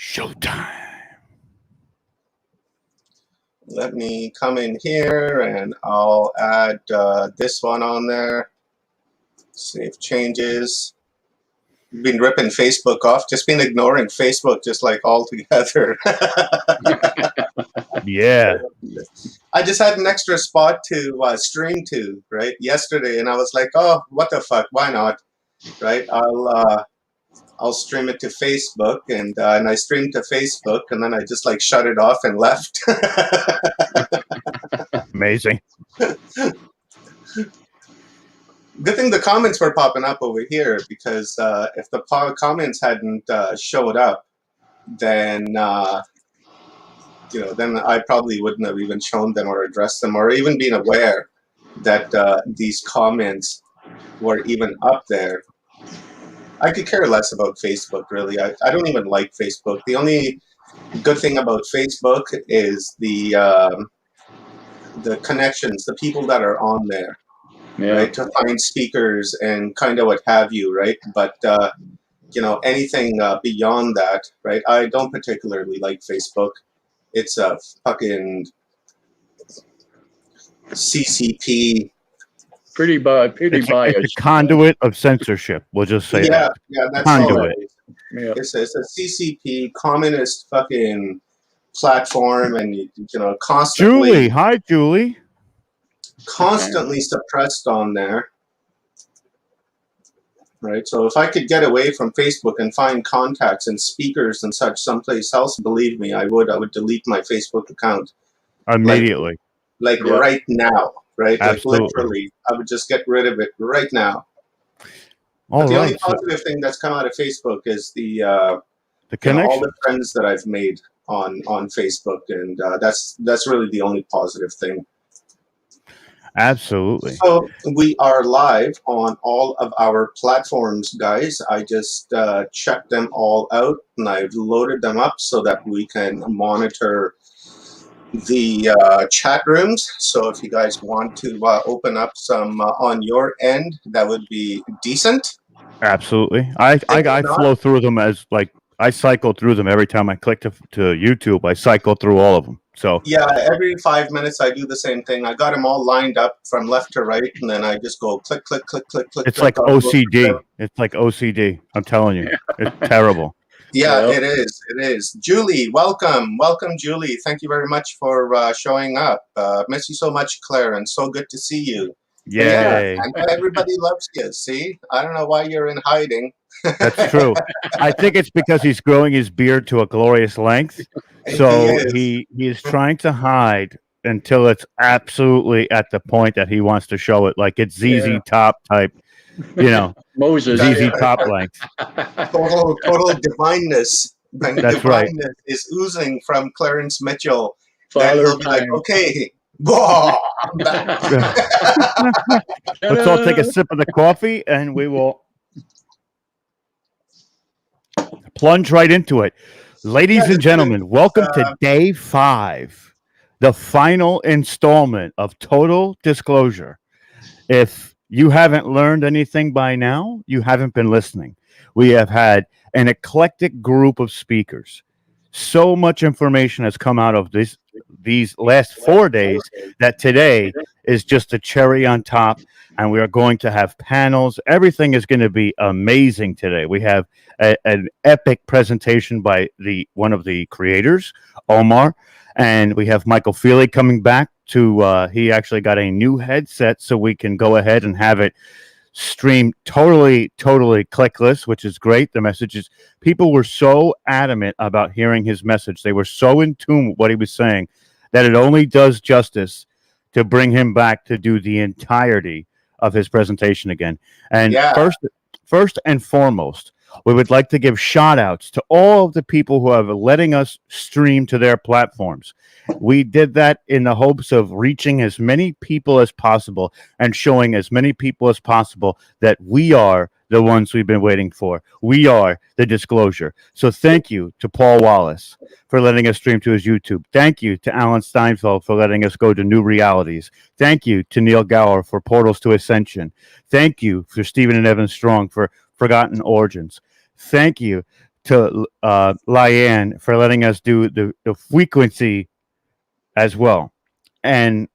Showtime. Let me come in here and I'll add this one on there. Save changes. Been ripping Facebook off. Just been ignoring Facebook just like altogether. Yeah. I just had an extra spot to stream to, right, yesterday, and I was like, oh, what the fuck? Why not? Right? I'll stream it to Facebook, and I streamed to Facebook, and then I just like shut it off and left. Amazing. Good thing the comments were popping up over here, because if the comments hadn't showed up, then then I probably wouldn't have even shown them or addressed them or even been aware that these comments were even up there. I could care less about Facebook, really. I don't even like Facebook. The only good thing about Facebook is the connections, the people that are on there. Yeah. Right, to find speakers and kind of what have you, right? But anything beyond that, right? I don't particularly like Facebook. It's a fucking CCP. Pretty biased. It's a conduit of censorship. We'll just say that. Yeah, that's conduit. All right. Yeah. It's a CCP communist fucking platform, and constantly. Julie, hi, Julie. Constantly suppressed on there, right? So if I could get away from Facebook and find contacts and speakers and such someplace else, believe me, I would delete my Facebook account immediately, right now, right? Absolutely. Like literally, I would just get rid of it right now. But the only positive thing that's come out of Facebook is the connection, all the friends that I've made on Facebook, and that's really the only positive thing. Absolutely. So we are live on all of our platforms, guys. I just checked them all out, and I've loaded them up so that we can monitor the chat rooms. So if you guys want to open up some on your end, that would be decent. Absolutely. I flow through them as I cycle through them every time I click to YouTube. I cycle through all of them. So yeah, every 5 minutes I do the same thing. I got them all lined up from left to right, and then I just go click, click, click, click, click. It's like OCD. It's like OCD. I'm telling you, it's terrible. Yeah, it is. It is. Julie, welcome, Julie. Thank you very much for showing up. Miss you so much, Claire, and so good to see you. Yay. Yeah, and everybody loves you. See, I don't know why you're in hiding. That's true. I think it's because he's growing his beard to a glorious length. So he is trying to hide until it's absolutely at the point that he wants to show it, like it's ZZ Top type, Moses ZZ Top length. Total divineness. That's right. Is oozing from Clarence Mitchell. Then he'll be like, okay. Whoa, I'm back. Let's all take a sip of the coffee and we will plunge right into it. Ladies and gentlemen, welcome to day 5, the final installment of Total Disclosure. If you haven't learned anything by now, you haven't been listening. We have had an eclectic group of speakers. So much information has come out of these last 4 days that today is just a cherry on top, and we are going to have panels. Everything is going to be amazing today. We have an epic presentation by one of the creators, Omar, and we have Michael Feeley coming back to he actually got a new headset so we can go ahead and have it streamed totally clickless, which is great. The messages, people were so adamant about hearing his message. They were so in tune with what he was saying that it only does justice to bring him back to do the entirety of his presentation again. And first and foremost, we would like to give shout outs to all of the people who are letting us stream to their platforms. We did that in the hopes of reaching as many people as possible and showing as many people as possible that we are the ones we've been waiting for. We are the disclosure. So thank you to Paul Wallace for letting us stream to his YouTube. Thank you to Alan Steinfeld for letting us go to new realities. Thank you to Neil Gower for Portals to Ascension. Thank you for Stephen and Evan Strong for Forgotten Origins. Thank you to Lyanne for letting us do the frequency as well. And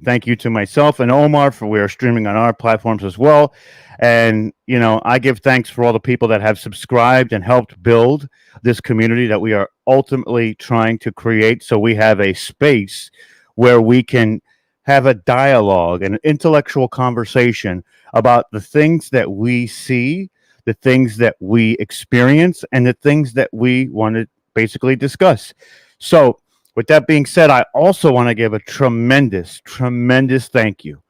thank you to myself and Omar for we are streaming on our platforms as well. And, you know, I give thanks for all the people that have subscribed and helped build this community that we are ultimately trying to create. So we have a space where we can have a dialogue, an intellectual conversation about the things that we see, the things that we experience, and the things that we want to basically discuss. So, with that being said, I also want to give a tremendous, tremendous thank you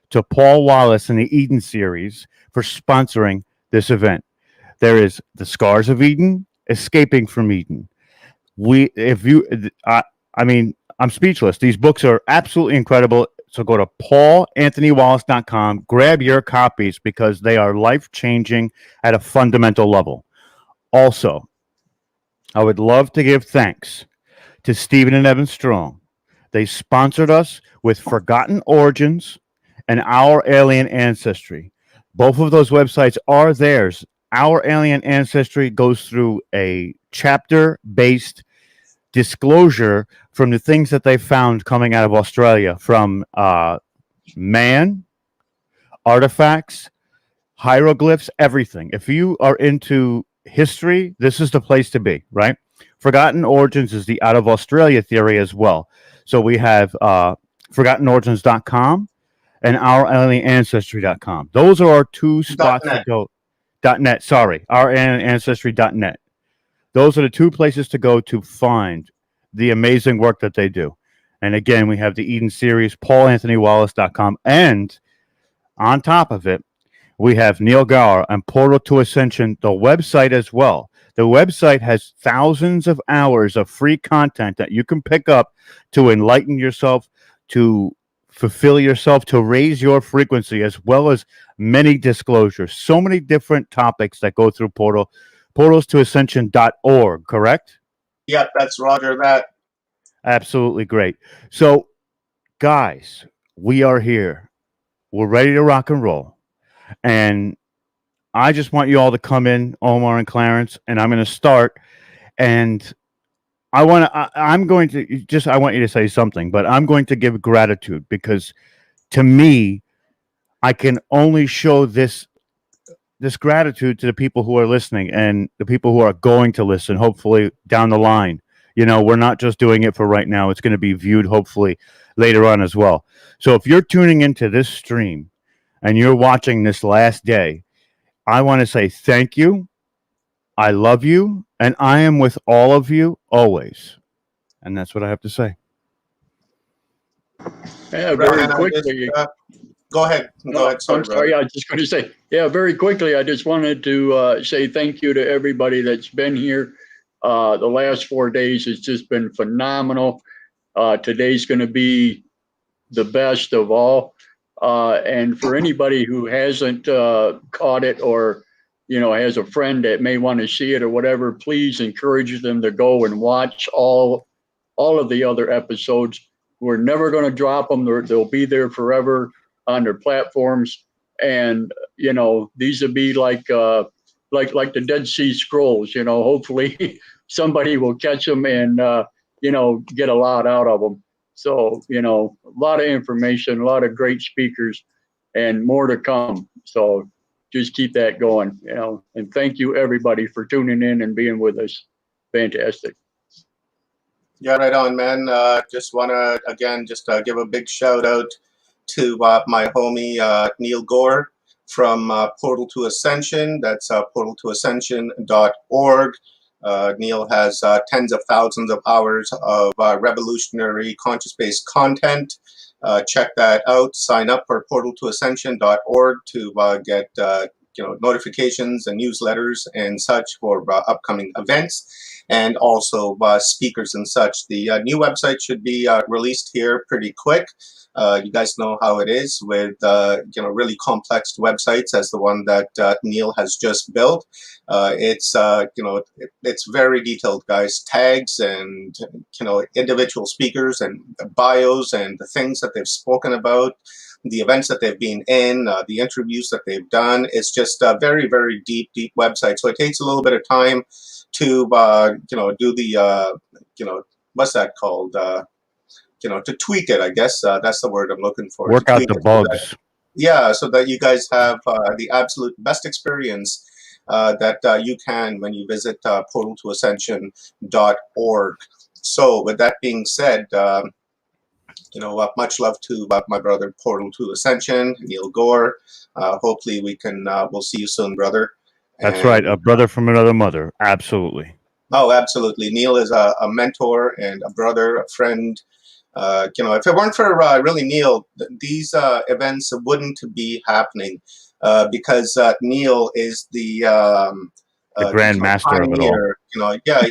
to Paul Wallace and the Eden series for sponsoring this event. There is The Scars of Eden, Escaping from Eden. I mean, I'm speechless. These books are absolutely incredible. So go to paulanthonywallace.com, grab your copies because they are life changing at a fundamental level. Also, I would love to give thanks to Stephen and Evan Strong. They sponsored us with Forgotten Origins and Our Alien Ancestry. Both of those websites are theirs. Our Alien Ancestry goes through a chapter-based disclosure from the things that they found coming out of Australia from man, artifacts, hieroglyphs, everything. If you are into history, this is the place to be, right? Forgotten Origins is the out of Australia theory as well. So we have forgottenorigins.com and ouralienancestry.com. Those are our two spots to go. .net, sorry, ouralienancestry.net. Those are the two places to go to find the amazing work that they do. And again, we have the Eden series, paulanthonywallace.com. And on top of it, we have Neil Gower and Portal to Ascension, the website as well. The website has thousands of hours of free content that you can pick up to enlighten yourself, to fulfill yourself, to raise your frequency, as well as many disclosures. So many different topics that go through Portal. Portalstoascension.org, correct? Yep, that's Roger that. Absolutely great. So, guys, we are here. We're ready to rock and roll. And I just want you all to come in, Omar and Clarence, and I'm going to start. And I want you to say something, but I'm going to give gratitude because to me, I can only show this gratitude to the people who are listening and the people who are going to listen, hopefully down the line. You know, we're not just doing it for right now. It's going to be viewed hopefully later on as well. So if you're tuning into this stream and you're watching this last day, I want to say thank you. I love you. And I am with all of you always. And that's what I have to say. Yeah, very quickly. Go ahead. Go ahead. I'm sorry. I was just going to say, very quickly. I just wanted to say thank you to everybody that's been here. The last 4 days has just been phenomenal. Today's going to be the best of all. And for anybody who hasn't caught it or, has a friend that may want to see it or whatever, please encourage them to go and watch all of the other episodes. We're never going to drop them. They'll be there forever on their platforms. And, these will be like the Dead Sea Scrolls, hopefully somebody will catch them and, get a lot out of them. So, a lot of information, a lot of great speakers and more to come. So just keep that going, and thank you everybody for tuning in and being with us. Fantastic. Yeah, right on, man. Just want to, again, give a big shout out to my homie Neil Gore from Portal to Ascension. That's portaltoascension.org. Neil has tens of thousands of hours of revolutionary conscious-based content. Check that out. Sign up for portaltoascension.org to get notifications and newsletters and such for upcoming events, and also speakers and such. The new website should be released here pretty quick. You guys know how it is with really complex websites as the one that Neil has just built. It's very detailed, guys. Tags and individual speakers and bios and the things that they've spoken about, the events that they've been in, the interviews that they've done. It's just a very, very deep website. So it takes a little bit of time to, do the, what's that called? To tweak it, I guess. That's the word I'm looking for. Work out the bugs. So that you guys have the absolute best experience that you can when you visit portaltoascension.org. So with that being said, much love to my brother Portal to Ascension, Neil Gore. Hopefully we'll see you soon, brother. That's right, a brother from another mother. Absolutely. Oh, absolutely. Neil is a mentor and a brother, a friend. If it weren't for really Neil, these events wouldn't be happening because Neil is the grand master of it all.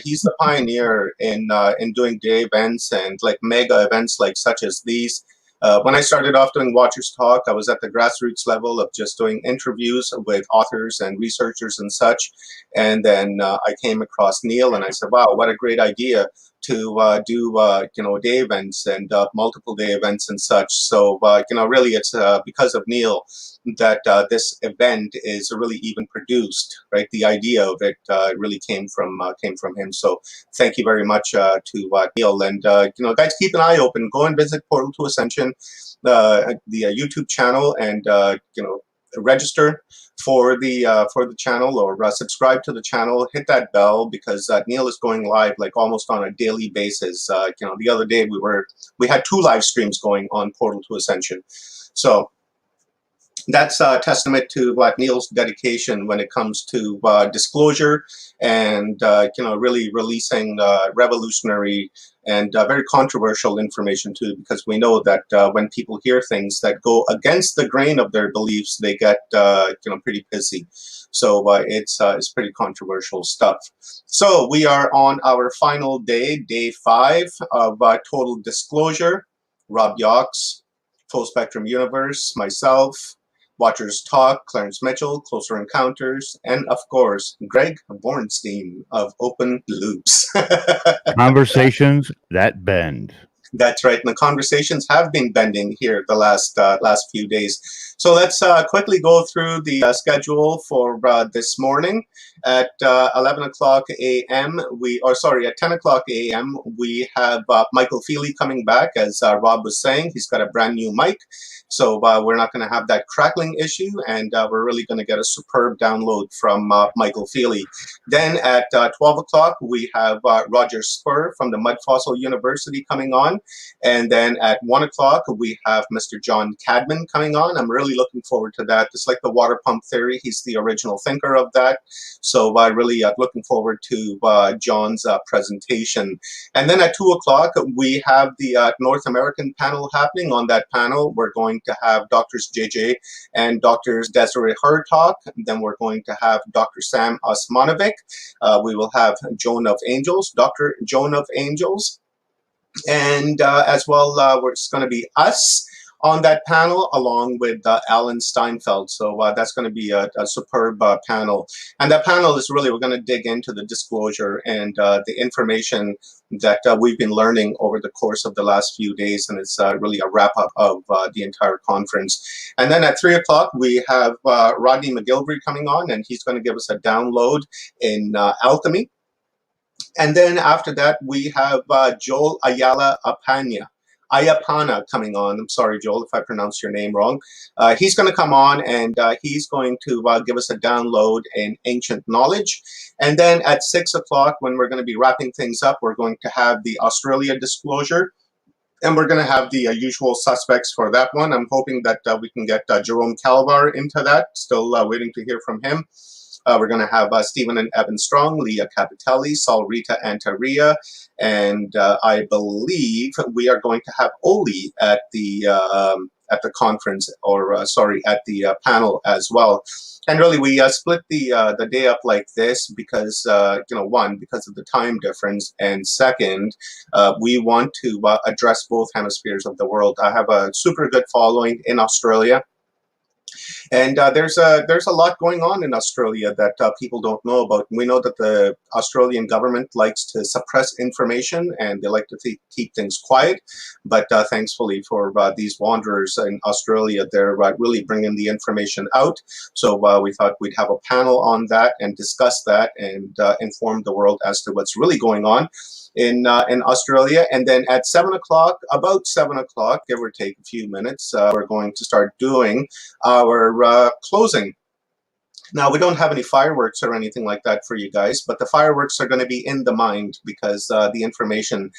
He's the pioneer in doing day events and like mega events like such as these. When I started off doing Watchers Talk, I was at the grassroots level of just doing interviews with authors and researchers and such. And then I came across Neil and I said, wow, what a great idea to do day events and multiple day events and such. So really it's because of Neil that this event is really even produced, right? The idea of it really came from him. So thank you very much to Neil. And guys, keep an eye open. Go and visit Portal to Ascension, the YouTube channel, and register for the channel or subscribe to the channel. Hit that bell because Neil is going live like almost on a daily basis. The other day we had 2 live streams going on Portal to Ascension. So that's a testament to Neil's dedication when it comes to disclosure and really releasing revolutionary and very controversial information too, because we know that when people hear things that go against the grain of their beliefs, they get pretty pissy. So it's pretty controversial stuff. So we are on our final day, day 5 of total disclosure. Rob Yawks, Full Spectrum Universe, myself, Watchers Talk, Clarence Mitchell, Closer Encounters, and of course, Greg Bornstein of Open Loops. Conversations that bend. That's right, and the conversations have been bending here the last few days. So let's quickly go through the schedule for this morning. At 11 o'clock a.m., at 10 o'clock a.m., we have Michael Feeley coming back. As Rob was saying, he's got a brand new mic. So we're not going to have that crackling issue, and we're really going to get a superb download from Michael Feeley. Then at 12 o'clock, we have Roger Spurr from the Mud Fossil University coming on. And then at 1 o'clock, we have Mr. John Cadman coming on. I'm really looking forward to that. It's like the water pump theory. He's the original thinker of that. So really looking forward to John's presentation. And then at 2 o'clock, we have the North American panel happening. On that panel, we're going to have Drs. JJ and Drs. Desiree Hurd talk. Then we're going to have Dr. Sam Osmanovic. We will have Joan of Angels, Dr. Joan of Angels. And as well, it's going to be us on that panel along with Alan Steinfeld. So that's going to be a superb panel. And that panel is really, we're going to dig into the disclosure and the information that we've been learning over the course of the last few days. And it's really a wrap up of the entire conference. And then at 3 o'clock, we have Rodney McGillvary coming on, and he's going to give us a download in alchemy. And then after that, we have Joel Ayala Ayapana coming on. I'm sorry, Joel, if I pronounced your name wrong. He's going to come on, and he's going to give us a download in ancient knowledge. And then at 6 o'clock, when we're going to be wrapping things up, we're going to have the Australia disclosure. And we're going to have the usual suspects for that one. I'm hoping that we can get Jerome Calvar into that. Still waiting to hear from him. We're going to have Stephen and Evan Strong, Leah Capitelli, Saul Rita Antaria, and I believe we are going to have Oli at the conference, or at the panel as well. And really, we split the day up like this because, one, because of the time difference, and second, we want to address both hemispheres of the world. I have a super good following in Australia. And there's a lot going on in Australia that people don't know about. We know that the Australian government likes to suppress information and they like to keep things quiet. But thankfully for these wanderers in Australia, they're really bringing the information out. So we thought we'd have a panel on that and discuss that and inform the world as to what's really going on in Australia. And then at 7 o'clock, about 7 o'clock, give or take a few minutes, we're going to start doing our closing. Now, we don't have any fireworks or anything like that for you guys, but the fireworks are going to be in the mind because the information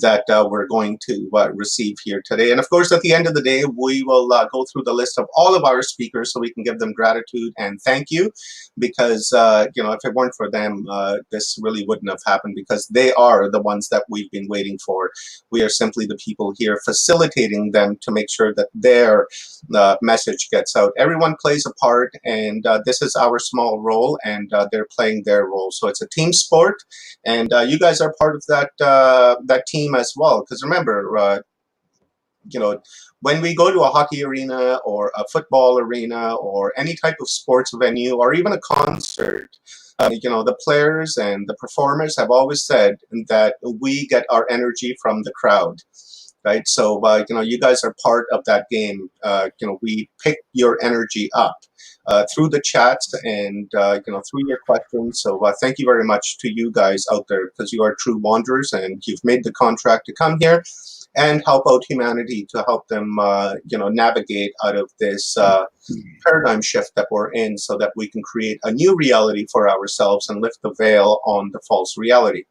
that we're going to receive here today. And of course, at the end of the day, we will go through the list of all of our speakers so we can give them gratitude and thank you because, you know, if it weren't for them, this really wouldn't have happened because they are the ones that we've been waiting for. We are simply the people here facilitating them to make sure that their message gets out. Everyone plays a part, and this is our small role, and they're playing their role. So it's a team sport, and you guys are part of that that team as well. Because remember, you know, when we go to a hockey arena or a football arena or any type of sports venue or even a concert, you know, the players and the performers have always said that we get our energy from the crowd. Right, so you know, you guys are part of that game. You know, we pick your energy up through the chats and you know, through your questions. So thank you very much to you guys out there because you are true wanderers and you've made the contract to come here and help out humanity to help them, you know, navigate out of this paradigm shift that we're in, so that we can create a new reality for ourselves and lift the veil on the false reality.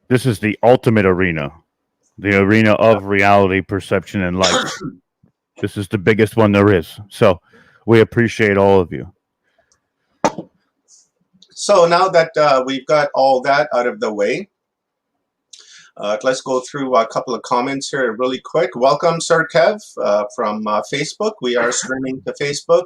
This is the ultimate arena. The arena of reality, perception, and light. This is the biggest one there is. So we appreciate all of you. So now that we've got all that out of the way, let's go through a couple of comments here really quick. Welcome, Sir Kev, from Facebook. We are streaming to Facebook.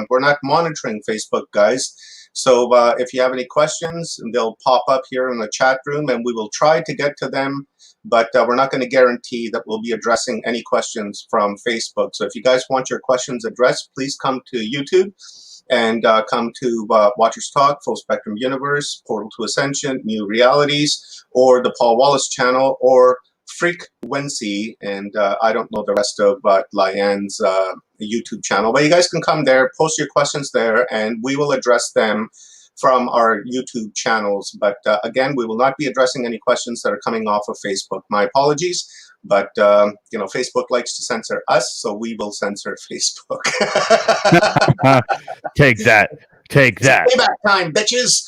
We're not monitoring Facebook, guys. So if you have any questions, they'll pop up here in the chat room, and we will try to get to them. But we're not going to guarantee that we'll be addressing any questions from Facebook. So if you guys want your questions addressed, please come to YouTube and come to Watchers Talk, Full Spectrum Universe, Portal to Ascension, New Realities, or the Paul Wallace channel, or Frequency, and I don't know the rest of Lyanne's YouTube channel. But you guys can come there, post your questions there, and we will address them from our YouTube channels. But again, we will not be addressing any questions that are coming off of Facebook. My apologies, but you know, Facebook likes to censor us, so we will censor Facebook. Take that. Take that. Payback time, bitches.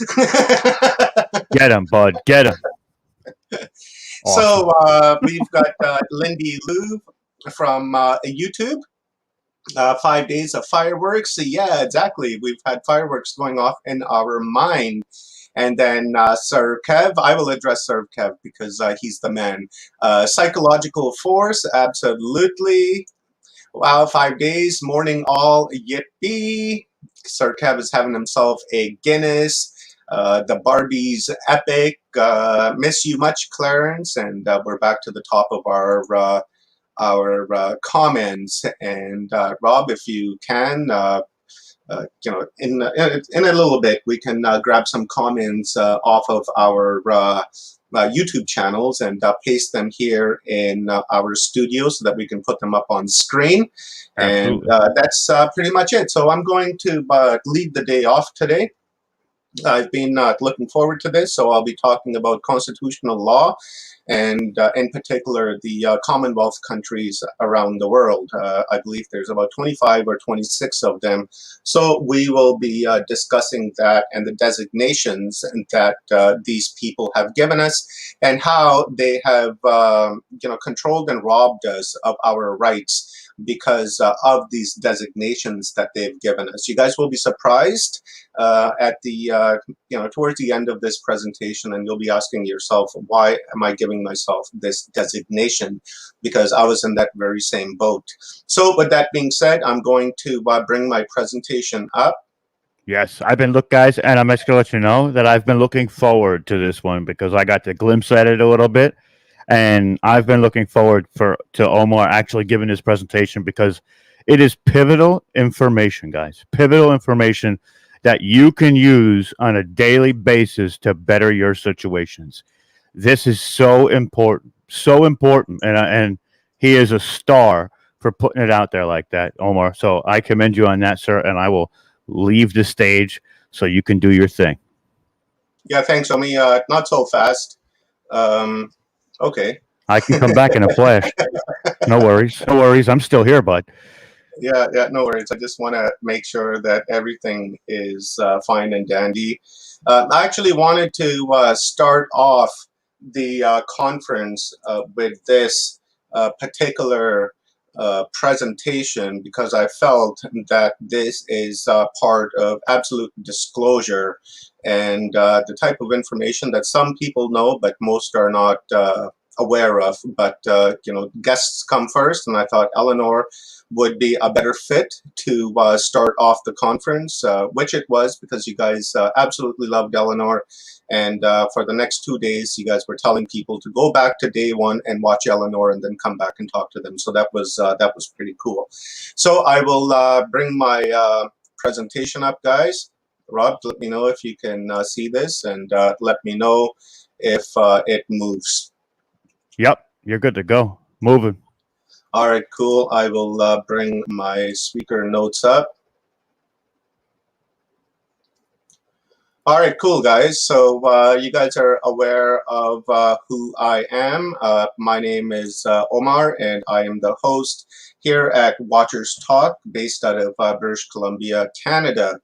Get him, bud. Get him. Awesome. So we've got Lindy Lou from YouTube. 5 days of fireworks. Yeah, exactly. We've had fireworks going off in our mind. And then Sir Kev, I will address Sir Kev because he's the man. Psychological force, absolutely. Wow, 5 days, morning all, yippee. Sir Kev is having himself a Guinness. The Barbie's epic. Miss you much, Clarence. And we're back to the top of our comments. And Rob, if you can, you know, in a little bit, we can grab some comments off of our YouTube channels and paste them here in our studio so that we can put them up on screen. Absolutely. And that's pretty much it. So I'm going to lead the day off today. I've been looking forward to this, so I'll be talking about constitutional law and in particular the Commonwealth countries around the world. I believe there's about 25 or 26 of them. So we will be discussing that and the designations that these people have given us and how they have you know, controlled and robbed us of our rights because of these designations that they've given us. You guys will be surprised at the you know, towards the end of this presentation, and you'll be asking yourself, why am I giving myself this designation? Because I was in that very same boat. So with that being said, I'm going to bring my presentation up. Yes, I've been guys, and I'm just gonna let you know that I've been looking forward to this one because I got to glimpse at it a little bit. And I've been looking forward to Omar actually giving his presentation because It is pivotal information, guys. Pivotal information that you can use on a daily basis to better your situations. This is so important, and he is a star for putting it out there like that, Omar. So I commend you on that, sir, and I will leave the stage so you can do your thing. Yeah, thanks, Omi. Not so fast. Okay. I can come back in a flash. No worries. No worries. I'm still here, bud. Yeah, no worries. I just want to make sure that everything is fine and dandy. I actually wanted to start off the conference with this particular presentation because I felt that this is part of absolute disclosure and the type of information that some people know, but most are not aware of. But, guests come first, and I thought Eleanor would be a better fit to start off the conference, which it was because you guys absolutely loved Eleanor. And for the next 2 days, you guys were telling people to go back to day one and watch Eleanor and then come back and talk to them. So that was pretty cool. So I will bring my presentation up, guys. Rob, let me know if you can see this, and let me know if it moves. Yep, you're good to go. Moving. All right, cool. I will bring my speaker notes up. All right, cool, guys. So you guys are aware of who I am. My name is Omar, and I am the host here at Watchers Talk, based out of British Columbia, Canada.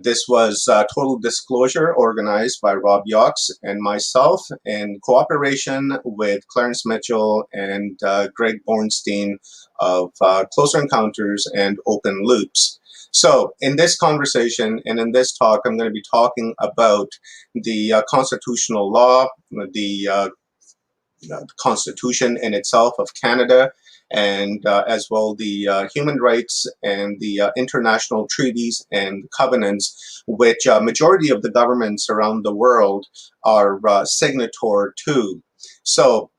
This was Total Disclosure, organized by Rob Yox and myself in cooperation with Clarence Mitchell and Greg Bornstein of Closer Encounters and Open Loops. So in this conversation and in this talk, I'm going to be talking about the constitutional law, the Constitution in itself of Canada, and as well the human rights and the international treaties and covenants, which majority of the governments around the world are signatory to. So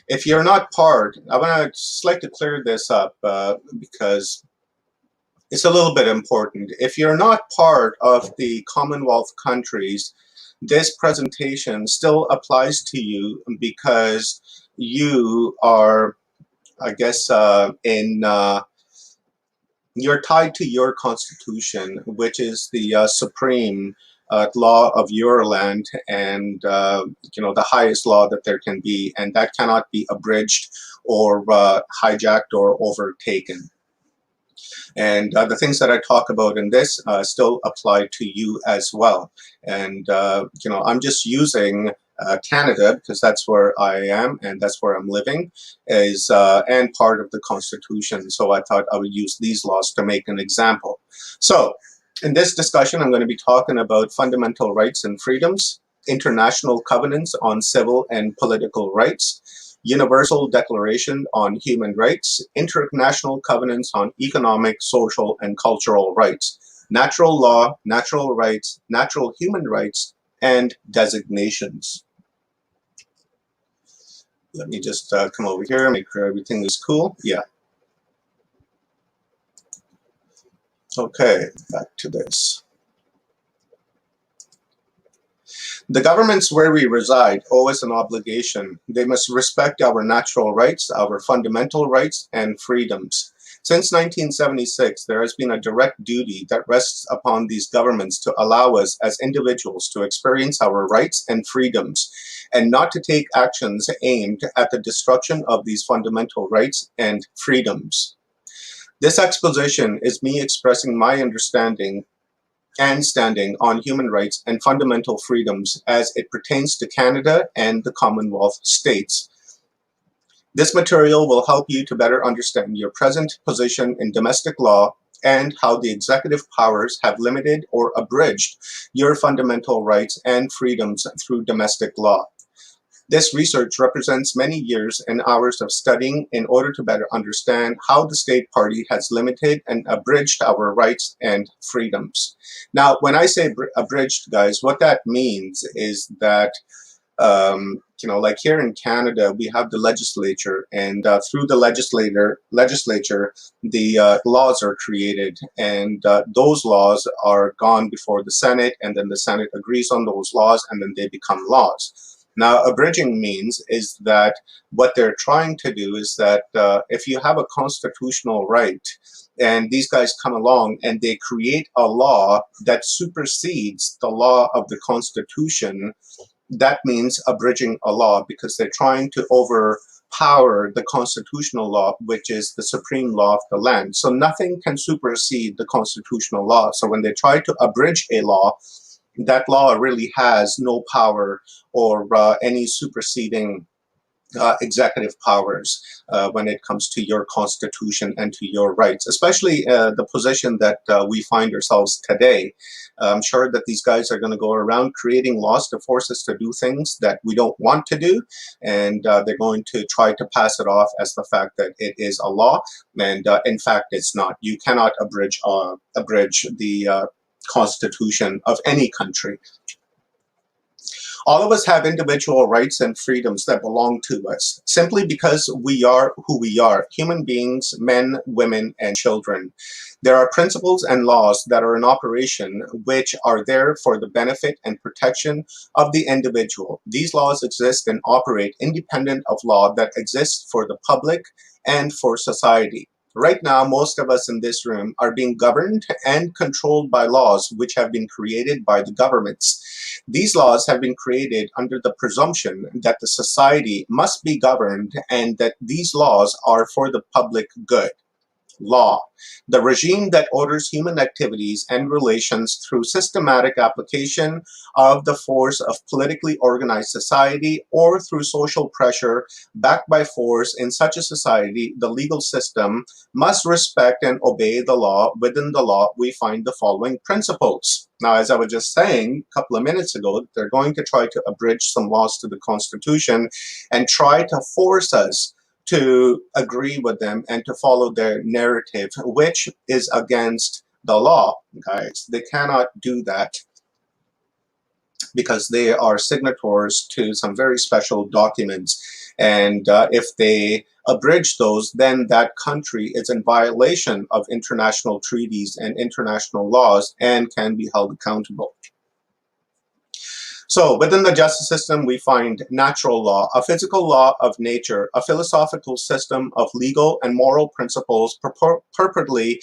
if you're not part, I want to just like to clear this up because it's a little bit important. If you're not part of the Commonwealth countries, this presentation still applies to you because you are, I guess, you're tied to your constitution, which is the supreme law of your land and, the highest law that there can be, and that cannot be abridged or hijacked or overtaken. And the things that I talk about in this still apply to you as well. And, I'm just using Canada because that's where I am and that's where I'm living and part of the Constitution. So I thought I would use these laws to make an example. So in this discussion, I'm going to be talking about fundamental rights and freedoms, international covenants on civil and political rights, Universal Declaration on Human Rights, International Covenants on Economic, Social, and Cultural Rights, Natural Law, Natural Rights, Natural Human Rights, and Designations. Let me just come over here, make sure everything is cool. Yeah. Okay, back to this. The governments where we reside owe us an obligation. They must respect our natural rights, our fundamental rights, and freedoms. Since 1976, there has been a direct duty that rests upon these governments to allow us as individuals to experience our rights and freedoms, and not to take actions aimed at the destruction of these fundamental rights and freedoms. This exposition is me expressing my understanding and standing on human rights and fundamental freedoms as it pertains to Canada and the Commonwealth states. This material will help you to better understand your present position in domestic law and how the executive powers have limited or abridged your fundamental rights and freedoms through domestic law. This research represents many years and hours of studying in order to better understand how the state party has limited and abridged our rights and freedoms. Now, when I say abridged, guys, what that means is that Like here in Canada, we have the legislature, and through the legislature, the laws are created, and those laws are gone before the Senate, and then the Senate agrees on those laws, and then they become laws. Now, abridging means is that what they're trying to do is that if you have a constitutional right, and these guys come along and they create a law that supersedes the law of the Constitution, that means abridging a law, because they're trying to overpower the constitutional law, which is the supreme law of the land. So nothing can supersede the constitutional law. So when they try to abridge a law, that law really has no power or any superseding executive powers when it comes to your constitution and to your rights, especially the position that we find ourselves today. I'm sure that these guys are going to go around creating laws to force us to do things that we don't want to do, and they're going to try to pass it off as the fact that it is a law, and in fact it's not. You cannot abridge the constitution of any country. All of us have individual rights and freedoms that belong to us simply because we are who we are, human beings, men, women, and children. There are principles and laws that are in operation which are there for the benefit and protection of the individual. These laws exist and operate independent of law that exists for the public and for society. Right now, most of us in this room are being governed and controlled by laws which have been created by the governments. These laws have been created under the presumption that the society must be governed and that these laws are for the public good. Law, the regime that orders human activities and relations through systematic application of the force of politically organized society or through social pressure backed by force in such a society. The legal system must respect and obey the law. Within the law, we find the following principles. Now, as I was just saying a couple of minutes ago, they're going to try to abridge some laws to the Constitution and try to force us to agree with them and to follow their narrative, which is against the law, guys. They cannot do that because they are signatories to some very special documents. And if they abridge those, then that country is in violation of international treaties and international laws and can be held accountable. So within the justice system, we find natural law, a physical law of nature, a philosophical system of legal and moral principles purportedly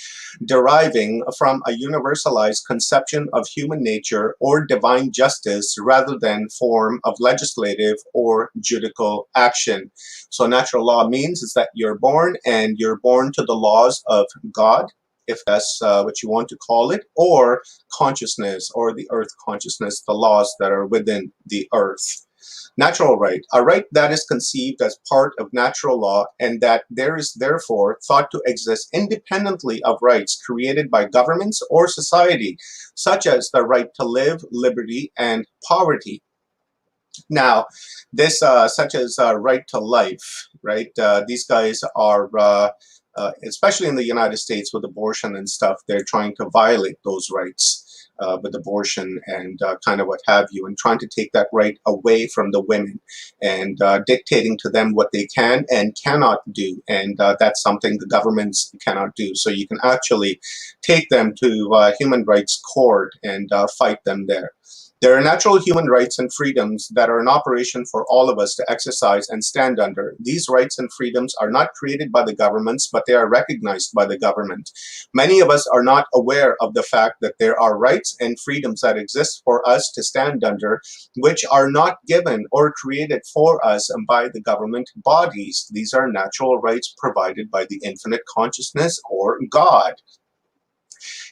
deriving from a universalized conception of human nature or divine justice rather than form of legislative or judicial action. So natural law means is that you're born and you're born to the laws of God, if that's what you want to call it, or consciousness, or the earth consciousness, the laws that are within the earth. Natural right, a right that is conceived as part of natural law and that there is therefore thought to exist independently of rights created by governments or society, such as the right to live, liberty, and poverty. Now, this such as right to life, right? These guys are especially in the United States with abortion and stuff, they're trying to violate those rights with abortion and kind of what have you, and trying to take that right away from the women and dictating to them what they can and cannot do. And that's something the governments cannot do. So you can actually take them to human rights court and fight them there. There are natural human rights and freedoms that are in operation for all of us to exercise and stand under. These rights and freedoms are not created by the governments, but they are recognized by the government. Many of us are not aware of the fact that there are rights and freedoms that exist for us to stand under, which are not given or created for us by the government bodies. These are natural rights provided by the infinite consciousness or God.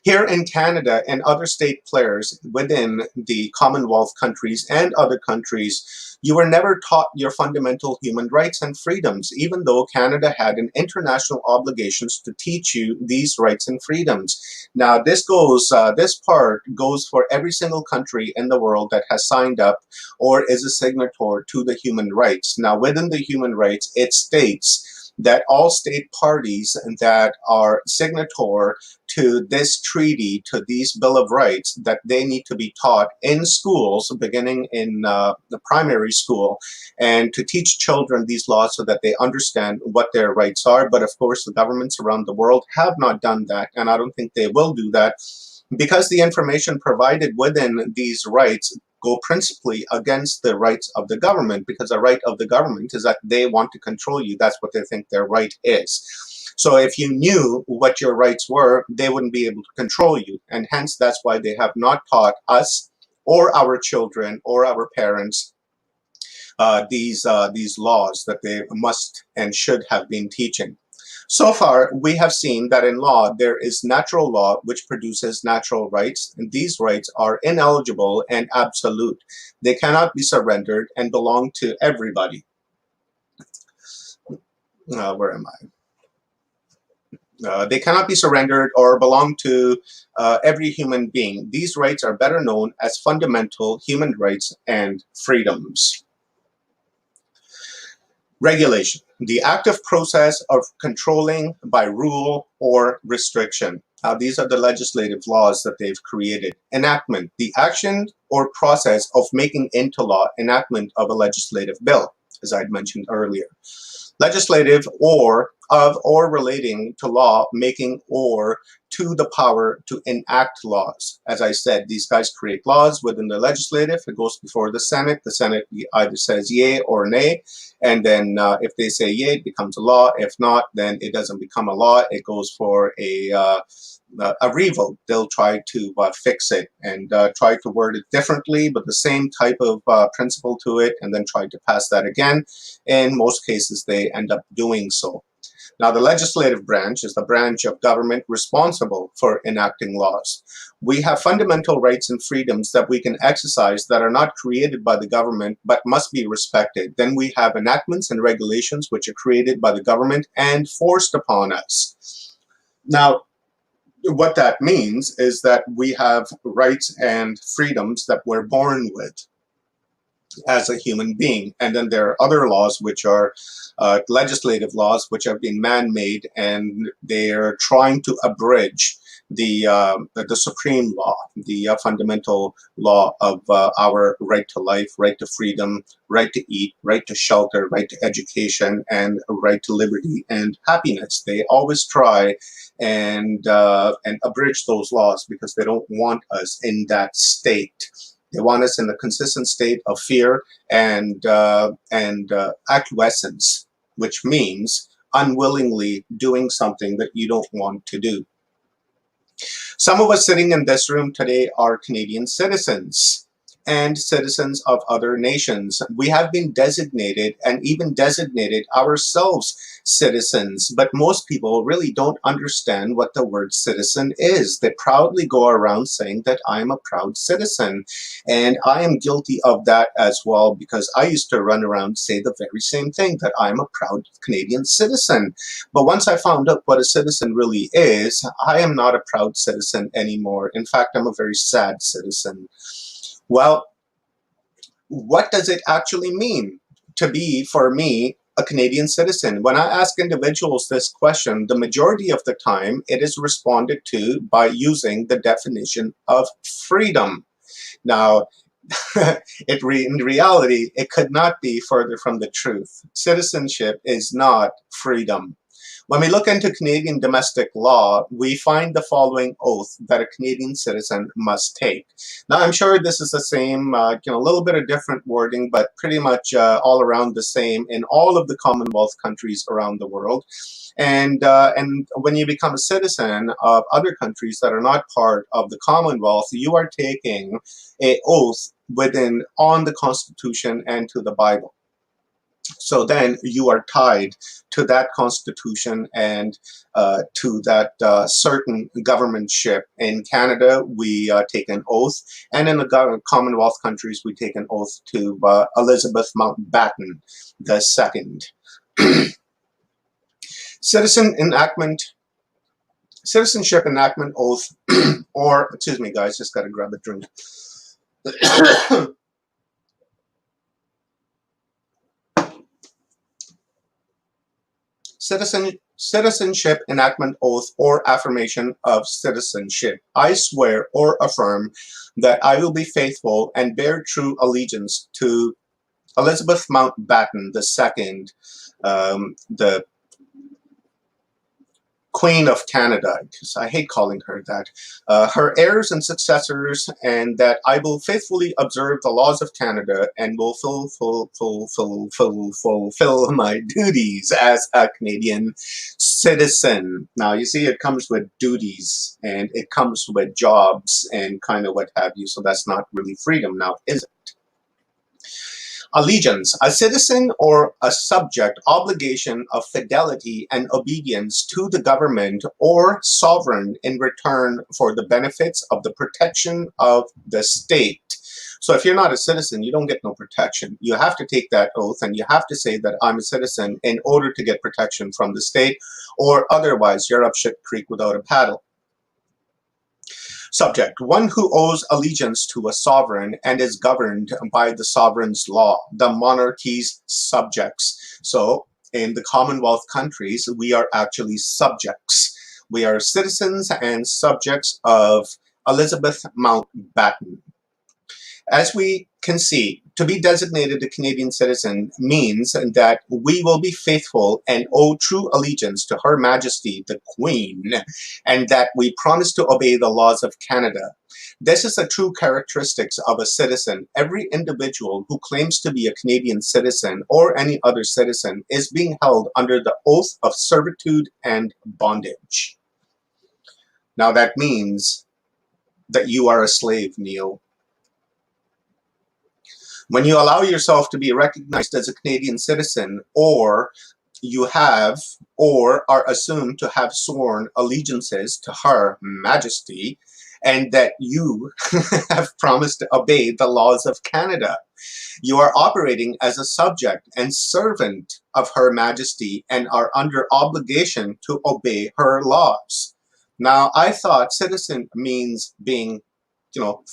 Here in Canada and other state players within the Commonwealth countries and other countries, you were never taught your fundamental human rights and freedoms, even though Canada had an international obligations to teach you these rights and freedoms. Now, this part goes for every single country in the world that has signed up or is a signatory to the human rights. Now, within the human rights, it states that all state parties that are signatory to this treaty, to these Bill of Rights, that they need to be taught in schools, beginning in the primary school, and to teach children these laws so that they understand what their rights are. But of course, the governments around the world have not done that, and I don't think they will do that, because the information provided within these rights go principally against the rights of the government, because the right of the government is that they want to control you. That's what they think their right is. So if you knew what your rights were, they wouldn't be able to control you. And hence, that's why they have not taught us or our children or our parents these laws that they must and should have been teaching. So far, we have seen that in law, there is natural law which produces natural rights, and these rights are ineligible and absolute. They cannot be surrendered and belong to everybody. Where am I? They cannot be surrendered or belong to every human being. These rights are better known as fundamental human rights and freedoms. Regulation, the active process of controlling by rule or restriction. These are the legislative laws that they've created. Enactment, the action or process of making into law, enactment of a legislative bill, as I'd mentioned earlier. Legislative, or of or relating to law, making or to the power to enact laws. As I said, these guys create laws within the legislative. It goes before the Senate. The Senate either says yay or nay. And then if they say yay, it becomes a law. If not, then it doesn't become a law. It goes for a revote. They'll try to fix it and try to word it differently, but the same type of principle to it, and then try to pass that again. In most cases, they end up doing so. Now, the legislative branch is the branch of government responsible for enacting laws. We have fundamental rights and freedoms that we can exercise that are not created by the government but must be respected. Then we have enactments and regulations which are created by the government and forced upon us. Now, what that means is that we have rights and freedoms that we're born with as a human being. And then there are other laws which are legislative laws which have been man-made, and they're trying to abridge the supreme law, the fundamental law of our right to life, right to freedom, right to eat, right to shelter, right to education, and right to liberty and happiness. They always try and abridge those laws because they don't want us in that state. They want us in a consistent state of fear and acquiescence, which means unwillingly doing something that you don't want to do. Some of us sitting in this room today are Canadian citizens and citizens of other nations. We have been designated and even designated ourselves citizens, but most people really don't understand what the word citizen is. They proudly go around saying that I'm a proud citizen, and I am guilty of that as well, because I used to run around and say the very same thing, that I'm a proud Canadian citizen. But once I found out what a citizen really is, I am not a proud citizen anymore. In fact, I'm a very sad citizen. Well, what does it actually mean to be, for me, a Canadian citizen? When I ask individuals this question, the majority of the time it is responded to by using the definition of freedom. Now, in reality, it could not be further from the truth. Citizenship is not freedom. When we look into Canadian domestic law, we find the following oath that a Canadian citizen must take. Now, I'm sure this is the same, a little bit of different wording, but pretty much all around the same in all of the Commonwealth countries around the world. And when you become a citizen of other countries that are not part of the Commonwealth, you are taking an oath on the Constitution and to the Bible. So then you are tied to that Constitution and to that certain governmentship. In Canada, we take an oath, and in the Commonwealth countries, we take an oath to Elizabeth Mountbatten II. Citizenship enactment oath, or, excuse me guys, just gotta grab a drink. Citizenship enactment oath or affirmation of citizenship. I swear or affirm that I will be faithful and bear true allegiance to Elizabeth Mountbatten II, the Queen of Canada, because I hate calling her that, her heirs and successors, and that I will faithfully observe the laws of Canada and will fulfill my duties as a Canadian citizen. Now, you see, it comes with duties and it comes with jobs and kind of what have you, so that's not really freedom now, is it? Allegiance, a citizen or a subject obligation of fidelity and obedience to the government or sovereign in return for the benefits of the protection of the state. So if you're not a citizen, you don't get no protection. You have to take that oath and you have to say that I'm a citizen in order to get protection from the state, or otherwise you're up shit creek without a paddle. Subject, one who owes allegiance to a sovereign and is governed by the sovereign's law, the monarchy's subjects. So in the Commonwealth countries, we are actually subjects. We are citizens and subjects of Elizabeth Mountbatten. As we can see, to be designated a Canadian citizen means that we will be faithful and owe true allegiance to Her Majesty the Queen, and that we promise to obey the laws of Canada. This is a true characteristics of a citizen. Every individual who claims to be a Canadian citizen or any other citizen is being held under the oath of servitude and bondage. Now that means that you are a slave, Neil. When you allow yourself to be recognized as a Canadian citizen, or you have or are assumed to have sworn allegiances to Her Majesty, and that you have promised to obey the laws of Canada, you are operating as a subject and servant of Her Majesty and are under obligation to obey her laws. Now, I thought citizen means being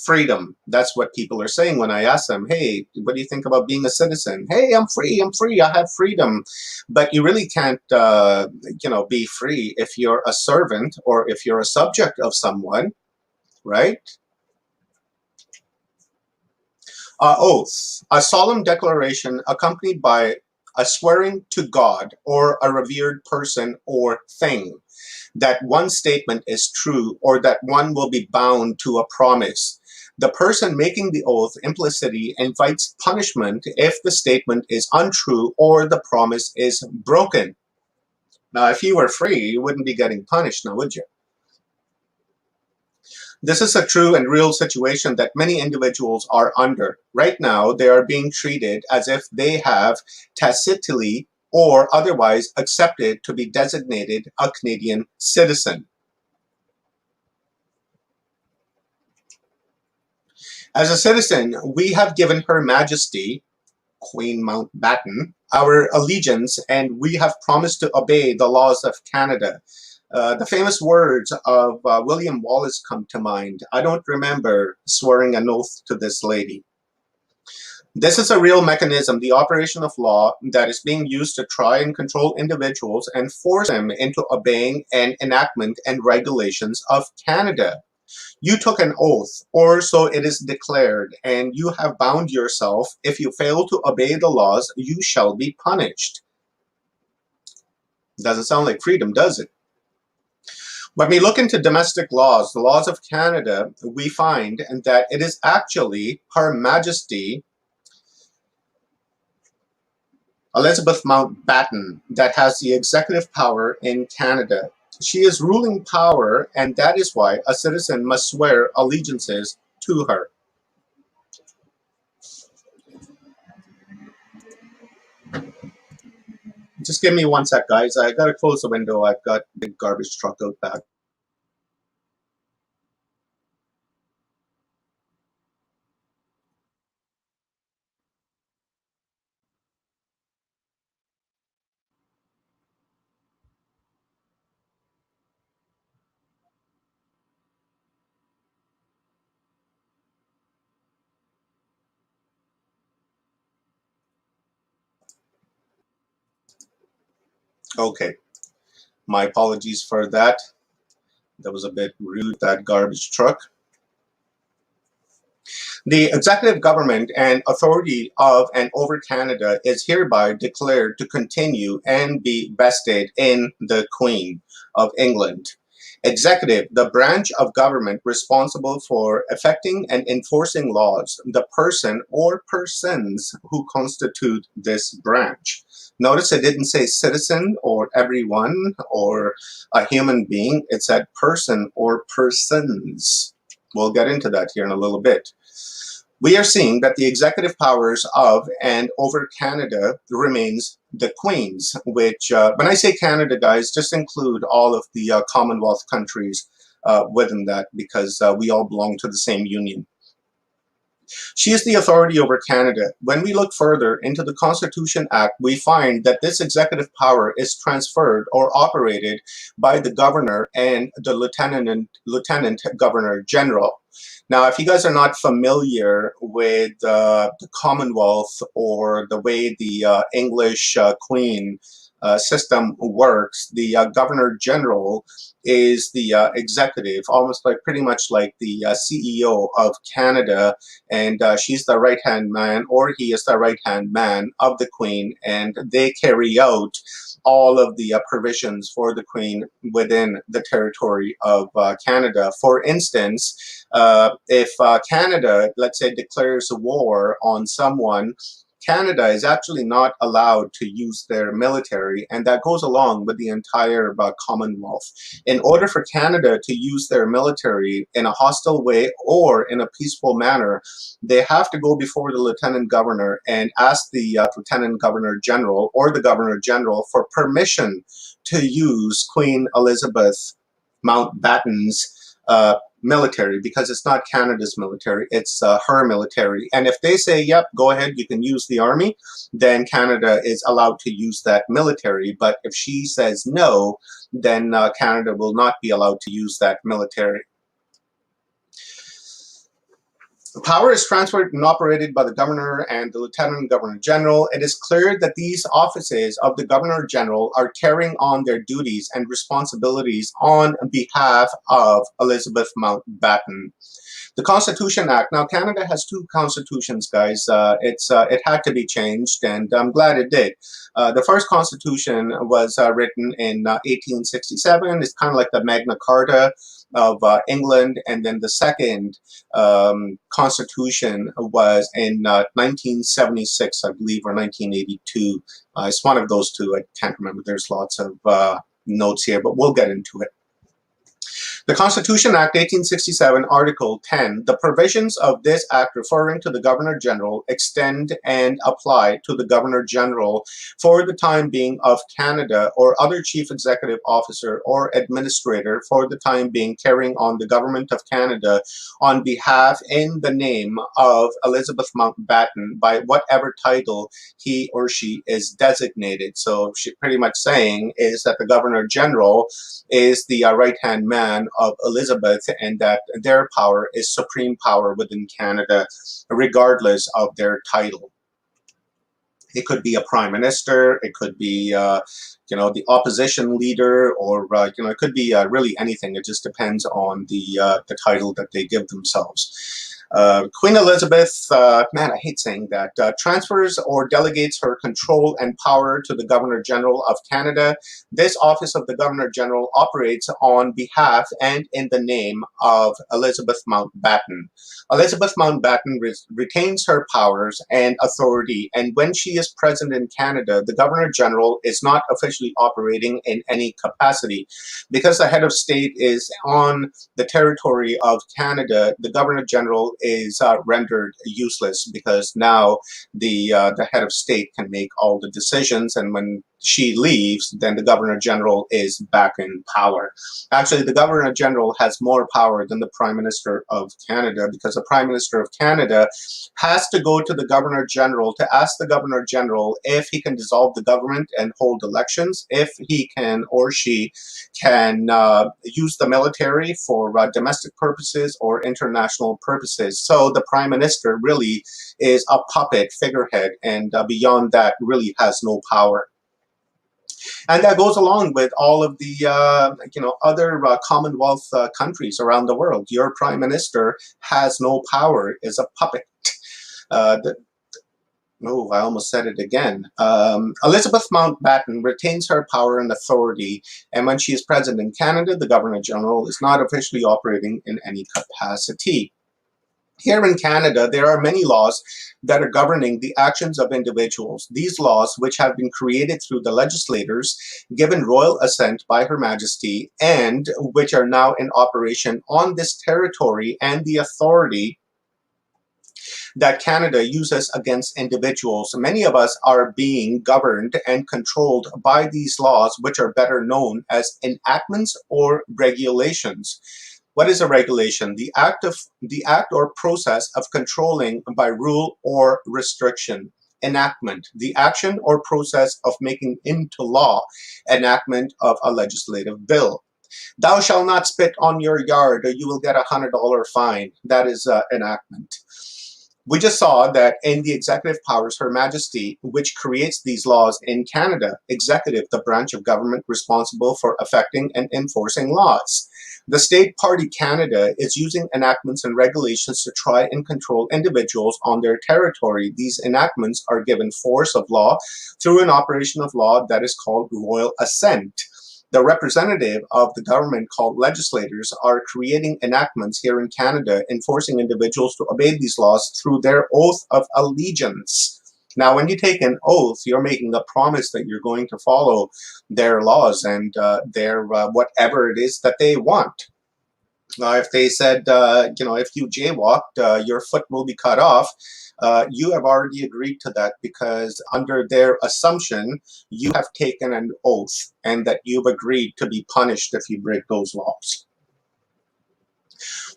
freedom. That's what people are saying when I ask them, hey, what do you think about being a citizen? Hey, I'm free, I have freedom. But you really can't, be free if you're a servant or if you're a subject of someone, right? Oath, a solemn declaration accompanied by a swearing to God or a revered person or thing that one statement is true or that one will be bound to a promise. The person making the oath implicitly invites punishment if the statement is untrue or the promise is broken. Now, if you were free, you wouldn't be getting punished now, would you? This is a true and real situation that many individuals are under. Right now, they are being treated as if they have tacitly or otherwise accepted to be designated a Canadian citizen. As a citizen, we have given Her Majesty, Queen Mountbatten, our allegiance, and we have promised to obey the laws of Canada. The famous words of William Wallace come to mind. I don't remember swearing an oath to this lady. This is a real mechanism, the operation of law, that is being used to try and control individuals and force them into obeying an enactment and regulations of Canada. You took an oath, or so it is declared, and you have bound yourself. If you fail to obey the laws, you shall be punished. Doesn't sound like freedom, does it? When we look into domestic laws, the laws of Canada, we find that it is actually Her Majesty Elizabeth Mountbatten that has the executive power in Canada. She is ruling power, and that is why a citizen must swear allegiances to her. Just give me one sec, guys. I gotta close the window. I've got a big garbage truck out back. Okay, my apologies for that. That was a bit rude, that garbage truck. The executive government and authority of and over Canada is hereby declared to continue and be vested in the Queen of England. Executive, the branch of government responsible for effecting and enforcing laws, the person or persons who constitute this branch. Notice it didn't say citizen or everyone or a human being. It said person or persons. We'll get into that here in a little bit. We are seeing that the executive powers of and over Canada remains the Queen's, which, when I say Canada, guys, just include all of the Commonwealth countries within that, because we all belong to the same union. She is the authority over Canada. When we look further into the Constitution Act, we find that this executive power is transferred or operated by the governor and the lieutenant governor general. Now, if you guys are not familiar with the Commonwealth or the way the English Queen system works, the Governor General is the executive, almost like pretty much like the CEO of Canada, and she's the right-hand man, or he is the right-hand man of the Queen, and they carry out all of the provisions for the Queen within the territory of Canada. For instance, if Canada, let's say, declares a war on someone, Canada is actually not allowed to use their military, and that goes along with the entire Commonwealth. In order for Canada to use their military in a hostile way or in a peaceful manner, they have to go before the Lieutenant Governor and ask the Lieutenant Governor General or the Governor General for permission to use Queen Elizabeth Mountbatten's military, because it's not Canada's military, it's her military. And if they say, yep, go ahead, you can use the army, then Canada is allowed to use that military. But if she says no, then Canada will not be allowed to use that military. The power is transferred and operated by the Governor and the Lieutenant Governor General. It is clear that these offices of the Governor General are carrying on their duties and responsibilities on behalf of Elizabeth Mountbatten. The Constitution Act. Now, Canada has two constitutions, guys. It had to be changed, and I'm glad it did. The first constitution was written in 1867. It's kind of like the Magna Carta of England, and then the second constitution was in 1976, I believe, or 1982. It's one of those two. I can't remember. There's lots of notes here, but we'll get into it. The Constitution Act 1867, Article 10, the provisions of this act referring to the Governor General extend and apply to the Governor General for the time being of Canada or other Chief Executive Officer or Administrator for the time being carrying on the Government of Canada on behalf in the name of Elizabeth Mountbatten by whatever title he or she is designated. So she pretty much saying is that the Governor General is the right-hand man of Elizabeth, and that their power is supreme power within Canada, regardless of their title. It could be a prime minister, it could be, the opposition leader, or it could be really anything. It just depends on the title that they give themselves. Queen Elizabeth, man, I hate saying that, transfers or delegates her control and power to the Governor General of Canada. This office of the Governor General operates on behalf and in the name of Elizabeth Mountbatten. Elizabeth Mountbatten retains her powers and authority, and when she is present in Canada, the Governor General is not officially operating in any capacity. Because the head of state is on the territory of Canada, the Governor General is rendered useless, because now the head of state can make all the decisions, and when she leaves, then the Governor General is back in power. Actually, the Governor General has more power than the Prime Minister of Canada, because the Prime Minister of Canada has to go to the Governor General to ask the Governor General if he can dissolve the government and hold elections, if he can or she can use the military for domestic purposes or international purposes. So the Prime Minister really is a puppet figurehead, and beyond that really has no power. And that goes along with all of the other Commonwealth countries around the world. Your prime minister has no power, is a puppet. Oh, I almost said it again. Elizabeth Mountbatten retains her power and authority, and when she is present in Canada, the Governor-General is not officially operating in any capacity. Here in Canada, there are many laws that are governing the actions of individuals. These laws, which have been created through the legislators, given royal assent by Her Majesty, and which are now in operation on this territory, and the authority that Canada uses against individuals. Many of us are being governed and controlled by these laws, which are better known as enactments or regulations. What is a regulation? The act or process of controlling by rule or restriction. Enactment, the action or process of making into law. Enactment of a legislative bill. Thou shalt not spit on your yard, or you will get $100 fine. That is enactment. We just saw that in the executive powers, Her Majesty, which creates these laws in Canada, executive, the branch of government responsible for affecting and enforcing laws. The state party Canada is using enactments and regulations to try and control individuals on their territory. These enactments are given force of law through an operation of law that is called royal assent. The representative of the government, called legislators, are creating enactments here in Canada, enforcing individuals to obey these laws through their oath of allegiance. Now, when you take an oath, you're making a promise that you're going to follow their laws and their whatever it is that they want. If they said, if you jaywalked, your foot will be cut off, you have already agreed to that, because under their assumption, you have taken an oath and that you've agreed to be punished if you break those laws.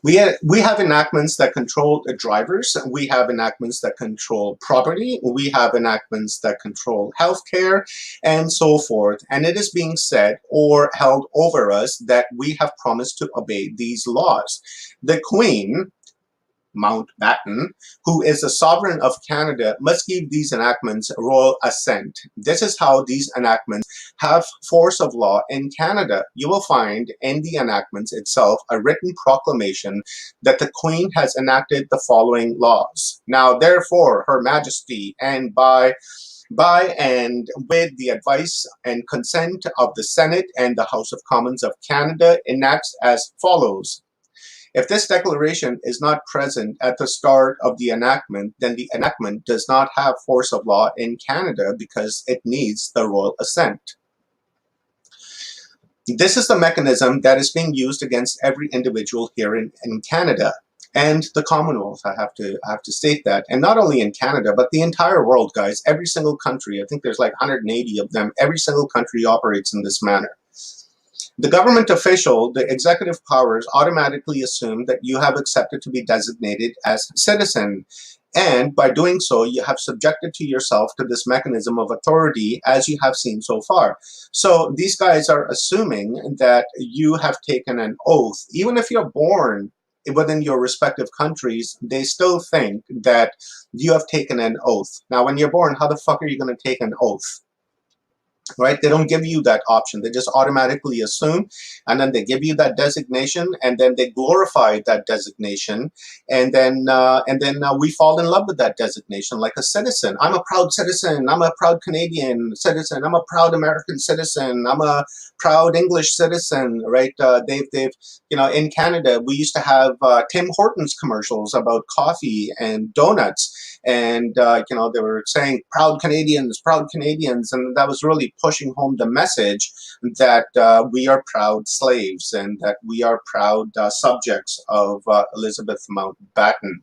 We have enactments that control the drivers. We have enactments that control property. We have enactments that control healthcare and so forth. And it is being said or held over us that we have promised to obey these laws. The Queen, Mountbatten, who is the sovereign of Canada, must give these enactments royal assent. This is how these enactments have force of law in Canada. You will find in the enactments itself a written proclamation that the Queen has enacted the following laws. Now, therefore, Her Majesty, and by and with the advice and consent of the Senate and the House of Commons of Canada, enacts as follows. If this declaration is not present at the start of the enactment, then the enactment does not have force of law in Canada because it needs the royal assent. This is the mechanism that is being used against every individual here in Canada and the Commonwealth. I have to state that. And not only in Canada, but the entire world, guys. Every single country, I think there's like 180 of them, every single country operates in this manner. The government official, the executive powers, automatically assume that you have accepted to be designated as citizen. And by doing so, you have subjected to yourself to this mechanism of authority, as you have seen so far. So these guys are assuming that you have taken an oath. Even if you're born within your respective countries, they still think that you have taken an oath. Now, when you're born, how the fuck are you going to take an oath? Right? They don't give you that option. They just automatically assume, and then they give you that designation, and then they glorify that designation, and then we fall in love with that designation like a citizen. I'm a proud citizen. I'm a proud Canadian citizen. I'm a proud American citizen. I'm a proud English citizen. Right? They've in Canada, we used to have Tim Hortons commercials about coffee and donuts, and they were saying proud Canadians, and that was really pushing home the message that we are proud slaves and that we are proud subjects of Elizabeth Mountbatten.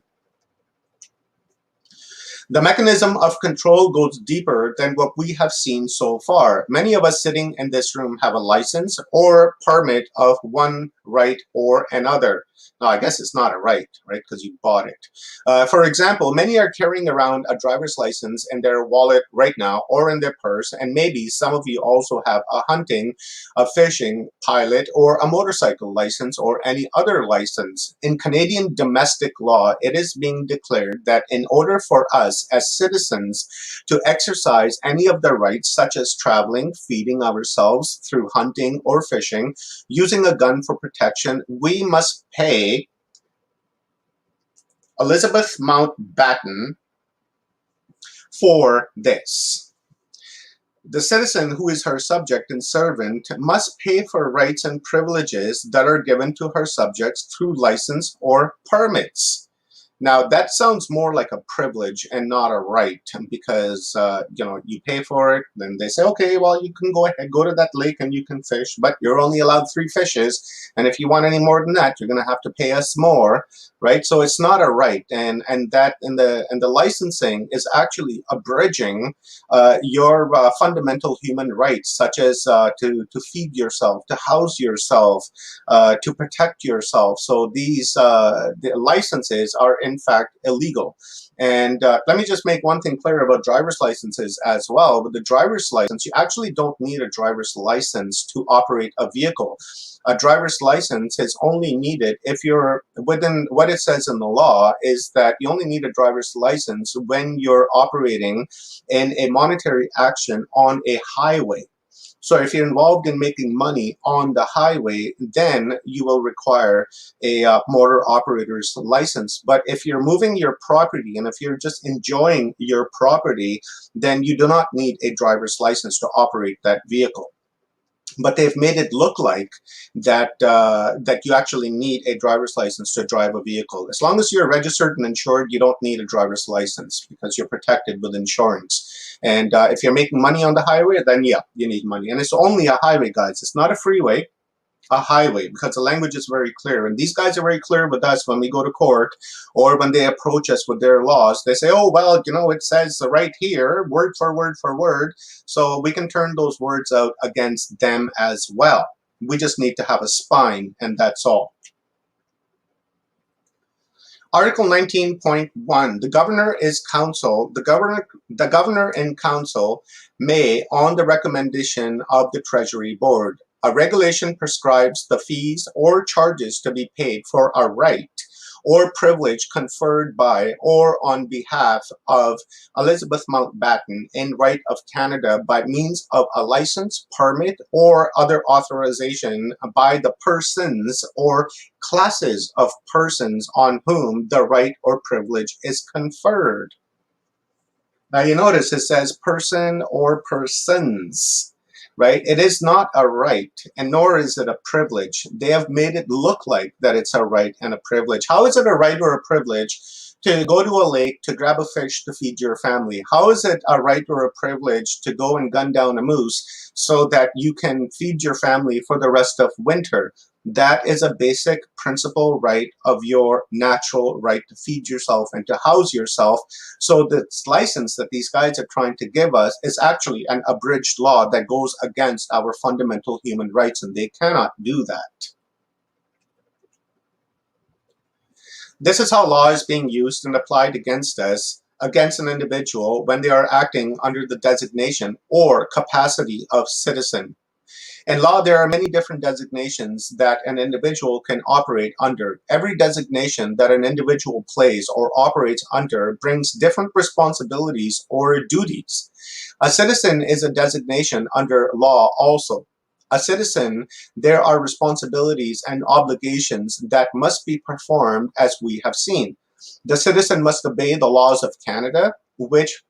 The mechanism of control goes deeper than what we have seen so far. Many of us sitting in this room have a license or permit of one right or another. Now, I guess it's not a right, right, because you bought it. For example, many are carrying around a driver's license in their wallet right now or in their purse, and maybe some of you also have a hunting, a fishing, pilot, or a motorcycle license or any other license. In Canadian domestic law, it is being declared that in order for us as citizens to exercise any of the rights, such as traveling, feeding ourselves through hunting or fishing, using a gun for protection, we must pay Elizabeth Mountbatten for this. The citizen who is her subject and servant must pay for rights and privileges that are given to her subjects through license or permits. Now, that sounds more like a privilege and not a right, because you pay for it, then they say, okay, well, you can go ahead, go to that lake and you can fish, but you're only allowed 3 fishes, and if you want any more than that, you're going to have to pay us more, right? So it's not a right, and that and the licensing is actually abridging your fundamental human rights, such as to feed yourself, to house yourself, to protect yourself. So these the licenses are in fact illegal. And let me just make one thing clear about driver's licenses as well. With the driver's license, you actually don't need a driver's license to operate a vehicle. A driver's license is only needed if you're within what it says in the law is that you only need a driver's license when you're operating in a monetary action on a highway. So if you're involved in making money on the highway, then you will require a motor operator's license. But if you're moving your property and if you're just enjoying your property, then you do not need a driver's license to operate that vehicle. But they've made it look like that you actually need a driver's license to drive a vehicle. As long as you're registered and insured, you don't need a driver's license because you're protected with insurance. And if you're making money on the highway, then yeah, you need money. And it's only a highway, guys. It's not a freeway, a highway, because the language is very clear. And these guys are very clear with us when we go to court or when they approach us with their laws. They say, oh, well, it says right here, word for word for word. So we can turn those words out against them as well. We just need to have a spine, and that's all. Article 19.1, the governor and council may, on the recommendation of the Treasury Board, a regulation prescribes the fees or charges to be paid for a right or privilege conferred by or on behalf of Elizabeth Mountbatten in right of Canada by means of a license, permit, or other authorization by the persons or classes of persons on whom the right or privilege is conferred. Now you notice it says person or persons. Right? It is not a right, and nor is it a privilege. They have made it look like that it's a right and a privilege. How is it a right or a privilege to go to a lake to grab a fish to feed your family? How is it a right or a privilege to go and gun down a moose so that you can feed your family for the rest of winter? That is a basic principal right of your natural right to feed yourself and to house yourself. So this license that these guys are trying to give us is actually an abridged law that goes against our fundamental human rights, and they cannot do that. This is how law is being used and applied against us, against an individual when they are acting under the designation or capacity of citizen. In law, there are many different designations that an individual can operate under. Every designation that an individual plays or operates under brings different responsibilities or duties. A citizen is a designation under law also. A citizen, there are responsibilities and obligations that must be performed as we have seen. The citizen must obey the laws of Canada, which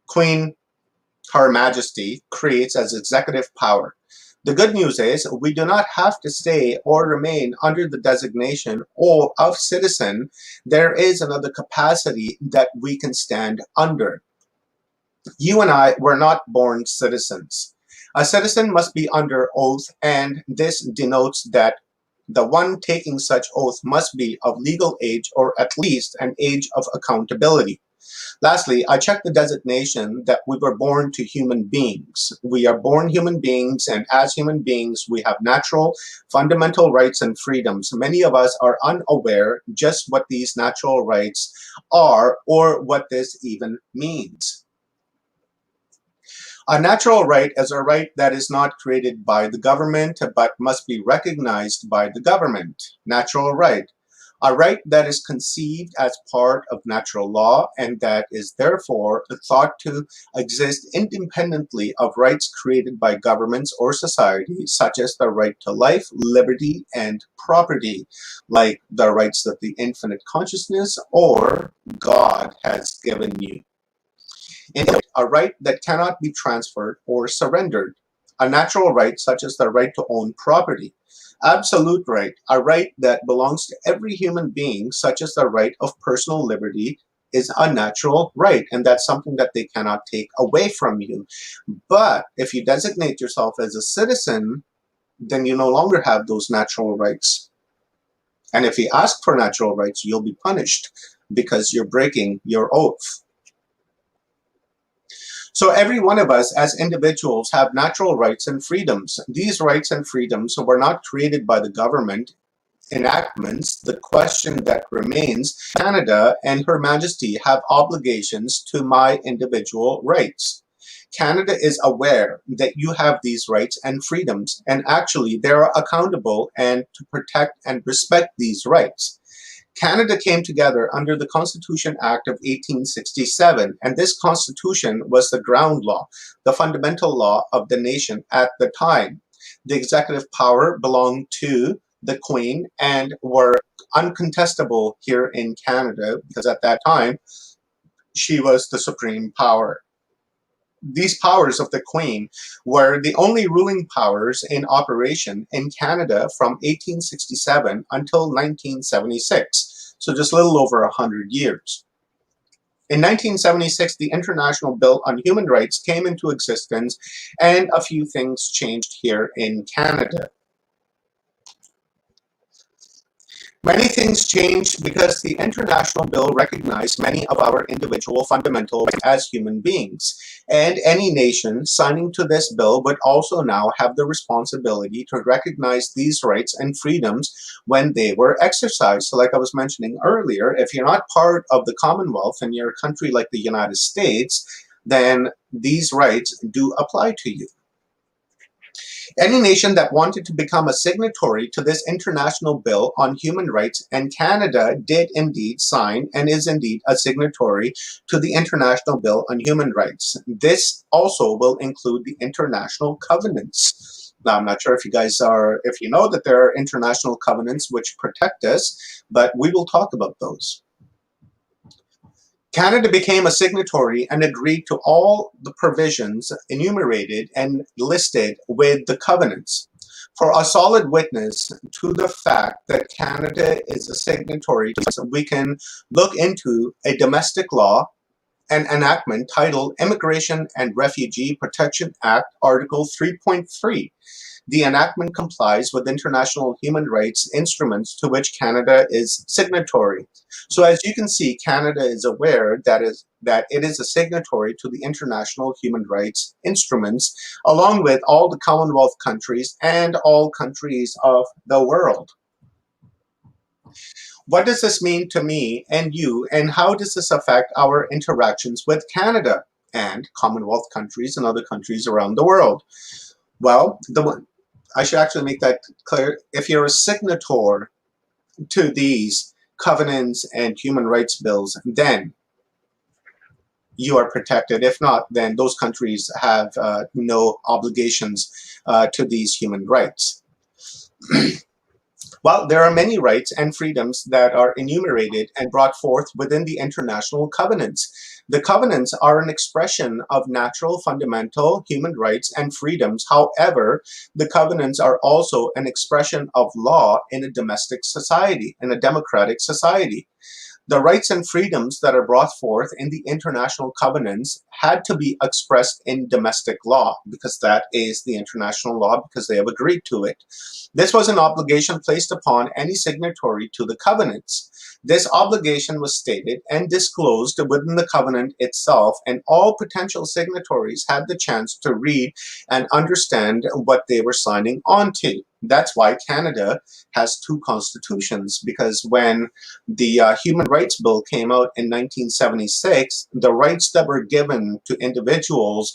Queen Her Majesty creates as executive power. The good news is we do not have to stay or remain under the designation of citizen. There is another capacity that we can stand under. You and I were not born citizens. A citizen must be under oath, and this denotes that the one taking such oath must be of legal age or at least an age of accountability. Lastly, I checked the designation that we were born to human beings. We are born human beings, and as human beings, we have natural, fundamental rights and freedoms. Many of us are unaware just what these natural rights are or what this even means. A natural right is a right that is not created by the government, but must be recognized by the government. Natural right. A right that is conceived as part of natural law and that is therefore thought to exist independently of rights created by governments or society, such as the right to life, liberty, and property, like the rights that the infinite consciousness or God has given you. A right that cannot be transferred or surrendered. A natural right such as the right to own property. Absolute right, a right that belongs to every human being, such as the right of personal liberty, is a natural right, and that's something that they cannot take away from you. But if you designate yourself as a citizen, then you no longer have those natural rights. And if you ask for natural rights, you'll be punished because you're breaking your oath. So every one of us as individuals have natural rights and freedoms. These rights and freedoms were not created by the government enactments. The question that remains, Canada and Her Majesty have obligations to my individual rights. Canada is aware that you have these rights and freedoms, and actually they are accountable and to protect and respect these rights. Canada came together under the Constitution Act of 1867, and this Constitution was the ground law, the fundamental law of the nation at the time. The executive power belonged to the Queen and were uncontestable here in Canada because at that time she was the supreme power. These powers of the Queen were the only ruling powers in operation in Canada from 1867 until 1976, so just a little over 100 years. In 1976, the International Bill on Human Rights came into existence, and a few things changed here in Canada. Many things changed because the International Bill recognized many of our individual fundamental rights as human beings, and any nation signing to this bill would also now have the responsibility to recognize these rights and freedoms when they were exercised. So like I was mentioning earlier, if you're not part of the Commonwealth and you're a country like the United States, then these rights do apply to you. Any nation that wanted to become a signatory to this international bill on human rights, and Canada did indeed sign and is indeed a signatory to the International Bill on Human Rights. This also will include the international covenants. Now, I'm not sure if you know that there are international covenants which protect us, but we will talk about those. Canada became a signatory and agreed to all the provisions enumerated and listed with the covenants. For a solid witness to the fact that Canada is a signatory, we can look into a domestic law, an enactment titled Immigration and Refugee Protection Act, Article 3.3. The enactment complies with international human rights instruments to which Canada is signatory. So as you can see, Canada is aware that it is a signatory to the international human rights instruments, along with all the Commonwealth countries and all countries of the world. What does this mean to me and you, and how does this affect our interactions with Canada and Commonwealth countries and other countries around the world? Well, I should actually make that clear. If you're a signator to these covenants and human rights bills, then you are protected. If not, then those countries have no obligations to these human rights. Well, there are many rights and freedoms that are enumerated and brought forth within the international covenants. The covenants are an expression of natural, fundamental human rights and freedoms. However, the covenants are also an expression of law in a domestic society, in a democratic society. The rights and freedoms that are brought forth in the international covenants had to be expressed in domestic law because that is the international law because they have agreed to it. This was an obligation placed upon any signatory to the covenants. This obligation was stated and disclosed within the covenant itself, and all potential signatories had the chance to read and understand what they were signing on to. That's why Canada has two constitutions, because when the Human Rights Bill came out in 1976, the rights that were given to individuals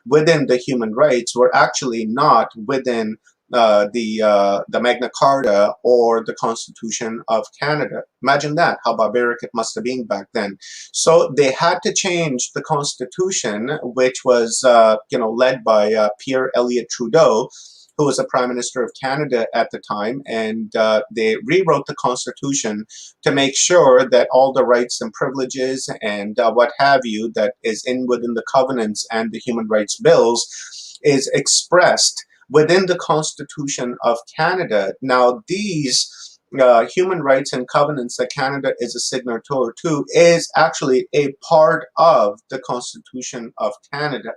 within the human rights were actually not within the Magna Carta or the Constitution of Canada. Imagine that, how barbaric it must have been back then. So they had to change the Constitution, which was led by Pierre Elliott Trudeau, who was the Prime Minister of Canada at the time, and they rewrote the Constitution to make sure that all the rights and privileges and what have you that is within the covenants and the human rights bills is expressed within the Constitution of Canada. Now, these human rights and covenants that Canada is a signatory to is actually a part of the Constitution of Canada.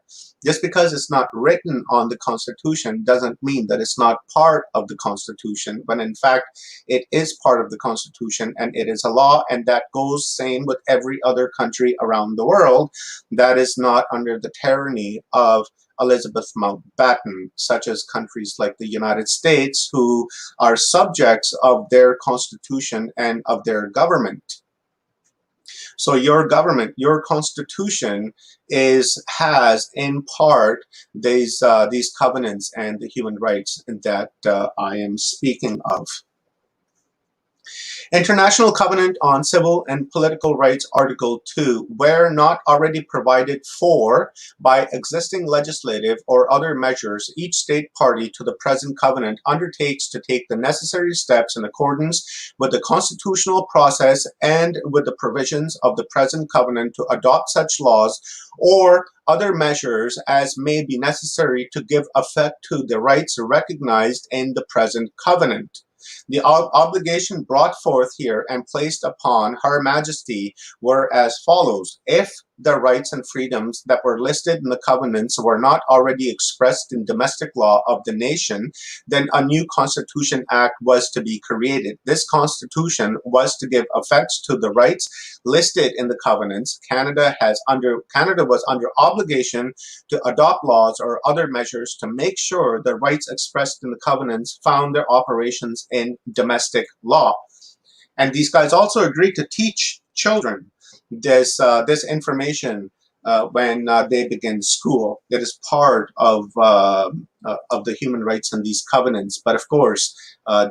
Just because it's not written on the Constitution doesn't mean that it's not part of the Constitution, but in fact, it is part of the Constitution and it is a law, and that goes same with every other country around the world that is not under the tyranny of Elizabeth Mountbatten, such as countries like the United States, who are subjects of their constitution and of their government. So your government, your constitution has in part these covenants and the human rights that I am speaking of. International Covenant on Civil and Political Rights, Article 2, where not already provided for by existing legislative or other measures, each state party to the present covenant undertakes to take the necessary steps in accordance with the constitutional process and with the provisions of the present covenant to adopt such laws or other measures as may be necessary to give effect to the rights recognized in the present covenant. The obligation brought forth here and placed upon Her Majesty were as follows. If the rights and freedoms that were listed in the covenants were not already expressed in domestic law of the nation, then a new Constitution Act was to be created. This Constitution was to give effect to the rights listed in the covenants. Canada was under obligation to adopt laws or other measures to make sure the rights expressed in the covenants found their operations in domestic law. And these guys also agreed to teach children this information when they begin school. It is part of the human rights and these covenants. But of course,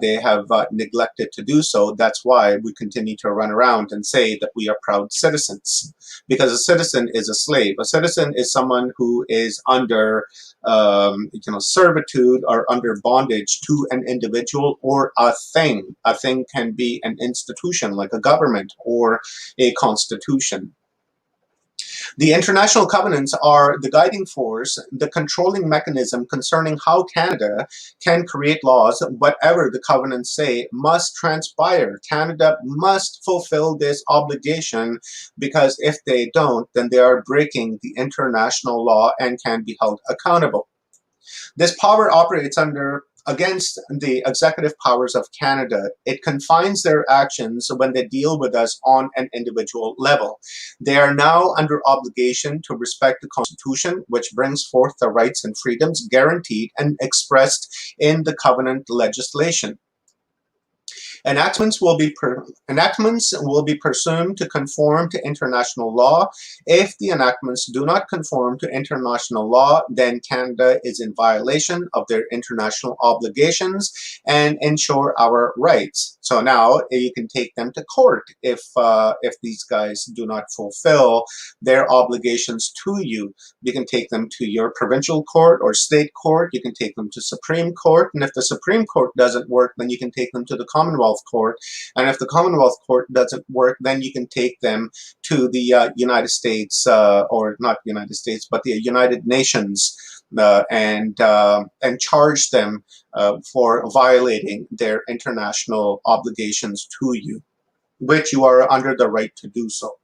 they have neglected to do so. That's why we continue to run around and say that we are proud citizens, because a citizen is a slave. A citizen is someone who is under servitude or under bondage to an individual or a thing. A thing can be an institution like a government or a constitution. The international covenants are the guiding force, the controlling mechanism concerning how Canada can create laws. Whatever the covenants say must transpire. Canada must fulfill this obligation, because if they don't, then they are breaking the international law and can be held accountable. This power operates against the executive powers of Canada. It confines their actions when they deal with us on an individual level. They are now under obligation to respect the Constitution, which brings forth the rights and freedoms guaranteed and expressed in the covenant legislation. Enactments will be presumed to conform to international law. If the enactments do not conform to international law, then Canada is in violation of their international obligations and ensure our rights. So now you can take them to court if these guys do not fulfill their obligations to you. You can take them to your provincial court or state court. You can take them to Supreme Court, and if the Supreme Court doesn't work, then you can take them to the Commonwealth Court, and if the Commonwealth Court doesn't work, then you can take them to the United States, or not United States, but the United Nations, and charge them for violating their international obligations to you, which you are under the right to do so.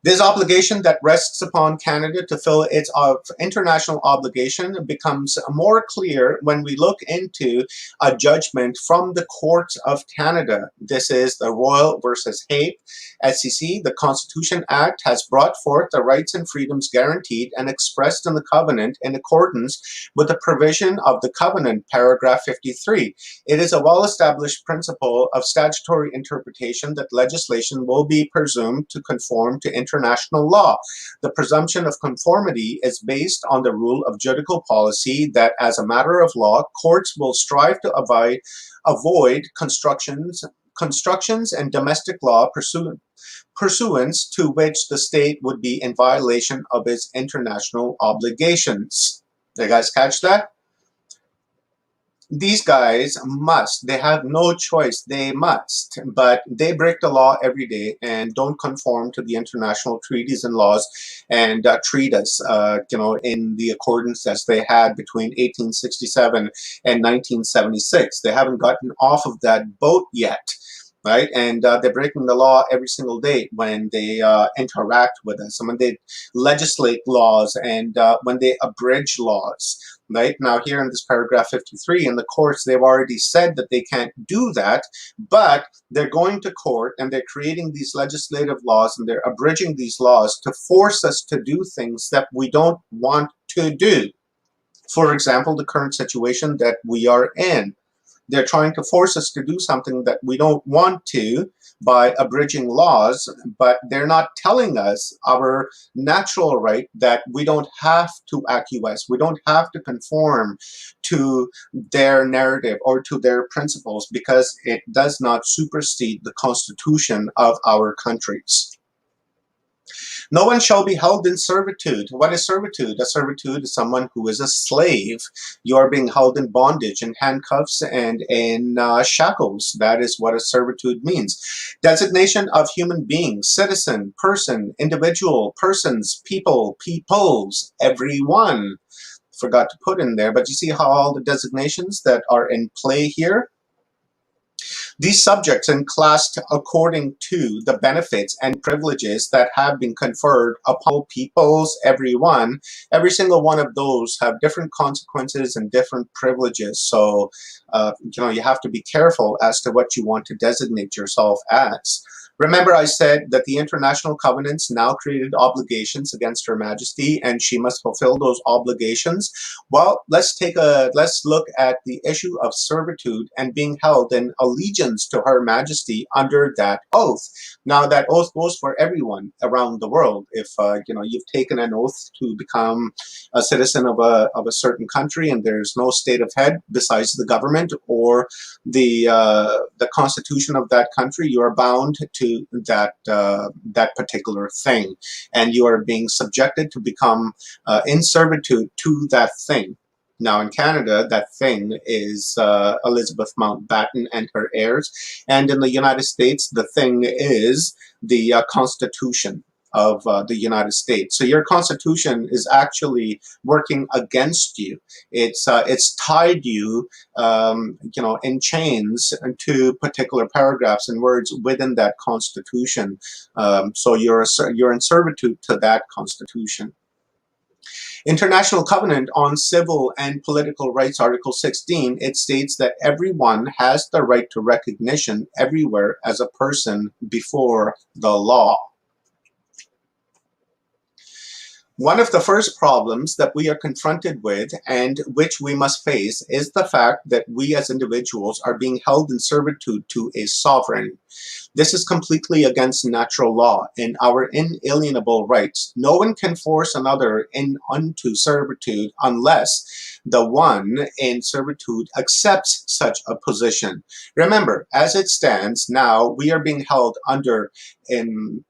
This obligation that rests upon Canada to fill its international obligation becomes more clear when we look into a judgment from the Court of Canada. This is the Royal versus Hape, SCC. The Constitution Act has brought forth the rights and freedoms guaranteed and expressed in the Covenant in accordance with the provision of the Covenant, paragraph 53. It is a well-established principle of statutory interpretation that legislation will be presumed to conform to international law. The presumption of conformity is based on the rule of judicial policy that, as a matter of law, courts will strive to avoid constructions and domestic law pursuance to which the state would be in violation of its international obligations. Did you guys catch that? These guys must, they have no choice, they must, but they break the law every day and don't conform to the international treaties and laws and treat us, in the accordance as they had between 1867 and 1976. They haven't gotten off of that boat yet. Right, and they're breaking the law every single day when they interact with us, and when they legislate laws, and when they abridge laws. Right now, here in this paragraph 53, in the courts, they've already said that they can't do that, but they're going to court and they're creating these legislative laws and they're abridging these laws to force us to do things that we don't want to do. For example, the current situation that we are in. They're trying to force us to do something that we don't want to by abridging laws, but they're not telling us our natural right that we don't have to acquiesce, we don't have to conform to their narrative or to their principles because it does not supersede the Constitution of our countries. No one shall be held in servitude. What is servitude? A servitude is someone who is a slave. You are being held in bondage, in handcuffs, and in shackles. That is what a servitude means. Designation of human beings, citizen, person, individual, persons, people, peoples, everyone. Forgot to put in there, but you see how all the designations that are in play here? These subjects are classed according to the benefits and privileges that have been conferred upon peoples, everyone. Every single one of those have different consequences and different privileges. So, you have to be careful as to what you want to designate yourself as. Remember, I said that the international covenants now created obligations against Her Majesty, and she must fulfill those obligations. Well, let's look at the issue of servitude and being held in allegiance to Her Majesty under that oath. Now, that oath goes for everyone around the world. If you've taken an oath to become a citizen of a certain country, and there's no state of head besides the government or the constitution of that country, you are bound to that particular thing, and you are being subjected to become in servitude to that thing. Now in Canada, that thing is Elizabeth Mountbatten and her heirs, and in the United States, the thing is the Constitution of the United States. So your Constitution is actually working against you. It's tied you, in chains to particular paragraphs and words within that Constitution. So you're in servitude to that Constitution. International Covenant on Civil and Political Rights, Article 16, it states that everyone has the right to recognition everywhere as a person before the law. One of the first problems that we are confronted with and which we must face is the fact that we as individuals are being held in servitude to a sovereign. This is completely against natural law and our inalienable rights. No one can force another unto servitude unless the one in servitude accepts such a position. Remember, as it stands now, we are being held under an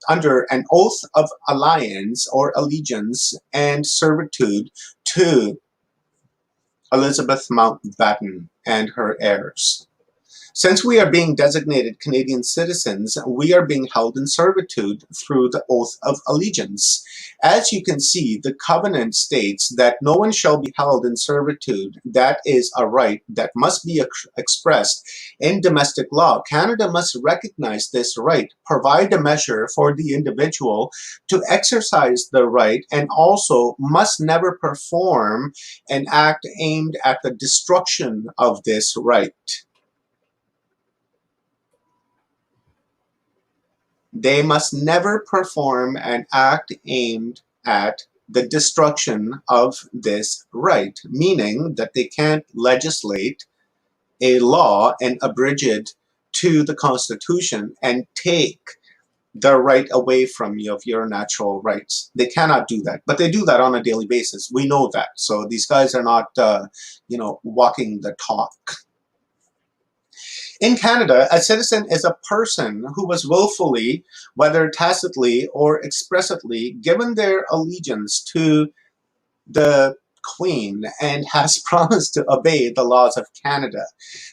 oath of alliance or allegiance and servitude to Elizabeth Mountbatten and her heirs. Since we are being designated Canadian citizens, we are being held in servitude through the oath of allegiance. As you can see, the covenant states that no one shall be held in servitude. That is a right that must be expressed in domestic law. Canada must recognize this right, provide a measure for the individual to exercise the right, and also must never perform an act aimed at the destruction of this right. They must never perform an act aimed at the destruction of this right, meaning that they can't legislate a law and abridge it to the Constitution and take the right away from you of your natural rights. They cannot do that, but they do that on a daily basis. We know that. So these guys are not, walking the talk. In Canada, a citizen is a person who was willfully, whether tacitly or expressly, given their allegiance to the Queen and has promised to obey the laws of Canada.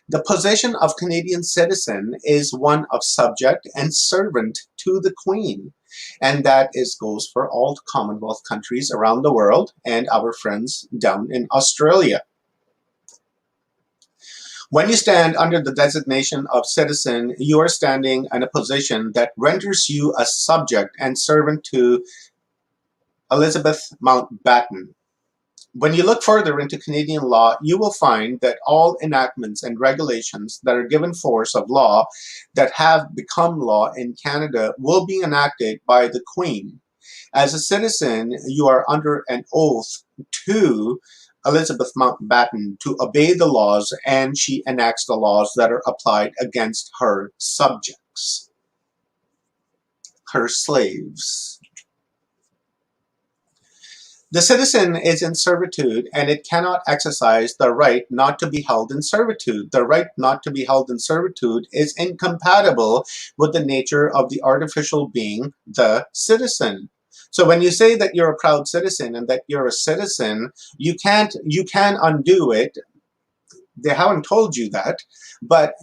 The position of Canadian citizen is one of subject and servant to the Queen, and that goes for all Commonwealth countries around the world and our friends down in Australia. When you stand under the designation of citizen, you are standing in a position that renders you a subject and servant to Elizabeth Mountbatten. When you look further into Canadian law, you will find that all enactments and regulations that are given force of law that have become law in Canada will be enacted by the Queen. As a citizen, you are under an oath to Elizabeth Mountbatten to obey the laws, and she enacts the laws that are applied against her subjects, her slaves. The citizen is in servitude, and it cannot exercise the right not to be held in servitude. The right not to be held in servitude is incompatible with the nature of the artificial being, the citizen. So when you say that you're a proud citizen and that you're a citizen, you can undo it. They haven't told you that, but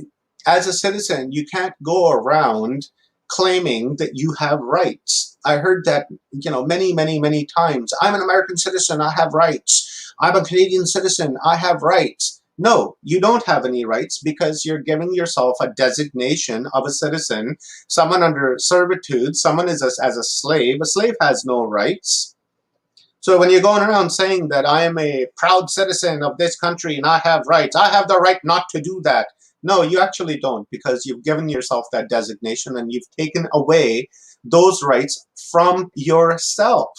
as a citizen, you can't go around claiming that you have rights. I heard that, many, many, many times. I'm an American citizen, I have rights. I'm a Canadian citizen, I have rights. No, you don't have any rights because you're giving yourself a designation of a citizen, someone under servitude, someone is as a slave. A slave has no rights. So when you're going around saying that I am a proud citizen of this country and I have rights, I have the right not to do that. No, you actually don't, because you've given yourself that designation and you've taken away those rights from yourself.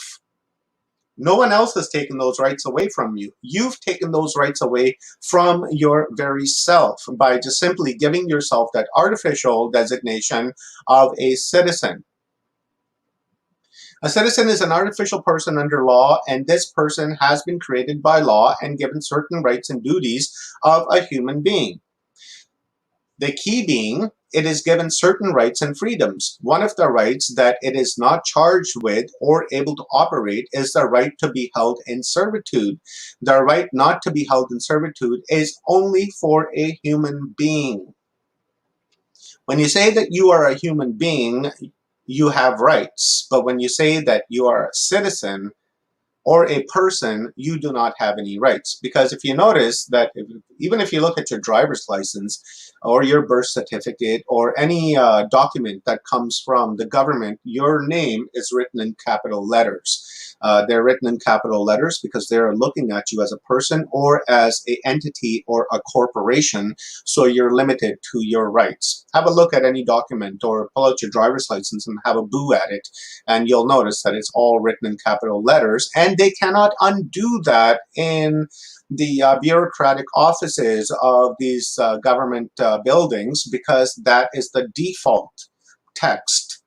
No one else has taken those rights away from you. You've taken those rights away from your very self by just simply giving yourself that artificial designation of a citizen. A citizen is an artificial person under law, and this person has been created by law and given certain rights and duties of a human being. The key being, it is given certain rights and freedoms. One of the rights that it is not charged with or able to operate is the right to be held in servitude. The right not to be held in servitude is only for a human being. When you say that you are a human being, you have rights. But when you say that you are a citizen or a person, you do not have any rights. Because if you notice that even if you look at your driver's license or your birth certificate or any document that comes from the government, your name is written in capital letters. They're written in capital letters because they're looking at you as a person or as an entity or a corporation, so you're limited to your rights. Have a look at any document or pull out your driver's license and have a boo at it, and you'll notice that it's all written in capital letters, and they cannot undo that in the bureaucratic offices of these government buildings, because that is the default text.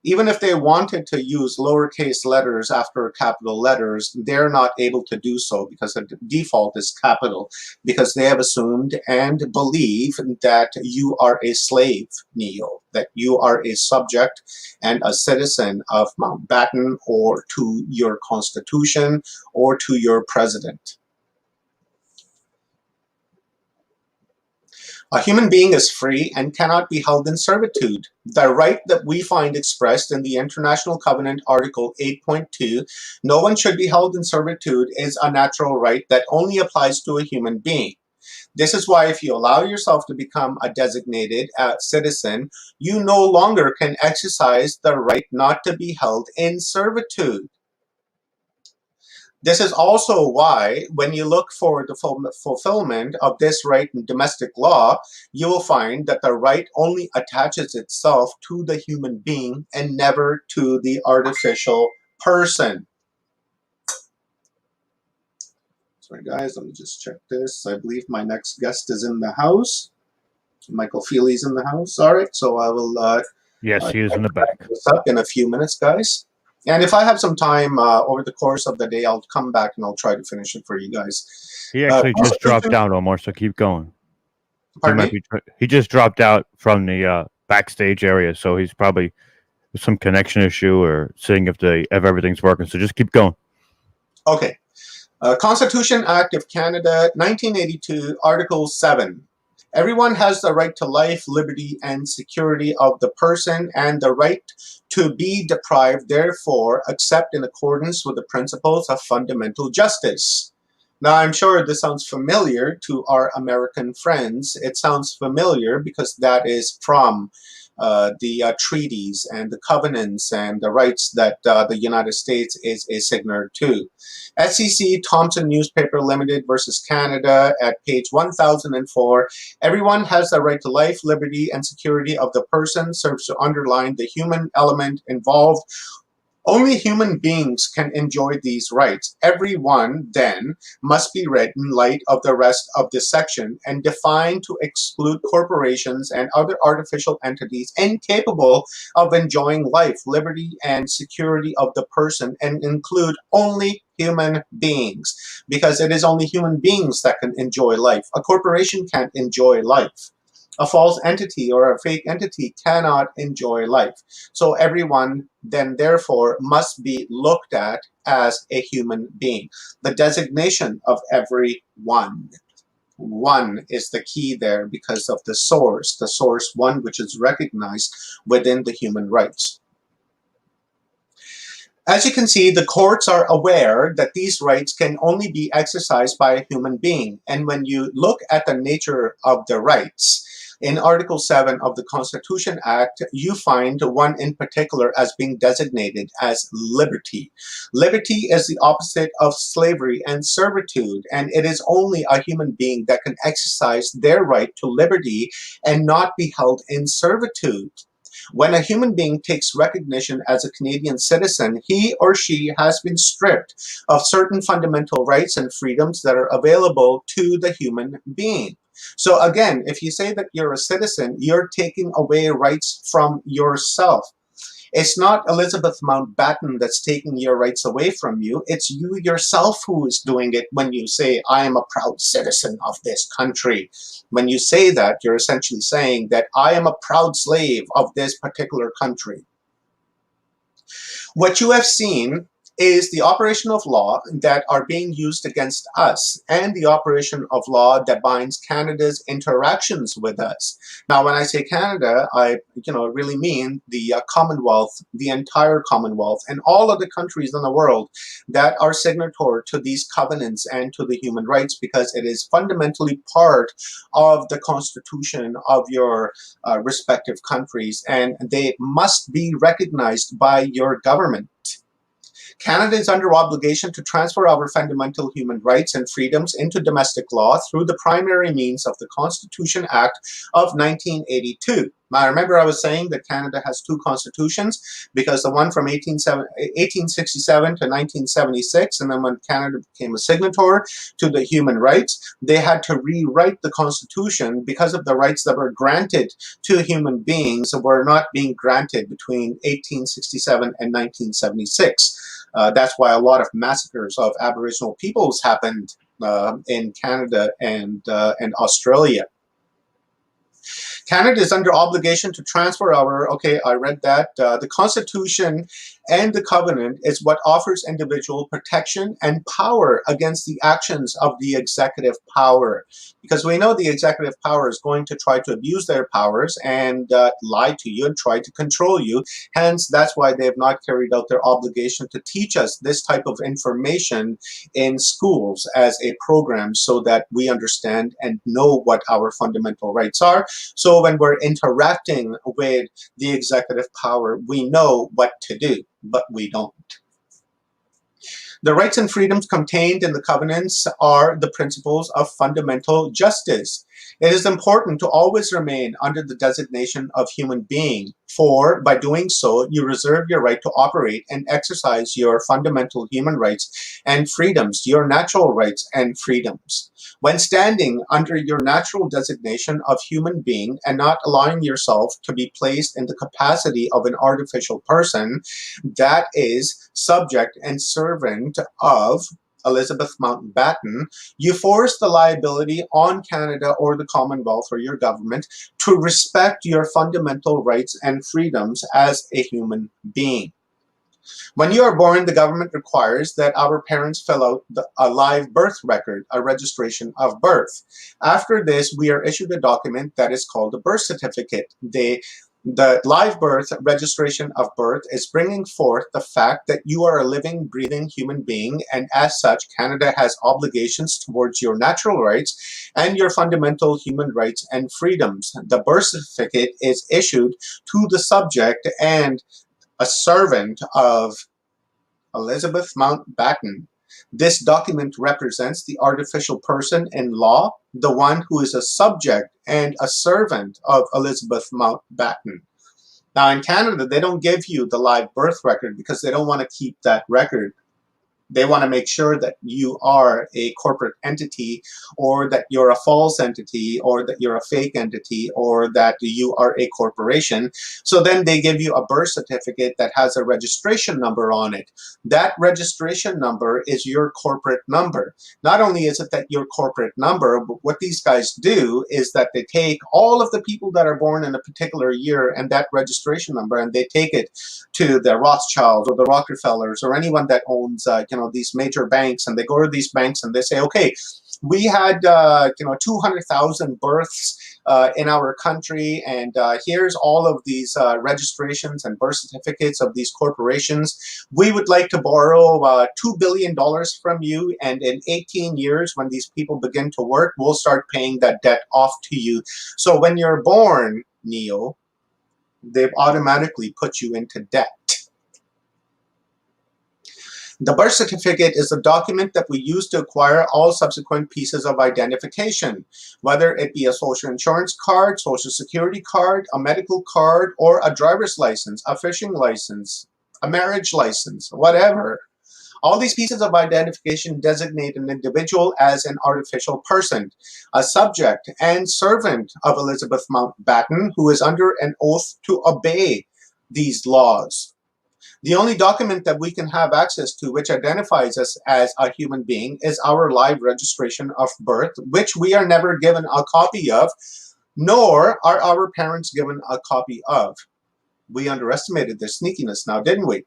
Even if they wanted to use lowercase letters after capital letters, they're not able to do so because the default is capital, because they have assumed and believe that you are a slave, Neil, that you are a subject and a citizen of Mountbatten or to your constitution or to your president. A human being is free and cannot be held in servitude. The right that we find expressed in the International Covenant Article 8.2, no one should be held in servitude, is a natural right that only applies to a human being. This is why if you allow yourself to become a designated citizen, you no longer can exercise the right not to be held in servitude. This is also why, when you look for the fulfillment of this right in domestic law, you will find that the right only attaches itself to the human being and never to the artificial person. Sorry, guys, let me just check this. I believe my next guest is in the house. Michael Feeley's in the house. All right, so I will. Yes, he is in the back. This up in a few minutes, guys. And if I have some time over the course of the day, I'll come back and I'll try to finish it for you guys. He actually just dropped out, Omar, so keep going. Pardon me? He just dropped out from the backstage area, so he's probably some connection issue or seeing if everything's working. So just keep going. Okay. Constitution Act of Canada, 1982, Article 7. Everyone has the right to life, liberty, and security of the person, and the right to be deprived, therefore, except in accordance with the principles of fundamental justice. Now, I'm sure this sounds familiar to our American friends. It sounds familiar because that is from the treaties and the covenants and the rights that the United States is a signer to. SEC Thompson Newspaper Limited versus Canada at page 1004. Everyone has the right to life, liberty, and security of the person serves to underline the human element involved. Only human beings can enjoy these rights. Everyone, then, must be read in light of the rest of this section and defined to exclude corporations and other artificial entities incapable of enjoying life, liberty, and security of the person, and include only human beings, because it is only human beings that can enjoy life. A corporation can't enjoy life. A false entity or a fake entity cannot enjoy life. So everyone then therefore must be looked at as a human being. The designation of everyone. One is the key there because of the source one which is recognized within the human rights. As you can see, the courts are aware that these rights can only be exercised by a human being. And when you look at the nature of the rights, in Article 7 of the Constitution Act, you find one in particular as being designated as liberty. Liberty is the opposite of slavery and servitude, and it is only a human being that can exercise their right to liberty and not be held in servitude. When a human being takes recognition as a Canadian citizen, he or she has been stripped of certain fundamental rights and freedoms that are available to the human being. So again, if you say that you're a citizen, you're taking away rights from yourself. It's not Elizabeth Mountbatten that's taking your rights away from you. It's you yourself who is doing it when you say, I am a proud citizen of this country. When you say that, you're essentially saying that I am a proud slave of this particular country. What you have seen is the operation of law that are being used against us and the operation of law that binds Canada's interactions with us. Now, when I say Canada, I really mean the Commonwealth, the entire Commonwealth, and all of the countries in the world that are signatory to these covenants and to the human rights, because it is fundamentally part of the constitution of your respective countries, and they must be recognized by your government. Canada is under obligation to transfer our fundamental human rights and freedoms into domestic law through the primary means of the Constitution Act of 1982. Now, remember I was saying that Canada has two constitutions, because the one from 1867 to 1976, and then when Canada became a signatory to the human rights, they had to rewrite the Constitution because of the rights that were granted to human beings that were not being granted between 1867 and 1976. That's why a lot of massacres of Aboriginal peoples happened in Canada and Australia. Canada is under obligation to transfer our, I read that, the Constitution and the covenant is what offers individual protection and power against the actions of the executive power. Because we know the executive power is going to try to abuse their powers and lie to you and try to control you. Hence, that's why they have not carried out their obligation to teach us this type of information in schools as a program so that we understand and know what our fundamental rights are. So when we're interacting with the executive power, we know what to do, but we don't. The rights and freedoms contained in the covenants are the principles of fundamental justice. It is important to always remain under the designation of human being, for by doing so, you reserve your right to operate and exercise your fundamental human rights and freedoms, your natural rights and freedoms. When standing under your natural designation of human being and not allowing yourself to be placed in the capacity of an artificial person, that is subject and servant of Elizabeth Mountbatten, you force the liability on Canada or the Commonwealth or your government to respect your fundamental rights and freedoms as a human being. When you are born, the government requires that our parents fill out a live birth record, a registration of birth. After this, we are issued a document that is called a birth certificate. The live birth registration of birth is bringing forth the fact that you are a living, breathing human being, and as such, Canada has obligations towards your natural rights and your fundamental human rights and freedoms. The birth certificate is issued to the subject and a servant of Elizabeth Mountbatten. This document represents the artificial person in law, the one who is a subject and a servant of Elizabeth Mountbatten. Now, in Canada, they don't give you the live birth record because they don't want to keep that record. They want to make sure that you are a corporate entity, or that you're a false entity, or that you're a fake entity, or that you are a corporation. So then they give you a birth certificate that has a registration number on it. That registration number is your corporate number. Not only is it that your corporate number, but what these guys do is that they take all of the people that are born in a particular year and that registration number, and they take it to the Rothschilds or the Rockefellers or anyone that owns these major banks, and they go to these banks and they say, okay, we had 200,000 births in our country, and here's all of these registrations and birth certificates of these corporations. We would like to borrow $2 billion from you, and in 18 years, when these people begin to work, we'll start paying that debt off to you. So when you're born, Neo, they've automatically put you into debt. The birth certificate is a document that we use to acquire all subsequent pieces of identification, whether it be a social insurance card, social security card, a medical card, or a driver's license, a fishing license, a marriage license, whatever. All these pieces of identification designate an individual as an artificial person, a subject and servant of Elizabeth Mountbatten, who is under an oath to obey these laws. The only document that we can have access to which identifies us as a human being is our live registration of birth, which we are never given a copy of, nor are our parents given a copy of. We underestimated their sneakiness now, didn't we?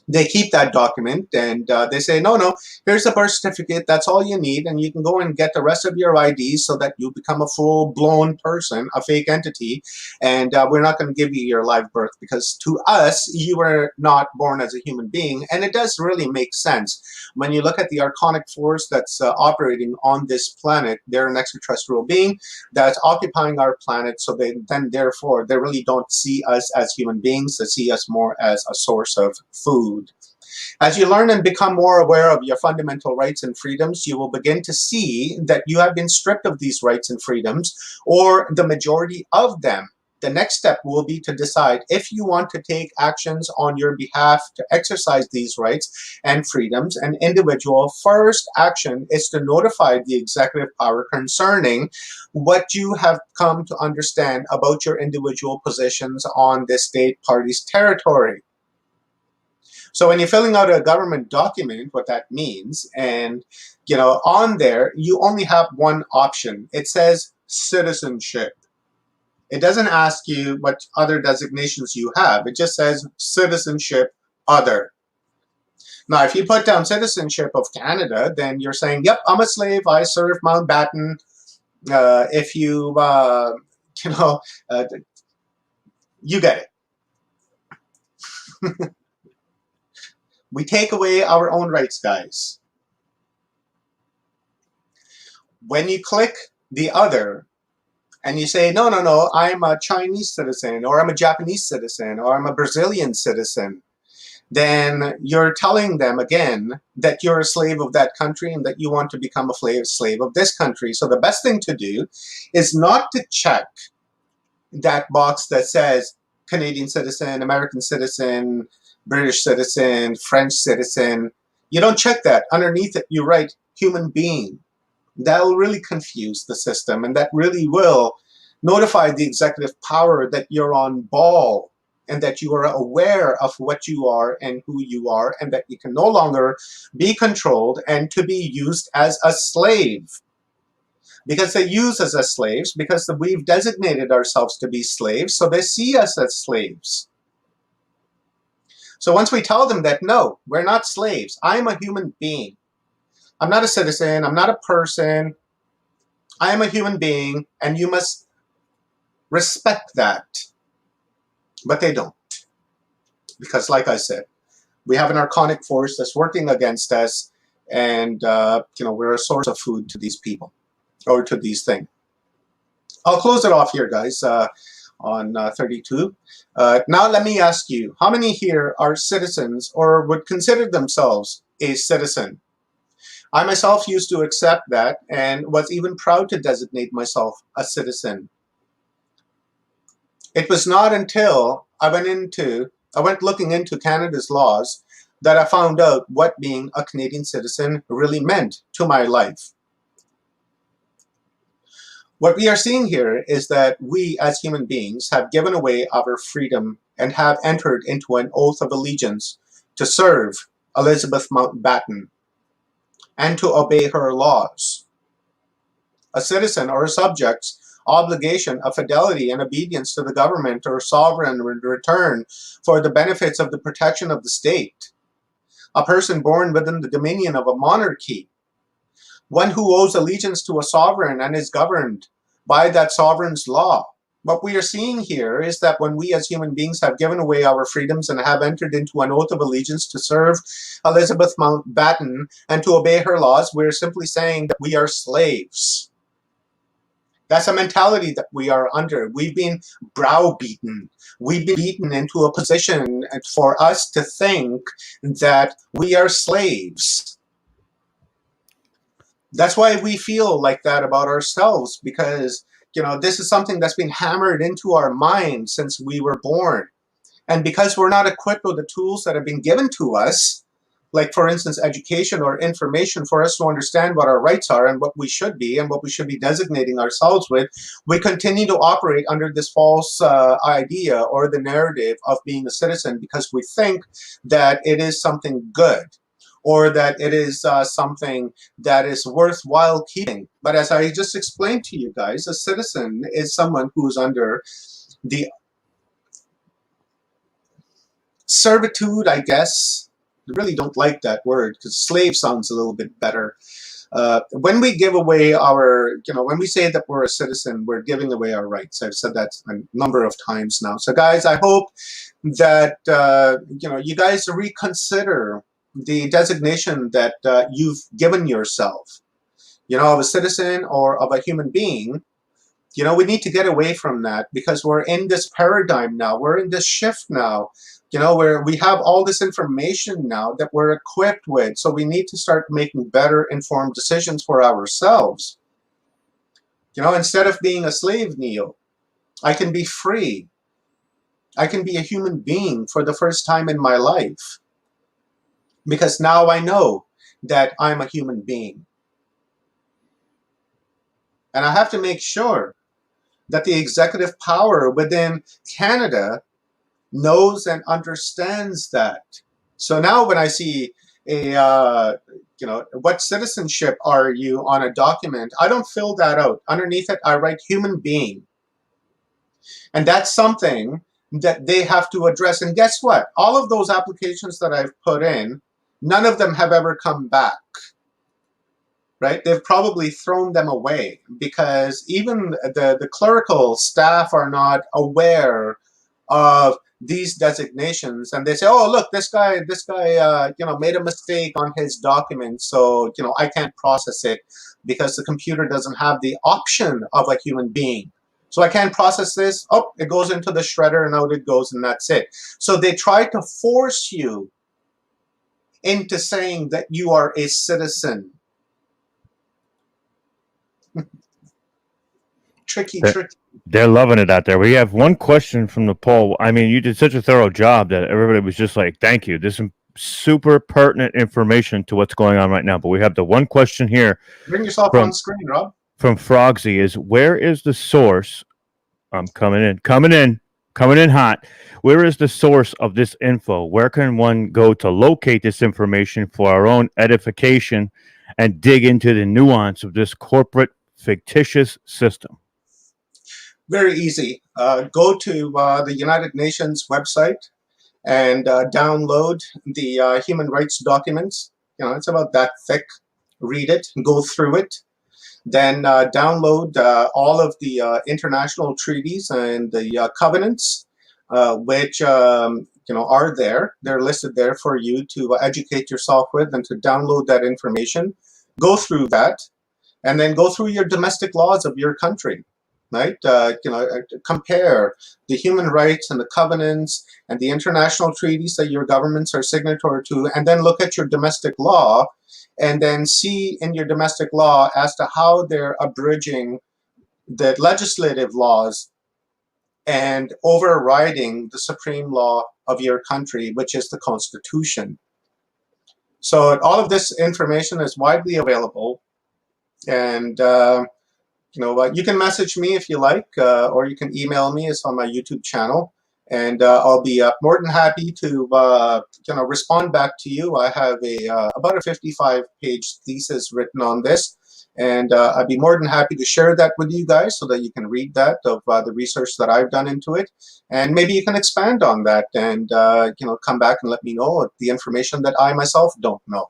They keep that document and they say, no, here's the birth certificate. That's all you need. And you can go and get the rest of your IDs so that you become a full-blown person, a fake entity. And we're not going to give you your live birth because to us, you were not born as a human being. And it does really make sense. When you look at the archonic force that's operating on this planet, they're an extraterrestrial being that's occupying our planet. So therefore, they really don't see us as human beings. They see us more as a source of food. As you learn and become more aware of your fundamental rights and freedoms, you will begin to see that you have been stripped of these rights and freedoms, or the majority of them. The next step will be to decide if you want to take actions on your behalf to exercise these rights and freedoms. An individual first action is to notify the executive power concerning what you have come to understand about your individual positions on the state party's territory. So when you're filling out a government document, what that means, and on there, you only have one option. It says citizenship. It doesn't ask you what other designations you have. It just says citizenship other. Now, if you put down citizenship of Canada, then you're saying, yep, I'm a slave. I serve Mountbatten. If you, you know, you get it. We take away our own rights, guys. When you click the other and you say, no, no, no, I'm a Chinese citizen, or I'm a Japanese citizen, or I'm a Brazilian citizen, then you're telling them again that you're a slave of that country and that you want to become a slave of this country. So the best thing to do is not to check that box that says Canadian citizen, American citizen, British citizen, French citizen. You don't check that. Underneath it, you write human being. That will really confuse the system, and that really will notify the executive power that you're on ball and that you are aware of what you are and who you are, and that you can no longer be controlled and to be used as a slave. Because they use us as slaves, because we've designated ourselves to be slaves, so they see us as slaves. So once we tell them that, no, we're not slaves, I'm a human being. I'm not a citizen, I'm not a person, I am a human being, and you must respect that. But they don't. Because like I said, we have an archonic force that's working against us, and you know, we're a source of food to these people, or to these things. I'll close it off here, guys, on 32. Now let me ask you, how many here are citizens or would consider themselves a citizen? I myself used to accept that and was even proud to designate myself a citizen. It was not until I went looking into Canada's laws that I found out what being a Canadian citizen really meant to my life. What we are seeing here is that we as human beings have given away our freedom and have entered into an oath of allegiance to serve Elizabeth Mountbatten and to obey her laws. A citizen or a subject's obligation of fidelity and obedience to the government or sovereign in return for the benefits of the protection of the state. A person born within the dominion of a monarchy. One who owes allegiance to a sovereign and is governed by that sovereign's law. What we are seeing here is that when we as human beings have given away our freedoms and have entered into an oath of allegiance to serve Elizabeth Mountbatten and to obey her laws, we're simply saying that we are slaves. That's a mentality that we are under. We've been browbeaten. We've been beaten into a position for us to think that we are slaves. That's why we feel like that about ourselves, because you know, this is something that's been hammered into our mind since we were born. And because we're not equipped with the tools that have been given to us, like for instance, education or information for us to understand what our rights are and what we should be and what we should be designating ourselves with, we continue to operate under this false idea or the narrative of being a citizen because we think that it is something good, or that it is something that is worthwhile keeping. But as I just explained to you guys, a citizen is someone who's under the servitude, I guess. I really don't like that word because slave sounds a little bit better. When we give away our, when we say that we're a citizen, we're giving away our rights. I've said that a number of times now. So guys, I hope that, you guys reconsider the designation that you've given yourself, of a citizen or of a human being. We need to get away from that because we're in this paradigm now. We're in this shift now, where we have all this information now that we're equipped with. So we need to start making better informed decisions for ourselves. Instead of being a slave, Neil, I can be free. I can be a human being for the first time in my life. Because now I know that I'm a human being. And I have to make sure that the executive power within Canada knows and understands that. So now when I see what citizenship are you on a document, I don't fill that out. Underneath it, I write human being. And that's something that they have to address. And guess what? All of those applications that I've put in, none of them have ever come back. Right? They've probably thrown them away because even the clerical staff are not aware of these designations, and they say, "Oh, look, this guy, made a mistake on his document, so I can't process it because the computer doesn't have the option of a human being. So I can't process this. Oh, it goes into the shredder, and out it goes, and that's it." So they try to force you into saying that you are a citizen. Tricky. They're loving it out there. We have one question from the poll. I mean, you did such a thorough job that everybody was just like, thank you. There's some super pertinent information to what's going on right now. But we have the one question here. Bring yourself on screen, Rob. From Frogsy is, where is the source? I'm coming in hot. Where is the source of this info? Where can one go to locate this information for our own edification and dig into the nuance of this corporate fictitious system? Very easy. Go to the United Nations website and download the human rights documents. It's about that thick. Read it, go through it. Then download all of the international treaties and the covenants, which are there. They're listed there for you to educate yourself with and to download that information. Go through that, and then go through your domestic laws of your country. Right? Compare the human rights and the covenants and the international treaties that your governments are signatory to, and then look at your domestic law, and then see in your domestic law as to how they're abridging the legislative laws and overriding the supreme law of your country, which is the Constitution. So all of this information is widely available, and you can message me if you like, or you can email me. It's on my YouTube channel, and I'll be more than happy to respond back to you. I have about a 55-page thesis written on this, and I'd be more than happy to share that with you guys so that you can read that of the research that I've done into it, and maybe you can expand on that and come back and let me know the information that I myself don't know.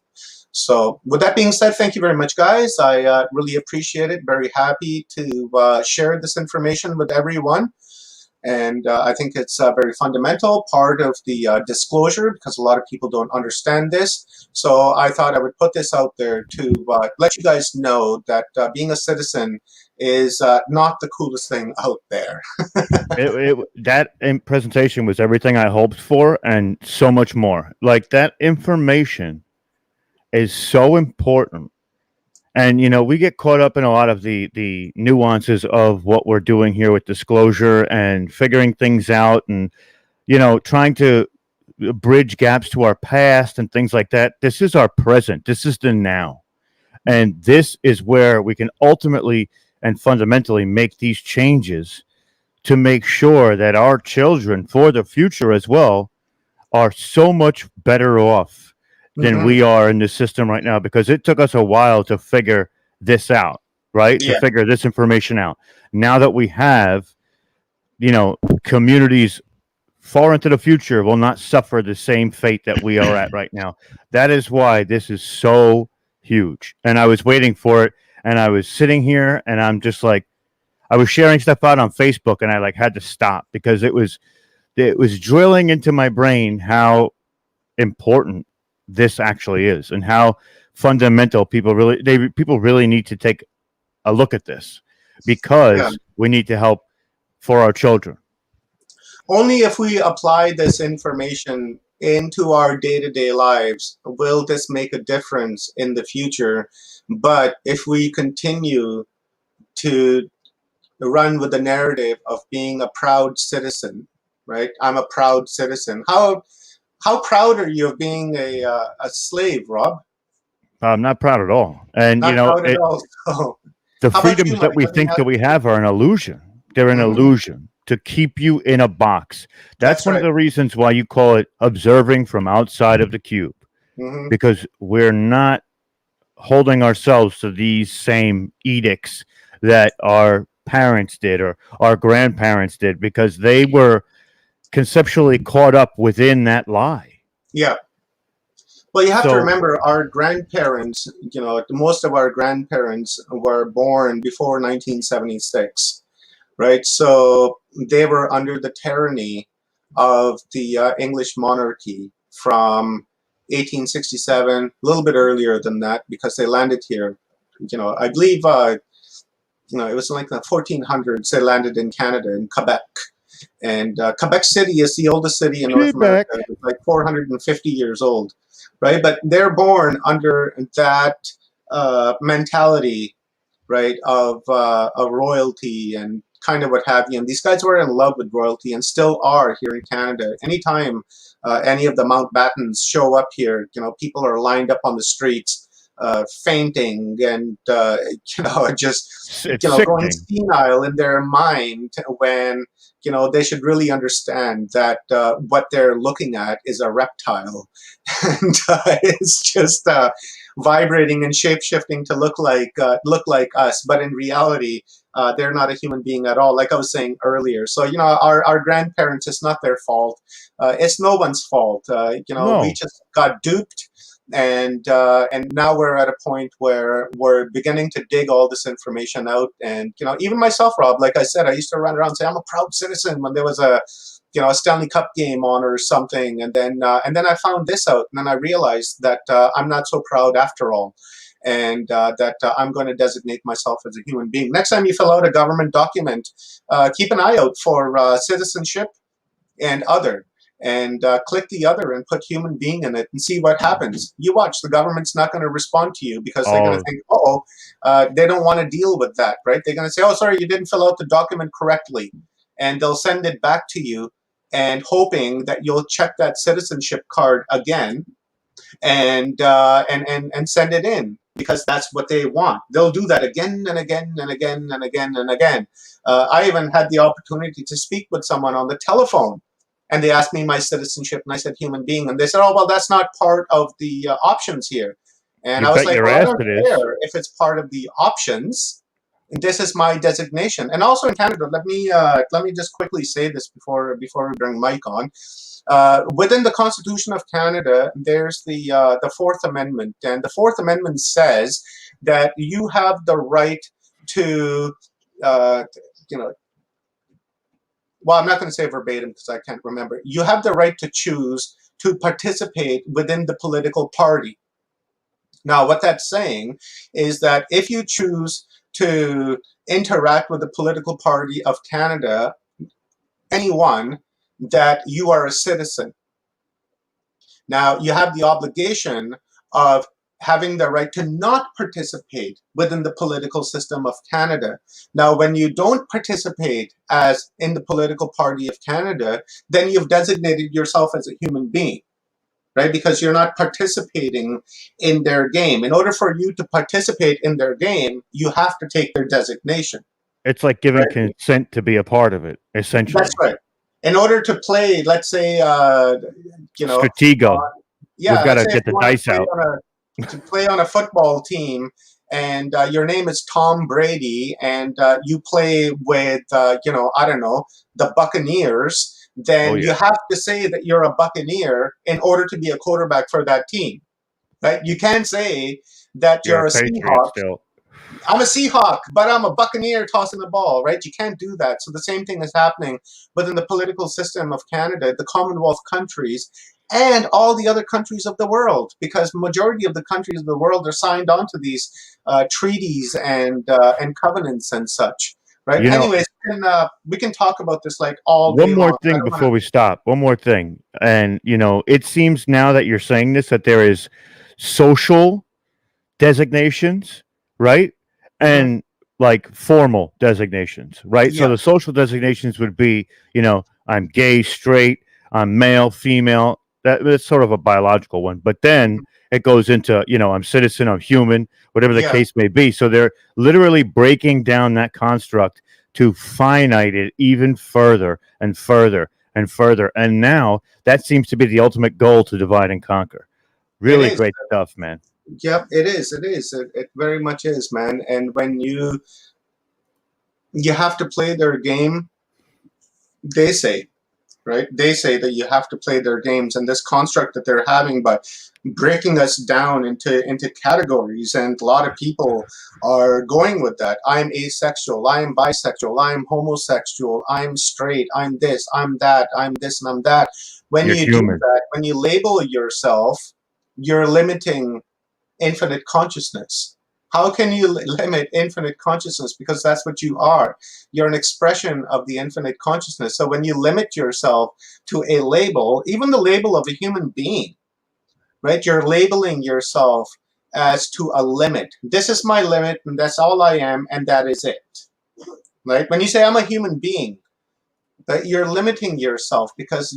So with that being said, thank you very much, guys. I really appreciate it. Very happy to share this information with everyone. And I think it's a very fundamental part of the disclosure because a lot of people don't understand this. So I thought I would put this out there to let you guys know that being a citizen is not the coolest thing out there. That presentation was everything I hoped for and so much more. Like, that information is so important. And, we get caught up in a lot of the nuances of what we're doing here with disclosure and figuring things out and, trying to bridge gaps to our past and things like that. This is our present. This is the now. And this is where we can ultimately and fundamentally make these changes to make sure that our children, for the future as well, are so much better off than we are in the system right now, because it took us a while to figure this out, right? Yeah. To figure this information out. Now that we have, communities far into the future will not suffer the same fate that we are at right now. That is why this is so huge. And I was waiting for it, and I was sitting here, and I'm just like, I was sharing stuff out on Facebook, and I had to stop because it was drilling into my brain how important this actually is and how fundamental people really need to take a look at this, because we need to help for our children. Only if we apply this information into our day-to-day lives will this make a difference in the future. But if we continue to run with the narrative of being a proud citizen, right? I'm a proud citizen. How proud are you of being a slave, Rob? I'm not proud at all. And, proud at all. So, the freedoms that we think that we have are an illusion. They're an illusion to keep you in a box. That's one of the reasons why you call it observing from outside of the cube, because we're not holding ourselves to these same edicts that are parents did or our grandparents did, because they were conceptually caught up within that lie. Yeah. Well, you have to So- remember our grandparents, most of our grandparents were born before 1976, right? So they were under the tyranny of the English monarchy from 1867, a little bit earlier than that, because they landed here. I believe, it was like the 1400s. They landed in Canada, in Quebec. And Quebec City is the oldest city in North Quebec. America. It's like 450 years old, right? But they're born under that mentality, right, of royalty and kind of what have you. And these guys were in love with royalty and still are here in Canada. Anytime any of the Mountbattens show up here, people are lined up on the streets, fainting and just It's going sickening. senile in their mind when they should really understand that what they're looking at is a reptile, and it's just vibrating and shape-shifting to look like us, but in reality they're not a human being at all, like I was saying earlier. So our grandparents, it's not their fault. It's no one's fault. No. We just got duped, and now we're at a point where we're beginning to dig all this information out. And even myself, Rob, like I said, I used to run around and say I'm a proud citizen when there was a Stanley Cup game on or something, and then I found this out, and then I realized that I'm not so proud after all, and that I'm going to designate myself as a human being. Next time you fill out a government document, keep an eye out for citizenship and other, and click the other and put human being in it and see what happens. You watch, the government's not going to respond to you because they're going to think, they don't want to deal with that, right? They're going to say, oh, sorry, you didn't fill out the document correctly. And they'll send it back to you, and hoping that you'll check that citizenship card again and send it in, because that's what they want. They'll do that again and again and again and again and again. I even had the opportunity to speak with someone on the telephone, and they asked me my citizenship, and I said human being, and they said, oh, well, that's not part of the options here. And I was like, well, I don't care if it's part of the options. This is my designation. And also in Canada, let me just quickly say this before we bring Mike on. Within the Constitution of Canada, there's the Fourth Amendment, and the Fourth Amendment says that you have the right to, well, I'm not going to say verbatim because I can't remember. You have the right to choose to participate within the political party. Now, what that's saying is that if you choose to interact with the political party of Canada, anyone, that you are a citizen. Now, you have the obligation of having the right to not participate within the political system of Canada. Now, when you don't participate as in the political party of Canada, then you've designated yourself as a human being, right? Because you're not participating in their game. In order for you to participate in their game, you have to take their designation. It's like giving consent to be a part of it, essentially. That's right. In order to play, let's say, Stratego. Yeah, we've got to get the dice out. To play on a football team, and your name is Tom Brady, and you play with, I don't know, the Buccaneers, then you have to say that you're a Buccaneer in order to be a quarterback for that team, right? You can't say that you're a Seahawk. Still. I'm a Seahawk, but I'm a Buccaneer tossing the ball, right? You can't do that. So the same thing is happening within the political system of Canada, the Commonwealth countries, and all the other countries of the world, because majority of the countries of the world are signed on to these treaties and covenants and such, right? Anyways, we can talk about this like all day long. One more thing before we stop. One more thing. And, it seems now that you're saying this, that there is social designations, right? And like formal designations, right? Yeah. So the social designations would be, I'm gay, straight, I'm male, female. That's sort of a biological one. But then it goes into, I'm citizen, I'm human, whatever the case may be. So they're literally breaking down that construct to finite it even further and further and further. And now that seems to be the ultimate goal, to divide and conquer. Really great stuff, man. Yep, it is. It very much is, man. And when you you have to play their game. They say, right? They say that you have to play their games, and this construct that they're having by breaking us down into categories, and a lot of people are going with that. I'm asexual, I'm bisexual, I'm homosexual, I'm straight, I'm this, I'm that, I'm this, and I'm that. When You're you human. do that, when you label yourself, you're limiting infinite consciousness. How can you limit infinite consciousness? Because that's what you are. You're an expression of the infinite consciousness. So when you limit yourself to a label, even the label of a human being, right? You're labeling yourself as to a limit. This is my limit, and that's all I am, and that is it. Right? When you say I'm a human being, that you're limiting yourself, because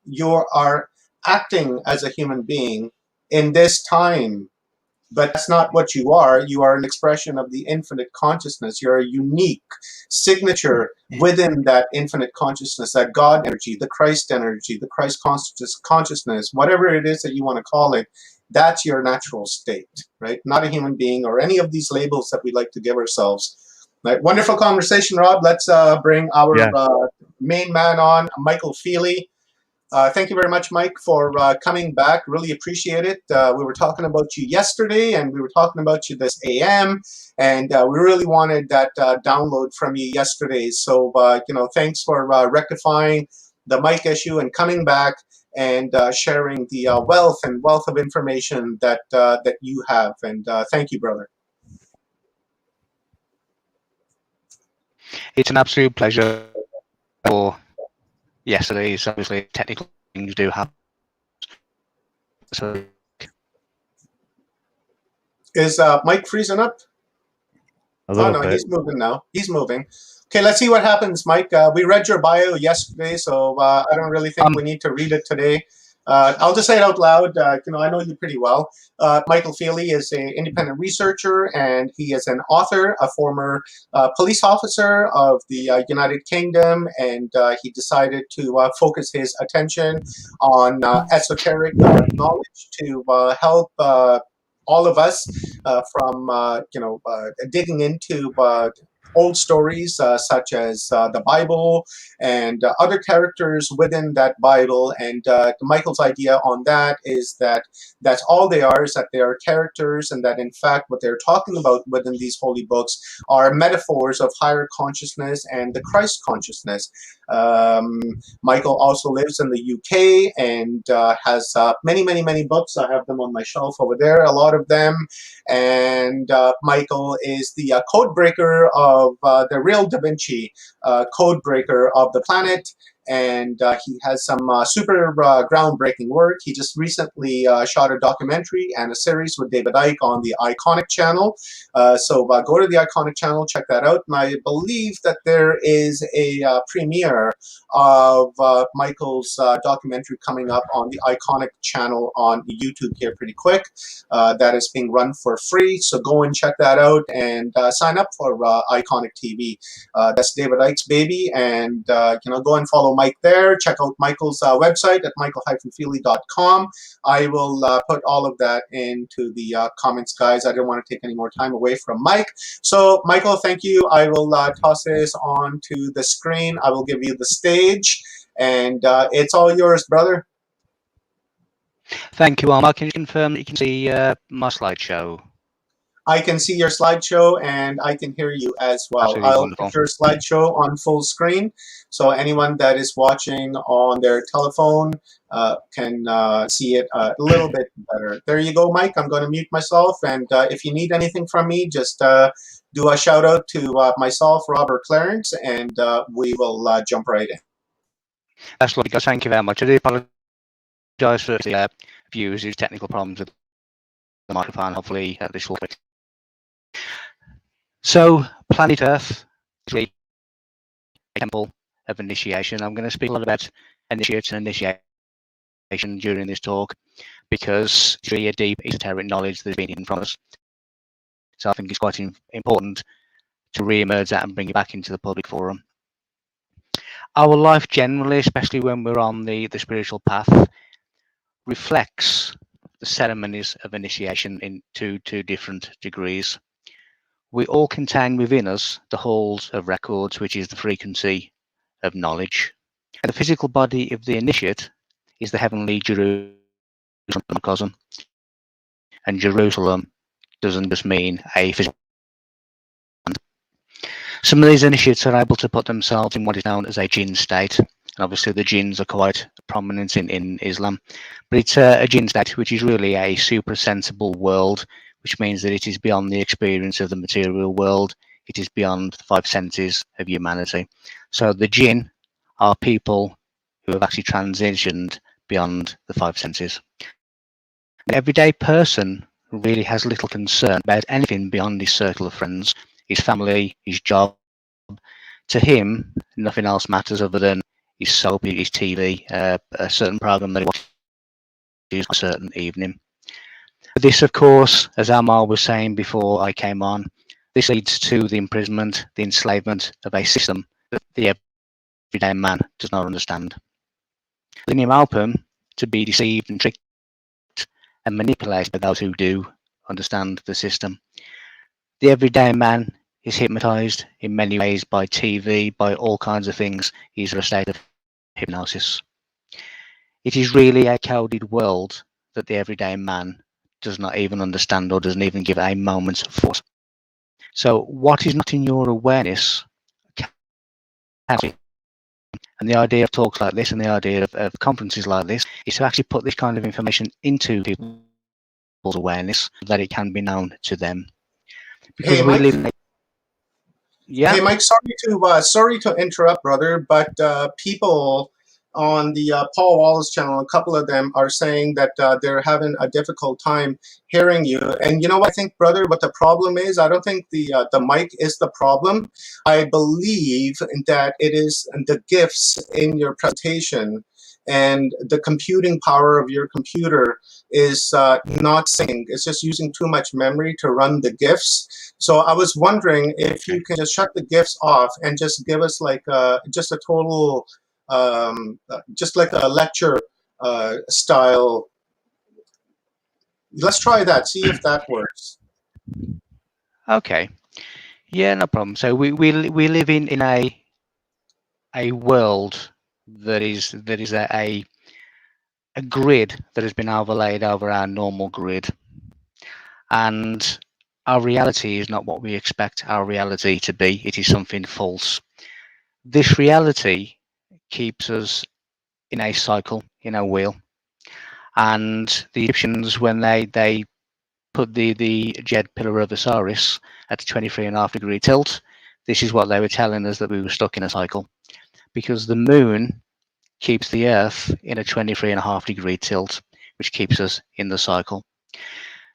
you are acting as a human being in this time, but that's not what you are. You are an expression of the infinite consciousness. You're a unique signature within that infinite consciousness, that God energy, the Christ consciousness, whatever it is that you want to call it. That's your natural state, right? Not a human being or any of these labels that we like to give ourselves. Right? Wonderful conversation, Rob. Let's bring our main man on, Michael Feeley. Thank you very much, Mike, for coming back. Really appreciate it. We were talking about you yesterday, and we were talking about you this AM, and we really wanted that download from you yesterday. So, thanks for rectifying the mic issue and coming back and sharing the wealth of information that you have. And thank you, brother. It's an absolute pleasure. For yesterday's, obviously, technical things do happen. So, is Mike freezing up? A little bit. bit. He's moving now. He's moving. Okay, let's see what happens, Mike. We read your bio yesterday, so I don't really think we need to read it today. I'll just say it out loud. I know you pretty well. Michael Feeley is an independent researcher, and he is an author, a former police officer of the United Kingdom, and he decided to focus his attention on esoteric knowledge to help all of us from digging into old stories such as the Bible and other characters within that Bible. And Michael's idea on that is that that's all they are, is that they are characters, and that in fact what they're talking about within these holy books are metaphors of higher consciousness and the Christ consciousness. Michael also lives in the UK and has many books. I have them on my shelf over there, a lot of them. And Michael is the code breaker of the real Da Vinci code breaker of the planet. And he has some super groundbreaking work. He just recently shot a documentary and a series with David Icke on the Iconic channel. So go to the Iconic channel, check that out. And I believe that there is a premiere of Michael's documentary coming up on the Iconic channel on YouTube here pretty quick. That is being run for free. So go and check that out and sign up for Iconic TV. That's David Icke's baby. And go and follow Mike there. Check out Michael's website at michael-feeley.com. I will put all of that into the comments, guys. I don't want to take any more time away from Mike. So, Michael, thank you. I will toss this on to the screen. I will give you the stage, and it's all yours, brother. thank you, Omar. Can you confirm that you can see my slideshow? I can see your slideshow, and I can hear you as well. Absolutely I'll wonderful. put your slideshow on full screen, so anyone that is watching on their telephone can see it a little bit better. There you go, Mike. I'm going to mute myself, and if you need anything from me, just do a shout out to myself, Robert Clarence, and we will jump right in. That's lovely, guys. Thank you very much. I do apologise for the viewers whose technical problems with the microphone. Hopefully, this will fix. So, planet Earth is a temple of initiation. I'm going to speak a lot about initiates and initiation during this talk because it's really a deep esoteric knowledge that's been hidden from us. So I think it's quite important to re-emerge that and bring it back into the public forum. Our life generally, especially when we're on the spiritual path, reflects the ceremonies of initiation in two different degrees. we all contain within us the halls of records, which is the frequency of knowledge. And the physical body of the initiate is the heavenly Jerusalem microcosm. And Jerusalem doesn't just mean a physical land. Some of these initiates are able to put themselves in what is known as a jinn state. And obviously the jinns are quite prominent in Islam. But it's a jinn state, which is really a suprasensible world, which means that it is beyond the experience of the material world. It is beyond the 5 senses of humanity. So the jinn are people who have actually transitioned beyond the 5 senses. An everyday person really has little concern about anything beyond his circle of friends, his family, his job. To him, nothing else matters other than his soap, his TV, a certain program that he watches on a certain evening. This, of course, as Omar was saying before I came on, this leads to the imprisonment, the enslavement of a system that the everyday man does not understand, leading him open to be deceived and tricked and manipulated by those who do understand the system. The everyday man is hypnotized in many ways by TV, by all kinds of things. He's in a state of hypnosis. It is really a coded world that the everyday man does not even understand or doesn't even give a moment's thought. So what is not in your awareness can be. And the idea of talks like this and the idea of conferences like this is to actually put this kind of information into people's awareness so that it can be known to them. Because Hey, we Mike. live. Yeah. Hey, Mike. Sorry to interrupt, brother, but people on the Paul Wallace channel, a couple of them are saying that they're having a difficult time hearing you. And you know what I think, brother, what the problem is? I don't think the mic is the problem. I believe that it is the gifts in your presentation and the computing power of your computer is not syncing. It's just using too much memory to run the GIFs. So I was wondering if you can just shut the GIFs off and just give us like just a total, just like a lecture style. Let's try that, see if that works. Okay. Yeah, no problem. So we live in a world that is a grid that has been overlaid over our normal grid, and our reality is not what we expect our reality to be. It is something false. This reality keeps us in a cycle, in a wheel, and the Egyptians, when they put the Jed pillar of Osiris at a 23.5-degree tilt, this is what they were telling us, that we were stuck in a cycle, because the moon keeps the earth in a 23.5-degree tilt, which keeps us in the cycle.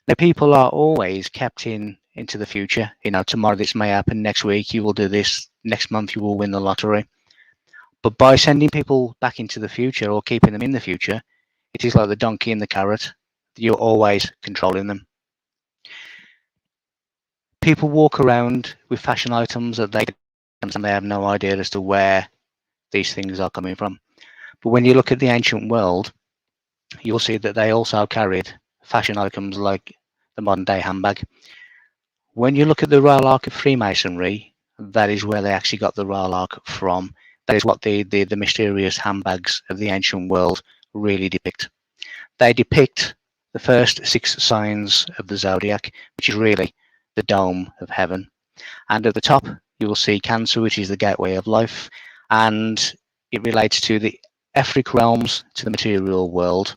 Now, people are always kept into the future. You know, tomorrow this may happen, next week you will do this, next month you will win the lottery. But by sending people back into the future or keeping them in the future, it is like the donkey and the carrot. You're always controlling them. People walk around with fashion items that they have no idea as to where these things are coming from. But when you look at the ancient world, you'll see that they also carried fashion items like the modern day handbag. When you look at the Royal Ark of Freemasonry, that is where they actually got the Royal Ark from. That is what the mysterious handbags of the ancient world really depict. They depict the first 6 signs of the zodiac, which is really the dome of heaven. And at the top, you will see Cancer, which is the gateway of life, and it relates to the etheric realms, to the material world.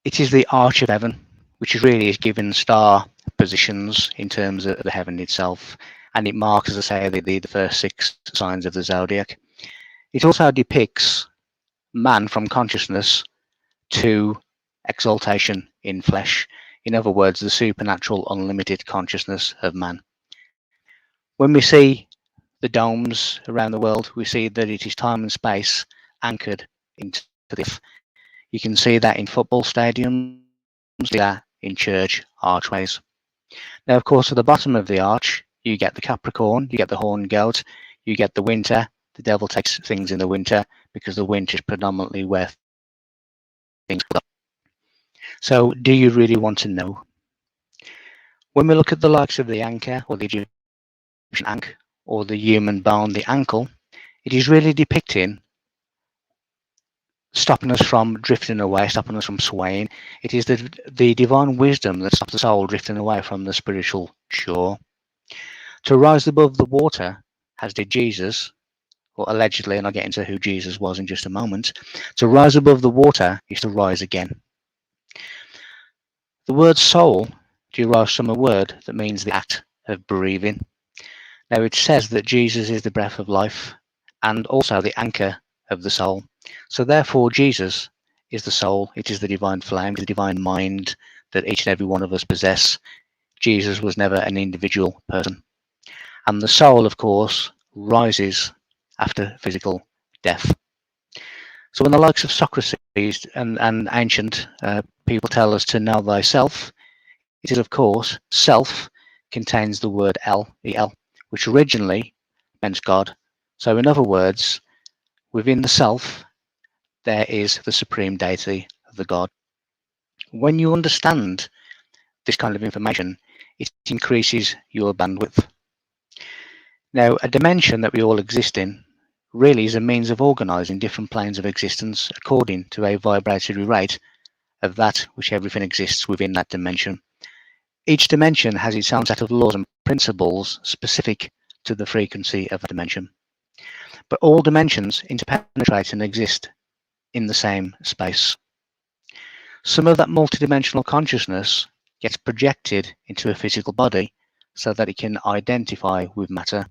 It is the arch of heaven, which is really given star positions in terms of the heaven itself, and it marks, as I say, the first 6 signs of the zodiac. It also depicts man from consciousness to exaltation in flesh. In other words, the supernatural, unlimited consciousness of man. When we see the domes around the world, we see that it is time and space anchored into this. You can see that in football stadiums, that in church archways. Now, of course, at the bottom of the arch, you get the Capricorn, you get the horned goat, you get the winter. The devil takes things in the winter because the winter is predominantly where things go. So, do you really want to know? When we look at the likes of the anchor or the Egyptian ankh or the human bone, the ankle, it is really depicting stopping us from drifting away, stopping us from swaying. It is the divine wisdom that stops the soul drifting away from the spiritual shore. To rise above the water, as did Jesus, or allegedly, and I'll get into who Jesus was in just a moment. To rise above the water is to rise again. The word soul derives from a word that means the act of breathing. Now it says that Jesus is the breath of life and also the anchor of the soul. So therefore Jesus is the soul, it is the divine flame, the divine mind that each and every one of us possess. Jesus was never an individual person. And the soul, of course, rises after physical death. So when the likes of Socrates and ancient people tell us to know thyself, it is, of course, self contains the word El, which originally meant God. So in other words, within the self, there is the supreme deity of the God. When you understand this kind of information, it increases your bandwidth. Now, a dimension that we all exist in really is a means of organizing different planes of existence according to a vibratory rate of that which everything exists within that dimension. Each dimension has its own set of laws and principles specific to the frequency of a dimension. But all dimensions interpenetrate and exist in the same space. Some of that multidimensional consciousness gets projected into a physical body so that it can identify with matter.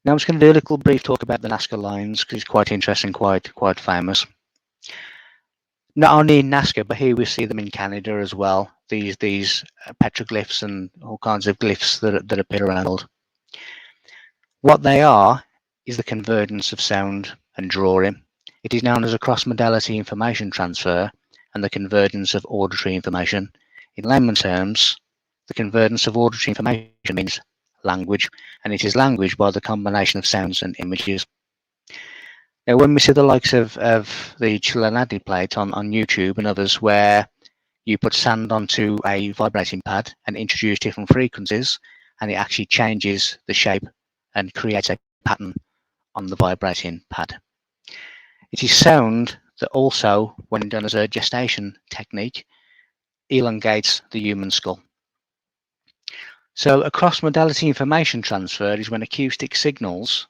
Now I'm just going to do a little brief talk about the Nazca lines because it's quite interesting, quite famous. Not only in Nazca, but here we see them in Canada as well. These petroglyphs and all kinds of glyphs that appear around the world. What they are is the convergence of sound and drawing. It is known as a cross-modality information transfer and the convergence of auditory information. In layman's terms, the convergence of auditory information means language, and it is language by the combination of sounds and images. Now, when we see the likes of the Chilanadi plate on YouTube and others, where you put sand onto a vibrating pad and introduce different frequencies, and it actually changes the shape and creates a pattern on the vibrating pad. It is sound that also, when done as a gestation technique, elongates the human skull. So a cross-modality information transfer is when acoustic signals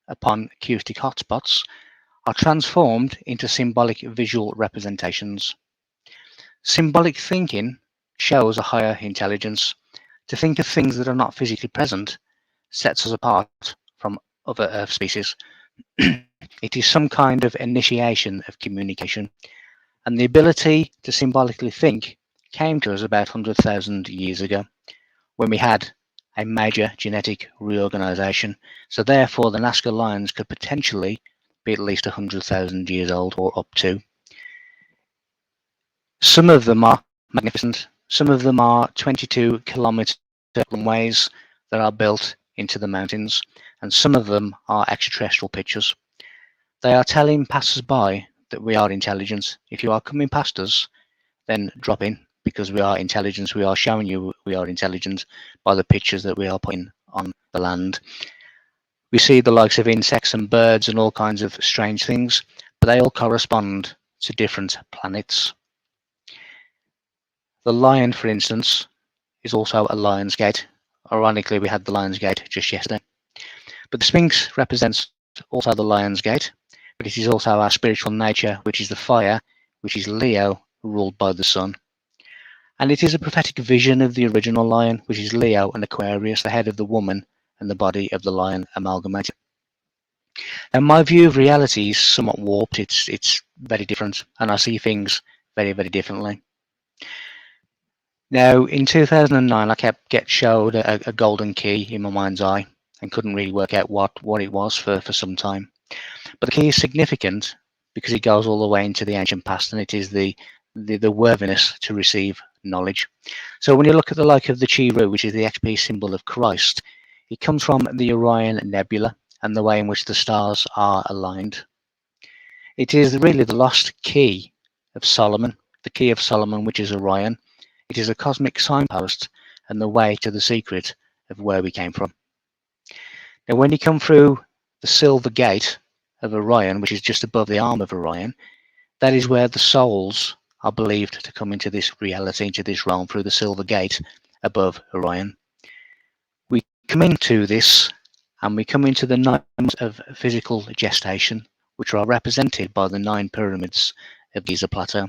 upon acoustic hotspots are transformed into symbolic visual representations. Symbolic thinking shows a higher intelligence. To think of things that are not physically present sets us apart from other Earth species. It is some kind of initiation of communication, and the ability to symbolically think came to us about 100,000 years ago when we had a major genetic reorganization. So therefore the Nazca lines could potentially be at least 100,000 years old or up to. Some of them are magnificent. Some of them are 22-kilometer runways that are built into the mountains, and some of them are extraterrestrial pictures. They are telling passers-by that we are intelligent. If you are coming past us, then drop in, because we are intelligent. We are showing you we are intelligent by the pictures that we are putting on the land. We see the likes of insects and birds and all kinds of strange things, but they all correspond to different planets. The lion, for instance, is also a lion's gate. Ironically, we had the lion's gate just yesterday. But the Sphinx represents also the lion's gate, but it is also our spiritual nature, which is the fire, which is Leo, ruled by the sun. And it is a prophetic vision of the original lion, which is Leo and Aquarius, the head of the woman and the body of the lion amalgamated. And my view of reality is somewhat warped. It's very different, and I see things very, very differently. Now, in 2009, I kept getting showed a golden key in my mind's eye and couldn't really work out what it was for some time. But the key is significant because it goes all the way into the ancient past, and it is the worthiness to receive knowledge. So when you look at the like of the Chiru, which is the XP symbol of Christ, it comes from the Orion Nebula and the way in which the stars are aligned. It is really the lost key of Solomon, the key of Solomon, which is Orion. It is a cosmic signpost and the way to the secret of where we came from. Now, when you come through the silver gate of Orion, which is just above the arm of Orion, that is where the souls are believed to come into this reality, into this realm, through the silver gate above Orion. We come into this, and we come into the 9 months of physical gestation, which are represented by the 9 pyramids of Giza Plateau.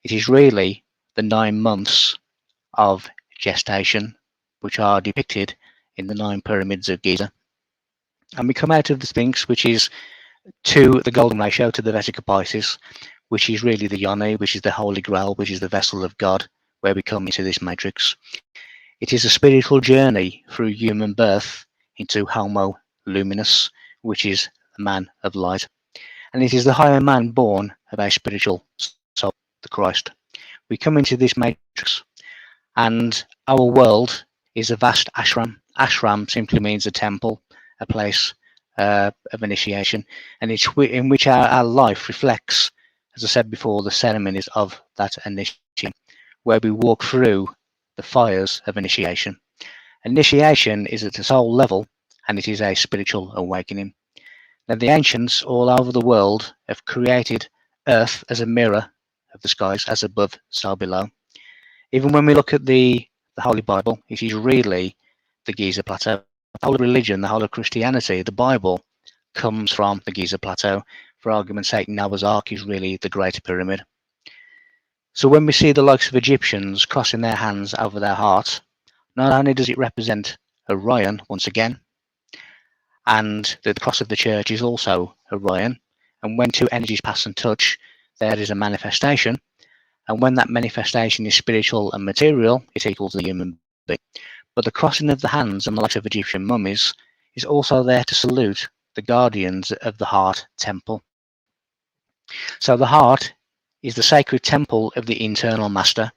It is really the 9 months of gestation, which are depicted in the 9 pyramids of Giza. And we come out of the Sphinx, which is to the golden ratio, to the Vesica Piscis, which is really the Yoni, which is the Holy Grail, which is the vessel of God, where we come into this matrix. It is a spiritual journey through human birth into Homo Luminous, which is the man of light. And it is the higher man born of a spiritual soul, the Christ. We come into this matrix, and our world is a vast ashram. Ashram simply means a temple, a place of initiation, and it's in which our life reflects, as I said before, the ceremonies of that initiation, where we walk through the fires of initiation. Initiation is at a soul level, and it is a spiritual awakening. Now, the ancients all over the world have created Earth as a mirror of the skies, as above, so below. Even when we look at the Holy Bible, it is really the Giza Plateau. The whole of religion, the whole of Christianity, the Bible comes from the Giza Plateau. For argument's sake, Noah's Ark is really the Great Pyramid. So when we see the likes of Egyptians crossing their hands over their hearts, not only does it represent Orion once again, and the cross of the church is also Orion, and when 2 energies pass and touch, there is a manifestation, and when that manifestation is spiritual and material, it equals the human being. But the crossing of the hands and the likes of Egyptian mummies is also there to salute the guardians of the heart temple. So the heart is the sacred temple of the internal master.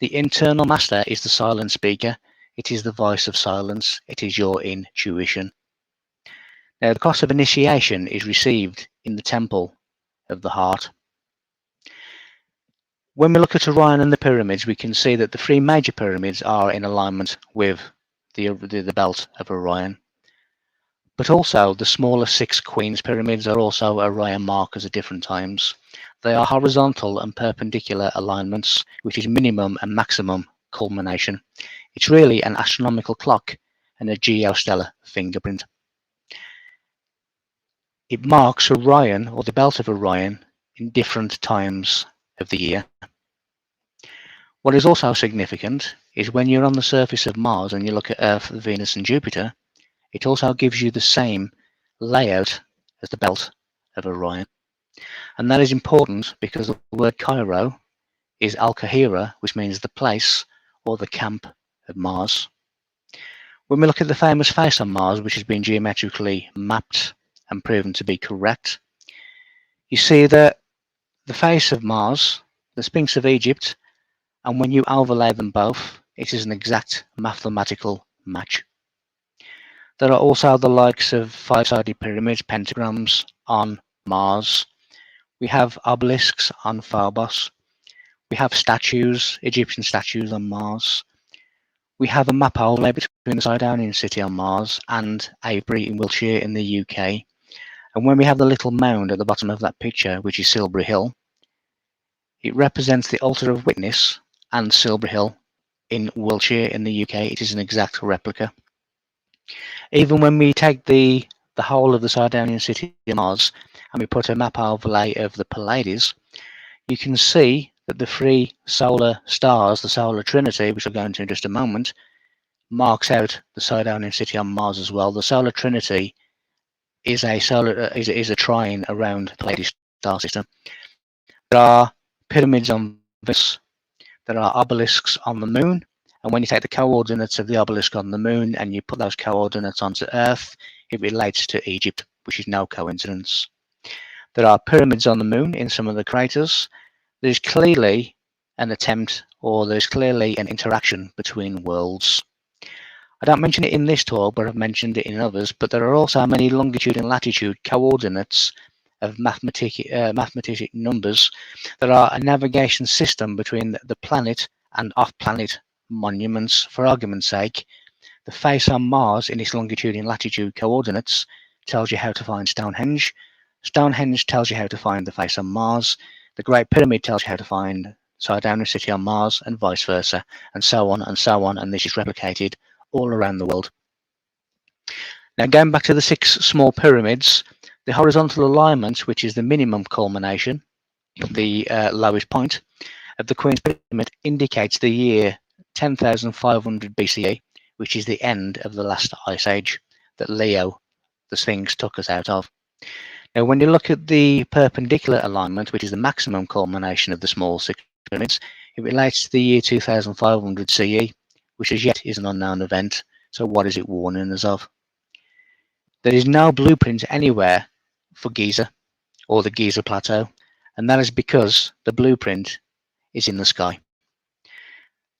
The internal master is the silent speaker. It is the voice of silence. It is your intuition. Now, the cross of initiation is received in the temple of the heart. When we look at Orion and the pyramids, we can see that the 3 major pyramids are in alignment with the belt of Orion. But also the smaller 6 Queen's pyramids are also Orion markers at different times. They are horizontal and perpendicular alignments, which is minimum and maximum culmination. It's really an astronomical clock and a geostellar fingerprint. It marks Orion, or the belt of Orion, in different times of the year. What is also significant is when you're on the surface of Mars and you look at Earth, Venus and Jupiter, it also gives you the same layout as the belt of Orion. And that is important because the word Cairo is Al-Kahira, which means the place or the camp of Mars. When we look at the famous face on Mars, which has been geometrically mapped and proven to be correct, you see that the face of Mars, the Sphinx of Egypt, and when you overlay them both, it is an exact mathematical match. There are also the likes of 5-sided pyramids, pentagrams on Mars. We have obelisks on Phobos. We have statues, Egyptian statues on Mars. We have a map overlay between the Sidonian city on Mars and Avebury in Wiltshire in the UK. And when we have the little mound at the bottom of that picture, which is Silbury Hill, it represents the altar of witness and Silbury Hill in Wiltshire in the UK. It is an exact replica. Even when we take the whole of the Sidonian city on Mars and we put a map overlay of the Pleiades, you can see that the 3 solar stars, the solar trinity, which I'll go into in just a moment, marks out the Sidonian city on Mars as well. The solar trinity is a trine around the Pleiades star system. There are pyramids on Venus. There are obelisks on the moon. And when you take the coordinates of the obelisk on the moon and you put those coordinates onto Earth, it relates to Egypt, which is no coincidence. There are pyramids on the moon in some of the craters. There's clearly an attempt, or there's clearly an interaction between worlds. I don't mention it in this talk, but I've mentioned it in others, but there are also many longitude and latitude coordinates of mathematic numbers. There are a navigation system between the planet and off-planet monuments. For argument's sake, the face on Mars in its longitude and latitude coordinates tells you how to find Stonehenge. Stonehenge tells you how to find the face on Mars. The Great Pyramid tells you how to find Sardinia City on Mars, and vice versa, and so on and so on, and this is replicated all around the world. Now, going back to the 6 small pyramids, the horizontal alignment, which is the minimum culmination, the lowest point of the Queen's Pyramid, indicates the year 10,500 BCE, which is the end of the last ice age that Leo, the Sphinx, took us out of. Now, when you look at the perpendicular alignment, which is the maximum culmination of the small 6 pyramids, it relates to the year 2500 CE, which as yet is an unknown event. So what is it warning us of? There is no blueprint anywhere for Giza or the Giza Plateau, and that is because the blueprint is in the sky.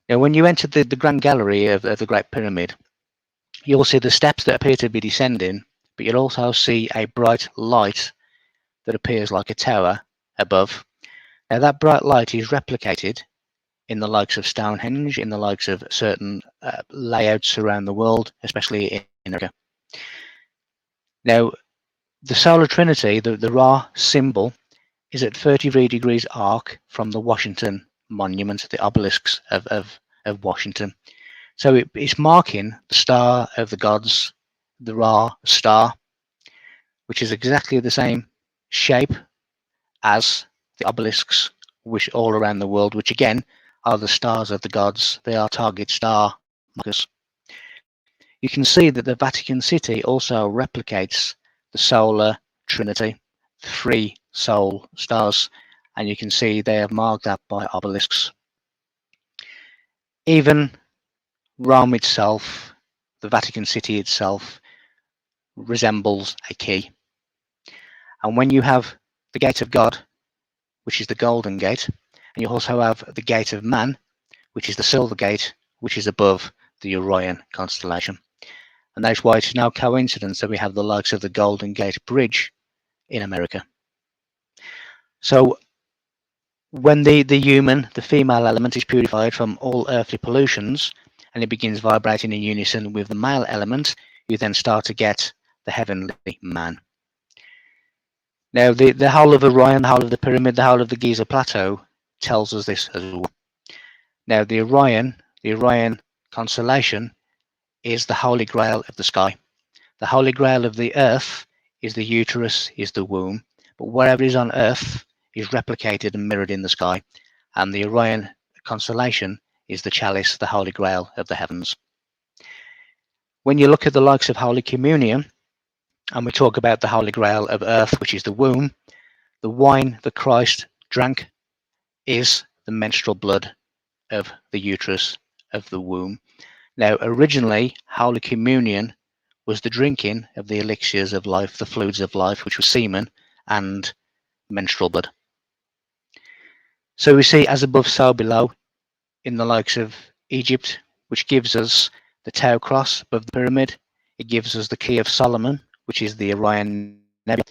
Now, when you enter the Grand Gallery of the Great Pyramid, you'll see the steps that appear to be descending, but you'll also see a bright light that appears like a tower above. Now, that bright light is replicated in the likes of Stonehenge, in the likes of certain layouts around the world, especially in America. Now, the solar trinity, the Ra symbol, is at 33 degrees arc from the Washington monument, the obelisks of Washington. So it's marking the star of the gods, the Ra star, which is exactly the same shape as the obelisks which all around the world, which again are the stars of the gods. They are target star markers. You can see that the Vatican City also replicates the solar trinity, 3 soul stars, and you can see they have marked that by obelisks. Even Rome itself, the Vatican City itself, resembles a key. And when you have the gate of God, which is the Golden Gate, and you also have the gate of man, which is the Silver Gate, which is above the Orion constellation. And that's why it's no coincidence that we have the likes of the Golden Gate Bridge in America. So when the human, the female element, is purified from all earthly pollutions, and it begins vibrating in unison with the male element, you then start to get the heavenly man. Now, the whole of Orion, the whole of the pyramid, the whole of the Giza Plateau tells us this as well. Now, the Orion constellation is the holy grail of the sky. The holy grail of the earth is the uterus, is the womb, but wherever it is on earth is replicated and mirrored in the sky. And the Orion constellation is the chalice, the holy grail of the heavens. When you look at the likes of Holy Communion, and we talk about the holy grail of earth, which is the womb, the wine that Christ drank is the menstrual blood of the uterus of the womb. Now, originally, Holy Communion was the drinking of the elixirs of life, the fluids of life, which was semen and menstrual blood. So we see as above, so below in the likes of Egypt, which gives us the Tau cross above the pyramid. It gives us the Key of Solomon, which is the Orion Nebula.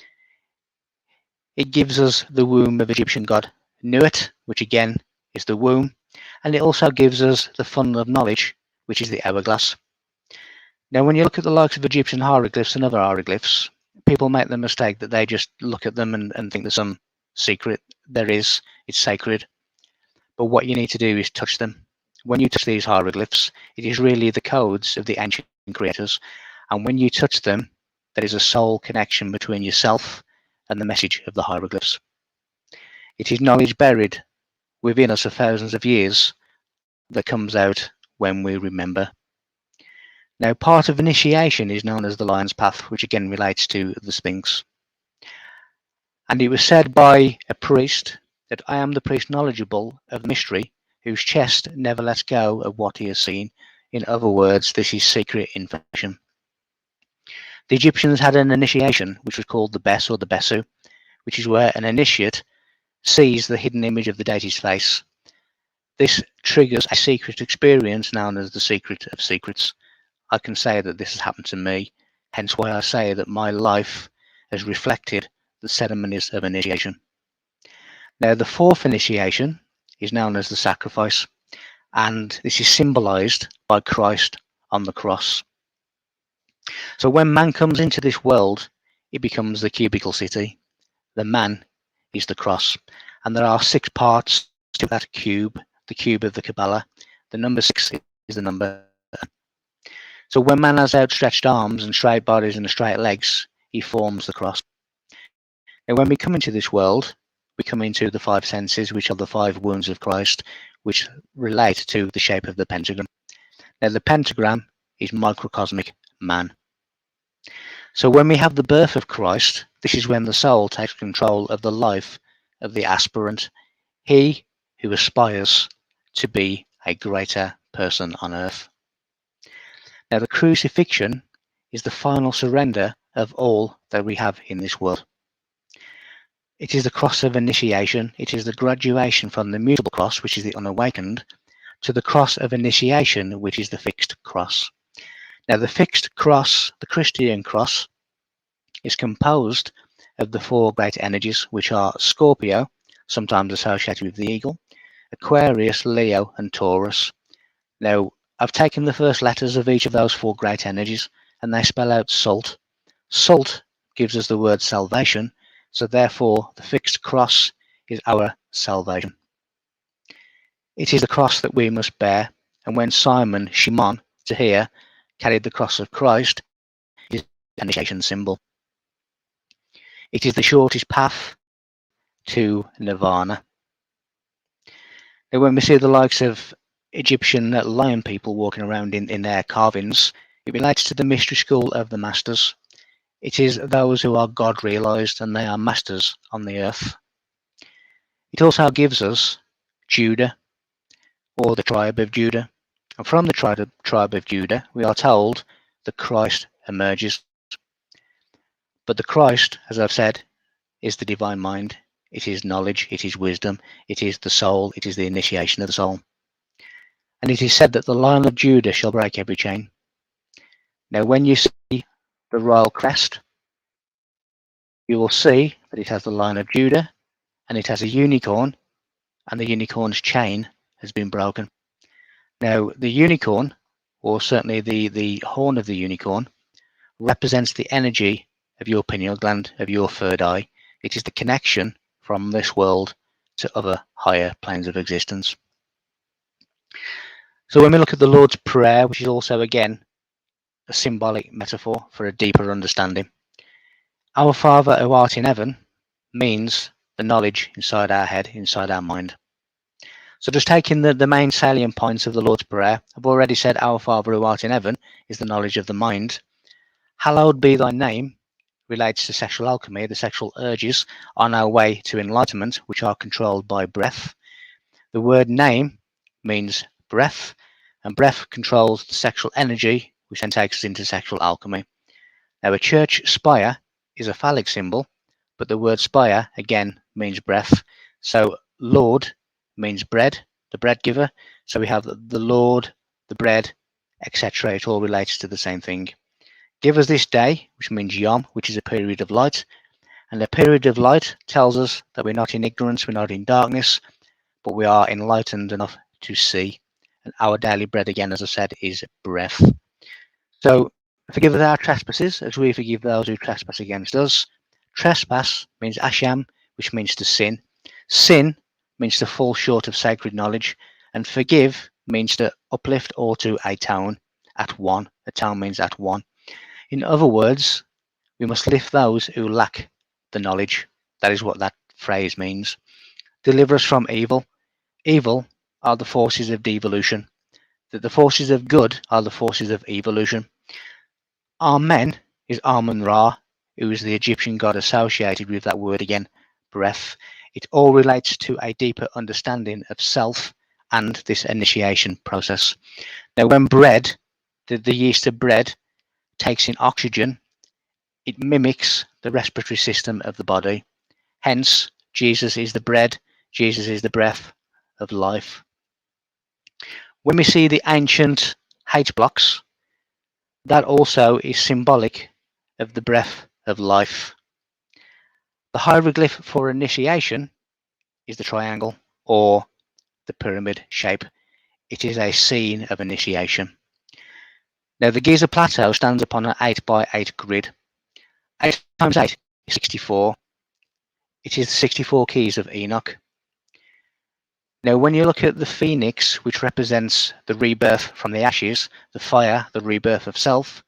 It gives us the womb of Egyptian god Nuit, which again is the womb. And it also gives us the funnel of knowledge, which is the hourglass. Now, when you look at the likes of Egyptian hieroglyphs and other hieroglyphs, people make the mistake that they just look at them and think there's some secret. There is, it's sacred. But what you need to do is touch them. When you touch these hieroglyphs, it is really the codes of the ancient creators. And when you touch them, there is a soul connection between yourself and the message of the hieroglyphs. It is knowledge buried within us of thousands of years that comes out when we remember. Now, part of initiation is known as the Lion's Path, which again relates to the Sphinx. And it was said by a priest that I am the priest knowledgeable of the mystery, whose chest never lets go of what he has seen. In other words, this is secret information. The Egyptians had an initiation, which was called the Bes or the Besu, which is where an initiate sees the hidden image of the deity's face. This triggers a secret experience known as the secret of secrets. I can say that this has happened to me, hence why I say that my life has reflected the ceremonies of initiation. Now, the fourth initiation is known as the sacrifice, and this is symbolized by Christ on the cross. So when man comes into this world, it becomes the cubical city. The man is the cross, and there are 6 parts to that cube, the cube of the Kabbalah. The number 6 is the number. So when man has outstretched arms and straight bodies and straight legs, he forms the cross. Now when we come into this world, we come into the 5 senses, which are the 5 wounds of Christ, which relate to the shape of the pentagram. Now the pentagram is microcosmic man. So when we have the birth of Christ, this is when the soul takes control of the life of the aspirant, he who aspires to be a greater person on earth. Now the crucifixion is the final surrender of all that we have in this world. It is the cross of initiation. It is the graduation from the mutable cross, which is the unawakened, to the cross of initiation, which is the fixed cross. Now the fixed cross, the Christian cross, is composed of the 4 great energies, which are Scorpio, sometimes associated with the eagle, Aquarius, Leo, and Taurus. Now, I've taken the first letters of each of those 4 great energies, and they spell out salt. Salt gives us the word salvation, so therefore the fixed cross is our salvation. It is the cross that we must bear, and when Simon Shimon, to hear, carried the cross of Christ, it is an initiation symbol. It is the shortest path to nirvana. Now when we see the likes of Egyptian lion people walking around in their carvings, it relates to the mystery school of the masters. It is those who are God realized, and they are masters on the earth. It also gives us Judah, or the tribe of Judah. And from the tribe of Judah, we are told that Christ emerges. But the Christ, as I've said, is the divine mind. It is knowledge, it is wisdom, it is the soul, it is the initiation of the soul. And it is said that the Lion of Judah shall break every chain. Now when you see the royal crest, you will see that it has the Lion of Judah, and it has a unicorn, and the unicorn's chain has been broken. Now the unicorn, or certainly the horn of the unicorn, represents the energy of your pineal gland, of your third eye. It is the connection from this world to other higher planes of existence. So when we look at the Lord's Prayer, which is also again a symbolic metaphor for a deeper understanding, our Father who art in heaven means the knowledge inside our head, inside our mind. So just taking the main salient points of the Lord's Prayer, I've already said our Father who art in heaven is the knowledge of the mind. Hallowed be thy name relates to sexual alchemy, the sexual urges on our way to enlightenment, which are controlled by breath. The word name means breath, and breath controls the sexual energy, which then takes us into sexual alchemy. Now a church spire is a phallic symbol, but the word spire again means breath. So Lord means bread, the bread giver. So we have the Lord, the bread, etc. It all relates to the same thing. Give us this day, which means Yom, which is a period of light. And a period of light tells us that we're not in ignorance, we're not in darkness, but we are enlightened enough to see. And our daily bread, again, as I said, is breath. So forgive us our trespasses, as we forgive those who trespass against us. Trespass means asham, which means to sin. Sin means to fall short of sacred knowledge. And forgive means to uplift or to atone at one. Atone means at one. In other words, we must lift those who lack the knowledge. That is what that phrase means. Deliver us from evil. Evil are the forces of devolution. The forces of good are the forces of evolution. Amen is Amun-Ra, who is the Egyptian god associated with that word again, breath. It all relates to a deeper understanding of self and this initiation process. Now, when bread, the yeast of bread, takes in oxygen, it mimics the respiratory system of the body. Hence, Jesus is the bread, Jesus is the breath of life. When we see the ancient H blocks, that also is symbolic of the breath of life. The hieroglyph for initiation is the triangle or the pyramid shape. It is a scene of initiation. Now, the Giza Plateau stands upon an 8x8 grid. 8 times 8 is 64. It is the 64 keys of Enoch. Now, when you look at the phoenix, which represents the rebirth from the ashes, the fire, the rebirth of self,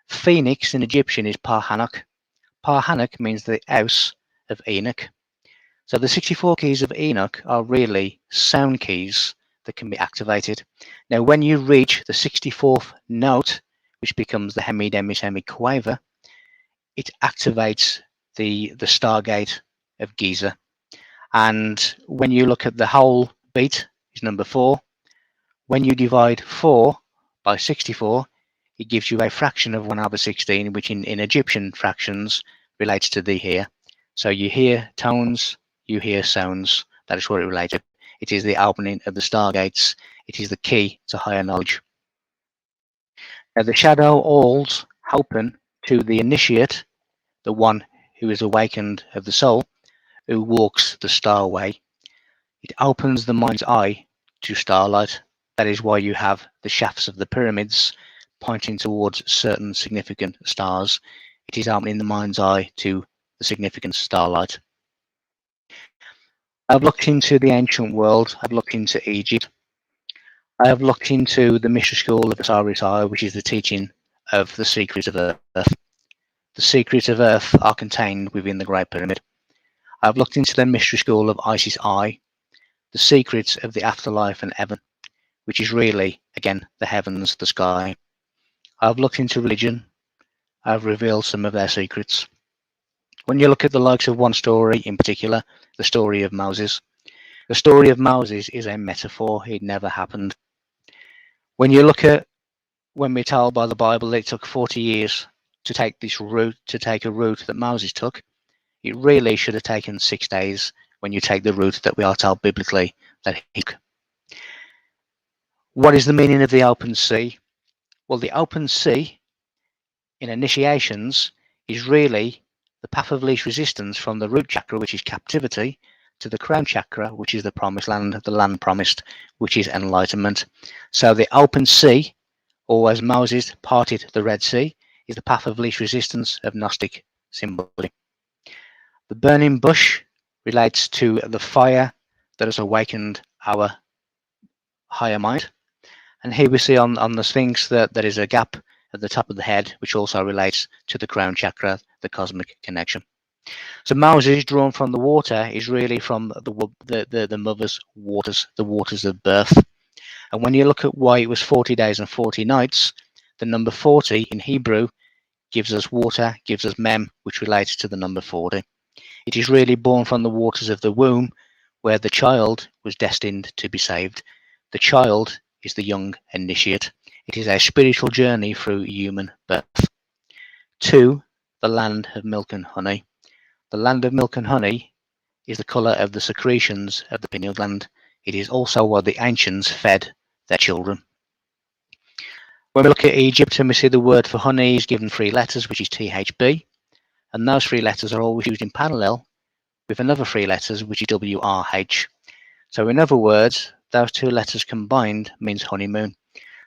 phoenix in Egyptian is Par-Hanok. Par-Hanok means the house of Enoch. So the 64 keys of Enoch are really sound keys that can be activated. Now, when you reach the 64th note, which becomes the hemi, demi, semi quaver, it activates the Stargate of Giza. And when you look at the whole beat, is number 4. When you divide 4 by 64, it gives you a fraction of 1/16, which in Egyptian fractions relates to the here. So you hear tones, you hear sounds. That is what it relates to. It is the opening of the stargates. It is the key to higher knowledge. Now, the shadow alls open to the initiate, the one who is awakened of the soul, who walks the star way. It opens the mind's eye to starlight. That is why you have the shafts of the pyramids pointing towards certain significant stars. It is opening the mind's eye to the significant starlight. I've looked into the ancient world. I've looked into Egypt. I have looked into the mystery school of Osiris I, which is the teaching of the secrets of Earth. The secrets of Earth are contained within the Great Pyramid. I've looked into the mystery school of Isis I, the secrets of the afterlife and heaven, which is really, again, the heavens, the sky. I've looked into religion. I've revealed some of their secrets. When you look at the likes of one story in particular, the story of Moses, the story of Moses is a metaphor. It never happened. When you look at, when we're told by the Bible that it took 40 years to take this route, to take a route that Moses took, it really should have taken 6 days when you take the route that we are told biblically that he took. What is the meaning of the open sea? Well, the open sea in initiations is really the path of least resistance from the root chakra, which is captivity, to the crown chakra, which is the promised land, the land promised, which is enlightenment. So the open sea, or as Moses parted the Red Sea, is the path of least resistance of Gnostic symbology. The burning bush relates to the fire that has awakened our higher mind. And here we see on the Sphinx that there is a gap at the top of the head, which also relates to the crown chakra, the cosmic connection. So Moses, drawn from the water, is really from the mother's waters, the waters of birth. And when you look at why it was 40 days and 40 nights, the number 40 in Hebrew gives us water, gives us mem, which relates to the number 40. It is really born from the waters of the womb, where the child was destined to be saved. The child is the young initiate. It is a spiritual journey through human birth. 2, the land of milk and honey. The land of milk and honey is the colour of the secretions of the pineal gland. It is also what the ancients fed their children. When we look at Egypt and we see the word for honey is given 3 letters, which is THB, and those 3 letters are always used in parallel with another 3 letters, which is WRH. So in other words, those 2 letters combined means honeymoon.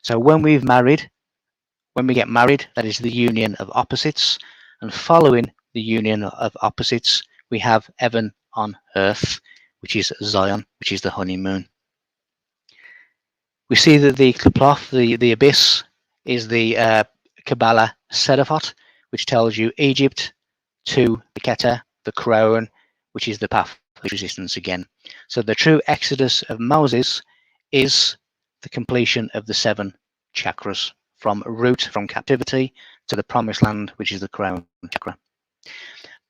So when we get married, that is the union of opposites, and following the union of opposites, we have heaven on earth, which is Zion, which is the honeymoon. We see that the Kliploth, the abyss, is the Kabbalah Sedefot, which tells you Egypt to the Keter, the crown, which is the path of resistance again. So the true exodus of Moses is the completion of the 7 chakras, from captivity to the promised land, which is the crown chakra.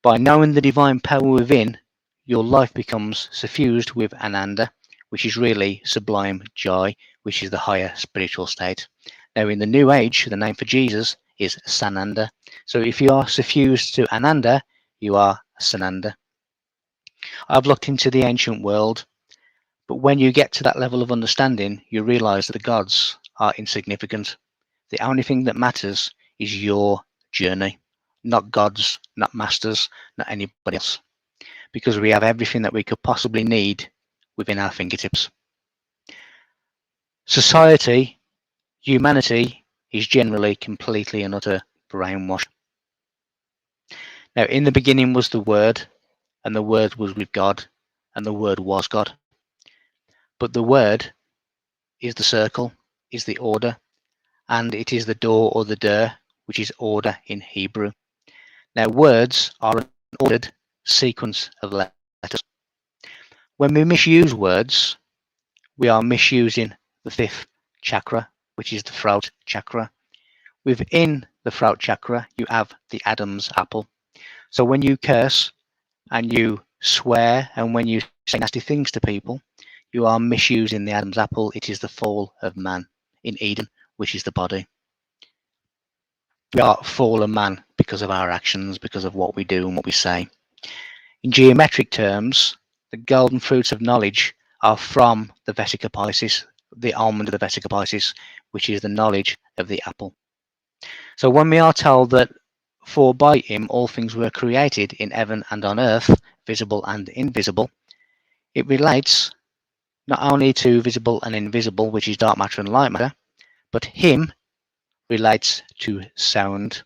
By knowing the divine power within, your life becomes suffused with Ananda, which is really sublime joy, which is the higher spiritual state. Now in the New Age, the name for Jesus is Sananda. So if you are suffused to Ananda, you are Sananda. I've looked into the ancient world, but when you get to that level of understanding, you realize that the gods are insignificant. The only thing that matters is your journey, not gods, not masters, not anybody else, because we have everything that we could possibly need within our fingertips. Society, humanity, is generally completely and utter brainwash. Now, in the beginning was the Word, and the Word was with God, and the Word was God. But the Word is the circle, is the order, and it is the door or the der, which is order in Hebrew. Now, words are an ordered sequence of letters. When we misuse words, we are misusing the fifth chakra, which is the throat chakra. Within the throat chakra, you have the Adam's apple. So when you curse and you swear and when you say nasty things to people, you are misusing the Adam's apple. It is the fall of man in Eden, which is the body. We are fallen man because of our actions, because of what we do and what we say. In geometric terms, the golden fruits of knowledge are from the Vesica Pisces, the almond of the Vesica Pisces, which is the knowledge of the apple. So when we are told that for by him all things were created in heaven and on earth, visible and invisible, it relates not only to visible and invisible, which is dark matter and light matter, but him relates to sound.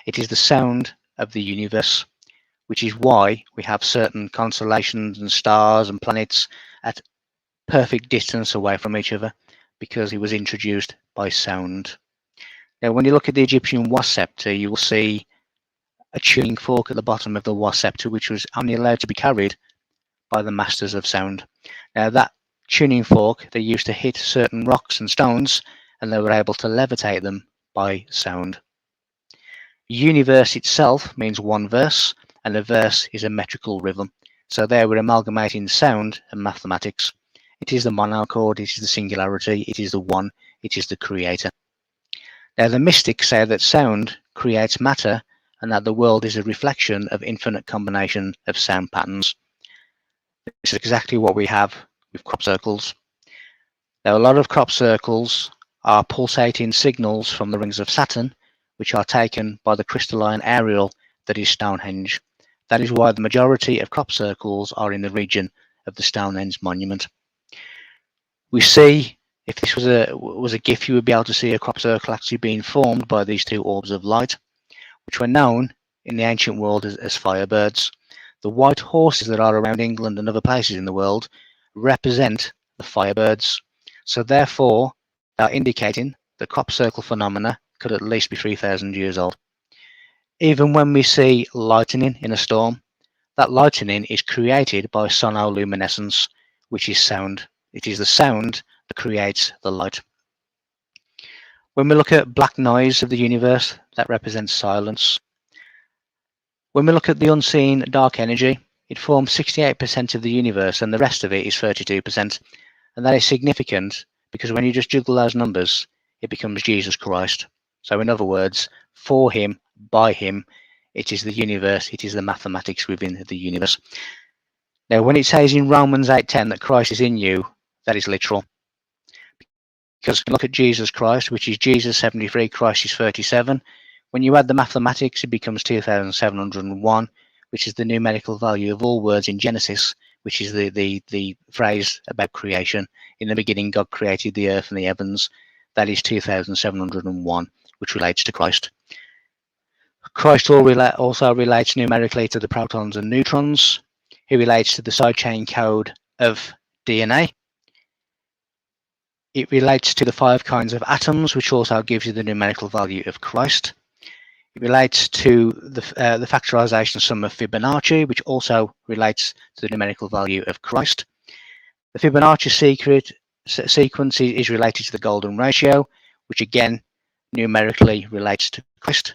It is the sound of the universe, which is why we have certain constellations and stars and planets at perfect distance away from each other, because it was introduced by sound. Now, when you look at the Egyptian was scepter, you will see a tuning fork at the bottom of the was scepter, which was only allowed to be carried by the masters of sound. Now, that tuning fork, they used to hit certain rocks and stones, and they were able to levitate them by sound. Universe itself means one verse, and a verse is a metrical rhythm. So there we're amalgamating sound and mathematics. It is the monochord, it is the singularity, it is the one, it is the creator. Now the mystics say that sound creates matter and that the world is a reflection of infinite combination of sound patterns. This is exactly what we have with crop circles. Now a lot of crop circles are pulsating signals from the rings of Saturn, which are taken by the crystalline areal that is Stonehenge. That is why the majority of crop circles are in the region of the Stonehenge monument. We see, if this was a GIF, you would be able to see a crop circle actually being formed by these two orbs of light, which were known in the ancient world as firebirds. The white horses that are around England and other places in the world represent the firebirds. So therefore, they are indicating the crop circle phenomena could at least be 3,000 years old. Even when we see lightning in a storm, that lightning is created by sonoluminescence, which is sound. It is the sound that creates the light. When we look at black noise of the universe, that represents silence. When we look at the unseen dark energy, it forms 68% of the universe and the rest of it is 32%. And that is significant because when you just juggle those numbers, it becomes Jesus Christ. So in other words, for him, by him, it is the universe, it is the mathematics within the universe. Now, when it says in Romans 8:10 that Christ is in you, that is literal. Because look at Jesus Christ, which is Jesus 73, Christ is 37. When you add the mathematics, it becomes 2,701, which is the numerical value of all words in Genesis, which is the phrase about creation. In the beginning, God created the earth and the heavens. That is 2,701, which relates to Christ. Christ also relates numerically to the protons and neutrons. He relates to the sidechain code of DNA. It relates to the 5 kinds of atoms, which also gives you the numerical value of Christ. It relates to the factorization sum of Fibonacci, which also relates to the numerical value of Christ. The Fibonacci sequence is related to the golden ratio, which again numerically relates to Christ.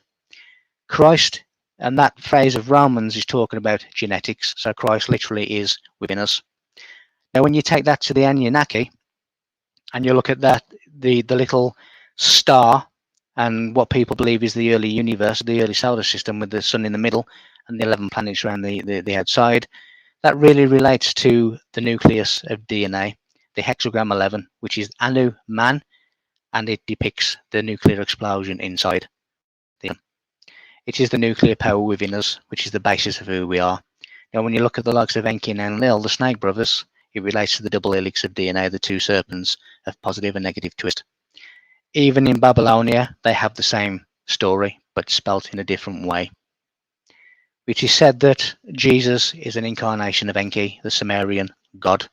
Christ, and that phrase of Romans is talking about genetics, so Christ literally is within us. Now, when you take that to the Anunnaki, and you look at that, the little star, and what people believe is the early universe, the early solar system with the sun in the middle and the 11 planets around the outside, that really relates to the nucleus of DNA, the hexagram 11, which is Anu, man, and it depicts the nuclear explosion inside. It is the nuclear power within us, which is the basis of who we are. Now, when you look at the likes of Enki and Enlil, the Snake Brothers, It relates to the double helix of DNA, the two serpents of positive and negative twist. Even in Babylonia, they have the same story, but spelt in a different way. It is said that Jesus is an incarnation of Enki, the Sumerian god,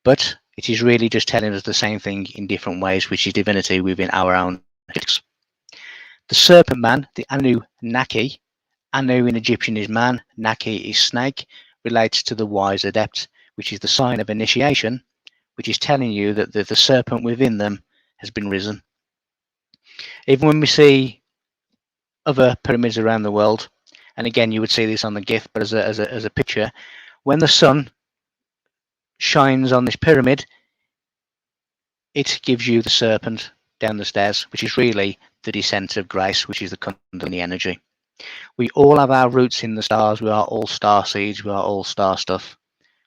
but it is really just telling us the same thing in different ways, which is divinity within our own helix. The serpent man, the Anunnaki, Anu in Egyptian is man, Naki is snake, relates to the wise adept, which is the sign of initiation, which is telling you that the serpent within them has been risen. Even when we see other pyramids around the world, and again you would see this on the GIF, but as a picture, when the sun shines on this pyramid, it gives you the serpent down the stairs, which is really the descent of grace, which is the Kundalini energy. We all have our roots in the stars. We are all star seeds. We are all star stuff.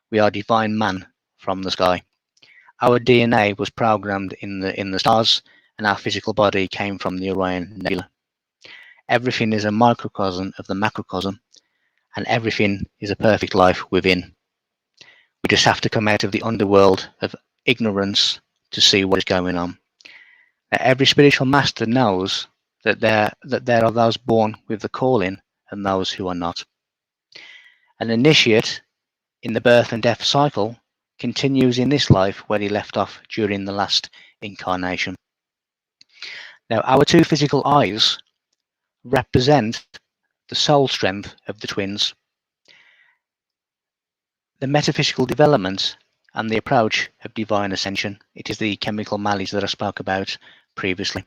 We are divine man from the sky. Our DNA was programmed in the stars, and our physical body came from the Orion Nebula. Everything is a microcosm of the macrocosm, and everything is a perfect life within. We just have to come out of the underworld of ignorance to see what is going on. Now, every spiritual master knows that there are those born with the calling and those who are not. An initiate in the birth and death cycle continues in this life where he left off during the last incarnation. Now, our two physical eyes represent the soul strength of the twins, the metaphysical development and the approach of divine ascension. It is the chemical mallees that I spoke about previously.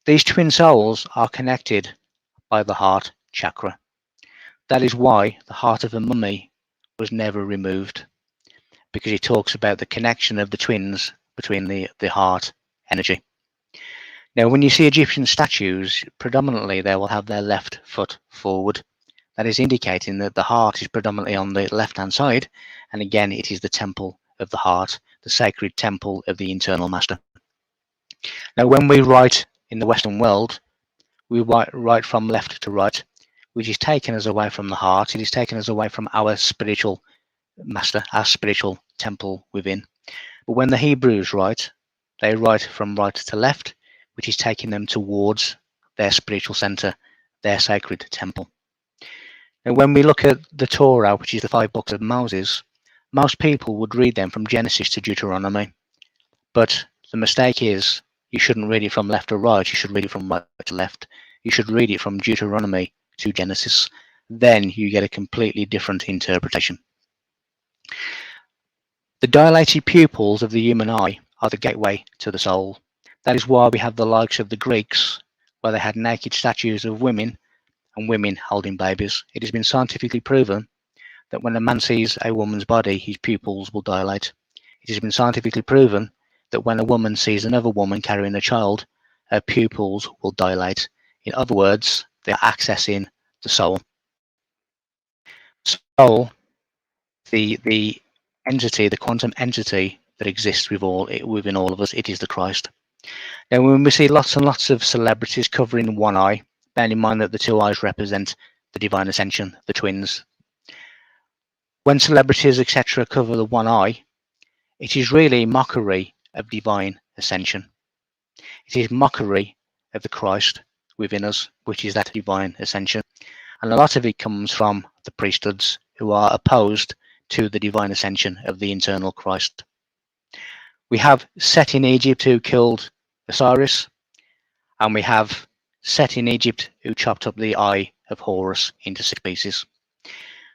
These twin souls are connected by the heart chakra. That is why the heart of a mummy was never removed, because it talks about the connection of the twins between the heart energy. Now, when you see Egyptian statues, predominantly they will have their left foot forward. That is indicating that the heart is predominantly on the left-hand side, and again, it is the temple of the heart, the sacred temple of the internal master. Now, when we write in the Western world, we write from left to right, which is taking us away from the heart. It is taking us away from our spiritual master, our spiritual temple within. But when the Hebrews write, they write from right to left, which is taking them towards their spiritual center, their sacred temple. And when we look at the Torah, which is the 5 books of Moses, most people would read them from Genesis to Deuteronomy. But the mistake is you shouldn't read it from left to right. You should read it from right to left. You should read it from Deuteronomy to Genesis. Then you get a completely different interpretation. The dilated pupils of the human eye are the gateway to the soul. That is why we have the likes of the Greeks, where they had naked statues of women and women holding babies. It has been scientifically proven that when a man sees a woman's body, his pupils will dilate. It has been scientifically proven that when a woman sees another woman carrying a child, her pupils will dilate. In other words, they are accessing the soul. Soul, the entity, the quantum entity that exists within all of us, it is the Christ. Now, when we see lots and lots of celebrities covering one eye, bearing in mind that the 2 eyes represent the divine ascension, the twins. When celebrities, etc., cover the one eye, it is really mockery of divine ascension. It is mockery of the Christ within us, which is that divine ascension. And a lot of it comes from the priesthoods who are opposed to the divine ascension of the internal Christ. We have Set in Egypt who killed Osiris, and we have Set in Egypt who chopped up the eye of Horus into 6 pieces.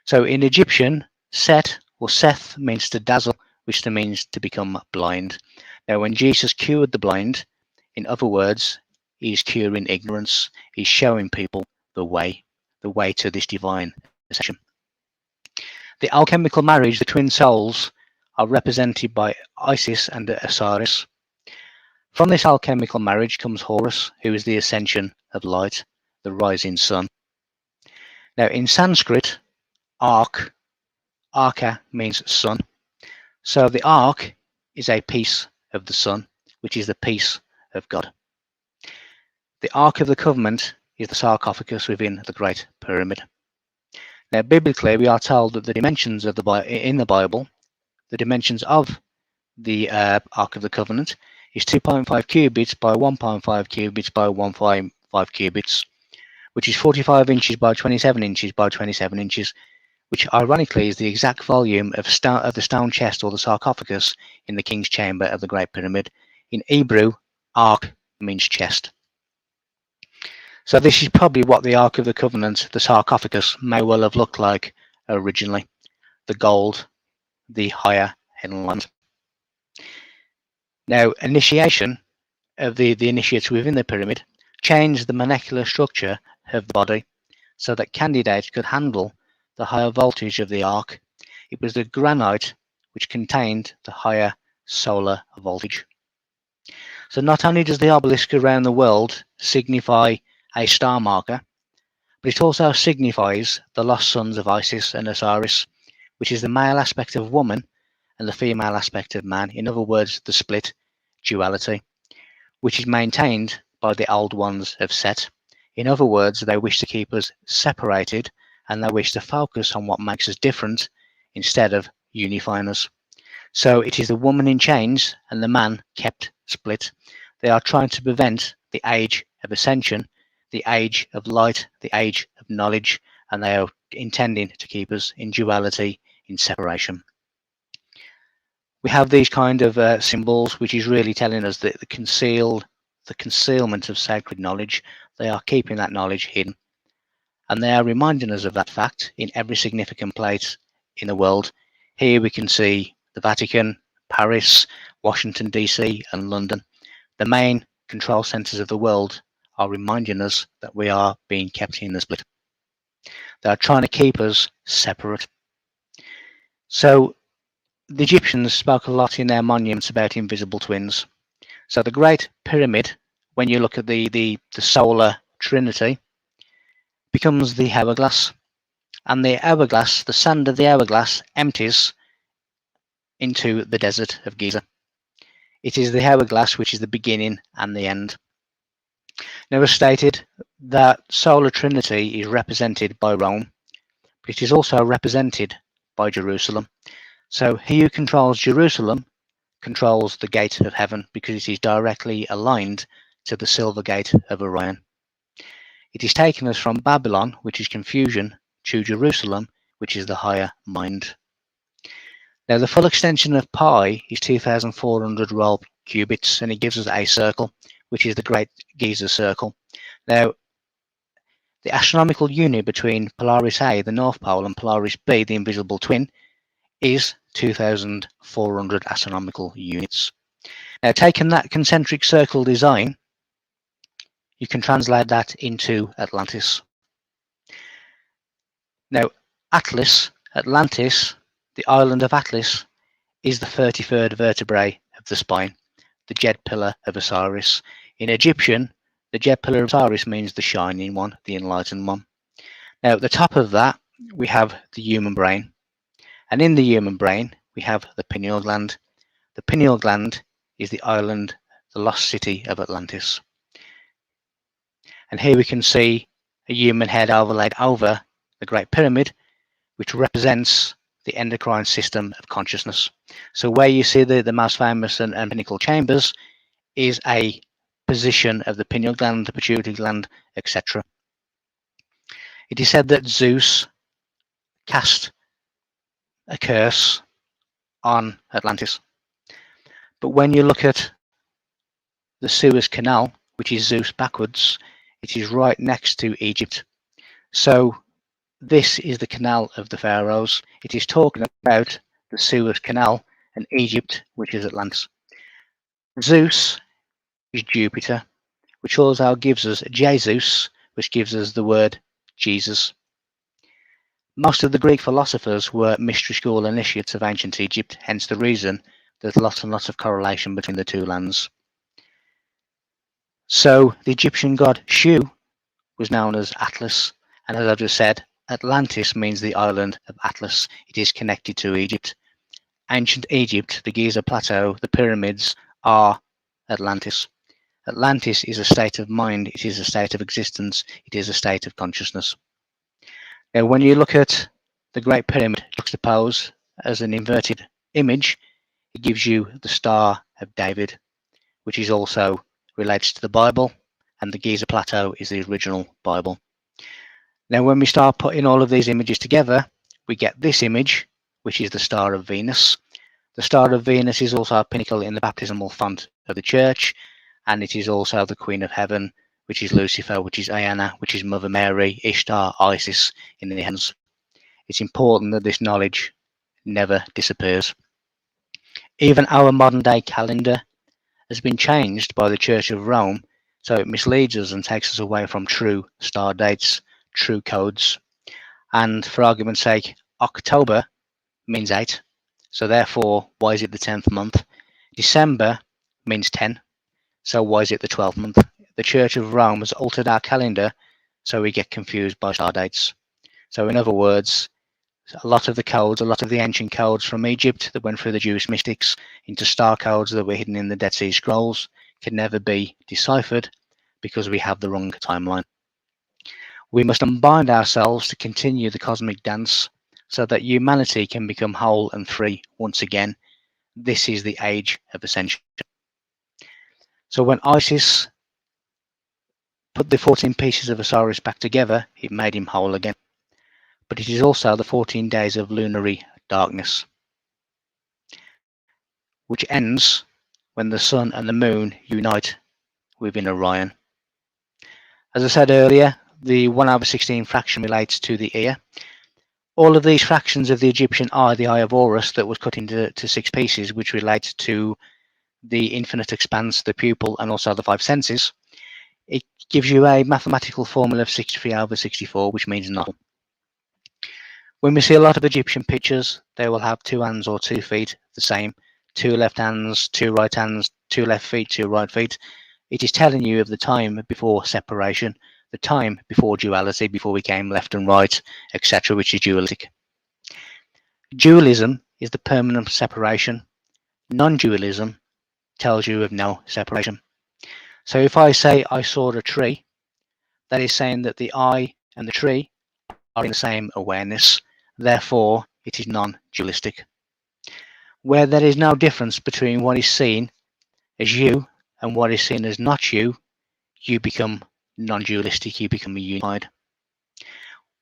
So in Egyptian, Set or Seth means to dazzle, which means to become blind. Now, when Jesus cured the blind, in other words, he's curing ignorance. He's showing people the way to this divine ascension. The alchemical marriage, the twin souls, are represented by Isis and Osiris. From this alchemical marriage comes Horus, who is the ascension of light, the rising sun. Now, in Sanskrit, ark, arka means sun. So the ark is a piece of the sun, which is the piece of God. The Ark of the Covenant is the sarcophagus within the Great Pyramid. Now, biblically, we are told that the dimensions of in the Bible the dimensions of the Ark of the Covenant is 2.5 cubits by 1.5 cubits by 1.5 cubits, which is 45 inches by 27 inches by 27 inches, which ironically is the exact volume of the stone chest or the sarcophagus in the King's Chamber of the Great Pyramid. In Hebrew, Ark means chest. So this is probably what the Ark of the Covenant, the sarcophagus, may well have looked like originally. The gold, the higher headland. Now, initiation of the initiates within the pyramid changed the molecular structure of the body so that candidates could handle the higher voltage of the ark. It was the granite which contained the higher solar voltage. So not only does the obelisk around the world signify a star marker, but it also signifies the lost sons of Isis and Osiris, which is the male aspect of woman and the female aspect of man. In other words, the split duality, which is maintained by the old ones of Set. In other words, they wish to keep us separated and they wish to focus on what makes us different instead of unifying us. So it is the woman in chains and the man kept split. They are trying to prevent the age of ascension, the age of light, the age of knowledge, and they are intending to keep us in duality, in separation. We have these kind of symbols, which is really telling us that the concealment of sacred knowledge. They are keeping that knowledge hidden, and they are reminding us of that fact in every significant place in the world. Here we can see the Vatican, Paris, Washington DC, and London. The main control centers of the world are reminding us that we are being kept in the split. They are trying to keep us separate. So the Egyptians spoke a lot in their monuments about invisible twins. So the Great Pyramid, when you look at the solar trinity, becomes the hourglass. And the hourglass, the sand of the hourglass, empties into the desert of Giza. It is the hourglass which is the beginning and the end. Now, as stated, that solar trinity is represented by Rome, but it is also represented by Jerusalem. So he who controls Jerusalem controls the gate of heaven because it is directly aligned to the silver gate of Orion. It is taken us from Babylon, which is confusion, to Jerusalem, which is the higher mind. Now, the full extension of pi is 2,400 royal cubits, and it gives us a circle, which is the Great Giza Circle. Now, the astronomical unit between Polaris A, the North Pole, and Polaris B, the invisible twin, is 2,400 astronomical units. Now, taking that concentric circle design, you can translate that into Atlantis. Now, Atlantis, the island of Atlas, is the 33rd vertebrae of the spine, the jet pillar of Osiris. In Egyptian, the jet pillar of Osiris means the shining one, the enlightened one. Now, at the top of that, we have the human brain. And in the human brain, we have the pineal gland. The pineal gland is the island, the lost city of Atlantis. And here we can see a human head overlaid over the Great Pyramid, which represents the endocrine system of consciousness. So where you see the most famous and pinnacle chambers is a position of the pineal gland, the pituitary gland, etc. It is said that Zeus cast a curse on Atlantis. But when you look at the Suez Canal, which is Zeus backwards, it is right next to Egypt. So this is the canal of the pharaohs. It is talking about the Suez Canal and Egypt, which is Atlantis. Zeus is Jupiter, which also gives us Jesus, which gives us the word Jesus. Most of the Greek philosophers were mystery school initiates of ancient Egypt, hence the reason there's lots and lots of correlation between the two lands. So the Egyptian god Shu was known as Atlas, and as I've just said, Atlantis means the island of Atlas. It is connected to Egypt. Ancient Egypt, the Giza Plateau, the pyramids are Atlantis. Atlantis is a state of mind, it is a state of existence, it is a state of consciousness. Now, when you look at the Great Pyramid juxtaposed as an inverted image, it gives you the Star of David, which is also relates to the Bible, and the Giza Plateau is the original Bible. Now, when we start putting all of these images together, we get this image, which is the Star of Venus. The Star of Venus is also a pinnacle in the baptismal font of the church, and it is also the Queen of Heaven, which is Lucifer, which is Diana, which is Mother Mary, Ishtar, Isis in the heavens. It's important that this knowledge never disappears. Even our modern day calendar has been changed by the Church of Rome, so it misleads us and takes us away from true star dates, true codes. And for argument's sake, October means 8, so therefore, why is it the 10th month? December means 10, so why is it the 12th month? The Church of Rome has altered our calendar so we get confused by star dates. So in other words, a lot of the codes, a lot of the ancient codes from Egypt that went through the Jewish mystics into star codes that were hidden in the Dead Sea Scrolls can never be deciphered because we have the wrong timeline. We must unbind ourselves to continue the cosmic dance so that humanity can become whole and free once again. This is the age of ascension. So when Isis put the 14 pieces of Osiris back together, it made him whole again. But it is also the 14 days of lunary darkness, which ends when the sun and the moon unite within Orion. As I said earlier, the 1/16 fraction relates to the ear. All of these fractions of the Egyptian eye, the eye of Horus, that was cut into 6 pieces, which relates to the infinite expanse, the pupil, and also the 5 senses, it gives you a mathematical formula of 63/64, which means nothing. When we see a lot of Egyptian pictures, they will have 2 hands or 2 feet, the same, 2 left hands, 2 right hands, 2 left feet, 2 right feet. It is telling you of the time before separation, the time before duality, before we came left and right, etc., which is dualistic. Dualism is the permanent separation. Non-dualism tells you of no separation. So if I say I saw a tree, that is saying that the I and the tree are in the same awareness. Therefore, it is non-dualistic. Where there is no difference between what is seen as you and what is seen as not you, you become non-dualistic, you become unified.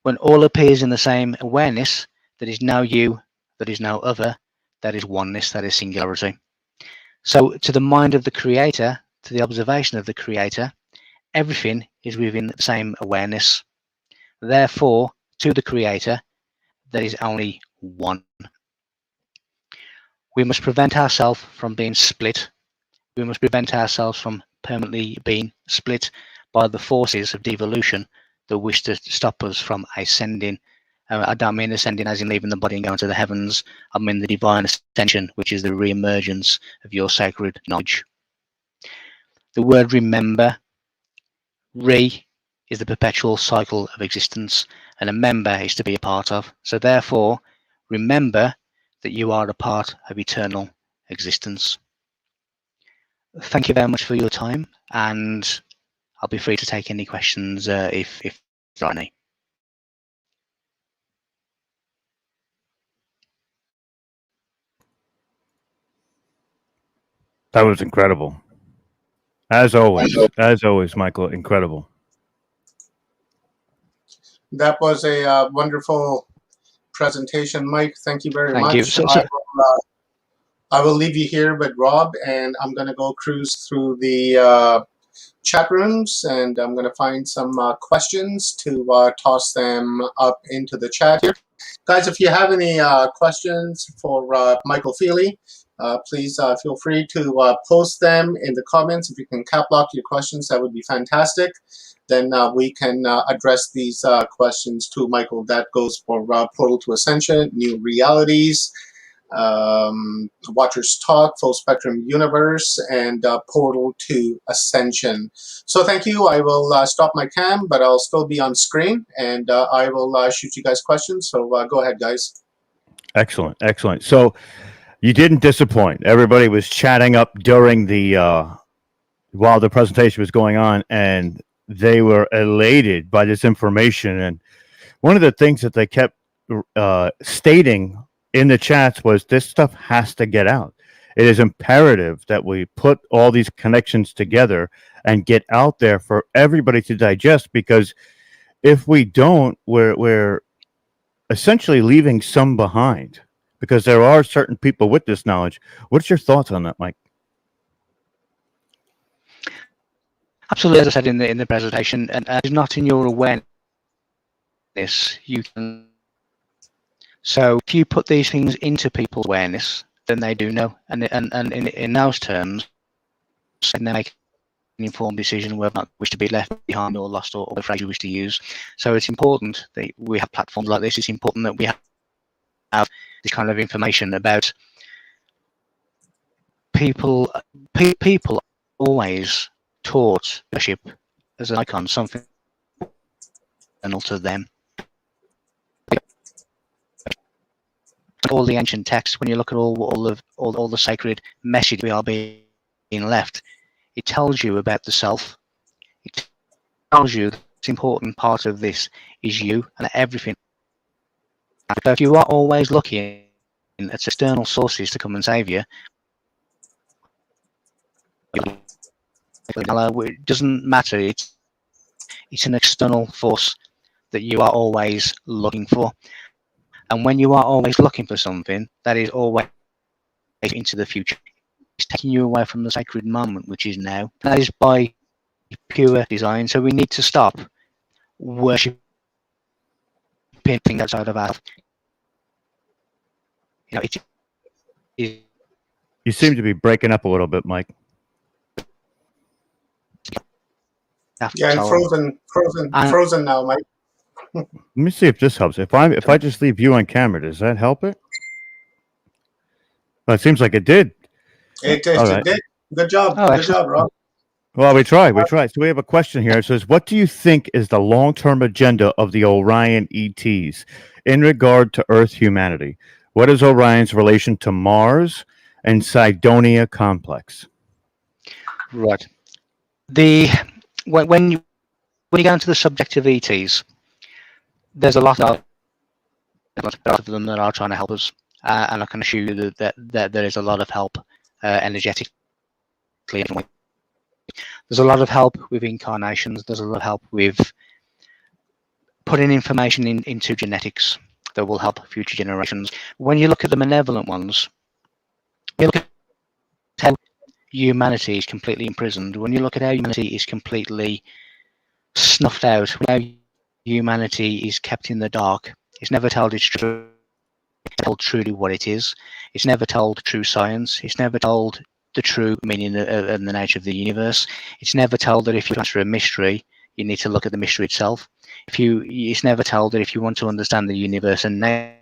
When all appears in the same awareness, there is no you, there is no other, that is oneness, that is singularity. So to the mind of the creator, to the observation of the creator, everything is within the same awareness. Therefore, to the creator, there is only one. We must prevent ourselves from being split. We must prevent ourselves from permanently being split by the forces of devolution that wish to stop us from ascending. I don't mean ascending as in leaving the body and going to the heavens. I mean the divine ascension, which is the re-emergence of your sacred knowledge. The word remember, re, is the perpetual cycle of existence, and a member is to be a part of. So therefore, remember that you are a part of eternal existence. Thank you very much for your time, and I'll be free to take any questions if there are any. That was incredible. As always, Michael, incredible. That was a wonderful presentation, Mike. Thank you very much. You. I will leave you here with Rob, and I'm going to go cruise through the chat rooms, and I'm going to find some questions to toss them up into the chat here. Guys, if you have any questions for Michael Feeley, please feel free to post them in the comments. If you can cap lock your questions, that would be fantastic. Then we can address these questions to Michael. That goes for Portal to Ascension, New Realities, Watchers Talk, Full Spectrum Universe, and Portal to Ascension. So thank you. I will stop my cam, but I'll still be on screen, and I will shoot you guys questions. So go ahead, guys. Excellent, excellent. So you didn't disappoint. Everybody was chatting up during the while the presentation was going on, and they were elated by this information. And one of the things that they kept stating in the chats was this stuff has to get out. It is imperative that we put all these connections together and get out there for everybody to digest, because if we don't, we're essentially leaving some behind, because there are certain people with this knowledge. What's your thoughts on that, Mike? Absolutely, as I said in the presentation, and it's not in your awareness, you can. So if you put these things into people's awareness, then they do know, and in those terms, they make an informed decision whether or not wish to be left behind or lost, or the phrase you wish to use. So it's important that we have platforms like this. It's important that we have this kind of information about people. People always taught worship as an icon, something external to them. All the ancient texts, when you look at all the sacred message we are being left, it tells you about the self. It tells you that the important part of this is you and everything. So if you are always looking at external sources to come and save you, it doesn't matter. It's an external force that you are always looking for. And when you are always looking for something, that is always into the future. It's taking you away from the sacred moment, which is now. That is by pure design. So we need to stop worshipping things outside of our. You seem to be breaking up a little bit, Mike. Yeah, I'm frozen now, Mike. Let me see if this helps. If I just leave you on camera, does that help it? Well, it seems like it did. It did. Good job. Good job, Rob. Well, we tried. So we have a question here. It says, what do you think is the long-term agenda of the Orion ETs in regard to Earth humanity? What is Orion's relation to Mars and Cydonia complex? Right. When you go into the subject of ETs, there's a lot of them that are trying to help us, and I can assure you that there is a lot of help energetically. There's a lot of help with incarnations. There's a lot of help with putting information into genetics that will help future generations. When you look at the malevolent ones, you look at how humanity is completely imprisoned. When you look at how humanity is completely snuffed out, how humanity is kept in the dark, it's never told its truth, it's told truly what it is. It's never told true science. It's never told the true meaning and the nature of the universe. It's never told that if you answer a mystery, you need to look at the mystery itself. It's never told that if you want to understand the universe and nature,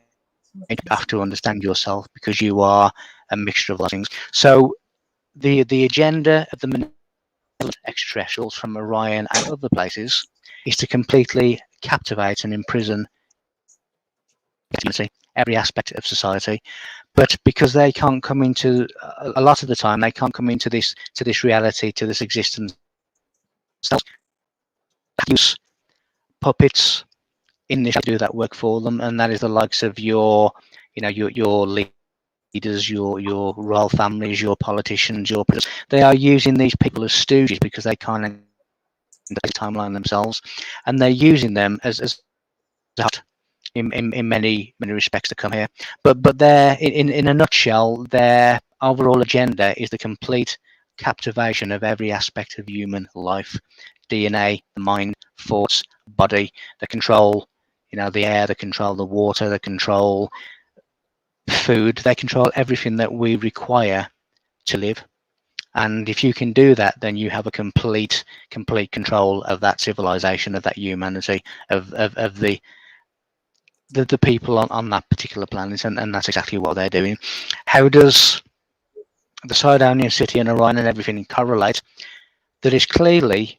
you have to understand yourself, because you are a mixture of those things. So the agenda of the extraterrestrials from Orion and other places is to completely captivate and imprison every aspect of society. But because they can't come into, a lot of the time, they can't come into this reality, to this existence, use puppets in this to do that work for them, and that is the likes of your leaders, your royal families, your politicians, your presidents. They are using these people as stooges because they can't end the timeline themselves, and they're using them as in many respects to come here. But they're in a nutshell, their overall agenda is the complete captivation of every aspect of human life: DNA, the mind, thoughts, body. They control, the air. They control the water. They control food. They control everything that we require to live. And if you can do that, then you have a complete control of that civilization, of that humanity, of the people on that particular planet, and that's exactly what they're doing. How does the Sidonian city and Orion and everything correlate? That is clearly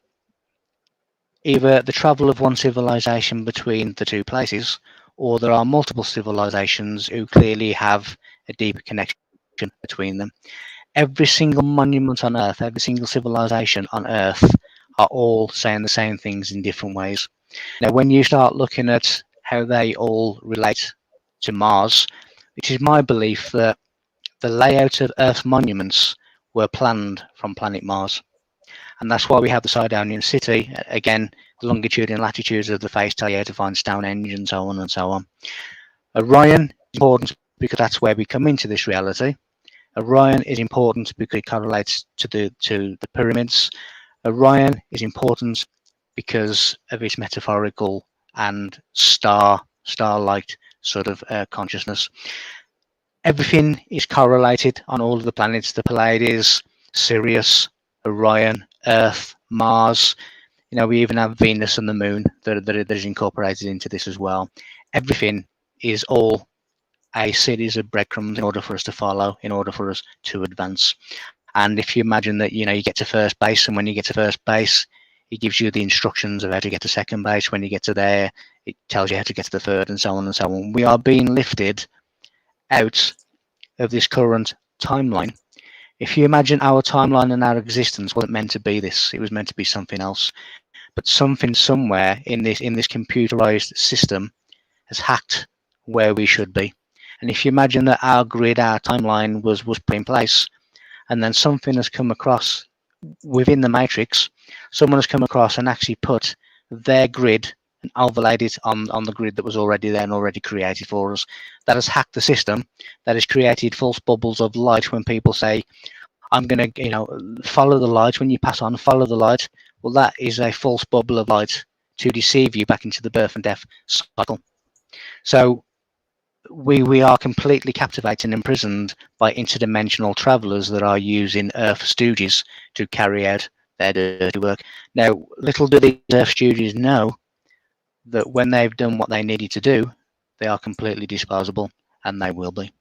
either the travel of one civilization between the two places, or there are multiple civilizations who clearly have a deeper connection between them. Every single monument on Earth, every single civilization on Earth are all saying the same things in different ways. Now, when you start looking at how they all relate to Mars, It is my belief that the layout of Earth's monuments were planned from planet Mars. And that's why we have the Sidonian city. Again, the longitude and latitudes of the face tell you how to find Stonehenge and so on and so on. Orion is important because that's where we come into this reality. Orion is important because it correlates to the pyramids. Orion is important because of its metaphorical and star-like sort of consciousness. Everything is correlated on all of the planets: the Pleiades, Sirius, Orion, Earth, Mars. You know, we even have Venus and the Moon that is incorporated into this as well. Everything is all a series of breadcrumbs in order for us to follow, in order for us to advance. And if you imagine that, you know, you get to first base, and when you get to first base, it gives you the instructions of how to get to second base. When you get to there, it tells you how to get to the third, and so on and so on. We are being lifted out of this current timeline. If you imagine our timeline and our existence wasn't meant to be this, it was meant to be something else. But something somewhere in this computerized system has hacked where we should be. And if you imagine that our grid, our timeline was put in place, and then something has come across within the matrix, someone has come across and actually put their grid and overlaid it on the grid that was already there and already created for us. That has hacked the system. That has created false bubbles of light when people say, I'm going to, you know, follow the light. When you pass on, follow the light. Well, that is a false bubble of light to deceive you back into the birth and death cycle. So we are completely captivated and imprisoned by interdimensional travelers that are using Earth stooges to carry out their dirty work. Now, little do these Earth stooges know that when they've done what they needed to do, they are completely disposable, and they will be.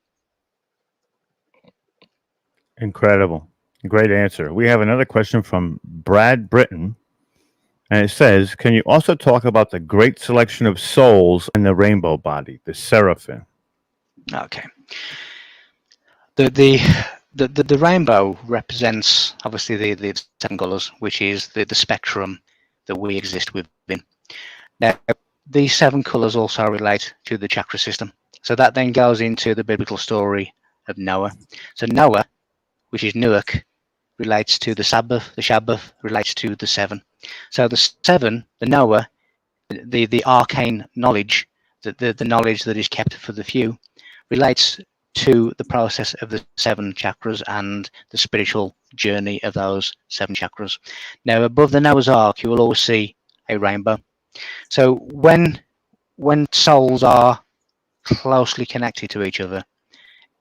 Incredible. Great answer. We have another question from Brad Britton, and it says, can you also talk about the great selection of souls in the rainbow body, the seraphim? Okay. The rainbow represents obviously the 7 colours, which is the spectrum that we exist within. Now, these 7 colours also relate to the chakra system. So that then goes into the biblical story of Noah. So Noah, which is Nuach, relates to the Sabbath. The Shabbath relates to the 7. So the 7, the Noah, the arcane knowledge, the knowledge that is kept for the few, relates to the process of the 7 chakras and the spiritual journey of those 7 chakras. Now, above the Noah's Ark, you will always see a rainbow. So when souls are closely connected to each other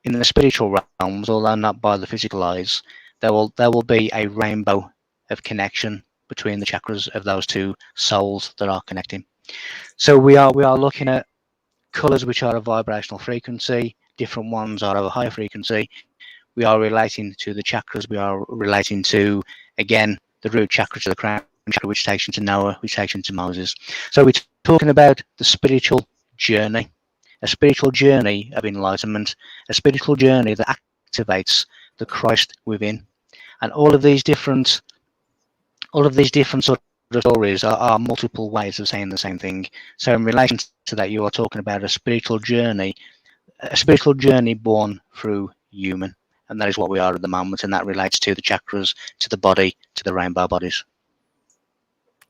in the spiritual realms, although not by the physical eyes, there will be a rainbow of connection between the chakras of those 2 souls that are connecting. So we are looking at colors which are a vibrational frequency. Different ones are of a higher frequency. We are relating to the chakras. We are relating to, again, the root chakra to the crown chakra, which takes into Noah, which takes into Moses. So we're talking about the spiritual journey, a spiritual journey of enlightenment, a spiritual journey that activates the Christ within. And all of these different sort of stories are multiple ways of saying the same thing. So in relation to that, you are talking about a spiritual journey born through human. And that is what we are at the moment, and that relates to the chakras, to the body, to the rainbow bodies.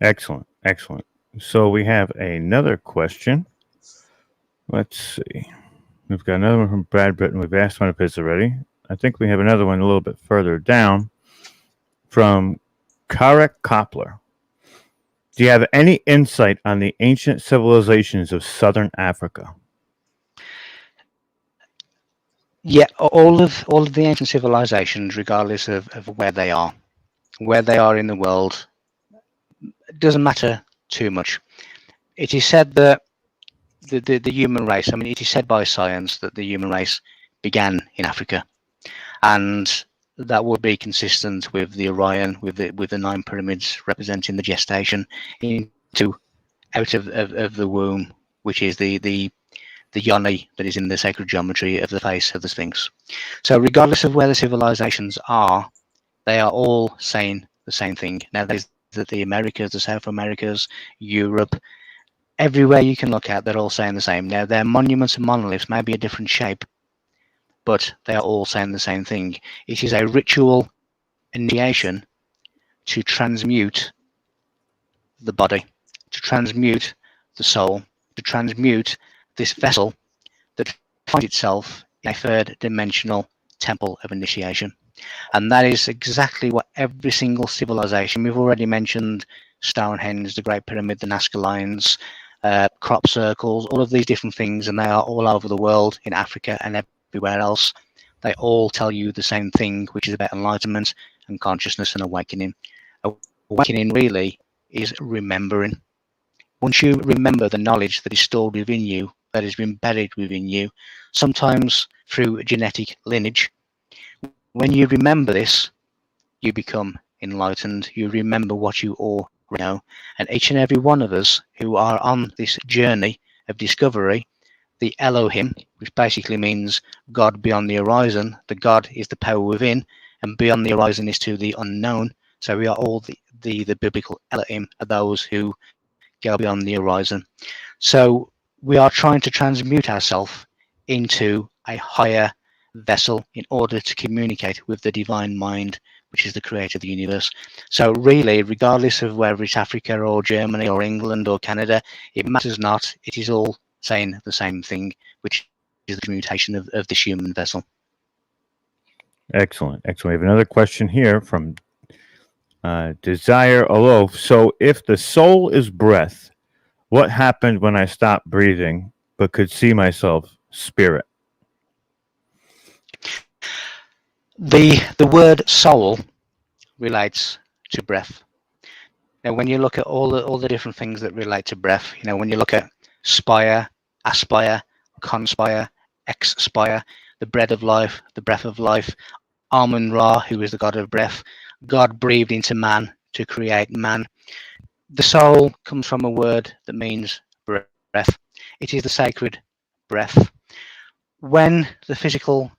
Excellent. Excellent. So we have another question. Let's see. We've got another one from Brad Britton. We've asked one of his already. I think we have another one a little bit further down from Karek Koppler. Do you have any insight on the ancient civilizations of Southern Africa? Yeah, all of the ancient civilizations, regardless of where they are in the world, it doesn't matter too much. It is said that the human race, I mean, it is said by science that the human race began in Africa, and that would be consistent with the Orion, with the 9 pyramids representing the gestation out of the womb, which is the yoni that is in the sacred geometry of the face of the Sphinx. So regardless of where the civilizations are, they are all saying the same thing. Now, there's the Americas, the South Americas, Europe, everywhere you can look at, they're all saying the same. Now, their monuments and monoliths may be a different shape, but they are all saying the same thing. It is a ritual initiation to transmute the body, to transmute the soul, to transmute this vessel that finds itself in a third dimensional temple of initiation. And that is exactly what every single civilization, we've already mentioned Stonehenge, the Great Pyramid, the Nazca Lines, crop circles, all of these different things, and they are all over the world, in Africa and everywhere else. They all tell you the same thing, which is about enlightenment and consciousness and awakening. Awakening really is remembering. Once you remember the knowledge that is stored within you, that has been buried within you, sometimes through genetic lineage, when you remember this, you become enlightened. You remember what you already know. And each and every one of us who are on this journey of discovery, the Elohim, which basically means God beyond the horizon, the God is the power within, and beyond the horizon is to the unknown. So we are all the biblical Elohim, are those who go beyond the horizon. So we are trying to transmute ourselves into a higher vessel in order to communicate with the divine mind, which is the creator of the universe. So really, regardless of whether it's Africa or Germany or England or Canada, it matters not. It is all saying the same thing, which is the commutation of this human vessel. Excellent. Excellent. We have another question here from Desire Alof. So if the soul is breath, what happened when I stopped breathing but could see myself spirit? The word soul relates to breath. Now, when you look at all the different things that relate to breath, when you look at spire, aspire, conspire, expire, the bread of life, the breath of life, Amun-Ra, who is the god of breath, God breathed into man to create man. The soul comes from a word that means breath. It is the sacred breath. When the physical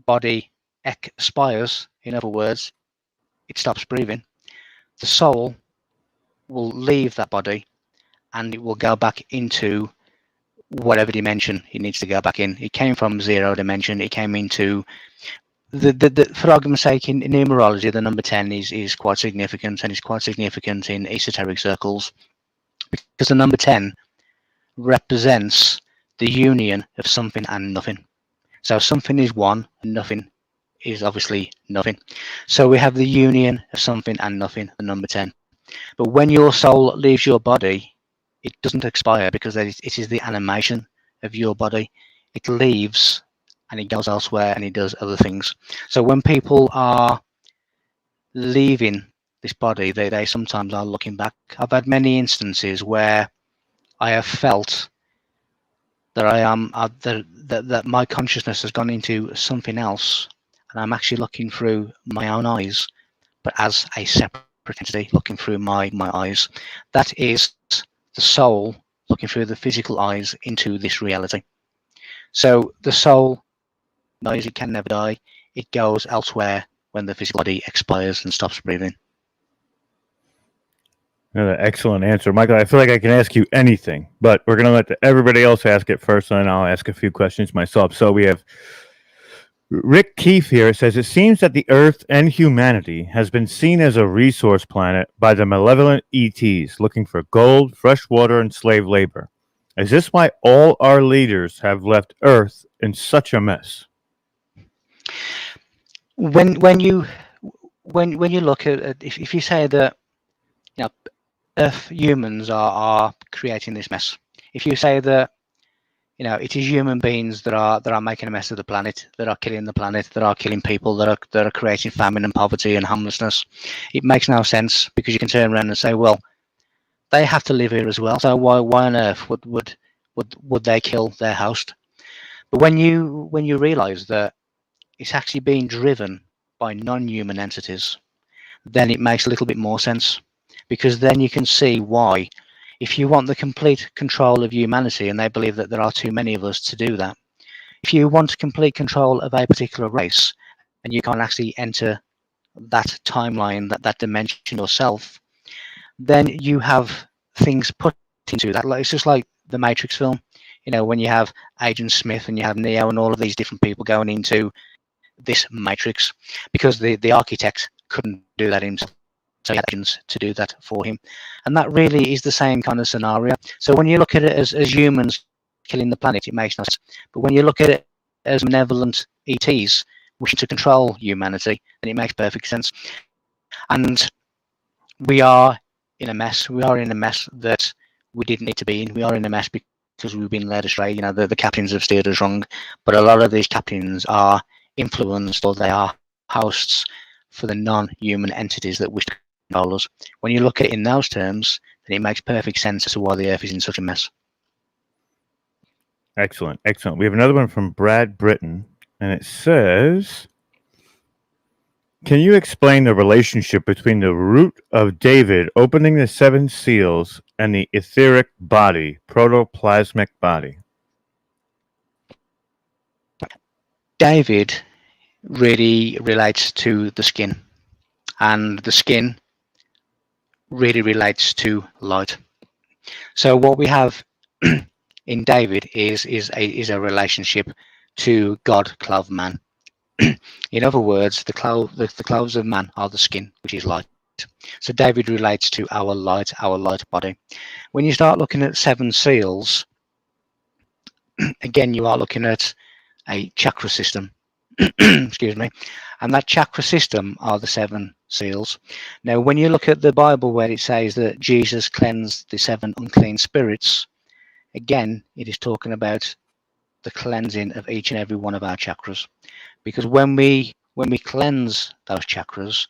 body expires, in other words, it stops breathing, the soul will leave that body and it will go back into whatever dimension it needs to go back in. It came from 0 dimension. It came into for argument's sake, in numerology, the number 10 is quite significant, and it's quite significant in esoteric circles, because the number 10 represents the union of something and nothing. So something is one and nothing is obviously nothing. So we have the union of something and nothing, the number 10. But when your soul leaves your body, it doesn't expire, because it is the animation of your body. It leaves and it goes elsewhere and it does other things. So when people are leaving this body, they sometimes are looking back. I've had many instances where I have felt that I am that my consciousness has gone into something else, and I'm actually looking through my own eyes, but as a separate entity looking through my eyes. That is the soul looking through the physical eyes into this reality. So the soul knows it can never die. It goes elsewhere when the physical body expires and stops breathing. Another excellent answer, Michael. I feel like I can ask you anything, but we're going to let everybody else ask it first, and then I'll ask a few questions myself. So we have Rick Keefe here. Says, it seems that the Earth and humanity has been seen as a resource planet by the malevolent ETs looking for gold, fresh water, and slave labor. Is this why all our leaders have left Earth in such a mess? When you look at if you say that Earth humans are creating this mess, if you say that it is human beings that are making a mess of the planet, that are killing the planet, that are killing people, that are creating famine and poverty and homelessness, it makes no sense, because you can turn around and say, well, they have to live here as well. So why on earth would they kill their host? But when you realise that it's actually being driven by non-human entities, then it makes a little bit more sense, because then you can see why. If you want the complete control of humanity, and they believe that there are too many of us to do that, if you want complete control of a particular race, and you can't actually enter that timeline, that dimension yourself, then you have things put into that. It's just like the Matrix film. You know, when you have Agent Smith and you have Neo and all of these different people going into this matrix, because the architect couldn't do that himself, so he had agents to do that for him. And that really is the same kind of scenario. So when you look at it as humans killing the planet, it makes no sense. But when you look at it as benevolent ETs wishing to control humanity, then it makes perfect sense. And we are in a mess. We are in a mess that we didn't need to be in. We are in a mess because we've been led astray. You know, the captains have steered us wrong. But a lot of these captains are influenced, or they are hosts for the non-human entities that wish to control us. When you look at it in those terms, then it makes perfect sense as to why the Earth is in such a mess. Excellent, excellent. We have another one from Brad Britton, and it says, can you explain the relationship between the root of David opening the 7 seals and the etheric body, protoplasmic body? David really relates to the skin, and the skin really relates to light. So what we have in David is a relationship to God clothed man. In other words, the clothes of man are the skin, which is light. So David relates to our light body. When you start looking at 7 seals, again, you are looking at a chakra system. Excuse me. And that chakra system are the 7 seals. Now, when you look at the Bible where it says that Jesus cleansed the 7 unclean spirits, again, it is talking about the cleansing of each and every one of our chakras. Because when we cleanse those chakras,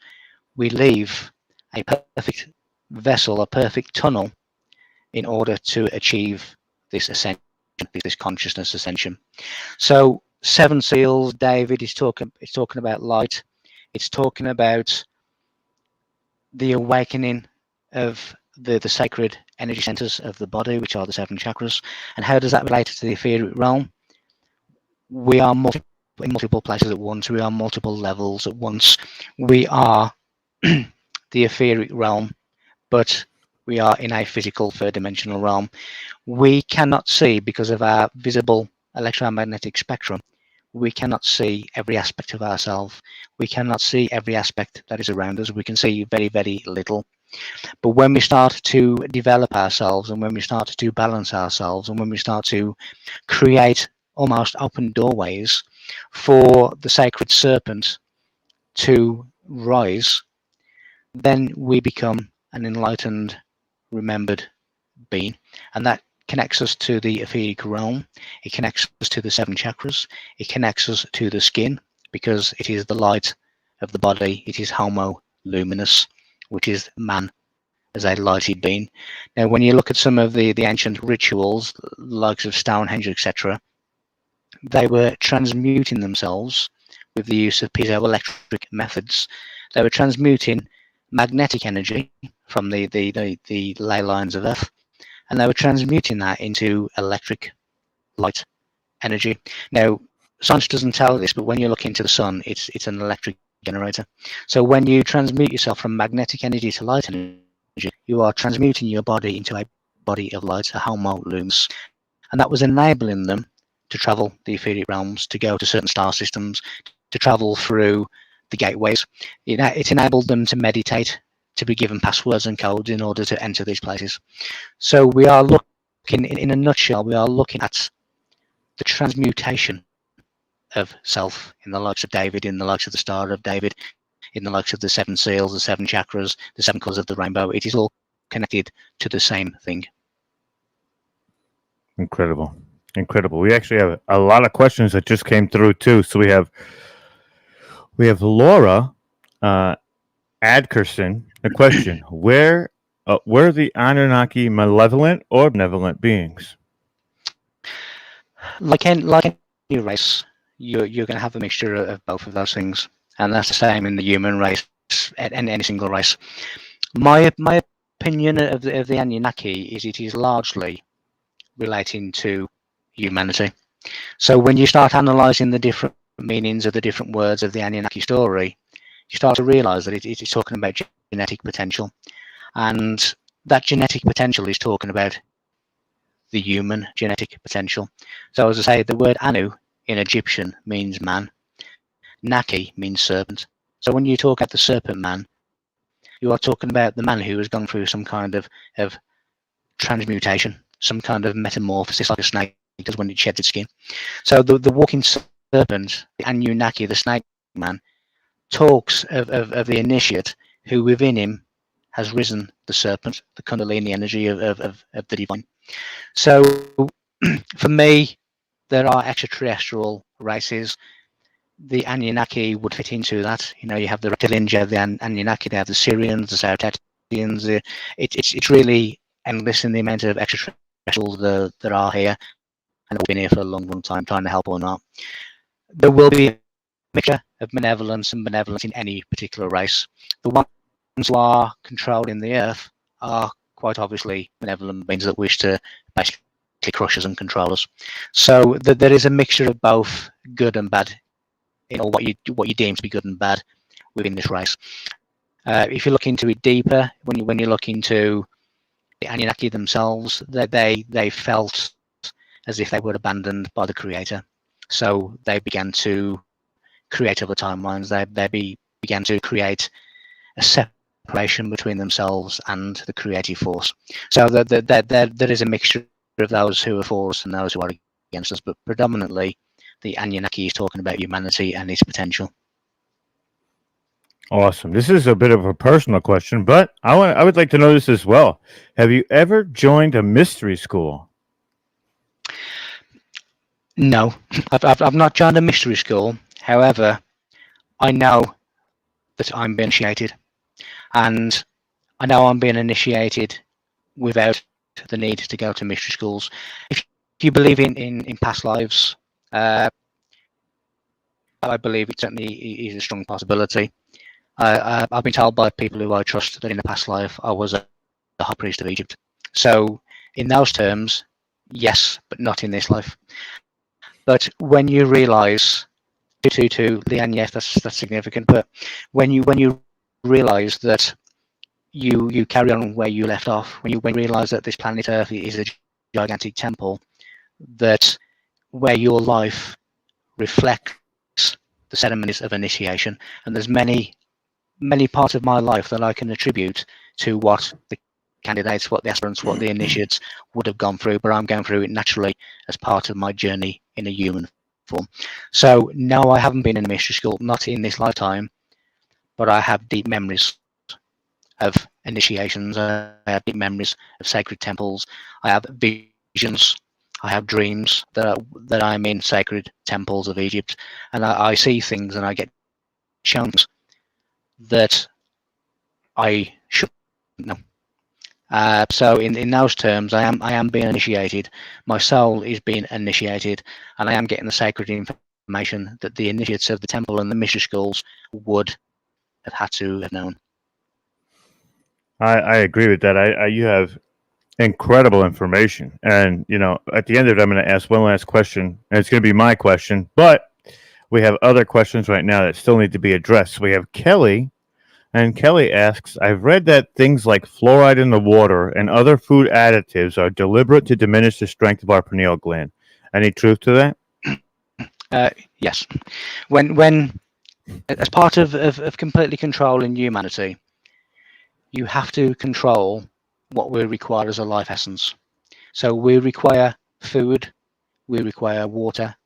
we leave a perfect vessel, a perfect tunnel, in order to achieve this ascension, this consciousness ascension. So 7 seals, David is talking about light. It's talking about the awakening of the sacred energy centers of the body, which are the 7 chakras. And how does that relate to the etheric realm? We are in multiple places at once. We are multiple levels at once. We are the etheric realm, but we are in a physical 3rd-dimensional realm. We cannot see, because of our visible electromagnetic spectrum, we cannot see every aspect of ourselves. We cannot see every aspect that is around us. We can see very, very little. But when we start to develop ourselves, and when we start to balance ourselves, and when we start to create almost open doorways for the sacred serpent to rise, then we become an enlightened, remembered being. And that connects us to the etheric realm. It connects us to the 7 chakras. It connects us to the skin, because it is the light of the body. It is Homo luminous, which is man as a lighted being. Now, when you look at some of the ancient rituals, likes of Stonehenge, etc., they were transmuting themselves with the use of piezoelectric methods. They were transmuting magnetic energy from the ley lines of Earth, and they were transmuting that into electric light energy. Now, science doesn't tell this, but when you look into the sun, it's an electric generator. So when you transmute yourself from magnetic energy to light energy, you are transmuting your body into a body of light, a Homo luminous, and that was enabling them to travel the etheric realms, to go to certain star systems, to travel through the gateways. It enabled them to meditate, to be given passwords and codes in order to enter these places. So we are looking, in a nutshell, we are looking at the transmutation of self in the likes of David, in the likes of the Star of David, in the likes of the 7 seals, the 7 chakras, the 7 colors of the rainbow. It is all connected to the same thing. Incredible. Incredible. We actually have a lot of questions that just came through too. So we have Laura Adkerson. A question: were the Anunnaki malevolent or benevolent beings? Like any race, you're going to have a mixture of both of those things, and that's the same in the human race and any single race. My opinion of the Anunnaki is it is largely relating to humanity. So when you start analysing the different meanings of the different words of the Anunnaki story, you start to realise that it is talking about genetic potential, and that genetic potential is talking about the human genetic potential. So as I say, the word Anu in Egyptian means man. Naki means serpent. So when you talk about the serpent man, you are talking about the man who has gone through some kind of transmutation, some kind of metamorphosis, like a snake does when it sheds its skin. So the walking serpent, the Anunnaki, the snake man, talks of the initiate who within him has risen the serpent, the Kundalini energy of the divine. So for me, there are extraterrestrial races. The Anunnaki would fit into that. You know, you have the reptilians, you have the Anunnaki, they have the Syrians, the Sautatians. It's really endless in the amount of extraterrestrials that are here, and have been here for a long, long time, trying to help or not. There will be a mixture of benevolence and benevolence in any particular race. The ones who are controlling the earth are quite obviously benevolent beings that wish to basically crush us and control us. So there is a mixture of both good and bad in all what you deem to be good and bad within this race. If you look into it deeper, when you look into the Anunnaki themselves, they felt as if they were abandoned by the Creator. So they began to create other timelines. They began to create a separation between themselves and the creative force. So there is a mixture of those who are for us and those who are against us, but predominantly the Anunnaki is talking about humanity and its potential. Awesome. This is a bit of a personal question, but I would like to know this as well. Have you ever joined a mystery school? No, I've not joined a mystery school. However, I know that I'm being initiated, and I know I'm being initiated without the need to go to mystery schools. If you believe in past lives, I believe it certainly is a strong possibility. I've been told by people who I trust that in a past life I was a high priest of Egypt. So in those terms, yes, but not in this life. But when you realise to Leanne, yes, that's significant. But when you realise that you carry on where you left off, when you realise that this planet Earth is a gigantic temple, that where your life reflects the ceremonies of initiation, and there's many parts of my life that I can attribute to what the candidates, what the aspirants, what the initiates would have gone through, but I'm going through it naturally as part of my journey in a human form. So no, I haven't been in a mystery school, not in this lifetime, but I have deep memories of initiations. I have deep memories of sacred temples. I have visions. I have dreams that I'm in sacred temples of Egypt, and I see things and I get shown things that I shouldn't know. So in those terms, I am being initiated. My soul is being initiated, and I am getting the sacred information that the initiates of the temple and the mystery schools would have had to have known. I agree with that. You have incredible information, and you know, at the end of it, I'm going to ask one last question, and it's going to be my question. But we have other questions right now that still need to be addressed. We have Kelly. And Kelly asks, I've read that things like fluoride in the water and other food additives are deliberate to diminish the strength of our pineal gland. Any truth to that? Yes. When as part of completely controlling humanity, you have to control what we require as a life essence. So we require food, we require water,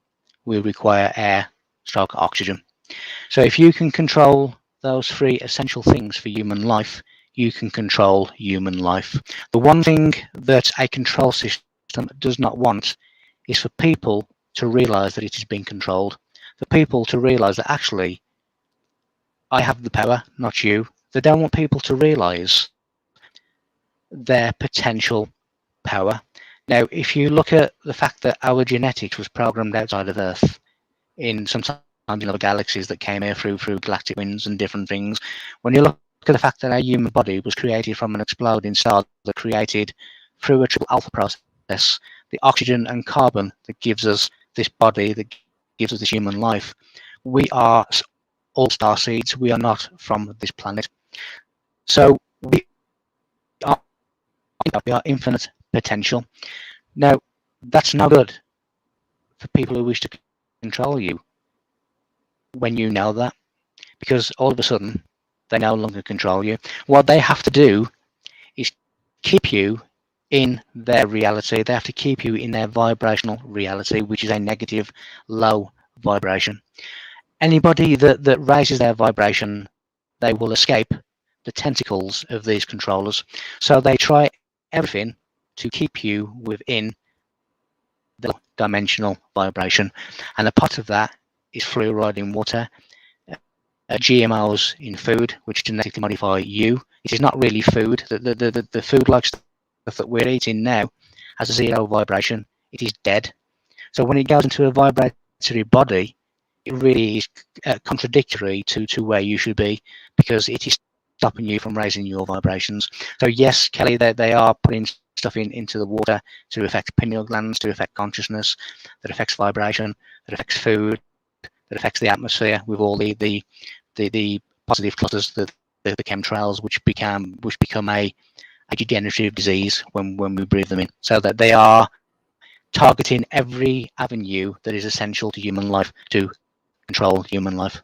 we require air, stroke oxygen. So if you can control those three essential things for human life, you can control human life. The one thing that a control system does not want is for people to realize that it is being controlled, for people to realize that actually I have the power, not you. They don't want people to realize their potential power. Now, if you look at the fact that our genetics was programmed outside of Earth in sometimes in other galaxies that came here through galactic winds and different things. When you look at the fact that our human body was created from an exploding star that created through a triple alpha process the oxygen and carbon that gives us this body, that gives us this human life, we are all star seeds. We are not from this planet. So we are infinite potential. Now, that's no good for people who wish to control you when you know that, because all of a sudden they no longer control you. What they have to do is keep you in their reality. They have to keep you in their vibrational reality, which is a negative, low vibration. Anybody that raises their vibration, they will escape the tentacles of these controllers. So they try everything to keep you within the dimensional vibration. And a part of that is fluoride in water, GMOs in food, which genetically modify you. It is not really food. The food-like stuff that we're eating now has a zero vibration. It is dead. So when it goes into a vibratory body, it really is contradictory to where you should be, because it is stopping you from raising your vibrations. So yes, Kelly, they are putting stuff into the water to affect pineal glands, to affect consciousness, that affects vibration, that affects food, that affects the atmosphere with all the positive clusters, the chemtrails, which become a degenerative disease when we breathe them in. So that they are targeting every avenue that is essential to human life to control human life.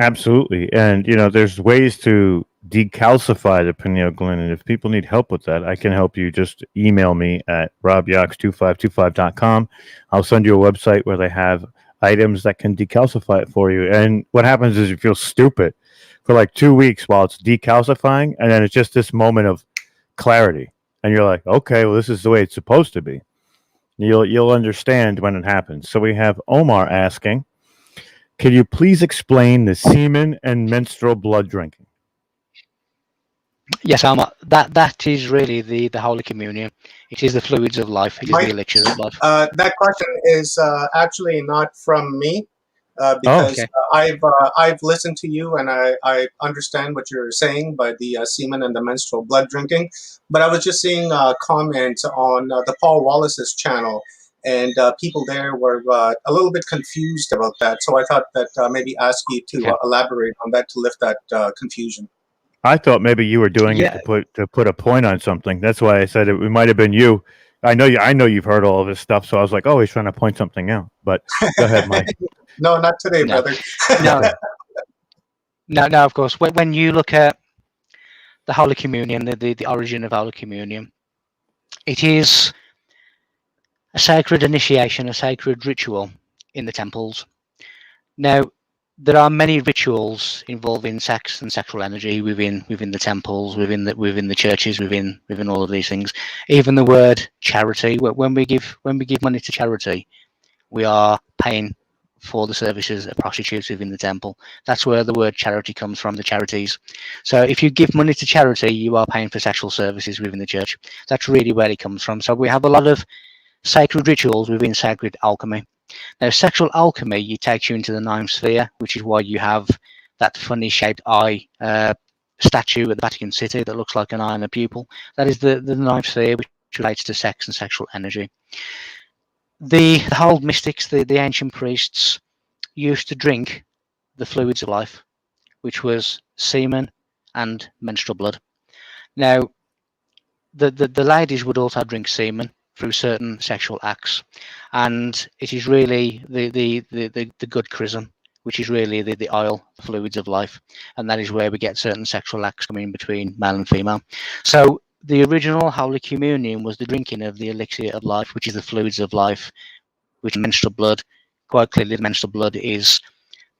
Absolutely. And, there's ways to decalcify the pineal gland. And if people need help with that, I can help you. Just email me at robyox2525.com. I'll send you a website where they have items that can decalcify it for you. And what happens is you feel stupid for like 2 weeks while it's decalcifying. And then it's just this moment of clarity. And you're like, okay, well, this is the way it's supposed to be. You'll understand when it happens. So we have Omar asking, can you please explain the semen and menstrual blood drinking? Yes, Omar. That is really the Holy Communion. It is the fluids of life. It is the elixirs of life. That question is actually not from me, because I've listened to you and I understand what you're saying by the semen and the menstrual blood drinking. But I was just seeing comments on the Paul Wallace's channel, and people there were a little bit confused about that. So I thought that maybe ask you to elaborate on that to lift that confusion. I thought maybe you were doing it to put a point on something. That's why I said it might have been you. I know you've heard all of this stuff, so I was like, oh, he's trying to point something out. But go ahead, Mike. No, not today, brother. No, of course. When you look at the Holy Communion, the origin of Holy Communion, it is a sacred initiation, a sacred ritual in the temples. Now, there are many rituals involving sex and sexual energy within the temples, within the churches, within all of these things. Even the word charity. When we give money to charity, we are paying for the services of prostitutes within the temple. That's where the word charity comes from, the charities. So if you give money to charity, you are paying for sexual services within the church. That's really where it comes from. So we have a lot of sacred rituals within sacred alchemy. Now, sexual alchemy, it takes you into the ninth sphere, which is why you have that funny shaped eye statue at the Vatican City that looks like an eye and a pupil. That is the ninth sphere, which relates to sex and sexual energy. The old mystics, the ancient priests, used to drink the fluids of life, which was semen and menstrual blood. Now, the ladies would also drink semen through certain sexual acts, and it is really the good chrism, which is really the oil, the fluids of life, and that is where we get certain sexual acts coming between male and female. So the original Holy Communion was the drinking of the elixir of life, which is the fluids of life, which is menstrual blood. Quite clearly, the menstrual blood is,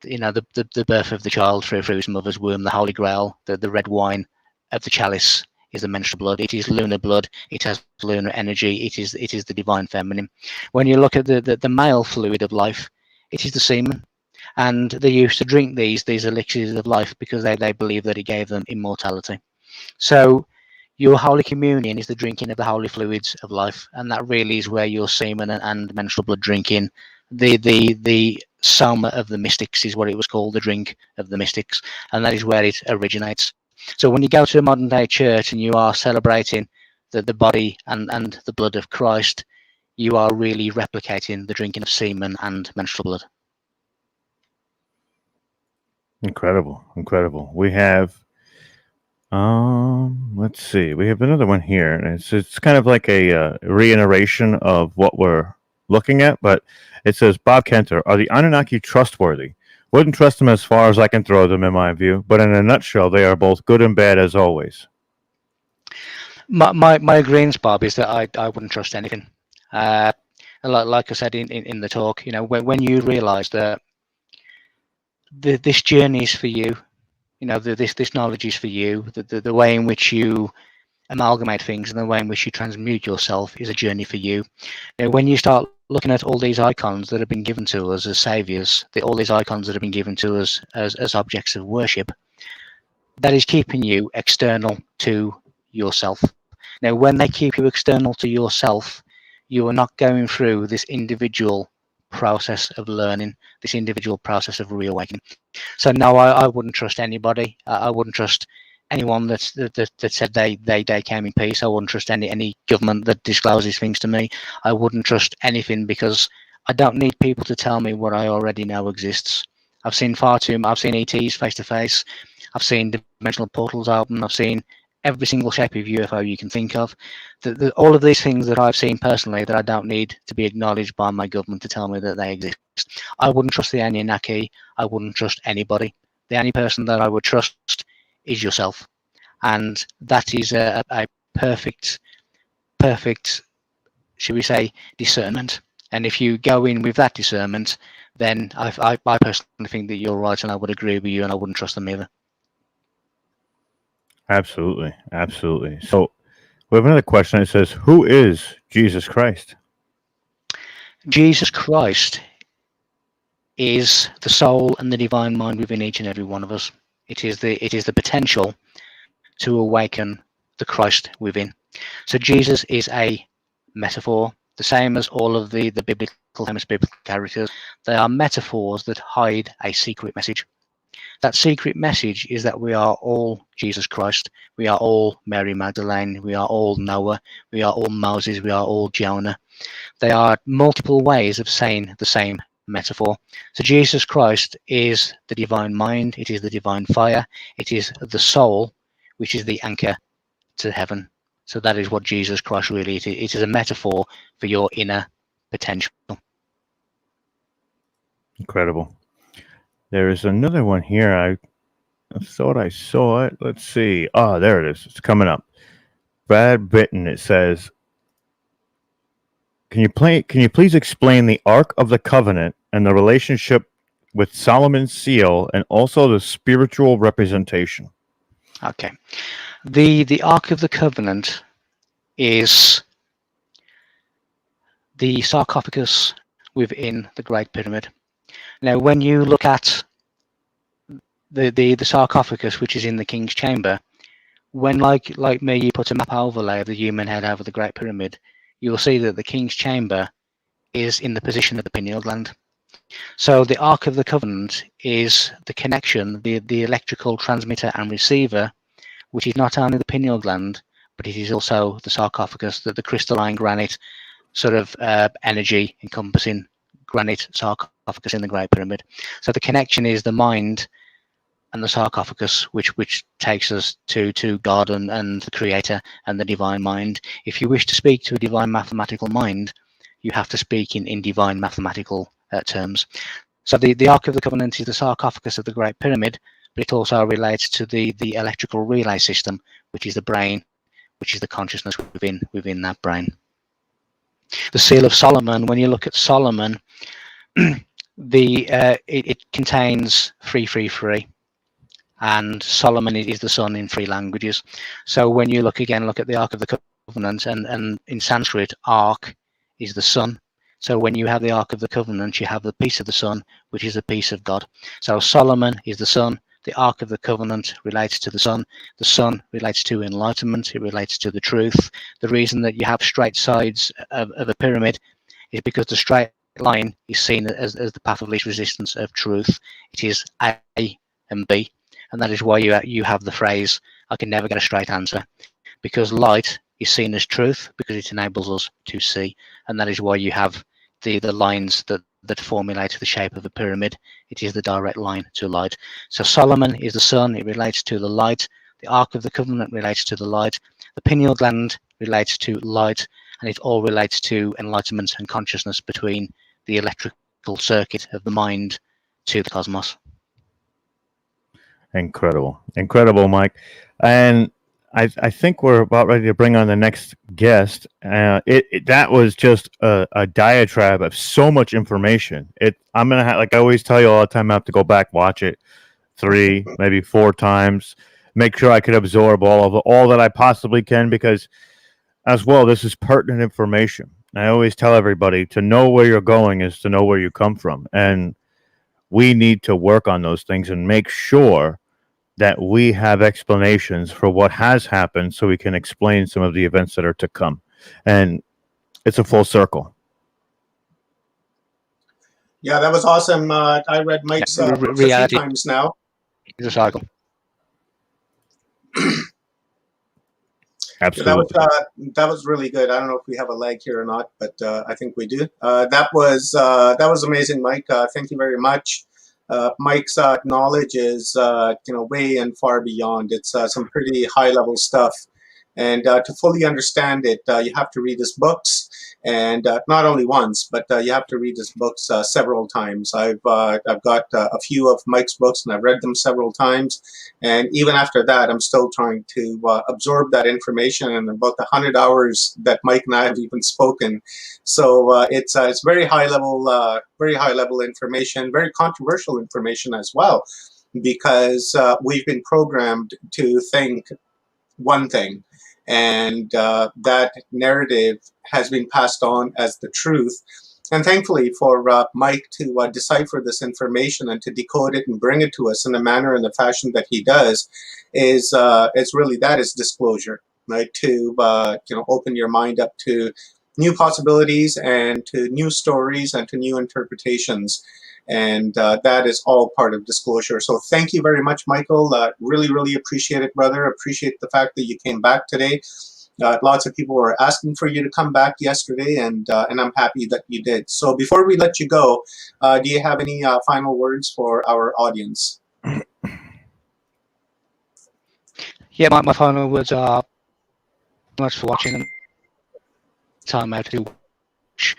the birth of the child through his mother's womb, the Holy Grail, the red wine of the chalice is the menstrual blood. It is lunar blood. It has lunar energy. It is the divine feminine. When you look at the male fluid of life, it is the semen, and they used to drink these elixirs of life because they believed that it gave them immortality. So your Holy Communion is the drinking of the holy fluids of life, and that really is where your semen and menstrual blood drinking, the soma of the mystics is what it was called, the drink of the mystics, and that is where it originates. So when you go to a modern day church and you are celebrating the body and the blood of Christ, you are really replicating the drinking of semen and menstrual blood. Incredible. We have Let's see. We have another one here, and it's kind of like a reiteration of what we're looking at, but it says, Bob Kenter, are the Anunnaki trustworthy? Wouldn't trust them as far as I can throw them, in my view, but in a nutshell, they are both good and bad as always. My agreement, Bob, is that I wouldn't trust anything. Like I said in the talk, you know, when you realise that this journey is for you, you know, this knowledge is for you, the way in which you amalgamate things and the way in which you transmute yourself is a journey for you. You know, when you start looking at all these icons that have been given to us as saviors, all these icons that have been given to us as objects of worship, that is keeping you external to yourself. Now, when they keep you external to yourself, you are not going through this individual process of learning, this individual process of reawakening. So no, I wouldn't trust anybody. I wouldn't trust anyone that said they came in peace. I wouldn't trust any government that discloses things to me. I wouldn't trust anything because I don't need people to tell me what I already know exists. I've seen I've seen ETs face to face. I've seen dimensional portals open. I've seen every single shape of UFO you can think of. All of these things that I've seen personally that I don't need to be acknowledged by my government to tell me that they exist. I wouldn't trust the Anunnaki. I wouldn't trust anybody. The only person that I would trust is yourself. And that is a perfect, should we say, discernment. And if you go in with that discernment, then I personally think that you're right, and I would agree with you, and I wouldn't trust them either. Absolutely. Absolutely. So we have another question. It says, who is Jesus Christ? Jesus Christ is the soul and the divine mind within each and every one of us. It is the potential to awaken the Christ within. So Jesus is a metaphor, the same as all of the famous biblical characters. They are metaphors that hide a secret message. That secret message is that we are all Jesus Christ. We are all Mary Magdalene. We are all Noah. We are all Moses. We are all Jonah. They are multiple ways of saying the same metaphor. So Jesus Christ is the divine mind. It is the divine fire. It is the soul, which is the anchor to heaven. So that is what Jesus Christ really is. It is a metaphor for your inner potential. Incredible. There is another one here. I thought I saw it. Let's see. Oh, there it is. It's coming up. Brad Britton. It says, Can you please explain the Ark of the Covenant and the relationship with Solomon's seal and also the spiritual representation? Okay. The Ark of the Covenant is the sarcophagus within the Great Pyramid. Now, when you look at the sarcophagus, which is in the King's Chamber, when like me, you put a map overlay of the human head over the Great Pyramid, you will see that the King's Chamber is in the position of the pineal gland. So the Ark of the Covenant is the connection, the electrical transmitter and receiver, which is not only the pineal gland, but it is also the sarcophagus, the crystalline granite sort of energy encompassing granite sarcophagus in the Great Pyramid. So the connection is the mind and the sarcophagus, which takes us to God and the Creator and the divine mind. If you wish to speak to a divine mathematical mind, you have to speak in divine mathematical terms. So the Ark of the Covenant is the sarcophagus of the Great Pyramid, but it also relates to the electrical relay system, which is the brain, which is the consciousness within that brain. The Seal of Solomon, when you look at Solomon, it contains 333, and Solomon is the sun in 3 languages. So when you look at the Ark of the Covenant, and in Sanskrit, Ark is the sun. So when you have the Ark of the Covenant, you have the piece of the sun, which is the piece of God. So Solomon is the sun. The Ark of the Covenant relates to the sun. The sun relates to enlightenment. It relates to the truth. The reason that you have straight sides of a pyramid is because the straight line is seen as the path of least resistance of truth. It is A and B, and that is why you have the phrase, I can never get a straight answer, because light is seen as truth, because it enables us to see, and that is why you have the lines that formulate the shape of a pyramid. It is the direct line to light. So Solomon is the sun. It relates to the light. The Ark of the Covenant relates to the light. The pineal gland relates to light, and it all relates to enlightenment and consciousness between the electrical circuit of the mind to the cosmos. Incredible, incredible, Mike. And I think we're about ready to bring on the next guest. That was just a diatribe of so much information. I'm gonna like I always tell you all the time. I have to go back, watch it 3, maybe 4 times, make sure I could absorb all that I possibly can, because as well, this is pertinent information. I always tell everybody to know where you're going is to know where you come from, and we need to work on those things and make sure that we have explanations for what has happened so we can explain some of the events that are to come. And it's a full circle. Yeah, that was awesome. I read Mike's a few times now. It's a cycle. Absolutely. That was really good. I don't know if we have a lag here or not, but I think we do. That was amazing, Mike. Thank you very much. Mike's knowledge is way and far beyond. It's some pretty high level stuff, and to fully understand it, you have to read his books, and not only once, but you have to read his books several times. I've got a few of Mike's books, and I've read them several times, and even after that, I'm still trying to absorb that information in about the 100 hours that Mike and I have even spoken. So it's very high level information, very controversial information as well, because we've been programmed to think one thing, and that narrative has been passed on as the truth. And thankfully for Mike to decipher this information and to decode it and bring it to us in the manner and the fashion that he does is really, that is disclosure, right? To open your mind up to new possibilities and to new stories and to new interpretations. And that is all part of disclosure. So thank you very much, Michael. Really, really appreciate it, brother. Appreciate the fact that you came back today. Lots of people were asking for you to come back yesterday, and I'm happy that you did. So before we let you go, do you have any final words for our audience? Yeah, my final words are much for watching and time out to watch.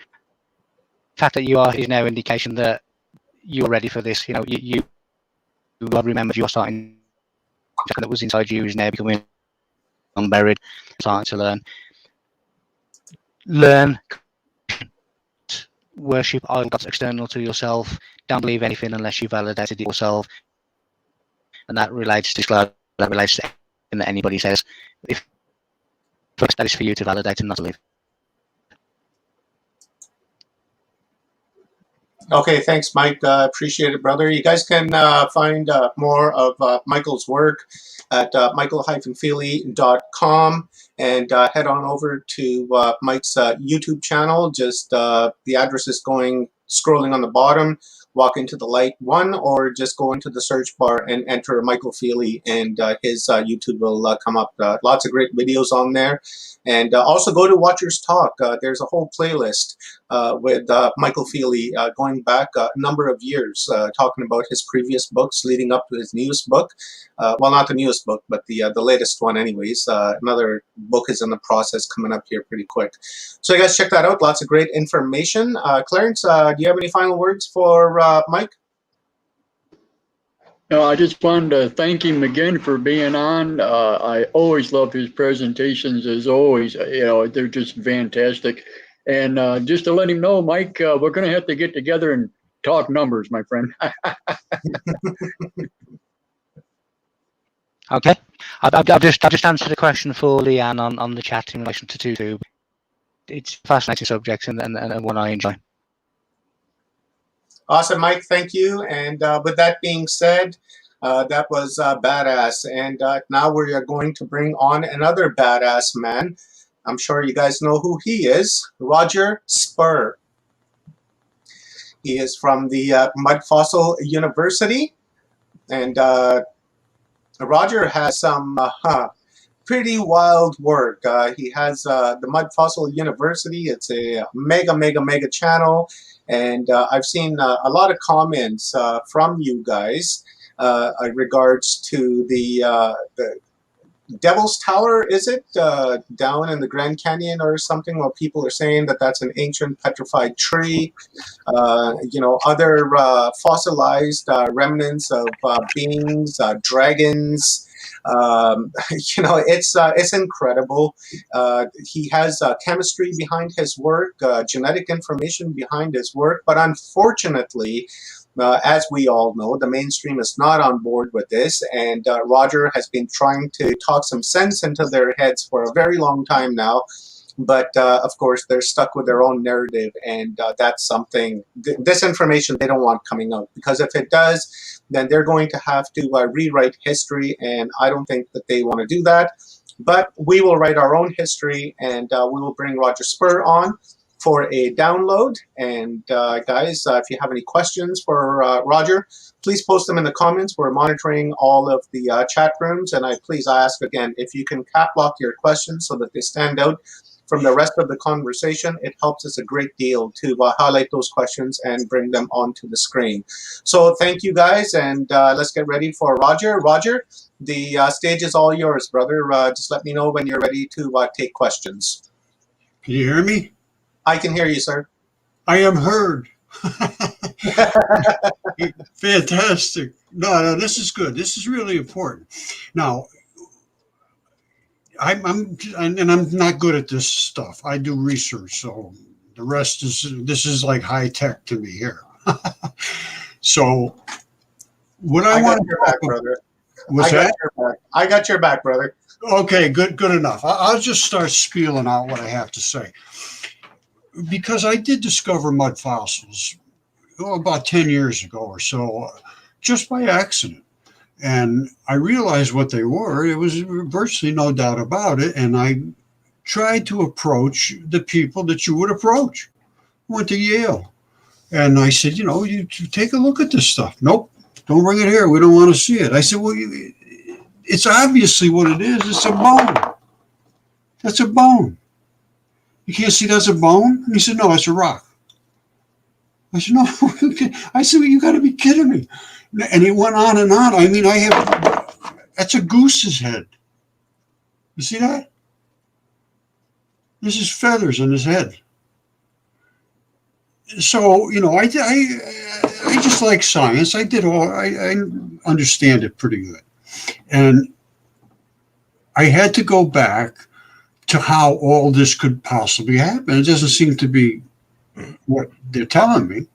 The fact that you are is no indication that you're ready for this. You remembered your starting that was inside you is now becoming unburied, starting to learn, worship idol gods external to yourself. Don't believe anything unless you validated it yourself, and that relates to anything that anybody says. If that is for you to validate and not to believe. Okay, thanks, Mike. Appreciate it, brother. You guys can find more of Michael's work at michael-feeley.com, and head on over to Mike's YouTube channel. Just the address is scrolling on the bottom. Walk into the light 1, or just go into the search bar and enter Michael Feeley, and his YouTube will come up. Lots of great videos on there. And also go to Watchers Talk. There's a whole playlist with Michael Feeley going back a number of years, talking about his previous books leading up to his newest book. Well, not the newest book, but the latest one anyways. Another book is in the process, coming up here pretty quick. So you guys check that out. Lots of great information. Clarence, do you have any final words for Mike? No, I just wanted to thank him again for being on. I always love his presentations, as always. They're just fantastic. And just to let him know, Mike, we're going to have to get together and talk numbers, my friend. Okay. I've just answered a question for Leanne on the chat in relation to YouTube. It's a fascinating subject and one I enjoy. Awesome, Mike. Thank you. And with that being said, that was badass. And now we are going to bring on another badass man. I'm sure you guys know who he is. Roger Spurr. He is from the Mud Fossil University. And Roger has some pretty wild work. He has the Mud Fossil University. It's a mega channel. And I've seen a lot of comments from you guys in regards to the Devil's Tower, is it down in the Grand Canyon or something? Well, people are saying that that's an ancient petrified tree. Other fossilized remnants of beings, dragons. It's incredible. He has chemistry behind his work, genetic information behind his work, but unfortunately, as we all know, the mainstream is not on board with this, and Roger has been trying to talk some sense into their heads for a very long time now. But of course, they're stuck with their own narrative, and that's something. This information they don't want coming out, because if it does, then they're going to have to rewrite history, and I don't think that they want to do that. But we will write our own history, and we will bring Roger Spurr on for a download. And guys, if you have any questions for Roger, please post them in the comments. We're monitoring all of the chat rooms, and I please ask again, if you can cap lock your questions so that they stand out from the rest of the conversation, it helps us a great deal to highlight those questions and bring them onto the screen. So thank you guys, and let's get ready for Roger. Roger, the stage is all yours, brother. Just let me know when you're ready to take questions. Can you hear me? I can hear you, sir. I am heard. Fantastic. No, this is good. This is really important. Now, I'm not good at this stuff. I do research, so the rest this is like high tech to me here. So, what I want to back, brother. What's that? I got your back, brother. Okay, good enough. I'll just start spieling out what I have to say, because I did discover mud fossils about 10 years ago or so, just by accident. And I realized what they were. It was virtually no doubt about it. And I tried to approach the people that you would approach. Went to Yale. And I said, you take a look at this stuff. Nope, don't bring it here. We don't want to see it. I said, well, it's obviously what it is. It's a bone. That's a bone. You can't see that's a bone? And he said, no, it's a rock. I said, no. I said, well, you got to be kidding me. And he went on and on. I mean, that's a goose's head. You see that? This is feathers in his head. So, I just like science. I understand it pretty good. And I had to go back to how all this could possibly happen. It doesn't seem to be what they're telling me.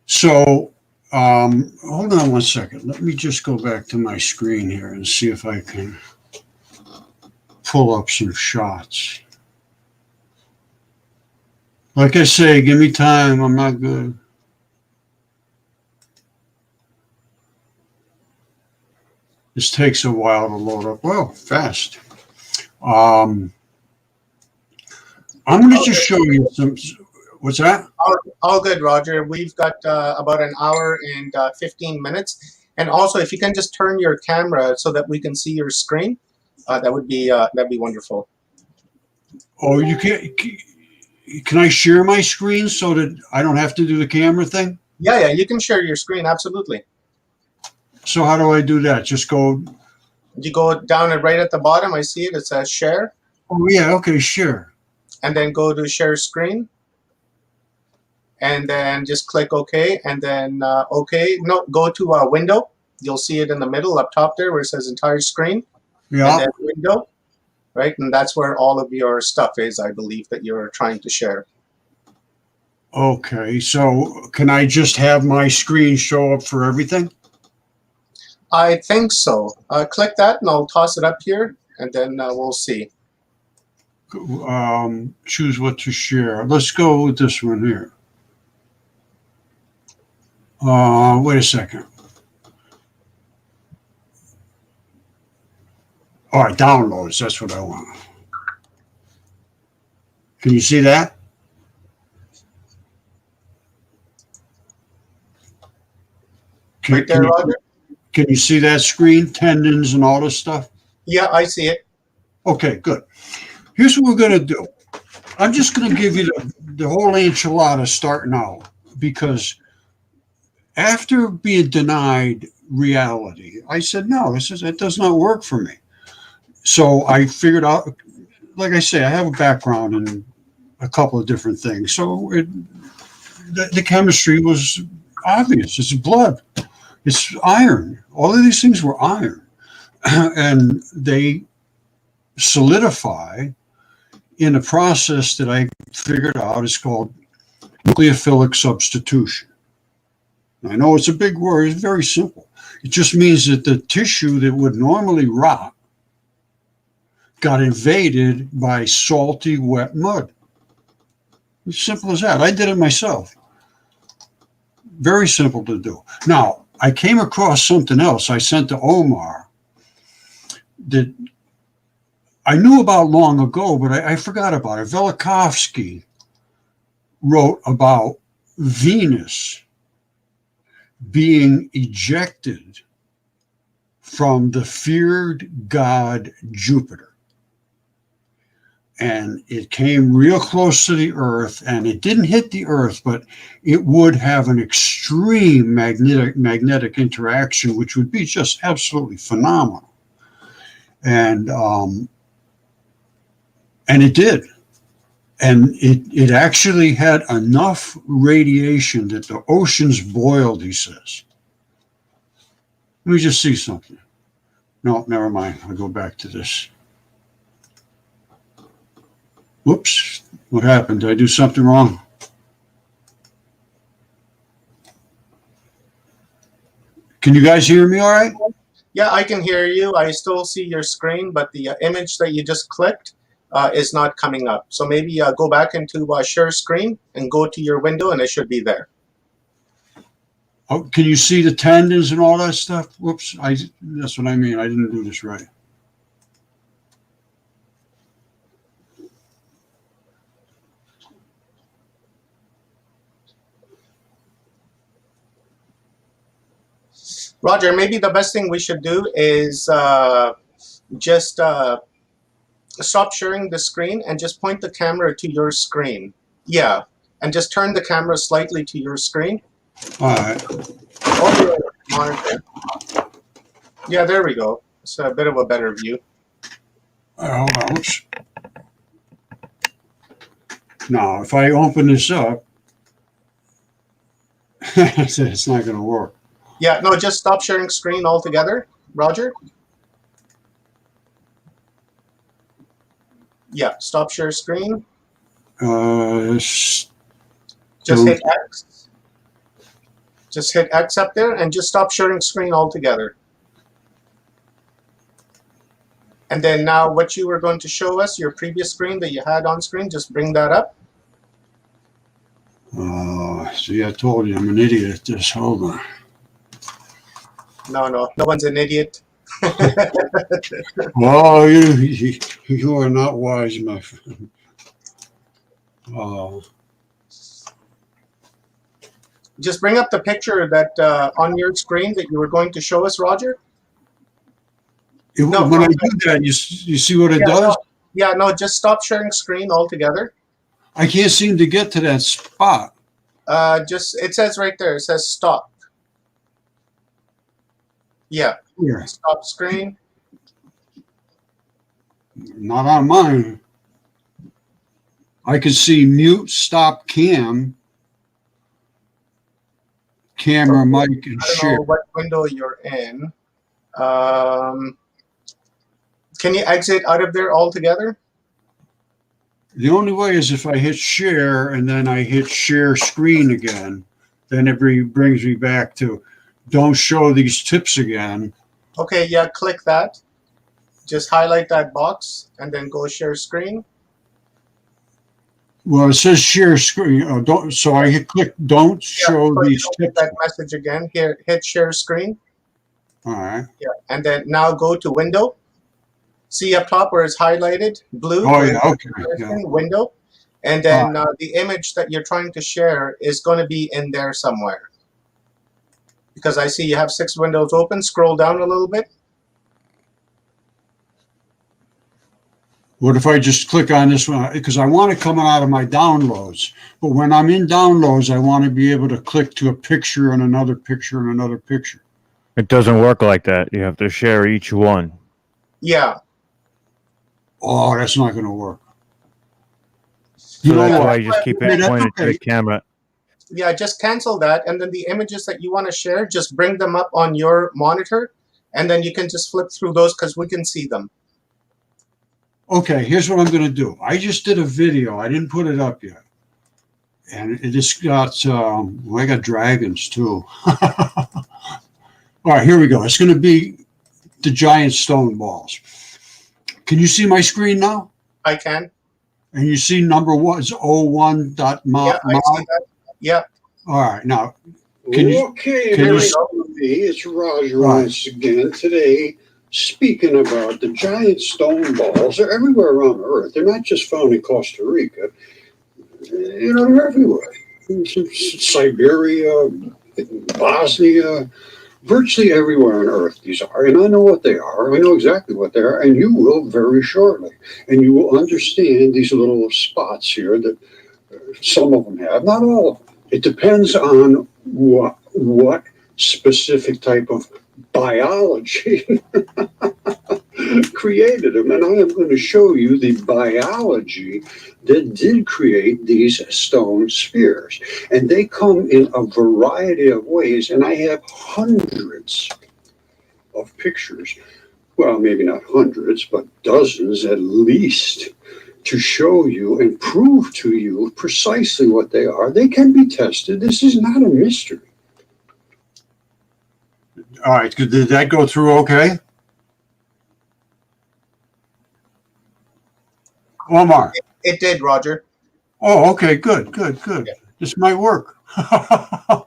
So, hold on one second. Let me just go back to my screen here and see if I can pull up some shots. Like I say, give me time. I'm not good. This takes a while to load up. Well, fast. I'm going to just show you some. What's that? All good, Roger. We've got about an hour and 15 minutes. And also, if you can just turn your camera so that we can see your screen, that'd be wonderful. Oh, you can't. Can I share my screen so that I don't have to do the camera thing? Yeah, you can share your screen, absolutely. So how do I do that? Just go. You go down and right at the bottom, I see it. It says share. Oh yeah, okay, share. And then go to share screen. And then just click OK. And then OK. No, go to window. You'll see it in the middle up top there where it says entire screen. Yeah. And then window. Right, and that's where all of your stuff is, I believe, that you're trying to share. Okay, so can I just have my screen show up for everything? I think so. Click that, and I'll toss it up here, and then we'll see. Choose what to share. Let's go with this one here. Wait a second. All right, downloads. That's what I want. Can you see that? Right there, Roger? Can you see that screen? Tendons and all this stuff? Yeah, I see it. Okay, good. Here's what we're going to do. I'm just going to give you the whole enchilada starting out, because after being denied reality, I said, no, that does not work for me. So I figured out, like I say, I have a background in a couple of different things. So the chemistry was obvious. It's blood. It's iron. All of these things were iron. And they solidify in a process that I figured out is called nucleophilic substitution. I know it's a big word. It's very simple. It just means that the tissue that would normally rot got invaded by salty, wet mud. As simple as that. I did it myself. Very simple to do. Now, I came across something else I sent to Omar that I knew about long ago, but I forgot about it. Velikovsky wrote about Venus being ejected from the feared god Jupiter. And it came real close to the Earth, and it didn't hit the Earth, but it would have an extreme magnetic interaction, which would be just absolutely phenomenal. And it did. And it actually had enough radiation that the oceans boiled, he says. Let me just see something. No, never mind. I'll go back to this. Whoops. What happened? Did I do something wrong? Can you guys hear me all right? Yeah, I can hear you. I still see your screen, but the image that you just clicked is not coming up. So maybe go back into share screen and go to your window, and it should be there. Oh, can you see the tendons and all that stuff? Whoops. That's what I mean. I didn't do this right. Roger, maybe the best thing we should do is just stop sharing the screen and just point the camera to your screen. Yeah, and just turn the camera slightly to your screen. All right. Or your monitor. Yeah, there we go. It's a bit of a better view. Hold on. Oops. Now, if I open this up, it's not going to work. Yeah, no, just stop sharing screen altogether, Roger. Yeah, stop share screen. Just hit X. Just hit X up there and just stop sharing screen altogether. And then now what you were going to show us, your previous screen that you had on screen, just bring that up. See, I told you I'm an idiot at this. Hold on. No one's an idiot. Oh, you are not wise, my friend. Just bring up the picture that on your screen that you were going to show us, Roger. When I do that, you see what it does? No, just stop sharing screen altogether. I can't seem to get to that spot. It says right there, it says stop. Yeah. Here. Stop screen. Not on mine. I can see mute, stop cam, camera, mic, and I share. don't know what window you're in. Can you exit out of there altogether? The only way is if I hit share and then I hit share screen again. Then it brings me back to don't show these tips again. Okay, yeah, click that. Just highlight that box and then go share screen. Well, it says share screen. So I click don't show these tips. That message again. Here, hit share screen. All right. Yeah, and then now go to window. See up top where it's highlighted blue. Oh yeah, okay. Yeah. Window, and then the image that you're trying to share is going to be in there somewhere. Because I see you have 6 windows open. Scroll down a little bit. What if I just click on this one? Because I want it coming out of my downloads. But when I'm in downloads, I want to be able to click to a picture and another picture and another picture. It doesn't work like that. You have to share each one. Yeah. Oh, that's not going to work. So that's what? why you just keep it That's pointed to the okay. camera. Yeah, just cancel that, and then the images that you want to share, just bring them up on your monitor, and then you can just flip through those because we can see them. Okay, here's what I'm going to do. I just did a video. I didn't put it up yet. And it just got, I got dragons too. All right, here we go. It's going to be the giant stone balls. Can you see my screen now? I can. And you see number one is 01.mod. Yeah, I see that. Yeah. All right, now, can you? Okay, can here you- it's Roger Right. once again. Today, speaking about the giant stone balls, they're everywhere around Earth. They're not just found in Costa Rica. You know, they're everywhere. Siberia, Bosnia, virtually everywhere on Earth these are. And I know what they are. I know exactly what they are. And you will very shortly. And you will understand these little spots here that some of them have, not all of them. It depends on what specific type of biology created them. And I am going to show you the biology that did create these stone spheres. And they come in a variety of ways. And I have hundreds of pictures. Well, maybe not hundreds, but dozens at least, to show you and prove to you precisely what they are. They can be tested. This is not a mystery. All right, did that go through okay? Omar. It did, Roger. Oh, okay, good. This might work. All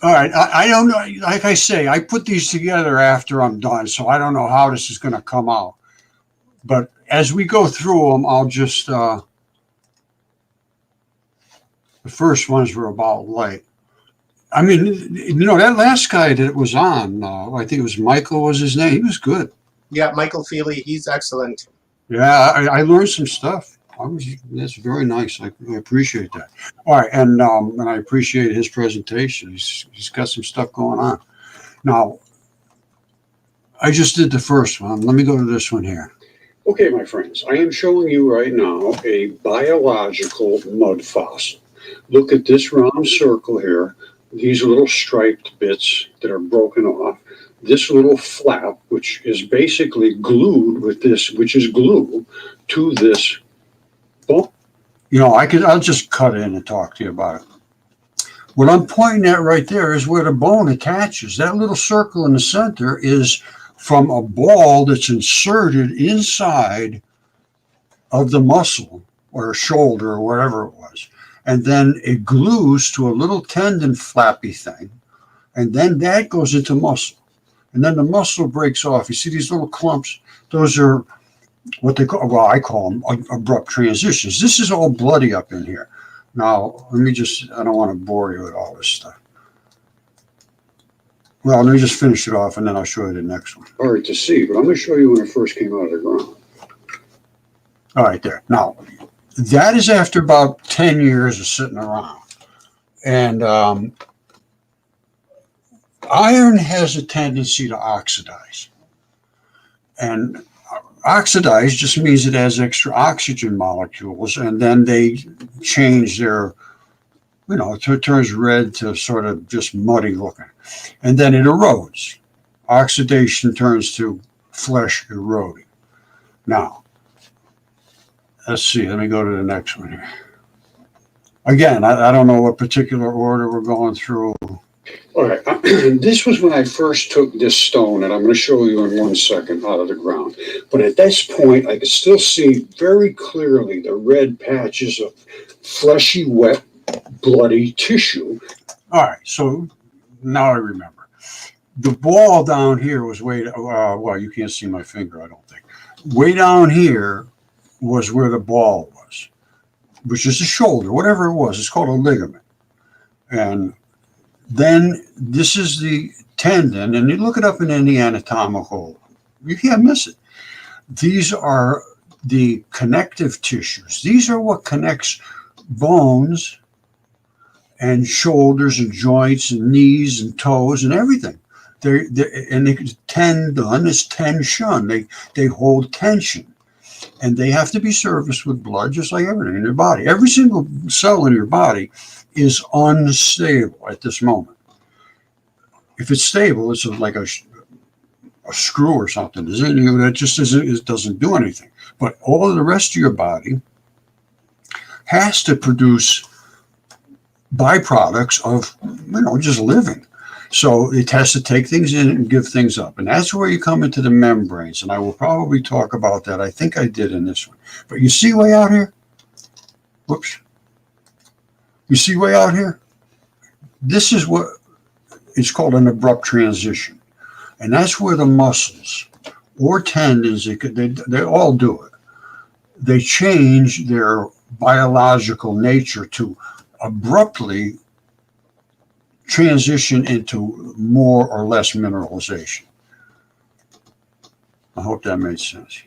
right, I don't know. Like I say, I put these together after I'm done, so I don't know how this is going to come out. But as we go through them, I'll just, the first ones were about light. I mean, that last guy that was on, I think it was Michael was his name. He was good. Yeah, Michael Feeley, he's excellent. Yeah, I learned some stuff. That's very nice. I appreciate that. All right, and I appreciate his presentation. He's got some stuff going on. Now, I just did the first one. Let me go to this one here. Okay, my friends, I am showing you right now a biological mud fossil. Look at this round circle here. These little striped bits that are broken off. This little flap, which is basically glued with this, which is glue to this bone. I'll just cut in and talk to you about it. What I'm pointing at right there is where the bone attaches. That little circle in the center is from a ball that's inserted inside of the muscle or shoulder or whatever it was. And then it glues to a little tendon flappy thing. And then that goes into muscle. And then the muscle breaks off. You see these little clumps? Those are what they call, well, I call them abrupt transitions. This is all bloody up in here. Now, I don't want to bore you with all this stuff. Well, let me just finish it off and then I'll show you the next one. Hard to see, but I'm going to show you when it first came out of the ground. All right, there. Now, that is after about 10 years of sitting around. And iron has a tendency to oxidize. And oxidize just means it has extra oxygen molecules, and then they change their, it turns red to sort of just muddy looking. And then it erodes. Oxidation turns to flesh eroding. Now, let's see. Let me go to the next one here. Again, I don't know what particular order we're going through. All right, this was when I first took this stone, and I'm going to show you in 1 second out of the ground. But at this point, I could still see very clearly the red patches of fleshy, wet, bloody tissue. All right, so now I remember. The ball down here was well, you can't see my finger, I don't think. Way down here was where the ball was, which is the shoulder, whatever it was. It's called a ligament. And then this is the tendon, and you look it up in any anatomical, you can't miss it. These are the connective tissues. These are what connects bones and shoulders and joints and knees and toes and everything. And tendon is tension. They hold tension, and they have to be serviced with blood, just like everything in your body. Every single cell in your body is unstable at this moment. If it's stable, it's like a screw or something is in you that just doesn't do anything. But all of the rest of your body has to produce byproducts of just living. So it has to take things in and give things up. And that's where you come into the membranes. And I will probably talk about that. I think I did in this one. But you see way out here? Whoops. You see way out here? This is what it's called an abrupt transition. And that's where the muscles or tendons, they all do it. They change their biological nature to abruptly transition into more or less mineralization. I hope that made sense.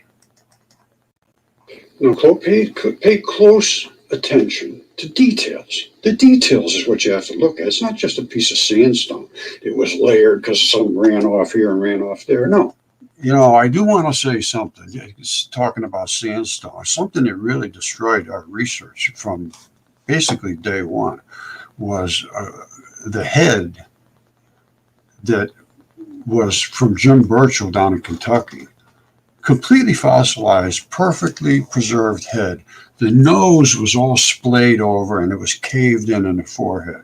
Now, pay close attention to details. The details is what you have to look at. It's not just a piece of sandstone. It was layered because some ran off here and ran off there. No. I do want to say something. It's talking about sandstone. Something that really destroyed our research from basically day one was the head that was from Jim Burchell down in Kentucky. Completely fossilized, perfectly preserved head. The nose was all splayed over and it was caved in the forehead.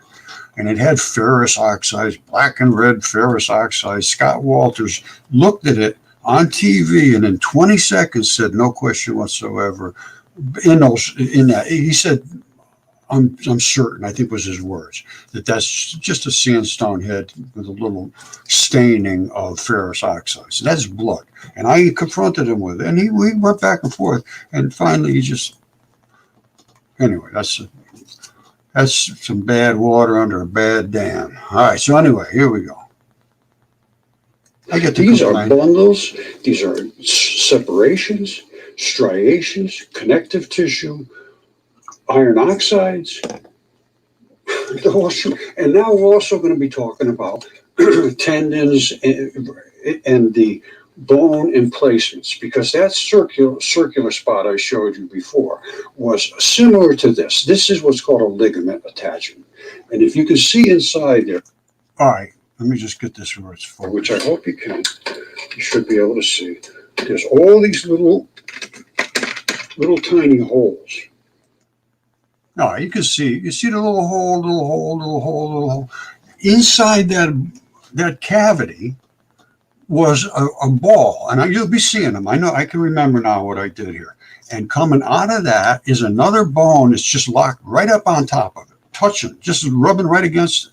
And it had ferrous oxides, black and red ferrous oxides. Scott Walters looked at it on TV and in 20 seconds said, no question whatsoever. In that, he said, I'm certain, I think was his words, that's just a sandstone head with a little staining of ferrous oxides. That's blood. And I confronted him with it, and we went back and forth, and finally he just, anyway, that's some bad water under a bad dam. All right, so anyway, here we go. These are bundles, these are separations, striations, connective tissue, iron oxides. And now we're also going to be talking about tendons and the bone emplacements, because that circular spot I showed you before was similar to this. This is what's called a ligament attachment. And if you can see inside there. All right, let me just get this where it's for. Which I hope you can. You should be able to see. There's all these little tiny holes. No, you can see the little hole. Inside that cavity was a ball, and you'll be seeing them. I know, I can remember now what I did here. And coming out of that is another bone that's just locked right up on top of it, touching, just rubbing right against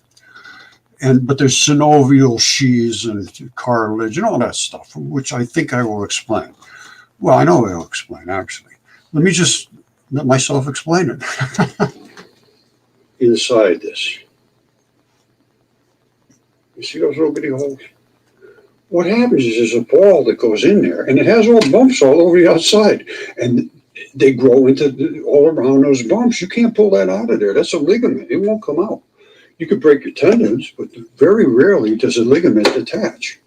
it. But there's synovial sheaths and cartilage and all that stuff, which I think I will explain. Well, I know I will explain, actually. Let me just let myself explain it. Inside this. You see those little bitty holes? What happens is there's a ball that goes in there, and it has all bumps all over the outside. And they grow into all around those bumps. You can't pull that out of there. That's a ligament. It won't come out. You could break your tendons, but very rarely does a ligament detach.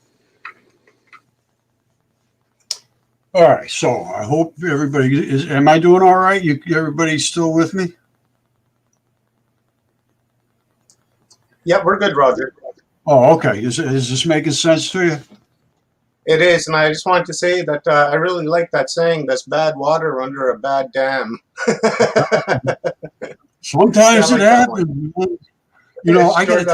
All right, so I hope everybody is. Am I doing all right? Everybody's still with me? Yeah, we're good, Roger. Oh, okay. Is this making sense to you? It is, and I just wanted to say that I really like that saying, "There's bad water under a bad dam." Sometimes it happens. I got to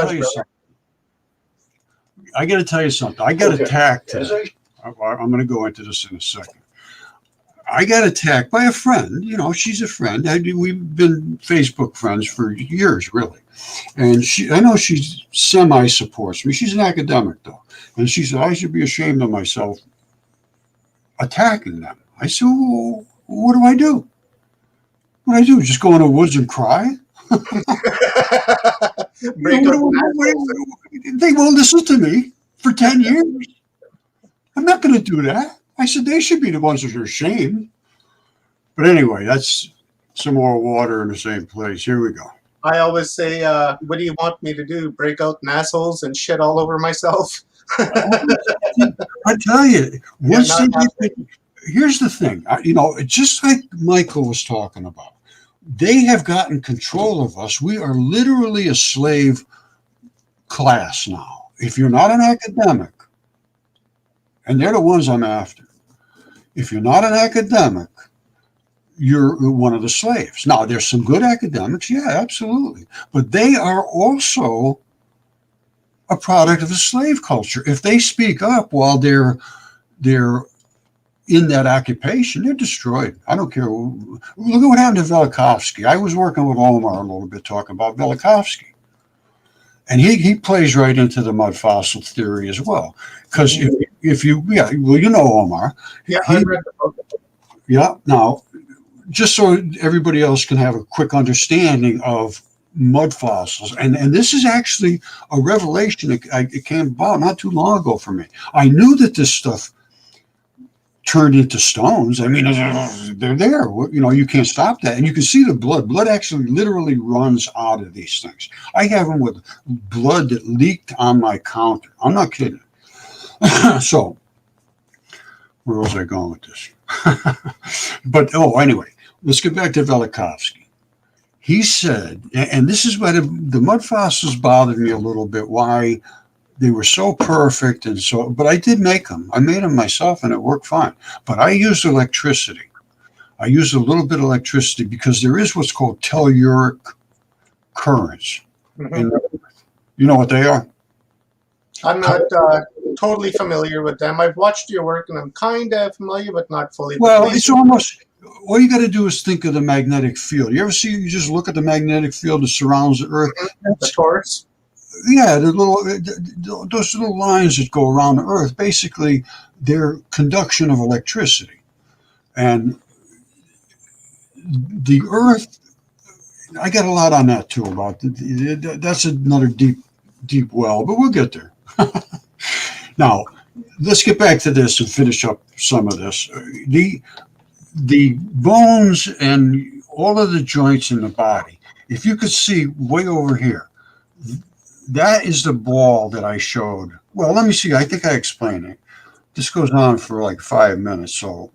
tell you something. I got attacked. I'm going to go into this in a second. I got attacked by a friend. She's a friend. We've been Facebook friends for years, really. And I know she semi-supports me. She's an academic, though. And she said, I should be ashamed of myself attacking them. I said, well, what do I do? What do I do? Just go in the woods and cry? They won't listen to me for 10 years. I'm not going to do that. I said, they should be the ones that are ashamed. But anyway, that's some more water in the same place. Here we go. I always say, what do you want me to do? Break out in assholes and shit all over myself? I tell you, once not they get, here's the thing, just like Michael was talking about, they have gotten control of us. We are literally a slave class now. If you're not an academic, and they're the ones I'm after, if you're not an academic, you're one of the slaves. Now, there's some good academics, yeah, absolutely, but they are also a product of the slave culture. If they speak up while they're in that occupation, they're destroyed. I don't care. Look at what happened to Velikovsky. I was working with Omar a little bit talking about Velikovsky. And he plays right into the mud fossil theory as well. Because if you, Omar. Yeah, I read the book. Yeah. Now, just so everybody else can have a quick understanding of mud fossils, and this is actually a revelation. It came about not too long ago for me. I knew that this stuff turned into stones. I mean, they're there. You can't stop that. And you can see the blood. Blood actually literally runs out of these things. I have them with blood that leaked on my counter. I'm not kidding. So, where was I going with this? But, anyway, let's get back to Velikovsky. He said, and this is why the mud fossils bothered me a little bit, why they were so perfect but I did make them. I made them myself and it worked fine. But I used electricity. I used a little bit of electricity because there is what's called telluric currents. Mm-hmm. You know what they are? I'm not totally familiar with them. I've watched your work and I'm kind of familiar, but not fully. Well, it's almost, all you got to do is think of the magnetic field. You just look at the magnetic field that surrounds the Earth. The torus? Yeah, those little lines that go around the Earth, basically, they're conduction of electricity. And the Earth, I got a lot on that too about that's another deep well, but we'll get there. Now, let's get back to this and finish up some of this. The bones and all of the joints in the body, if you could see way over here, that is the ball that I showed. Well, let me see. I think I explained it. This goes on for like 5 minutes, so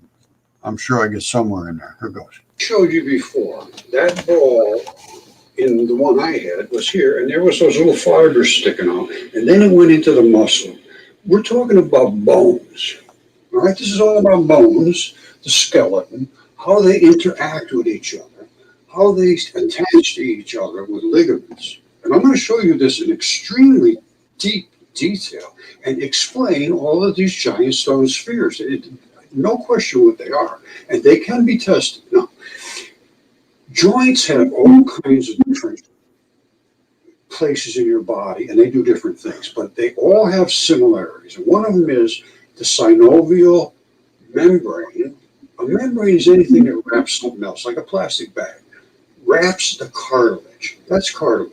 I'm sure I get somewhere in there. Here goes. Showed you before. That ball in the one I had was here, and there was those little fibers sticking out, and then it went into the muscle. We're talking about bones. All right, this is all about bones, the skeleton, how they interact with each other, how they attach to each other with ligaments. And I'm going to show you this in extremely deep detail and explain all of these giant stone spheres. No question what they are. And they can be tested. Now, joints have all kinds of different places in your body, and they do different things, but they all have similarities. And one of them is the synovial membrane. A membrane is anything that wraps something else, like a plastic bag. Wraps the cartilage. That's cartilage.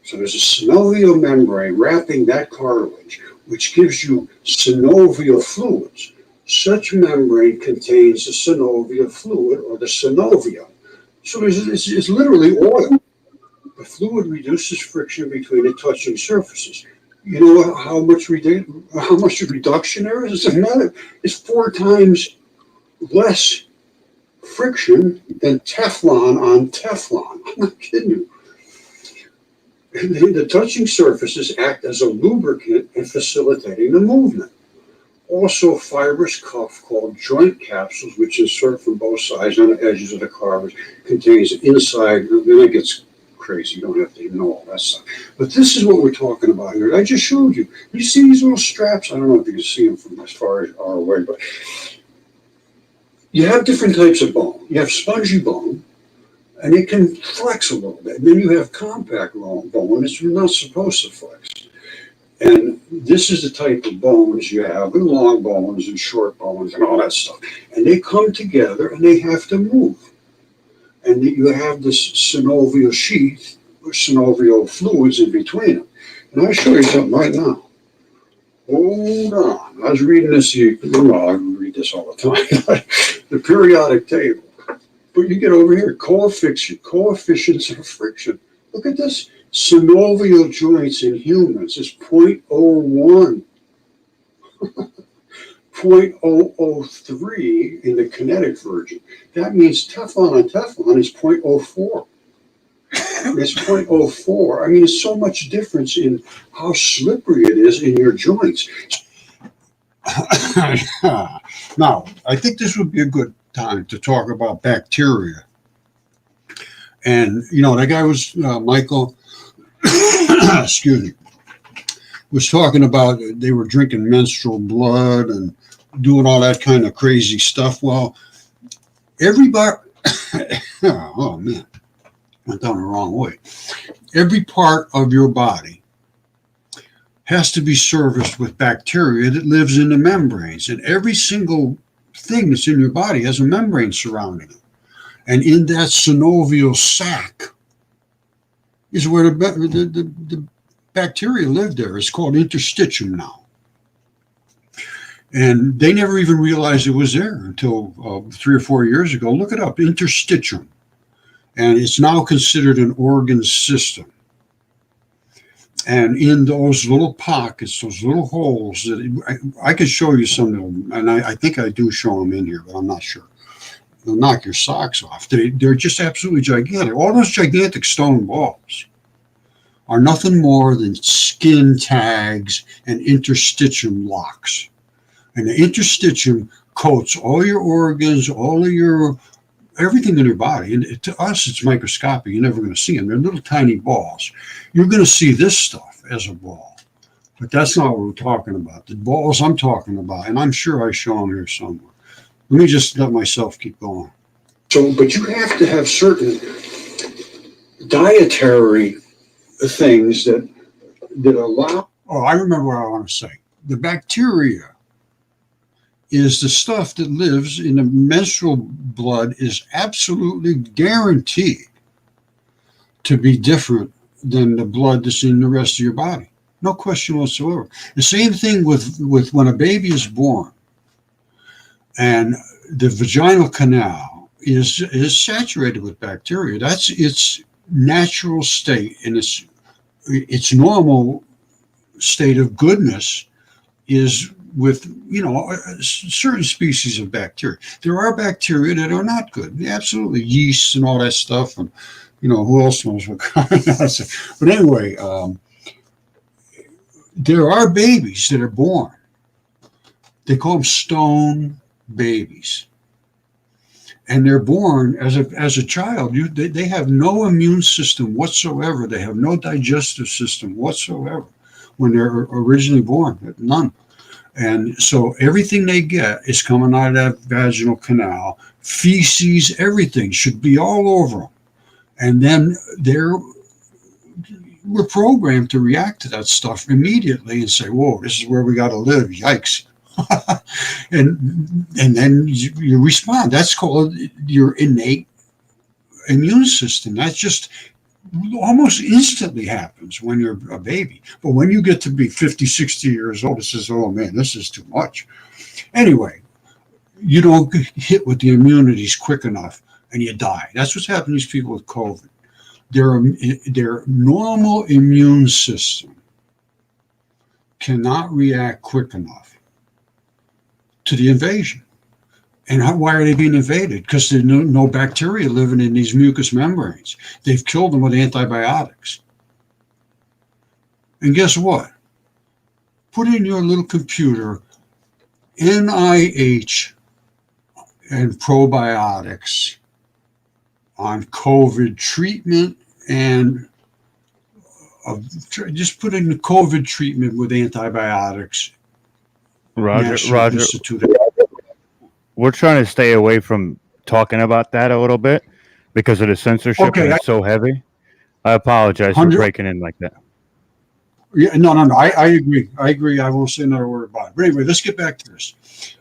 So there's a synovial membrane wrapping that cartilage, which gives you synovial fluids. Such membrane contains the synovial fluid or the synovia. So it's literally oil. The fluid reduces friction between the touching surfaces. You know how much reduction there is? It's 4 times less friction than Teflon on Teflon. I'm not kidding you. The touching surfaces act as a lubricant in facilitating the movement. Also, fibrous cuff called joint capsules, which insert from both sides on the edges of the cartilage, contains inside, then it gets crazy. You don't have to even know all that stuff. But this is what we're talking about here. I just showed you. You see these little straps? I don't know if you can see them from as far away, but you have different types of bone. You have spongy bone, and it can flex a little bit. And then you have compact bone. It's not supposed to flex. And this is the type of bones you have, and long bones and short bones and all that stuff. And they come together and they have to move. And you have this synovial sheath or synovial fluids in between them. And I'll show you something right now. Hold on. I was reading this, I read this all the time, the periodic table. But you get over here, coefficients of friction. Look at this. Synovial joints in humans is 0.01. .003 in the kinetic version. That means Teflon on Teflon is .04. It's .04. I mean, it's so much difference in how slippery it is in your joints. Now, I think this would be a good time to talk about bacteria. And, you know, that guy was, Michael, excuse me, was talking about they were drinking menstrual blood and doing all that kind of crazy stuff. Well, everybody, oh man, went down the wrong way. Every part of your body has to be serviced with bacteria that lives in the membranes, and every single thing that's in your body has a membrane surrounding it. And in that synovial sac is where the bacteria live there. It's called interstitium now. And they never even realized it was there until 3 or 4 years ago. Look it up, interstitium. And it's now considered an organ system. And in those little pockets, those little holes, that I could show you some of them, and I think I do show them in here, but I'm not sure. They'll knock your socks off. They're just absolutely gigantic. All those gigantic stone balls are nothing more than skin tags and interstitium locks. And the interstitium coats all your organs, all of your, everything in your body. And to us, it's microscopic. You're never going to see them. They're little tiny balls. You're going to see this stuff as a ball. But that's not what we're talking about. The balls I'm talking about, and I'm sure I show them here somewhere. Let me just let myself keep going. So, but you have to have certain dietary things that allow. Oh, I remember what I want to say. The bacteria is the stuff that lives in the menstrual blood is absolutely guaranteed to be different than the blood that's in the rest of your body. No question whatsoever. The same thing with when a baby is born. And the vaginal canal is saturated with bacteria. That's its natural state, and its normal state of goodness is with, you know, certain species of bacteria. There are bacteria that are not good. Absolutely, yeasts and all that stuff, and you know, who else knows what kind of nonsense. But anyway, there are babies that are born. They call them stone babies, and they're born as a child. They have no immune system whatsoever. They have no digestive system whatsoever when they're originally born. None. And so everything they get is coming out of that vaginal canal. Feces, everything should be all over them. And then we're programmed to react to that stuff immediately and say, whoa, this is where we got to live. Yikes. and then you respond. That's called your innate immune system. That's just almost instantly happens when you're a baby. But when you get to be 50, 60 years old, it says, oh man, this is too much. Anyway, you don't hit with the immunities quick enough and you die. That's what's happening to these people with COVID. Their normal immune system cannot react quick enough to the invasion. And why are they being invaded? Because there's no bacteria living in these mucous membranes. They've killed them with antibiotics. And guess what? Put in your little computer NIH and probiotics on COVID treatment, and just put in the COVID treatment with antibiotics. Roger, Institute. We're trying to stay away from talking about that a little bit because of the censorship. Okay, and it's so heavy. I apologize for breaking in like that. Yeah, no. I agree. I won't say another word about it. But anyway, let's get back to this.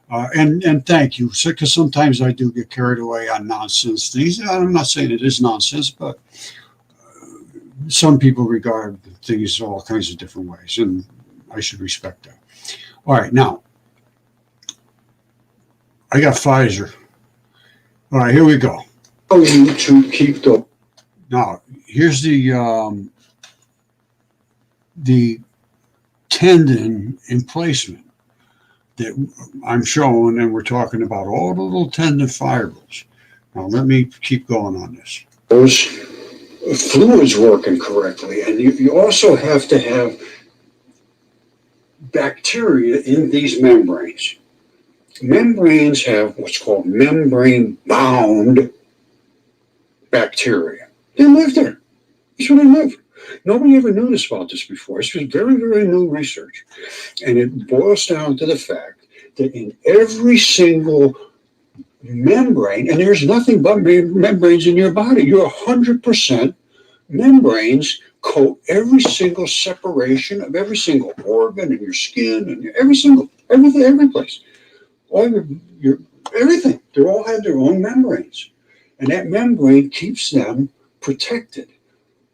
And thank you, because sometimes I do get carried away on nonsense things. I'm not saying it is nonsense, but some people regard things all kinds of different ways, and I should respect that. All right, now I got Pfizer. All right, here we go. How you to keep the. Now here's the tendon emplacement. that I'm showing, and we're talking about all the little tendon fibrils. Now, let me keep going on this. Those fluids working correctly, and you also have to have bacteria in these membranes. Membranes have what's called membrane-bound bacteria. They live there. That's where they live. Nobody ever knew this about this before. It's just very, very new research. And it boils down to the fact that in every single membrane, and there's nothing but membranes in your body. You're 100% membranes coat every single separation of every single organ in your skin and every place. All your everything. They all have their own membranes. And that membrane keeps them protected.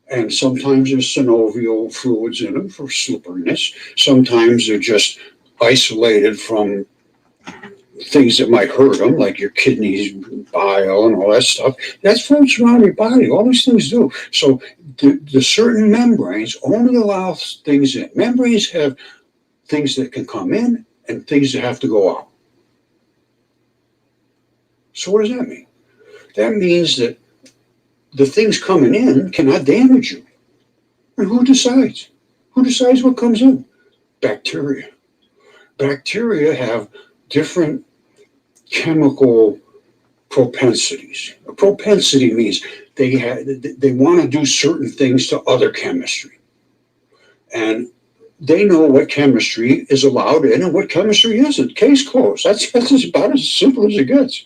And sometimes there's synovial fluids in them for slipperiness. Sometimes they're just isolated from things that might hurt them, like your kidneys, bile, and all that stuff. That's floats around your body. All these things do. So the certain membranes only allow things in. Membranes have things that can come in and things that have to go out. So what does that mean? That means that the things coming in cannot damage you. And who decides? Who decides what comes in? Bacteria. Bacteria have different chemical propensities. A propensity means they want to do certain things to other chemistry. And they know what chemistry is allowed in and what chemistry isn't. Case closed. That's about as simple as it gets.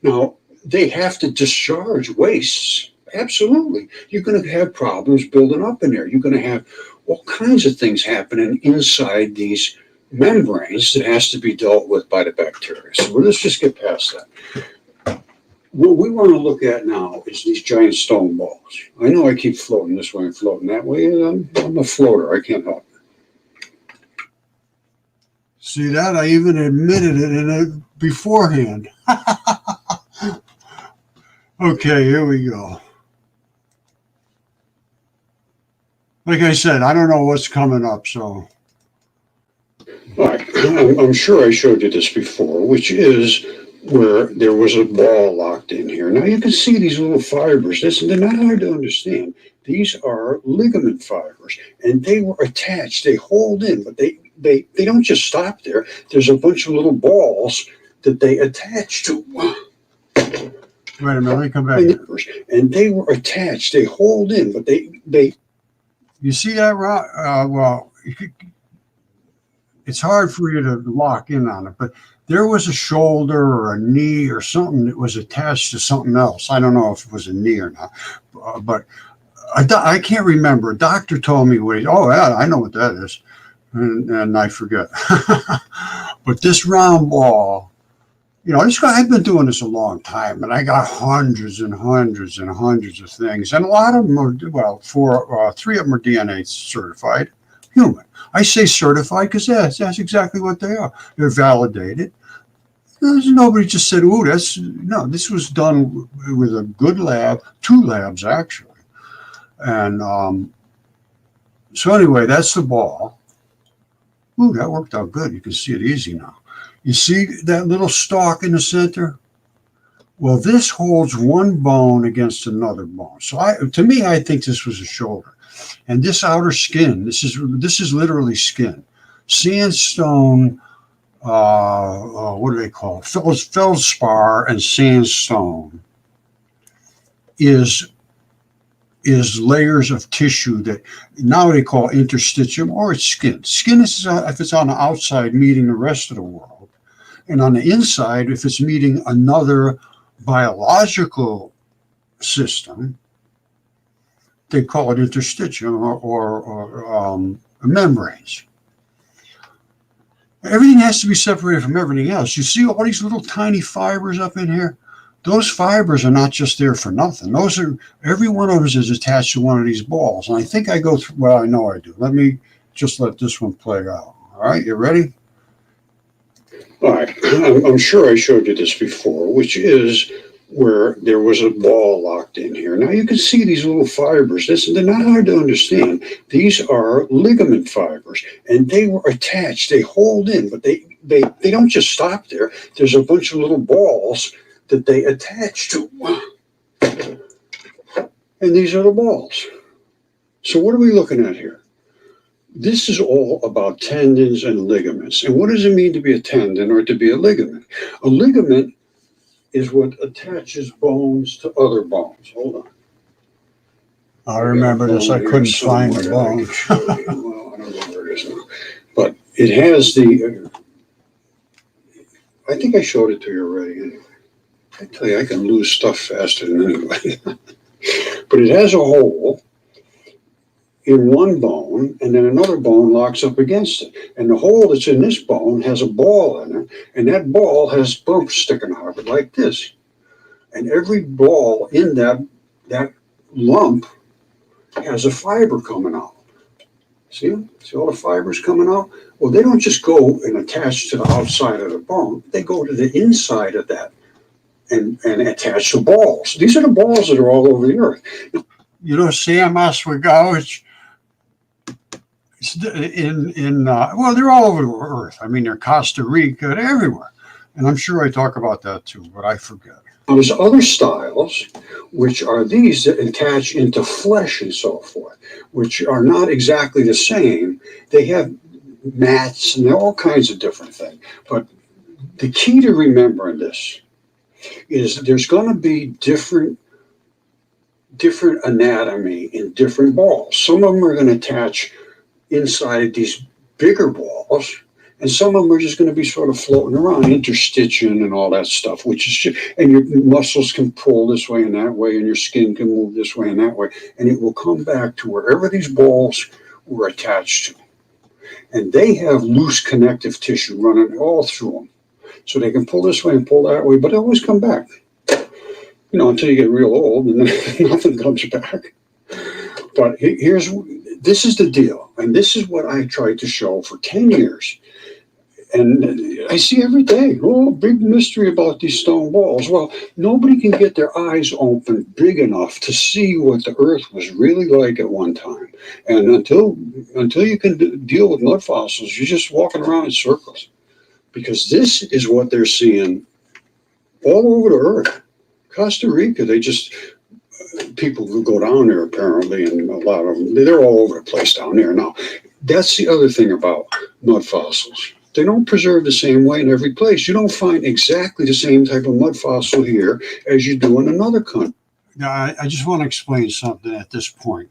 Now, they have to discharge wastes. Absolutely. You're going to have problems building up in there. You're going to have all kinds of things happening inside these membranes that has to be dealt with by the bacteria. So let's just get past that. What we want to look at now is these giant stone balls. I know I keep floating this way and floating that way. I'm a floater. I can't help it. See that? I even admitted it in it beforehand. Okay, here we go. Like I said, I don't know what's coming up, so. All right. I'm sure I showed you this before, which is where there was a ball locked in here. Now you can see these little fibers. Listen, they're not hard to understand. These are ligament fibers, and they were attached. They hold in, but they don't just stop there. There's a bunch of little balls that they attach to. Wait a minute, let me come back. And they were attached. They hold in, but they. You see that, Rob? Well, it's hard for you to lock in on it, but there was a shoulder or a knee or something that was attached to something else. I don't know if it was a knee or not, but I can't remember. A doctor told me what yeah, I know what that is, and I forget. But this round ball, you know, this guy, I've been doing this a long time, and I got hundreds and hundreds and hundreds of things, and a lot of them are, well, three of them are DNA certified, human. I say certified because that's exactly what they are. They're validated. There's nobody just said, "Ooh, no." This was done with a good lab, 2 labs actually, and so anyway, that's the ball. Ooh, that worked out good. You can see it easy now. You see that little stalk in the center? Well, this holds one bone against another bone. So to me, I think this was a shoulder. And this outer skin, this is literally skin. Sandstone, what do they call it? Feldspar and sandstone is layers of tissue that now they call interstitium, or it's skin. Skin is if it's on the outside meeting the rest of the world. And on the inside, if it's meeting another biological system, they call it interstitium or membranes. Everything has to be separated from everything else. You see all these little tiny fibers up in here? Those fibers are not just there for nothing. Every one of us is attached to one of these balls. And I think I go through, well, I know I do. Let me just let this one play out. All right, you ready? All right. I'm sure I showed you this before, which is where there was a ball locked in here. Now you can see these little fibers. Listen, they're not hard to understand. These are ligament fibers, and they were attached. They hold in, but they they don't just stop there. There's a bunch of little balls that they attach to. And these are the balls. So what are we looking at here? This is all about tendons and ligaments. And what does it mean to be a tendon or to be a ligament? A ligament is what attaches bones to other bones. Hold on. I remember this. I couldn't find the bone. Well, I don't know where it is now. But it has the, I think I showed it to you already anyway. I tell you, I can lose stuff faster than anybody. But it has a hole in one bone, and then another bone locks up against it. And the hole that's in this bone has a ball in it, and that ball has bumps sticking out of it like this. And every ball in that lump has a fiber coming out. See all the fibers coming out? Well, they don't just go and attach to the outside of the bone. They go to the inside of that and attach to balls. These are the balls that are all over the earth. You know, Sam Oswegowicz, well, they're all over the earth. I mean, they're Costa Rica, they're everywhere. And I'm sure I talk about that too, but I forget. Now, there's other styles, which are these that attach into flesh and so forth, which are not exactly the same. They have mats and all kinds of different things. But the key to remembering this is there's going to be different anatomy in different balls. Some of them are going to attach inside these bigger balls, and some of them are just going to be sort of floating around, interstitium and all that stuff, which is just, and your muscles can pull this way and that way, and your skin can move this way and that way, and it will come back to wherever these balls were attached to. And they have loose connective tissue running all through them. So they can pull this way and pull that way, but they always come back. You know, until you get real old and then nothing comes back. But this is the deal. And this is what I tried to show for 10 years. And I see every day, oh, big mystery about these stone balls. Well, nobody can get their eyes open big enough to see what the earth was really like at one time. And until you can deal with mud fossils, you're just walking around in circles. Because this is what they're seeing all over the earth. Costa Rica, people who go down there apparently, and a lot of them, they're all over the place down there. Now, that's the other thing about mud fossils. They don't preserve the same way in every place. You don't find exactly the same type of mud fossil here as you do in another country. Now, I just want to explain something at this point.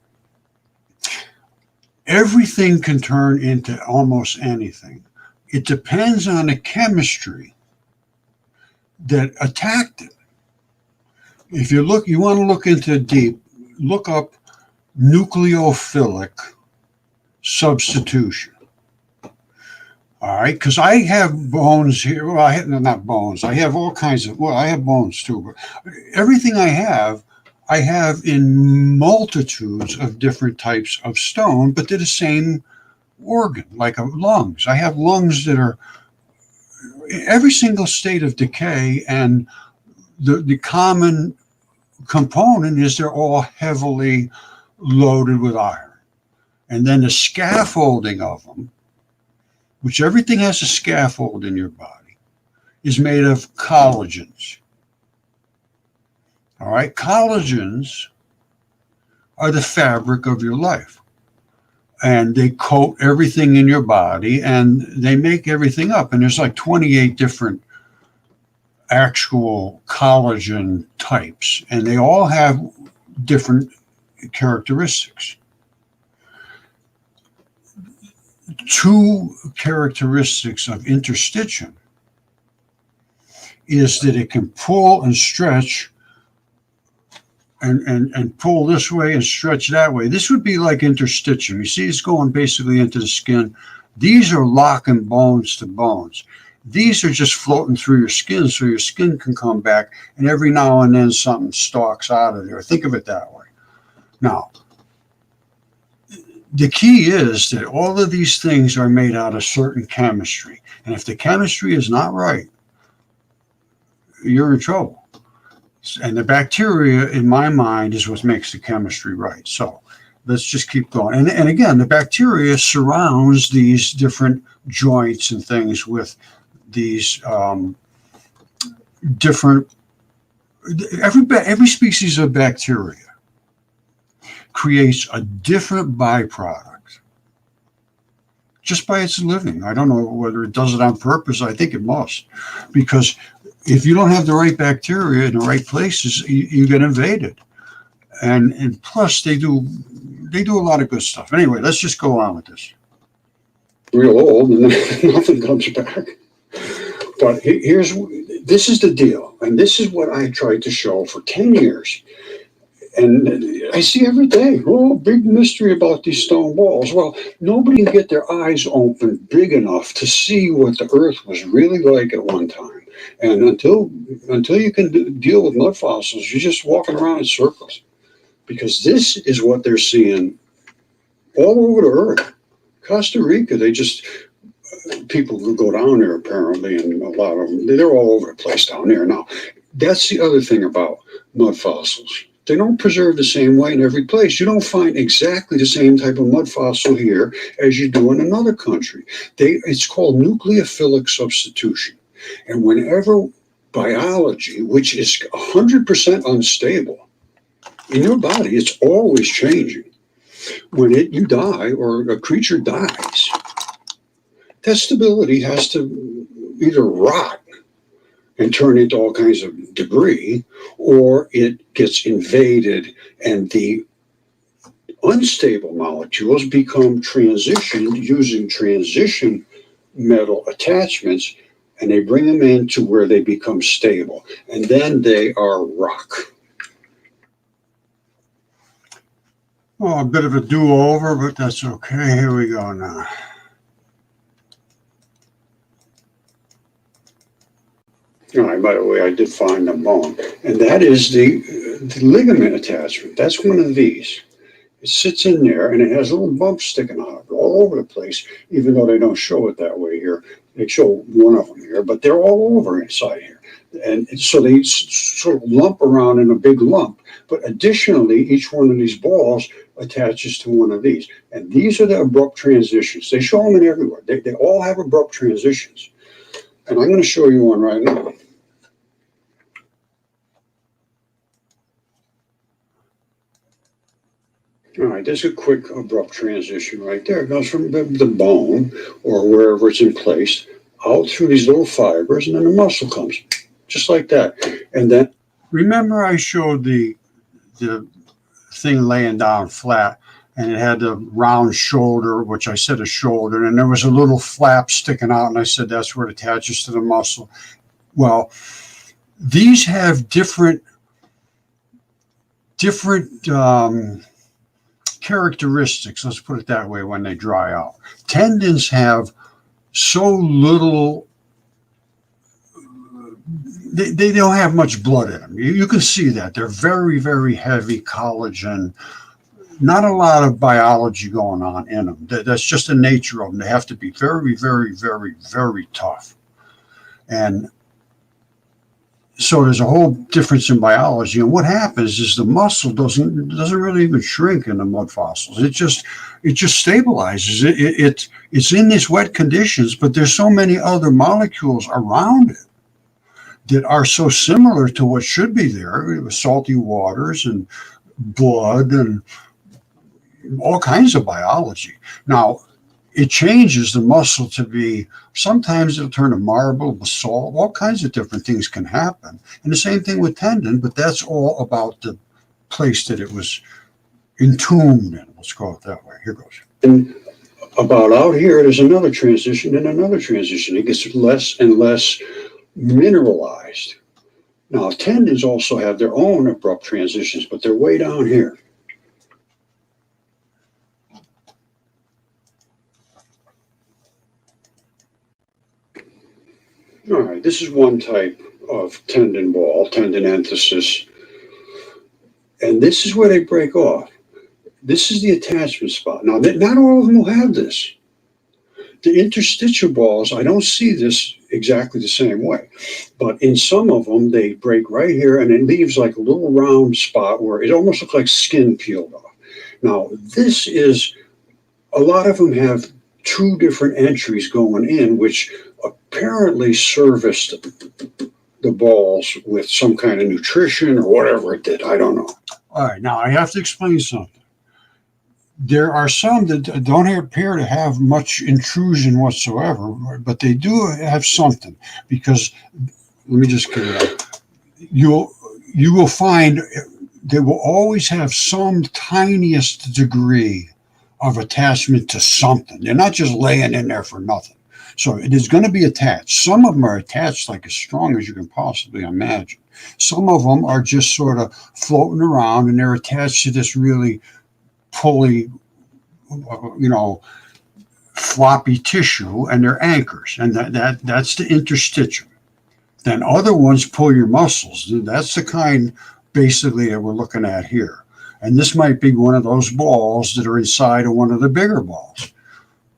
Everything can turn into almost anything. It depends on the chemistry that attacked it. If you want to look into deep, look up nucleophilic substitution. All right, because I have bones here. Well, I have not bones. I have all kinds of. Well, I have bones too. But everything I have in multitudes of different types of stone, but they're the same organ, like lungs. I have lungs that are every single state of decay, and the common component is they're all heavily loaded with iron. And then the scaffolding of them, which everything has a scaffold in your body, is made of collagens. All right, collagens are the fabric of your life. And they coat everything in your body, and they make everything up. And there's like 28 different actual collagen types, and they all have different characteristics. Two characteristics of interstitium is that it can pull and stretch and pull this way and stretch that way. This would be like interstitium. You see, it's going basically into the skin. These are locking bones to bones. These are just floating through your skin so your skin can come back, and every now and then something stalks out of there. Think of it that way. Now, the key is that all of these things are made out of certain chemistry. And if the chemistry is not right, you're in trouble. And the bacteria, in my mind, is what makes the chemistry right. So let's just keep going. And again, the bacteria surrounds these different joints and things with these different, every species of bacteria creates a different byproduct just by its living. I don't know whether it does it on purpose. I think it must, because if you don't have the right bacteria in the right places, you get invaded. And plus they do a lot of good stuff. Anyway, let's just go on with this. Real old and nothing comes back. But this is the deal. And this is what I tried to show for 10 years. And I see every day, oh, big mystery about these stone walls. Well, nobody can get their eyes open big enough to see what the Earth was really like at one time. And until you can deal with mud fossils, you're just walking around in circles. Because this is what they're seeing all over the Earth. Costa Rica, people who go down there apparently, and a lot of them, they're all over the place down there. Now, that's the other thing about mud fossils. They don't preserve the same way in every place. You don't find exactly the same type of mud fossil here as you do in another country. It's called nucleophilic substitution. And whenever biology, which is 100% unstable, in your body, it's always changing. When you die or a creature dies, that stability has to either rot and turn into all kinds of debris, or it gets invaded and the unstable molecules become transitioned using transition metal attachments, and they bring them into where they become stable. And then they are rock. Oh, a bit of a do-over, but that's okay. Here we go now. All right, by the way, I did find the bone. And that is the ligament attachment. That's one of these. It sits in there, and it has little bumps sticking out all over the place, even though they don't show it that way here. They show one of them here, but they're all over inside here. And so they sort of lump around in a big lump. But additionally, each one of these balls attaches to one of these. And these are the abrupt transitions. They show them in everywhere. They all have abrupt transitions. And I'm going to show you one right now. All right, there's a quick abrupt transition right there. It goes from the bone or wherever it's in place out through these little fibers, and then the muscle comes, just like that. And then, remember I showed the thing laying down flat, and it had the round shoulder, which I said a shoulder, and there was a little flap sticking out, and I said that's where it attaches to the muscle. Well, these have different characteristics, let's put it that way, when they dry out. Tendons have so little, they don't have much blood in them. You can see that. They're very, very heavy collagen. Not a lot of biology going on in them. That's just the nature of them. They have to be very, very, very, very tough. And so there's a whole difference in biology. And what happens is the muscle doesn't really even shrink in the mud fossils. It just stabilizes. It's in these wet conditions, but there's so many other molecules around it that are so similar to what should be there, salty waters and blood and all kinds of biology. Now, it changes the muscle to be, sometimes it'll turn to marble, basalt, all kinds of different things can happen. And the same thing with tendon, but that's all about the place that it was entombed in. Let's call it that way. Here goes. And about out here, there's another transition and another transition. It gets less and less mineralized. Now, tendons also have their own abrupt transitions, but they're way down here. All right, this is one type of tendon ball, tendon enthesis. And this is where they break off. This is the attachment spot. Now, not all of them will have this. The interstitial balls, I don't see this exactly the same way. But in some of them, they break right here, and it leaves like a little round spot where it almost looks like skin peeled off. Now, this is, a lot of them have two different entries going in, which apparently serviced the balls with some kind of nutrition or whatever it did. I don't know. All right, now I have to explain something. There are some that don't appear to have much intrusion whatsoever, but they do have something, because let me just get it out. You will find they will always have some tiniest degree of attachment to something. They're not just laying in there for nothing. So it is going to be attached. Some of them are attached like as strong as you can possibly imagine. Some of them are just sort of floating around, and they're attached to this really pulley, floppy tissue, and they're anchors, and that's the interstitium. Then other ones pull your muscles. That's the kind basically that we're looking at here. And this might be one of those balls that are inside of one of the bigger balls.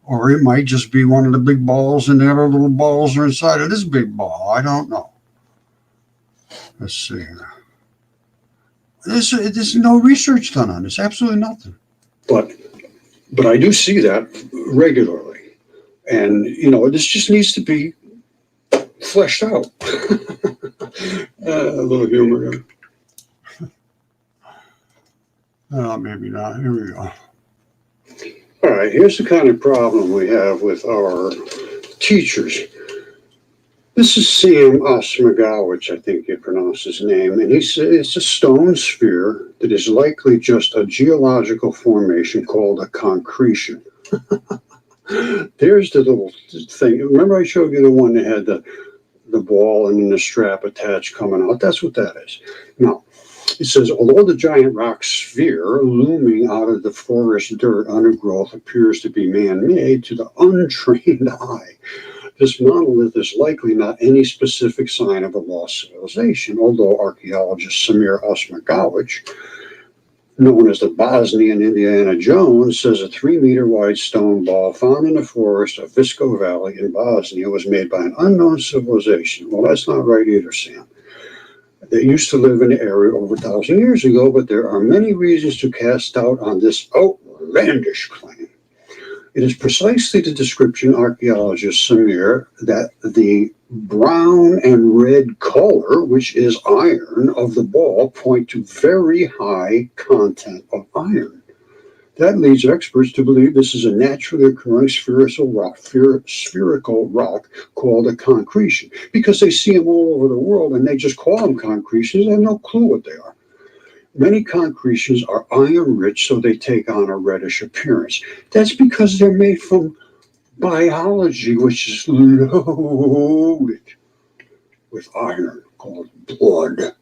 Or it might just be one of the big balls and the other little balls are inside of this big ball. I don't know. Let's see here. There's no research done on this. Absolutely nothing. But I do see that regularly. And, this just needs to be fleshed out. A little humor there. Maybe not. Here we go. All right, here's the kind of problem we have with our teachers. This is Sam Osmagowicz, I think you pronounce his name, and he says it's a stone sphere that is likely just a geological formation called a concretion. There's the little thing. Remember I showed you the one that had the ball and then the strap attached coming out? That's what that is. Now, it says, although the giant rock sphere looming out of the forest dirt undergrowth appears to be man-made to the untrained eye, this monolith is likely not any specific sign of a lost civilization, although archaeologist Samir Osmagowicz, known as the Bosnian Indiana Jones, says a 3-meter wide stone ball found in the forest of Visco Valley in Bosnia was made by an unknown civilization. Well, that's not right either, Sam. They used to live in the area over 1,000 years ago, but there are many reasons to cast doubt on this outlandish claim. It is precisely the description archaeologist Samir that the brown and red color, which is iron, of the ball point to very high content of iron. That leads experts to believe this is a naturally occurring spherical rock called a concretion, because they see them all over the world and they just call them concretions. They have no clue what they are. Many concretions are iron-rich, so they take on a reddish appearance. That's because they're made from biology, which is loaded with iron, called blood.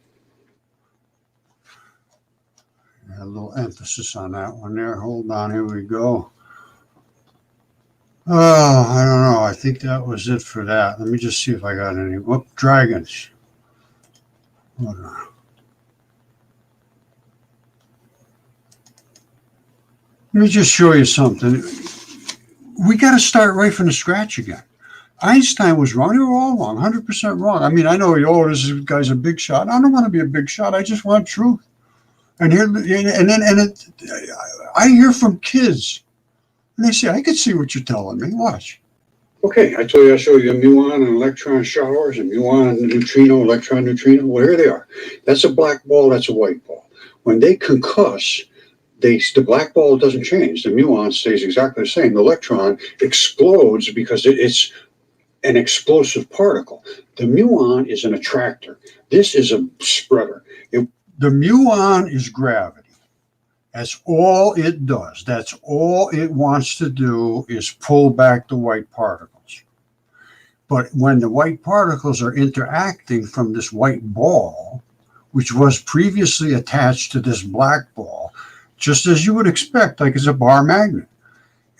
A little emphasis on that one there. Hold on, here we go. Oh, I don't know. I think that was it for that. Let me just see if I got any. Whoop, dragons. Hold on. Let me just show you something. We got to start right from the scratch again. Einstein was wrong. They were all wrong, 100% wrong. I mean, I know, this guy's a big shot. I don't want to be a big shot. I just want truth. And I hear from kids, and they say, I can see what you're telling me. Watch. Okay, I told you I showed you a muon and electron showers, and muon and neutrino, electron neutrino. Well, here they are. That's a black ball, that's a white ball. When they concuss, the black ball doesn't change. The muon stays exactly the same. The electron explodes because it's an explosive particle. The muon is an attractor. This is a spreader. The muon is gravity. That's all it does. That's all it wants to do is pull back the white particles. But when the white particles are interacting from this white ball, which was previously attached to this black ball, just as you would expect, like it's a bar magnet,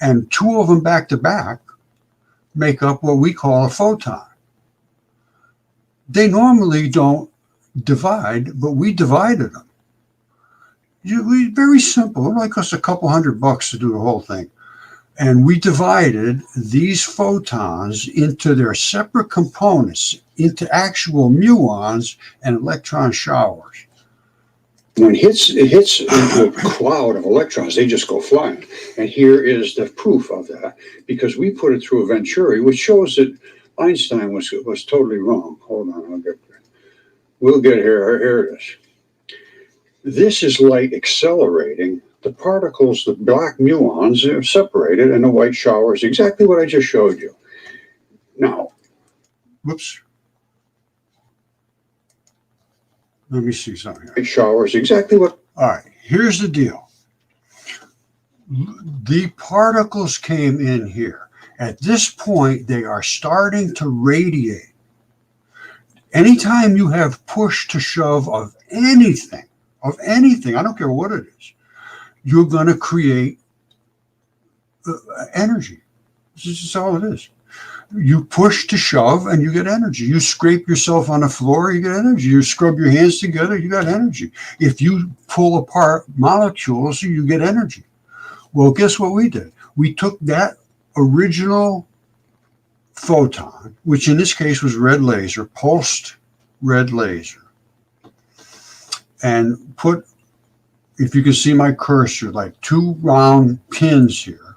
and two of them back to back make up what we call a photon. They normally don't divide, but we divided them. Very simple. It only cost a couple $100 to do the whole thing. And we divided these photons into their separate components, into actual muons and electron showers. When it hits into a cloud of electrons, they just go flying. And here is the proof of that, because we put it through a Venturi, which shows that Einstein was totally wrong. Hold on, we'll get here. Here it is. This is light accelerating. The particles, the black muons, are separated, and the white shower is exactly what I just showed you. Now, Whoops. Let me see something here. white shower is exactly what. All right, here's the deal. The particles came in here. At this point, they are starting to radiate. Anytime you have push to shove of anything, I don't care what it is, you're going to create energy. This is all it is. You push to shove and you get energy. You scrape yourself on the floor, you get energy. You scrub your hands together, you got energy. If you pull apart molecules, you get energy. Well, guess what we did? We took that original photon, which in this case was red laser, pulsed red laser, and put, if you can see my cursor, like two round pins here.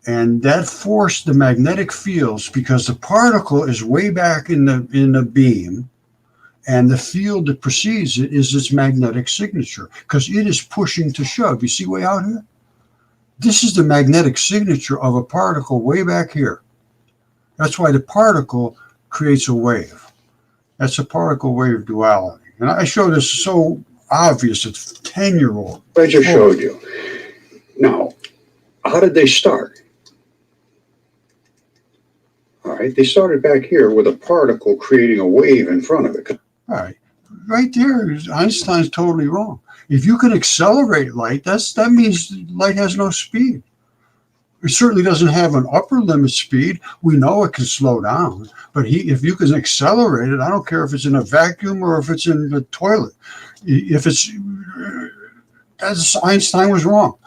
And that forced the magnetic fields, because the particle is way back in the beam, and the field that precedes it is its magnetic signature, because it is pushing to shove. You see way out here? This is the magnetic signature of a particle way back here. That's why the particle creates a wave. That's a particle wave duality. And I show this so obvious, it's 10-year-old. I just showed you. Now, how did they start? All right, they started back here with a particle creating a wave in front of it. All right, right there, Einstein's totally wrong. If you can accelerate light, that means light has no speed. It certainly doesn't have an upper limit speed. We know it can slow down, but if you can accelerate it, I don't care if it's in a vacuum or if it's in the toilet. Einstein was wrong.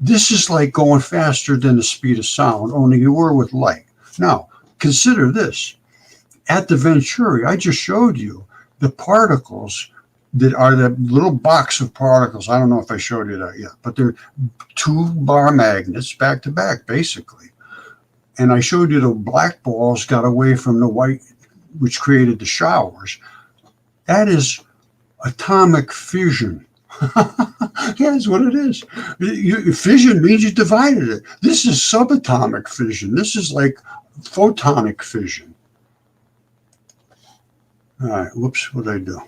This is like going faster than the speed of sound, only you were with light. Now, consider this. At the Venturi, I just showed you the particles that are the little box of particles. I don't know if I showed you that yet, but they're two bar magnets back to back, basically. And I showed you the black balls got away from the white, which created the showers. That is atomic fission. That's what it is. Fission means you divided it. This is subatomic fission. This is like photonic fission. All right, whoops, what did I do?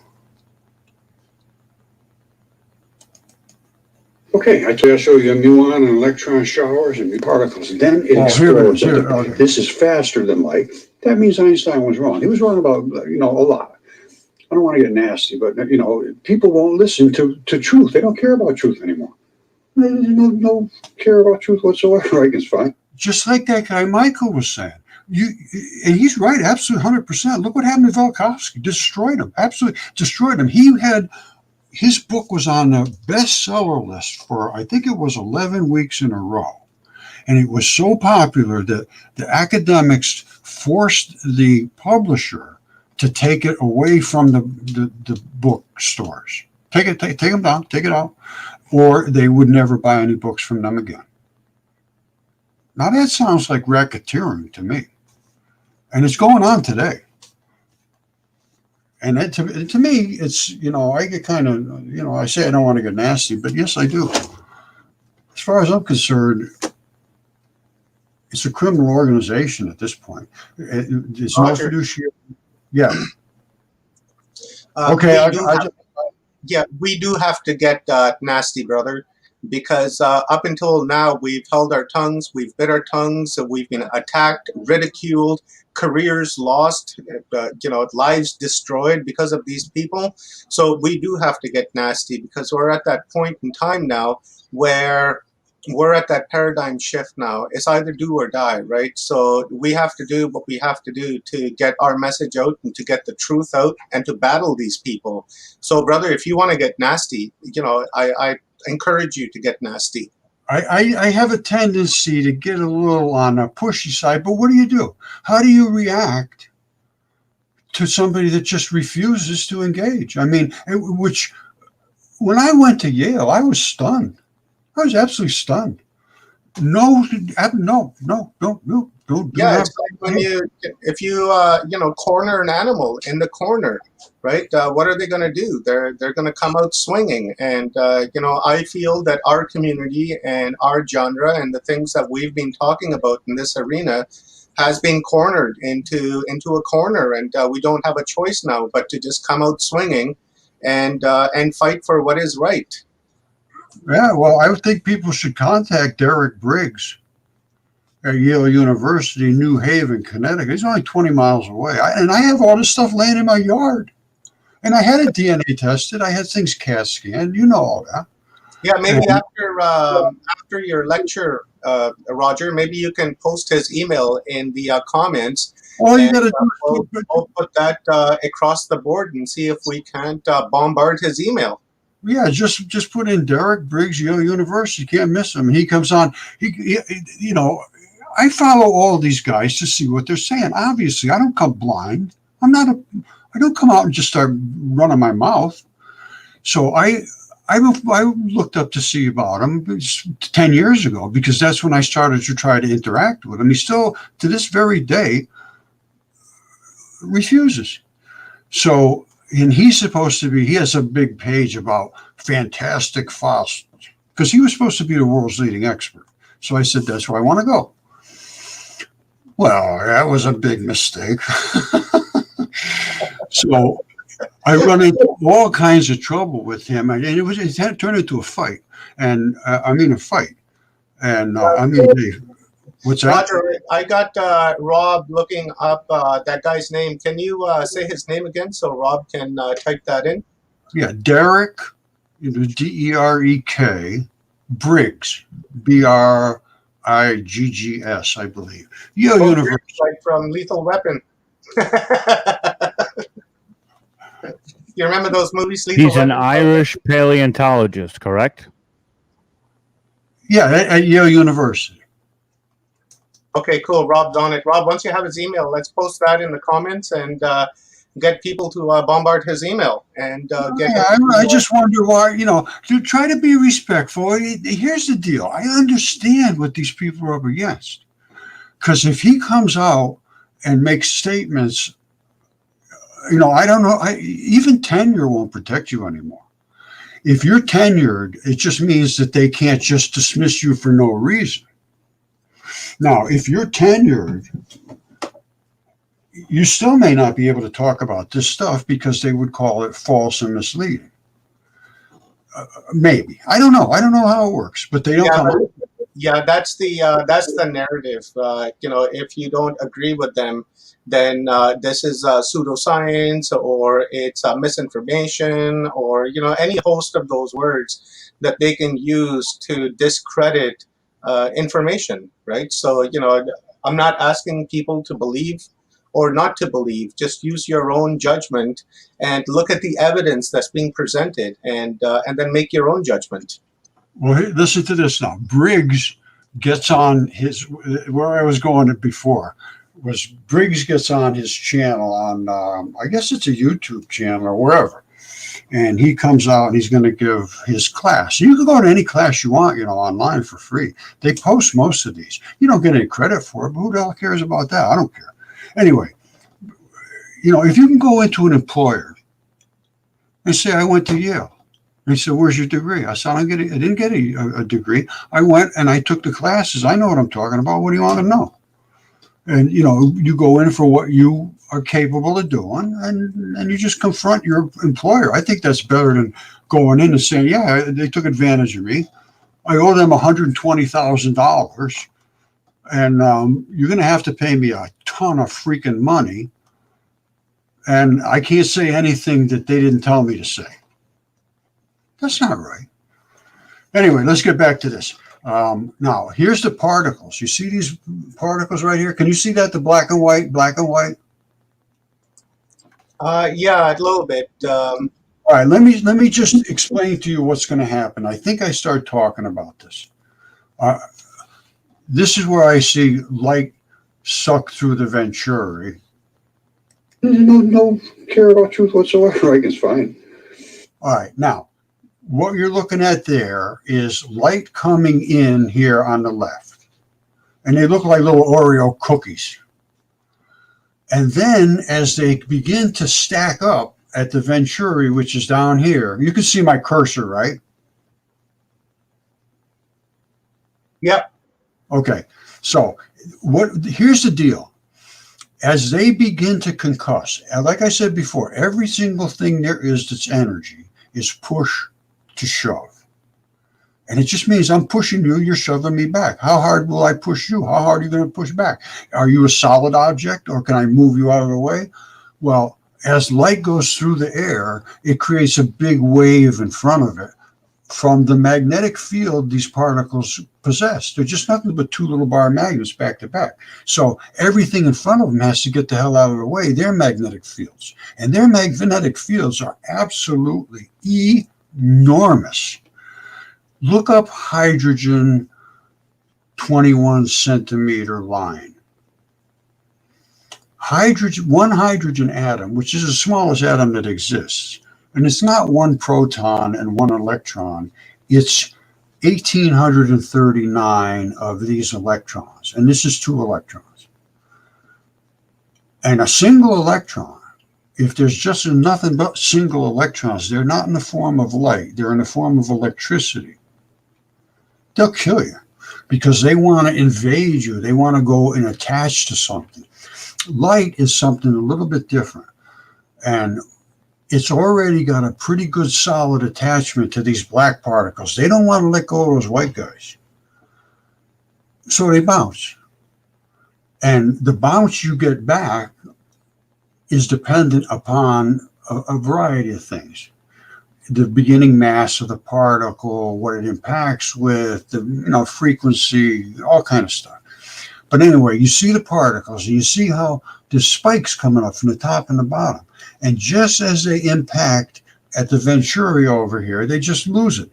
Okay, I show you a muon and electron showers and particles. Then it explodes. Okay. This is faster than light. That means Einstein was wrong. He was wrong about, a lot. I don't want to get nasty, but, people won't listen to truth. They don't care about truth anymore. They don't care about truth whatsoever. I guess fine. Just like that guy Michael was saying. And he's right, absolutely 100%. Look what happened to Velikovsky. Destroyed him. Absolutely destroyed him. His book was on the bestseller list for, I think it was 11 weeks in a row. And it was so popular that the academics forced the publisher to take it away from the bookstores. Take them down, take it out, or they would never buy any books from them again. Now that sounds like racketeering to me. And it's going on today. And to me, it's, I get kind of, I say I don't want to get nasty, but yes, I do. As far as I'm concerned, it's a criminal organization at this point. It's no fiduciary. Yeah. Okay. We do have to get nasty, brother, because up until now, we've held our tongues, we've bit our tongues, we've been attacked, ridiculed, careers lost, lives destroyed because of these people. So we do have to get nasty, because we're at that point in time now where we're at that paradigm shift now. It's either do or die, right? So we have to do what we have to do to get our message out and to get the truth out and to battle these people. So, brother, if you want to get nasty, I encourage you to get nasty. I have a tendency to get a little on a pushy side, but what do? How do you react to somebody that just refuses to engage. I mean, which when I went to Yale, I was stunned. I was absolutely stunned. No, don't Yeah, have. it's like when if you corner an animal in the corner, right? What are they going to do? They're going to come out swinging, and I feel that our community and our genre and the things that we've been talking about in this arena has been cornered into a corner, and we don't have a choice now but to just come out swinging and fight for what is right. Yeah, well, I would think people should contact Derek Briggs at Yale University, New Haven, Connecticut. He's only 20 miles away. And I have all this stuff laying in my yard. And I had it DNA tested. I had things CAT scanned. You know all that. Yeah, maybe after your lecture, Roger, maybe you can post his email in the comments. All you got to do is we'll put that across the board and see if we can't bombard his email. Yeah, just put in Derek Briggs, Yale University. You can't miss him. And he comes on. I follow all these guys to see what they're saying. Obviously, I don't come blind. I don't come out and just start running my mouth. So I looked up to see about him 10 years ago, because that's when I started to try to interact with him. He still, to this very day, refuses. So, and he's supposed to be, he has a big page about fantastic fossils, because he was supposed to be the world's leading expert. So I said, that's where I want to go. Well, that was a big mistake. So I run into all kinds of trouble with him, and it had turned into a fight. And a fight. And what's that? Roger, I got Rob looking up that guy's name. Can you say his name again so Rob can type that in? Yeah, Derek, Derek Briggs, Briggs, I believe. Yale University. Like from Lethal Weapon. You remember those movies? He's an Irish paleontologist, correct? Yeah, at Yale University. Okay, cool. Rob's on it. Rob, once you have his email, let's post that in the comments and get people to bombard his email and get. Yeah, I just wonder why. To try to be respectful. Here's the deal. I understand what these people are up against, because if he comes out and makes statements, I don't know. Even tenure won't protect you anymore. If you're tenured, it just means that they can't just dismiss you for no reason. Now, if you're tenured, you still may not be able to talk about this stuff because they would call it false and misleading. Maybe. I don't know. I don't know how it works, but they don't come up. Yeah, that's the narrative. If you don't agree with them, then this is pseudoscience, or it's misinformation, or any host of those words that they can use to discredit information, right? So I'm not asking people to believe or not to believe. Just use your own judgment and look at the evidence that's being presented, and then make your own judgment. Well, listen to this now. Briggs gets on where I was going before was Briggs gets on his channel on, I guess it's a YouTube channel or wherever. And he comes out and he's going to give his class. You can go to any class you want, online for free. They post most of these. You don't get any credit for it, but who the hell cares about that? I don't care. Anyway, if you can go into an employer and say, I went to Yale. And he said, where's your degree? I said, I didn't get a degree. I went and I took the classes. I know what I'm talking about. What do you want to know? And, you go in for what you are capable of doing, and you just confront your employer. I think that's better than going in and saying, yeah, they took advantage of me. I owe them $120,000, and you're going to have to pay me a ton of freaking money. And I can't say anything that they didn't tell me to say. That's not right. Anyway, let's get back to this. Now, here's the particles. You see these particles right here? Can you see that, the black and white? Yeah, a little bit. All right, let me just explain to you what's going to happen. I think I start talking about this. This is where I see light suck through the venturi. No care about truth whatsoever. I think it's fine. All right. Now, what you're looking at there is light coming in here on the left. And they look like little Oreo cookies. And then as they begin to stack up at the Venturi, which is down here, you can see my cursor, right? Yep. Okay. So here's the deal. As they begin to concuss, and like I said before, every single thing there is that's energy is push to shove. And it just means I'm pushing you, you're shoving me back. How hard will I push you? How hard are you going to push back? Are you a solid object, or can I move you out of the way? Well, as light goes through the air, it creates a big wave in front of it from the magnetic field these particles possess. They're just nothing but two little bar magnets back to back. So everything in front of them has to get the hell out of the way. They're magnetic fields. And their magnetic fields are absolutely enormous. Look up hydrogen 21 centimeter line. One hydrogen atom, which is the smallest atom that exists, and it's not one proton and one electron, it's 1,839 of these electrons, and this is 2 electrons. And a single electron, if there's just nothing but single electrons, they're not in the form of light, they're in the form of electricity. They'll kill you because they want to invade you. They want to go and attach to something. Light is something a little bit different. And it's already got a pretty good solid attachment to these black particles. They don't want to let go of those white guys. So they bounce. And the bounce you get back is dependent upon a variety of things. The beginning mass of the particle, what it impacts with, the frequency, all kind of stuff. But anyway, you see the particles, and you see how there's spikes coming up from the top and the bottom. And just as they impact at the Venturi over here, they just lose it.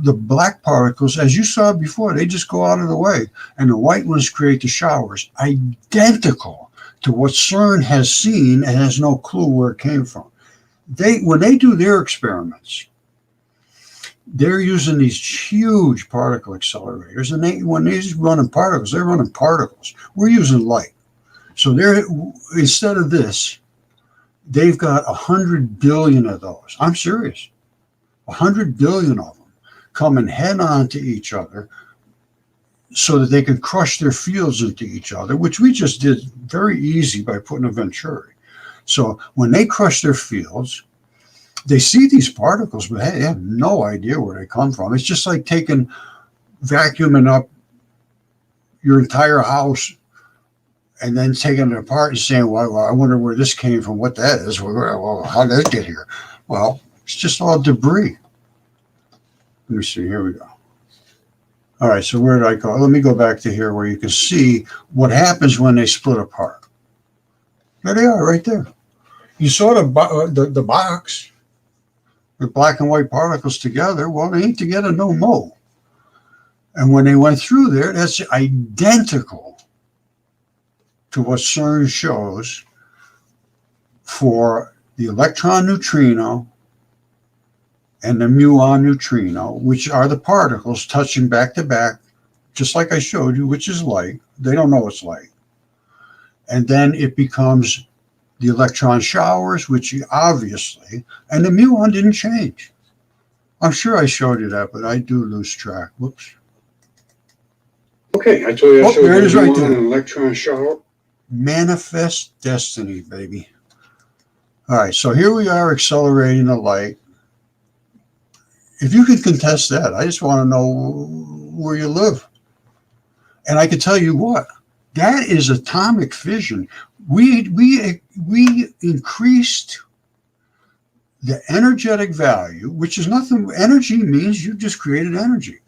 The black particles, as you saw before, they just go out of the way, and the white ones create the showers, identical to what CERN has seen and has no clue where it came from. When they do their experiments, they're using these huge particle accelerators, and when they're running particles, they're running particles. We're using light. So instead of this, they've got 100 billion of those. I'm serious. 100 billion of them coming head on to each other so that they can crush their fields into each other, which we just did very easy by putting a Venturi. So when they crush their fields, they see these particles, but hey, they have no idea where they come from. It's just like vacuuming up your entire house and then taking it apart and saying, well, I wonder where this came from, what that is. Well, how did it get here? Well, it's just all debris. Let me see, here we go. All right, so where did I go? Let me go back to here where you can see what happens when they split apart. There they are, right there. You saw the box, the black and white particles together. Well, they ain't together no more. And when they went through there, that's identical to what CERN shows for the electron neutrino and the muon neutrino, which are the particles touching back to back, just like I showed you, which is light. They don't know it's light. And then it becomes the electron showers, which obviously, and the muon didn't change. I'm sure I showed you that, but I do lose track. Whoops. Okay, I told you I showed there it you is right there. an electron shower. Manifest destiny, baby. All right, so here we are accelerating the light. If you could contest that, I just want to know where you live. And I can tell you what, that is atomic fission. We increased the energetic value, which is nothing. Energy means you just created energy.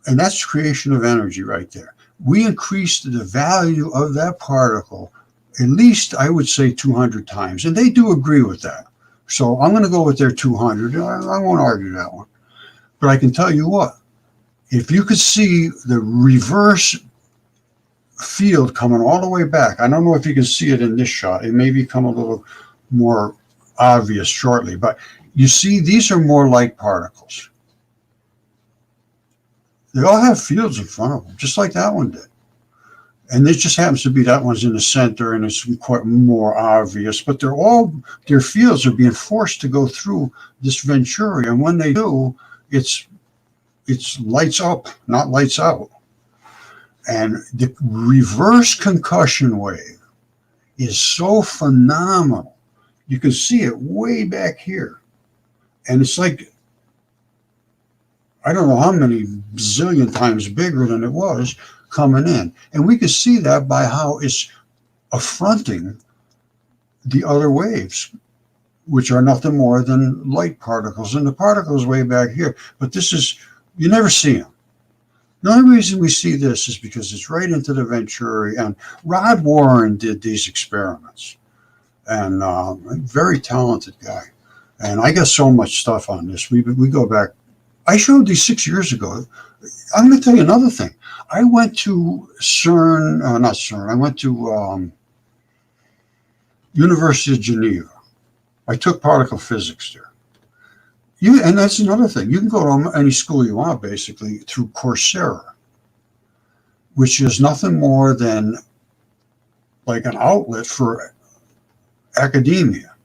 And that's creation of energy right there. We increased the value of that particle, at least I would say 200 times. And they do agree with that. So I'm going to go with their 200. I won't argue that one. But I can tell you what, if you could see the reverse field coming all the way back. I don't know if you can see it in this shot. It may become a little more obvious shortly, but you see these are more light particles. They all have fields in front of them, just like that one did. And it just happens to be that one's in the center and it's quite more obvious, but their fields are being forced to go through this Venturi. And when they do, it's lights up, not lights out. And the reverse concussion wave is so phenomenal. You can see it way back here. And it's like, I don't know how many zillion times bigger than it was coming in. And we can see that by how it's affronting the other waves, which are nothing more than light particles. And the particles way back here. But this is, you never see them. The only reason we see this is because it's right into the Venturi. And Rod Warren did these experiments. And very talented guy. And I got so much stuff on this. We go back. I showed these 6 years ago. I'm going to tell you another thing. I went to CERN, not CERN. I went to University of Geneva. I took particle physics there. And that's another thing. You can go to any school you want, basically, through Coursera, which is nothing more than like an outlet for academia.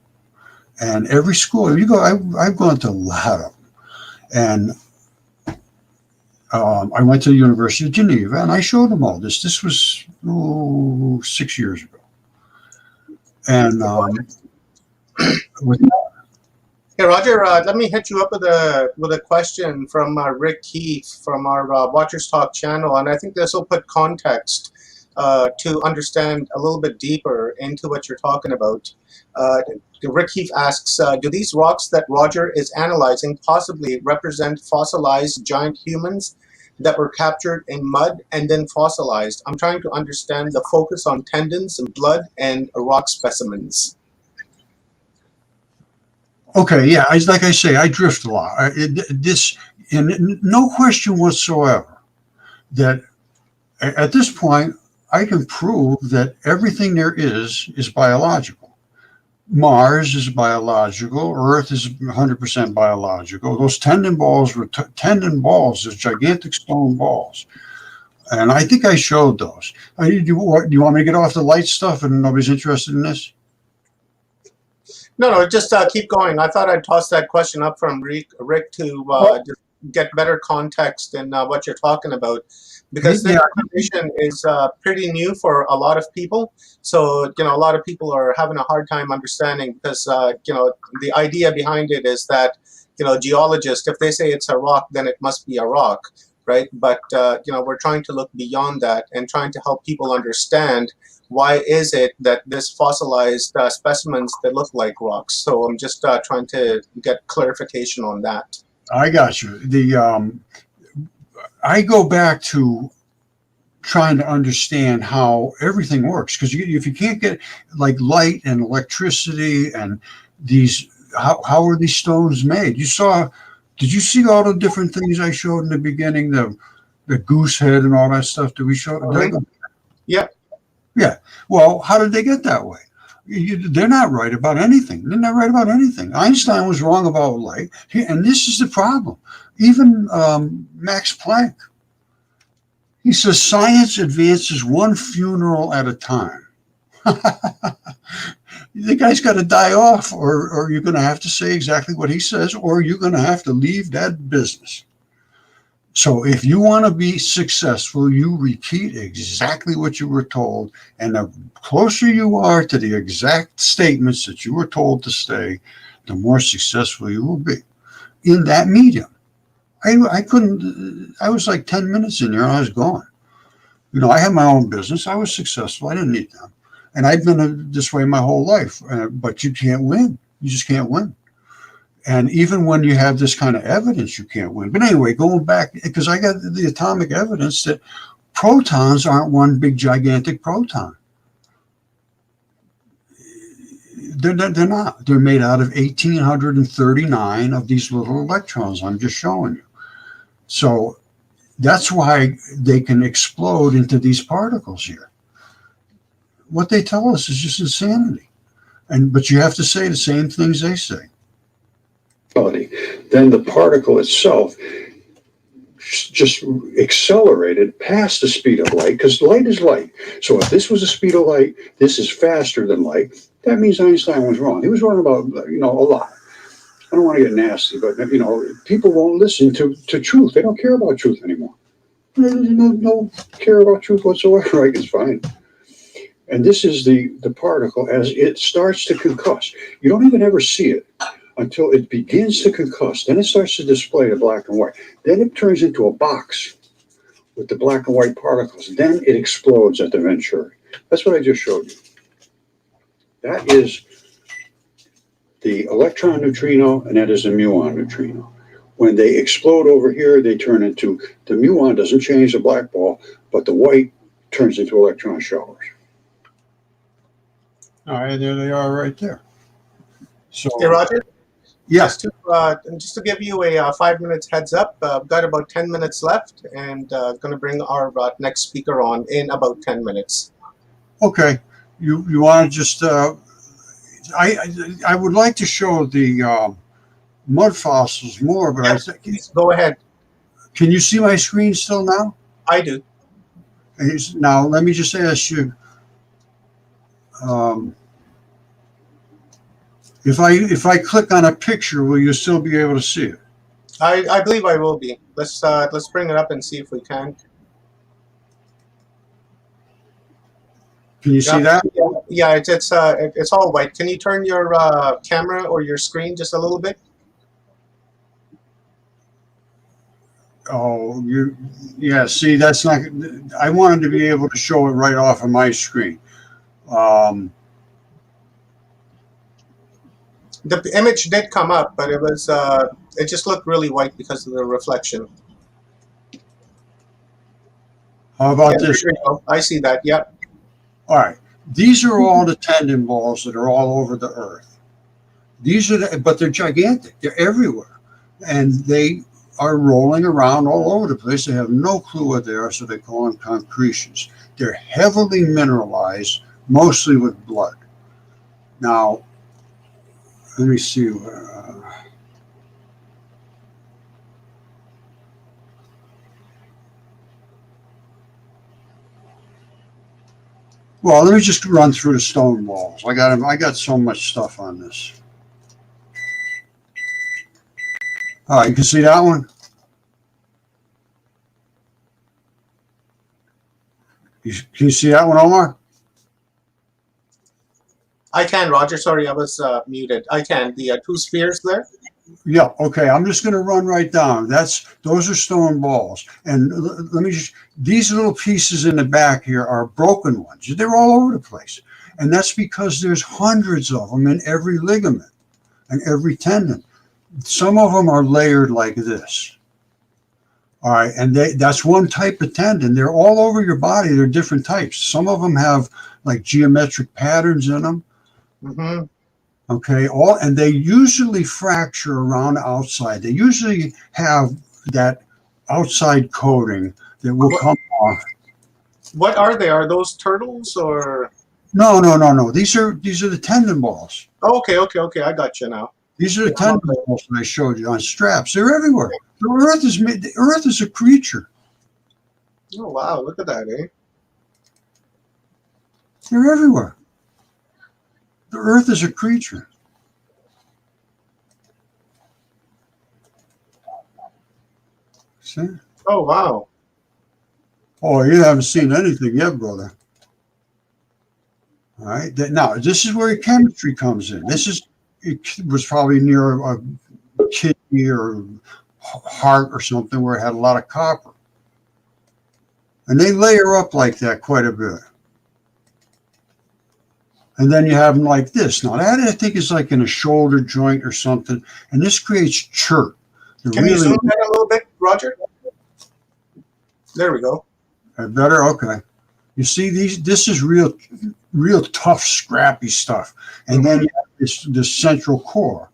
And every school, you go, I've gone to a lot of them. And I went to the University of Geneva, and I showed them all this. This was 6 years ago. And Hey, Roger, let me hit you up with a question from Rick Keefe from our Watchers Talk channel, and I think this will put context to understand a little bit deeper into what you're talking about. Rick Keefe asks, do these rocks that Roger is analyzing possibly represent fossilized giant humans that were captured in mud and then fossilized? I'm trying to understand the focus on tendons and blood and rock specimens. okay, yeah, like I say, I drift a lot. And no question whatsoever that at this point, I can prove that everything there is biological. Mars is biological. Earth is 100% biological. Those tendon balls were those gigantic stone balls. And I think I showed those. Do you want me to get off the light stuff and nobody's interested in this? No, just keep going. I thought I'd toss that question up from Rick to just get better context in what you're talking about. Because this information is pretty new for a lot of people. So, a lot of people are having a hard time understanding because, the idea behind it is that, geologists, if they say it's a rock, then it must be a rock, right? But, we're trying to look beyond that and trying to help people understand why is it that this fossilized specimens that look like rocks. So I'm just trying to get clarification on that. I got you. I go back to trying to understand how everything works, because if you can't get like light and electricity and these, how are these stones made? Did you see all the different things I showed in the beginning, the goose head and all that stuff that we showed? Yeah. Yeah. Well, how did they get that way? They're not right about anything. They're not right about anything. Einstein was wrong about light, and this is the problem. Even Max Planck, he says science advances one funeral at a time. The guy's got to die off, or you're going to have to say exactly what he says, or you're going to have to leave that business. So if you want to be successful, you repeat exactly what you were told. And the closer you are to the exact statements that you were told to say, the more successful you will be in that medium. I was like 10 minutes in there and I was gone. I had my own business. I was successful. I didn't need them. And I've been this way my whole life. But you can't win. You just can't win. And even when you have this kind of evidence, you can't win. But anyway, going back, because I got the atomic evidence that protons aren't one big gigantic proton. They're not. They're made out of 1,839 of these little electrons I'm just showing you. So That's why they can explode into these particles here. What they tell us is just insanity. But you have to say the same things they say. Then the particle itself just accelerated past the speed of light, because light is light. So if this was the speed of light, this is faster than light. That means Einstein was wrong. He was wrong about, a lot. I don't want to get nasty, but, people won't listen to truth. They don't care about truth anymore. No care about truth whatsoever. Right? It's fine. And this is the particle as it starts to concuss. You don't even ever see it until it begins to concuss. Then it starts to display the black and white. Then it turns into a box with the black and white particles. Then it explodes at the Venturi. That's what I just showed you. That is the electron neutrino, and that is the muon neutrino. When they explode over here, they turn into, the muon doesn't change the black ball, but the white turns into electron showers. All right, there they are right there. So, Hey, Roger? yes. Just to give you a 5 minutes heads up, I've got about 10 minutes left, and going to bring our next speaker on in about 10 minutes. Okay. You want to just, I would like to show the mud fossils more, but Yes, please go ahead. Can you see my screen still now? I do. Now, let me just ask you, if I click on a picture, will you still be able to see it? I believe I will be. Let's bring it up and see if we can. Can you see that? Yeah, it's all white. Can you turn your camera or your screen just a little bit? Oh, yeah, see, that's not, I wanted to be able to show it right off of my screen. The image did come up, but it just looked really white because of the reflection. How about this? There we go. I see that. Yep. All right. These are all the tendon balls that are all over the earth. But they're gigantic. They're everywhere. And they are rolling around all over the place. They have no clue what they are, so they call them concretions. They're heavily mineralized, mostly with blood. Now, let me see. Well, let me just run through the stone walls. I got so much stuff on this. All right, you can see that one? Can you see that one, Omar? I can, Roger. Sorry, I was muted. I can. The two spheres there. Yeah. Okay. I'm just going to run right down. Those are stone balls, and let me just. These little pieces in the back here are broken ones. They're all over the place, and that's because there's hundreds of them in every ligament and every tendon. Some of them are layered like this. All right, and that's one type of tendon. They're all over your body. They're different types. Some of them have like geometric patterns in them. Mm-hmm. Okay, and they usually fracture around the outside. They usually have that outside coating that will come off. What are they? Are those turtles or? No. These are the tendon balls. Oh, okay. I got you now. These are the tendon balls that I showed you on straps. They're everywhere. The Earth is a creature. Oh wow! Look at that, eh? They're everywhere. The Earth is a creature. See? Oh wow! Oh, you haven't seen anything yet, brother. All right. Now, this is where chemistry comes in. It was probably near a kidney or heart or something where it had a lot of copper. And they layer up like that quite a bit. And then you have them like this. Now, that I think is like in a shoulder joint or something. And this creates chert. Can you zoom that a little bit, Roger? There we go. Better? Okay. You see, this is real tough, scrappy stuff. And then you have this central core.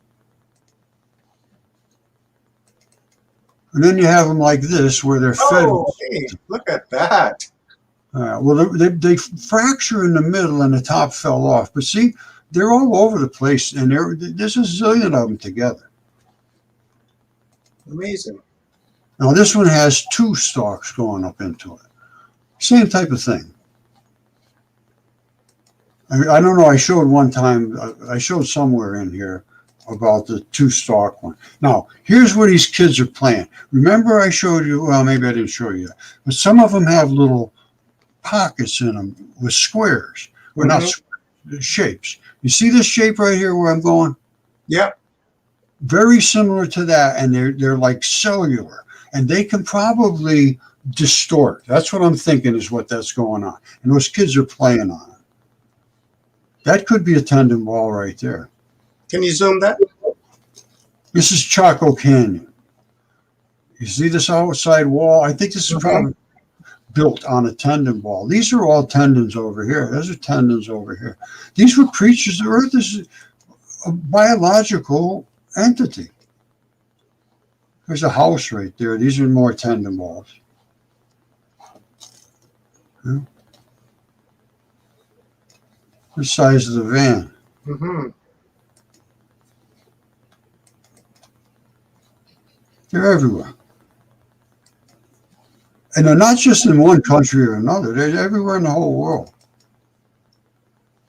And then you have them like this, where they're fed. Oh, hey, look at that. Well, they fracture in the middle, and the top fell off. But see, they're all over the place, and there's a zillion of them together. Amazing. Now, this one has 2 stalks going up into it. Same type of thing. I don't know. I showed one time. I showed somewhere in here about the 2-stalk one. Now, here's where these kids are playing. Remember, I showed you. Well, maybe I didn't show you that, but some of them have little pockets in them with squares, or not squares, shapes. You see this shape right here where I'm going? Yep. Very similar to that, and they're like cellular, and they can probably distort. That's what I'm thinking is what that's going on, and those kids are playing on it. That could be a tendon ball right there. Can you zoom that? This is Chaco Canyon. You see this outside wall? I think this is probably built on a tendon ball. These are all tendons over here. Those are tendons over here. These were creatures. The Earth is a biological entity. There's a house right there. These are more tendon balls. Yeah. The size of the van. They're everywhere. And they're not just in one country or another. They're everywhere in the whole world.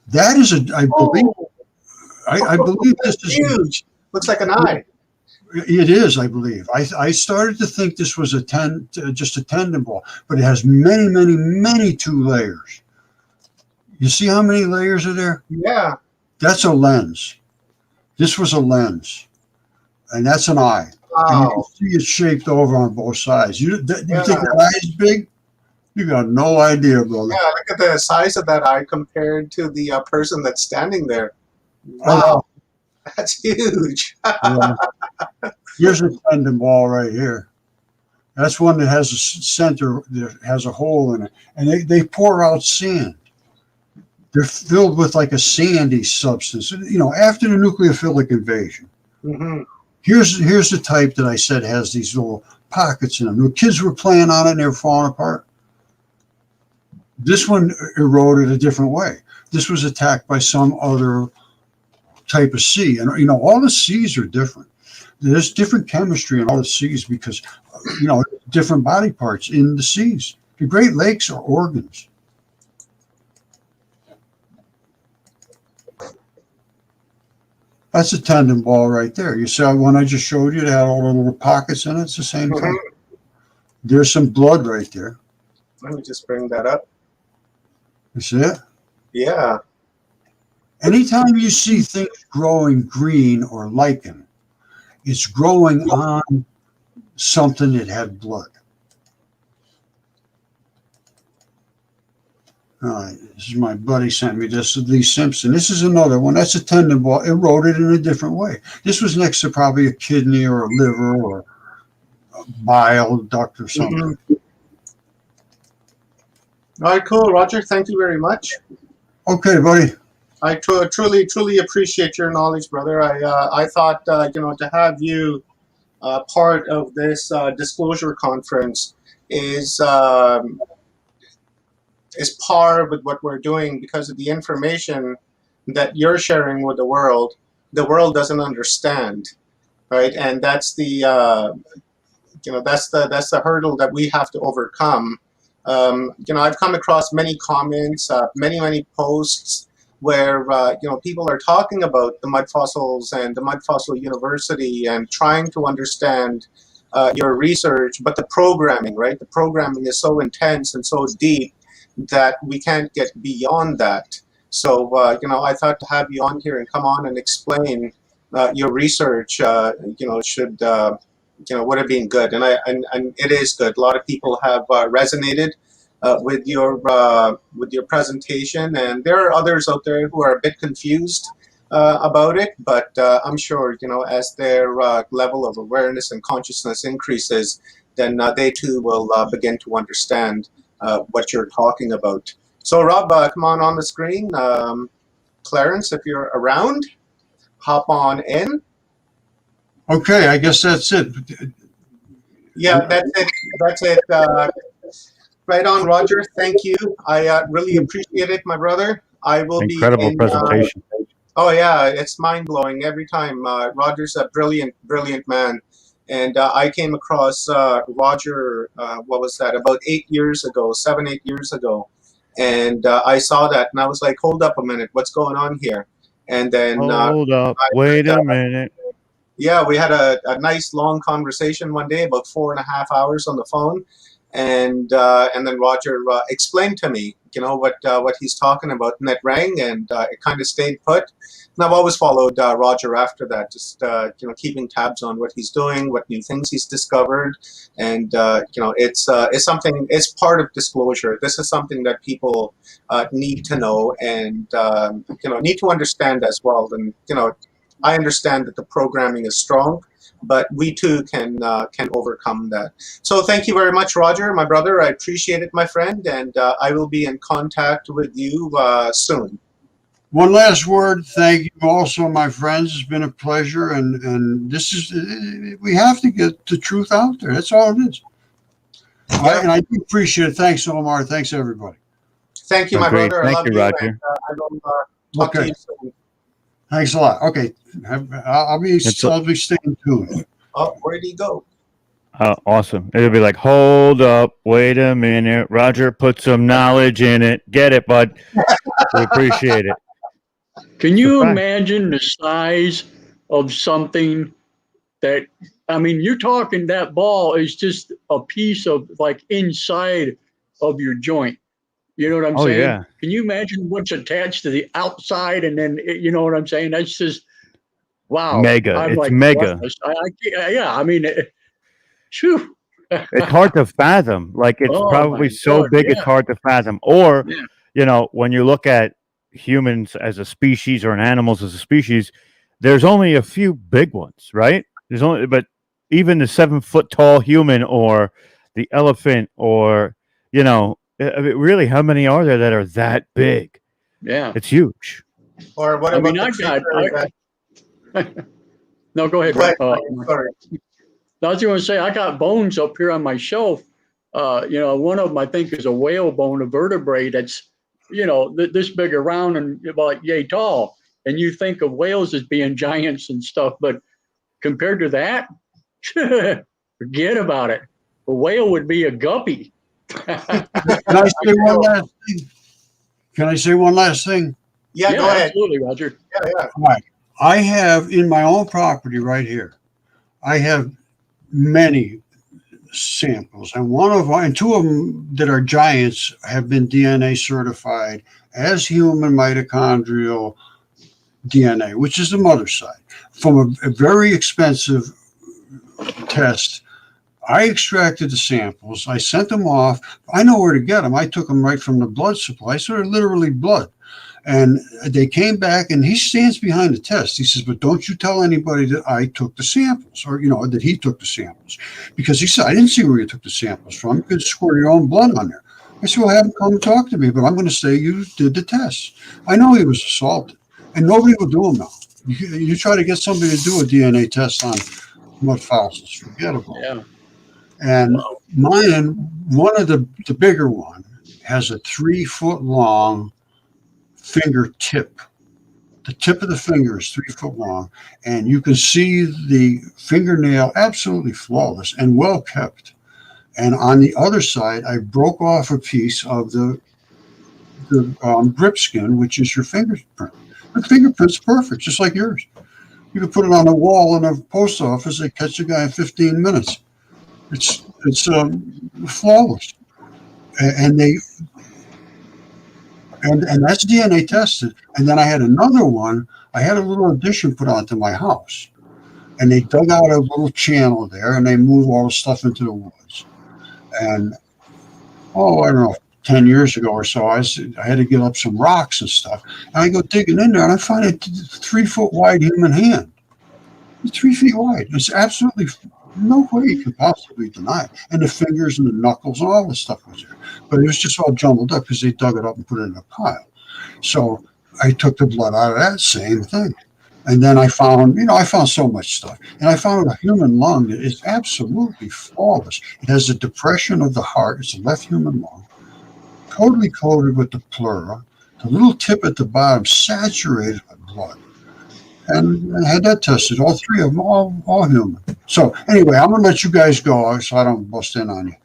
That is I believe this is huge. Looks like an eye. It is, I believe. I started to think this was just a tendon ball, but it has many, many, many 2 layers. You see how many layers are there? Yeah. That's a lens. This was a lens, and that's an eye. Wow. And you can see it shaped over on both sides. You think that eye is big? You got no idea, brother. Yeah, look at the size of that eye compared to the person that's standing there. Wow. That's huge. Here's a tendon ball right here. That's one that has a center that has a hole in it. And they pour out sand. They're filled with like a sandy substance, after the nucleophilic invasion. Here's the type that I said has these little pockets in them. The kids were playing on it and they were falling apart. This one eroded a different way. This was attacked by some other type of sea. And, all the seas are different. There's different chemistry in all the seas because, different body parts in the seas. The Great Lakes are organs. That's a tendon ball right there. You saw one I just showed you that had all the little pockets in it. It's the same thing. There's some blood right there. Let me just bring that up. You see it? Yeah. Anytime you see things growing green or lichen, it's growing on something that had blood. This is my buddy sent me this, Lee Simpson. This is another one. That's a tendon ball eroded in a different way. This was next to probably a kidney or a liver or a bile duct or something. All right, cool, Roger. Thank you very much. Okay, buddy. I truly appreciate your knowledge, brother. I thought to have you part of this disclosure conference is par with what we're doing because of the information that you're sharing with the world doesn't understand, right? And that's the that's the hurdle that we have to overcome. I've come across many comments, many posts where people are talking about the mud fossils and the Mud Fossil University and trying to understand your research, but the programming, right? The programming is so intense and so deep that we can't get beyond that. So, I thought to have you on here and come on and explain your research, should, would have been good. And it is good. A lot of people have resonated with your presentation, and there are others out there who are a bit confused about it, but I'm sure, as their level of awareness and consciousness increases, then they too will begin to understand what you're talking about. So Rob, come on the screen. Clarence, if you're around, hop on in. Okay, I guess that's it. Yeah, that's it. That's it. Right on, Roger. Thank you. I really appreciate it, my brother. I will be Incredible in. presentation. Oh yeah, it's mind blowing every time. Roger's a brilliant, brilliant man, and I came across Roger. What was that? About 8 years ago, 7, 8 years ago, and I saw that, and I was like, "Hold up a minute, what's going on here?" And then Hold up. Wait a minute. yeah, we had a nice long conversation one day, about 4.5 hours on the phone, and then Roger explained to me, what he's talking about, and it rang, and it kind of stayed put. And I've always followed Roger after that, just keeping tabs on what he's doing, what new things he's discovered, and it's something. It's part of disclosure. This is something that people need to know and need to understand as well. And I understand that the programming is strong, but we too can overcome that. So thank you very much, Roger, my brother. I appreciate it, my friend, and I will be in contact with you soon. One last word. Thank you also, my friends. It's been a pleasure, and this is, we have to get the truth out there. That's all it is. And I do appreciate it. Thanks, Omar. Thanks, everybody. Thank you, my Great. brother. Thank I love you, you, Roger. and I will talk to you soon. Thanks a lot. Okay, I'll be staying tuned. Oh, where'd he go? Awesome. It'll be like, hold up, wait a minute. Roger put some knowledge in it. Get it, bud. We appreciate it. Can you imagine the size of something that, I mean, you're talking that ball is just a piece of like inside of your joint. You know what I'm saying? Yeah. Can you imagine what's attached to the outside? And then, you know what I'm saying? That's just, wow. Mega. I'm It's like, mega. yeah, I mean, phew. It's hard to fathom. Like, it's probably so big, it's hard to fathom. Or, when you look at humans as a species or animals as a species, there's only a few big ones, right? But even the 7-foot tall human or the elephant or, really, how many are there that are that big? Yeah. It's huge. Or what about the creature no, go ahead. Sorry. I was going to say, I got bones up here on my shelf. One of them I think is a whale bone, a vertebrae that's, this big around and about yay tall. And you think of whales as being giants and stuff, but compared to that, forget about it. A whale would be a guppy. Can I say one last thing? Can I say one last thing? Yeah, go ahead. Absolutely, Roger. Yeah. All right. I have in my own property right here, I have many samples, and two of them that are giants have been DNA certified as human mitochondrial DNA, which is the mother side, from a very expensive test. I extracted the samples. I sent them off. I know where to get them. I took them right from the blood supply, so they're literally blood. And they came back, and he stands behind the test. He says, but don't you tell anybody that I took the samples, or, that he took the samples. Because he said, I didn't see where you took the samples from. You could squirt your own blood on there. I said, well, have him come and talk to me, but I'm going to say you did the test. I know he was assaulted, and nobody will do them now. You try to get somebody to do a DNA test on mud fossils, forget about it. Yeah. And mine, one of the bigger one, has a 3-foot long fingertip. The tip of the finger is 3 foot long, and you can see the fingernail absolutely flawless and well kept. And on the other side, I broke off a piece of the grip skin, which is your fingerprint. The fingerprint's perfect, just like yours. You can put it on a wall in a post office. They catch a guy in 15 minutes. It's flawless, and that's DNA tested. And then I had another one. I had a little addition put onto my house, and they dug out a little channel there, and they moved all the stuff into the woods. And I don't know, 10 years ago or so, I had to get up some rocks and stuff. And I go digging in there, and I find a 3 foot wide human hand. It's 3 feet wide. It's absolutely no way you can possibly deny it. And the fingers and the knuckles and all this stuff was there. But it was just all jumbled up because they dug it up and put it in a pile. So I took the blood out of that same thing. And then I found so much stuff. And I found a human lung that is absolutely flawless. It has a depression of the heart. It's a left human lung, totally coated with the pleura. The little tip at the bottom saturated with blood. And I had that tested, all three of them, all human. So anyway, I'm going to let you guys go so I don't bust in on you.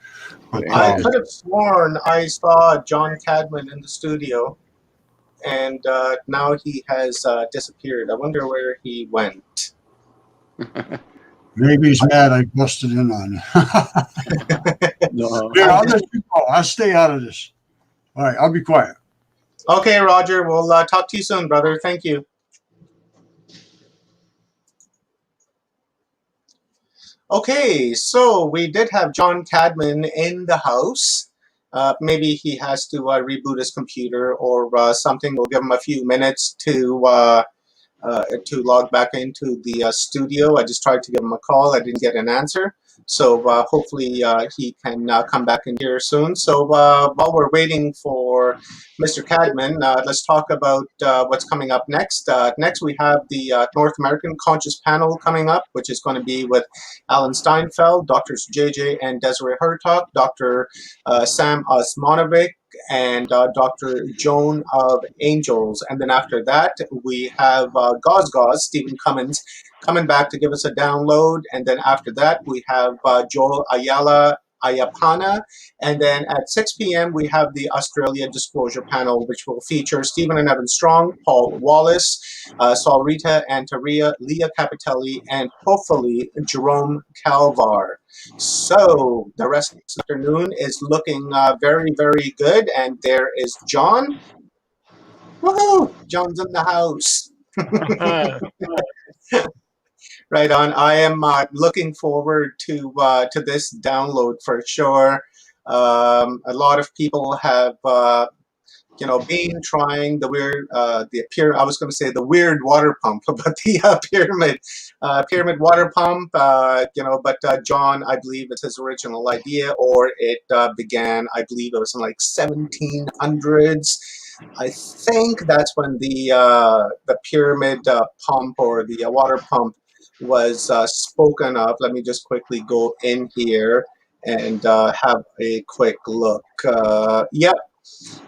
But, I could have sworn I saw John Cadman in the studio, and now he has disappeared. I wonder where he went. maybe he's mad I busted in on you. No. Here, I'll let you go. I'll stay out of this. All right, I'll be quiet. Okay, Roger. We'll talk to you soon, brother. Thank you. Okay, so we did have John Cadman in the house. Maybe he has to reboot his computer or something. We'll give him a few minutes to log back into the studio. I just tried to give him a call. I didn't get an answer. So hopefully he can come back in here soon. So while we're waiting for Mr. Cadman, let's talk about what's coming up next. Next, we have the North American Conscious Panel coming up, which is going to be with Alan Steinfeld, Drs. JJ and Desiree Hertog, Dr. Sam Osmanovic, and Dr. Joan of Angels. And then after that, we have Gauze, Stephen Cummins, coming back to give us a download. And then after that, we have Joel Ayapana. And then at 6 p.m., we have the Australia Disclosure Panel, which will feature Stephen and Evan Strong, Paul Wallace, Saul Rita Antaria, Leah Capitelli, and hopefully Jerome Calvar. So the rest of the afternoon is looking very, very good. And there is John. Woohoo! John's in the house. Right on. I am looking forward to this download for sure. A lot of people have been trying the weird I was going to say the weird water pump, but the pyramid water pump. But John, I believe it's his original idea, or it began. I believe it was in like 1700s. I think that's when the pyramid pump or the water pump was spoken of. Let me just quickly go in here and have a quick look. Yep.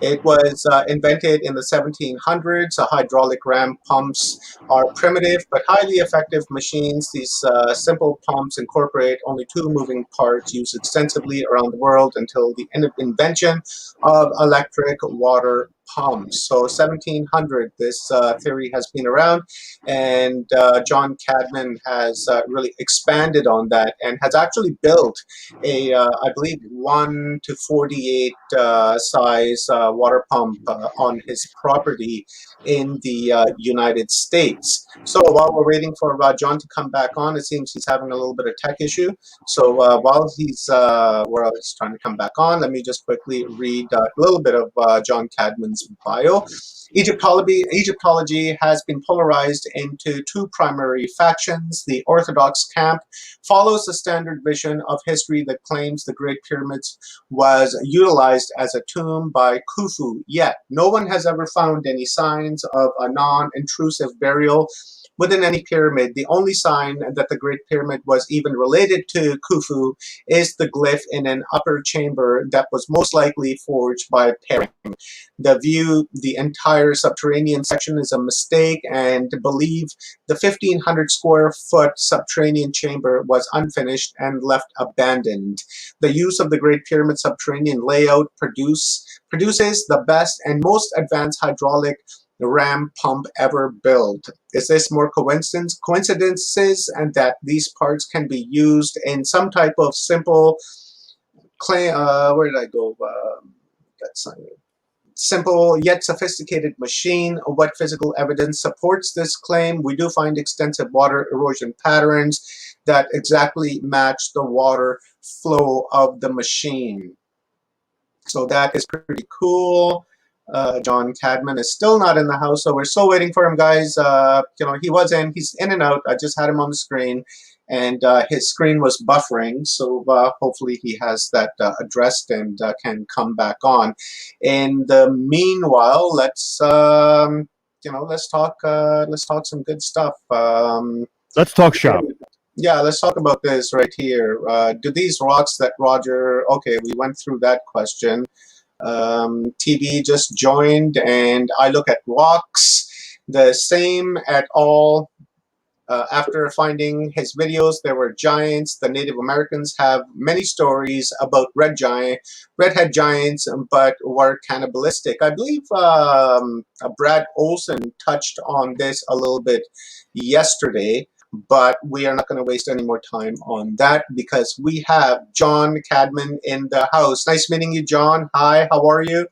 It was invented in the 1700s. Hydraulic ram pumps are primitive but highly effective machines. These simple pumps incorporate only two moving parts used extensively around the world until the invention of electric water pumps. So 1700, this theory has been around, and John Cadman has really expanded on that and has actually built a, I believe, 1 to 48 size water pump on his property in the United States. So while we're waiting for John to come back on, it seems he's having a little bit of tech issue. So while he's trying to come back on, let me just quickly read a little bit of John Cadman's bio. Egyptology has been polarized into two primary factions. The Orthodox camp follows the standard vision of history that claims the Great Pyramids was utilized as a tomb by Khufu, yet no one has ever found any signs of a non-intrusive burial within any pyramid. The only sign that the Great Pyramid was even related to Khufu is the glyph in an upper chamber that was most likely forged by Perrin. The entire subterranean section is a mistake, and believe the 1,500 square foot subterranean chamber was unfinished and left abandoned. The use of the Great Pyramid subterranean layout produces the best and most advanced hydraulic ram pump ever built. Is this more coincidences and that these parts can be used in some type of simple where did I go? Simple yet sophisticated machine? What physical evidence supports this claim? We do find extensive water erosion patterns that exactly match the water flow of the machine. So that is pretty cool. John Cadman is still not in the house, so we're still waiting for him, guys. He's in and out. I just had him on the screen, and his screen was buffering, so hopefully he has that addressed and can come back on. In the meanwhile, let's let's talk some good stuff. Let's talk shop. Yeah, let's talk about this right here. Do these rocks that Roger? Okay, we went through that question. TV just joined, and I look at rocks the same at all. After finding his videos, there were giants. The Native Americans have many stories about redhead giants, but were cannibalistic. I believe Brad Olson touched on this a little bit yesterday, but we are not going to waste any more time on that because we have John Cadman in the house. Nice meeting you, John. Hi, how are you?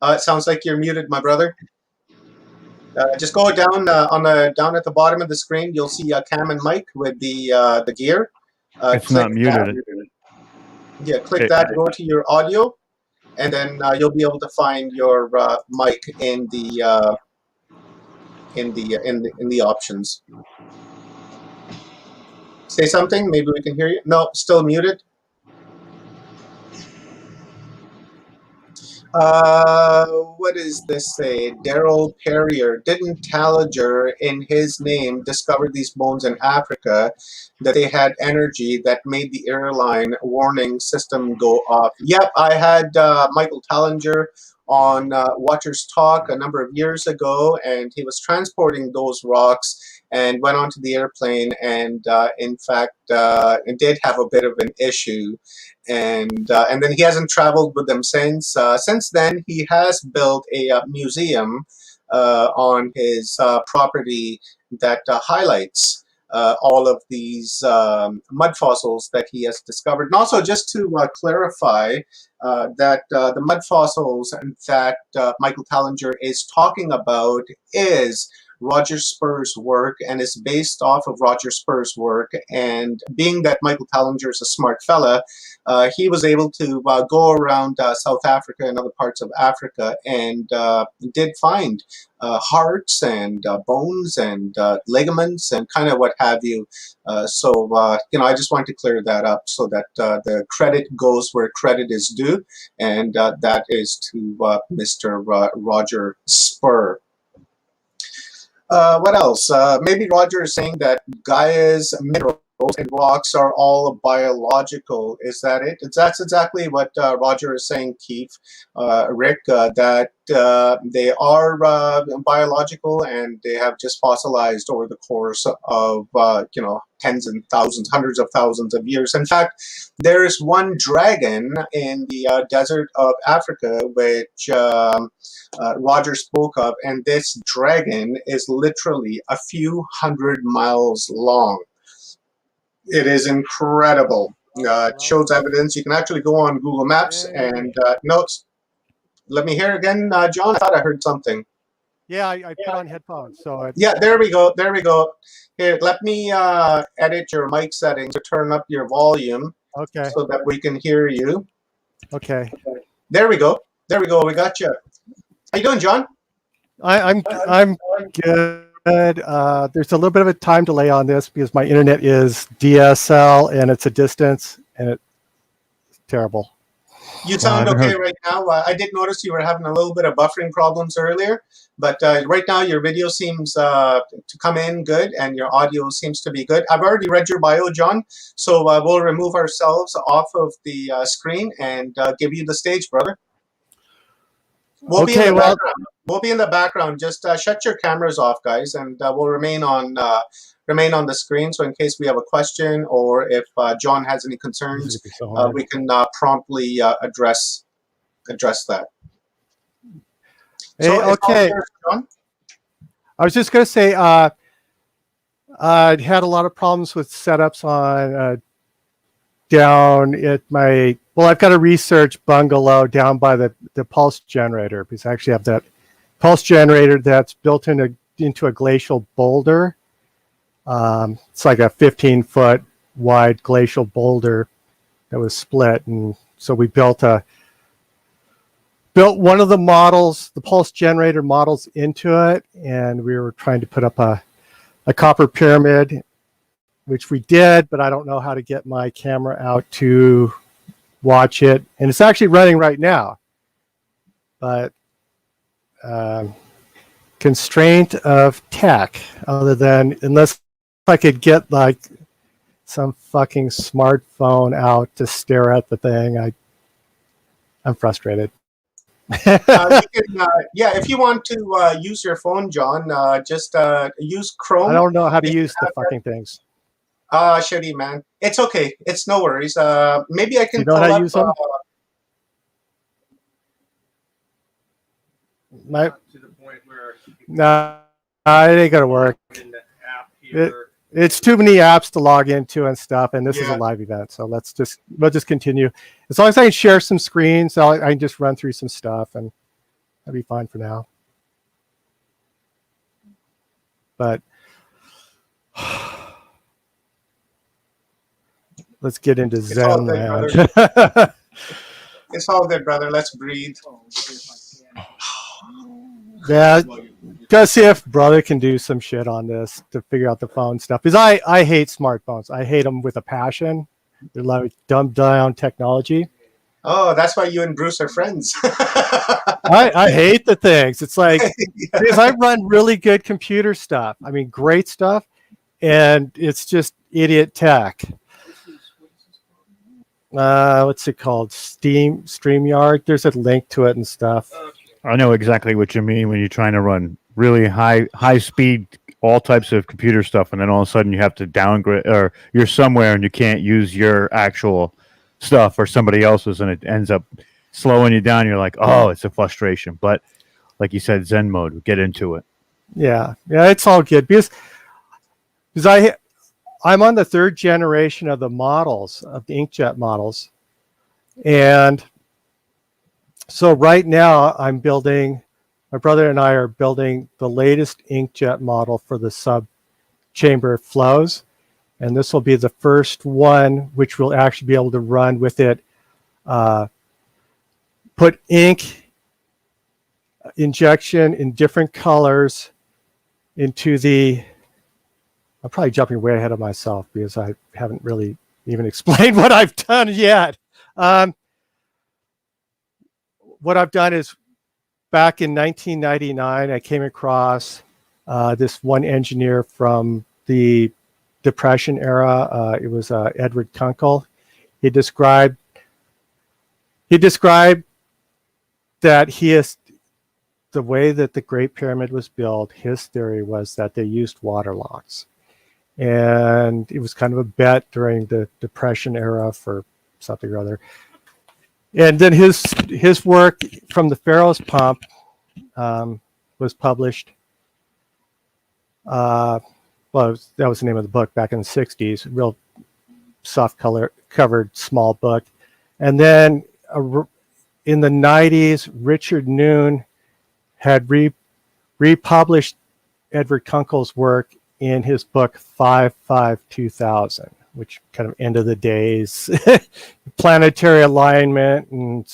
It sounds like you're muted, my brother. Just go down down at the bottom of the screen. You'll see Cam and Mike with the gear. It's not muted. Yeah, click that. Go to your audio, and then you'll be able to find your mic in the options. Say something. Maybe we can hear you. No, still muted. What does this say? Daryl Perrier. Didn't Tallager, in his name, discover these bones in Africa, that they had energy that made the airline warning system go off? Yep, I had Michael Tallager on Watchers Talk a number of years ago, and he was transporting those rocks and went onto the airplane, and in fact, it did have a bit of an issue. And then he hasn't traveled with them since. Since then, he has built a museum on his property that highlights all of these mud fossils that he has discovered. And also, just to clarify, that the mud fossils that Michael Tallager is talking about is Roger Spurr's work and is based off of Roger Spurr's work. And being that Michael Tallager is a smart fella, he was able to go around South Africa and other parts of Africa and did find hearts and bones and ligaments and kind of what have you. So I just want to clear that up so that the credit goes where credit is due, and that is to Mr. Roger Spurr. What else? Maybe Roger is saying that Gaia's minerals and rocks are all biological. Is that it? That's exactly what Roger is saying, Keith, Rick, that they are biological and they have just fossilized over the course of, tens and thousands, hundreds of thousands of years. In fact, there is one dragon in the desert of Africa, which Roger spoke of, and this dragon is literally a few hundred miles long. It is incredible. It shows evidence. You can actually go on Google Maps and notes. Let me hear again, John. I thought I heard something. Yeah, I put on headphones. So yeah, there we go. There we go. Here, let me edit your mic settings to turn up your volume. Okay. So that we can hear you. Okay. There we go. There we go. We got you. How you doing, John? I'm good. There's a little bit of a time delay on this because my internet is DSL and it's a distance and it's terrible. You sound okay right now. I did notice you were having a little bit of buffering problems earlier, but right now your video seems to come in good and your audio seems to be good. I've already read your bio, John, so we'll remove ourselves off of the screen and give you the stage, brother. We'll be in the background. We'll be in the background. Just shut your cameras off, guys, and we'll remain on the screen. So in case we have a question or if John has any concerns, we can promptly address that. Hey, so okay. John? I was just going to say I had a lot of problems with setups on down at my. Well, I've got a research bungalow down by the pulse generator because I actually have that pulse generator that's built into a glacial boulder. It's like a 15-foot wide glacial boulder that was split, and so we built one of the models, the pulse generator models, into it, and we were trying to put up a copper pyramid, which we did, but I don't know how to get my camera out to watch it, and it's actually running right now. But constraint of tech, other than unless I could get like some fucking smartphone out to stare at the thing, I'm frustrated. You can, if you want to use your phone, John, just use Chrome. I don't know how to use the fucking things. Shitty, man. It's okay. It's no worries. Maybe I can You know how to use them? No, it ain't gonna work. It's too many apps to log into and stuff, and this is a live event, so we'll just continue. As long as I can share some screens, I can just run through some stuff, and that'll be fine for now. But let's get into Zen land. It's all good, brother. Let's breathe. Yeah, gotta see if brother can do some shit on this to figure out the phone stuff. Because I hate smartphones. I hate them with a passion. They're like dumbed down technology. Oh, that's why you and Bruce are friends. I hate the things. It's like because I run really good computer stuff. I mean, great stuff, and it's just idiot tech. What's it called? StreamYard. There's a link to it and stuff. I know exactly what you mean when you're trying to run really high speed, all types of computer stuff, and then all of a sudden you have to downgrade, or you're somewhere and you can't use your actual stuff or somebody else's, and it ends up slowing you down. You're like, oh, it's a frustration. But like you said, Zen mode, get into it. Yeah, it's all good because I'm on the third generation of the models, of the inkjet models, and so right now my brother and I are building the latest inkjet model for the sub-chamber flows. And this will be the first one which will actually be able to run with it, put ink injection in different colors into I'm probably jumping way ahead of myself because I haven't really even explained what I've done yet. What I've done is back in 1999, I came across this one engineer from the Depression era. It was Edward Kunkel. He described that the way that the Great Pyramid was built, his theory was that they used water locks. And it was kind of a bet during the Depression era for something or other. And then his work from the Pharaoh's pump was published. That was the name of the book back in the 60s, real soft covered small book. And then in the 90s, Richard Noon had republished Edward Kunkel's work in his book 5-5-2000, which kind of end of the days, planetary alignment and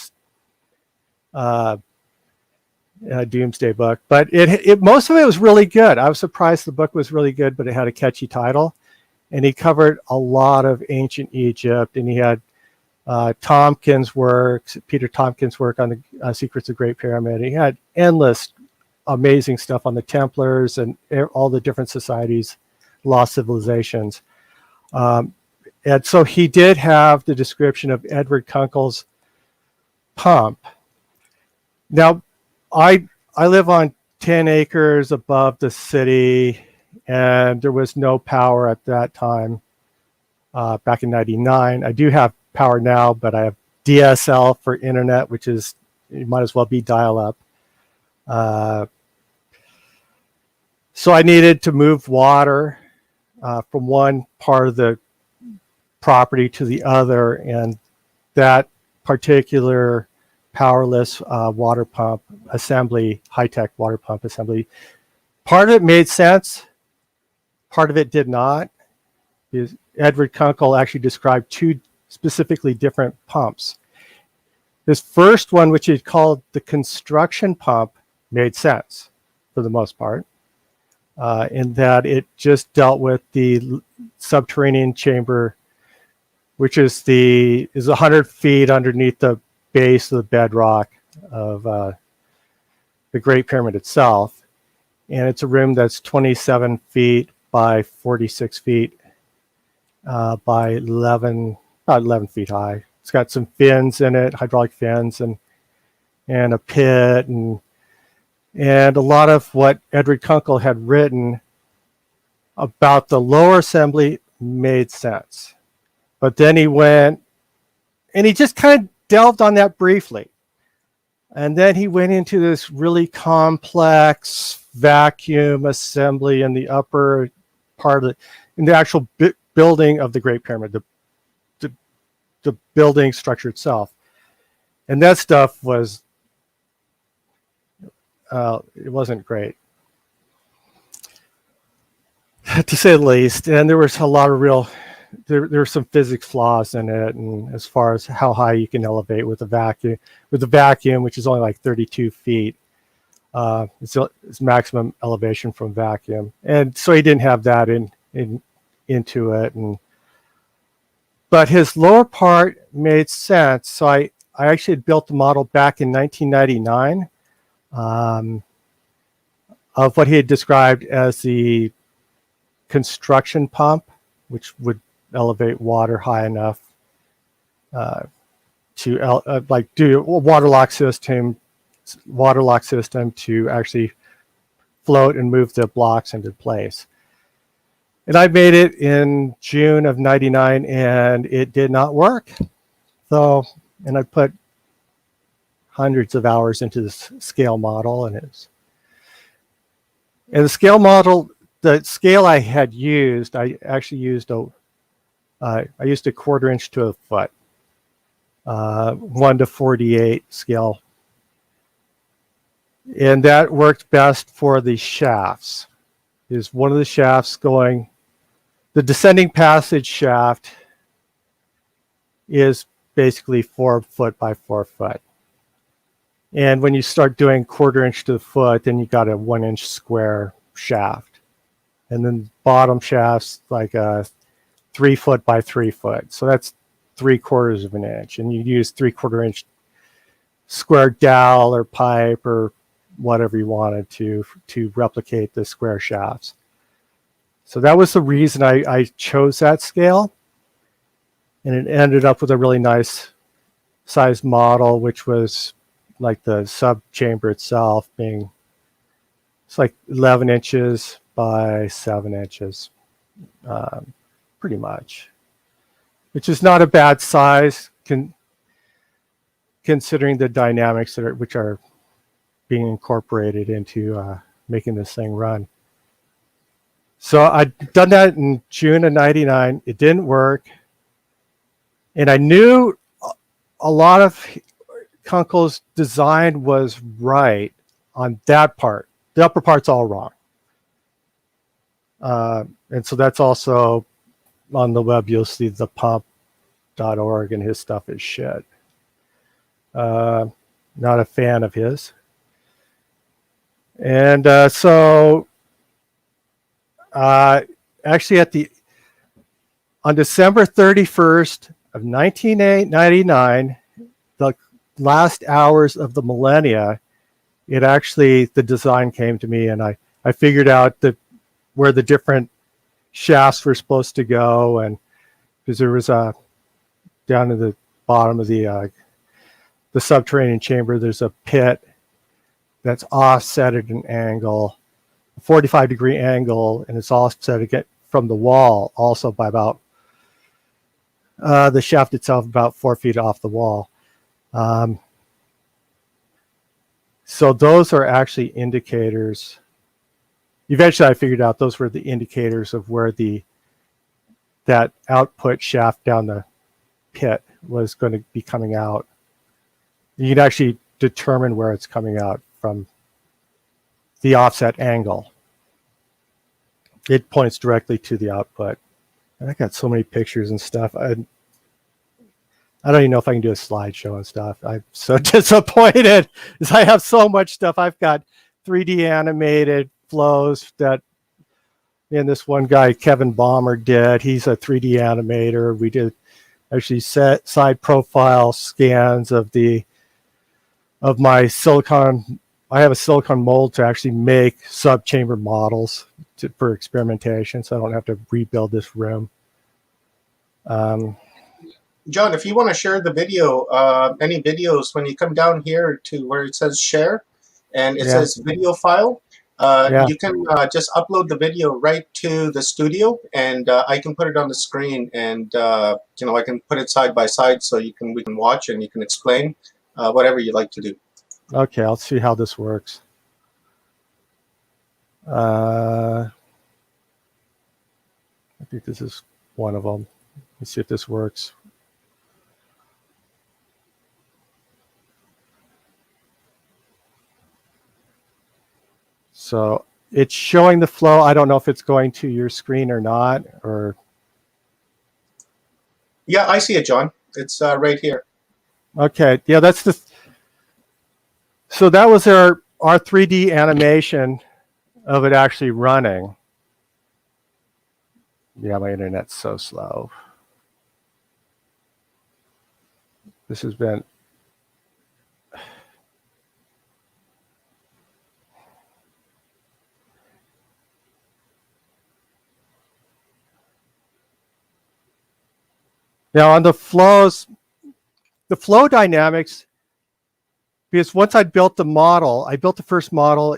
doomsday book. But it most of it was really good. I was surprised the book was really good, but it had a catchy title. And he covered a lot of ancient Egypt, and he had Peter Tompkins' work on the Secrets of the Great Pyramid. He had endless amazing stuff on the Templars and all the different societies, lost civilizations. And so he did have the description of Edward Kunkel's pump. Now, I live on 10 acres above the city, and there was no power at that time back in 99. I do have power now, but I have DSL for internet, which is, it might as well be dial-up. So I needed to move water from one part of the property to the other, and that particular powerless water pump assembly, high-tech water pump assembly, part of it made sense, part of it did not. Edward Kunkel actually described two specifically different pumps. This first one, which he called the construction pump, made sense for the most part, in that it just dealt with the subterranean chamber, which is 100 feet underneath the base of the bedrock of the Great Pyramid itself. and it's a room that's 27 feet by 46 feet by 11, about 11 feet high. It's got some fins in it, hydraulic fins, and a pit, and a lot of what Edward Kunkel had written about the lower assembly made sense. But then he went, and he just kind of delved on that briefly. And then he went into this really complex vacuum assembly in the upper part of in the actual building of the Great Pyramid, the building structure itself. And that stuff was, it wasn't great, to say the least. And there was a lot of there were some physics flaws in it, and as far as how high you can elevate with the vacuum, which is only like 32 feet, it's maximum elevation from vacuum, and so he didn't have that into it. But his lower part made sense. So I actually had built the model back in 1999 of what he had described as the construction pump, which would elevate water high enough to like do a water lock system to actually float and move the blocks into place. And I made it in June of '99, and it did not work. So, and I put hundreds of hours into this scale model, and the scale model, the scale I had used, I actually used I used a 1/4 inch to a foot, 1:48 scale. And that worked best for the shafts. Is one of the shafts going, the descending passage shaft is basically 4 foot by 4 foot. And when you start doing 1/4 inch to the foot, then you got a 1 inch square shaft. And then bottom shaft's like a 3 foot by 3 foot. So that's 3/4 of an inch. And you use 3/4 inch square dowel or pipe or whatever you wanted to replicate the square shafts. So that was the reason I chose that scale. And it ended up with a really nice sized model, which was like the sub chamber itself being, it's like 11 inches by 7 inches. Pretty much, which is not a bad size considering the dynamics which are being incorporated into making this thing run. So I'd done that in June of '99. It didn't work, and I knew a lot of Kunkel's design was right on that part. The upper part's all wrong, and so that's also on the web. You'll see the pump.org, and his stuff is shit. Not a fan of his. And so actually on December 31st of 1999, the last hours of the millennia, the design came to me, and I figured out where the different shafts were supposed to go, and because there was down at the bottom of the subterranean chamber, there's a pit that's offset at an angle, a 45-degree angle, and it's offset again from the wall also by about the shaft itself about 4 feet off the wall. So those are actually indicators. Eventually I figured out those were the indicators of where that output shaft down the pit was going to be coming out. You can actually determine where it's coming out from the offset angle. It points directly to the output. And I got so many pictures and stuff. I don't even know if I can do a slideshow and stuff. I'm so disappointed because I have so much stuff. I've got 3D animated flows that, and this one guy, Kevin Baumer, did. He's a 3D animator. We did actually side profile scans of my silicon I have a silicon mold to actually make subchamber models for experimentation, so I don't have to rebuild this room. John, if you want to share the video, any videos, when you come down here to where it says share and it says video file, you can just upload the video right to the studio, and I can put it on the screen, and I can put it side by side so we can watch and you can explain whatever you like to do. Okay, I'll see how this works. I think this is one of them. Let's see if this works. So it's showing the flow. I don't know if it's going to your screen or not, or. Yeah, I see it, John. It's right here. Okay. Yeah, that's the. So that was our 3D animation of it actually running. Yeah, my internet's so slow. This has been. Now on the flows, the flow dynamics, because once I built the model, I built the first model,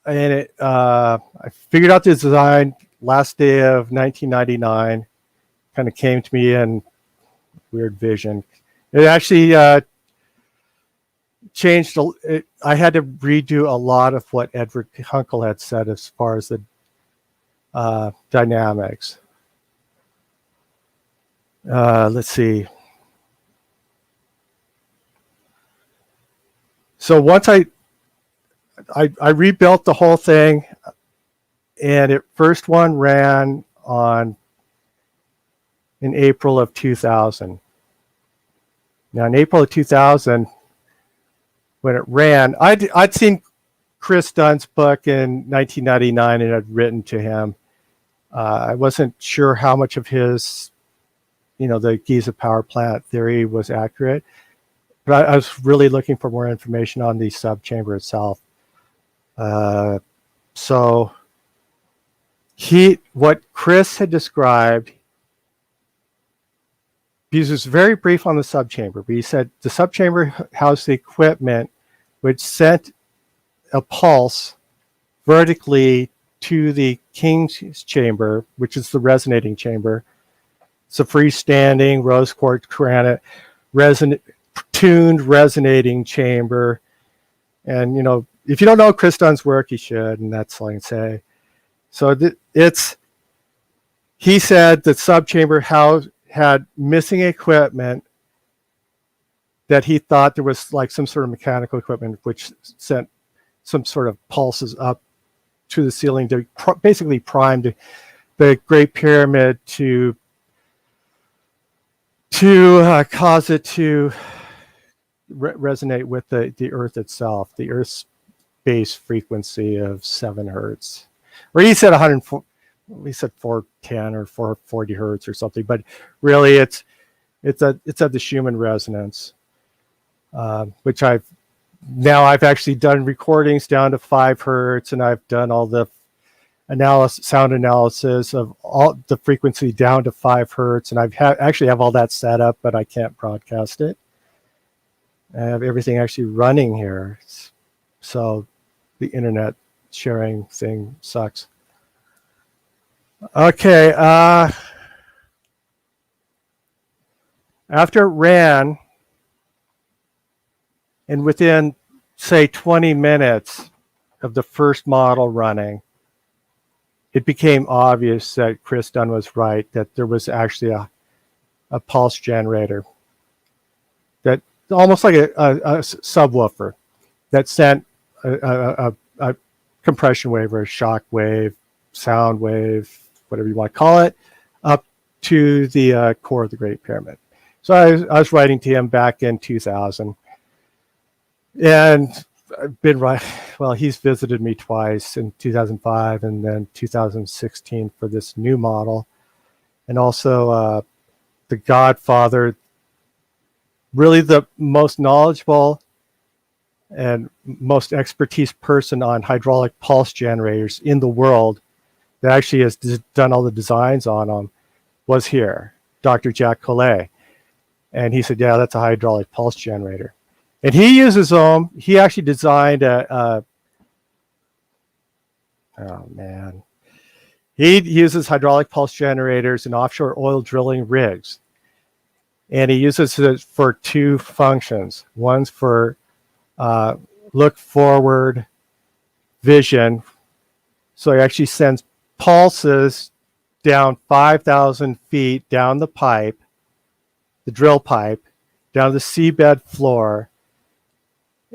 and I figured out the design last day of 1999. Kind of came to me in weird vision. It actually changed. I had to redo a lot of what Edward Hunkel had said as far as the dynamics. Let's see. So once I rebuilt the whole thing, and it first one ran in April of 2000. Now in April of 2000, when it ran, I'd seen Chris Dunn's book in 1999 and had written to him. I wasn't sure how much of his the Giza power plant theory was accurate, but I was really looking for more information on the subchamber itself. So what Chris had described, because it was very brief on the subchamber, but he said the subchamber housed the equipment which sent a pulse vertically to the King's chamber, which is the resonating chamber. It's a freestanding rose quartz granite tuned resonating chamber. And, if you don't know Chris Dunn's work, you should, and that's all I can say. So he said the subchamber had missing equipment that he thought there was like some sort of mechanical equipment which sent some sort of pulses up to the ceiling to basically prime the Great Pyramid to cause it to resonate with the Earth itself, the Earth's base frequency of 7 hertz, or he said 104. We said 410 or 440 hertz or something, but really it's at the Schumann resonance, which I've actually done recordings down to 5 hertz, and I've done all the sound analysis of all the frequency down to 5 hertz, and actually have all that set up, but I can't broadcast it. I have everything actually running here, so the internet sharing thing sucks. Okay, after it ran, and within, say, 20 minutes of the first model running, it became obvious that Chris Dunn was right, that there was actually a pulse generator, that almost like a subwoofer that sent a compression wave or a shock wave, sound wave, whatever you want to call it, up to the core of the Great Pyramid. So I was writing to him back in 2000, and I've been right. Well, he's visited me twice in 2005 and then 2016 for this new model, and also the Godfather, really the most knowledgeable and most expertise person on hydraulic pulse generators in the world that actually has done all the designs on them was here, Dr. Jack Collet. And he said, yeah, that's a hydraulic pulse generator. And he uses them. He actually designed he uses hydraulic pulse generators in offshore oil drilling rigs. And he uses it for two functions. One's for look forward vision. So he actually sends pulses down 5,000 feet down the pipe, the drill pipe, down the seabed floor.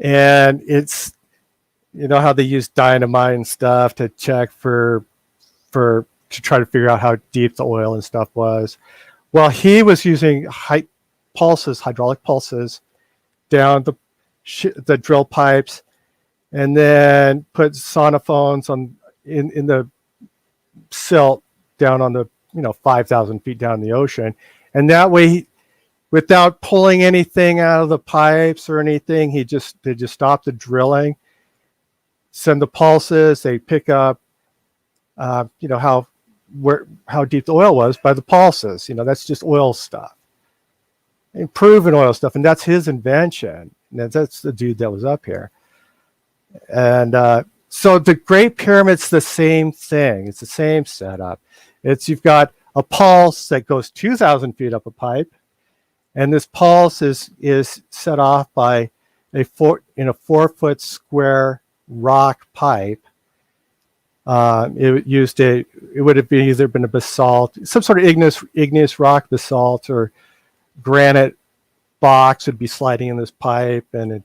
And it's, you know how they use dynamite and stuff to check to try to figure out how deep the oil and stuff was. Well, he was using hydraulic pulses down the drill pipes, and then put sonophones in the silt down on the 5,000 feet down in the ocean, and that way, without pulling anything out of the pipes or anything, they just stop the drilling, send the pulses, they pick up, how deep the oil was by the pulses. That's just oil stuff, proven oil stuff, and that's his invention. And that's the dude that was up here. And so the Great Pyramid's the same thing. It's the same setup. You've got a pulse that goes 2,000 feet up a pipe, and this pulse is set off by a 4-foot square rock pipe. It would have either been a basalt, some sort of igneous rock, basalt, or granite box would be sliding in this pipe, and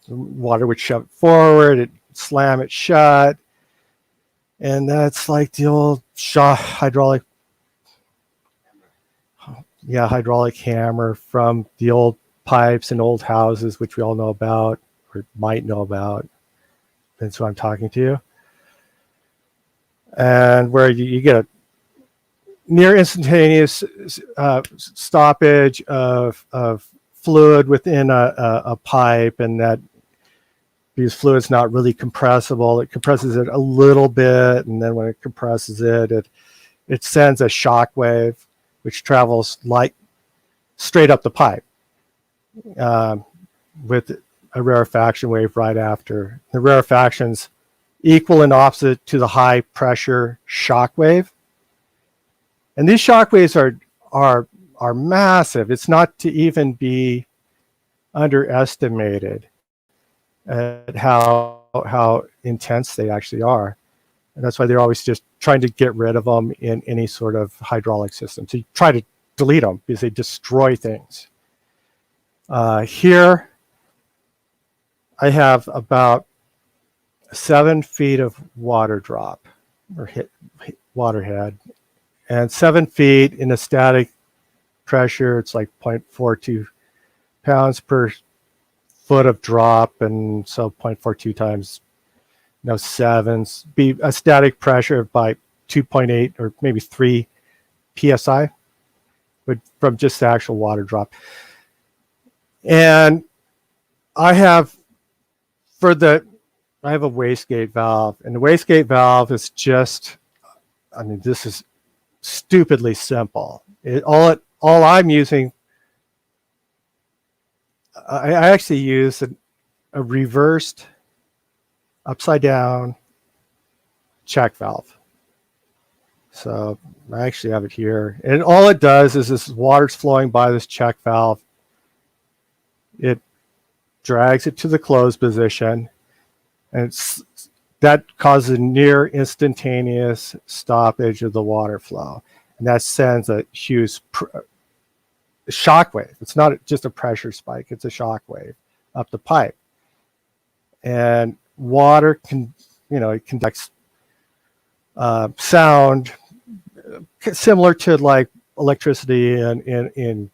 water would shove it forward, it'd slam it shut. And that's like the old hydraulic hammer from the old pipes and old houses, which we all know about or might know about. That's what I'm talking to you. And where you get a near instantaneous stoppage of fluid within a pipe, and that because fluid's not really compressible, it compresses it a little bit, and then when it compresses it sends a shock wave which travels like straight up the pipe with a rarefaction wave right after. The rarefaction's equal and opposite to the high pressure shock wave. And these shock waves are massive. It's not to even be underestimated at how intense they actually are. And that's why they're always just trying to get rid of them in any sort of hydraulic system. So you try to delete them because they destroy things. Here, I have about 7 feet of water drop or water head, and 7 feet in a static pressure. It's like 0.42 pounds per foot of drop, and so 0.42 times 7 be a static pressure by 2.8 or maybe 3 psi, but from just the actual water drop. And I have a wastegate valve, and the wastegate valve is just, this is stupidly simple. All I'm using, I actually use a reversed upside down check valve. So I actually have it here, and all it does is this water's flowing by this check valve. It drags it to the closed position, and that causes a near instantaneous stoppage of the water flow, and that sends a huge shock wave. It's not just a pressure spike; it's a shock wave up the pipe. And water it conducts sound similar to like electricity in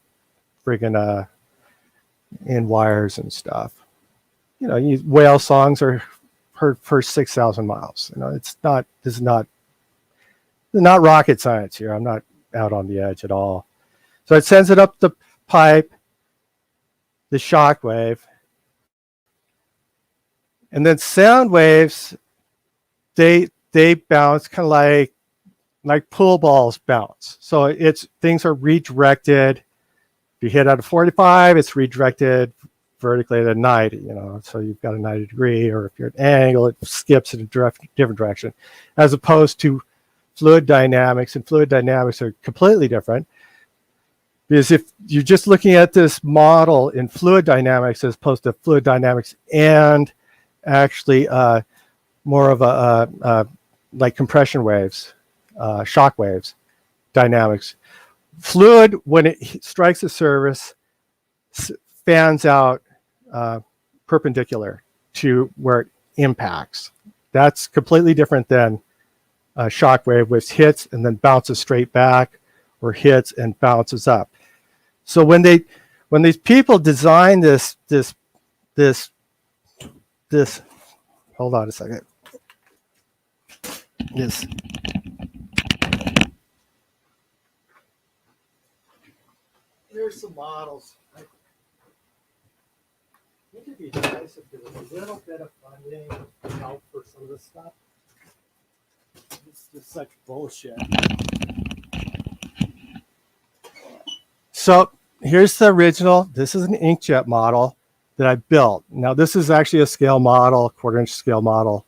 friggin' in wires and stuff. Whale songs are heard for 6,000 miles. This is not rocket science here. I'm not out on the edge at all. So it sends it up the pipe, the shock wave, And then sound waves, they bounce kind of like pool balls bounce. So things are redirected. If you hit at a 45, it's redirected vertically at a 90, so you've got a 90 degree, or if you're at an angle, it skips in a different direction, as opposed to fluid dynamics. And fluid dynamics are completely different, because if you're just looking at this model in fluid dynamics as opposed to fluid dynamics and actually more of a like compression waves, shock waves dynamics, fluid, when it strikes a surface, fans out perpendicular to where it impacts. That's completely different than a shock wave, which hits and then bounces straight back, or hits and bounces up. So when these people design this, hold on a second. Yes. Here's some models. I think it'd be nice if there was a little bit of funding to help for some of this stuff. It's just such bullshit. So here's the original. This is an inkjet model that I built. Now this is actually a scale model, a 1/4 inch scale model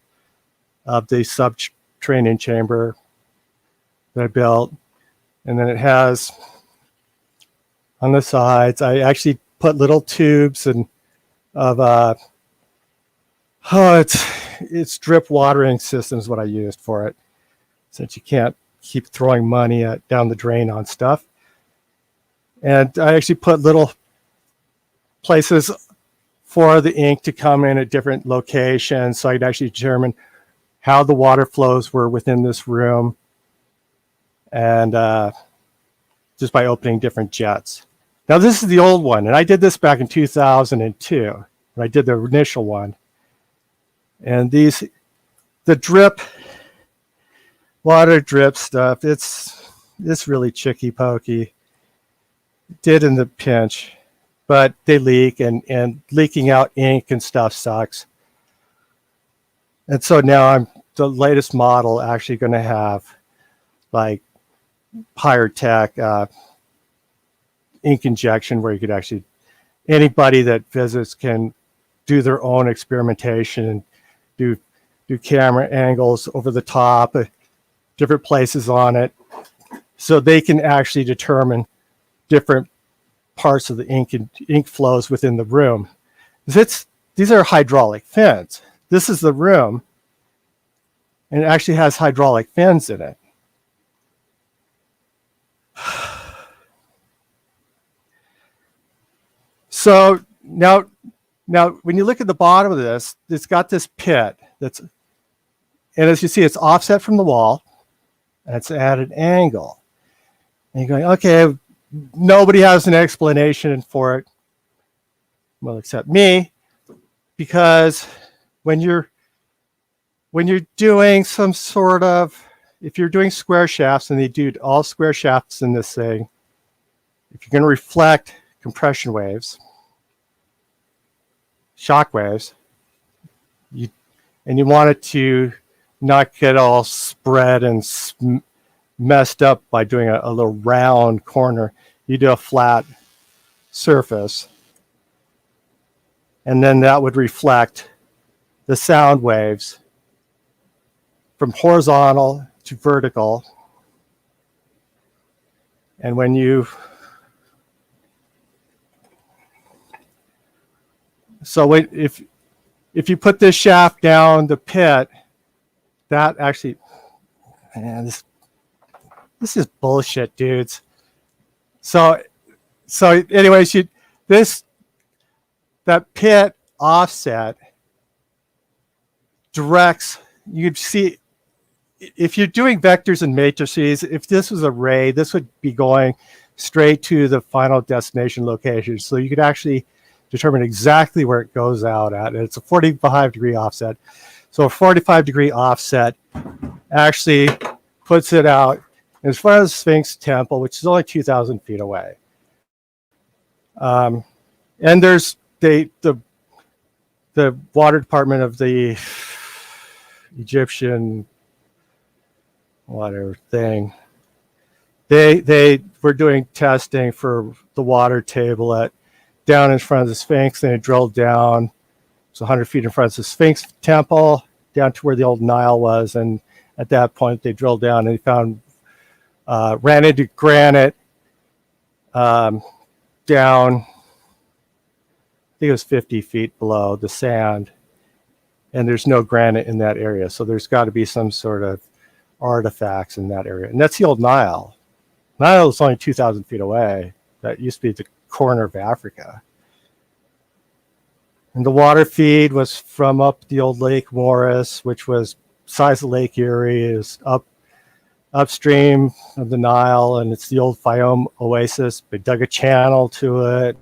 of the subterranean chamber that I built. And then it has on the sides, I actually put little tubes and of it's drip watering system is what I used for it, since you can't keep throwing money down the drain on stuff. And I actually put little places for the ink to come in at different locations, so I could actually determine how the water flows were within this room, and just by opening different jets. Now this is the old one, and I did this back in 2002 when I did the initial one. And the drip, water drip stuff, it's really chicky pokey. Did in the pinch, but they leak, and leaking out ink and stuff sucks. And so now the latest model actually going to have like higher tech ink injection, where you could actually, anybody that visits can do their own experimentation and do camera angles over the top, different places on it, so they can actually determine different parts of the ink flows within the room. These are hydraulic fins. This is the room, and it actually has hydraulic fins in it. So now when you look at the bottom of this, it's got this pit and as you see, it's offset from the wall, and it's at an angle. And you're going, okay, nobody has an explanation for it, well, except me, because when you're doing some sort of, if you're doing square shafts, and they do all square shafts in this thing, if you're going to reflect compression waves, shock waves, and you want it to not get all spread and messed up by doing a little round corner, you do a flat surface, and then that would reflect the sound waves from horizontal to vertical. And when you, so if you put this shaft down the pit, that actually, man, this is bullshit, dudes. So anyways, that pit offset directs, you'd see, if you're doing vectors and matrices, if this was a ray, this would be going straight to the final destination location. So you could actually determine exactly where it goes out at. And it's a 45-degree offset. So a 45-degree offset actually puts it out in front of the Sphinx Temple, which is only 2,000 feet away. And there's the the water department of the Egyptian whatever thing. They were doing testing for the water table at down in front of the Sphinx. They drilled down, it's 100 feet in front of the Sphinx temple, down to where the old Nile was. And at that point, they drilled down and they found, ran into granite down, I think it was 50 feet below the sand. And there's no granite in that area. So there's got to be some sort of artifacts in that area. And that's the old Nile. Nile is only 2,000 feet away. That used to be the corner of Africa. And the water feed was from up the old Lake Morris, which was size of Lake Erie, is upstream of the Nile, and it's the old Fayoum oasis. They dug a channel to it,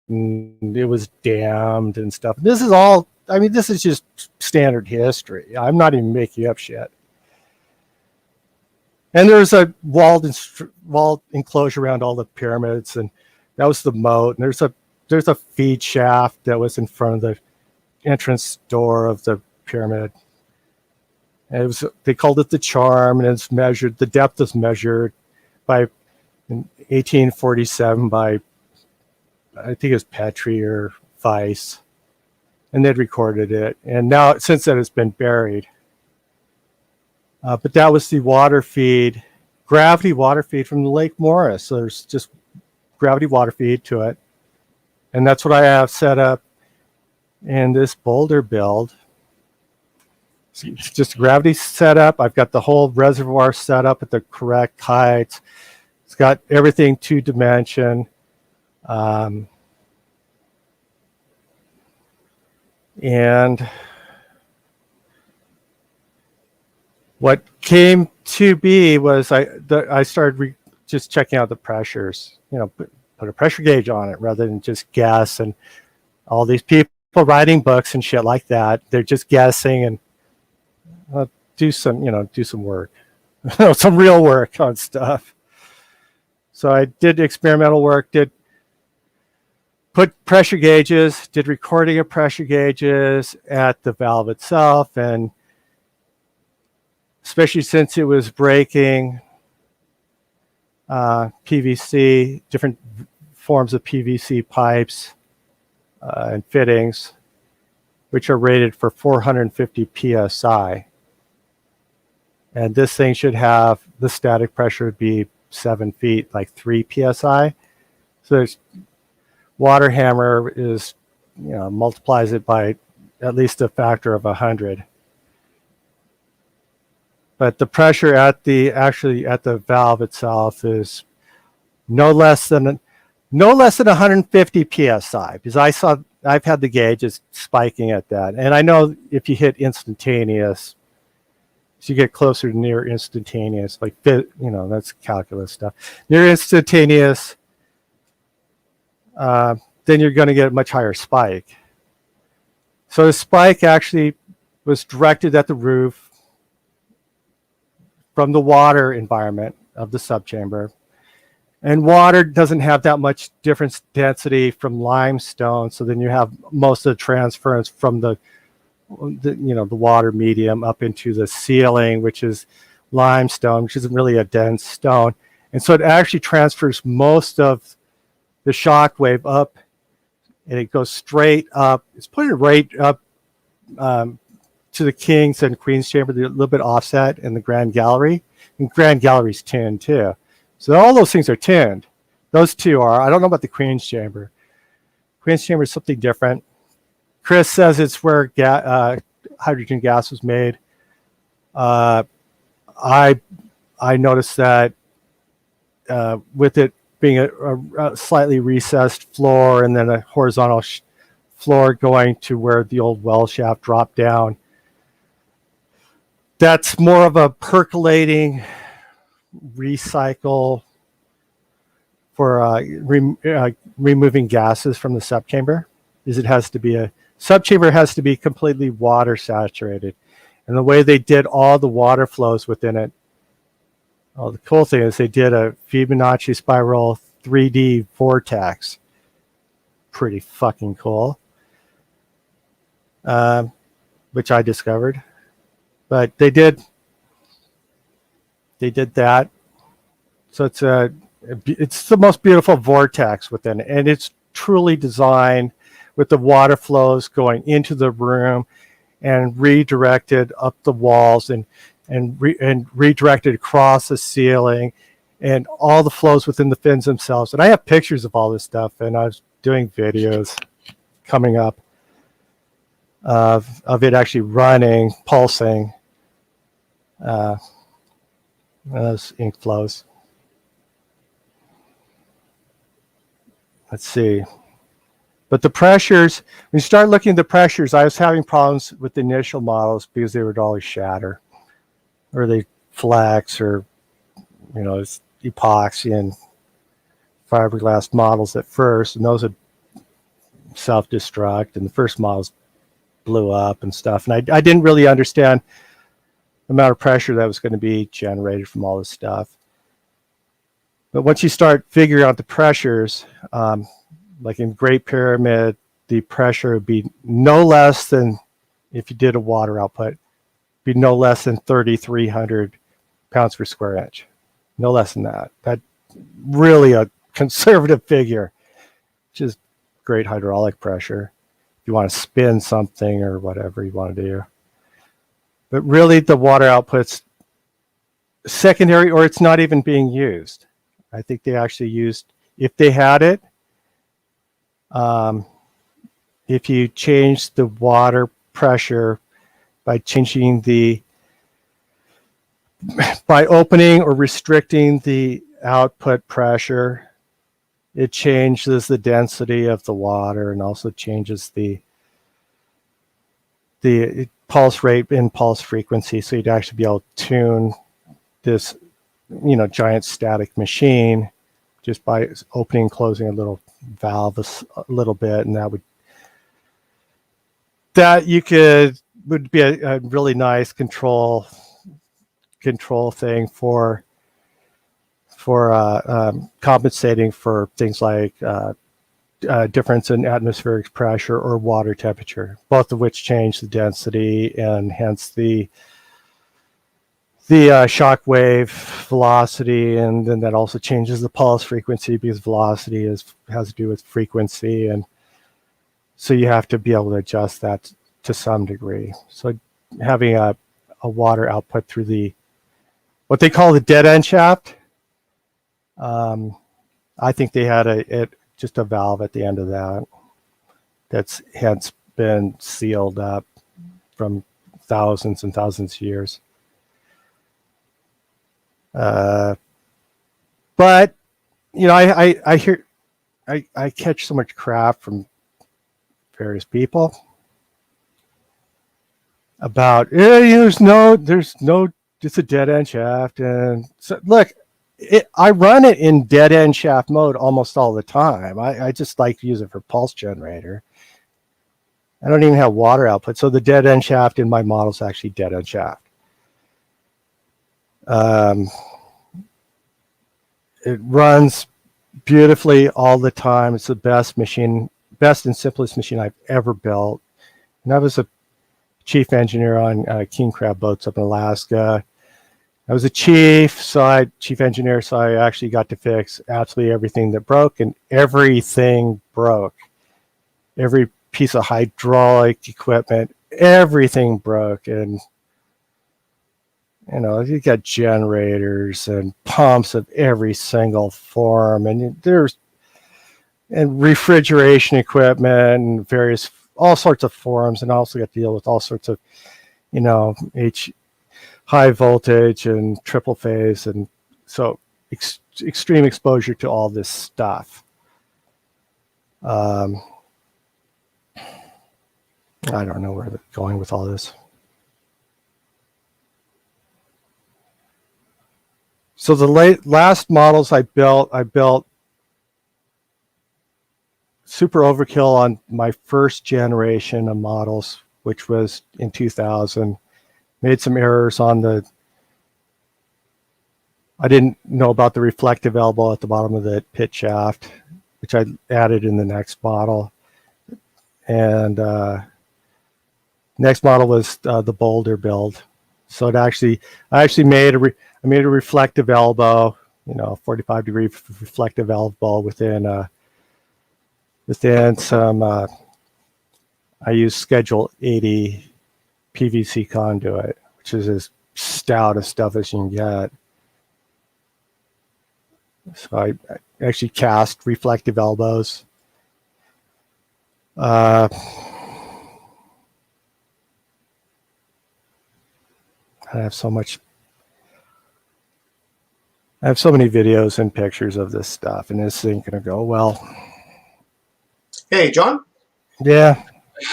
and it was dammed and stuff. This is all, I mean, this is just standard history. I'm not even making up shit. And there's a walled enclosure around all the pyramids, and that was the moat. And there's a feed shaft that was in front of the entrance door of the pyramid. And it was, they called it the charm, and it's measured. The depth is measured by in 1847 by, I think it was Petrie or Weiss, and they'd recorded it. And now since then it's been buried. But that was the water feed, gravity water feed from the Lake Morris. So there's just gravity water feed to it. And that's what I have set up in this boulder build. So it's just gravity set up. I've got the whole reservoir set up at the correct height. It's got everything 2-dimension. And what came to be was I started just checking out the pressures, you know, put a pressure gauge on it rather than just guess. And all these people writing books and shit like that, they're just guessing, and do some work, some real work on stuff. So I did experimental work, did put pressure gauges, did recording of pressure gauges at the valve itself, and especially since it was breaking PVC, different forms of PVC pipes and fittings, which are rated for 450 PSI. And this thing should have, the static pressure would be 7 feet, like 3 PSI. So there's, water hammer is, you know, multiplies it by at least a factor of 100. But the pressure at the valve itself is no less than 150 psi, because I've had the gauges spiking at that, and I know if you hit instantaneous, so you get closer to near instantaneous, like, you know, that's calculus stuff. Near instantaneous, then you're going to get a much higher spike. So the spike actually was directed at the roof from the water environment of the subchamber. And water doesn't have that much difference density from limestone, so then you have most of the transference from the water medium up into the ceiling, which is limestone, which isn't really a dense stone. And so it actually transfers most of the shock wave up, and it goes straight up. It's putting it right up to the King's and Queen's chamber, a little bit offset in the Grand Gallery. And Grand Gallery's tinned too. So all those things are tinned. Those two are. I don't know about the Queen's chamber. Queen's chamber is something different. Chris says it's where hydrogen gas was made. I noticed that with it being a slightly recessed floor and then a horizontal floor going to where the old well shaft dropped down, that's more of a percolating recycle for removing gases from the subchamber. It has to be subchamber has to be completely water saturated, and the way they did all the water flows within it. The cool thing is they did a Fibonacci spiral 3D vortex. Pretty fucking cool. which I discovered. But they did that. So it's the most beautiful vortex within it, and it's truly designed with the water flows going into the room and redirected up the walls and redirected across the ceiling, and all the flows within the fins themselves. And I have pictures of all this stuff, and I was doing videos coming up of it actually running, pulsing. Those ink flows. Let's see. But the pressures, when you start looking at the pressures, I was having problems with the initial models because they would always shatter, or they flex, or, it's epoxy and fiberglass models at first, and those would self-destruct, and the first models blew up and stuff. And I didn't really understand the amount of pressure that was going to be generated from all this stuff. But once you start figuring out the pressures, like in Great Pyramid, the pressure would be no less than, if you did a water output, be no less than 3,300 pounds per square inch. No less than that. That's really a conservative figure, which is great hydraulic pressure. If you want to spin something or whatever you want to do. But really the water output's secondary, or it's not even being used. I think they actually used, if they had it, if you change the water pressure by changing by opening or restricting the output pressure, it changes the density of the water and also changes the pulse rate and pulse frequency. So you'd actually be able to tune this, giant static machine just by opening and closing a little valve a little bit, and would be a really nice control thing for compensating for things like difference in atmospheric pressure or water temperature, both of which change the density and hence the shock wave velocity, and then that also changes the pulse frequency because velocity has to do with frequency, and so you have to be able to adjust that to some degree. So having a water output through what they call the dead end shaft, I think they had just a valve at the end of that that's hence been sealed up from thousands and thousands of years. But I catch so much crap from various people about there's no it's a dead end shaft. And so look, I run it in dead end shaft mode almost all the time. I just like to use it for pulse generator. I don't even have water output, so the dead end shaft in my model is actually dead end shaft. It runs beautifully all the time. It's the best and simplest machine I've ever built. And I was a chief engineer on king crab boats up in Alaska. I was a chief engineer, so I actually got to fix absolutely everything that broke, and everything broke. Every piece of hydraulic equipment, everything broke. And you got generators and pumps of every single form, and refrigeration equipment and all sorts of forms, and I also got to deal with all sorts of, high voltage and triple phase, and so extreme exposure to all this stuff. I don't know where they're going with all this. So the last models I built super overkill on my first generation of models, which was in 2000. Made some errors on I didn't know about the reflective elbow at the bottom of the pit shaft, which I added in the next model. And Next model was the Boulder build. So I actually made I made a reflective elbow, 45-degree reflective elbow within some. I use Schedule 80 PVC conduit, which is as stout as stuff as you can get. So I actually cast reflective elbows. I have so many videos and pictures of this stuff, and this thing gonna go well. Hey, John. Yeah.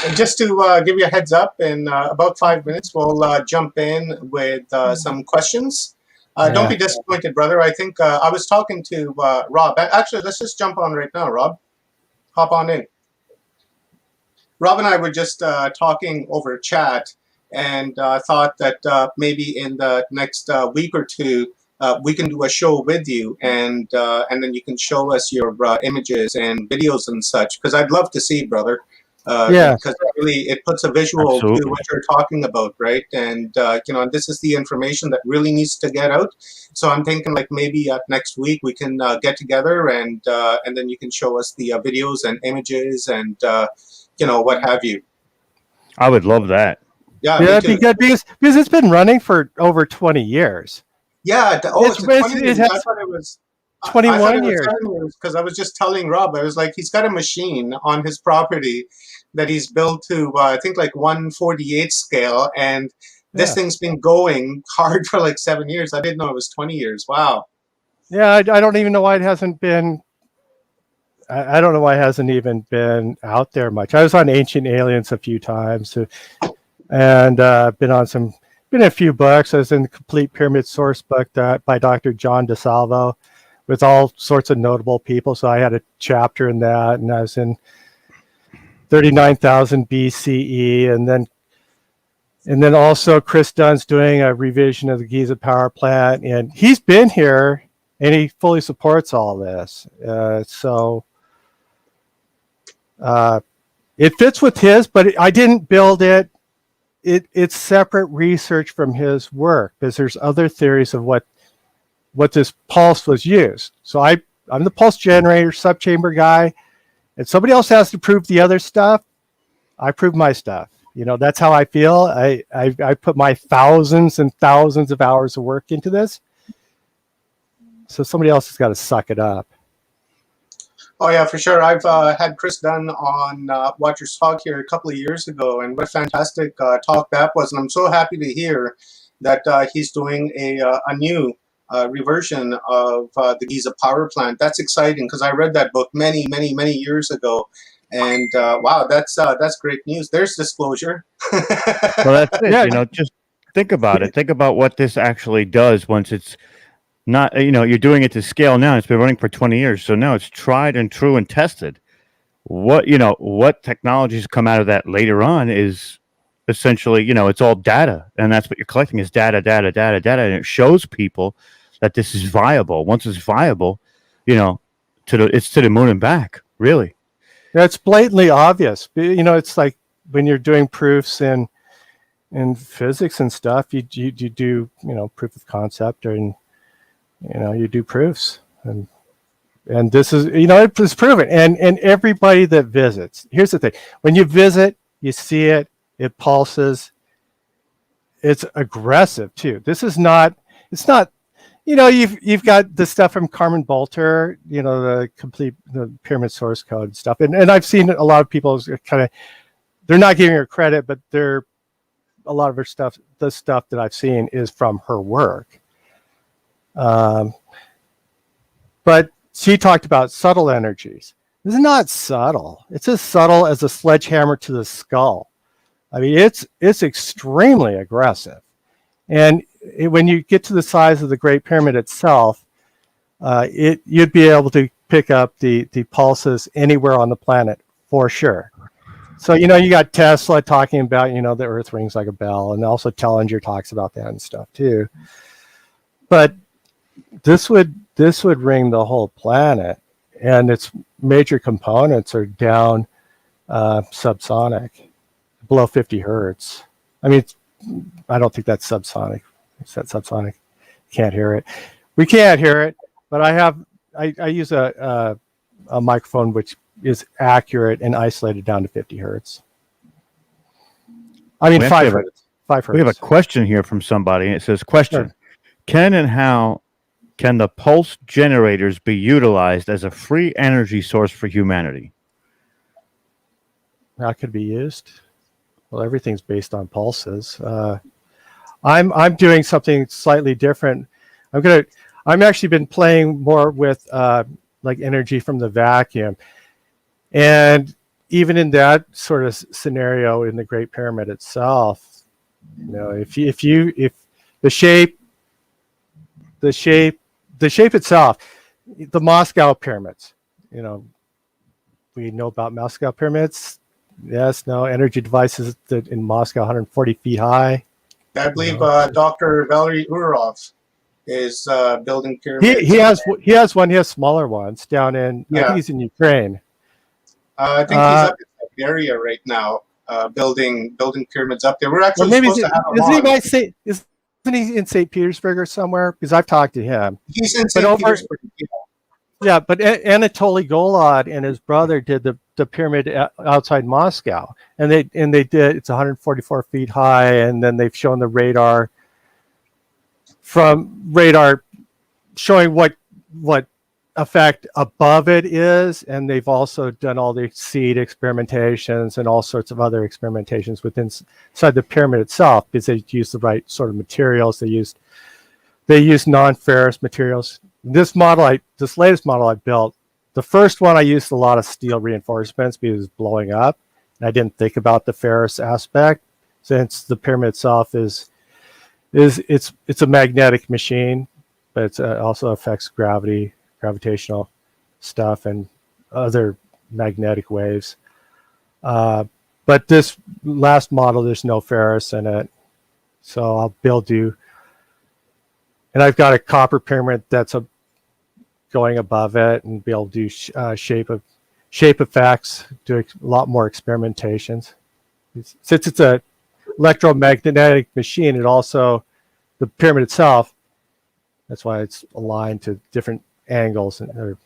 And just to give you a heads up, in about 5 minutes, we'll jump in with some questions. Don't be disappointed, brother. I think I was talking to Rob. Actually, let's just jump on right now, Rob. Hop on in. Rob and I were just talking over chat, and thought that maybe in the next week or two, we can do a show with you, and then you can show us your images and videos and such. Because I'd love to see, brother. Because it puts a visual Absolutely. to what you're talking about, right? And this is the information that really needs to get out. So I'm thinking like maybe next week we can get together, and then you can show us the videos and images and what have you. I would love that. Yeah, that'd be good because it's been running for over 20 years. Yeah. It has I thought it was 21 years. Because I was just telling Rob, I was like, he's got a machine on his property that he's built to, I think, like 1/48 scale, and this thing's been going hard for like 7 years. I didn't know it was 20 years. Wow. Yeah, I don't even know why it hasn't been. I don't know why it hasn't even been out there much. I was on Ancient Aliens a few times, and been in a few books. I was in the Complete Pyramid Source book by Dr. John DeSalvo, with all sorts of notable people. So I had a chapter in that, and I was in 39,000 BCE, and then also Chris Dunn's doing a revision of the Giza power plant, and he's been here and he fully supports all this. So it fits with his, but I didn't build it. It's separate research from his work, because there's other theories of what this pulse was used. So I'm the pulse generator, subchamber guy, and somebody else has to prove the other stuff. I prove my stuff. That's how I feel. I put my thousands and thousands of hours of work into this. So somebody else has got to suck it up. Oh yeah, for sure. I've had Chris Dunn on Watchers Talk here a couple of years ago, and what a fantastic talk that was. And I'm so happy to hear that he's doing a new reversion of the Giza power plant. That's exciting, because I read that book many, many, many years ago, and wow, that's great news. There's disclosure. Well, that's it. Just think about it. Think about what this actually does once it's not. You're doing it to scale now. It's been running for 20 years, so now it's tried and true and tested. What technologies come out of that later on is essentially, it's all data, and that's what you're collecting is data, and it shows people that this is viable. Once it's viable, it's to the moon and back, really. It's blatantly obvious. It's like when you're doing proofs in physics and stuff, you do, proof of concept, and you do proofs, and this is, it's proven, and everybody that visits, here's the thing: when you visit, you see it pulses. It's aggressive too. It's not, you've got the stuff from Carmen Bolter, the pyramid source code and stuff. And I've seen a lot of people they're not giving her credit, but a lot of her stuff, the stuff that I've seen is from her work. But she talked about subtle energies. This is not subtle. It's as subtle as a sledgehammer to the skull. I mean, it's extremely aggressive. And when you get to the size of the Great Pyramid itself, you'd be able to pick up the pulses anywhere on the planet for sure. So, you got Tesla talking about, the Earth rings like a bell, and also Tellinger talks about that and stuff too. But this would ring the whole planet, and its major components are down subsonic, below 50 hertz. I mean, I don't think that's subsonic. Is that subsonic? Can't hear it. We can't hear it, but I use a microphone which is accurate and isolated down to 50 hertz. I mean, 5 hertz. 5 hertz. We have a question here from somebody, and it says, question, Sure. Can and how can the pulse generators be utilized as a free energy source for humanity? How could be used? Well, everything's based on pulses. I'm doing something slightly different. I'm actually been playing more with like energy from the vacuum, and even in that sort of scenario in the Great Pyramid itself, you know, if the shape itself, the Moscow pyramids, you know, we know about Moscow pyramids. Yes, no, energy devices that in Moscow, 140 feet high. I believe Dr. Valery Urov is building pyramids. He has one. He has smaller ones down in. I think he's in Ukraine. I think he's up in that area right now, building pyramids up there. We're actually supposed to have him on. Isn't he in St. Petersburg or somewhere? Because I've talked to him. He's in St. Petersburg. Yeah, but Anatoly Golod and his brother did the pyramid outside Moscow, and they did. It's 144 feet high, and then they've shown the radar showing what effect above it is, and they've also done all the seed experimentations and all sorts of other experimentations inside the pyramid itself, because they used the right sort of materials. They used non-ferrous materials. This latest model I built, the first one I used a lot of steel reinforcements because it was blowing up, and I didn't think about the ferrous aspect, since the pyramid itself it's a magnetic machine, but it also affects gravitational stuff and other magnetic waves. But this last model, there's no ferrous in it, so I'll build you. And I've got a copper pyramid that's going above it, and be able to do shape effects, do a lot more experimentations. Since it's a electromagnetic machine, the pyramid itself, that's why it's aligned to different angles and other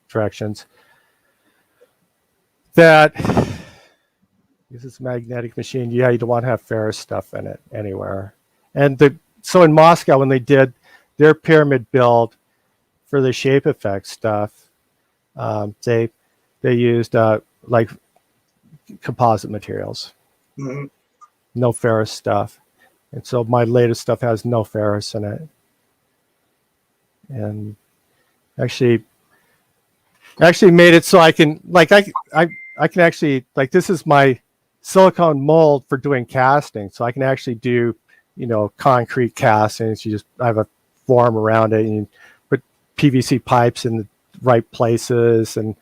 directions. That this is a magnetic machine. Yeah, you don't want to have ferrous stuff in it anywhere. And so in Moscow, when they did their pyramid build for the shape effect stuff, they used like composite materials, no ferrous stuff. And so my latest stuff has no ferrous in it. And actually made it so I can I can actually, like, this is my silicone mold for doing casting, so I can actually do, you know, concrete castings. I have a form around it, and you put PVC pipes in the right places, and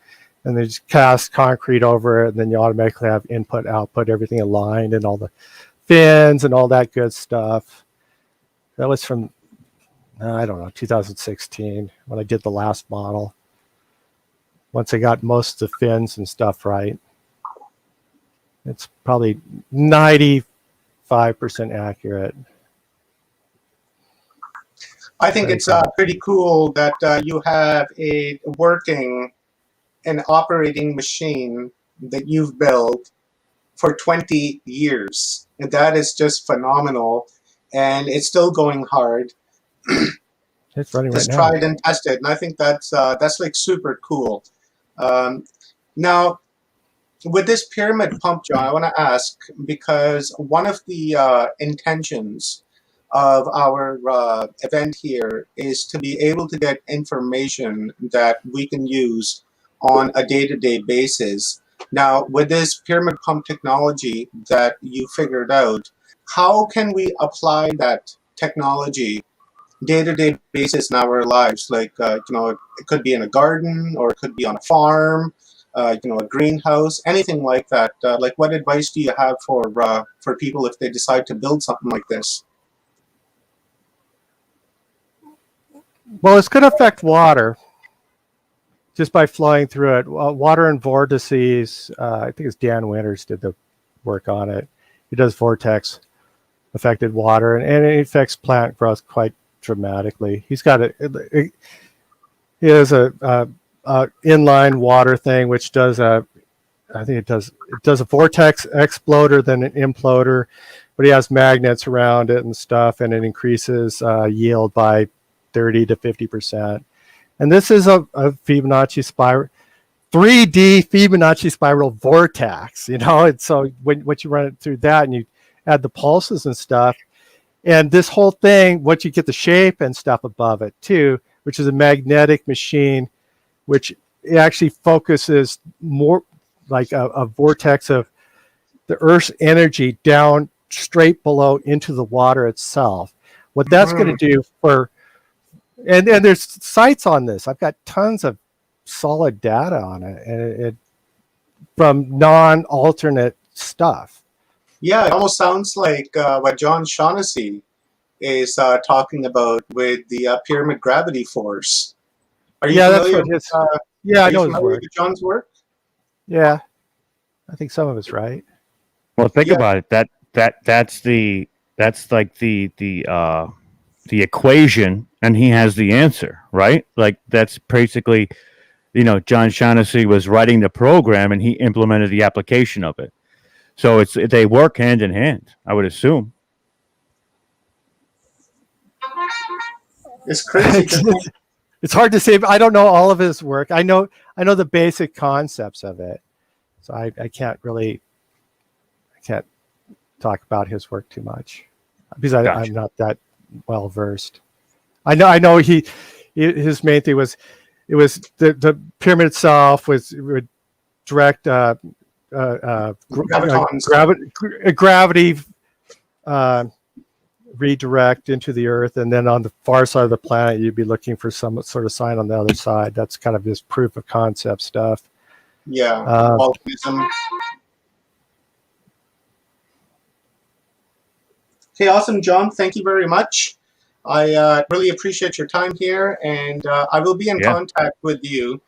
they just cast concrete over it, and then you automatically have input, output, everything aligned, and all the fins and all that good stuff. That was from, I don't know, 2016 when I did the last model. Once I got most of the fins and stuff right, it's probably 95% accurate. I think it's pretty cool that you have a working and operating machine that you've built for 20 years. And that is just phenomenal. And it's still going hard. It's running Just right now. tried and tested. And I think that's like super cool. Now, with this pyramid pump, John, I want to ask, because one of the intentions of our event here is to be able to get information that we can use on a day-to-day basis. Now, with this pyramid pump technology that you figured out, how can we apply that technology day-to-day basis in our lives? Like, you know, it could be in a garden, or it could be on a farm, you know, a greenhouse, anything like that. Like, what advice do you have for people if they decide to build something like this? Well, it's going to affect water just by flowing through it. Water and vortices. I think it's Dan Winters did the work on it. He does vortex affected water, and it affects plant growth quite dramatically. He's got he has a inline water thing, which does I think it does a vortex exploder, then an imploder, but he has magnets around it and stuff, and it increases yield by 30 to 50%. And this is a Fibonacci spiral, 3D Fibonacci spiral vortex, and so once you run it through that and you add the pulses and stuff, and this whole thing, once you get the shape and stuff above it too, which is a magnetic machine, which actually focuses more like a vortex of the Earth's energy down straight below into the water itself. What that's going to do and there's sites on this. I've got tons of solid data on it, and it from non-alternate stuff. Yeah, it almost sounds like what John Shaughnessy is talking about with the pyramid gravity force. Are you familiar with I know his work. with John's work? Yeah, I think some of it's right. Well, think about it. That's like the equation, and he has the answer, right? Like that's basically, John Shaughnessy was writing the program, and he implemented the application of it. So they work hand in hand, I would assume. It's crazy. It's hard to say. But I don't know all of his work. I know the basic concepts of it. So I can't talk about his work too much because I'm not that well versed. I know his main thing was the pyramid itself would direct gravity redirect into the Earth, and then on the far side of the planet you'd be looking for some sort of sign on the other side. That's kind of his proof of concept stuff. Yeah. Volcanism. Okay, awesome, John. Thank you very much. I really appreciate your time here, and I will be in contact with you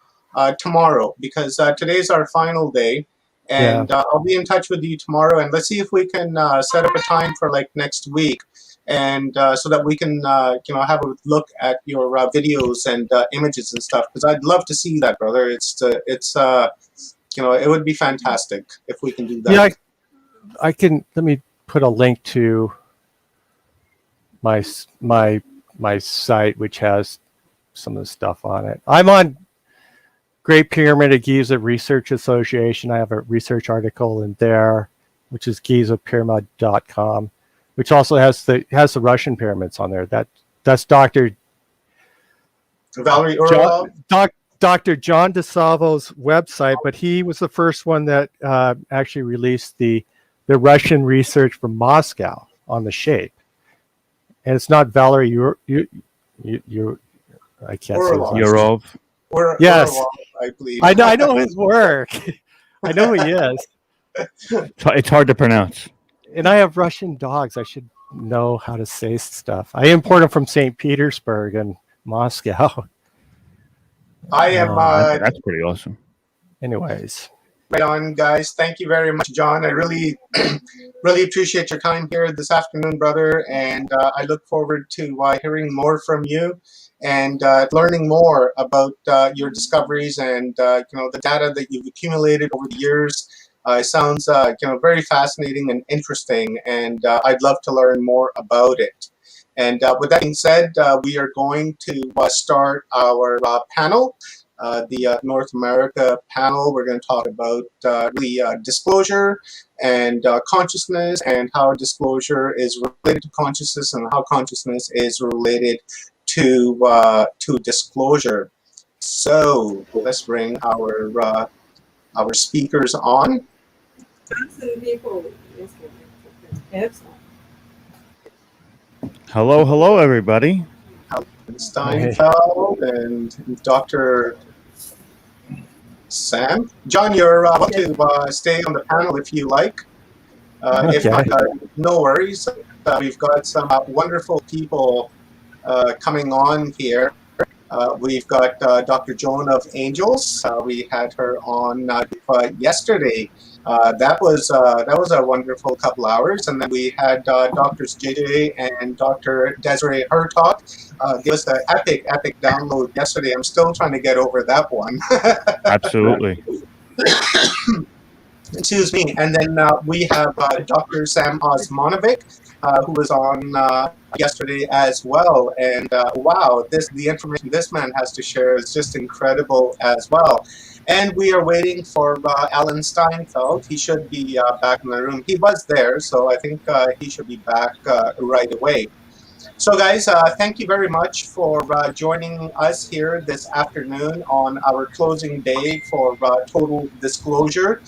tomorrow because today's our final day, and I'll be in touch with you tomorrow, and let's see if we can set up a time for like next week, and so that we can have a look at your videos and images and stuff, because I'd love to see that, brother. It's it would be fantastic if we can do that. Yeah, I can. Let me put a link to my site, which has some of the stuff on it. I'm on Great Pyramid of Giza Research Association. I have a research article in there, which is gizapyramid.com, which also has the Russian pyramids on there. That's Dr. Valerie Orlov? Dr. John DeSalvo's website, but he was the first one that actually released the Russian research from Moscow on the shape. And it's not Valerie. You I can't Orlov. say Yurov. Yes, Orlov, I believe. I know his work. I know who he is. It's hard to pronounce. And I have Russian dogs. I should know how to say stuff. I import them from St. Petersburg and Moscow. I am. That's pretty awesome. Anyways. Right on, guys. Thank you very much, John. I really, really appreciate your time here this afternoon, brother. And I look forward to hearing more from you and learning more about your discoveries and the data that you've accumulated over the years. It sounds very fascinating and interesting, and I'd love to learn more about it. And with that being said, we are going to start our panel. The North America panel. We're going to talk about disclosure and consciousness, and how disclosure is related to consciousness, and how consciousness is related to disclosure. So let's bring our speakers on. Hello, everybody. Steinfeld and Dr. Sam. John, you're welcome to stay on the panel if you like. If not, no worries. We've got some wonderful people coming on here. We've got Dr. Joan of Angels. We had her on yesterday. That was a wonderful couple hours, and then we had Doctors JJ and Dr. Desiree Hertog give us the epic download yesterday. I'm still trying to get over that one. Absolutely. Excuse me. And then we have Dr. Sam Osmanovic, who was on yesterday as well. And wow, the information this man has to share is just incredible as well. And we are waiting for Alan Steinfeld. He should be back in the room. He was there, so I think he should be back right away. So guys, thank you very much for joining us here this afternoon on our closing day for Total Disclosure.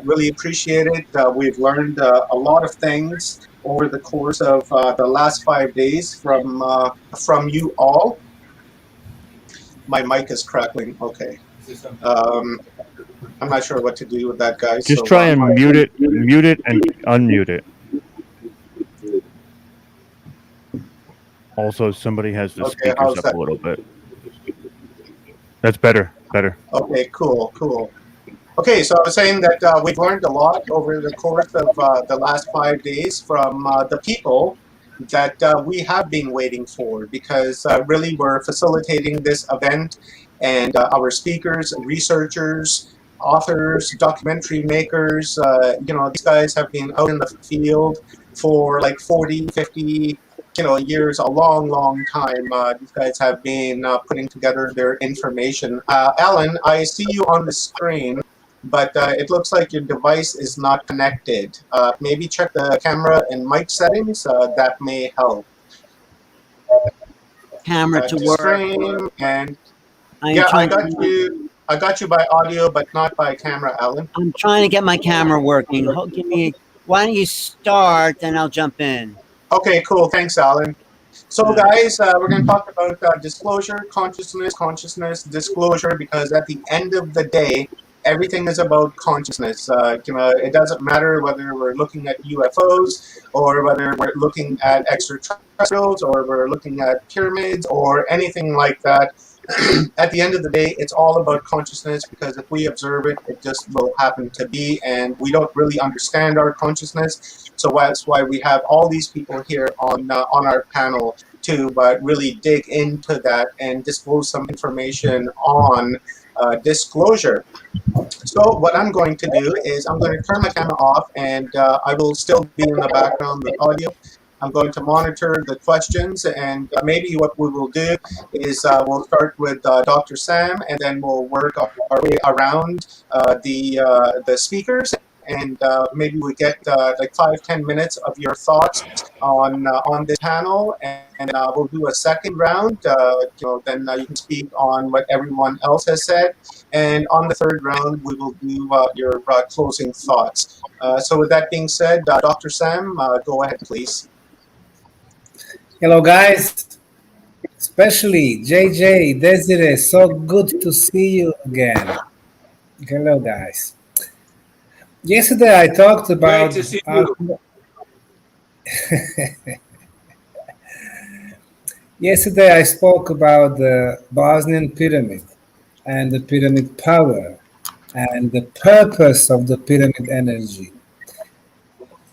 Really appreciate it. We've learned a lot of things over the course of the last 5 days from you all. My mic is crackling. Okay. I'm not sure what to do with that, guys. Just try and mute it and unmute it. Also, somebody has the speakers up a little bit. That's better. Okay, cool. Okay, so I was saying that we've learned a lot over the course of the last 5 days from the people that we have been waiting for, because really we're facilitating this event, and our speakers, researchers, authors, documentary makers, these guys have been out in the field for like 40, 50 years, a long time. These guys have been putting together their information. Alan, I see you on the screen, but it looks like your device is not connected. Maybe check the camera and mic settings. That may help. Camera to work. Stream and I got you by audio, but not by camera, Alan. I'm trying to get my camera working. Why don't you start, and I'll jump in. Okay, cool. Thanks, Alan. So, guys, we're going to talk about disclosure, consciousness, disclosure, because at the end of the day, everything is about consciousness. It doesn't matter whether we're looking at UFOs or whether we're looking at extraterrestrials or we're looking at pyramids or anything like that. At the end of the day, it's all about consciousness, because if we observe it, it just will happen to be, and we don't really understand our consciousness. So that's why we have all these people here on our panel to really dig into that and disclose some information on disclosure. So what I'm going to do is I'm going to turn my camera off, and I will still be in the background with audio. I'm going to monitor the questions, and maybe what we will do is we'll start with Dr. Sam, and then we'll work our way around the speakers, and maybe we get like 5-10 minutes of your thoughts on this panel, and we'll do a second round. Then you can speak on what everyone else has said, and on the third round we will do your closing thoughts. So with that being said, Dr. Sam, go ahead, please. Hello, guys, especially JJ, Desiree, so good to see you again. Hello, guys. Yesterday I talked about... Great to see you. Yesterday I spoke about the Bosnian pyramid and the pyramid power and the purpose of the pyramid energy.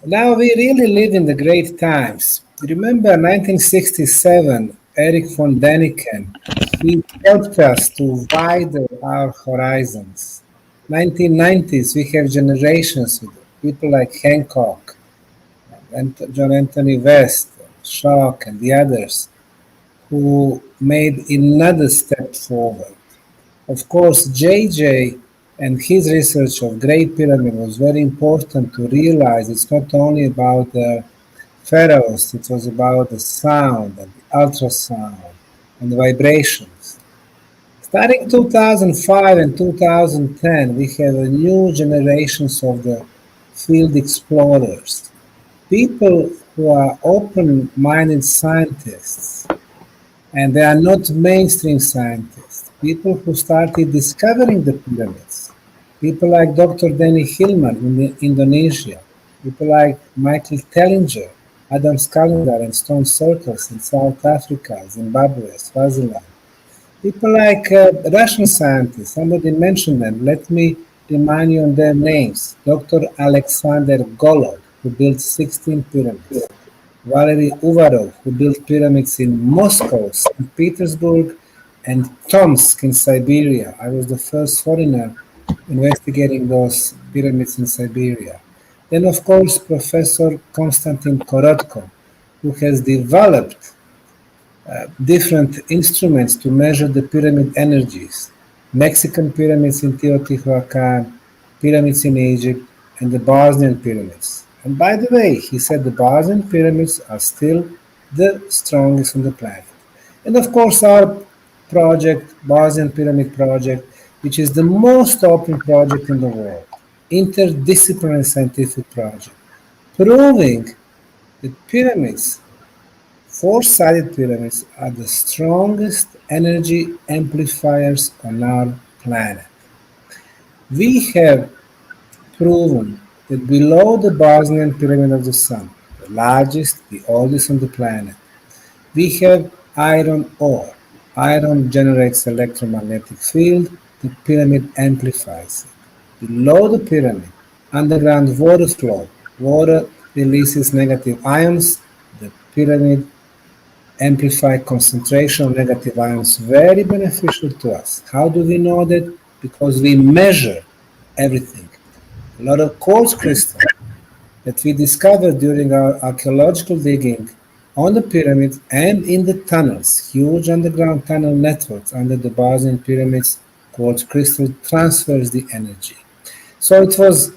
Now we really live in the great times. Remember 1967, Erich von Däniken, he helped us to widen our horizons. 1990s, we have generations with people like Hancock, and John Anthony West, Schock, and the others, who made another step forward. Of course, JJ and his research of Great Pyramid was very important to realize it's not only about the pharaohs, it was about the sound and the ultrasound and the vibrations. Starting 2005 and 2010, we have a new generations of the field explorers, people who are open-minded scientists, and they are not mainstream scientists, people who started discovering the pyramids, people like Dr. Danny Hillman in Indonesia, people like Michael Tellinger, Adam Scallender and Stone Circles in South Africa, Zimbabwe, Swaziland. People like Russian scientists, somebody mentioned them. Let me remind you on their names. Dr. Alexander Golod, who built 16 pyramids. Valery Uvarov, who built pyramids in Moscow, St. Petersburg, and Tomsk in Siberia. I was the first foreigner investigating those pyramids in Siberia. Then, of course, Professor Konstantin Korotko, who has developed different instruments to measure the pyramid energies. Mexican pyramids in Teotihuacan, pyramids in Egypt, and the Bosnian pyramids. And by the way, he said the Bosnian pyramids are still the strongest on the planet. And of course, our project, Bosnian Pyramid Project, which is the most open project in the world, interdisciplinary scientific project, proving that pyramids, four-sided pyramids, are the strongest energy amplifiers on our planet. We have proven that below the Bosnian Pyramid of the Sun, the largest, the oldest on the planet, we have iron ore. Iron generates electromagnetic field, the pyramid amplifies it. Below the pyramid, underground water flow, water releases negative ions, the pyramid amplify concentration of negative ions, very beneficial to us. How do we know that? Because we measure everything. A lot of quartz crystal that we discovered during our archaeological digging on the pyramids and in the tunnels, huge underground tunnel networks under the Bosnian pyramids, quartz crystal transfers the energy. So it was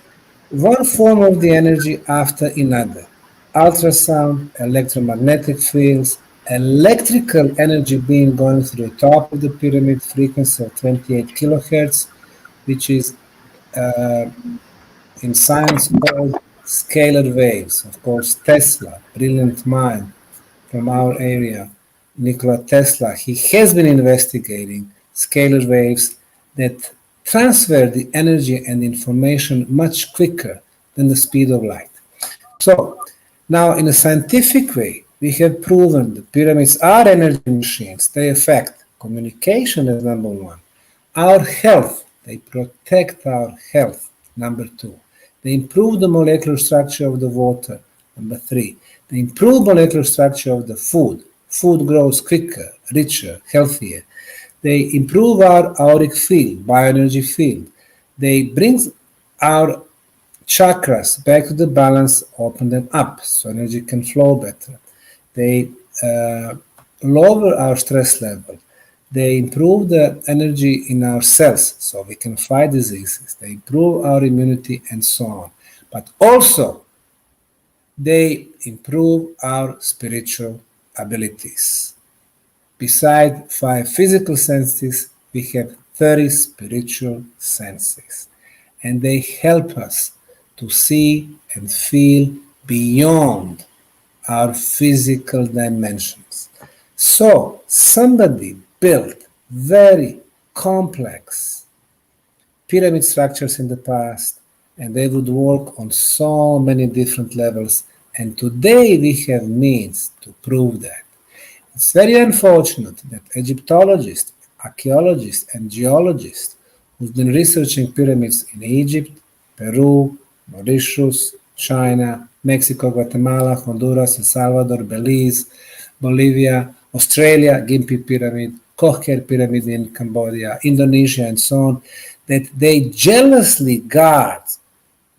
one form of the energy after another. Ultrasound, electromagnetic fields, electrical energy being going through the top of the pyramid, frequency of 28 kilohertz, which is in science called scalar waves. Of course, Tesla, brilliant mind from our area, Nikola Tesla, he has been investigating scalar waves that transfer the energy and information much quicker than the speed of light. So now, in a scientific way, we have proven the pyramids are energy machines. They affect communication as number one. Our health, they protect our health, number two. They improve the molecular structure of the water, number three. They improve molecular structure of the food. Food grows quicker, richer, healthier. They improve our auric field, bioenergy field. They bring our chakras back to the balance, open them up so energy can flow better. They lower our stress level. They improve the energy in our cells so we can fight diseases. They improve our immunity and so on. But also, they improve our spiritual abilities. Beside 5 physical senses, we have 30 spiritual senses. And they help us to see and feel beyond our physical dimensions. So somebody built very complex pyramid structures in the past, and they would work on so many different levels. And today we have means to prove that. It's very unfortunate that Egyptologists, archaeologists, and geologists who've been researching pyramids in Egypt, Peru, Mauritius, China, Mexico, Guatemala, Honduras, El Salvador, Belize, Bolivia, Australia, Gympie Pyramid, Kocher Pyramid in Cambodia, Indonesia, and so on, that they jealously guard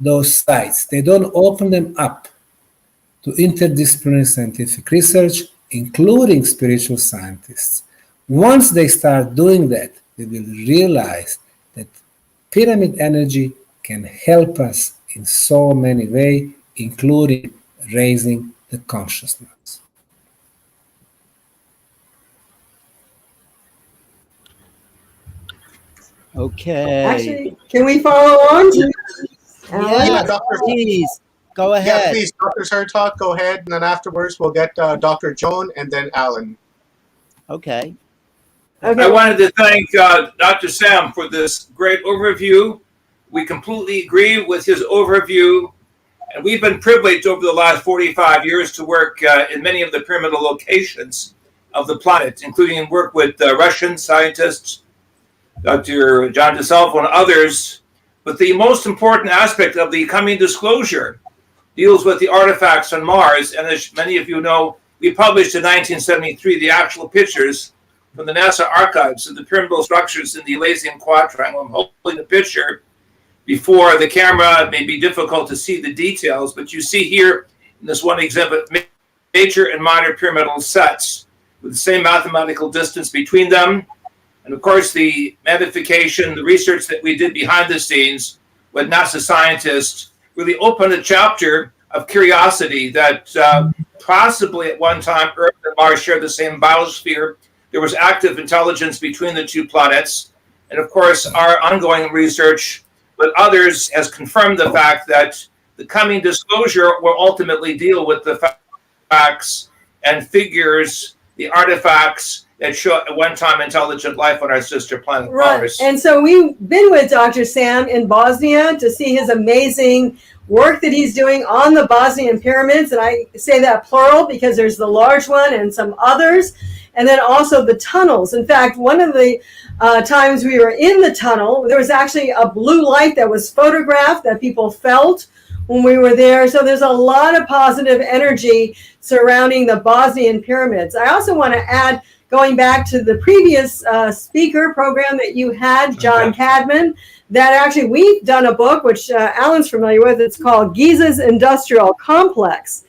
those sites. They don't open them up to interdisciplinary scientific research, including spiritual scientists. Once they start doing that, they will realize that pyramid energy can help us in so many ways, including raising the consciousness. Okay. Actually, can we follow on? Yeah, Dr. Please, go Yeah, ahead. please, Dr. Sartok, go ahead, and then afterwards we'll get Dr. Joan and then Alan. Okay. I wanted to thank Dr. Sam for this great overview. We completely agree with his overview. And we've been privileged over the last 45 years to work in many of the pyramidal locations of the planet, including work with Russian scientists, Dr. John DeSalvo and others. But the most important aspect of the coming disclosure deals with the artifacts on Mars. And as many of you know, we published in 1973 the actual pictures from the NASA archives of the pyramidal structures in the Elysian Quadrangle. I'm holding the picture before the camera. It may be difficult to see the details, but you see here in this one exhibit, major and minor pyramidal sets with the same mathematical distance between them. And of course, the magnification, the research that we did behind the scenes with NASA scientists really opened a chapter of curiosity that possibly at one time Earth and Mars shared the same biosphere. There was active intelligence between the two planets. And of course, our ongoing research with others has confirmed the fact that the coming disclosure will ultimately deal with the facts and figures, the artifacts that show at one time intelligent life on our sister planet Mars. And so we've been with Dr. Sam in Bosnia to see his amazing work that he's doing on the Bosnian pyramids. And I say that plural because there's the large one and some others. And then also the tunnels. In fact, one of the times we were in the tunnel, there was actually a blue light that was photographed that people felt when we were there. So there's a lot of positive energy surrounding the Bosnian pyramids. I also want to add, going back to the previous speaker program that you had, John Cadman, that actually we've done a book, which Alan's familiar with. It's called Giza's Industrial Complex.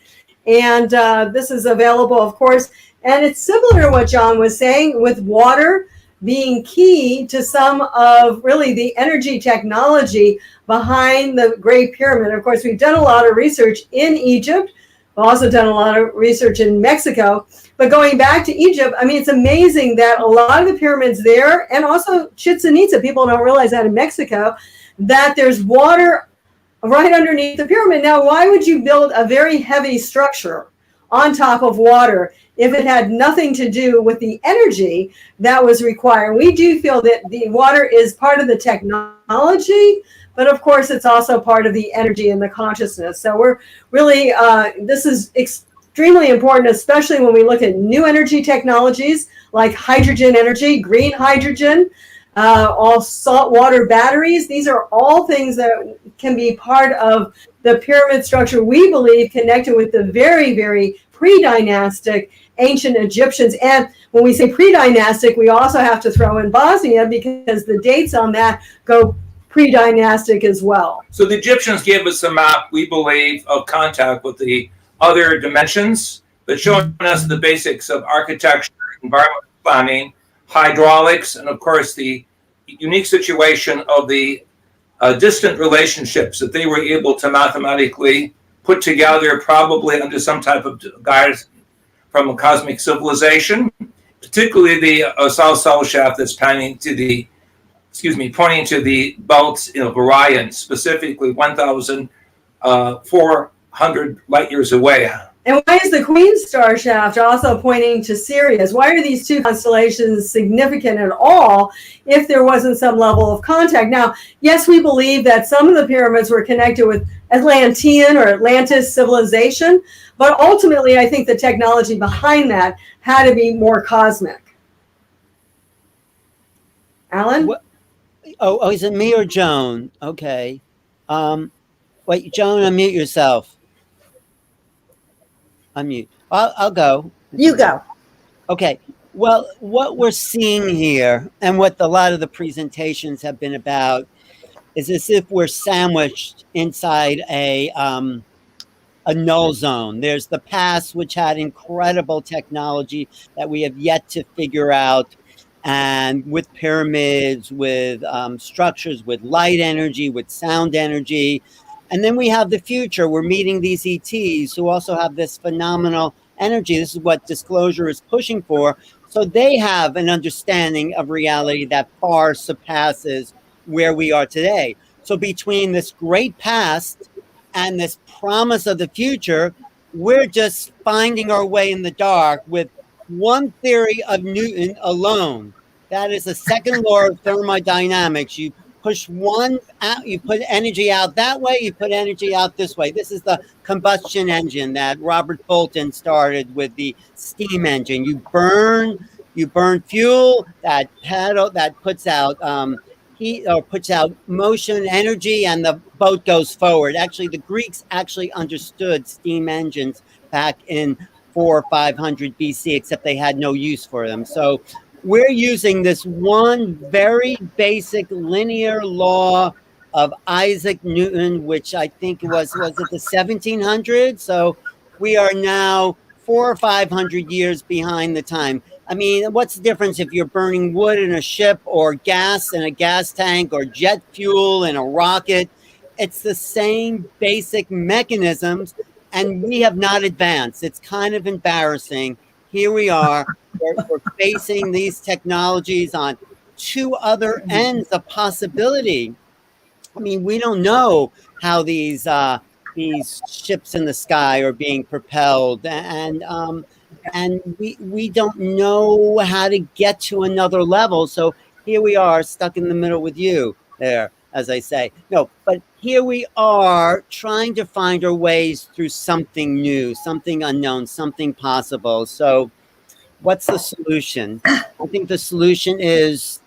And this is available, of course. And it's similar to what John was saying, with water being key to some of really the energy technology behind the Great Pyramid. Of course, we've done a lot of research in Egypt. We've also done a lot of research in Mexico. But going back to Egypt, I mean, it's amazing that a lot of the pyramids there, and also Chichen Itza, people don't realize that in Mexico, that there's water right underneath the pyramid. Now, why would you build a very heavy structure on top of water if it had nothing to do with the energy that was required? We do feel that the water is part of the technology, but of course it's also part of the energy and the consciousness. So we're really, this is extremely important, especially when we look at new energy technologies like hydrogen energy, green hydrogen, all saltwater batteries. These are all things that can be part of the pyramid structure, we believe, connected with the very, very pre-dynastic ancient Egyptians. And when we say pre-dynastic, we also have to throw in Bosnia because the dates on that go pre-dynastic as well. So the Egyptians gave us a map, we believe, of contact with the other dimensions, but showing us the basics of architecture, environmental planning, hydraulics, and of course the unique situation of the distant relationships that they were able to mathematically put together, probably under some type of guidance from a cosmic civilization, particularly the south-south shaft that's pointing to the belt of Orion, specifically 1,400 light years away. And why is the Queen Star shaft also pointing to Sirius? Why are these two constellations significant at all if there wasn't some level of contact? Now, yes, we believe that some of the pyramids were connected with Atlantean or Atlantis civilization, but ultimately I think the technology behind that had to be more cosmic. Alan? What? Oh, is it me or Joan? Okay. Wait, Joan, unmute yourself. Unmute. I'll go. You go. Okay. Well, what we're seeing here and what a lot of the presentations have been about is as if we're sandwiched inside a null zone. There's the past, which had incredible technology that we have yet to figure out, and with pyramids, with structures, with light energy, with sound energy. And then we have the future. We're meeting these ETs who also have this phenomenal energy. This is what disclosure is pushing for. So they have an understanding of reality that far surpasses where we are today. So between this great past and this promise of the future, we're just finding our way in the dark with one theory of Newton alone. That is the second law of thermodynamics. You push one out, you put energy out that way, you put energy out this way. This is the combustion engine that Robert Fulton started with the steam engine. You burn fuel, that puts out heat or puts out motion energy, and the boat goes forward. Actually, the Greeks actually understood steam engines back in 400 or 500 BC, except they had no use for them. So we're using this one very basic linear law of Isaac Newton, which I think was it the 1700s? So we are now 400 or 500 years behind the time. I mean, what's the difference if you're burning wood in a ship or gas in a gas tank or jet fuel in a rocket? It's the same basic mechanisms, and we have not advanced. It's kind of embarrassing. Here we are. We're facing these technologies on two other ends of possibility. I mean, we don't know how these ships in the sky are being propelled, and we don't know how to get to another level. So here we are, stuck in the middle with you there, as I say. No, but here we are trying to find our ways through something new, something unknown, something possible. So what's the solution? I think the solution is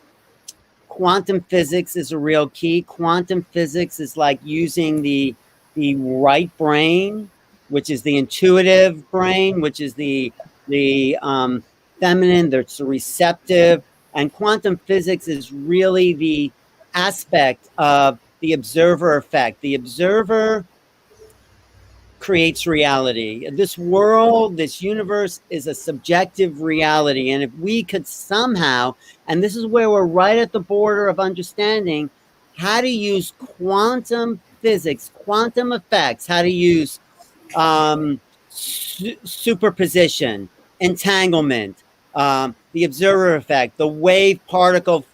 quantum physics is a real key. Quantum physics is like using the right brain, which is the intuitive brain, which is the feminine, that's the receptive. And quantum physics is really the aspect of the observer effect. The observer creates reality. This world, this universe is a subjective reality. And if we could somehow, and this is where we're right at the border of understanding how to use quantum physics, quantum effects, how to use superposition, entanglement, the observer effect, the wave particle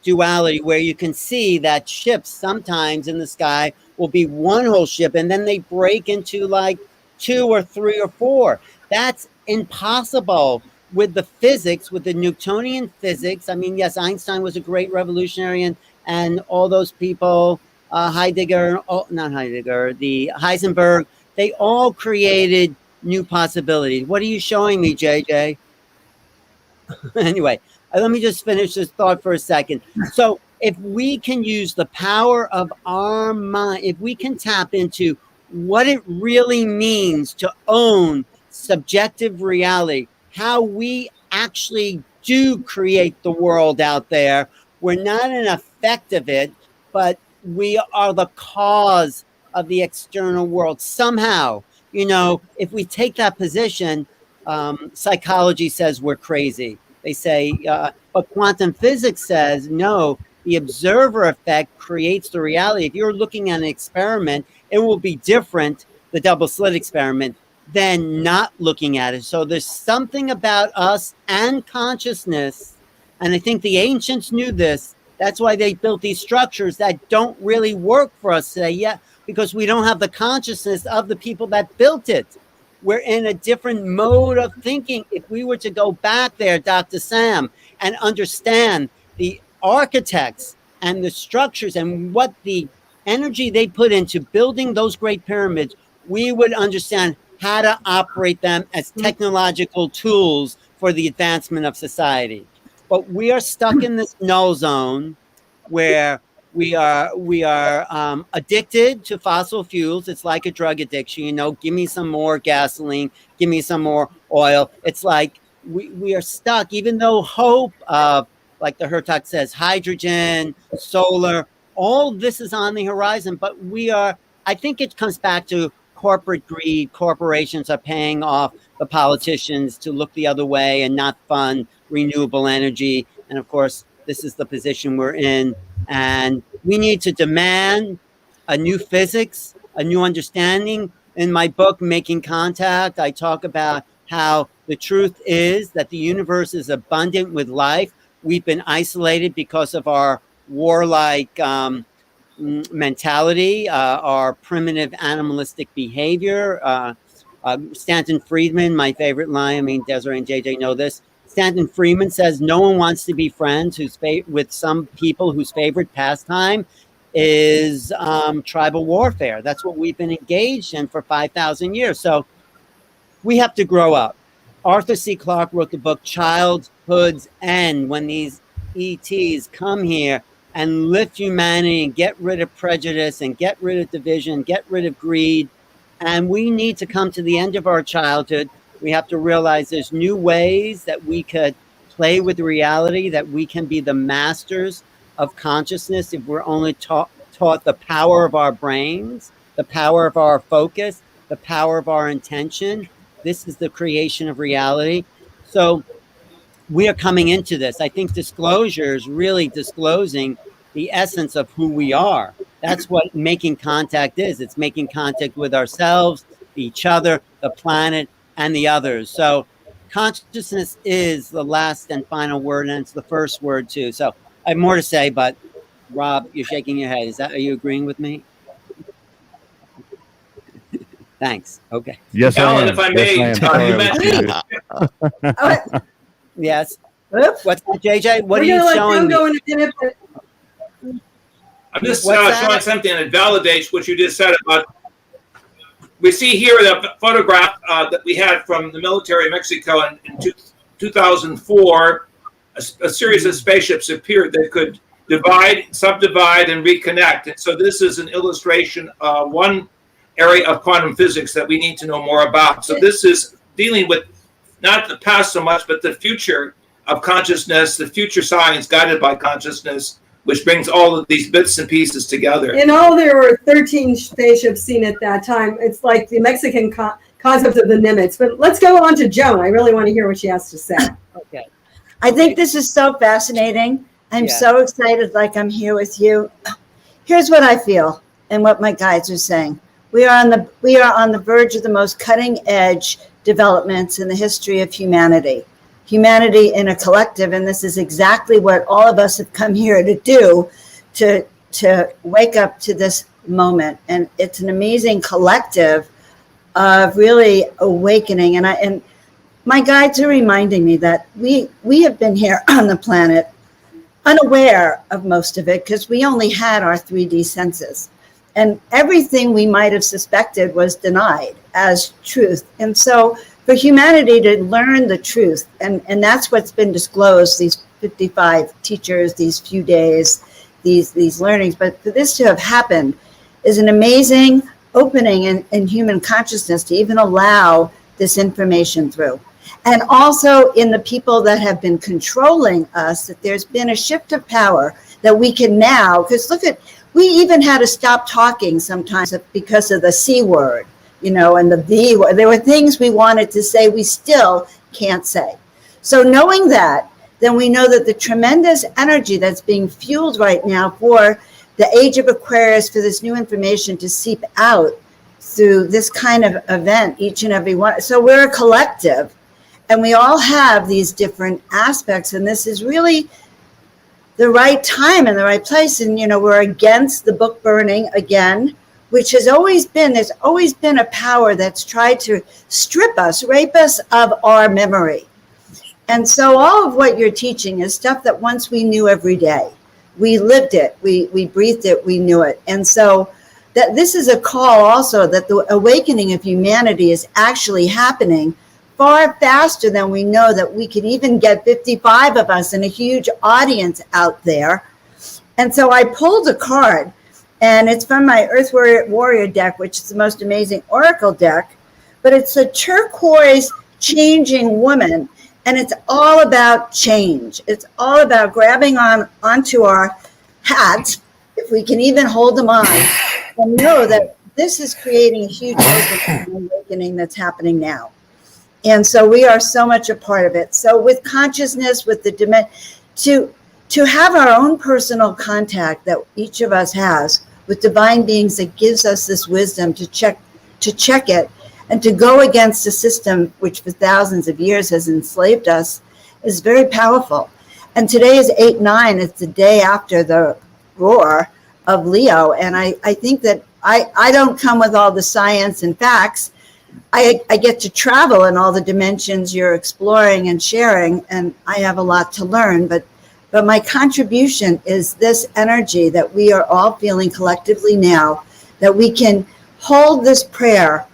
duality, where you can see that ships sometimes in the sky will be one whole ship and then they break into like 2 or 3 or 4. That's impossible with the physics, with the Newtonian physics. I mean, yes, Einstein was a great revolutionary, and all those people, Heidegger, not Heidegger, the Heisenberg, they all created new possibilities. What are you showing me, JJ? Anyway, let me just finish this thought for a second. So if we can use the power of our mind, if we can tap into what it really means to own subjective reality, how we actually do create the world out there, we're not an effect of it, but we are the cause of the external world. Somehow, you know, if we take that position, psychology says we're crazy. They say, but quantum physics says, no, the observer effect creates the reality. If you're looking at an experiment, it will be different, the double slit experiment, than not looking at it. So there's something about us and consciousness, and I think the ancients knew this. That's why they built these structures that don't really work for us today yet, because we don't have the consciousness of the people that built it. We're in a different mode of thinking. If we were to go back there, Dr. Sam, and understand the architects and the structures and what the energy they put into building those great pyramids, we would understand how to operate them as technological tools for the advancement of society. But we are stuck in this null zone where we are addicted to fossil fuels. It's like a drug addiction. You know, give me some more gasoline, give me some more oil. It's like we are stuck, even though hope of, like the Hertog says, hydrogen, solar, all this is on the horizon. But we are, I think it comes back to corporate greed. Corporations are paying off the politicians to look the other way and not fund renewable energy. And of course, this is the position we're in. And we need to demand a new physics, a new understanding. In my book, Making Contact, I talk about how the truth is that the universe is abundant with life. We've been isolated because of our warlike mentality, our primitive animalistic behavior. Stanton Friedman, my favorite line, I mean, Desiree and JJ know this. Stanton Friedman says no one wants to be friends with some people whose favorite pastime is tribal warfare. That's what we've been engaged in for 5,000 years. So we have to grow up. Arthur C. Clarke wrote the book Childhood's End, when these ETs come here and lift humanity and get rid of prejudice and get rid of division, get rid of greed. And we need to come to the end of our childhood. We have to realize there's new ways that we could play with reality, that we can be the masters of consciousness if we're only taught the power of our brains, the power of our focus, the power of our intention. This is the creation of reality. So we are coming into this. I think disclosure is really disclosing the essence of who we are. That's what making contact is. It's making contact with ourselves, each other, the planet, and the others. So consciousness is the last and final word, and it's the first word too. So I have more to say, but Rob, you're shaking your head. Are you agreeing with me? Thanks. Okay. Yes, Alan, I am. if I may, Yes, I am. Oh, Yes. oops. What's that, JJ? What We're are you gonna let showing John me? go in a minute, but I'm just What's that? showing something that validates what you just said about. We see here the photograph that we had from the military of Mexico in 2004. A series of spaceships appeared that could divide, subdivide, and reconnect. And so this is an illustration of one area of quantum physics that we need to know more about. So this is dealing with not the past so much, but the future of consciousness, the future science guided by consciousness, which brings all of these bits and pieces together. in all, there were 13 spaceships seen at that time. It's like the Mexican concept of the Nimitz. But let's go on to Joan. I really want to hear what she has to say. Okay. I think this is so fascinating. I'm so excited, like I'm here with you. Here's what I feel and what my guides are saying. We are on the verge of the most cutting edge developments in the history of humanity. Humanity in a collective, and this is exactly what all of us have come here to do, to wake up to this moment. And it's an amazing collective of really awakening. And my guides are reminding me that we have been here on the planet unaware of most of it because we only had our 3D senses. And everything we might have suspected was denied as truth. And so for humanity to learn the truth, and that's what's been disclosed, these 55 teachers, these few days, these learnings, but for this to have happened is an amazing opening in human consciousness to even allow this information through. And also in the people that have been controlling us, that there's been a shift of power that we can now, because look at, we even had to stop talking sometimes because of the C word, and the V word. There were things we wanted to say we still can't say. So knowing that, then we know that the tremendous energy that's being fueled right now for the age of Aquarius, for this new information to seep out through this kind of event, each and every one. So we're a collective, and we all have these different aspects, and this is really the right time and the right place. And, we're against the book burning again, which has always been, there's always been a power that's tried to strip us, rape us of our memory. And so all of what you're teaching is stuff that once we knew every day. We lived it, we breathed it, we knew it. And so that this is a call also that the awakening of humanity is actually happening far faster than we know, that we could even get 55 of us and a huge audience out there. And so I pulled a card, and it's from my Earth Warrior deck, which is the most amazing oracle deck, but it's a turquoise changing woman, and it's all about change. It's all about grabbing onto our hats, if we can even hold them on, and know that this is creating a huge awakening that's happening now. And so we are so much a part of it. So with consciousness, with the dimension, to have our own personal contact that each of us has with divine beings that gives us this wisdom to check it, and to go against a system which for thousands of years has enslaved us, is very powerful. And today is 8/9. It's the day after the roar of Leo. And I think that I don't come with all the science and facts. I get to travel in all the dimensions you're exploring and sharing, and I have a lot to learn. But my contribution is this energy that we are all feeling collectively now, that we can hold this prayer,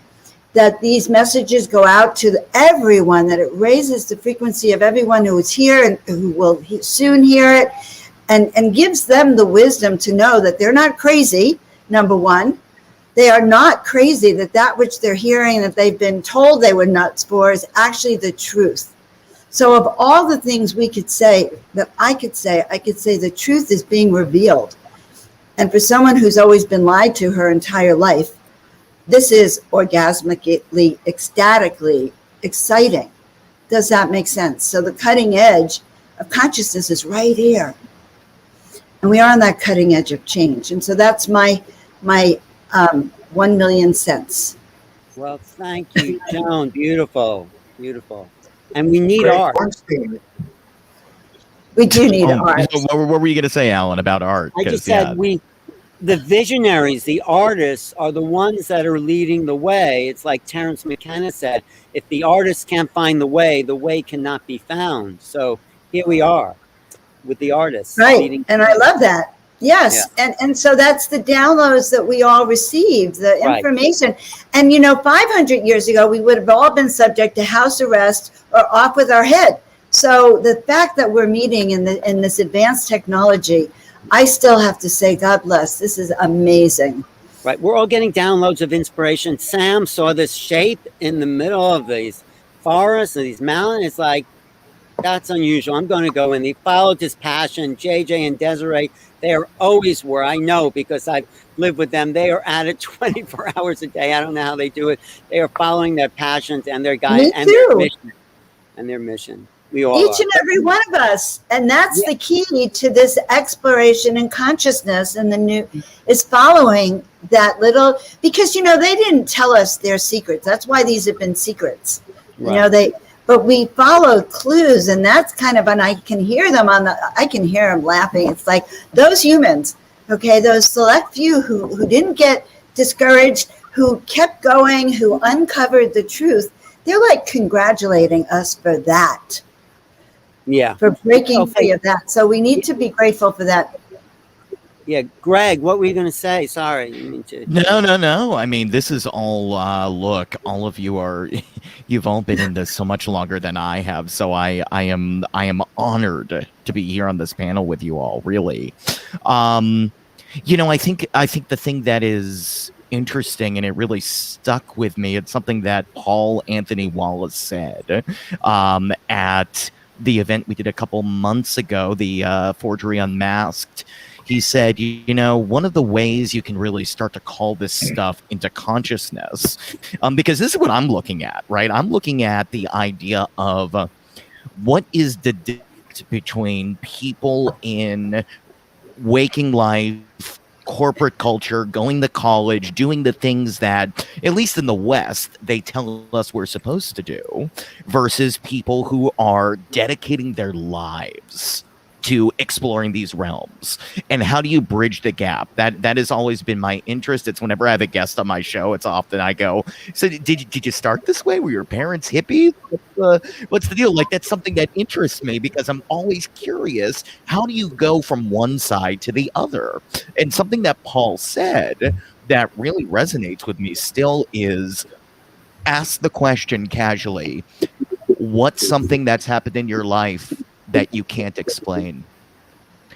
that these messages go out to everyone, that it raises the frequency of everyone who is here and who will soon hear it, and gives them the wisdom to know that they're not crazy, number one. They are not crazy, that which they're hearing, that they've been told they were nuts for, is actually the truth. So of all the things we could say, that I could say the truth is being revealed. And for someone who's always been lied to her entire life, this is orgasmically, ecstatically exciting. Does that make sense? So the cutting edge of consciousness is right here. And we are on that cutting edge of change. And so that's my 1 million cents. Well, thank you, Joan. Beautiful, beautiful. And we need Great art. Bornstein. We do need art. So what were you going to say, Alan, about art? I just said the visionaries, the artists are the ones that are leading the way. It's like Terence McKenna said, if the artist can't find the way cannot be found. So here we are with the artists. Right, and I love that. Yes, yeah. And so that's the downloads that we all received, the information. And, 500 years ago, we would have all been subject to house arrest or off with our head. So the fact that we're meeting in this advanced technology, I still have to say, God bless. This is amazing. Right. We're all getting downloads of inspiration. Sam saw this shape in the middle of these forests and these mountains. It's like, that's unusual. I'm going to go in. He followed his passion. JJ and Desiree, they are always were. I know because I've lived with them. They are at it 24 hours a day. I don't know how they do it. They are following their passions and their guide and their mission. And their mission. We all Each and every one of us. And that's the key to this exploration and consciousness. And the new is following that little, because, they didn't tell us their secrets. That's why these have been secrets. Right. But we followed clues, and that's kind of, and I can hear them I can hear them laughing. It's like those humans, okay, those select few who didn't get discouraged, who kept going, who uncovered the truth, they're like congratulating us for that. Yeah. For breaking free of that. So we need to be grateful for that. Yeah, Greg, what were you going to say? Sorry. No. I mean, this is all, look, all of you you've all been in this so much longer than I have. So I am honored to be here on this panel with you all, really. I think the thing that is interesting and it really stuck with me, it's something that Paul Anthony Wallace said at the event we did a couple months ago, the Forgery Unmasked. He said, one of the ways you can really start to call this stuff into consciousness, because this is what I'm looking at, right? I'm looking at the idea of what is the difference between people in waking life, corporate culture, going to college, doing the things that, at least in the West, they tell us we're supposed to do, versus people who are dedicating their lives to exploring these realms. And how do you bridge the gap? That has always been my interest. It's whenever I have a guest on my show, it's often I go, so did you start this way? Were your parents hippies? What's the deal? Like, that's something that interests me because I'm always curious, how do you go from one side to the other? And something that Paul said that really resonates with me still is, ask the question casually, what's something that's happened in your life that you can't explain?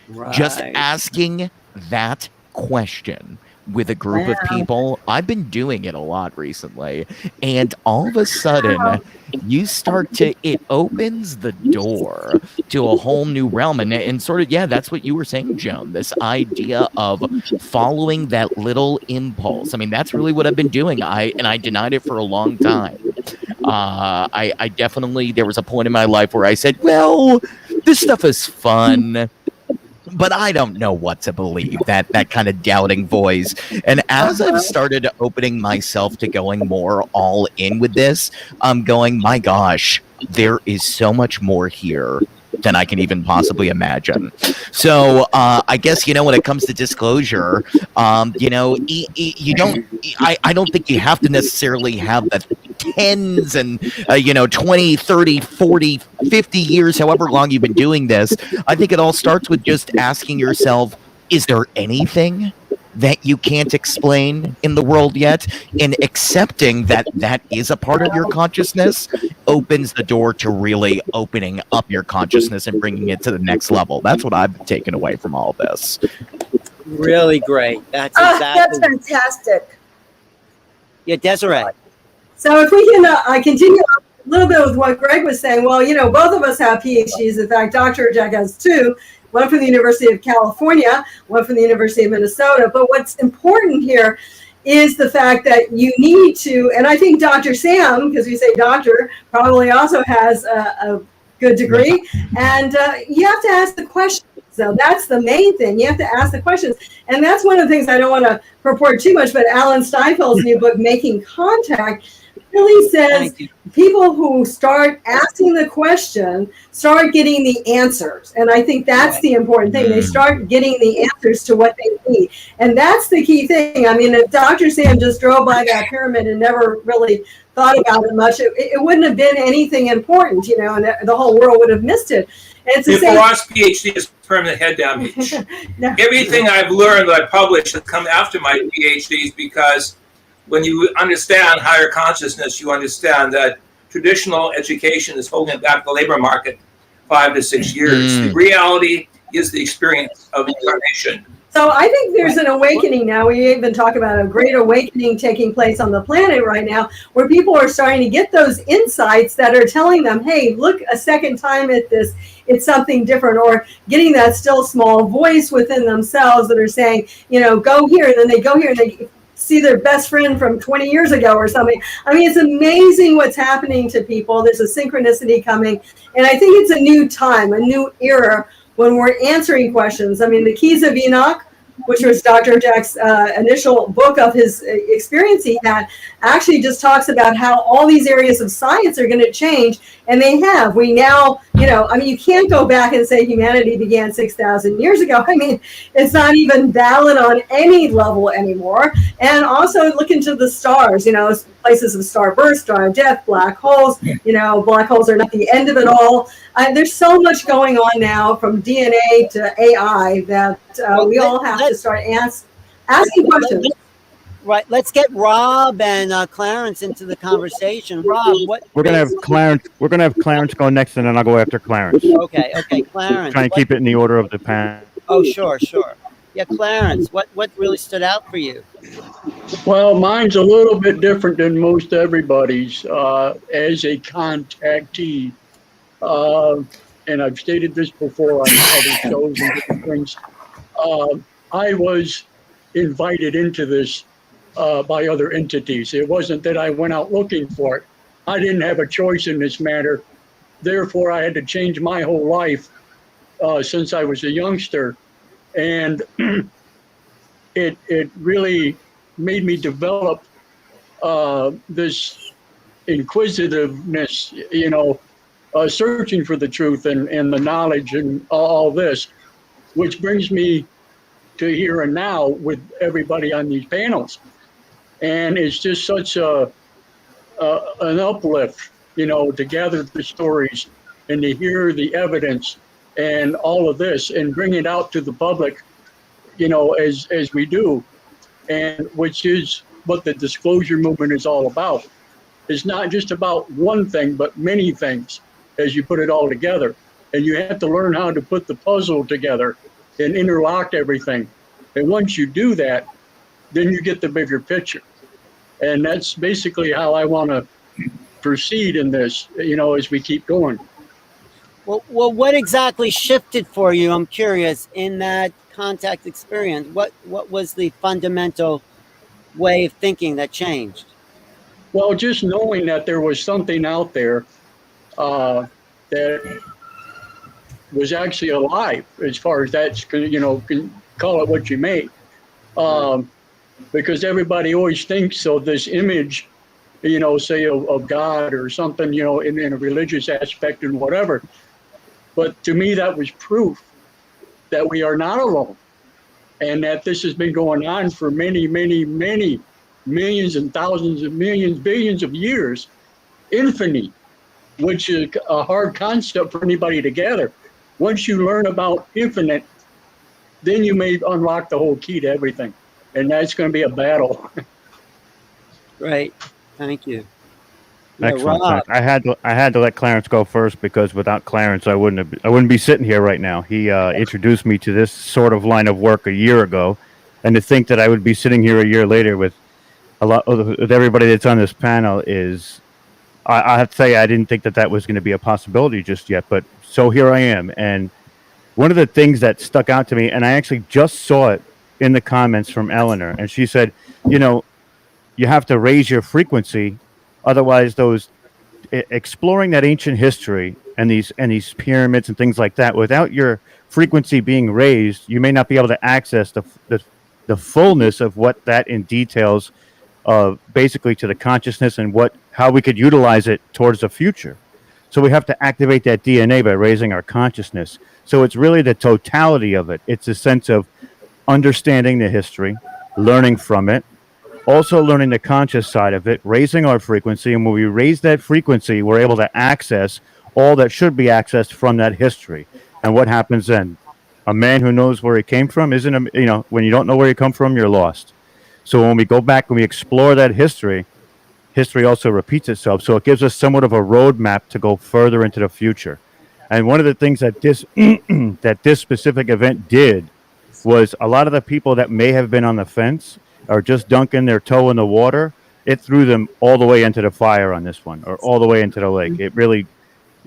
Right. Just asking that question with a group of people. I've been doing it a lot recently, and all of a sudden it opens the door to a whole new realm. And sort of, that's what you were saying, Joan, this idea of following that little impulse. I mean, that's really what I've been doing. I denied it for a long time. I definitely, there was a point in my life where I said, well, this stuff is fun, but I don't know what to believe, that kind of doubting voice. And as I've started opening myself to going more all in with this, I'm going, my gosh, there is so much more here than I can even possibly imagine. So I guess, when it comes to disclosure, you don't, I don't think you have to necessarily have the tens and 20, 30, 40, 50 years, however long you've been doing this. I think it all starts with just asking yourself, is there anything that you can't explain in the world yet, and accepting that that is a part of your consciousness opens the door to really opening up your consciousness and bringing it to the next level. That's what I've taken away from all this. Really great. That's exactly. That's fantastic. Yeah, Desiree. So if we can continue a little bit with what Greg was saying, well, both of us have PhDs. In fact, Dr. Jack has two, one from the University of California, one from the University of Minnesota. But what's important here is the fact that you need to, and I think Dr. Sam, because we say doctor, probably also has a good degree, and you have to ask the questions. So that's the main thing. You have to ask the questions. And that's one of the things I don't want to purport too much, but Alan Steinfeld's new book, Making Contact, really says people who start asking the question start getting the answers. And I think that's the important thing. They start getting the answers to what they need. And that's the key thing. I mean, if Dr. Sam just drove by that pyramid and never really thought about it much, it wouldn't have been anything important, and the whole world would have missed it. And it's the same. Ross PhD is permanent head damage. No. Everything I've learned that I published has come after my PhDs, because when you understand higher consciousness, you understand that traditional education is holding back the labor market 5 to 6 years. The reality is the experience of incarnation. So I think there's an awakening now. We even talk about a great awakening taking place on the planet right now, where people are starting to get those insights that are telling them, hey, look a second time at this. It's something different, or getting that still small voice within themselves that are saying, go here. And then they go here and they see their best friend from 20 years ago or something. I mean, it's amazing what's happening to people. There's a synchronicity coming. And I think it's a new time, a new era when we're answering questions. I mean, the Keys of Enoch, which was Dr. Jack's initial book of his experience he had, actually just talks about how all these areas of science are going to change, and they have. We now, you can't go back and say humanity began 6,000 years ago. I mean, it's not even valid on any level anymore. And also look into the stars, places of star birth, star death, black holes. Black holes are not the end of it all. There's so much going on now, from DNA to AI, that we all have to start asking questions. Right. Let's get Rob and Clarence into the conversation. Rob, what? We're gonna have Clarence. We're gonna have Clarence go next, and then I'll go after Clarence. Okay, Clarence. Try and keep it in the order of the panel. Oh, sure. Yeah, Clarence, what really stood out for you? Well, mine's a little bit different than most everybody's. As a contactee, and I've stated this before on other shows and different things, I was invited into this by other entities. It wasn't that I went out looking for it. I didn't have a choice in this matter. Therefore, I had to change my whole life since I was a youngster. And it really made me develop this inquisitiveness, searching for the truth and the knowledge and all this, which brings me to here and now with everybody on these panels. And it's just such an uplift, to gather the stories and to hear the evidence and all of this and bring it out to the public, as we do, and which is what the disclosure movement is all about. It's not just about one thing, but many things as you put it all together. And you have to learn how to put the puzzle together and interlock everything. And once you do that, then you get the bigger picture. And that's basically how I want to proceed in this, as we keep going. Well, what exactly shifted for you? I'm curious, in that contact experience. What was the fundamental way of thinking that changed? Well, just knowing that there was something out there that was actually alive, as far as that's, can call it what you may. Because everybody always thinks of this image, say of God or something, in a religious aspect and whatever. But to me, that was proof that we are not alone, and that this has been going on for many, many, many millions and thousands of millions, billions of years, infinite, which is a hard concept for anybody to gather. Once you learn about infinite, then you may unlock the whole key to everything. and that's going to be a battle. Great. Thank you. Yeah, Excellent. Rob. I had to let Clarence go first because without Clarence, I wouldn't be sitting here right now. He introduced me to this sort of line of work a year ago, and to think that I would be sitting here a year later with with everybody that's on this panel is, I have to say, I didn't think that was going to be a possibility just yet. But so here I am, and one of the things that stuck out to me, and I actually just saw it in the comments from Eleanor, and she said, you have to raise your frequency. Otherwise, exploring that ancient history and these pyramids and things like that, without your frequency being raised, you may not be able to access the fullness of what that entails, basically to the consciousness and how we could utilize it towards the future. So we have to activate that DNA by raising our consciousness. So it's really the totality of it. It's a sense of understanding the history, learning from it, also learning the conscious side of it, raising our frequency. And when we raise that frequency, we're able to access all that should be accessed from that history. And what happens then? A man who knows where he came from when you don't know where you come from, you're lost. So when we go back and we explore that history also repeats itself. So it gives us somewhat of a roadmap to go further into the future. And one of the things that this specific event did was, a lot of the people that may have been on the fence or just dunking their toe in the water, it threw them all the way into the fire on this one, or all the way into the lake. It really,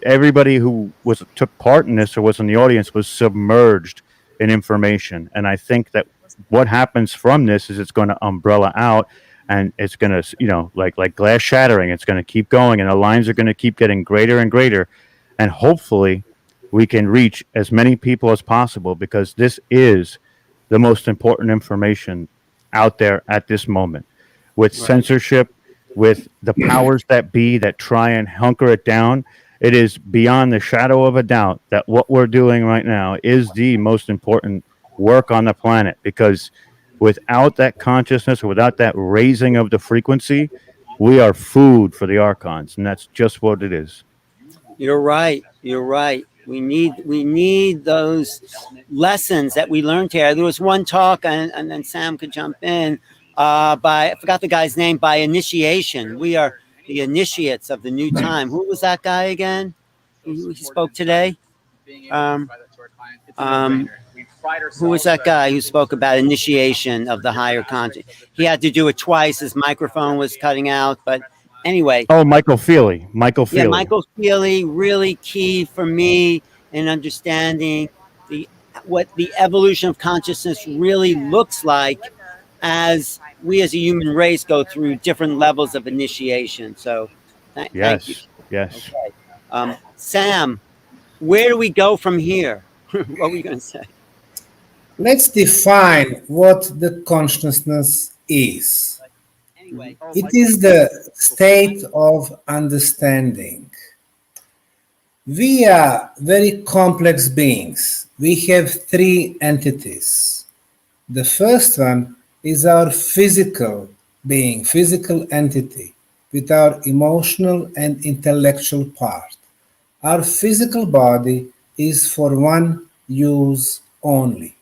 everybody who took part in this or was in the audience was submerged in information. And I think that what happens from this is it's going to umbrella out, and it's going to, like glass shattering, it's going to keep going, and the lines are going to keep getting greater and greater. And hopefully we can reach as many people as possible, because this is the most important information out there at this moment. With censorship, with the powers that be that try and hunker it down, it is beyond the shadow of a doubt that what we're doing right now is the most important work on the planet, because without that consciousness or without that raising of the frequency, we are food for the archons, and that's just what it is. You're right. We need those lessons that we learned here. There was one talk, and then Sam could jump in, I forgot the guy's name, by initiation. We are the initiates of the new time. Who was that guy again? He spoke today? Who was that guy who spoke about initiation of the higher conscious? He had to do it twice. His microphone was cutting out, but anyway. Oh, Michael Feeley. Yeah, Michael Feeley, really key for me in understanding what the evolution of consciousness really looks like as we as a human race go through different levels of initiation. So thank you. Yes. Okay. Sam, where do we go from here? What were you going to say? Let's define what the consciousness is. It is the state of understanding. We are very complex beings. We have three entities. The first one is our physical being, physical entity, with our emotional and intellectual part. Our physical body is for one use only,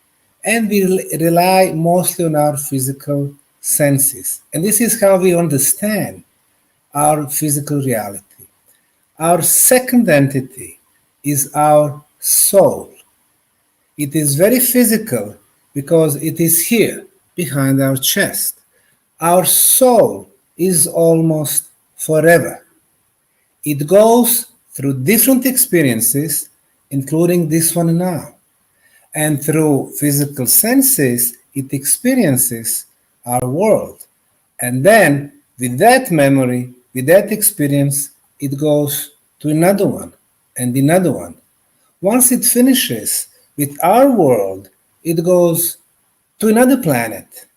and we rely mostly on our physical senses. And this is how we understand our physical reality. Our second entity is our soul. It is very physical because it is here behind our chest. Our soul is almost forever. It goes through different experiences, including this one now. And through physical senses, it experiences our world. And then with that memory, with that experience, it goes to another one and another one. Once it finishes with our world, it goes to another planet,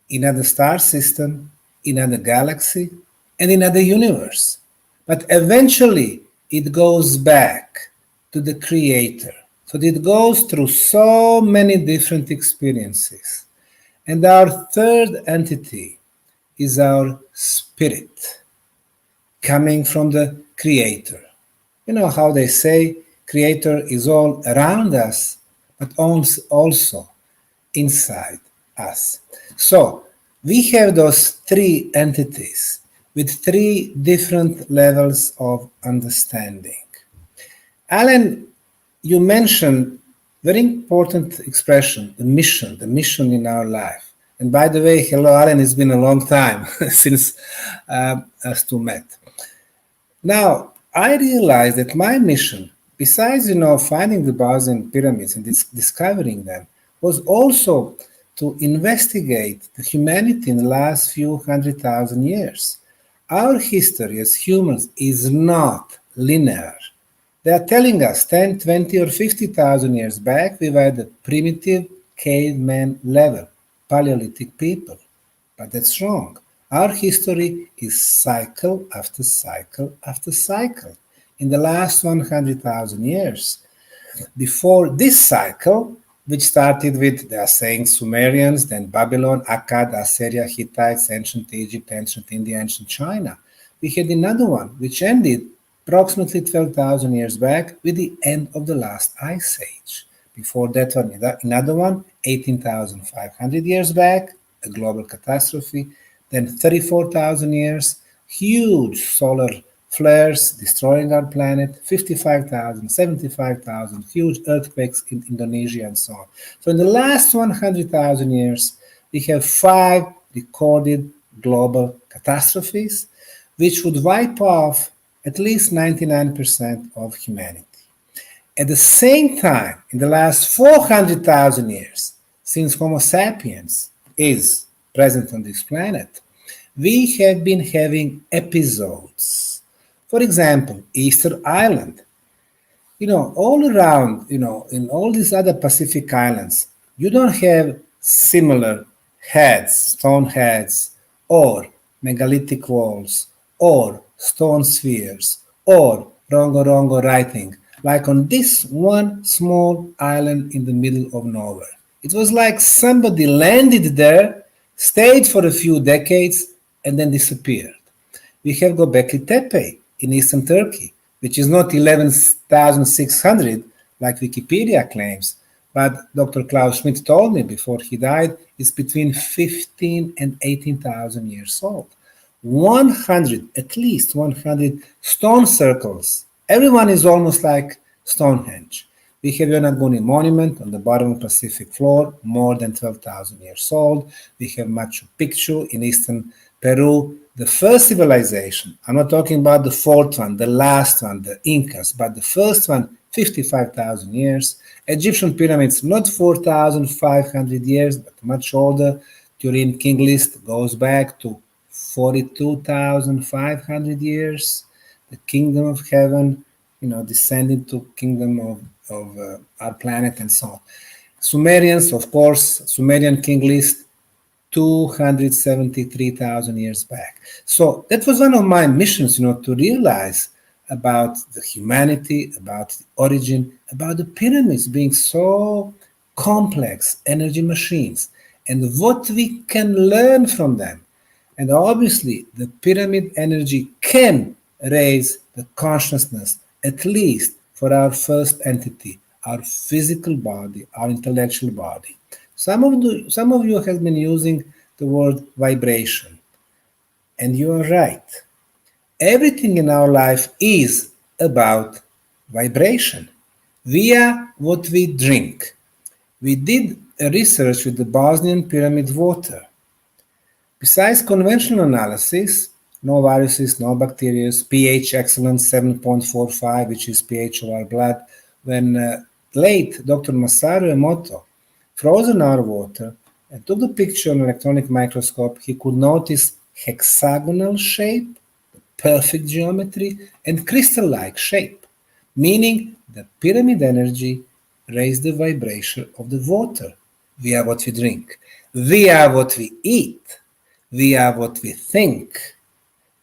another star system, another galaxy, and another universe. But eventually, it goes back to the Creator. So it goes through so many different experiences. And our third entity is our spirit, coming from the Creator. You know how they say Creator is all around us, but also inside us. So we have those three entities with three different levels of understanding. Alan, you mentioned very important expression, the mission in our life. And by the way, hello, Alan, it's been a long time since us two met. Now, I realized that my mission, besides, finding the Bosnian pyramids and discovering them, was also to investigate the humanity in the last few 100,000 years. Our history as humans is not linear. They are telling us 10, 20, or 50,000 years back, we were the primitive caveman level, Paleolithic people. But that's wrong. Our history is cycle after cycle after cycle. In the last 100,000 years, before this cycle, which started with, they are saying, Sumerians, then Babylon, Akkad, Assyria, Hittites, ancient Egypt, ancient India, ancient China. We had another one, which ended approximately 12,000 years back with the end of the last ice age. Before that one, another one, 18,500 years back, a global catastrophe. Then 34,000 years, huge solar flares destroying our planet, 55,000, 75,000, huge earthquakes in Indonesia and so on. So in the last 100,000 years, we have 5 recorded global catastrophes, which would wipe off at least 99% of humanity. At the same time, in the last 400,000 years, since Homo sapiens is present on this planet, we have been having episodes. For example, Easter Island. All around, in all these other Pacific islands, you don't have similar heads, stone heads, or megalithic walls, or stone spheres, or rongo writing, like on this one small island in the middle of nowhere. It was like somebody landed there, stayed for a few decades, and then disappeared. We have Göbekli Tepe in eastern Turkey, which is not 11,600 like Wikipedia claims, but Dr. Klaus Schmidt told me before he died, it's between 15 and 18,000 years old. 100, at least 100 stone circles. Everyone is almost like Stonehenge. We have Yonaguni Monument on the bottom Pacific floor, more than 12,000 years old. We have Machu Picchu in eastern Peru, the first civilization. I'm not talking about the fourth one, the last one, the Incas, but the first one, 55,000 years. Egyptian pyramids, not 4,500 years, but much older. Turin King List goes back to 42,500 years. The kingdom of heaven, descended to kingdom of our planet and so on. Sumerians, of course, Sumerian King List, 273,000 years back. So that was one of my missions, to realize about the humanity, about the origin, about the pyramids being so complex energy machines, and what we can learn from them. And obviously, the pyramid energy can raise the consciousness, at least for our first entity, our physical body, our intellectual body. Some of you have been using the word vibration, and you are right. Everything in our life is about vibration. We are what we drink. We did a research with the Bosnian pyramid water. Besides conventional analysis, no viruses, no bacteria, pH excellent 7.45, which is pH of our blood. When late Dr. Masaru Emoto frozen our water and took the picture on an electronic microscope, he could notice hexagonal shape, perfect geometry, and crystal-like shape, meaning the pyramid energy raised the vibration of the water. We are what we drink. We are what we eat. We are what we think.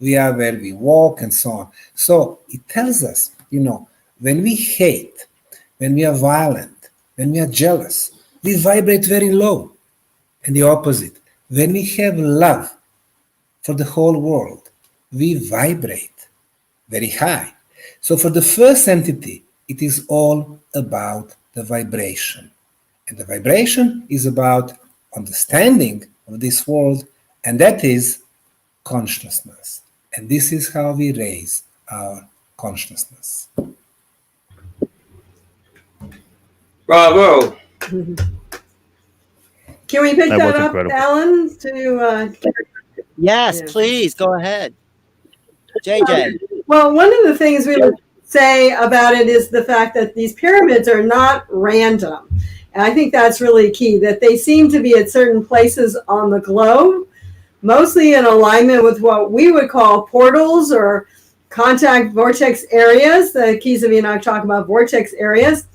We are where we walk and so on. So it tells us, when we hate, when we are violent, when we are jealous, we vibrate very low. And the opposite, when we have love for the whole world, we vibrate very high. So for the first entity, it is all about the vibration. And the vibration is about understanding of this world, and that is consciousness. And this is how we raise our consciousness. Bravo. Can we pick that up, incredible. Alan? Yes, please go ahead. JJ. Well, one of the things we would say about it is the fact that these pyramids are not random. And I think that's really key, that they seem to be at certain places on the globe, mostly in alignment with what we would call portals or contact vortex areas. The Keys of Enoch talk about vortex areas.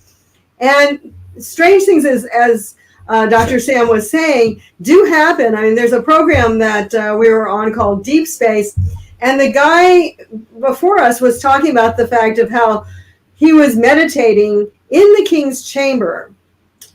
And strange things, as Dr. Sam was saying, do happen. I mean, there's a program that we were on called Deep Space, and the guy before us was talking about the fact of how he was meditating in the king's chamber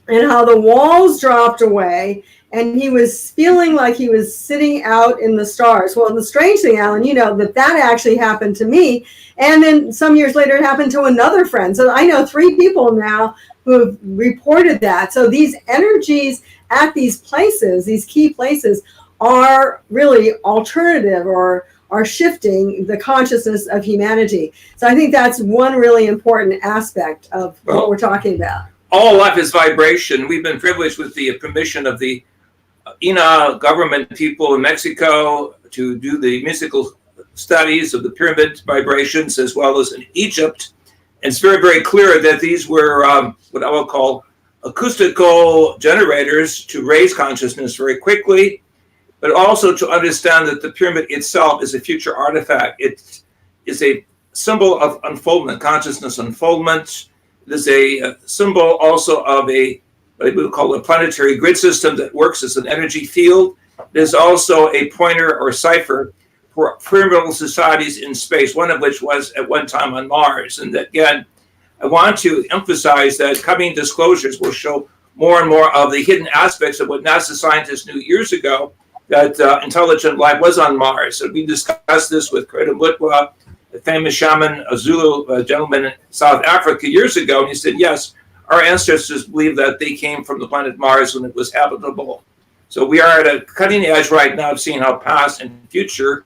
and how the walls dropped away and he was feeling like he was sitting out in the stars. Well, the strange thing, Alan, you know, that actually happened to me. And then some years later, it happened to another friend. So I know 3 people now who have reported that. So these energies at these places, these key places, are really alternative or are shifting the consciousness of humanity. So I think that's one really important aspect of what we're talking about. All life is vibration. We've been privileged with the permission of the INA government people in Mexico to do the musical studies of the pyramid vibrations, as well as in Egypt. And it's very, very clear that these were what I will call acoustical generators to raise consciousness very quickly, but also to understand that the pyramid itself is a future artifact. It is a symbol of unfoldment, consciousness unfoldment. It is a symbol also of what we would call a planetary grid system that works as an energy field. It is also a pointer or cipher for pyramidal societies in space, one of which was at one time on Mars. And again, I want to emphasize that coming disclosures will show more and more of the hidden aspects of what NASA scientists knew years ago, that intelligent life was on Mars. And we discussed this with Credo Mutwa, the famous shaman, a Zulu gentleman in South Africa years ago, and he said, yes, our ancestors believed that they came from the planet Mars when it was habitable. So we are at a cutting edge right now of seeing how past and future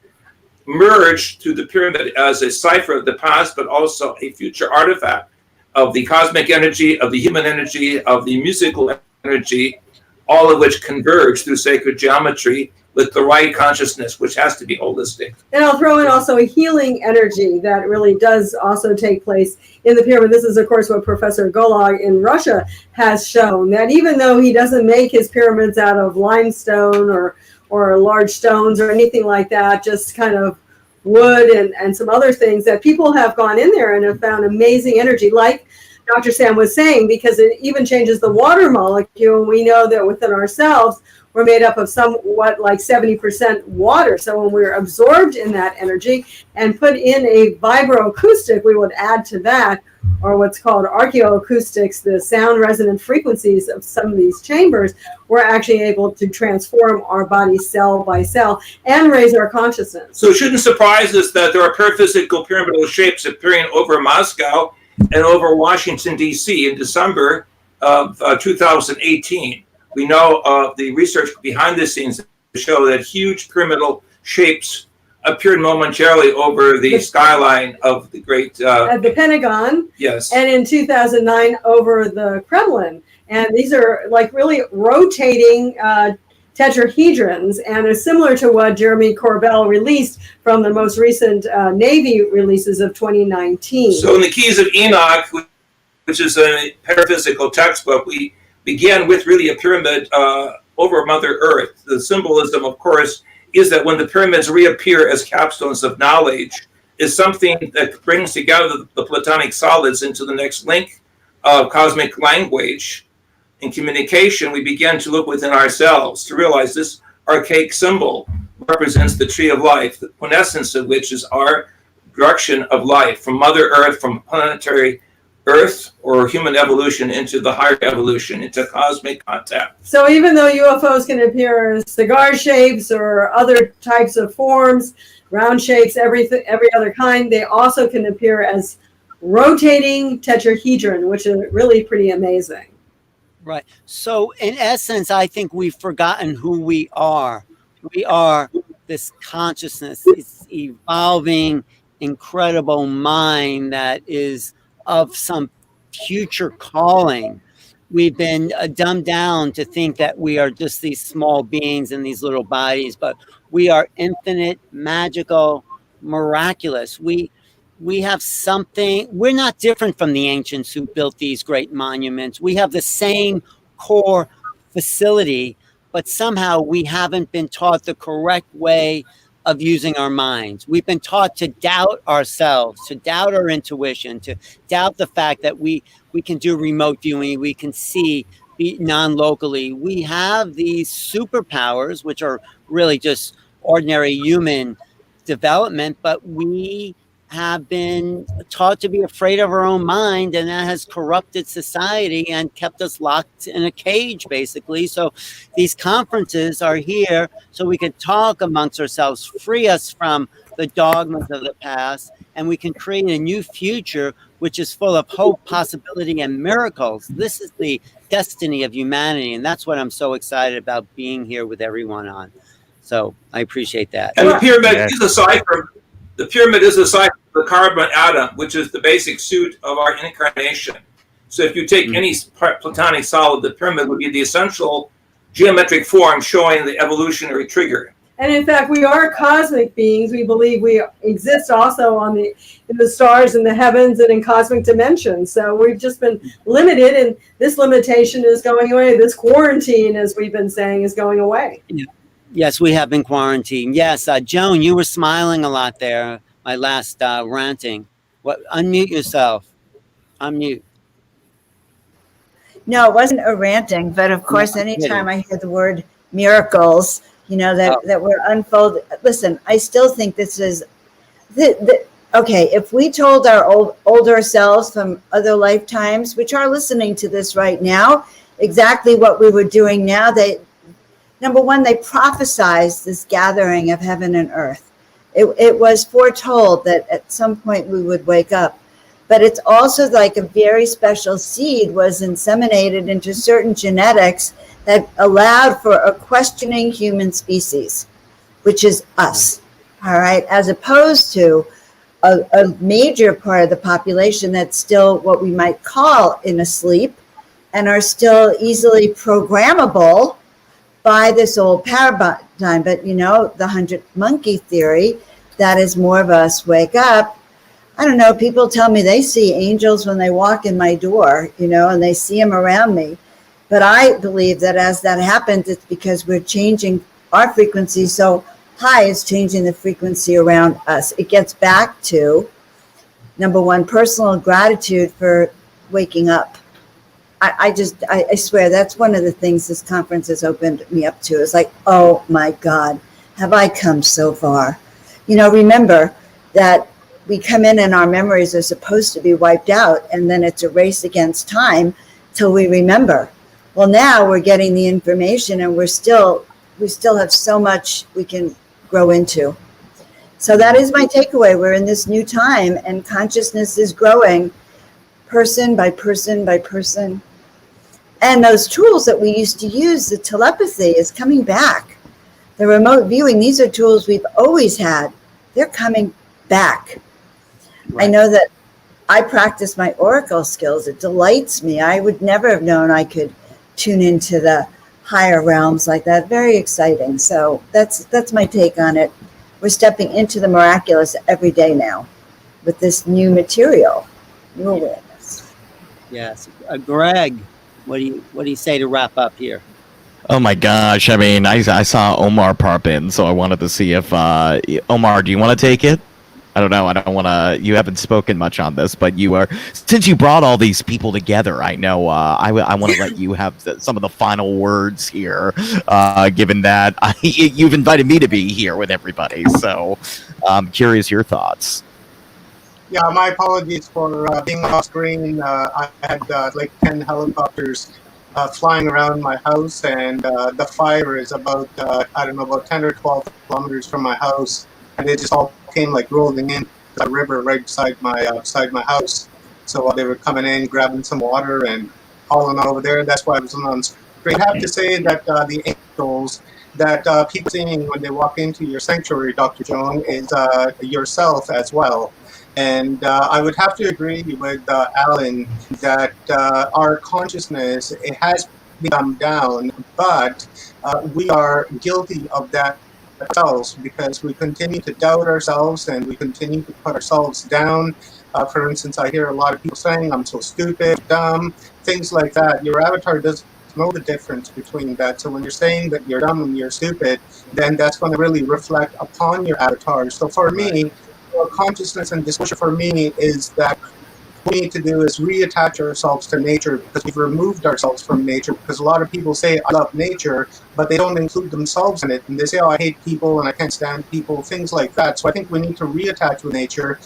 merge through the pyramid as a cipher of the past, but also a future artifact of the cosmic energy, of the human energy, of the musical energy, all of which converge through sacred geometry with the right consciousness, which has to be holistic. And I'll throw in also a healing energy that really does also take place in the pyramid. This is, of course, what Professor Golog in Russia has shown, that even though he doesn't make his pyramids out of limestone or large stones or anything like that, just kind of wood and some other things, that people have gone in there and have found amazing energy, like Dr. Sam was saying, because it even changes the water molecule. And we know that within ourselves, we're made up of somewhat like 70% water. So when we're absorbed in that energy and put in a vibroacoustic, we would add to that, or what's called archaeoacoustics, the sound resonant frequencies of some of these chambers, we're actually able to transform our body cell by cell and raise our consciousness. So it shouldn't surprise us that there are paraphysical pyramidal shapes appearing over Moscow and over Washington, D.C. in December of 2018. We know of the research behind the scenes to show that huge pyramidal shapes appeared momentarily over the skyline of the great... at the Pentagon. Yes. And in 2009 over the Kremlin. And these are like really rotating tetrahedrons, and are similar to what Jeremy Corbell released from the most recent Navy releases of 2019. So in the Keys of Enoch, which is a paraphysical textbook, we began with really a pyramid over Mother Earth. The symbolism, of course, is that when the pyramids reappear as capstones of knowledge, is something that brings together the platonic solids into the next link of cosmic language and communication. We begin to look within ourselves to realize this archaic symbol represents the tree of life, the quintessence of which is our direction of life from Mother Earth, from planetary Earth or human evolution into the higher evolution, into cosmic contact. So even though UFOs can appear as cigar shapes or other types of forms, round shapes, every other kind, they also can appear as rotating tetrahedron, which is really pretty amazing. Right. So, in essence, I think we've forgotten who we are. We are this consciousness, this evolving, incredible mind that is of some future calling. We've been dumbed down to think that we are just these small beings in these little bodies, but we are infinite, magical, miraculous. We have something, we're not different from the ancients who built these great monuments. We have the same core facility, but somehow we haven't been taught the correct way of using our minds. We've been taught to doubt ourselves, to doubt our intuition, to doubt the fact that we can do remote viewing, we can see non-locally. We have these superpowers, which are really just ordinary human development, but we have been taught to be afraid of our own mind, and that has corrupted society and kept us locked in a cage, basically. So these conferences are here so we can talk amongst ourselves, free us from the dogmas of the past, and we can create a new future which is full of hope, possibility, and miracles. This is the destiny of humanity, and that's what I'm so excited about being here with everyone on. So I appreciate that. And the pyramid is aside from the carbon atom, which is the basic suit of our incarnation. So if you take any platonic solid, the pyramid would be the essential geometric form showing the evolutionary trigger. And in fact, we are cosmic beings. We believe we exist also in the stars, in the heavens, and in cosmic dimensions. So we've just been limited, and this limitation is going away. This quarantine, as we've been saying, is going away. Yeah. Yes, we have been quarantined. Yes, Joan, you were smiling a lot there. My last ranting. What? Unmute yourself. Unmute. No, it wasn't a ranting, but of course, anytime I hear the word miracles, that we're unfolding. Listen, I still think this is okay. If we told our older selves from other lifetimes, which are listening to this right now, exactly what we were doing now, number one, they prophesized this gathering of heaven and earth. It was foretold that at some point we would wake up. But it's also like a very special seed was inseminated into certain genetics that allowed for a questioning human species, which is us, all right, as opposed to a major part of the population that's still what we might call in a sleep and are still easily programmable by this old paradigm. But, the 100 monkey theory, that is more of us wake up. I don't know, people tell me they see angels when they walk in my door, and they see them around me. But I believe that as that happens, it's because we're changing our frequency so high, it's changing the frequency around us. It gets back to, number one, personal gratitude for waking up. I swear that's one of the things this conference has opened me up to. It's like, oh my God, have I come so far? Remember that we come in and our memories are supposed to be wiped out, and then it's a race against time till we remember. Well, now we're getting the information, and we still have so much we can grow into. So that is my takeaway. We're in this new time, and consciousness is growing person by person by person. And those tools that we used to use, the telepathy, is coming back. The remote viewing, these are tools we've always had. They're coming back. Right. I know that I practice my oracle skills. It delights me. I would never have known I could tune into the higher realms like that. Very exciting. So that's my take on it. We're stepping into the miraculous every day now with this new material, new awareness. Yes. Greg, what do you say to wrap up here? Oh my gosh. I mean, I saw Omar pop in, so I wanted to see if Omar, do you want to take it? I don't know. I don't want to. You haven't spoken much on this, but you are. Since you brought all these people together, I know. I want to let you have some of the final words here, given that you've invited me to be here with everybody. So, I'm curious your thoughts. Yeah, my apologies for being off screen. I had like 10 helicopters flying around my house, and the fire is about about 10 or 12 kilometers from my house, and they just all came like rolling in the river right beside my house. So they were coming in, grabbing some water, and calling over there. That's why I was on screen. I have to say that the angels that people seeing when they walk into your sanctuary, Dr. Joan, is yourself as well. And I would have to agree with Alan that our consciousness, it has come down, but we are guilty of that ourselves because we continue to doubt ourselves and we continue to put ourselves down. For instance, I hear a lot of people saying, I'm so stupid, dumb, things like that. Your avatar doesn't know the difference between that. So when you're saying that you're dumb and you're stupid, then that's going to really reflect upon your avatar. So for me, consciousness and disclosure for me is that what we need to do is reattach ourselves to nature because we've removed ourselves from nature. Because a lot of people say, I love nature, but they don't include themselves in it. And they say, oh, I hate people and I can't stand people, things like that. So I think we need to reattach with nature.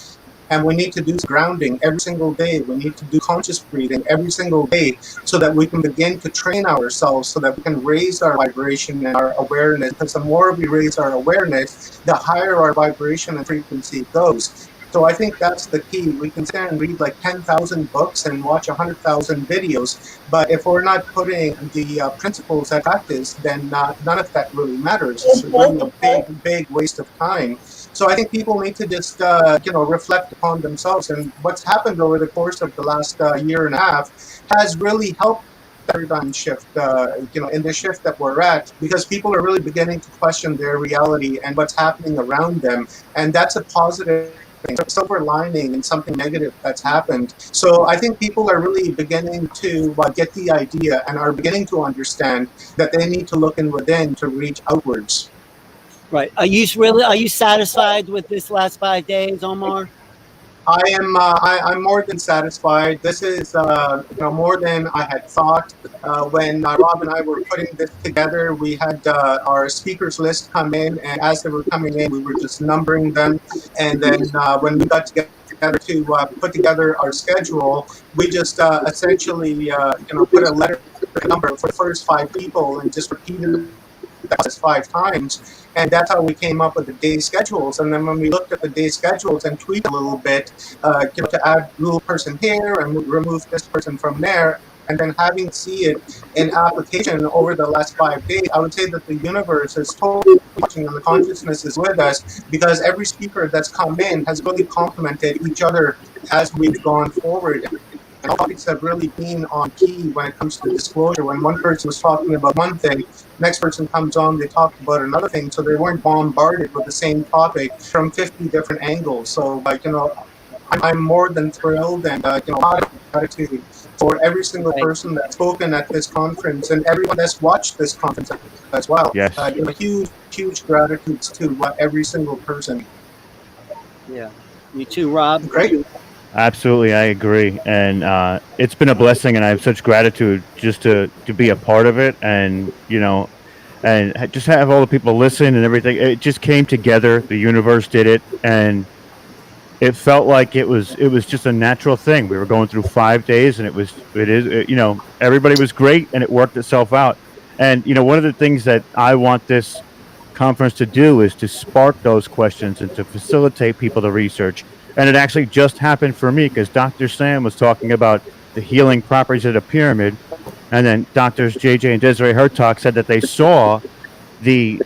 And we need to do grounding every single day. We need to do conscious breathing every single day so that we can begin to train ourselves so that we can raise our vibration and our awareness. Because the more we raise our awareness, the higher our vibration and frequency goes. So I think that's the key. We can sit and read like 10,000 books and watch 100,000 videos, but if we're not putting the principles at practice, then none of that really matters. It's really a big waste of time. So I think people need to just, reflect upon themselves. And what's happened over the course of the last year and a half has really helped paradigm shift, in the shift that we're at, because people are really beginning to question their reality and what's happening around them. And that's a positive thing, a silver lining in something negative that's happened. So I think people are really beginning to get the idea and are beginning to understand that they need to look in within to reach outwards. Right. Are you satisfied with this last 5 days, Omar? I am. I'm more than satisfied. This is more than I had thought. When Rob and I were putting this together, we had our speakers list come in, and as they were coming in, we were just numbering them. And then when we got together to put together our schedule, we just essentially put a letter number for the first 5 people and just repeated that 5 times. And that's how we came up with the day schedules. And then when we looked at the day schedules and tweaked a little bit, to add a little person here and remove this person from there, and then having see it in application over the last 5 days, I would say that the universe is totally watching and the consciousness is with us, because every speaker that's come in has really complemented each other as we've gone forward. And all topics have really been on key when it comes to disclosure. When one person was talking about one thing, next person comes on, they talk about another thing, so they weren't bombarded with the same topic from 50 different angles. So, I'm more than thrilled, and a lot of gratitude for every single person that's spoken at this conference and everyone that's watched this conference as well. Yes. Huge gratitude to every single person. Yeah. You too, Rob. Great. Absolutely, I agree, and it's been a blessing, and I have such gratitude just to be a part of it, and and just have all the people listen and everything. It just came together. The universe did it, and it felt like it was just a natural thing. We were going through 5 days, and everybody was great, and it worked itself out. And one of the things that I want this conference to do is to spark those questions and to facilitate people to research. And it actually just happened for me because Dr. Sam was talking about the healing properties of the pyramid. And then Doctors JJ and Desiree Hertog said that they saw the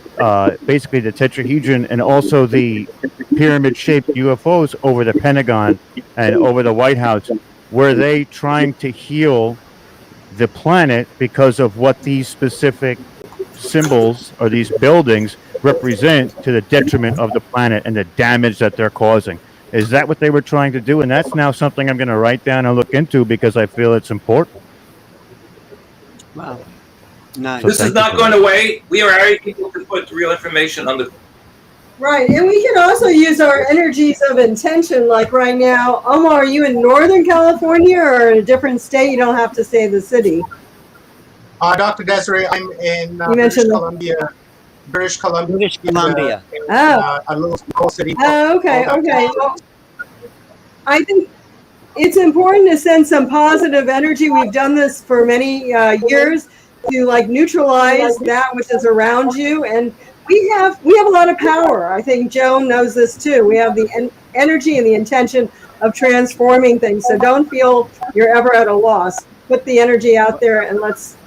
basically the tetrahedron and also the pyramid-shaped UFOs over the Pentagon and over the White House. Were they trying to heal the planet because of what these specific symbols or these buildings represent to the detriment of the planet and the damage that they're causing? Is that what they were trying to do? And that's now something I'm going to write down and look into because I feel it's important. Wow. Nice. This is not going away. We are able to put real information on the... Right, and we can also use our energies of intention, like right now. Omar, are you in Northern California or in a different state? You don't have to say the city. Dr. Desiree, I'm in British Columbia. British Columbia. A little city. Oh, okay. Well, I think it's important to send some positive energy. We've done this for many years to neutralize that which is around you, and we have a lot of power. I think Joan knows this too. We have the energy and the intention of transforming things. So don't feel you're ever at a loss. put the energy out there and let's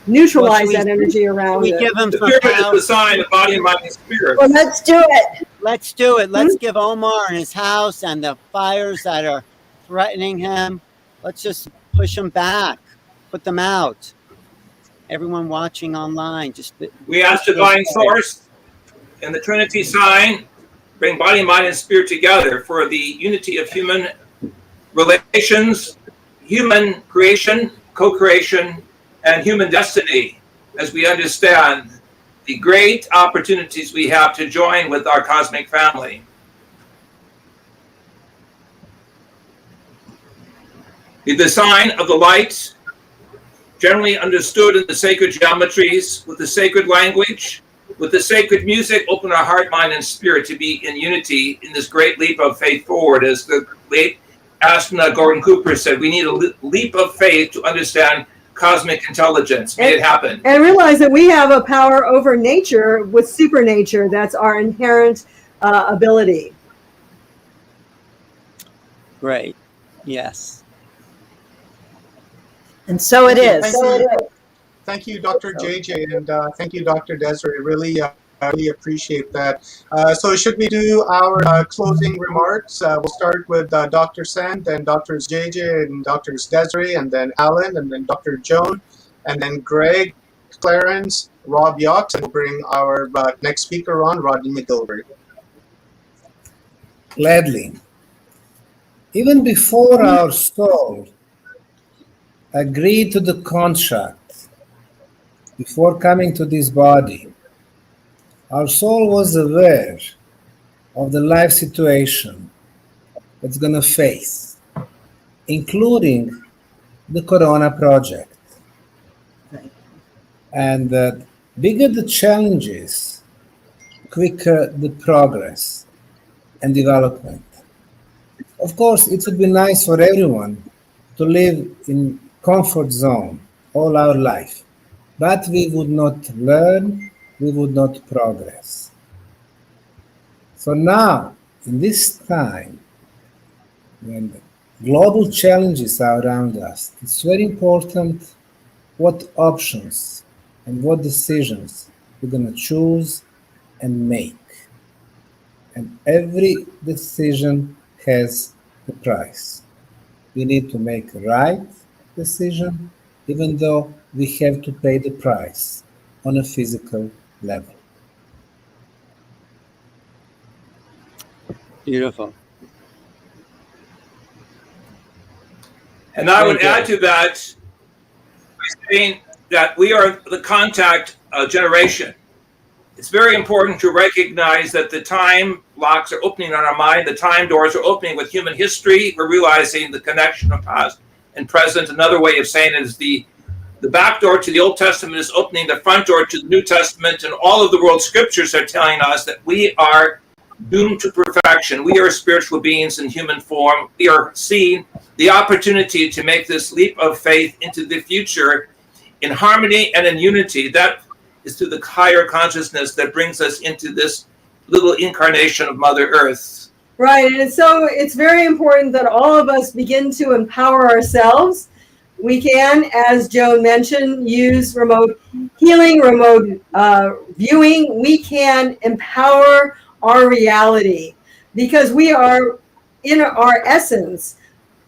neutralize that energy around we it. give him The some pyramid is power. the sign of body, mind, and spirit. Well, let's do it. Let's do it. Let's give Omar and his house and the fires that are threatening him. Let's just push them back, put them out. Everyone watching online, just We ask divine source and the Trinity sign bring body, mind, and spirit together for the unity of human relations, human creation, co-creation, and human destiny, as we understand the great opportunities we have to join with our cosmic family. The sign of the light, generally understood in the sacred geometries, with the sacred language, with the sacred music, open our heart, mind, and spirit to be in unity in this great leap of faith forward. As the late astronaut Gordon Cooper said, we need a leap of faith to understand cosmic intelligence. May it happen. And realize that we have a power over nature with supernature. That's our inherent ability. Great. Yes. And so it is. Thank you, Dr. JJ, and thank you, Dr. Desiree. Really appreciate that. So should we do our closing remarks? We'll start with Dr. Sam, then Drs. JJ and Drs. Desiree, and then Alan, and then Dr. Joan, and then Greg, Clarence, Rob Yox, and we'll bring our next speaker on, Rodney McGillvary. Gladly. Even before our soul agreed to the contract, before coming to this body, our soul was aware of the life situation it's going to face, including the Corona project. And bigger the challenges, quicker the progress and development. Of course, it would be nice for everyone to live in comfort zone all our life, but we would not learn, we would not progress. So now, in this time, when global challenges are around us, it's very important what options and what decisions we're going to choose and make. And every decision has a price. We need to make a right decision, even though we have to pay the price on a physical level. Beautiful. And I would add to that by saying that we are the contact generation. It's very important to recognize that the time locks are opening on our mind, the time doors are opening with human history. We're realizing the connection of past and present. Another way of saying it is the back door to the Old Testament is opening the front door to the New Testament, and all of the world scriptures are telling us that we are doomed to perfection. We are spiritual beings in human form. We are seeing the opportunity to make this leap of faith into the future in harmony and in unity. That is through the higher consciousness that brings us into this little incarnation of Mother Earth. Right, and so it's very important that all of us begin to empower ourselves. We can, as Joan mentioned, use remote healing, remote viewing. We can empower our reality because we are, in our essence,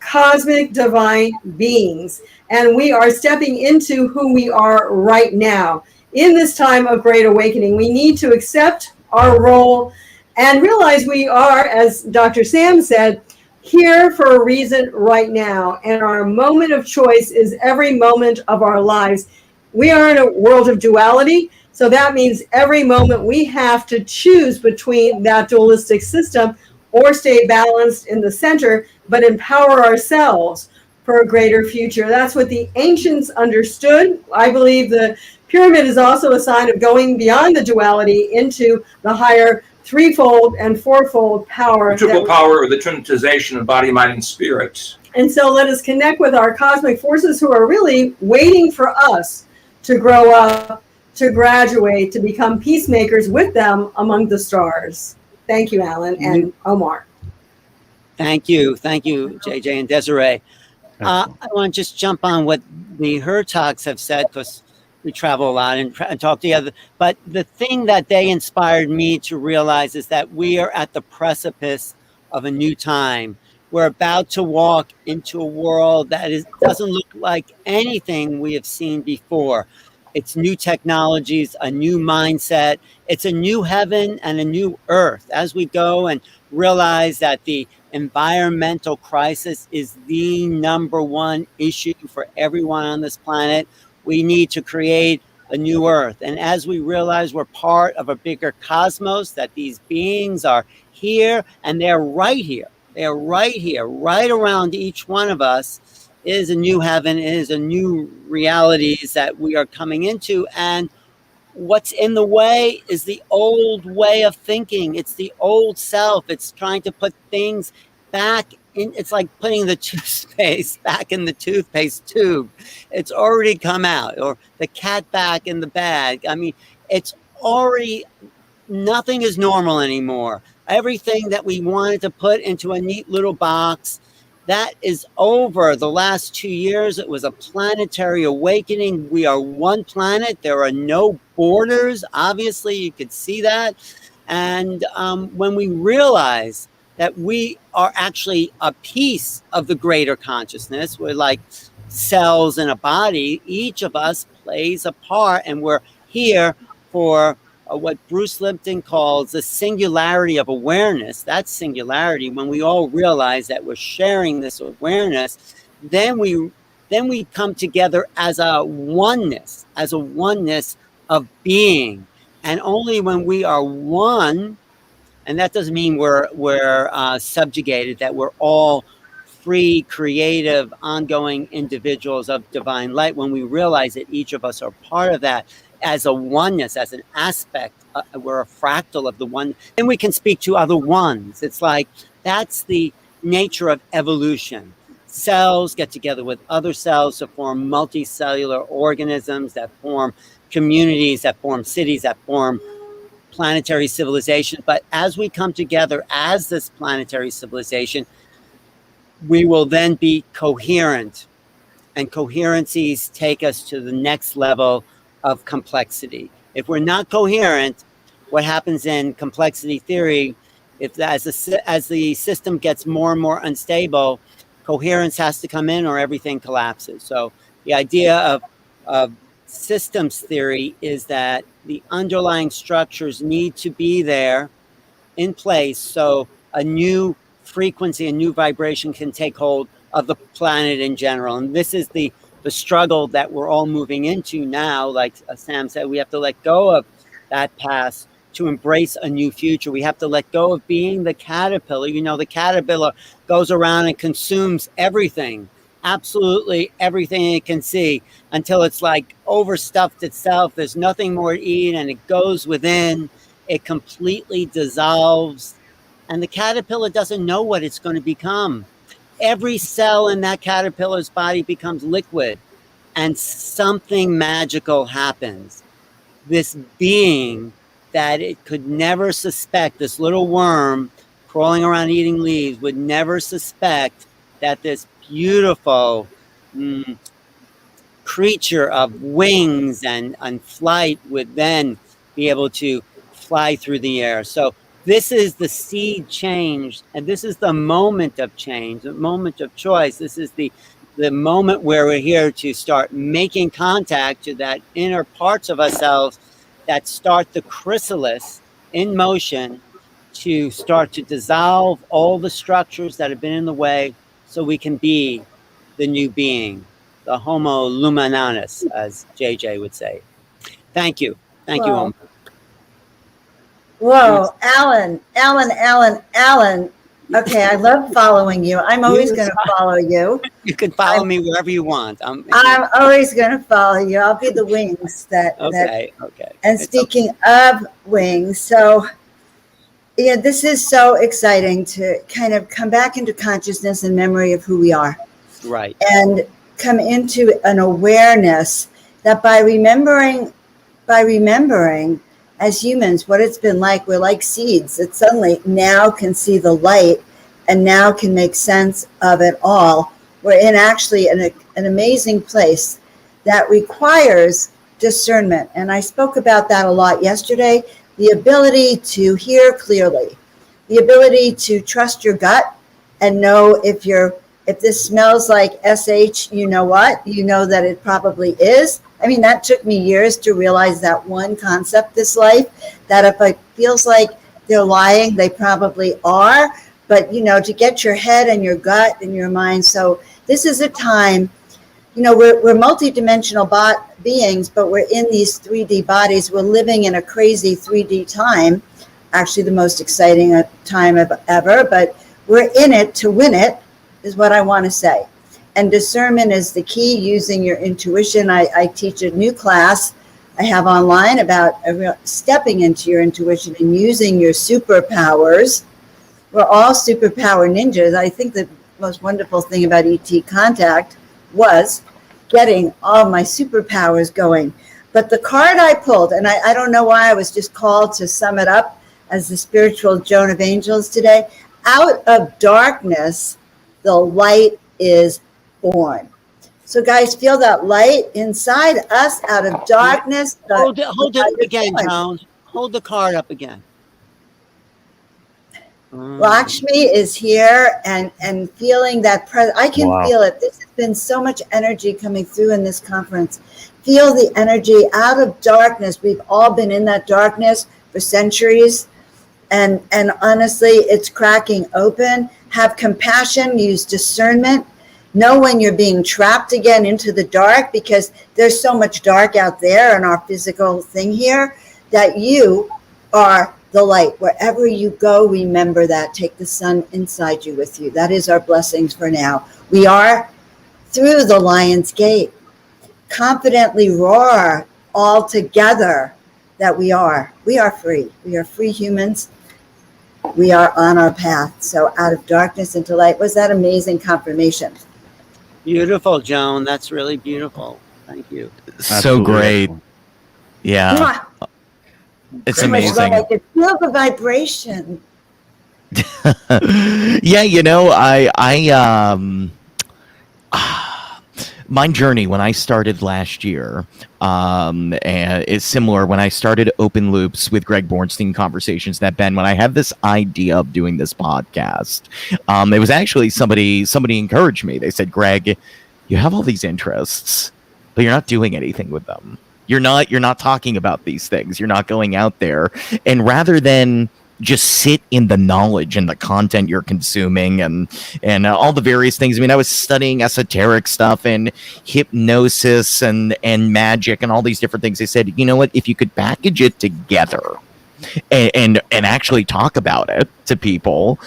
cosmic divine beings, and we are stepping into who we are right now. In this time of great awakening, we need to accept our role and realize we are, as Dr. Sam said, here for a reason right now. And our moment of choice is every moment of our lives. We are in a world of duality. So that means every moment we have to choose between that dualistic system or stay balanced in the center, but empower ourselves for a greater future. That's what the ancients understood. I believe the pyramid is also a sign of going beyond the duality into the higher threefold and fourfold power. The triple power, or the trinitization of body, mind, and spirit. And so let us connect with our cosmic forces who are really waiting for us to grow up, to graduate, to become peacemakers with them among the stars. Thank you, Alan and Omar. Thank you, JJ and Desiree. I want to just jump on what the Hertogs have said, because we travel a lot and talk together. But the thing that they inspired me to realize is that we are at the precipice of a new time. We're about to walk into a world that doesn't look like anything we have seen before. It's new technologies, a new mindset. It's a new heaven and a new earth as we go and realize that the environmental crisis is the number one issue for everyone on this planet. We need to create a new earth. And as we realize we're part of a bigger cosmos, that these beings are here and they're right here. They're right here, right around each one of us, is a new heaven, is a new realities that we are coming into. And what's in the way is the old way of thinking. It's the old self. It's trying to put things back in. It's like putting the toothpaste back in the toothpaste tube. It's already come out, or the cat back in the bag. I mean, it's already, nothing is normal anymore. Everything that we wanted to put into a neat little box, that is over. The last 2 years, it was a planetary awakening. We are one planet. There are no borders. Obviously, you could see that. And when we realize that we are actually a piece of the greater consciousness, we're like cells in a body. Each of us plays a part, and we're here for what Bruce Lipton calls the singularity of awareness. That singularity, when we all realize that we're sharing this awareness, then we come together as a oneness of being. And only when we are one, and that doesn't mean we're subjugated, that we're all free, creative, ongoing individuals of divine light. When we realize that each of us are part of that, as a oneness, as an aspect, we're a fractal of the one, and we can speak to other ones. It's like, that's the nature of evolution. Cells get together with other cells to form multicellular organisms that form communities, that form cities, that form planetary civilization. But as we come together as this planetary civilization, we will then be coherent, and coherencies take us to the next level of complexity. If we're not coherent, what happens in complexity theory, as the system gets more and more unstable, coherence has to come in or everything collapses. So the idea of systems theory is that the underlying structures need to be there in place so a new frequency, a new vibration can take hold of the planet in general. And this is the struggle that we're all moving into now. Like Sam said, we have to let go of that past to embrace a new future. We have to let go of being the caterpillar. You know, the caterpillar goes around and consumes everything, absolutely everything it can see, until it's like overstuffed itself. There's nothing more to eat, and it goes within, it completely dissolves, and the caterpillar doesn't know what it's going to become. Every cell in that caterpillar's body becomes liquid, and something magical happens. This being that it could never suspect, this little worm crawling around eating leaves, would never suspect that this beautiful creature of wings and flight would then be able to fly through the air. So this is the seed change, and this is the moment of change, the moment of choice. This is the moment where we're here to start making contact to that inner parts of ourselves that start the chrysalis in motion to start to dissolve all the structures that have been in the way so we can be the new being, the Homo Luminanus, as JJ would say. Thank you. Thank you, Omar. Whoa, Alan. Okay, I love following you. I'm always going to follow you. You can follow me wherever you want. I'm always going to follow you. I'll be the wings that. Okay. And speaking of wings, so yeah, this is so exciting to kind of come back into consciousness and memory of who we are. Right. And come into an awareness that by remembering as humans, what it's been like, we're like seeds that suddenly now can see the light and now can make sense of it all. We're in actually an amazing place that requires discernment. And I spoke about that a lot yesterday. The ability to hear clearly, the ability to trust your gut and know if this smells like SH, you know what? You know that it probably is. I mean, that took me years to realize that one concept this life, that if it feels like they're lying, they probably are. But, to get your head and your gut and your mind. So this is a time, we're multidimensional beings, but we're in these 3D bodies. We're living in a crazy 3D time, actually the most exciting time of ever, but we're in it to win it, is what I want to say. And discernment is the key, using your intuition. I teach a new class I have online about stepping into your intuition and using your superpowers. We're all superpower ninjas. I think the most wonderful thing about ET Contact was getting all my superpowers going. But the card I pulled, and I don't know why, I was just called to sum it up as the spiritual Joan of Angels today. Out of darkness, the light is born. So guys, feel that light inside us. Out of darkness. Hold it up again, Joan. Hold the card up again. Lakshmi is here and feeling that I can feel it. This has been so much energy coming through in this conference. Feel the energy out of darkness. We've all been in that darkness for centuries. And honestly, it's cracking open. Have compassion, use discernment. Know when you're being trapped again into the dark, because there's so much dark out there in our physical thing here, that you are the light. Wherever you go, remember that. Take the sun inside you with you. That is our blessings for now. We are through the lion's gate. Confidently roar all together that we are free. We are free humans. We are on our path. So out of darkness into light. Was that amazing confirmation? Beautiful, Joan. That's really beautiful. Thank you. So great. Yeah. It's amazing. I could feel the vibration. Yeah, my journey when I started last year and is similar. When I started Open Loops with Greg Bornstein Conversations, when I had this idea of doing this podcast, it was actually somebody encouraged me. They said, Greg, you have all these interests, but you're not doing anything with them. You're not talking about these things. You're not going out there. And rather than just sit in the knowledge and the content you're consuming and all the various things. I mean, I was studying esoteric stuff and hypnosis and magic and all these different things. They said, you know what, if you could package it together and actually talk about it to people,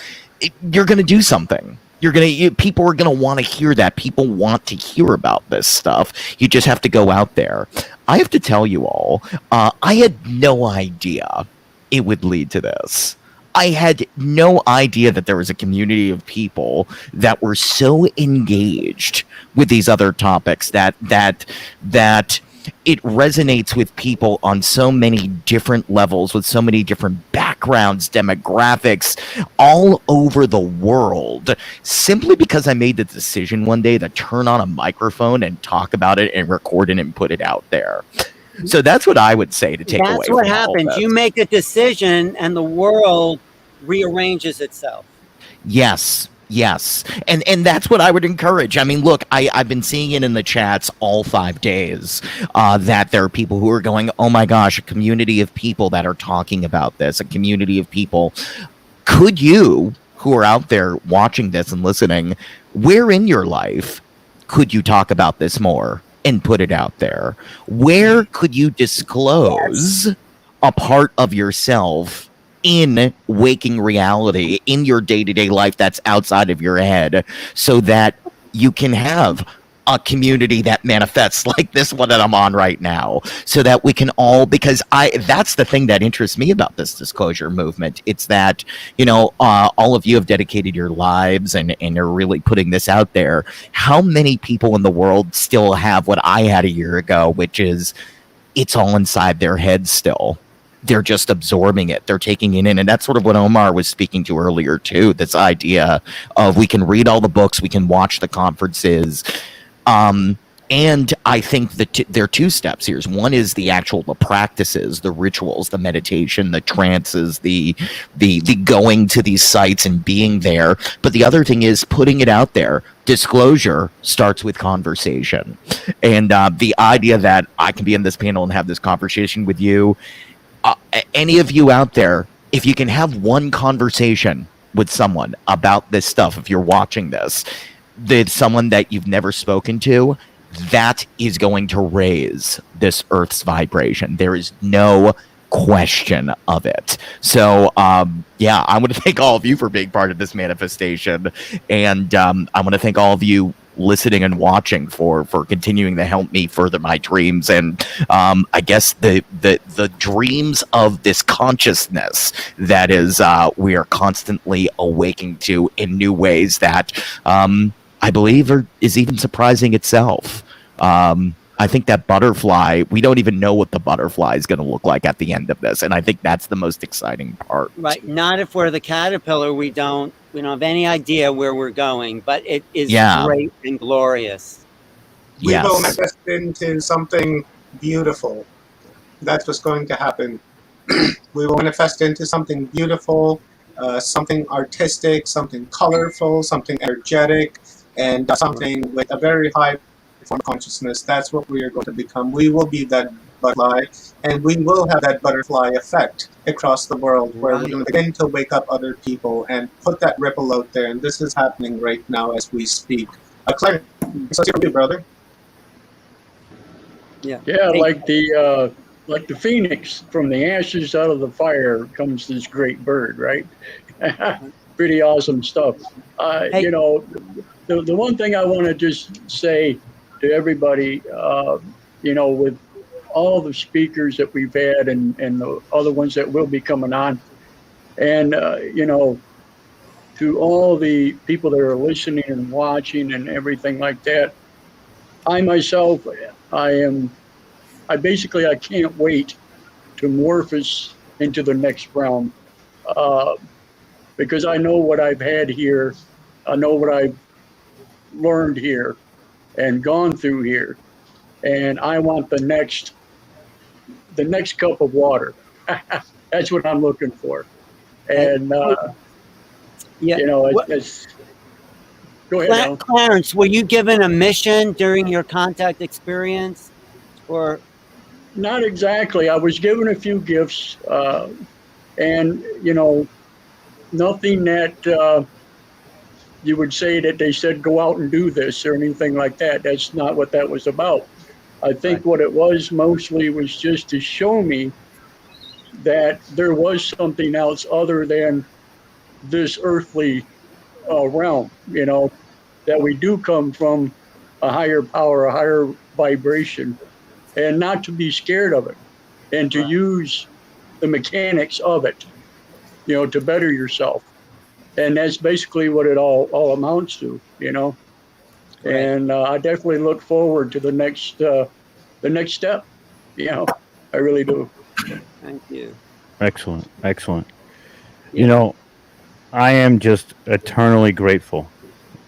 you're going to do something. People are going to want to hear that. People want to hear about this stuff. You just have to go out there. I have to tell you all, I had no idea it would lead to this. I had no idea that there was a community of people that were so engaged with these other topics that it resonates with people on so many different levels, with so many different backgrounds, demographics, all over the world, simply because I made the decision one day to turn on a microphone and talk about it and record it and put it out there. So that's what I would say to take away. That's what happens. You make a decision and the world rearranges itself. Yes. And that's what I would encourage. I mean, look, I've been seeing it in the chats all 5 days that there are people who are going, oh my gosh, a community of people that are talking about this, a community of people. Could you, who are out there watching this and listening, where in your life could you talk about this more and put it out there? Where could you disclose a part of yourself in waking reality, in your day-to-day life that's outside of your head, so that you can have a community that manifests like this one that I'm on right now, so that we can all, because that's the thing that interests me about this disclosure movement. It's that, all of you have dedicated your lives and are really putting this out there. How many people in the world still have what I had a year ago, which is it's all inside their heads still? they're just absorbing it. They're taking it in. And that's sort of what Omar was speaking to earlier, too. This idea of we can read all the books, we can watch the conferences. And I think that there are two steps here. One is the practices, the rituals, the meditation, the trances, the going to these sites and being there. But the other thing is putting it out there. Disclosure starts with conversation. And the idea that I can be in this panel and have this conversation with you, any of you out there, if you can have one conversation with someone about this stuff, if you're watching this, that's someone that you've never spoken to, that is going to raise this Earth's vibration. There is no question of it. So, I want to thank all of you for being part of this manifestation. And I want to thank all of you listening and watching for continuing to help me further my dreams. And I guess the dreams of this consciousness that is we are constantly awaking to in new ways that I believe is even surprising itself. I think that butterfly, we don't even know what the butterfly is going to look like at the end of this. And I think that's the most exciting part. Right. Not if we're the caterpillar, we don't have any idea where we're going, but it is great and glorious. We will manifest into something beautiful. That's what's going to happen. We will manifest into something beautiful, something artistic, something colorful, something energetic, and something with a very high form of consciousness. That's what we are going to become. We will be that butterfly, and we will have that butterfly effect across the world, where we're going to begin to wake up other people and put that ripple out there. And this is happening right now as we speak. Claire, so you, brother. Yeah, like the phoenix, from the ashes out of the fire comes this great bird, right? Pretty awesome stuff. The one thing I want to just say to everybody, with all the speakers that we've had and the other ones that will be coming on, and to all the people that are listening and watching and everything like that, I myself, I can't wait to morph us into the next realm, because I know what I've had here, I know what I've learned here and gone through here, and I want the next cup of water. That's what I'm looking for. And it's go ahead. Clarence, were you given a mission during your contact experience, or? Not exactly. I was given a few gifts, and nothing that you would say that they said go out and do this or anything like that. That's not what that was about. I think what it was mostly was just to show me that there was something else other than this earthly realm, that we do come from a higher power, a higher vibration, and not to be scared of it, and to use the mechanics of it, to better yourself. And that's basically what it all amounts to, And I definitely look forward to the next step. I really do. Thank you. Excellent. I am just eternally grateful.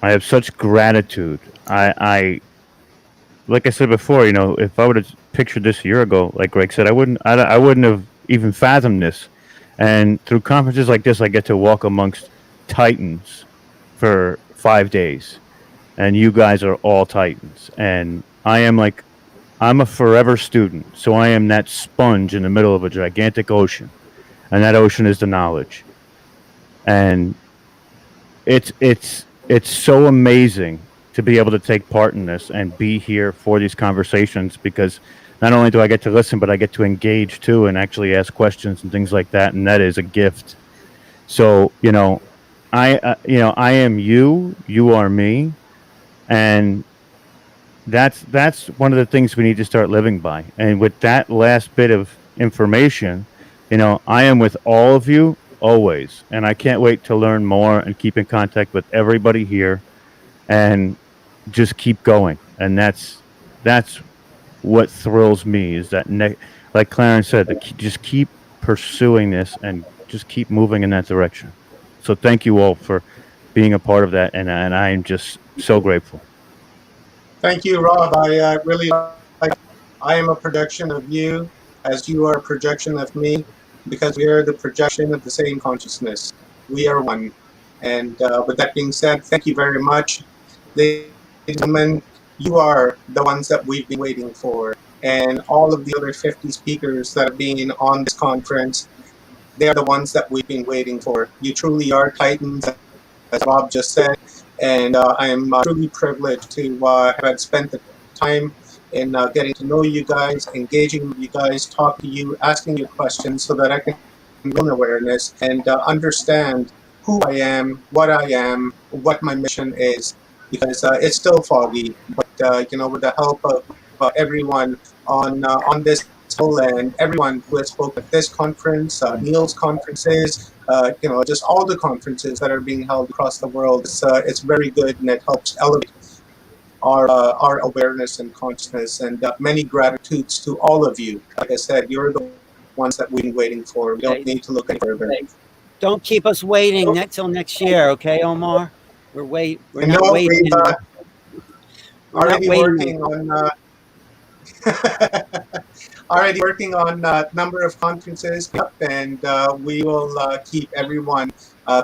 I have such gratitude. I like I said before, if I would have pictured this a year ago, like Greg said, I wouldn't have even fathomed this. And through conferences like this, I get to walk amongst titans for 5 days, and you guys are all titans, and I'm a forever student, so I am that sponge in the middle of a gigantic ocean, and that ocean is the knowledge. And it's so amazing to be able to take part in this and be here for these conversations, because not only do I get to listen, but I get to engage too and actually ask questions and things like that, and that is a gift. So I am you, you are me, and that's one of the things we need to start living by. And with that last bit of information, I am with all of you always, and I can't wait to learn more and keep in contact with everybody here, and just keep going. And that's what thrills me, is that like Clarence said, just keep pursuing this and just keep moving in that direction. So thank you all for being a part of that, and I am just so grateful. Thank you, Rob. I really like. I am a projection of you, as you are a projection of me, because we are the projection of the same consciousness. We are one. And with that being said, thank you very much, ladies and gentlemen. You are the ones that we've been waiting for, and all of the other 50 speakers that have been on this conference, they are the ones that we've been waiting for. You truly are titans, as Rob just said, and I am truly privileged to have spent the time in getting to know you guys, engaging with you guys, talk to you, asking you questions, so that I can gain awareness and understand who I am, what my mission is, because it's still foggy. But with the help of everyone on this and everyone who has spoken at this conference, Neil's conferences, just all the conferences that are being held across the world. It's very good, and it helps elevate our awareness and consciousness. And many gratitudes to all of you. Like I said, you're the ones that we've been waiting for. We don't need to look any further. Don't keep us waiting till next year, okay, Omar? We're not No, waiting. We're already working on. Already working on a number of conferences, and we will keep everyone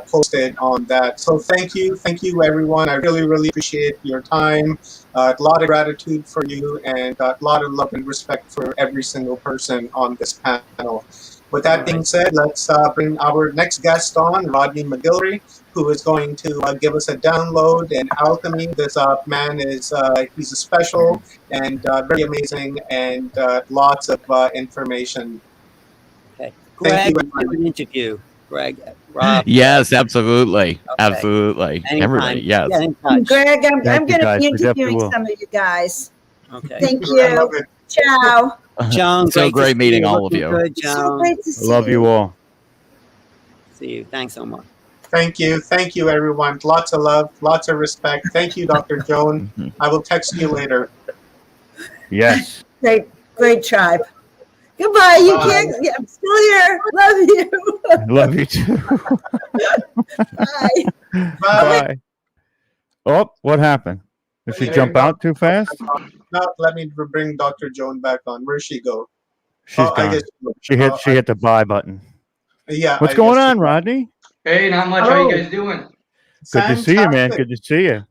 posted on that. So thank you everyone. I really, really appreciate your time. A lot of gratitude for you, and a lot of love and respect for every single person on this panel. With that being said, let's bring our next guest on, Rodney McGillvary, who is going to give us a download in alchemy. This man is he's a special and very amazing, and lots of information. Okay, Greg, an interview. Greg, Rob. Yes, absolutely, absolutely. Everybody, yes. Greg, I'm going to be We definitely interviewing will. some of you guys. Okay. Thank I love you. it. Ciao. Joan, So great meeting all of you. Good, Joan. So great to see Love you all. See you. Thanks, Omar. Thank you, everyone. Lots of love, lots of respect. Thank you, Dr. Joan. I will text you later. Yes. Great tribe. Goodbye. You can't. Yeah, I'm still here. Love you. Love you too. Bye. Bye. Oh, what happened? Did she jump out too fast? No, let me bring Dr. Joan back on. Where'd she go? She's I gone. guess She hit the buy button. Yeah. What's I going guess on, Rodney? Hey, not much. How you guys doing? Good to see you, man. Good to see you.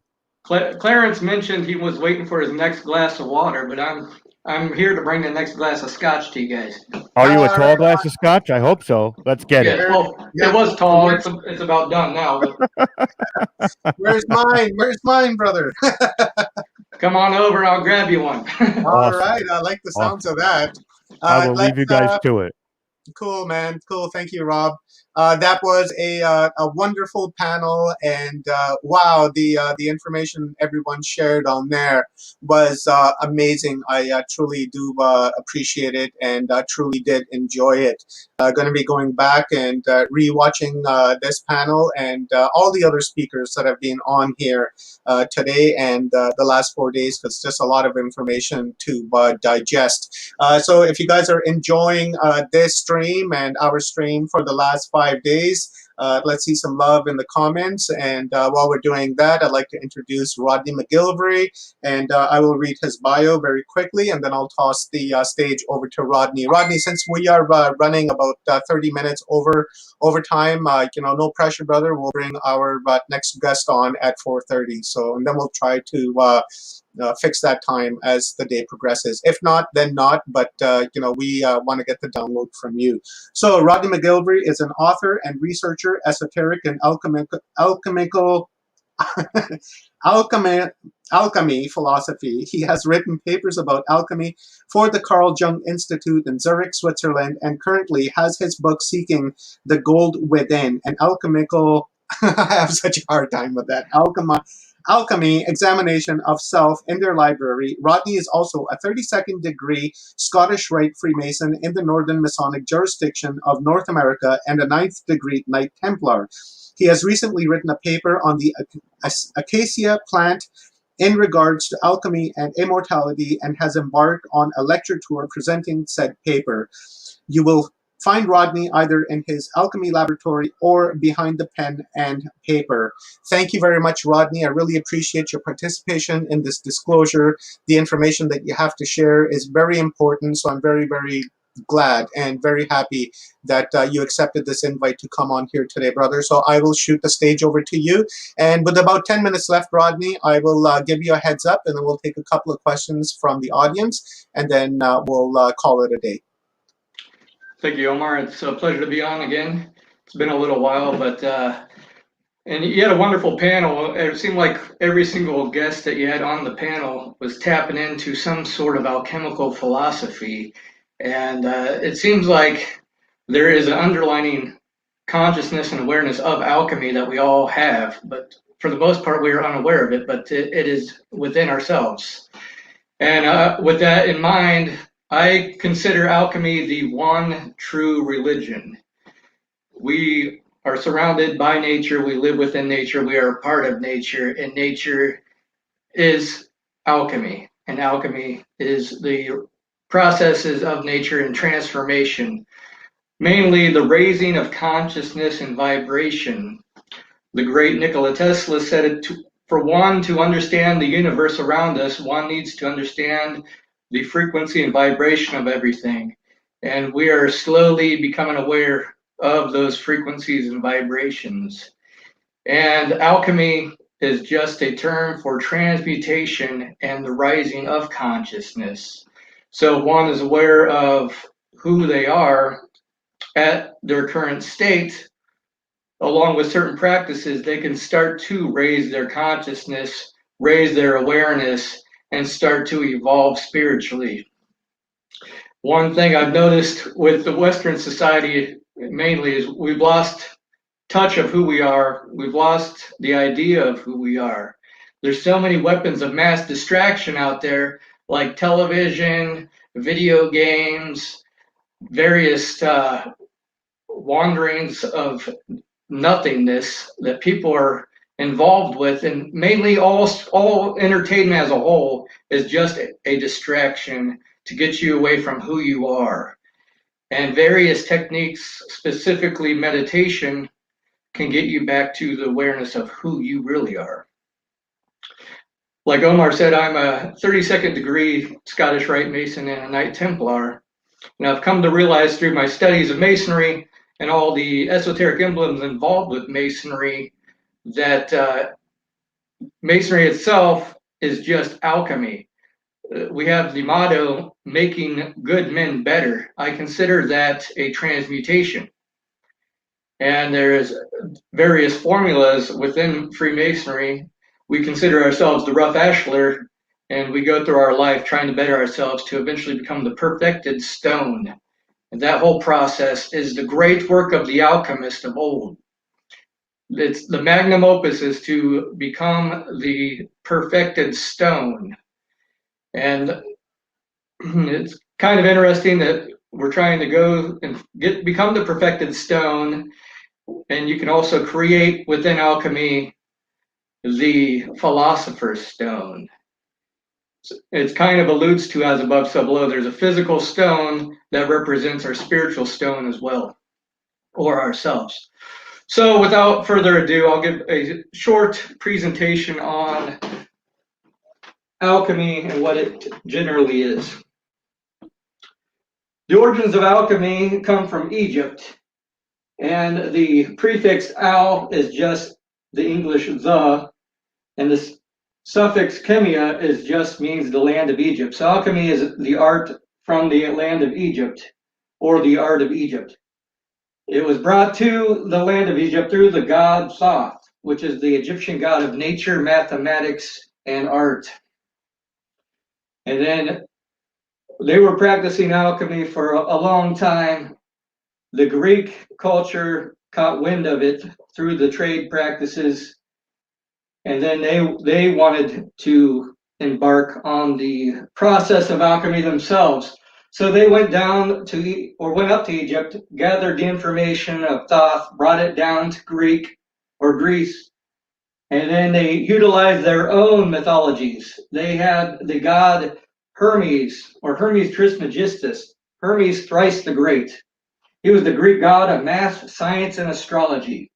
Clarence mentioned he was waiting for his next glass of water, but I'm here to bring the next glass of scotch to you guys. Are you a tall glass of scotch? I hope so. Let's get Yes, it. well, it was tall. It's about done now. But Where's mine? Where's mine, brother? come on over. I'll grab you one. All right. I like the sounds of that. I will leave you guys to it. Cool, man. Cool. Thank you, Rob. That was a wonderful panel, and wow, the information everyone shared on there was amazing. I truly do appreciate it, and truly did enjoy it. Going to be going back and rewatching this panel and all the other speakers that have been on here today and the last 4 days, because just a lot of information to digest. So if you guys are enjoying this stream and our stream for the last 5 days, let's see some love in the comments. And while we're doing that, I'd like to introduce Rodney McGillvary, and I will read his bio very quickly, and then I'll toss the stage over to Rodney. Rodney, since we are running about 30 minutes over time, no pressure, brother. We'll bring our next guest on at 4:30. So, and then we'll try to fix that time as the day progresses. If not, then not. But we want to get the download from you. So Rodney McGillvary is an author and researcher, esoteric and alchemical alchemy philosophy. He has written papers about alchemy for the Carl Jung Institute in Zurich, Switzerland, and currently has his book Seeking the Gold Within, an alchemical. I have such a hard time with that. Alchemy Examination of Self in their library. Rodney is also a 32nd degree Scottish Rite Freemason in the Northern Masonic jurisdiction of North America and a 9th degree Knight Templar. He has recently written a paper on the acacia plant in regards to alchemy and immortality and has embarked on a lecture tour presenting said paper. You will find Rodney either in his alchemy laboratory or behind the pen and paper. Thank you very much, Rodney. I really appreciate your participation in this disclosure. The information that you have to share is very important, so I'm very, very glad and very happy that you accepted this invite to come on here today, brother. So I will shoot the stage over to you. And with about 10 minutes left, Rodney, I will give you a heads up, and then we'll take a couple of questions from the audience, and then we'll call it a day. Thank you, Omar. It's a pleasure to be on again. It's been a little while, but and you had a wonderful panel. It seemed like every single guest that you had on the panel was tapping into some sort of alchemical philosophy. And it seems like there is an underlining consciousness and awareness of alchemy that we all have, but for the most part, we are unaware of it, but it is within ourselves. And with that in mind, I consider alchemy the one true religion. We are surrounded by nature, we live within nature, we are a part of nature, and nature is alchemy. And alchemy is the processes of nature and transformation, mainly the raising of consciousness and vibration. The great Nikola Tesla said it, for one to understand the universe around us, one needs to understand the frequency and vibration of everything. And we are slowly becoming aware of those frequencies and vibrations. And alchemy is just a term for transmutation and the rising of consciousness. So one is aware of who they are at their current state. Along with certain practices, they can start to raise their consciousness, raise their awareness, and start to evolve spiritually. One thing I've noticed with the Western society mainly is we've lost touch of who we are. We've lost the idea of who we are. There's so many weapons of mass distraction out there, like television, video games, various wanderings of nothingness that people are involved with, and mainly all entertainment as a whole is just a distraction to get you away from who you are. And various techniques, specifically meditation, can get you back to the awareness of who you really are. Like Omar said, I'm a 32nd degree Scottish Rite Mason and a Knight Templar. And I've come to realize through my studies of Masonry and all the esoteric emblems involved with Masonry that Masonry itself is just alchemy. We have the motto, making good men better. I consider that a transmutation. And there's various formulas within Freemasonry. We consider ourselves the rough ashlar, and we go through our life trying to better ourselves to eventually become the perfected stone. And that whole process is the great work of the alchemist of old. It's the magnum opus is to become the perfected stone. And it's kind of interesting that we're trying to go and become the perfected stone. And you can also create within alchemy the philosopher's stone. It kind of alludes to as above, so below. There's a physical stone that represents our spiritual stone as well, or ourselves. So without further ado, I'll give a short presentation on alchemy and what it generally is. The origins of alchemy come from Egypt, and the prefix al is just the English the, and the suffix chemia is just means the land of Egypt. So alchemy is the art from the land of Egypt, or the art of Egypt. It was brought to the land of Egypt through the god Thoth, which is the Egyptian god of nature, mathematics, and art. And then they were practicing alchemy for a long time. The Greek culture caught wind of it through the trade practices, and then they wanted to embark on the process of alchemy themselves. So they went up to Egypt, gathered the information of Thoth, brought it down to Greece, and then they utilized their own mythologies. They had the god Hermes, or Hermes Trismegistus, Hermes thrice the Great. He was the Greek god of math, science, and astrology.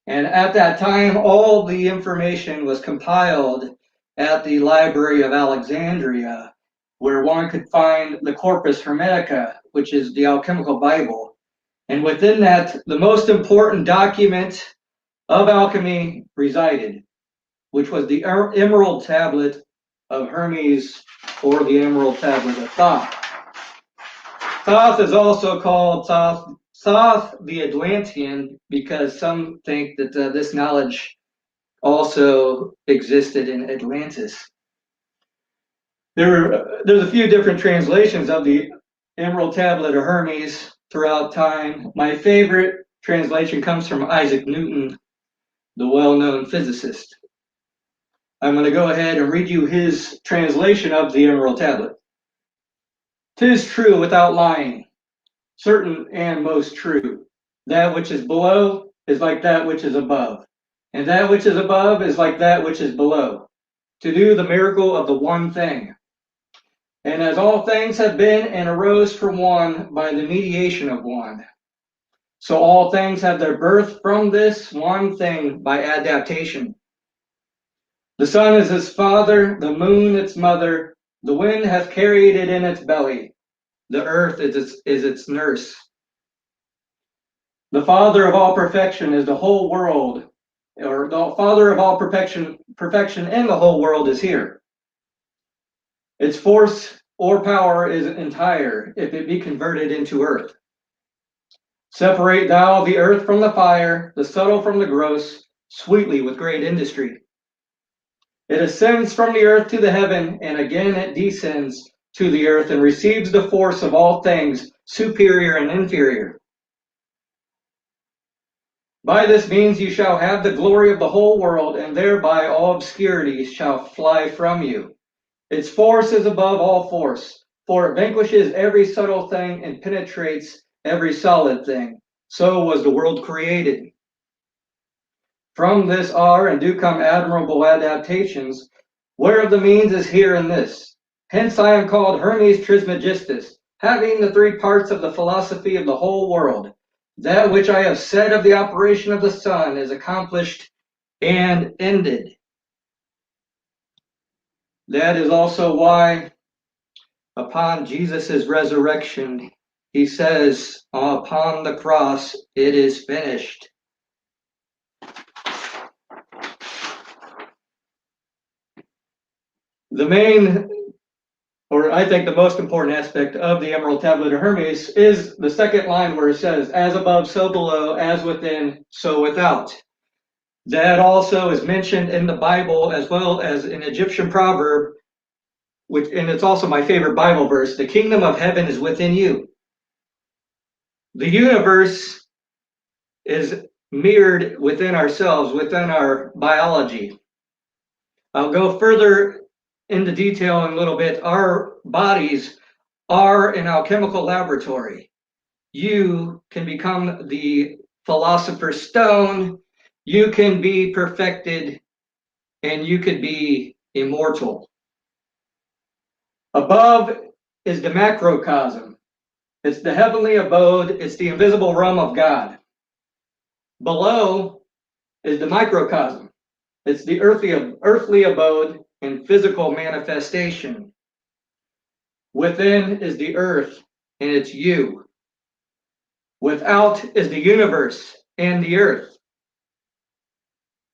And at that time, all the information was compiled at the Library of Alexandria, where one could find the Corpus Hermetica, which is the alchemical Bible. And within that, the most important document of alchemy resided, which was the Emerald Tablet of Hermes, or the Emerald Tablet of Thoth. Thoth is also called Thoth the Atlantean, because some think that this knowledge also existed in Atlantis. There's a few different translations of the Emerald Tablet of Hermes throughout time. My favorite translation comes from Isaac Newton, the well-known physicist. I'm going to go ahead and read you his translation of the Emerald Tablet. "'Tis true without lying, certain and most true. That which is below is like that which is above, and that which is above is like that which is below, to do the miracle of the one thing. And as all things have been and arose from one by the mediation of one, so all things have their birth from this one thing by adaptation. The sun is its father, the moon its mother, the wind hath carried it in its belly, the earth is its nurse. The father of all perfection is the whole world, or the father of all perfection in the whole world is here. Its force or power is entire, if it be converted into earth. Separate thou the earth from the fire, the subtle from the gross, sweetly with great industry. It ascends from the earth to the heaven, and again it descends to the earth and receives the force of all things, superior and inferior. By this means you shall have the glory of the whole world, and thereby all obscurity shall fly from you. Its force is above all force, for it vanquishes every subtle thing and penetrates every solid thing. So was the world created. From this are and do come admirable adaptations, whereof the means is here in this. Hence I am called Hermes Trismegistus, having the three parts of the philosophy of the whole world. That which I have said of the operation of the sun is accomplished and ended. That is also why upon Jesus' resurrection, he says upon the cross, it is finished. The main, or I think the most important aspect of the Emerald Tablet of Hermes is the second line where it says, as above, so below, as within, so without. That also is mentioned in the Bible as well as an Egyptian proverb, and it's also my favorite Bible verse, the kingdom of heaven is within you. The universe is mirrored within ourselves, within our biology. I'll go further into detail in a little bit. Our bodies are an alchemical laboratory. You can become the philosopher's stone, you can be perfected, and you could be immortal. Above is the macrocosm. It's the heavenly abode, it's the invisible realm of God. Below is the microcosm. It's the earthly abode and physical manifestation. Within is the earth, and it's you. Without is the universe and the earth.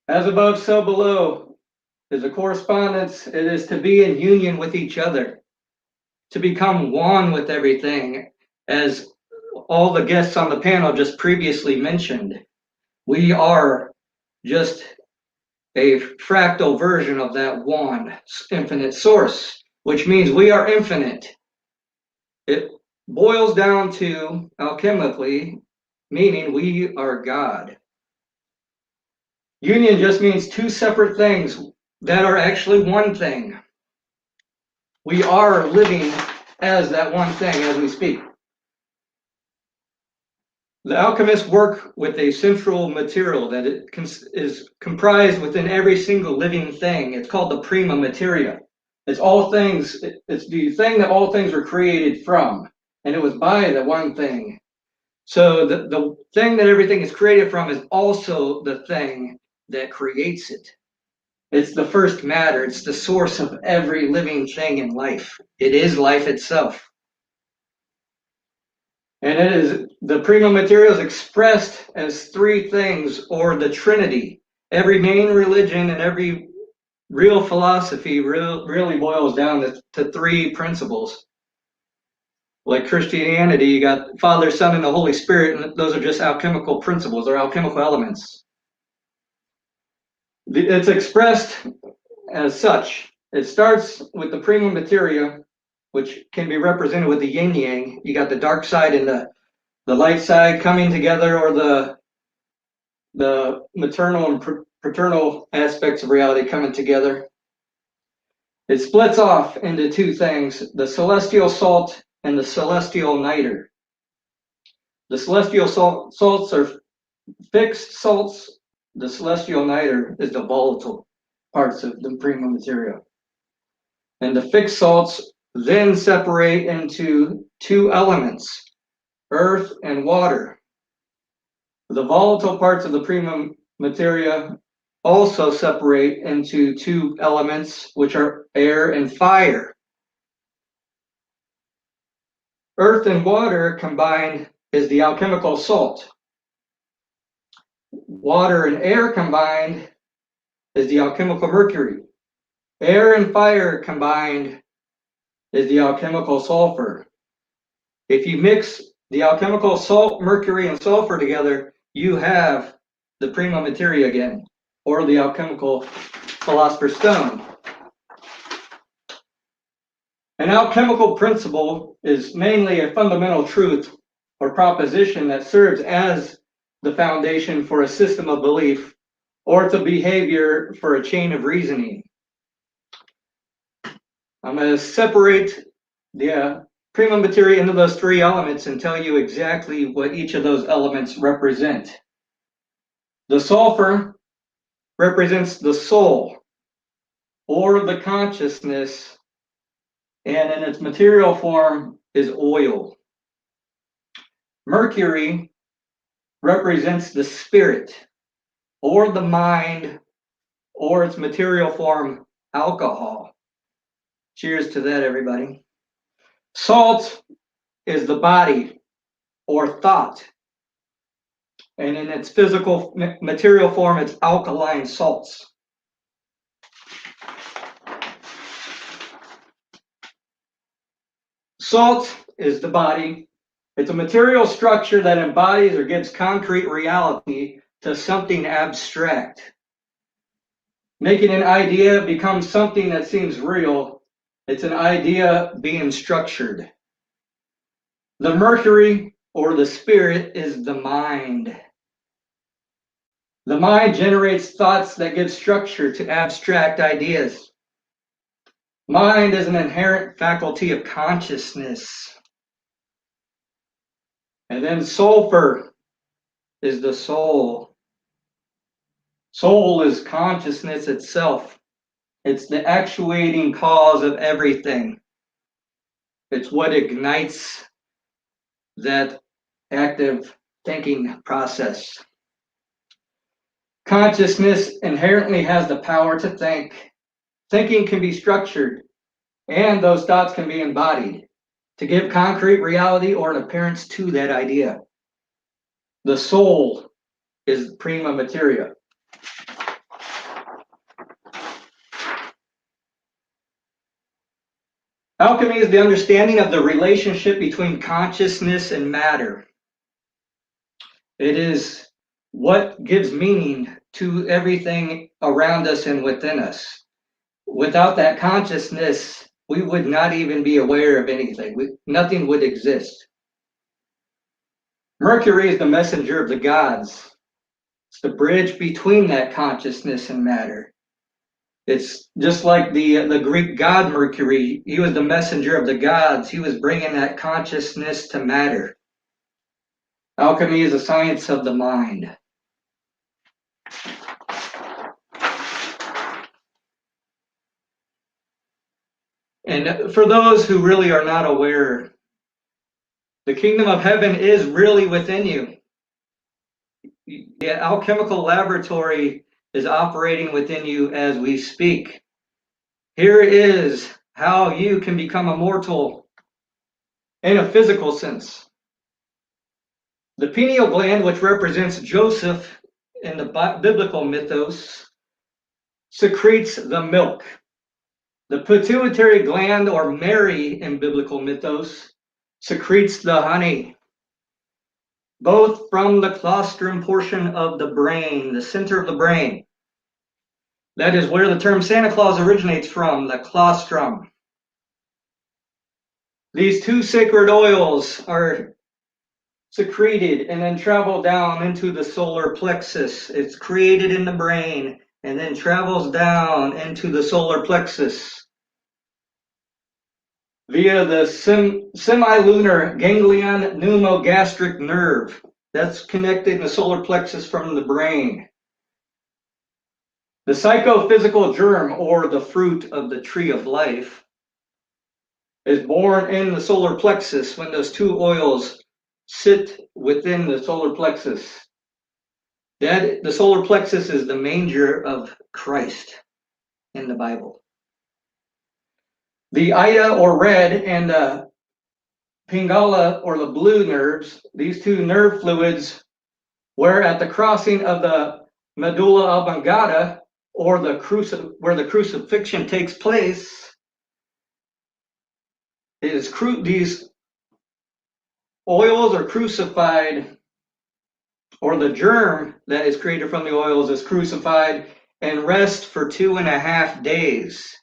As above, so below is a correspondence. It is to be in union with each other, to become one with everything, as all the guests on the panel just previously mentioned. We are just a fractal version of that one infinite source, which means we are infinite. It boils down to, alchemically, meaning we are God. Union just means two separate things that are actually one thing. We are living as that one thing as we speak. The alchemists work with a central material that is comprised within every single living thing. It's called the prima materia. It's all things. It's the thing that all things were created from, and it was by the one thing So the thing that everything is created from is also the thing that creates it. It's the first matter. It's the source of every living thing in life. It is life itself. And it is the prima material is expressed as three things, or the Trinity. Every main religion and every real philosophy really boils down to three principles. Like Christianity, you got Father, Son, and the Holy Spirit, and those are just alchemical principles, or alchemical elements. It's expressed as such. It starts with the prima materia, which can be represented with the yin yang. You got the dark side and the light side coming together, or the maternal and paternal aspects of reality coming together. It splits off into two things: the celestial salt and the celestial niter. The celestial salts are fixed salts. The celestial niter is the volatile parts of the prima materia. And the fixed salts then separate into two elements, earth and water. The volatile parts of the prima materia also separate into two elements, which are air and fire. Earth and water combined is the alchemical salt. Water and air combined is the alchemical mercury. Air and fire combined is the alchemical sulfur. If you mix the alchemical salt, mercury, and sulfur together, you have the prima materia again, or the alchemical philosopher's stone. An alchemical principle is mainly a fundamental truth or proposition that serves as the foundation for a system of belief, or it's a behavior for a chain of reasoning. I'm going to separate the prima materia into those three elements and tell you exactly what each of those elements represent. The sulfur represents the soul, or the consciousness, and in its material form is oil. Mercury represents the spirit, or the mind, or its material form, alcohol. Cheers to that, everybody. Salt is the body, or thought. And in its physical material form, it's alkaline salts. Salt is the body. It's a material structure that embodies or gives concrete reality to something abstract. Making an idea become something that seems real. It's an idea being structured. The mercury, or the spirit, is the mind. The mind generates thoughts that give structure to abstract ideas. Mind is an inherent faculty of consciousness. And then sulfur is the soul. Soul is consciousness itself. It's the actuating cause of everything. It's what ignites that active thinking process. Consciousness inherently has the power to think. Thinking can be structured, and those thoughts can be embodied to give concrete reality or an appearance to that idea. The soul is prima materia. Alchemy is the understanding of the relationship between consciousness and matter. It is what gives meaning to everything around us and within us. Without that consciousness, we would not even be aware of anything. Nothing would exist. Mercury is the messenger of the gods. It's the bridge between that consciousness and matter. It's just like the Greek god Mercury. He was the messenger of the gods. He was bringing that consciousness to matter. Alchemy is a science of the mind. And for those who really are not aware The kingdom of heaven is really within you. The alchemical laboratory is operating within you as we speak. Here is how you can become immortal in a physical sense. The pineal gland, which represents Joseph in the biblical mythos, secretes the milk. The pituitary gland, or Mary in biblical mythos, secretes the honey, both from the claustrum portion of the brain, the center of the brain. That is where the term Santa Claus originates from, the claustrum. These two sacred oils are secreted and then travel down into the solar plexus. It's created in the brain and then travels down into the solar plexus via the semilunar ganglion pneumogastric nerve. That's connected in the solar plexus from the brain. The psychophysical germ, or the fruit of the tree of life, is born in the solar plexus when those two oils sit within the solar plexus. The solar plexus is the manger of Christ in the Bible. The Ida, or red, and the Pingala, or the blue nerves, these two nerve fluids, where at the crossing of the medulla oblongata, or where the crucifixion takes place, these oils are crucified, or the germ that is created from the oils is crucified and rest for 2.5 days.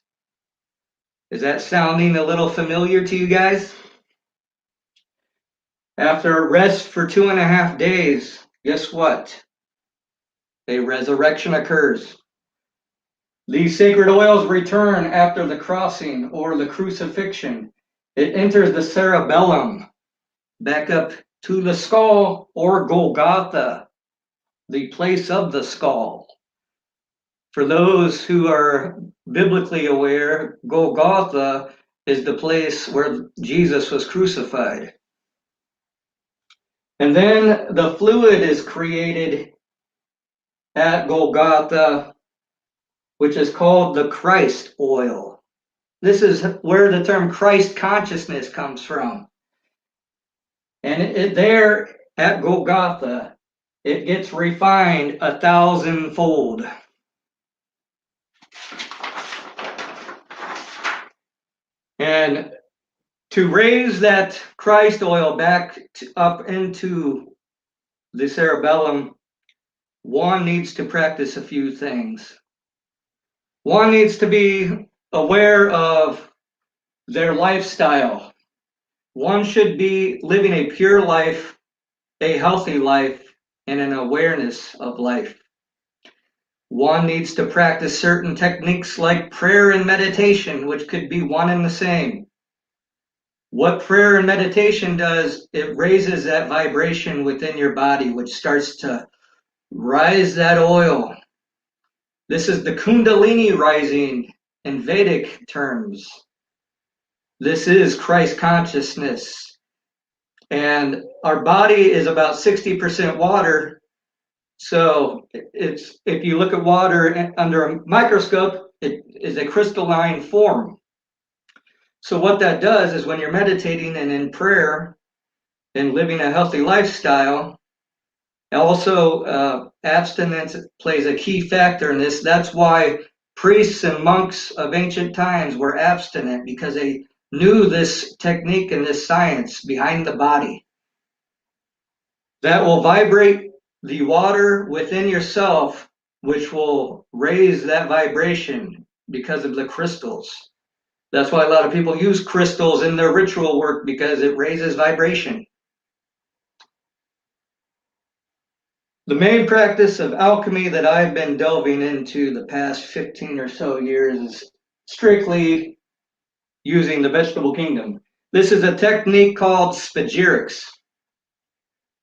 Is that sounding a little familiar to you guys? After rest for 2.5 days, guess what? A resurrection occurs. These sacred oils return after the crossing or the crucifixion. It enters the cerebellum, back up to the skull, or Golgotha, the place of the skull. For those who are biblically aware, Golgotha is the place where Jesus was crucified. And then the fluid is created at Golgotha, which is called the Christ oil. This is where the term Christ consciousness comes from. And there at Golgotha, it gets refined 1,000-fold. And to raise that Christ oil back up into the cerebellum, one needs to practice a few things. One needs to be aware of their lifestyle. One should be living a pure life, a healthy life, and an awareness of life. One needs to practice certain techniques like prayer and meditation, which could be one and the same. What prayer and meditation does, it raises that vibration within your body, which starts to rise that oil. This is the Kundalini rising in Vedic terms. This is Christ consciousness. And our body is about 60% water. So if you look at water under a microscope, it is a crystalline form. So what that does is when you're meditating and in prayer and living a healthy lifestyle, also abstinence plays a key factor in this. That's why priests and monks of ancient times were abstinent, because they knew this technique and this science behind the body that will vibrate the water within yourself, which will raise that vibration because of the crystals. That's why a lot of people use crystals in their ritual work, because it raises vibration. The main practice of alchemy that I've been delving into the past 15 or so years is strictly using the vegetable kingdom. This is a technique called spagyrics.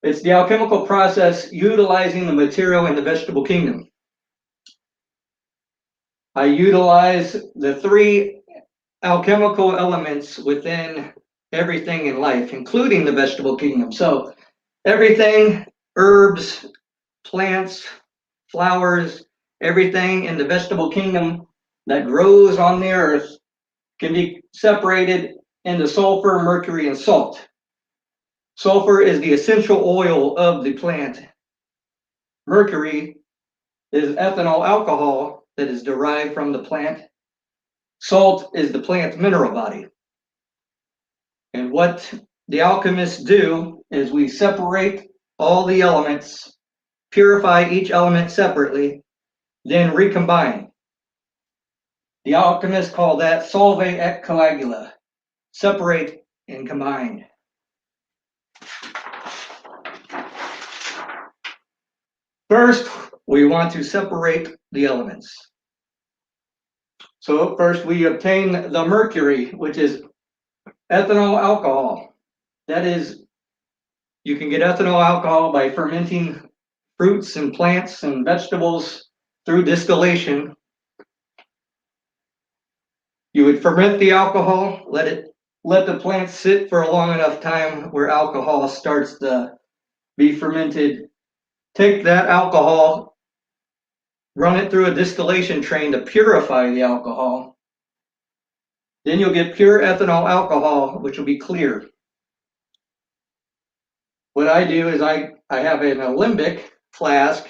It's the alchemical process utilizing the material in the vegetable kingdom. I utilize the 3 alchemical elements within everything in life, including the vegetable kingdom. So everything, herbs, plants, flowers, everything in the vegetable kingdom that grows on the earth can be separated into sulfur, mercury, and salt. Sulfur is the essential oil of the plant. Mercury is ethanol alcohol that is derived from the plant. Salt is the plant's mineral body. And what the alchemists do is we separate all the elements, purify each element separately, then recombine. The alchemists call that solve et coagula, separate and combine. First, we want to separate the elements. So first we obtain the mercury, which is ethanol alcohol. That is, you can get ethanol alcohol by fermenting fruits and plants and vegetables through distillation. You would ferment the alcohol, let the plant sit for a long enough time where alcohol starts to be fermented. Take that alcohol, run it through a distillation train to purify the alcohol. Then you'll get pure ethanol alcohol, which will be clear. What I do is I have an alembic flask,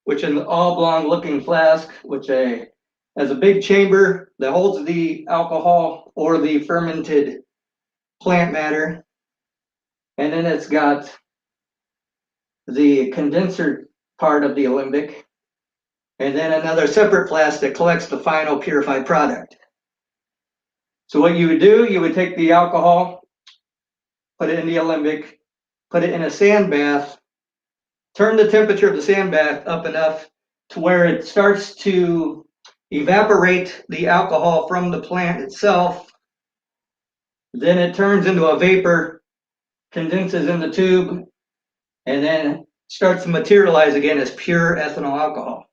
which is an oblong looking flask, which has a big chamber that holds the alcohol or the fermented plant matter. And then it's got the condenser part of the alembic, and then another separate flask that collects the final purified product. So what you would do, you would take the alcohol, put it in the alembic, put it in a sand bath, turn the temperature of the sand bath up enough to where it starts to evaporate the alcohol from the plant itself. Then it turns into a vapor, condenses in the tube, and then starts to materialize again as pure ethanol alcohol.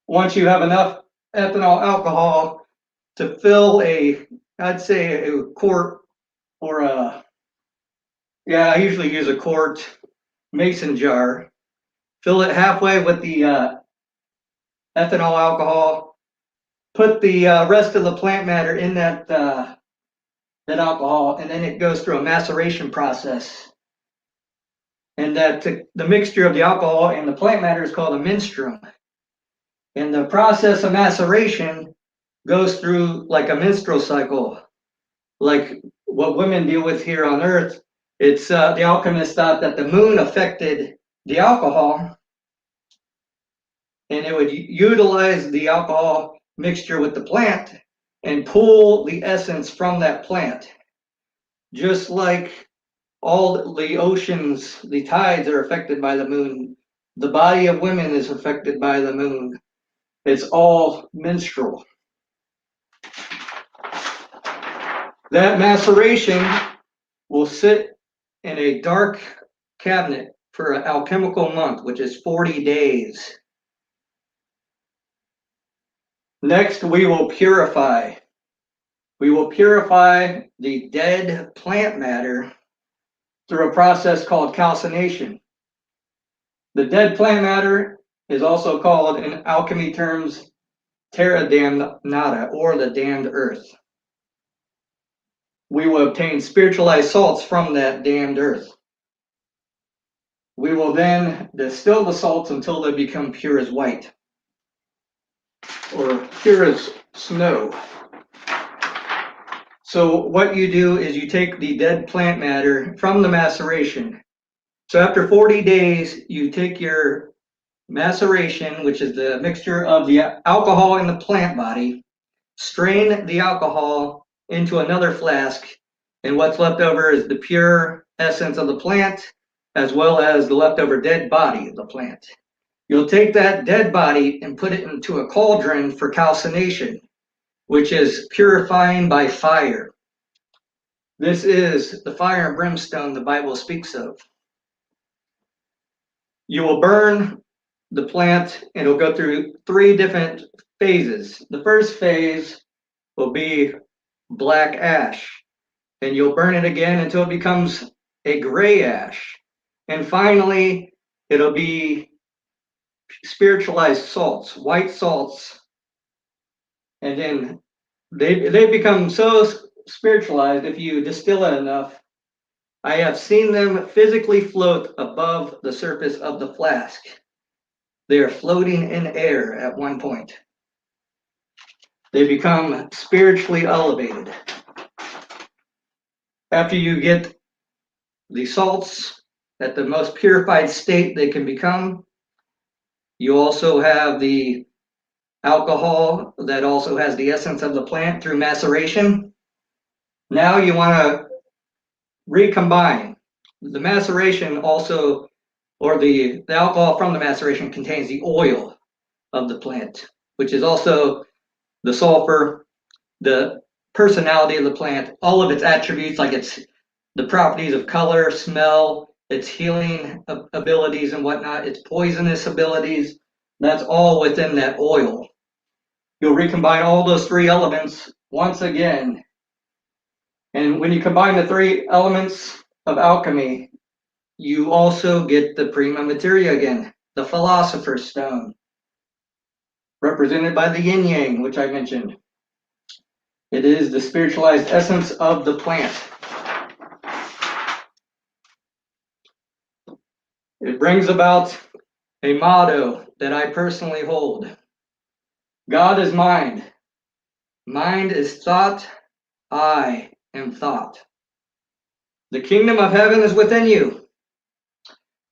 Once you have enough ethanol alcohol to fill I'd say a quart or I usually use a quart mason jar, fill it halfway with the ethanol alcohol, put the rest of the plant matter in that alcohol, and then it goes through a maceration process. And the mixture of the alcohol and the plant matter is called a menstruum. And the process of maceration goes through like a menstrual cycle, like what women deal with here on Earth. It's the alchemists thought that the moon affected the alcohol, and it would utilize the alcohol mixture with the plant and pull the essence from that plant. Just like all the oceans, the tides are affected by the moon. The body of women is affected by the moon. It's all menstrual. That maceration will sit in a dark cabinet for an alchemical month, which is 40 days. Next, we will purify. We will purify the dead plant matter through a process called calcination. The dead plant matter is also called, in alchemy terms, terra damnata, or the damned earth. We will obtain spiritualized salts from that damned earth. We will then distill the salts until they become pure as white, or pure as snow. So what you do is you take the dead plant matter from the maceration. So after 40 days, you take your maceration, which is the mixture of the alcohol in the plant body, strain the alcohol into another flask, and what's left over is the pure essence of the plant, as well as the leftover dead body of the plant. You'll take that dead body and put it into a cauldron for calcination, which is purifying by fire. This is the fire and brimstone the Bible speaks of. You will burn the plant, and it'll go through 3 different phases. The first phase will be black ash. and you'll burn it again until it becomes a gray ash. And finally, it'll be spiritualized salts, white salts. And then they become so spiritualized, if you distill it enough, I have seen them physically float above the surface of the flask. They are floating in air at one point. They become spiritually elevated. After you get the salts at the most purified state they can become, you also have the alcohol that also has the essence of the plant through maceration. Now you want to recombine. The maceration also, or the alcohol from the maceration contains the oil of the plant, which is also the sulfur, the personality of the plant, all of its attributes, like its the properties of color, smell, its healing abilities and whatnot, its poisonous abilities. That's all within that oil. You'll recombine all those three elements once again. And when you combine the three elements of alchemy, you also get the prima materia again, the philosopher's stone, represented by the yin yang, which I mentioned. It is the spiritualized essence of the plant. It brings about a motto that I personally hold. God is mind. Mind is thought. I am thought. The kingdom of heaven is within you.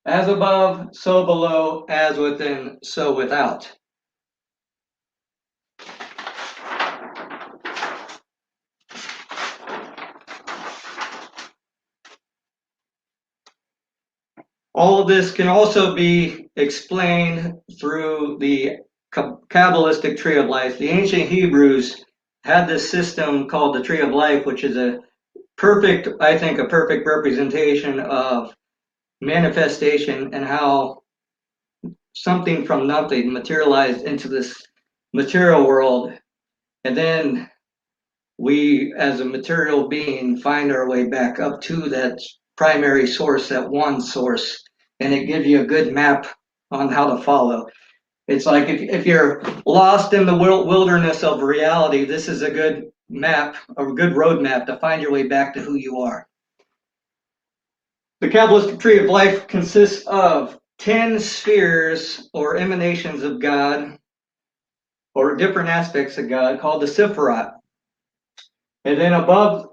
As above, so below, as within, so without. All of this can also be explained through the Kabbalistic tree of life. The ancient Hebrews had this system called the tree of life, which is a perfect representation of manifestation and how something from nothing materialized into this material world. And then we, as a material being, find our way back up to that primary source, that one source, and it gives you a good map on how to follow. It's like if you're lost in the wilderness of reality, this is a good map, a good roadmap to find your way back to who you are. The Kabbalistic tree of life consists of 10 spheres or emanations of God, or different aspects of God, called the Sephiroth. And then above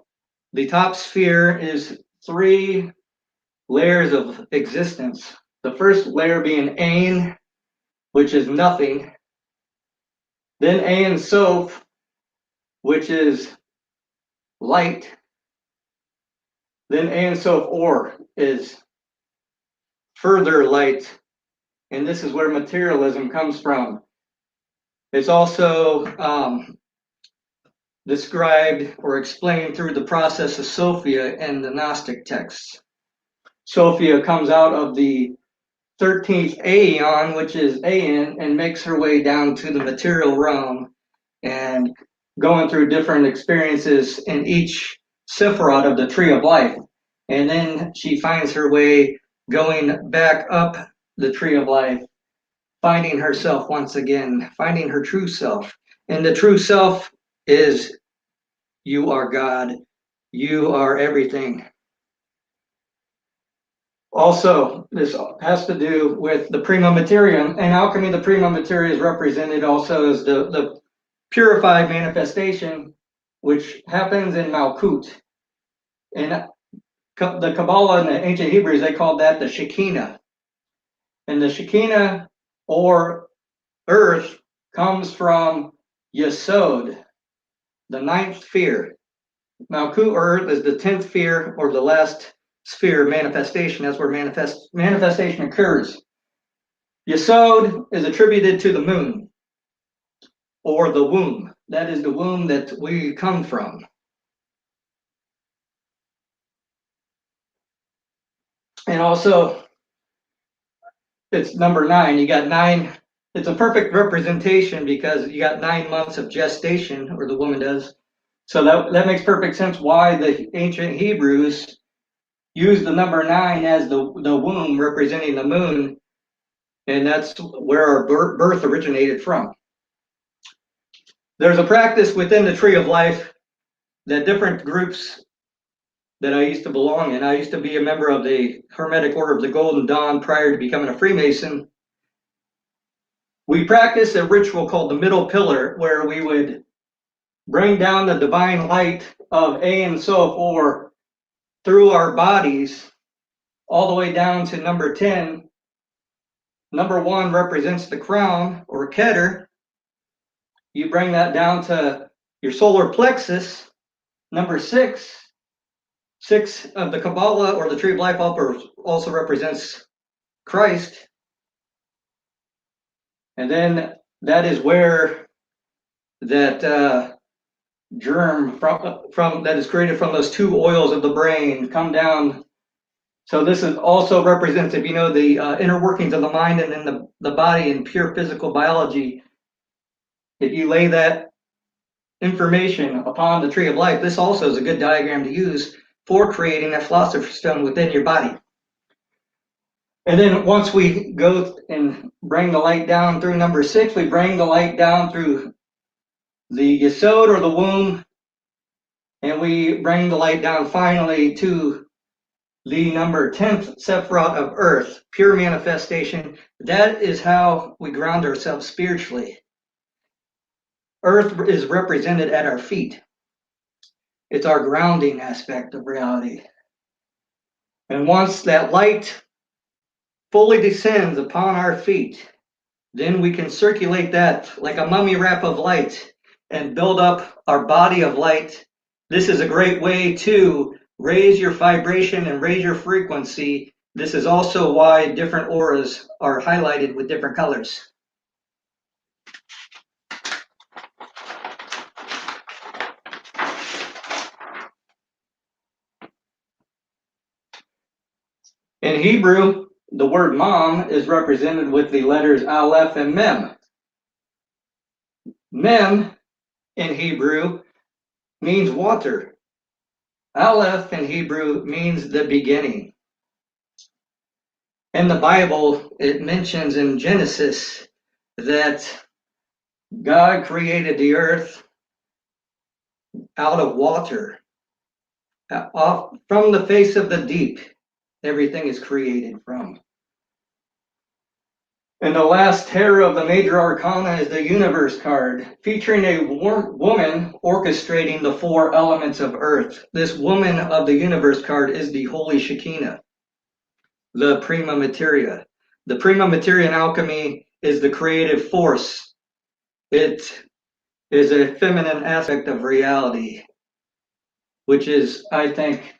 the top sphere is 3 layers of existence. The first layer being Ein, which is nothing. Then Ein Sof, which is light. Then Ein Sof Or is further light. And this is where materialism comes from. It's also described or explained through the process of Sophia in the Gnostic texts. Sophia comes out of the 13th aeon, which is Aeon, and makes her way down to the material realm and going through different experiences in each Sephiroth of the tree of life. And then she finds her way going back up the tree of life, finding herself once again, finding her true self. And the true self is you are God. You are everything. Also, this has to do with the prima materia. In alchemy, the prima materia is represented also as the purified manifestation, which happens in Malkut. In the Kabbalah and the ancient Hebrews, they called that the Shekinah. And the Shekinah, or earth, comes from Yesod, the 9th sphere. Malkut, or earth, is the 10th sphere, or the last sphere, manifestation. That's where manifestation occurs. Yesod is attributed to the moon, or the womb. That is the womb that we come from. And also, it's number 9. You got 9. It's a perfect representation because you got 9 months of gestation, or the woman does, So that makes perfect sense why the ancient Hebrews used the number 9 as the womb representing the moon, and that's where our birth originated from. There's a practice within the Tree of Life that different groups that I used to belong in. I used to be a member of the Hermetic Order of the Golden Dawn prior to becoming a Freemason. We practiced a ritual called the middle pillar, where we would bring down the divine light of Ein Sof, or through our bodies, all the way down to number 10. Number 1 represents the crown, or Keter. You bring that down to your solar plexus. Number 6 of the Kabbalah, or the Tree of Life, also represents Christ. And then that is where that germ from that is created from those 2 oils of the brain come down. So this is also represents, if you know the inner workings of the mind and then the body in pure physical biology, if you lay that information upon the Tree of Life, this also is a good diagram to use for creating a philosopher's stone within your body. And then once we go and bring the light down through number 6, we bring the light down through the Yesod, or the womb, and we bring the light down finally to the number 10th Sephiroth of Earth, pure manifestation. That is how we ground ourselves spiritually. Earth is represented at our feet. It's our grounding aspect of reality. And once that light fully descends upon our feet, then we can circulate that like a mummy wrap of light and build up our body of light. This is a great way to raise your vibration and raise your frequency. This is also why different auras are highlighted with different colors. In Hebrew, the word mom is represented with the letters Aleph and Mem. Mem in Hebrew means water. Aleph in Hebrew means the beginning. In the Bible, it mentions in Genesis that God created the earth out of water. From the face of the deep, everything is created from. And the last tarot of the major arcana is the universe card, featuring a woman orchestrating the 4 elements of earth. This woman of the universe card is the Holy Shekinah, the prima materia. The prima materia in alchemy is the creative force. It is a feminine aspect of reality, which is, I think,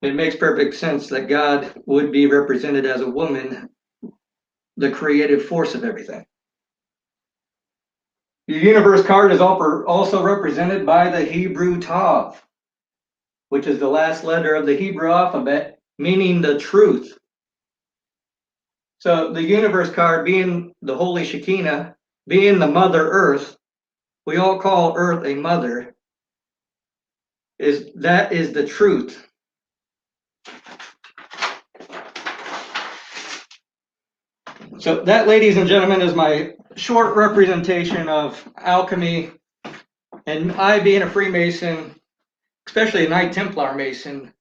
it makes perfect sense that God would be represented as a woman, the creative force of everything. The universe card is also represented by the Hebrew Tav, which is the last letter of the Hebrew alphabet, meaning the truth. So the universe card, being the Holy Shekinah, being the Mother Earth, we all call Earth a mother, that is the truth. So that, ladies and gentlemen, is my short representation of alchemy. And I, being a Freemason, especially a Knight Templar Mason,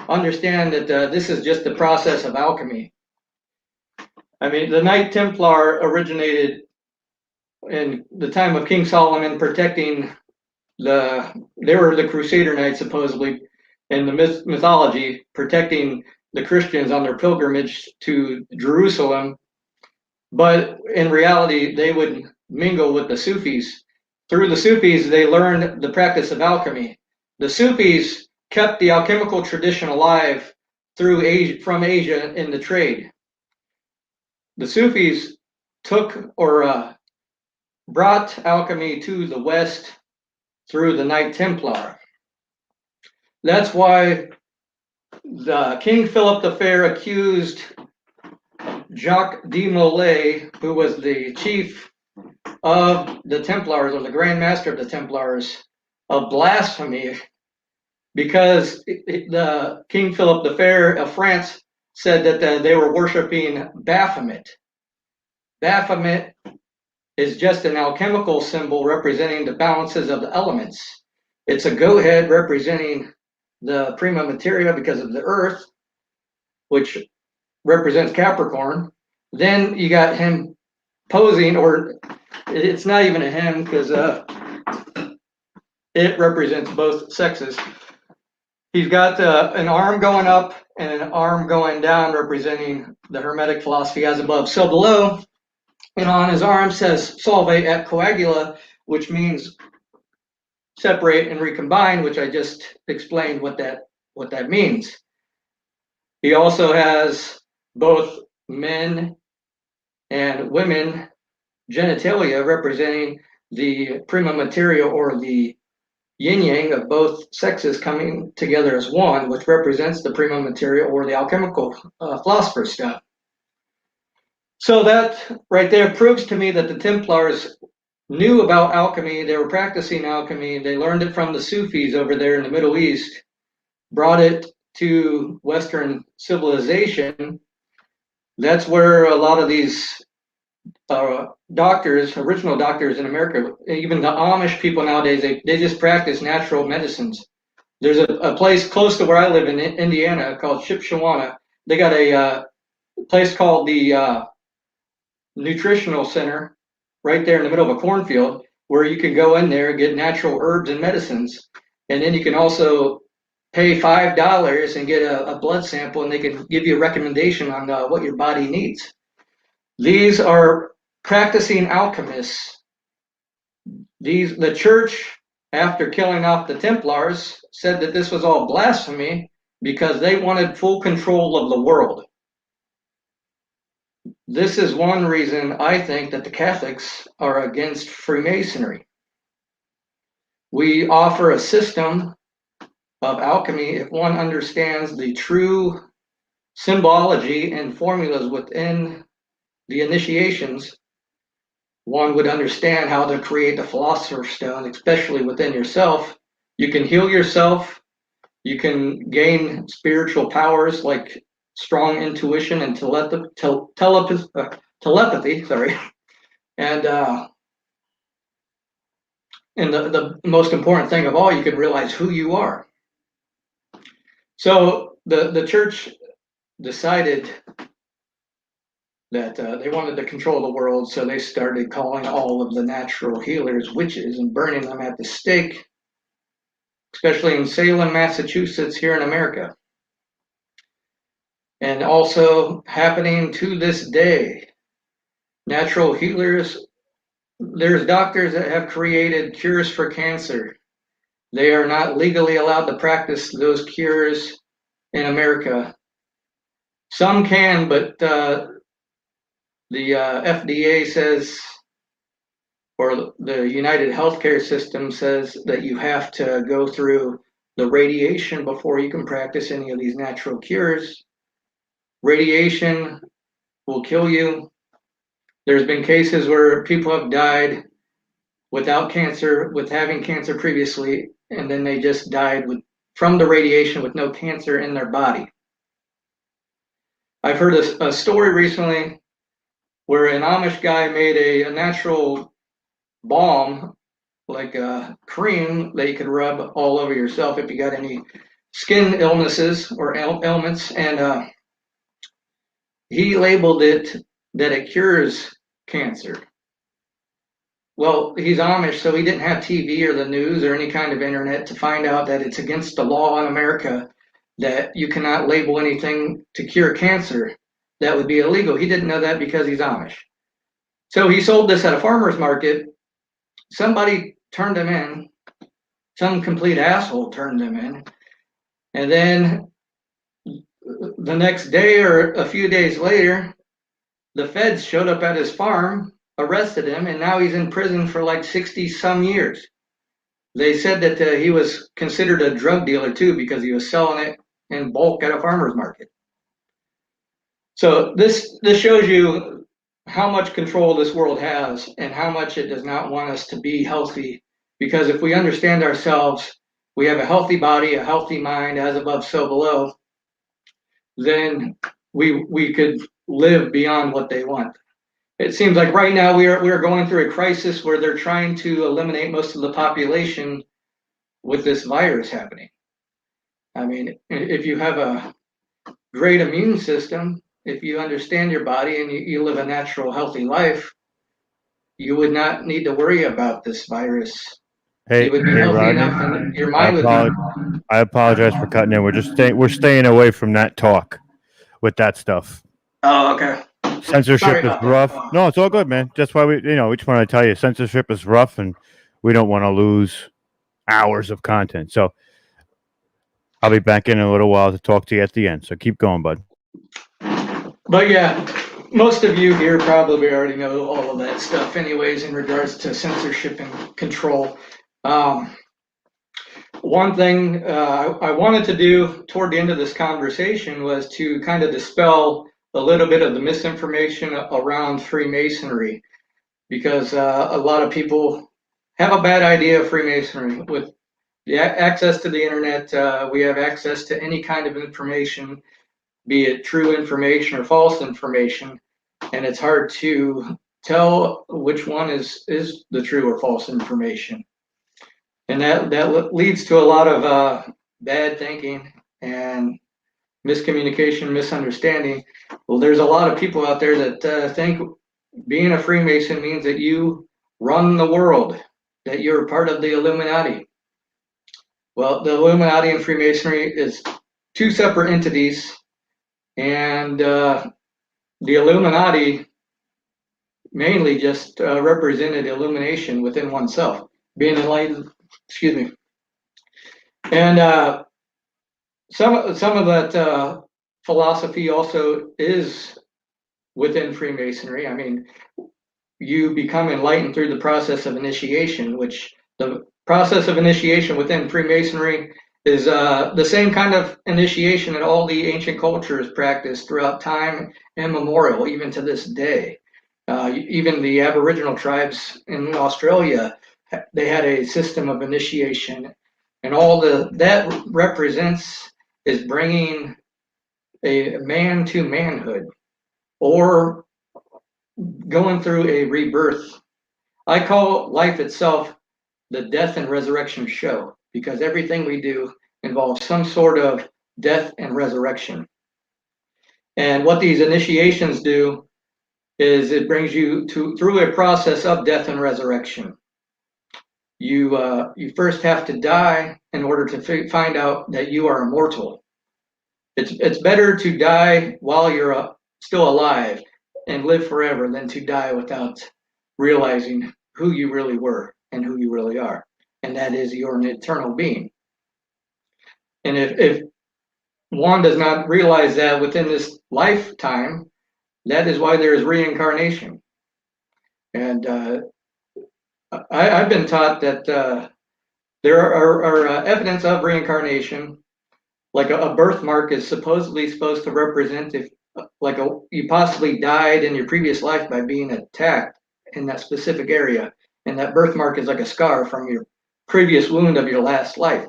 understand that this is just the process of alchemy. I mean, the Knight Templar originated in the time of King Solomon, protecting they were the Crusader Knights, supposedly, in the mythology, protecting the Christians on their pilgrimage to Jerusalem. But in reality, they would mingle with the Sufis. Through the Sufis, they learned the practice of alchemy. The Sufis kept the alchemical tradition alive from Asia in the trade. The Sufis took or brought alchemy to the West through the Knight Templar. That's why the King Philip the Fair accused Jacques de Molay, who was the chief of the Templars, or the Grand Master of the Templars, of blasphemy, because the King Philip the Fair of France said that they were worshiping Baphomet. Baphomet is just an alchemical symbol representing the balances of the elements. It's a goat head representing the prima materia because of the earth, which represents Capricorn. Then you got him posing, or it's not even a him because it represents both sexes. He's got an arm going up and an arm going down, representing the Hermetic philosophy as above, so below. And on his arm says solve et coagula, which means separate and recombine, which I just explained what that means. He also has both men and women genitalia, representing the prima materia, or the yin yang of both sexes coming together as one, which represents the prima materia, or the alchemical philosopher stuff. So that right there proves to me that the Templars knew about alchemy. They were practicing alchemy. They learned it from the Sufis over there in the Middle East, brought it to Western civilization. That's where a lot of these doctors, original doctors in America, even the Amish people nowadays, they just practice natural medicines. There's a place close to where I live in Indiana called Shipshawana. They got a place called the Nutritional Center right there in the middle of a cornfield, where you can go in there, get natural herbs and medicines. And then you can also pay $5 and get a blood sample, and they can give you a recommendation on what your body needs. These are practicing alchemists. The church, after killing off the Templars, said that this was all blasphemy because they wanted full control of the world. This is one reason I think that the Catholics are against Freemasonry. We offer a system of alchemy if one understands the true symbology and formulas within the initiations. One would understand how to create the Philosopher's Stone, especially within yourself. You can heal yourself. You can gain spiritual powers like strong intuition and telepathy. Sorry, and the most important thing of all, you can realize who you are. So the church decided that they wanted to control the world, so they started calling all of the natural healers witches and burning them at the stake, especially in Salem, Massachusetts, here in America. And also happening to this day, natural healers, there's doctors that have created cures for cancer. They are not legally allowed to practice those cures in America. Some can, but the FDA says, or the United Healthcare System says, that you have to go through the radiation before you can practice any of these natural cures. Radiation will kill you. There's been cases where people have died without cancer, with having cancer previously, and then they just died from the radiation with no cancer in their body. I've heard a story recently where an Amish guy made a natural balm, like a cream that you could rub all over yourself if you got any skin illnesses or ailments, and he labeled it that it cures cancer. Well, he's Amish, so he didn't have TV or the news or any kind of internet to find out that it's against the law in America that you cannot label anything to cure cancer. That would be illegal. He didn't know that because he's Amish. So he sold this at a farmer's market. Somebody turned him in. Some complete asshole turned him in. And then the next day or a few days later, the feds showed up at his farm, arrested him, and now he's in prison for like 60 some years. They said that he was considered a drug dealer too because he was selling it in bulk at a farmer's market. So this shows you how much control this world has and how much it does not want us to be healthy Because if we understand ourselves, we have a healthy body, a healthy mind, as above, so below, then we could live beyond what they want. It seems like right now we are going through a crisis where they're trying to eliminate most of the population with this virus happening. I mean, if you have a great immune system, if you understand your body and you live a natural, healthy life, you would not need to worry about this virus. You would be healthy Rodney, enough, and your mind would be. I apologize for cutting in. We're staying away from that talk with that stuff. Oh, okay. Censorship Sorry is about that. rough. No, it's all good, man. That's why we just want to tell you censorship is rough, and we don't want to lose hours of content. So I'll be back in a little while to talk to you at the end. So keep going, bud. But yeah, most of you here probably already know all of that stuff anyways in regards to censorship and control. One thing I wanted to do toward the end of this conversation was to kind of dispel a little bit of the misinformation around Freemasonry, because a lot of people have a bad idea of Freemasonry. With the access to the internet, we have access to any kind of information, be it true information or false information, and it's hard to tell which one is the true or false information. And that leads to a lot of bad thinking and miscommunication, misunderstanding. Well, there's a lot of people out there that think being a Freemason means that you run the world, that you're part of the Illuminati. Well, the Illuminati and Freemasonry is two separate entities, and the Illuminati mainly just represented illumination within oneself, being enlightened. Excuse me. And some of that philosophy also is within Freemasonry. I mean, you become enlightened through the process of initiation, which the process of initiation within Freemasonry is the same kind of initiation that all the ancient cultures practiced throughout time immemorial, even to this day. Even the Aboriginal tribes in Australia, they had a system of initiation, and all that represents is bringing a man to manhood, or going through a rebirth. I call life itself the death and resurrection show, because everything we do involves some sort of death and resurrection. And what these initiations do is it brings you through a process of death and resurrection. You first have to die in order to find out that you are immortal. It's better to die while you're still alive and live forever than to die without realizing who you really were and who you really are, and that is you're an eternal being. And if one does not realize that within this lifetime, that is why there is reincarnation. And I've been taught that there are evidence of reincarnation, like a birthmark is supposedly supposed to represent if you possibly died in your previous life by being attacked in that specific area, and that birthmark is like a scar from your previous wound of your last life.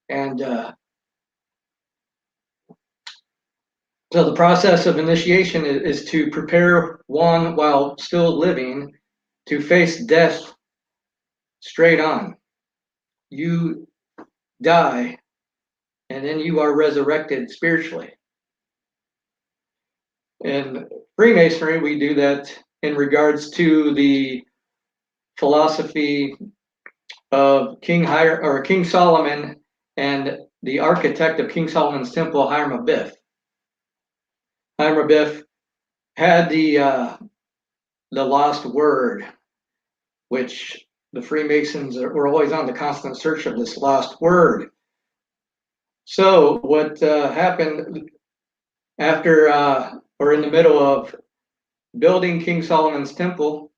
And so the process of initiation is to prepare one while still living to face death straight on. You die, and then you are resurrected spiritually. In Freemasonry, we do that in regards to the philosophy of King Solomon and the architect of King Solomon's temple, Hiram Abiff. Hiram Abiff had the lost word, which the Freemasons were always on the constant search of this lost word. So what happened after or in the middle of building King Solomon's temple,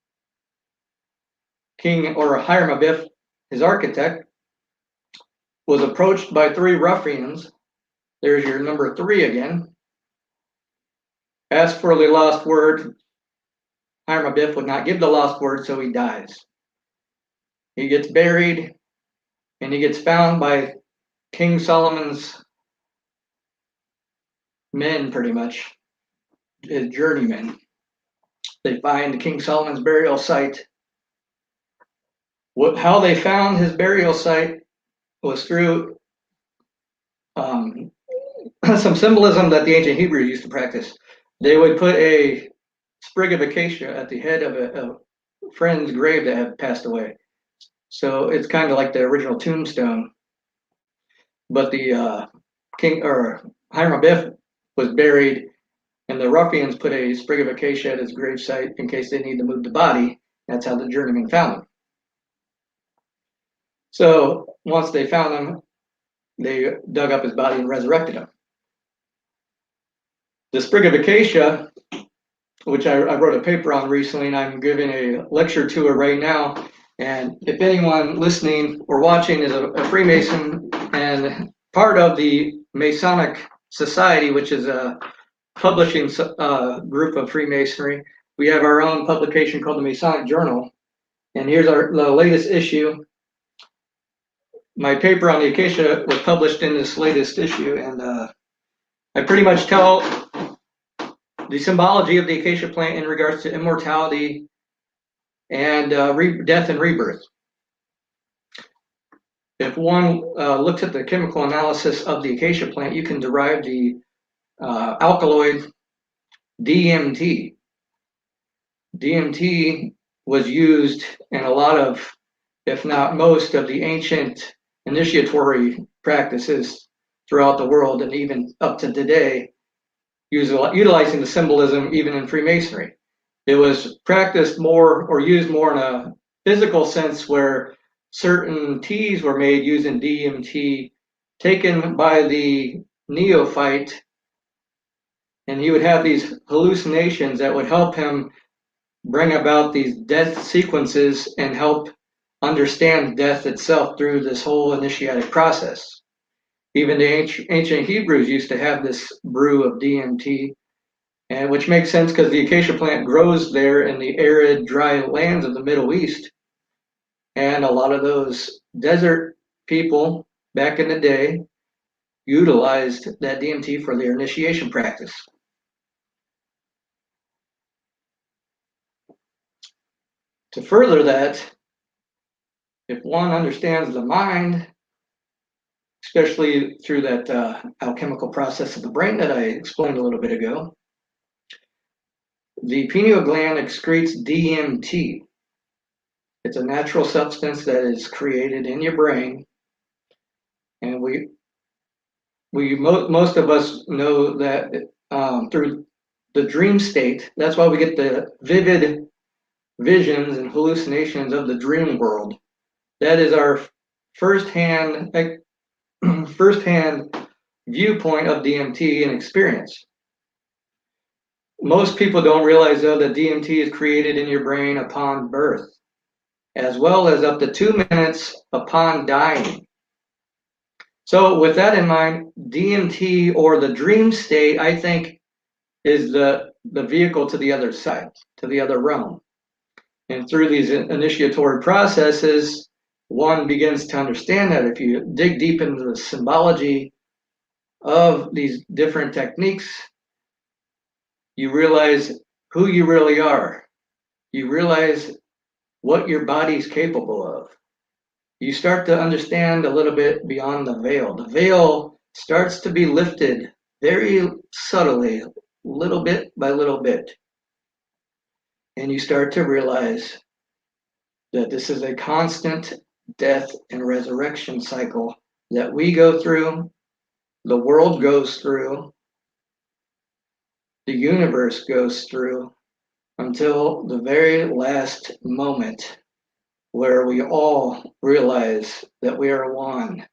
Hiram Abiff, his architect, was approached by three ruffians. There's your number 3 again. Asked for the lost word. Hiram Abiff would not give the lost word, so he dies. He gets buried, and he gets found by King Solomon's men, pretty much, his journeymen. They find King Solomon's burial site. How they found his burial site was through some symbolism that the ancient Hebrews used to practice. They would put a sprig of acacia at the head of a friend's grave that had passed away. So it's kind of like the original tombstone. But the king, or Hiram Abiff, was buried, and the ruffians put a sprig of acacia at his grave site in case they need to move the body. That's how the journeyman found him. So once they found him, they dug up his body and resurrected him. The sprig of acacia, which I wrote a paper on recently, and I'm giving a lecture to it right now. And if anyone listening or watching is a Freemason and part of the Masonic Society, which is a publishing group of Freemasonry, we have our own publication called the Masonic Journal. And here's the latest issue. My paper on the acacia was published in this latest issue, and I pretty much tell the symbology of the acacia plant in regards to immortality and death and rebirth. If one looks at the chemical analysis of the acacia plant, you can derive the alkaloid DMT. DMT was used in a lot of, if not most, of the ancient initiatory practices throughout the world, and even up to today, utilizing the symbolism even in Freemasonry. It was practiced more or used more in a physical sense, where certain teas were made using DMT taken by the neophyte, and he would have these hallucinations that would help him bring about these death sequences and help understand death itself through this whole initiatic process. Even the ancient Hebrews used to have this brew of DMT, and which makes sense because the acacia plant grows there in the arid, dry lands of the Middle East. And a lot of those desert people back in the day utilized that DMT for their initiation practice. To further that, if one understands the mind, especially through that alchemical process of the brain that I explained a little bit ago, the pineal gland excretes DMT. It's a natural substance that is created in your brain, and most of us know that through the dream state. That's why we get the vivid visions and hallucinations of the dream world. That is our firsthand viewpoint of DMT and experience. Most people don't realize, though, that DMT is created in your brain upon birth, as well as up to 2 minutes upon dying. So with that in mind, DMT, or the dream state, I think, is the vehicle to the other side, to the other realm. And through these initiatory processes, one begins to understand that if you dig deep into the symbology of these different techniques, you realize who you really are. You realize what your body's capable of. You start to understand a little bit beyond the veil. The veil starts to be lifted very subtly, little bit by little bit. And you start to realize that this is a constant death and resurrection cycle that we go through, the world goes through, the universe goes through, until the very last moment, where we all realize that we are one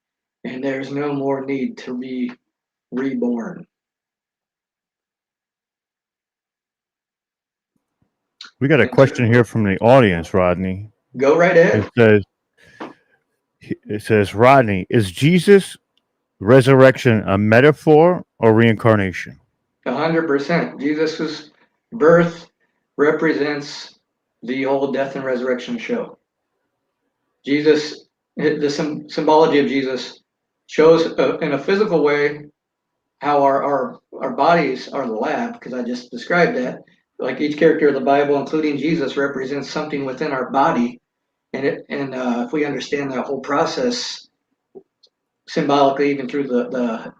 and there's no more need to be reborn. We got a question here from the audience, Rodney. Go right ahead. It says, Rodney, is Jesus' resurrection a metaphor or reincarnation? 100%. Jesus' birth represents the whole death and resurrection show. Jesus, the symbology of Jesus shows in a physical way how our bodies are the lab, because I just described that. Like each character of the Bible, including Jesus, represents something within our body. And if we understand that whole process symbolically, even through the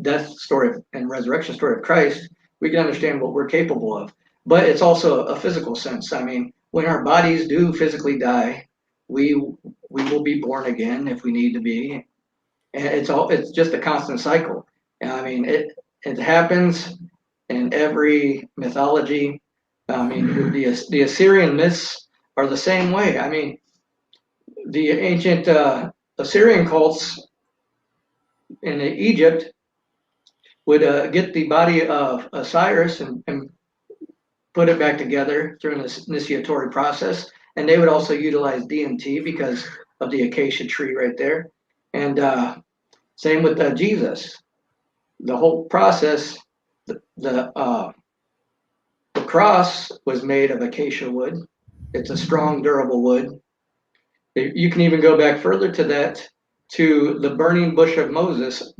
death story and resurrection story of Christ, we can understand what we're capable of. But it's also a physical sense. I mean, when our bodies do physically die, we will be born again if we need to be, and it's just a constant cycle. I mean, it happens in every mythology. I mean, the Assyrian myths are the same way. I mean, the ancient Assyrian cults in Egypt would get the body of Osiris and put it back together through an initiatory process. And they would also utilize DMT because of the acacia tree right there. And same with Jesus. The whole process, the cross was made of acacia wood. It's a strong, durable wood. You can even go back further to that, to the burning bush of Moses.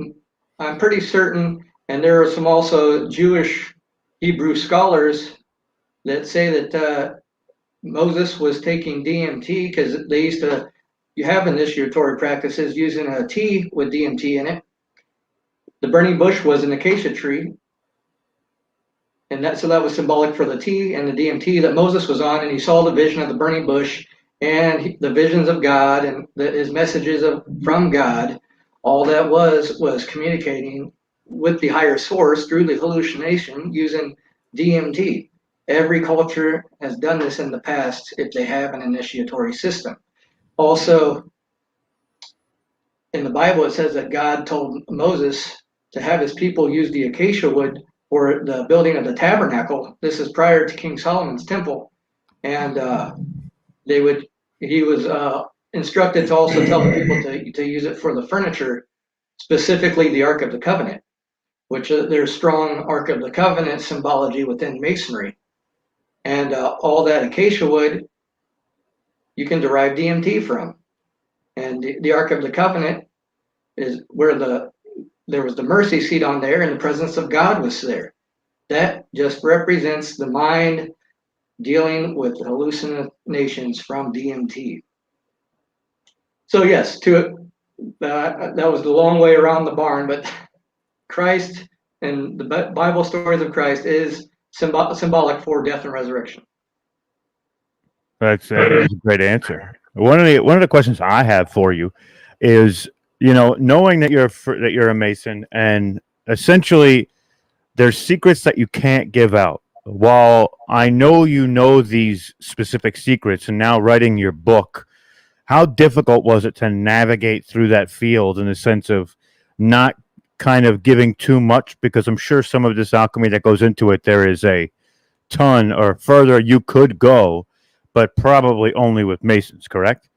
I'm pretty certain, and there are some also Jewish Hebrew scholars that say that Moses was taking DMT because they used to, you have initiatory practices using a tea with DMT in it. The burning bush was an acacia tree, and so that was symbolic for the tea and the DMT that Moses was on, and he saw the vision of the burning bush and the visions of God and his messages from God. All that was communicating with the higher source through the hallucination using DMT. Every culture has done this in the past if they have an initiatory system. Also, in the Bible, it says that God told Moses to have his people use the acacia wood for the building of the tabernacle. This is prior to King Solomon's temple. And he was instructed to also tell the people to use it for the furniture, specifically the Ark of the Covenant, which there's strong Ark of the Covenant symbology within Masonry. And all that acacia wood, you can derive DMT from. And the Ark of the Covenant is where there was the mercy seat on there, and the presence of God was there. That just represents the mind dealing with hallucinations from DMT. So yes, that was the long way around the barn, but Christ and the Bible stories of Christ is symbolic for death and resurrection. That's a great answer. One of the questions I have for you is, knowing that you're a Mason, and essentially there's secrets that you can't give out. While I know these specific secrets, and now writing your book, how difficult was it to navigate through that field in the sense of not kind of giving too much? Because I'm sure some of this alchemy that goes into it, there is a ton or further you could go, but probably only with Masons, correct?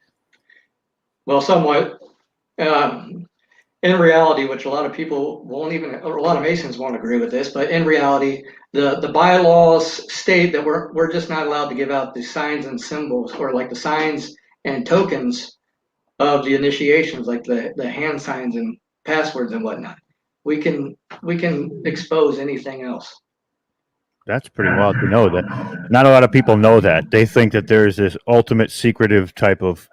Well, somewhat. In reality, which a lot of people or a lot of Masons won't agree with this, but in reality, the bylaws state that we're just not allowed to give out the signs and symbols, or like the signs and tokens of the initiations, like the hand signs and passwords and whatnot. We can expose anything else. That's pretty wild to know that. Not a lot of people know that. They think that there's this ultimate secretive type of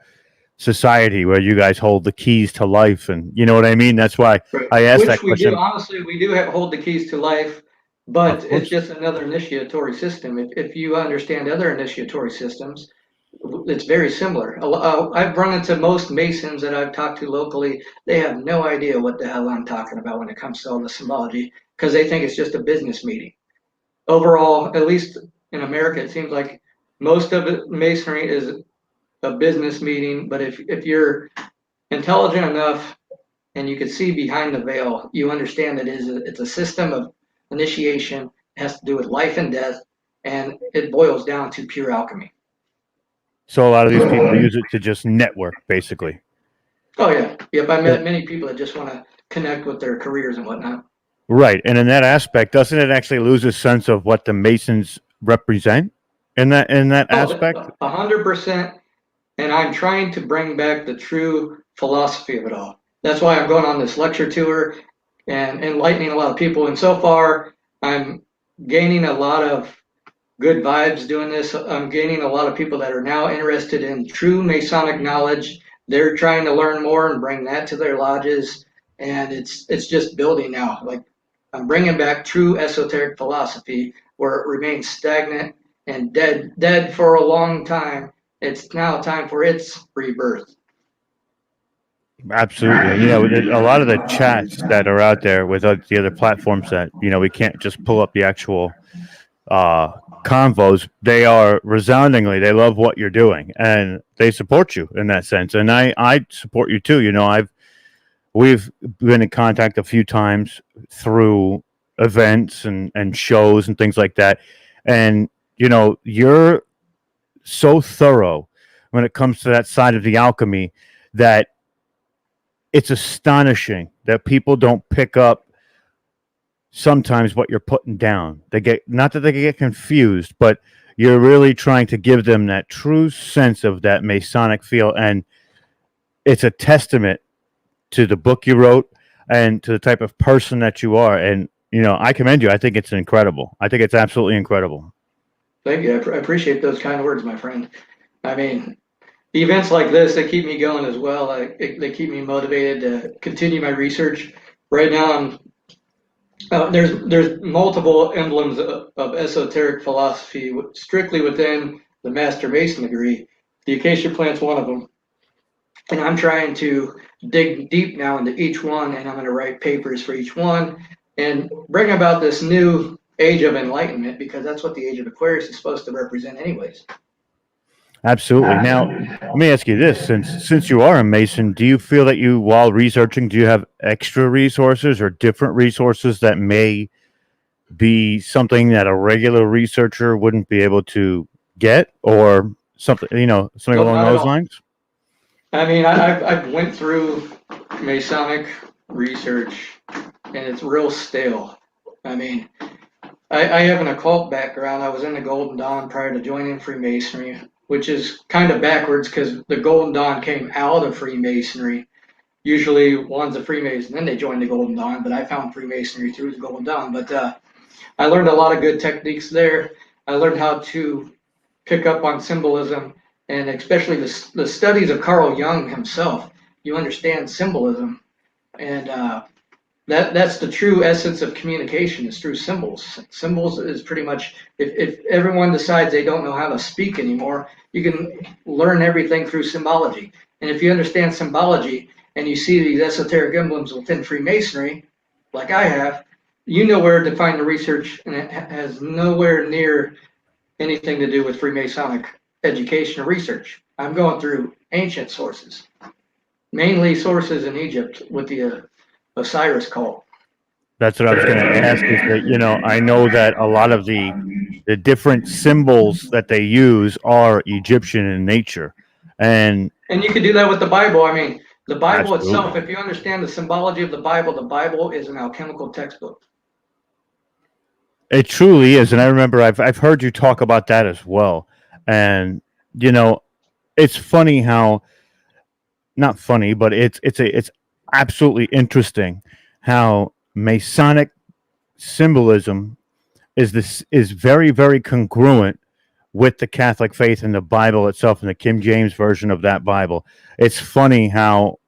society where you guys hold the keys to life, and you know what I mean? That's why I asked that question. We do, honestly, we do hold the keys to life, but it's just another initiatory system. If you understand other initiatory systems, it's very similar. I've run into most Masons that I've talked to locally. They have no idea what the hell I'm talking about when it comes to all the symbology, because they think it's just a business meeting. Overall, at least in America, it seems like most of it, Masonry is a business meeting. But if you're intelligent enough and you can see behind the veil, you understand that it's a system of initiation. It has to do with life and death, and it boils down to pure alchemy. So a lot of these people use it to just network, basically. Oh yeah, yep. I met many people that just want to connect with their careers and whatnot. Right, and in that aspect, doesn't it actually lose a sense of what the Masons represent in that aspect? 100%. and I'm trying to bring back the true philosophy of it all. That's why I'm going on this lecture tour and enlightening a lot of people. And so far, I'm gaining a lot of good vibes doing this. I'm gaining a lot of people that are now interested in true Masonic knowledge. They're trying to learn more and bring that to their lodges, and it's just building now. Like, I'm bringing back true esoteric philosophy where it remains stagnant and dead for a long time. It's now time for its rebirth. Absolutely. You know, a lot of the chats that are out there with the other platforms that, you know, we can't just pull up the actual convos. They are resoundingly, they love what you're doing and they support you in that sense. And I support you too. You know, we've been in contact a few times through events and shows and things like that. And, you know, you're so thorough when it comes to that side of the alchemy that it's astonishing that people don't pick up sometimes what you're putting down. They get, not that they get confused, but you're really trying to give them that true sense of that Masonic feel. And it's a testament to the book you wrote and to the type of person that you are. And, you know, I commend you. I think it's incredible. I think it's absolutely incredible. Thank you. I appreciate those kind words, my friend. I mean, the events like this, they keep me going as well. They keep me motivated to continue my research. Right now, there's multiple emblems of esoteric philosophy strictly within the Master Mason degree. The acacia plant's one of them. And I'm trying to dig deep now into each one, and I'm going to write papers for each one and bring about this new age of enlightenment, because that's what the age of Aquarius is supposed to represent anyways. Absolutely. Now, let me ask you this: since you are a Mason, do you feel that you, while researching, do you have extra resources or different resources that may be something that a regular researcher wouldn't be able to get, or something, you know, something along those lines? I mean, I've went through Masonic research, and it's real stale. I mean, I have an occult background. I was in the Golden Dawn prior to joining Freemasonry, which is kind of backwards because the Golden Dawn came out of Freemasonry. Usually one's a Freemason, then they join the Golden Dawn, but I found Freemasonry through the Golden Dawn. But I learned a lot of good techniques there. I learned how to pick up on symbolism, and especially the studies of Carl Jung himself. You understand symbolism, and that's the true essence of communication, is through symbols. Symbols is pretty much, if everyone decides they don't know how to speak anymore, you can learn everything through symbology. And if you understand symbology and you see these esoteric emblems within Freemasonry, like I have, you know where to find the research, and it has nowhere near anything to do with Freemasonic education or research. I'm going through ancient sources, mainly sources in Egypt with the Osiris cult. That's what I was going to ask. Is that, you know, I know that a lot of the different symbols that they use are Egyptian in nature, and you can do that with the Bible. I mean, the Bible Absolutely. itself, if you understand the symbology of the Bible is an alchemical textbook. it truly is. And I remember I've heard you talk about that as well. And you know, it's funny how, not funny, but it's absolutely interesting how Masonic symbolism is very, very congruent with the Catholic faith and the Bible itself and the King James version of that Bible. It's funny how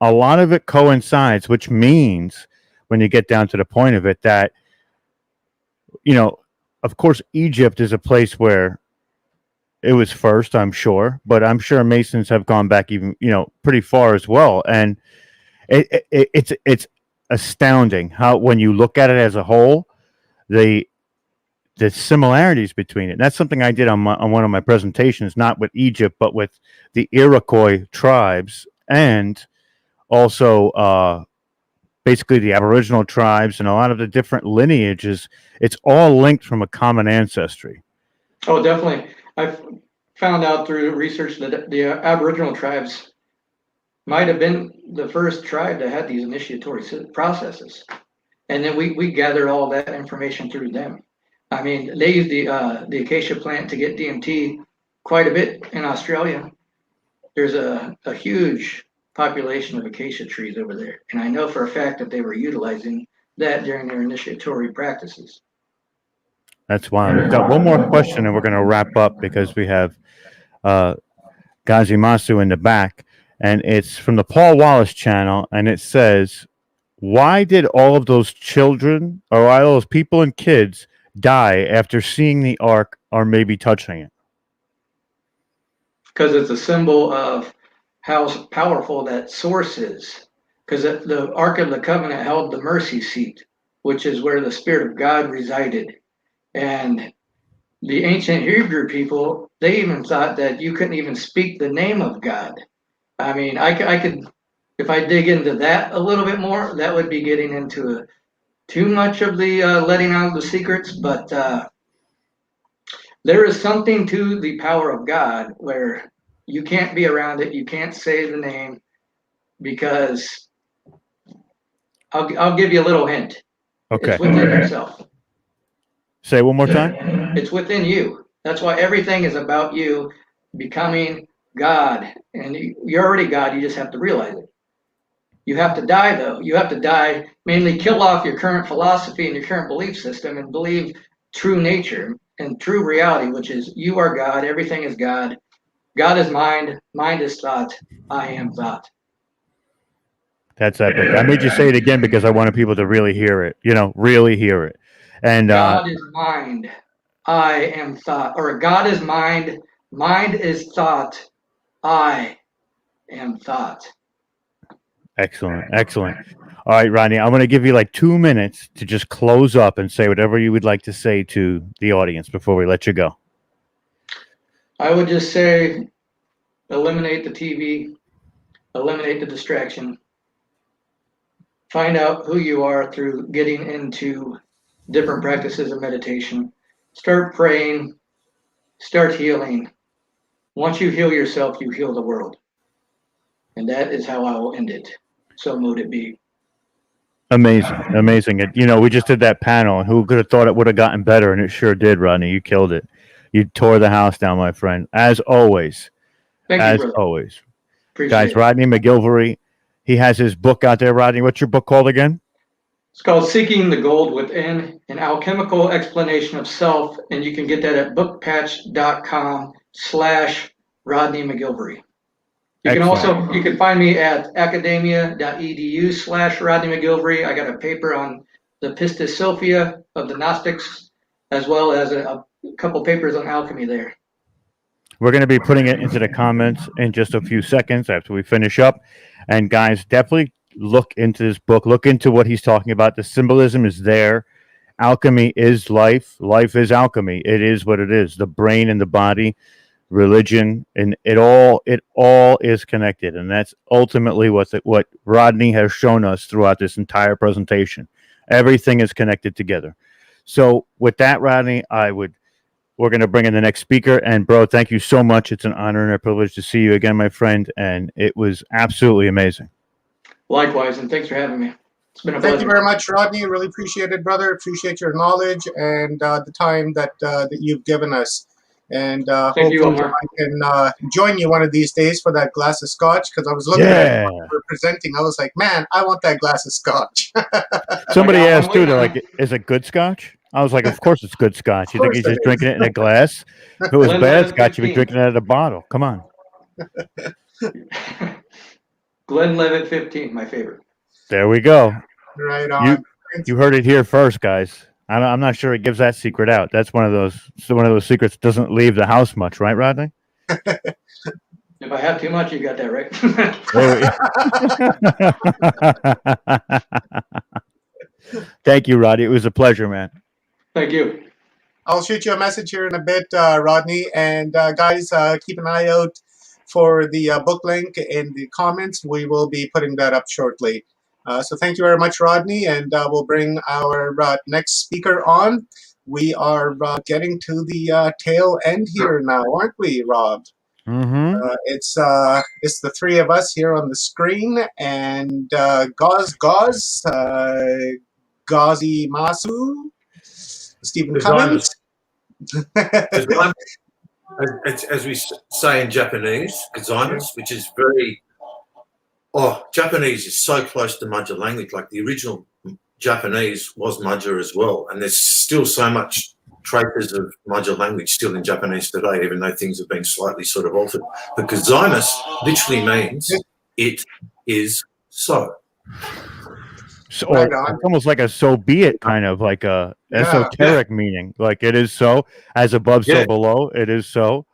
a lot of it coincides, which means when you get down to the point of it that, you know, of course, Egypt is a place where it was first, I'm sure, but I'm sure Masons have gone back even, you know, pretty far as well. And it's astounding how, when you look at it as a whole, the similarities between it. And that's something I did on one of my presentations, not with Egypt, but with the Iroquois tribes, and also basically the Aboriginal tribes and a lot of the different lineages. It's all linked from a common ancestry. Oh, definitely. I've found out through research that the Aboriginal tribes might have been the first tribe that had these initiatory processes. And then we gathered all that information through them. I mean, they used the acacia plant to get DMT quite a bit in Australia. there's a huge population of acacia trees over there. And I know for a fact that they were utilizing that during their initiatory practices. That's why we've got one more question and we're going to wrap up because we have Gazi Masu in the back. And it's from the Paul Wallace channel. And it says, why did all of those children or all those people and kids die after seeing the ark or maybe touching it? Because it's a symbol of how powerful that source is. Because the Ark of the Covenant held the mercy seat, which is where the Spirit of God resided. And the ancient Hebrew people, they even thought that you couldn't even speak the name of God. I mean, I could, if I dig into that a little bit more, that would be getting into too much of the letting out the secrets. But there is something to the power of God where you can't be around it. You can't say the name because I'll give you a little hint. Okay. It's within yourself. Say it one more time. It's within you. That's why everything is about you becoming God. And you're already God. You just have to realize it. You have to die, though. You have to die, mainly kill off your current philosophy and your current belief system and believe true nature and true reality, which is you are God. Everything is God. God is mind. Mind is thought. I am thought. That's epic. I made you say it again because I wanted people to really hear it, really hear it. And God is mind. I am thought. Or God is mind. Mind is thought. I am thought. Excellent. Excellent. All right, Rodney, I'm going to give you like 2 minutes to just close up and say whatever you would like to say to the audience before we let you go. I would just say eliminate the TV, eliminate the distraction, find out who you are through getting into different practices of meditation, start praying, start healing. Once you heal yourself, you heal the world. And that is how I will end it. So mote it be. Amazing. Amazing. And, we just did that panel, and who could have thought it would have gotten better? And it sure did, Rodney. You killed it. You tore the house down, my friend. As always. Thank as you, brother. always. Appreciate Guys, it. Rodney McGillvary, he has his book out there. Rodney, what's your book called again? It's called Seeking the Gold Within, an alchemical explanation of self. And you can get that at bookpatch.com/Rodney McGillvary. You can Excellent. you can find me at academia.edu/Rodney McGillvary. I got a paper on the Pistis Sophia of the Gnostics, as well as a couple papers on alchemy there. We're going to be putting it into the comments in just a few seconds after we finish up. And guys, definitely look into this book. Look into what he's talking about. The symbolism is there. Alchemy is life. Life is alchemy. It is what it is. The brain and the body, religion, and it all is connected. And that's ultimately what Rodney has shown us throughout this entire presentation. Everything is connected together. So with that, Rodney, we're going to bring in the next speaker. And, bro, thank you so much. It's an honor and a privilege to see you again, my friend. And it was absolutely amazing. Likewise, and thanks for having me. It's been a pleasure. Thank you very much, Rodney. Really appreciate it, brother. Appreciate your knowledge and the time that you've given us. And hopefully Omar. I can join you one of these days for that glass of scotch, because I was looking at what you were presenting. I was like, man, I want that glass of scotch. Somebody asked, too, they're like, is it good scotch? I was like, of course it's good scotch. You think he's just drinking it in a glass? If it was bad scotch, you'd be drinking it out of a bottle. Come on. Glenlivet 15, my favorite. There we go. Right on. You heard it here first, guys. I'm not sure he gives that secret out. That's one of those secrets that doesn't leave the house much, right, Rodney? If I have too much, you got that right. Thank you, Rodney. It was a pleasure, man. Thank you. I'll shoot you a message here in a bit, Rodney. And guys, keep an eye out for the book link in the comments. We will be putting that up shortly. So thank you very much, Rodney. And we'll bring our next speaker on. We are getting to the tail end here now, aren't we, Rob? Mm-hmm. It's the three of us here on the screen, and Gazi Masu, Stephen Cummins. as we say in Japanese, gozaimasu, which is very, Japanese is so close to Maja language. Like the original Japanese was Maja as well. And there's still so much traces of Maja language still in Japanese today, even though things have been slightly sort of altered. But gozaimasu literally means it is so. So it's almost like a "so be it" kind of like a esoteric meaning. Like it is so, as above, so below. It is so.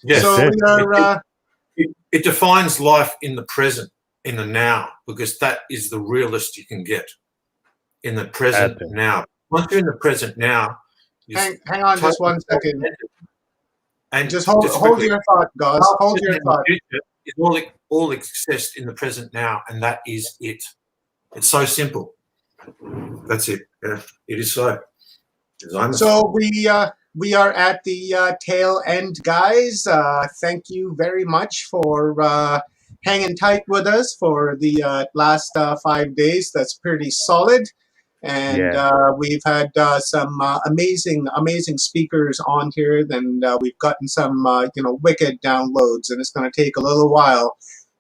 Yes. So we are. It defines life in the present, in the now, because that is the realest you can get in the present now. Once you're in the present now, hang on just 1 second, and just hold your thought, guys. Hold your thought. It all exists in the present now, and that is it. It's so simple. That's it. Yeah, it is so. So we are at the tail end, guys. Thank you very much for hanging tight with us for the last 5 days. That's pretty solid. And we've had some amazing speakers on here. Then we've gotten some wicked downloads, and it's going to take a little while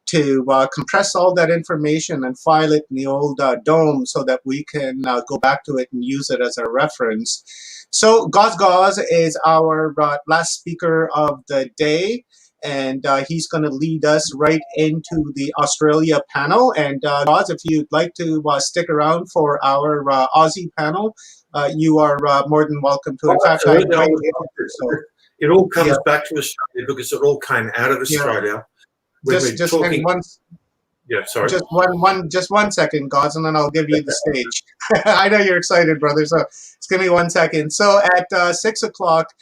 to compress all that information and file it in the old dome so that we can go back to it and use it as a reference. So Gaz is our last speaker of the day, and he's going to lead us right into the Australia panel. And Gaz, if you'd like to stick around for our Aussie panel, you are more than welcome to. In fact, it all comes back to Australia because it all came out of Australia. Just hang one. Yeah, sorry. Just 1 second, Gaz, and then I'll give you the stage. I know you're excited, brother. So just give me 1 second. So at 6 o'clock,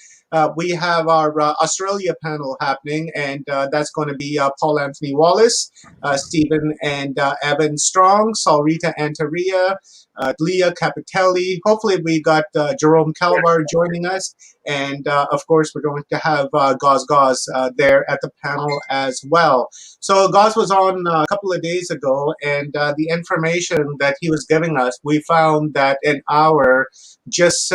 we have our Australia panel happening, and that's going to be Paul Anthony Wallace, Stephen and Evan Strong, Salrita Antaria, Leah Capitelli. Hopefully we got Jerome Calabar joining us. And of course, we're going to have Gaz there at the panel as well. So Gaz was on a couple of days ago, and the information that he was giving us, we found that an hour just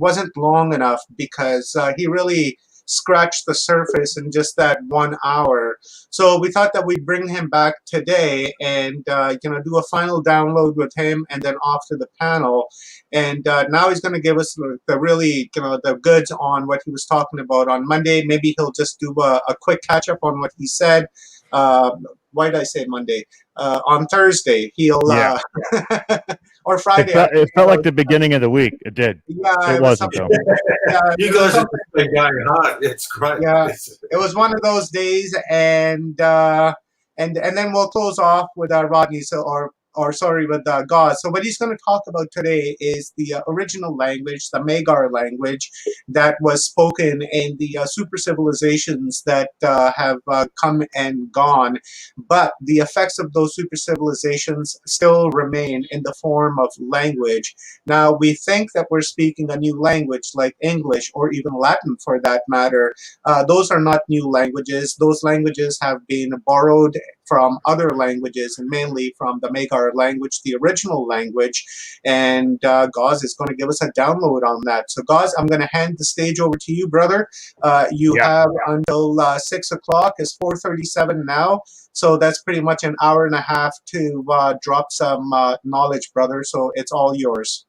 wasn't long enough because he really scratched the surface in just that 1 hour. So we thought that we'd bring him back today and do a final download with him and then off to the panel. And now he's going to give us the really the goods on what he was talking about on Monday. Maybe he'll just do a quick catch up on what he said. Why did I say Monday? On Thursday he'll or Friday. It felt like the beginning of the week. It did. Yeah, it wasn't though. You guys have been going hard. It's great. Yeah, it was one of those days, and then we'll close off with Rodney. With Gaz. So what he's going to talk about today is the original language, the Magyar language, that was spoken in the super civilizations that have come and gone. But the effects of those super civilizations still remain in the form of language. Now, we think that we're speaking a new language like English or even Latin for that matter. Those are not new languages. Those languages have been borrowed from other languages, and mainly from the Magyar language, the original language, and Gaz is going to give us a download on that. So Gaz, I'm going to hand the stage over to you, brother. You have until 6 o'clock. It's 4:37 now, so that's pretty much an hour and a half to drop some knowledge, brother. So it's all yours.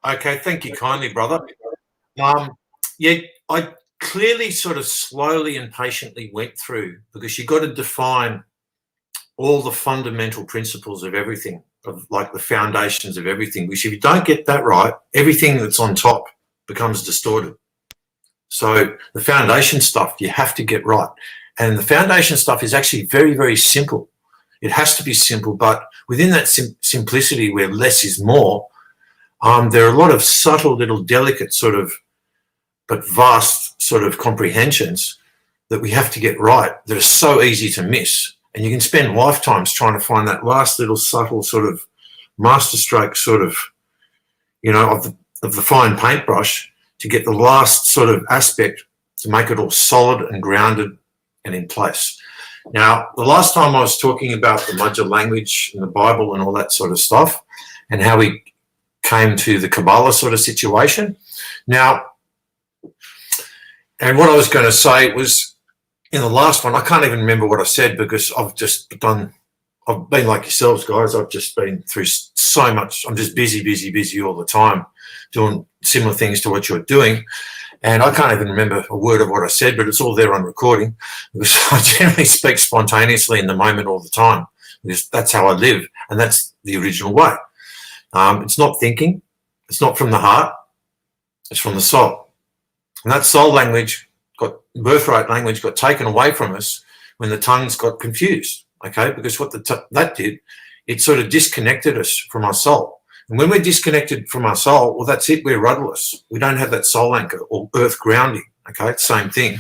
Okay, thank you kindly, brother. I clearly sort of slowly and patiently went through, because you've got to define all the fundamental principles of everything, of like the foundations of everything, which if you don't get that right, everything that's on top becomes distorted. So the foundation stuff you have to get right. And the foundation stuff is actually very, very simple. It has to be simple, but within that simplicity where less is more, there are a lot of subtle little delicate sort of but vast sort of comprehensions that we have to get right that are so easy to miss. And you can spend lifetimes trying to find that last little subtle sort of masterstroke sort of, of the fine paintbrush to get the last sort of aspect to make it all solid and grounded and in place. Now, the last time I was talking about the Magyar language and the Bible and all that sort of stuff and how we came to the Kabbalah sort of situation. Now, And what I was going to say was, in the last one, I can't even remember what I said because I've been like yourselves, guys. I've just been through so much. I'm just busy all the time, doing similar things to what you're doing. And I can't even remember a word of what I said, but it's all there on recording because I generally speak spontaneously in the moment all the time because that's how I live, and that's the original way. It's not thinking. It's not from the heart. It's from the soul. And that soul language, birthright language, got taken away from us when the tongues got confused, okay? Because what that did, it sort of disconnected us from our soul. And when we're disconnected from our soul, well, that's it, we're rudderless. We don't have that soul anchor or earth grounding, okay? Same thing.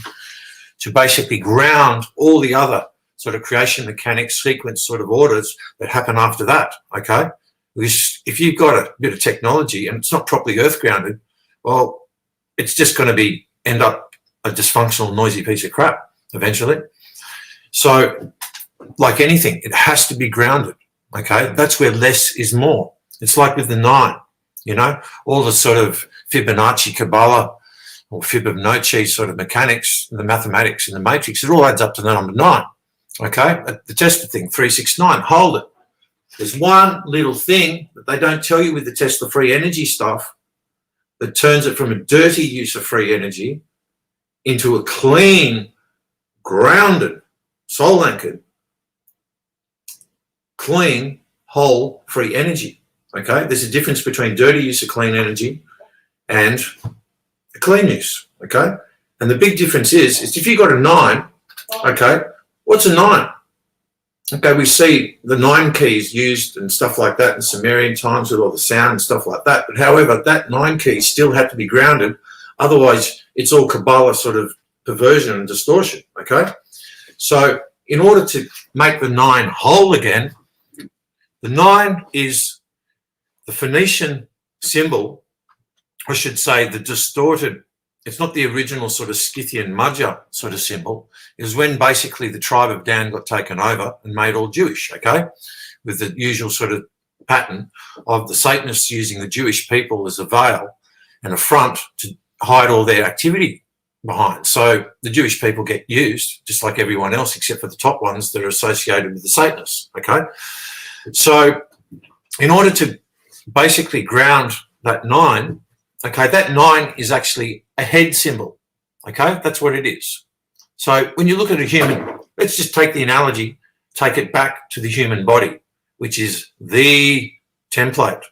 To basically ground all the other sort of creation mechanics, sequence sort of orders that happen after that, okay? Because if you've got a bit of technology and it's not properly earth grounded, well, it's just going to end up a dysfunctional, noisy piece of crap eventually. So, like anything, it has to be grounded, okay? That's where less is more. It's like with the 9, you know, all the sort of Fibonacci Kabbalah or Fibonacci sort of mechanics, the mathematics in the matrix, it all adds up to the number 9, okay? The Tesla thing, 369, hold it. There's one little thing that they don't tell you with the Tesla free energy stuff that turns it from a dirty use of free energy into a clean, grounded, soul-anchored, clean, whole, free energy, okay? There's a difference between dirty use of clean energy and a clean use, okay? And the big difference is if you've got a 9, okay, what's a 9? Okay, we see the 9 keys used and stuff like that in Sumerian times with all the sound and stuff like that. But however, that 9 keys still had to be grounded. Otherwise, it's all Kabbalah sort of perversion and distortion, okay? So in order to make the 9 whole again, the 9 is the Phoenician symbol, I should say the distorted, it's not the original sort of Scythian Mudja sort of symbol. It was when basically the tribe of Dan got taken over and made all Jewish, okay, with the usual sort of pattern of the Satanists using the Jewish people as a veil and a front to hide all their activity behind. So the Jewish people get used just like everyone else except for the top ones that are associated with the Satanists, okay? So in order to basically ground that 9, okay, that 9 is actually a head symbol, okay? That's what it is. So when you look at a human, let's just take the analogy, take it back to the human body, which is the template,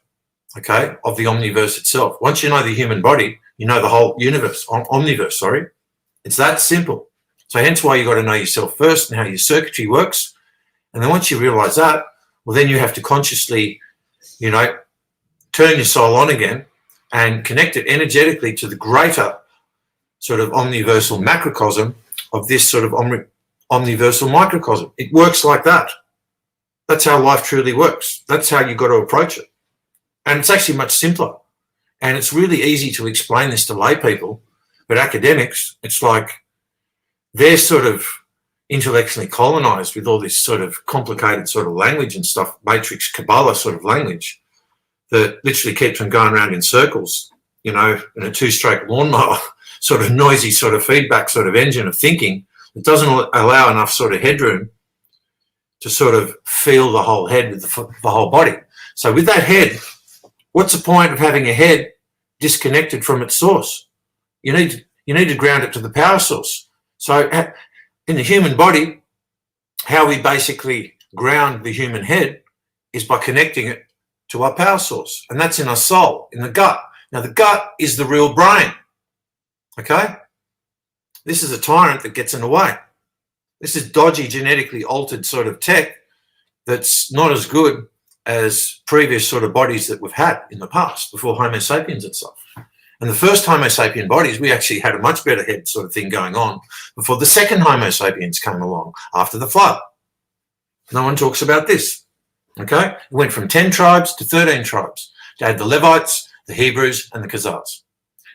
okay, of the omniverse itself. Once you know the human body, you know the whole universe, omniverse, sorry. It's that simple. So hence why you got to know yourself first and how your circuitry works. And then once you realize that, well, then you have to consciously, you know, turn your soul on again and connect it energetically to the greater sort of omniversal macrocosm of this sort of omniversal microcosm. It works like that. That's how life truly works. That's how you've got to approach it. And it's actually much simpler. And it's really easy to explain this to lay people, but academics, it's like they're sort of intellectually colonized with all this sort of complicated sort of language and stuff, matrix Kabbalah sort of language that literally keeps them going around in circles, you know, in a 2-stroke lawnmower, sort of noisy sort of feedback sort of engine of thinking that doesn't allow enough sort of headroom to sort of feel the whole head with the whole body. So with that head, what's the point of having a head disconnected from its source? You need to ground it to the power source. So in the human body, how we basically ground the human head is by connecting it to our power source, and that's in our soul, in the gut. Now, the gut is the real brain, okay? This is a tyrant that gets in the way. This is dodgy, genetically altered sort of tech that's not as good as previous sort of bodies that we've had in the past, before Homo sapiens and stuff. And the first Homo sapien bodies, we actually had a much better head sort of thing going on before the second Homo sapiens came along after the flood. No one talks about this, okay? It went from 10 tribes to 13 tribes. You had the Levites, the Hebrews, and the Khazars.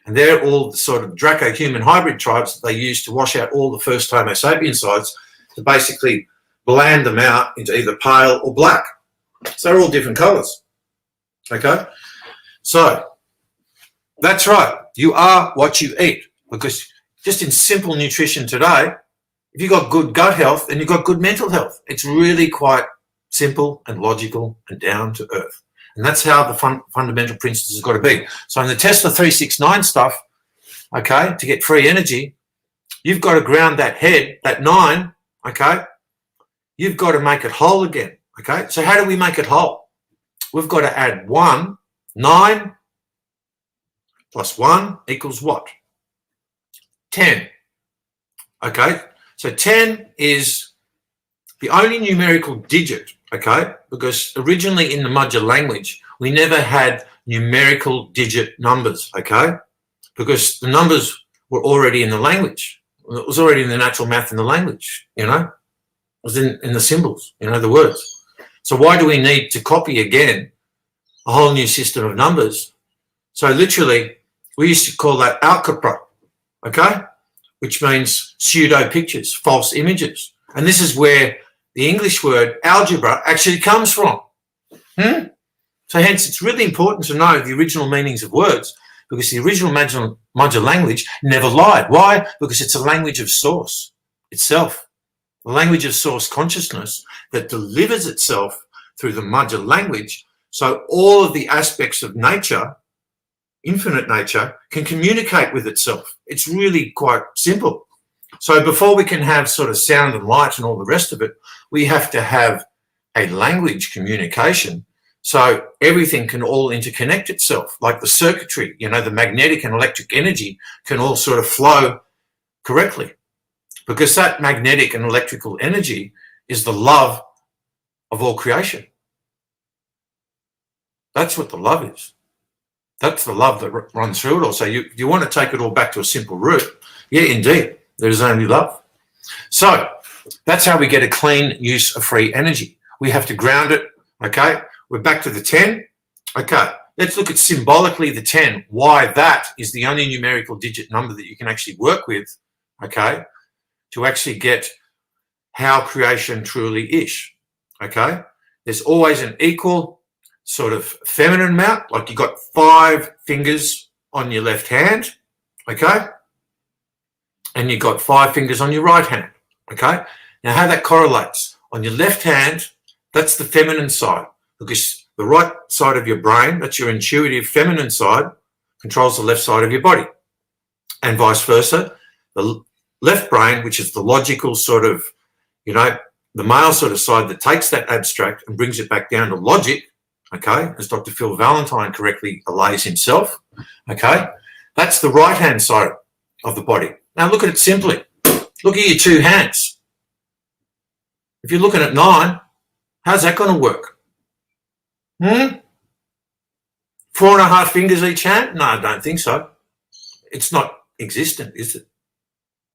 And they're all the sort of Draco-human hybrid tribes that they used to wash out all the first Homo sapien sides to basically blend them out into either pale or black. So they're all different colours, okay? So that's right. You are what you eat, because just in simple nutrition today, if you've got good gut health, then you've got good mental health. It's really quite simple and logical and down to earth. And that's how the fundamental principles have got to be. So in the Tesla 369 stuff, okay, to get free energy, you've got to ground that head, that 9, okay? You've got to make it whole again, okay? So how do we make it whole? We've got to add 1, 9 plus 1 equals what? 10, okay? So 10 is the only numerical digit, okay? Because originally in the Mudger language, we never had numerical digit numbers, okay? Because the numbers were already in the language. It was already in the natural math in the language, you know? It was in the symbols, you know, the words. So why do we need to copy again a whole new system of numbers? So literally, we used to call that algebra, okay? Which means pseudo pictures, false images. And this is where the English word algebra actually comes from. So hence, it's really important to know the original meanings of words, because the original Mudger language never lied. Why? Because it's a language of source itself, a language of source consciousness that delivers itself through the Mudger language. So all of the aspects of nature, infinite nature, can communicate with itself. It's really quite simple. So before we can have sort of sound and light and all the rest of it, we have to have a language communication so everything can all interconnect itself, like the circuitry, you know, the magnetic and electric energy can all sort of flow correctly, because that magnetic and electrical energy is the love of all creation. That's what the love is. That's the love that runs through it all. So you want to take it all back to a simple root. Yeah, indeed, there is only love. So that's how we get a clean use of free energy. We have to ground it, okay? We're back to the 10. Okay, let's look at symbolically the 10, why that is the only numerical digit number that you can actually work with, okay, to actually get how creation truly is, okay? There's always an equal sort of feminine amount, like you've got 5 fingers on your left hand, okay? And you've got 5 fingers on your right hand, okay? Now how that correlates, on your left hand, that's the feminine side, because the right side of your brain, that's your intuitive feminine side, controls the left side of your body. And vice versa, the left brain, which is the logical sort of, you know, the male sort of side that takes that abstract and brings it back down to logic, okay, as Dr. Phil Valentine correctly allays himself, okay, that's the right-hand side of the body. Now look at it simply. Look at your 2 hands. If you're looking at 9, how's that going to work? 4.5 fingers each hand? No, I don't think so. It's not existent, is it?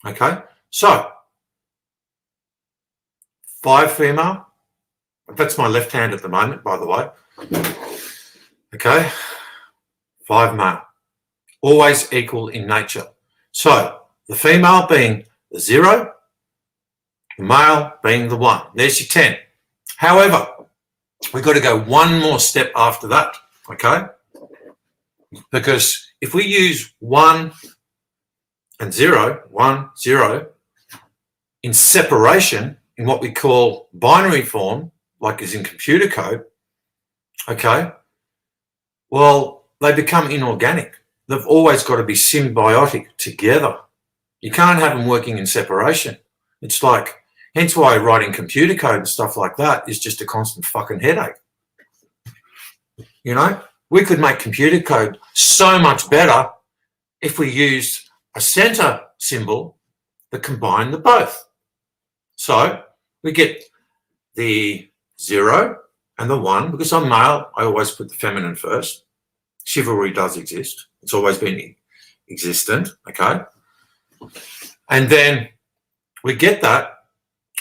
Okay, so 5 female. That's my left hand at the moment, by the way. Okay, 5 male. Always equal in nature. So the female being the 0, the male being the 1. There's your 10. However, we've got to go one more step after that, okay? Because if we use 1 and 0, 1, 0, in separation, in what we call binary form, like is in computer code, okay, well, they become inorganic. They've always got to be symbiotic together. You can't have them working in separation. It's like, hence why writing computer code and stuff like that is just a constant fucking headache. You know, we could make computer code so much better if we used a center symbol that combined the both. So we get the 0 and the 1, because I'm male, I always put the feminine first. Chivalry does exist. It's always been existent, okay? And then we get that.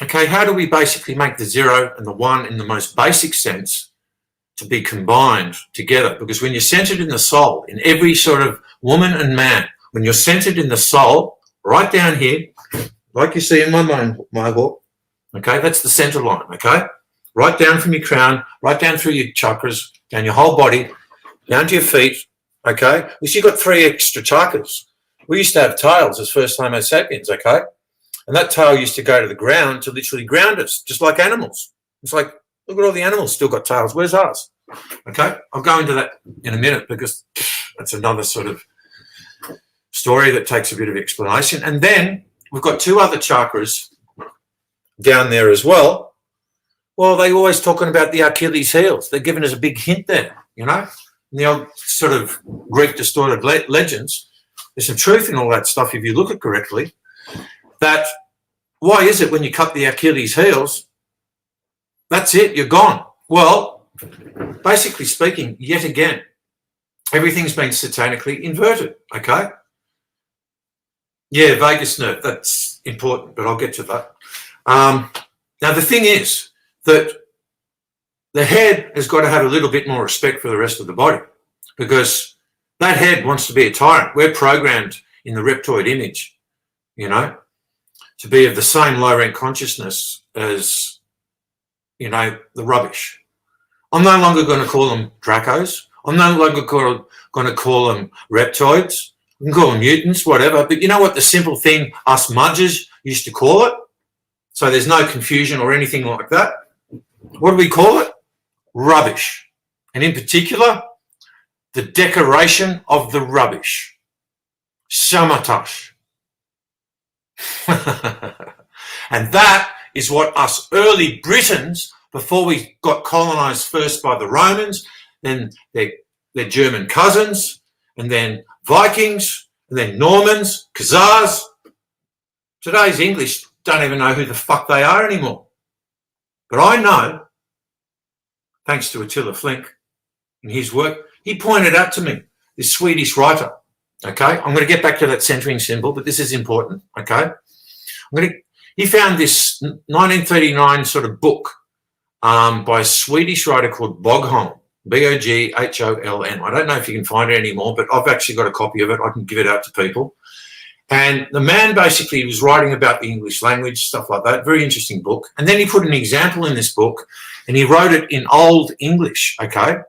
Okay, how do we basically make the 0 and the 1 in the most basic sense to be combined together? Because when you're centered in the soul, in every sort of woman and man, when you're centered in the soul, right down here, like you see in my mohawk, okay, that's the center line, okay? Right down from your crown, right down through your chakras, down your whole body, down to your feet, okay? Because you've got 3 extra chakras. we used to have tails as first Homo sapiens, okay? And that tail used to go to the ground to literally ground us, just like animals. It's like, look at all the animals still got tails. Where's ours? Okay, I'll go into that in a minute because that's another sort of story that takes a bit of explanation. And then we've got two other chakras down there as well. Well, they're always talking about the Achilles heels. They're giving us a big hint there, you know. In the old sort of Greek distorted legends, there's some truth in all that stuff if you look at it correctly. That why is it when you cut the Achilles heels, that's it, you're gone? Well, basically speaking, yet again, everything's been satanically inverted, okay? Yeah, vagus nerve, that's important, but I'll get to that. Now, the thing is that the head has got to have a little bit more respect for the rest of the body because that head wants to be a tyrant. We're programmed in the reptoid image, you know, to be of the same low-rank consciousness as, you know, the rubbish. I'm no longer going to call them Dracos. I'm no longer going to call them reptoids. You can call them mutants, whatever. But you know what the simple thing us mudgers used to call it? So there's no confusion or anything like that. What do we call it? Rubbish. And in particular, the decoration of the rubbish. Samatash. And that is what us early Britons, before we got colonised first by the Romans, then their German cousins, and then Vikings, and then Normans, Khazars. Today's English don't even know who the fuck they are anymore. But I know, thanks to Attila Flink and his work, he pointed out to me, this Swedish writer, okay? I'm going to get back to that centering symbol, but this is important, okay? He found this 1939 sort of book by a Swedish writer called Bogholm, Bogholm. I don't know if you can find it anymore, but I've actually got a copy of it. I can give it out to people. And the man basically was writing about the English language, stuff like that. Very interesting book. And then he put an example in this book and he wrote it in Old English, okay?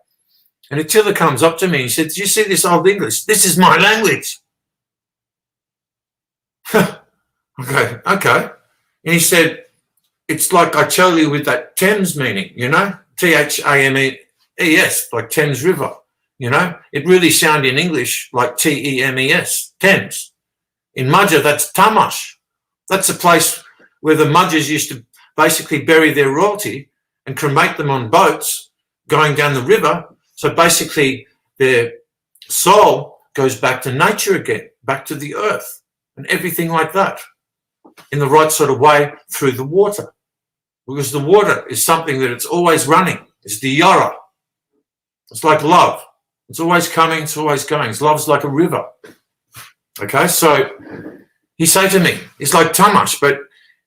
And Attila comes up to me and he said, "Do you see this Old English? This is my language." Okay. And he said, "It's like I tell you with that Thames meaning, you know, Thames, like Thames River, you know. It really sounds in English like Temes, Thames. In Mudger, that's Tamash. That's a place where the Mudgers used to basically bury their royalty and cremate them on boats going down the river. So basically their soul goes back to nature again, back to the earth and everything like that in the right sort of way through the water. Because the water is something that it's always running. It's the Yara. It's like love. It's always coming, it's always going. Love's like a river. Okay, so he said to me, it's like Tamash, but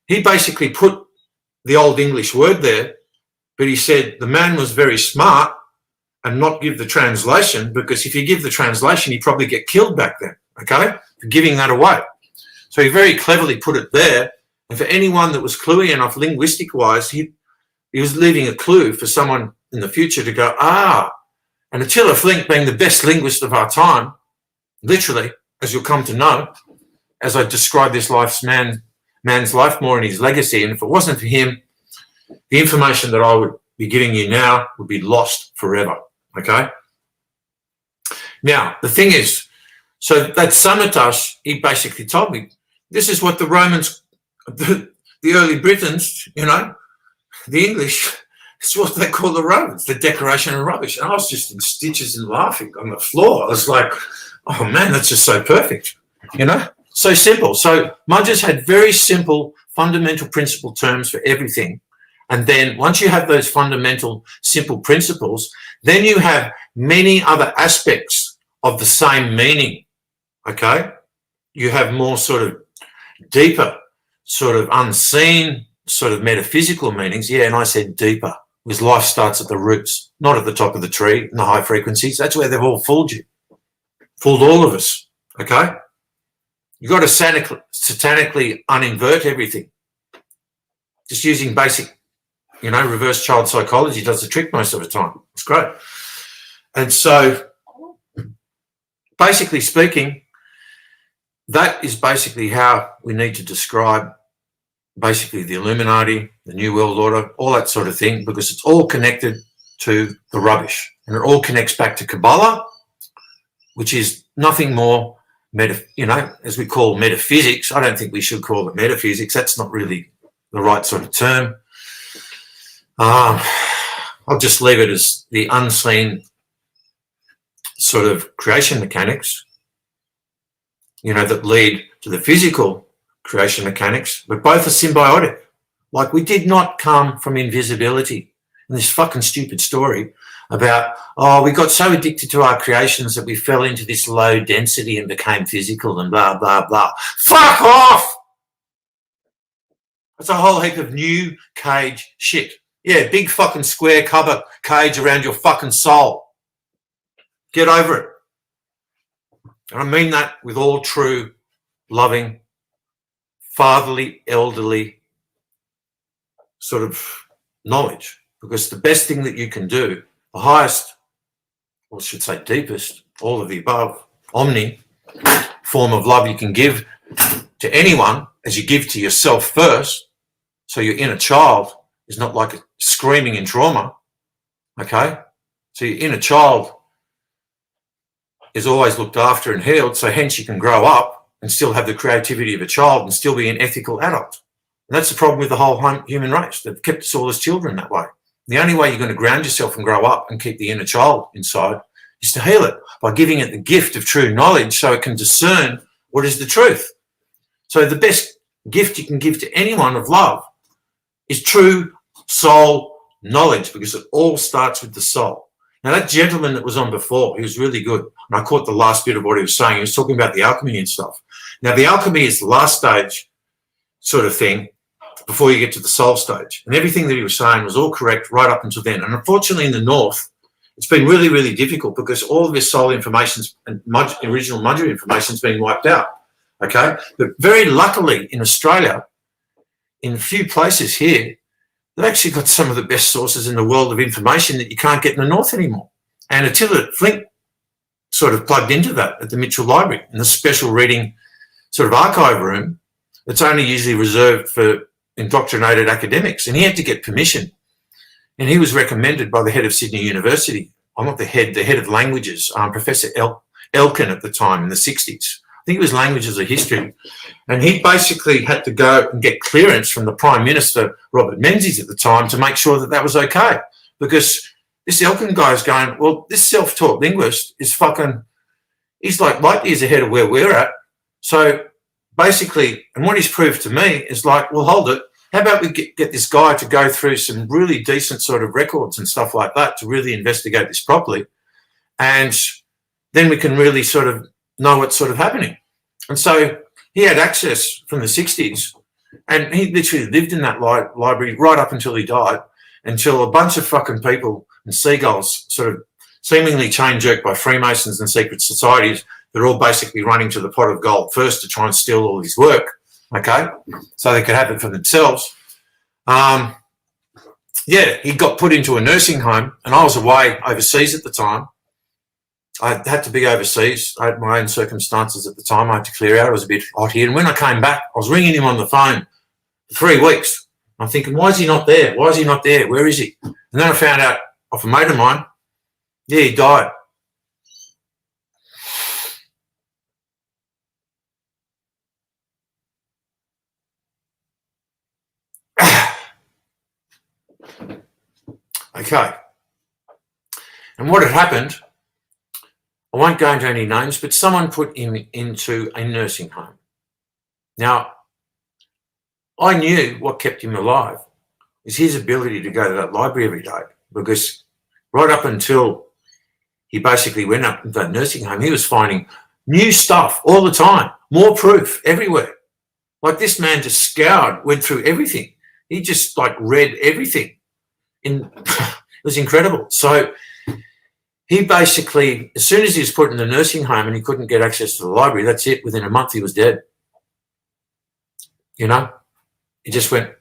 he basically put the Old English word there, but he said the man was very smart and not give the translation, because if you give the translation, you probably get killed back then, okay, for giving that away. So he very cleverly put it there, and for anyone that was cluey enough linguistic-wise, he was leaving a clue for someone in the future to go, and Attila Flink, being the best linguist of our time, literally, as you'll come to know, as I describe this man's life more in his legacy, and if it wasn't for him, the information that I would be giving you now would be lost forever, okay? Now, the thing is, so that Samatash, he basically told me, this is what the Romans, the early Britons, you know, the English, it's what they call the Romans, the decoration of rubbish. And I was just in stitches and laughing on the floor. I was like, oh man, that's just so perfect, you know, so simple. So Mudgers had very simple, fundamental principle terms for everything. And then once you have those fundamental, simple principles, then you have many other aspects of the same meaning, okay? You have more sort of deeper, sort of unseen, sort of metaphysical meanings. Yeah, and I said deeper, because life starts at the roots, not at the top of the tree in the high frequencies. That's where they've all fooled you. Fooled all of us, okay? You've got to satanically uninvert everything. Just using basic, you know, reverse child psychology does the trick most of the time. It's great. And so, basically speaking, that is basically how we need to describe basically the Illuminati, the New World Order, all that sort of thing, because it's all connected to the rubbish. And it all connects back to Kabbalah, which is nothing more, as we call metaphysics. I don't think we should call it metaphysics. That's not really the right sort of term. I'll just leave it as the unseen sort of creation mechanics, that lead to the physical creation mechanics, but both are symbiotic. Like, we did not come from invisibility. And this fucking stupid story about, we got so addicted to our creations that we fell into this low density and became physical and blah, blah, blah. Fuck off! That's a whole heap of new cage shit. Yeah, big fucking square cover cage around your fucking soul. Get over it. And I mean that with all true, loving, fatherly, elderly sort of knowledge. Because the best thing that you can do, the highest, or I should say deepest, all of the above, omni form of love you can give to anyone, as you give to yourself first, so your inner child is not like screaming in trauma, okay? So your inner child is always looked after and healed, so hence you can grow up and still have the creativity of a child and still be an ethical adult. And that's the problem with the whole human race. They've kept us all as children that way. The only way you're going to ground yourself and grow up and keep the inner child inside is to heal it by giving it the gift of true knowledge so it can discern what is the truth. So the best gift you can give to anyone of love is true soul knowledge, because it all starts with the soul. Now, that gentleman that was on before, he was really good. And I caught the last bit of what he was saying. He was talking about the alchemy and stuff. Now, the alchemy is the last stage sort of thing before you get to the soul stage. And everything that he was saying was all correct right up until then. And unfortunately, in the North, it's been really, really difficult because all of this soul information and original Mudra information has been wiped out. Okay? But very luckily in Australia, in a few places here, they've actually got some of the best sources in the world of information that you can't get in the North anymore. And Attila Flink sort of plugged into that at the Mitchell Library in the special reading sort of archive room that's only usually reserved for indoctrinated academics. And he had to get permission. And he was recommended by the head of Sydney University. I'm not the head of languages, Professor Elkin at the time in the 60s. I think it was languages or history. And he basically had to go and get clearance from the Prime Minister, Robert Menzies at the time, to make sure that that was okay. Because this Elkin guy is going, well, this self-taught linguist is he's like light years ahead of where we're at. So basically, and what he's proved to me is like, well, hold it. How about we get this guy to go through some really decent sort of records and stuff like that to really investigate this properly. And then we can really sort of know what's sort of happening. And so he had access from the 60s, and he literally lived in that library right up until he died, until a bunch of fucking people and seagulls sort of seemingly chain jerked by Freemasons and secret societies, they're all basically running to the pot of gold first to try and steal all his work, okay, so they could have it for themselves. He got put into a nursing home, and I was away overseas at the time. I had to be overseas. I had my own circumstances at the time. I had to clear out. It was a bit hot here. And when I came back, I was ringing him on the phone for 3 weeks. I'm thinking, why is he not there? Why is he not there? Where is he? And then I found out off a mate of mine, he died. Okay. And what had happened, I won't go into any names, but someone put him into a nursing home. Now, I knew what kept him alive was his ability to go to that library every day, because right up until he basically went up into that nursing home, he was finding new stuff all the time, more proof everywhere. Like, this man just went through everything. He just read everything. It was incredible. So he basically, as soon as he was put in the nursing home and he couldn't get access to the library, that's it. Within a month, he was dead. He just went,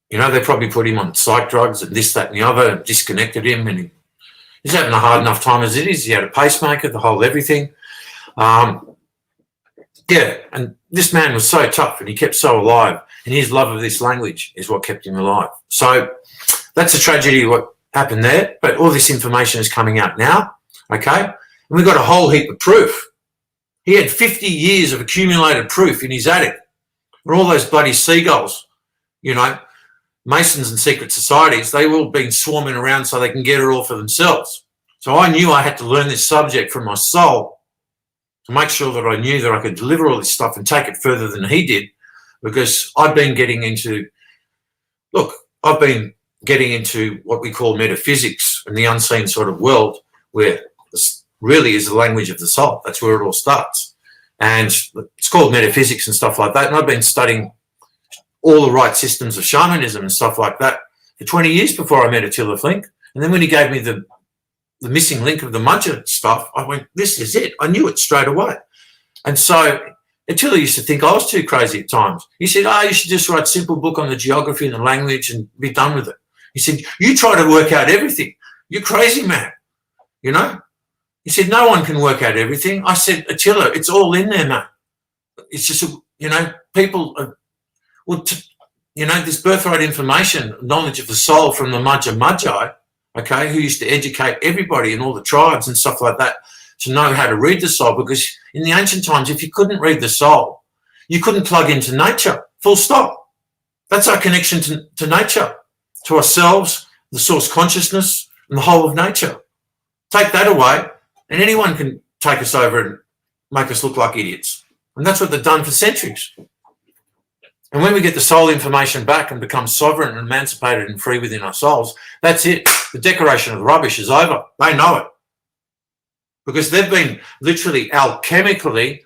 they probably put him on psych drugs and this, that, and the other, and disconnected him. And he's having a hard enough time as it is. He had a pacemaker, the whole everything. Yeah, and this man was so tough and he kept so alive, and his love of this language is what kept him alive. So that's a tragedy what happened there, but all this information is coming out now, okay? And we've got a whole heap of proof. He had 50 years of accumulated proof in his attic. And all those bloody seagulls, you know, Masons and secret societies, they've all been swarming around so they can get it all for themselves. So I knew I had to learn this subject from my soul to make sure that I knew that I could deliver all this stuff and take it further than he did, because I've been getting into what we call metaphysics and the unseen sort of world, where this really is the language of the soul. That's where it all starts. And it's called metaphysics and stuff like that. And I've been studying all the right systems of shamanism and stuff like that for 20 years before I met Attila Flink. And then when he gave me the missing link of the Mudger stuff, I went, this is it. I knew it straight away. And so Attila used to think I was too crazy at times. He said, you should just write a simple book on the geography and the language and be done with it. He said, you try to work out everything. You're crazy, man. You know? He said, no one can work out everything. I said, Attila, it's all in there, man. It's just, you know, people are, this birthright information, knowledge of the soul from the Magi, okay, who used to educate everybody in all the tribes and stuff like that to know how to read the soul, because in the ancient times, if you couldn't read the soul, you couldn't plug into nature, full stop. That's our connection to nature, to ourselves, the source consciousness, and the whole of nature. Take that away, and anyone can take us over and make us look like idiots. And that's what they've done for centuries. And when we get the soul information back and become sovereign and emancipated and free within our souls, that's it. The decoration of the rubbish is over. They know it. Because they've been literally alchemically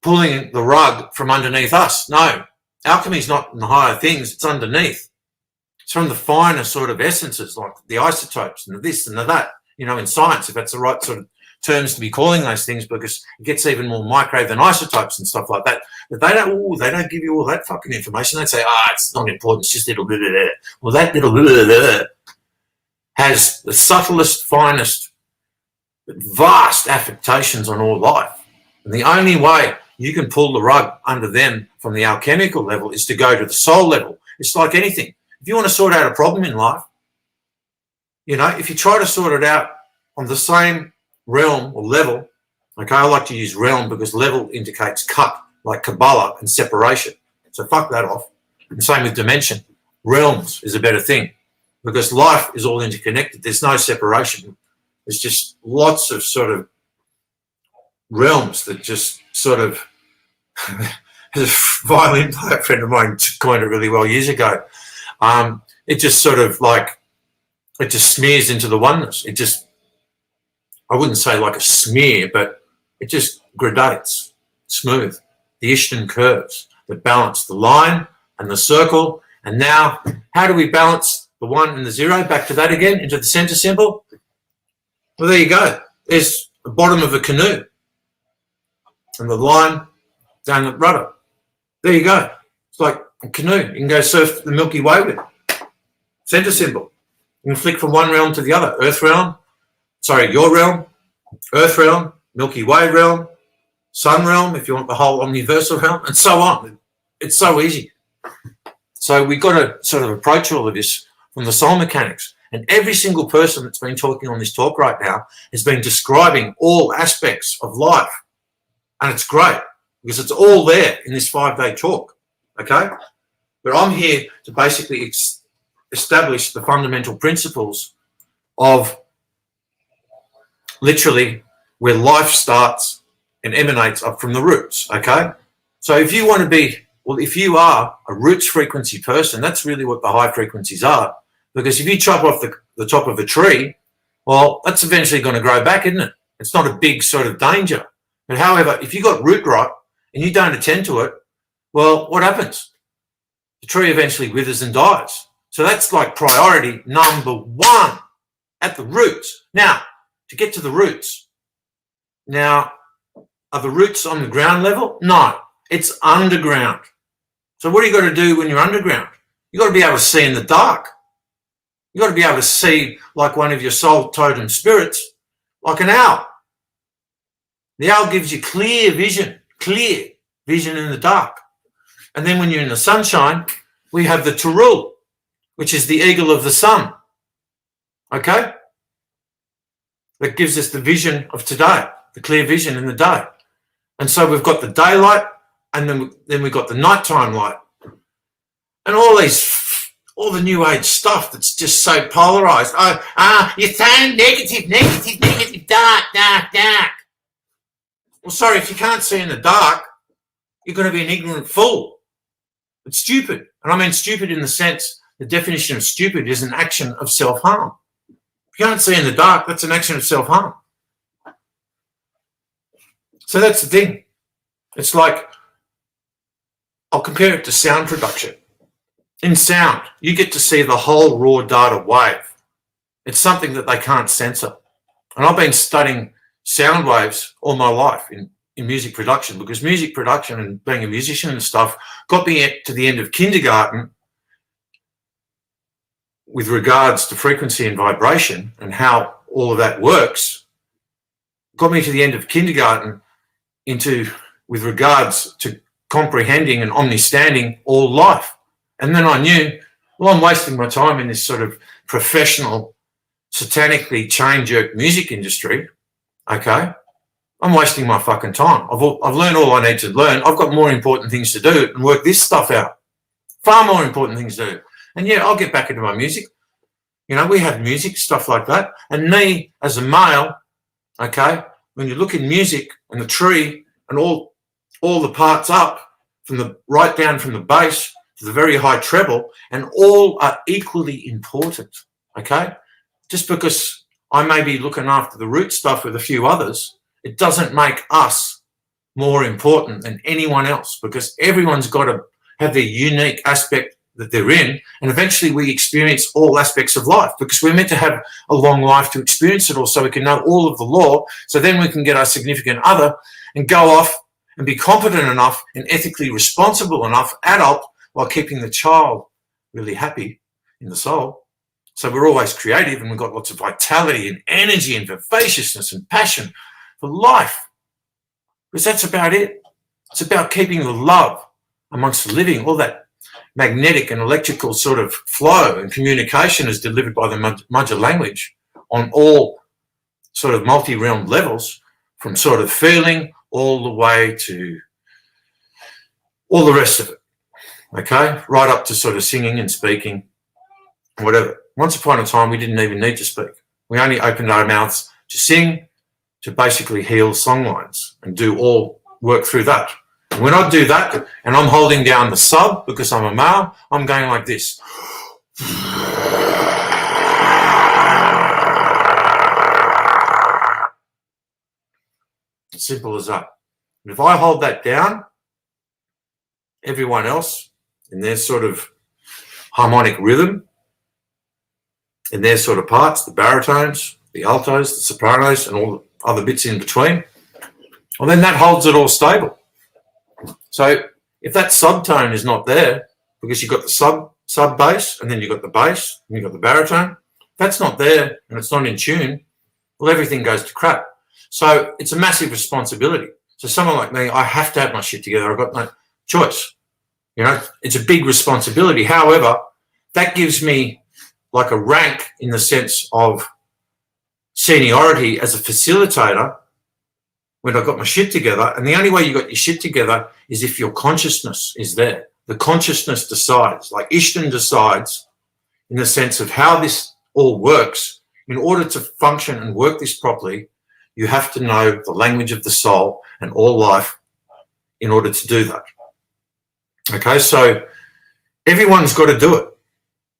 pulling the rug from underneath us. No, alchemy is not in the higher things, it's underneath. It's from the finer sort of essences, like the isotopes and the this and the that, you know, in science, if that's the right sort of terms to be calling those things, because it gets even more micro than isotopes and stuff like that. But they don't give you all that fucking information. They say, it's not important, it's just a little bit of that. Well, that little bit of that has the subtlest, finest, vast affectations on all life. And the only way you can pull the rug under them from the alchemical level is to go to the soul level. It's like anything. If you want to sort out a problem in life, you know, if you try to sort it out on the same realm or level, okay, I like to use realm because level indicates cut, like Kabbalah and separation. So fuck that off. And same with dimension. Realms is a better thing because life is all interconnected. There's no separation. There's just lots of sort of realms that just sort of, as a violin player friend of mine coined it really well years ago, it just sort of like, it just smears into the oneness. It just, I wouldn't say like a smear, but it just gradates, smooth. The Ishtan curves that balance the line and the circle. And now, how do we balance the 1 and the 0? Back to that again, into the center symbol. Well, there you go. There's the bottom of a canoe and the line down the rudder. There you go. It's like a canoe. You can go surf the Milky Way with it. Center symbol. You can flick from one realm to the other. Earth realm, sorry, your realm, Earth realm, Milky Way realm, Sun realm, if you want the whole omniversal realm, and so on. It's so easy. So we've got to sort of approach all of this from the soul mechanics. And every single person that's been talking on this talk right now has been describing all aspects of life. And it's great because it's all there in this 5-day talk, okay? But I'm here to basically establish the fundamental principles of literally where life starts and emanates up from the roots, okay? So if you want to be, well, if you are a roots frequency person, that's really what the high frequencies are. Because if you chop off the top of a tree, well, that's eventually going to grow back, isn't it? It's not a big sort of danger. But however, if you got root rot and you don't attend to it, well, what happens? The tree eventually withers and dies. So that's like priority number 1 at the roots. Now, to get to the roots. Now, are the roots on the ground level? No, it's underground. So what do you got to do when you're underground? You got to be able to see in the dark. You got to be able to see like one of your soul totem spirits, like an owl. The owl gives you clear vision, clear. vision in the dark. And then when you're in the sunshine, we have the Turul, which is the eagle of the sun. Okay? That gives us the vision of today, the clear vision in the day. And so we've got the daylight, and then we've got the nighttime light. And all the new age stuff that's just so polarized. You're saying negative, dark. Well, sorry, if you can't see in the dark, you're going to be an ignorant fool. It's stupid. And I mean stupid in the sense, the definition of stupid is an action of self-harm. If you can't see in the dark, that's an action of self-harm. So that's the thing. It's like, I'll compare it to sound production. In sound, you get to see the whole raw data wave. It's something that they can't censor. And I've been studying sound waves all my life in music production, because music production and being a musician and stuff got me to the end of kindergarten with regards to frequency and vibration and how all of that works. Got me to the end of kindergarten with regards to comprehending and understanding all life. And then I knew, well, I'm wasting my time in this sort of professional, satanically chain-jerk music industry, okay? I'm wasting my fucking time. I've learned all I need to learn. I've got more important things to do and work this stuff out. Far more important things to do. And yeah, I'll get back into my music. You know, we have music, stuff like that. And me, as a male, okay, when you look in music and the tree and all the parts up, right down from the bass to the very high treble, and all are equally important, okay? Just because I may be looking after the root stuff with a few others, it doesn't make us more important than anyone else, because everyone's got to have their unique aspect that they're in, and eventually we experience all aspects of life, because we're meant to have a long life to experience it all, so we can know all of the law, so then we can get our significant other and go off and be competent enough and ethically responsible enough adult while keeping the child really happy in the soul. So we're always creative, and we've got lots of vitality and energy and vivaciousness and passion for life, because that's about it. It's about keeping the love amongst the living. All that magnetic and electrical sort of flow and communication is delivered by the Mudger language on all sort of multi-realm levels, from sort of feeling all the way to all the rest of it, okay? Right up to sort of singing and speaking, whatever. Once upon a time, we didn't even need to speak. We only opened our mouths to sing, to basically heal song lines and do all work through that. And when I do that and I'm holding down the sub because I'm a male, I'm going like this. Simple as that. And if I hold that down, everyone else in their sort of harmonic rhythm, in their sort of parts, the baritones, the altos, the sopranos, and all the other bits in between, well, then that holds it all stable. So if that subtone is not there, because you've got the sub bass, and then you've got the bass, and you've got the baritone, if that's not there and it's not in tune, well, everything goes to crap. So it's a massive responsibility. So someone like me, I have to have my shit together. I've got no choice. You know, it's a big responsibility. However, that gives me like a rank in the sense of seniority as a facilitator when I've got my shit together. And the only way you got your shit together is if your consciousness is there. The consciousness decides, like Ishtan decides in the sense of how this all works. In order to function and work this properly, you have to know the language of the soul and all life in order to do that. Okay, so everyone's got to do it.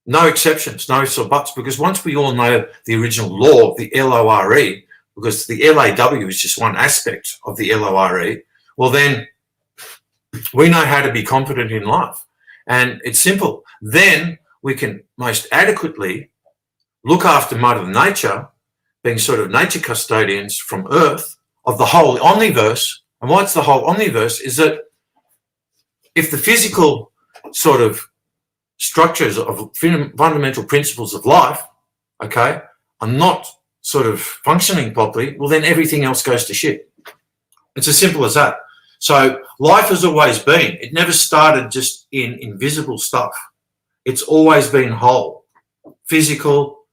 No exceptions, no ifs or buts, because once we all know the original law of the LORE, because the LAW is just one aspect of the LORE, well then we know how to be competent in life. And it's simple. Then we can most adequately look after Mother Nature, being sort of nature custodians from Earth of the whole omniverse. And what's the whole omniverse is that if the physical sort of structures of fundamental principles of life, okay, are not sort of functioning properly, well, then everything else goes to shit. It's as simple as that. So life has always been. It never started just in invisible stuff. It's always been whole, physical,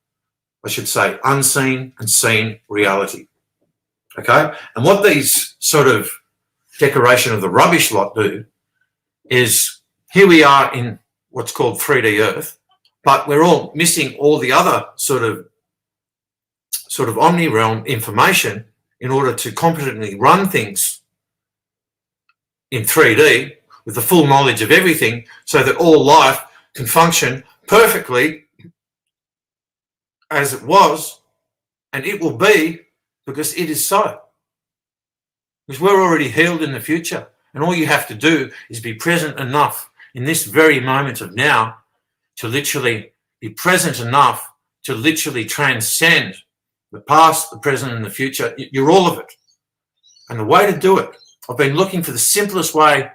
I should say, unseen and seen reality. Okay? And what these sort of decoration of the rubbish lot do is here we are in what's called 3D Earth, but we're all missing all the other sort of omni-realm information in order to competently run things in 3D with the full knowledge of everything so that all life can function perfectly as it was, and it will be because it is so. Because we're already healed in the future, and all you have to do is be present enough in this very moment of now to literally be present enough to literally transcend the past, the present, and the future. You're all of it. And the way to do it, I've been looking for the simplest way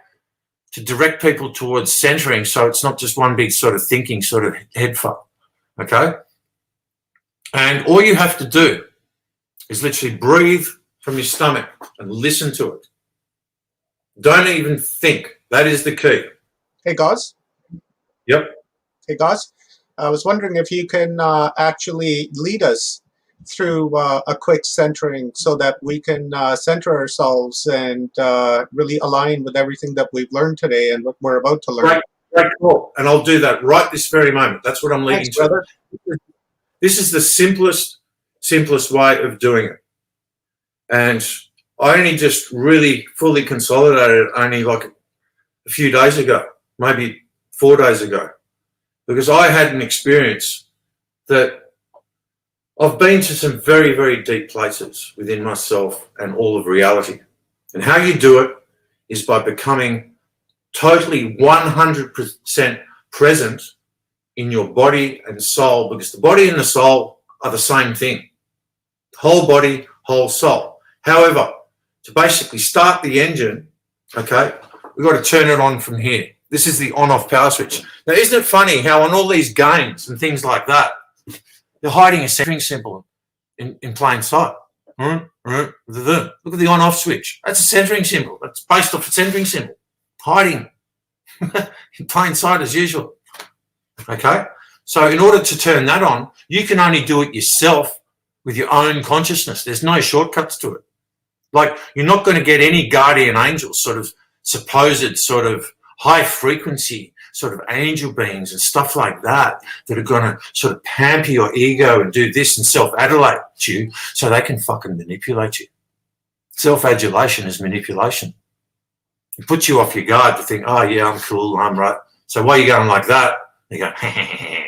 to direct people towards centering so it's not just one big sort of thinking sort of head fuck, okay? And all you have to do is literally breathe from your stomach and listen to it. Don't even think. That is the key. Hey, guys. Yep. Hey, guys. I was wondering if you can actually lead us through a quick centering so that we can center ourselves and really align with everything that we've learned today and what we're about to learn. Great call. And I'll do that right this very moment. That's what I'm leading to. Brother. This is the simplest way of doing it. And I only just really fully consolidated it only like a few days ago, maybe 4 days ago, because I had an experience that I've been to some very, very deep places within myself and all of reality. And how you do it is by becoming totally 100% present in your body and soul, because the body and the soul are the same thing. Whole body, whole soul. However, to basically start the engine, okay, we've got to turn it on from here. This is the on-off power switch. Now, isn't it funny how on all these games and things like that, they're hiding a centering symbol in plain sight. Look at the on-off switch. That's a centering symbol. That's based off a centering symbol. Hiding in plain sight as usual. Okay? So in order to turn that on, you can only do it yourself with your own consciousness. There's no shortcuts to it. Like, you're not going to get any guardian angels, sort of supposed sort of high frequency sort of angel beings and stuff like that that are going to sort of pamper your ego and do this and self-adulate you so they can fucking manipulate you. Self-adulation is manipulation. It puts you off your guard to think, oh, yeah, I'm cool, I'm right. So why are you going like that? You go,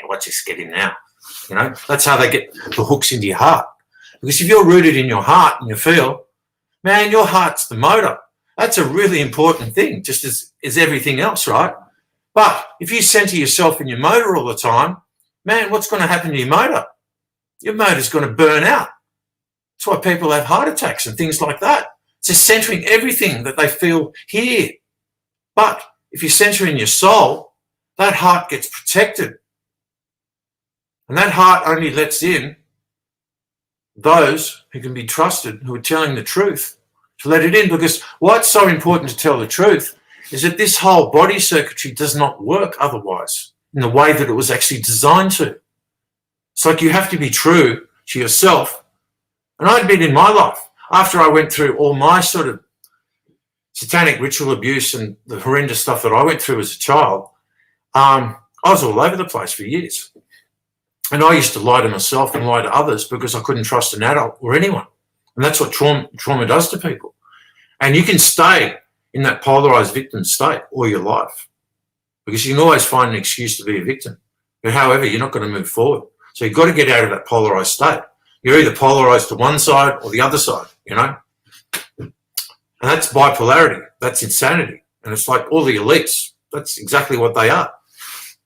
watch this, get him now. You know, that's how they get the hooks into your heart. Because if you're rooted in your heart and you feel, man, your heart's the motor. That's a really important thing, just as everything else, right? But if you center yourself in your motor all the time, man, what's going to happen to your motor? Your motor's going to burn out. That's why people have heart attacks and things like that. It's just centering everything that they feel here. But if you center in your soul, that heart gets protected. And that heart only lets in those who can be trusted, who are telling the truth, to let it in. Because why it's so important to tell the truth is that this whole body circuitry does not work otherwise in the way that it was actually designed to. It's like you have to be true to yourself. And I'd been in my life, after I went through all my sort of satanic ritual abuse and the horrendous stuff that I went through as a child, I was all over the place for years. And I used to lie to myself and lie to others because I couldn't trust an adult or anyone. And that's what trauma does to people. And you can stay in that polarized victim state all your life because you can always find an excuse to be a victim. But however, you're not going to move forward. So you've got to get out of that polarized state. You're either polarized to one side or the other side, you know. And that's bipolarity. That's insanity. And it's like all the elites. That's exactly what they are.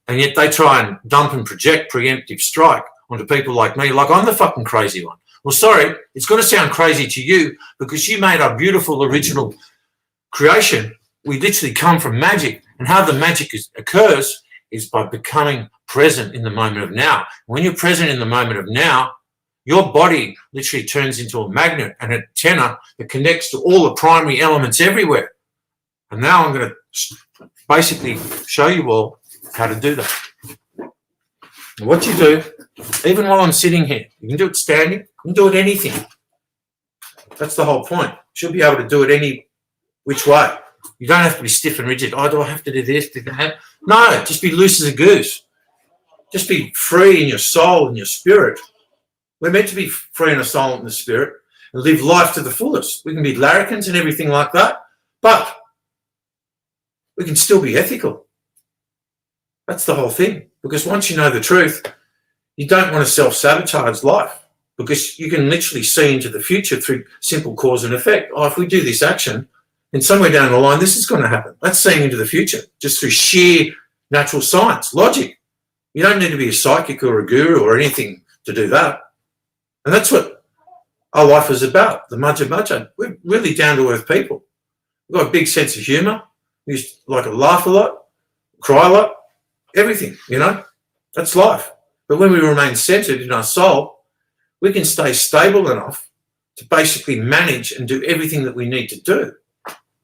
And yet they try and dump and project preemptive strike onto people like me, like I'm the fucking crazy one. Well, sorry, it's going to sound crazy to you because you made a beautiful original creation. We literally come from magic. And how the magic occurs is by becoming present in the moment of now. When you're present in the moment of now, your body literally turns into a magnet, an antenna that connects to all the primary elements everywhere. And now I'm going to basically show you all how to do that. And what you do, even while I'm sitting here, you can do it standing, you can do it anything. That's the whole point. You should be able to do it any which way. You don't have to be stiff and rigid. Oh, do I have to do this, do that? No, just be loose as a goose. Just be free in your soul and your spirit. We're meant to be free in our soul and the spirit and live life to the fullest. We can be larrikins and everything like that, but we can still be ethical. That's the whole thing. Because once you know the truth, you don't want to self-sabotage life, because you can literally see into the future through simple cause and effect. Oh, if we do this action, then somewhere down the line, this is going to happen. That's seeing into the future, just through sheer natural science, logic. You don't need to be a psychic or a guru or anything to do that. And that's what our life is about, the Maja Maja. We're really down-to-earth people. We've got a big sense of humour. We used to like to laugh a lot, cry a lot, everything, you know. That's life. But when we remain centred in our soul, we can stay stable enough to basically manage and do everything that we need to do.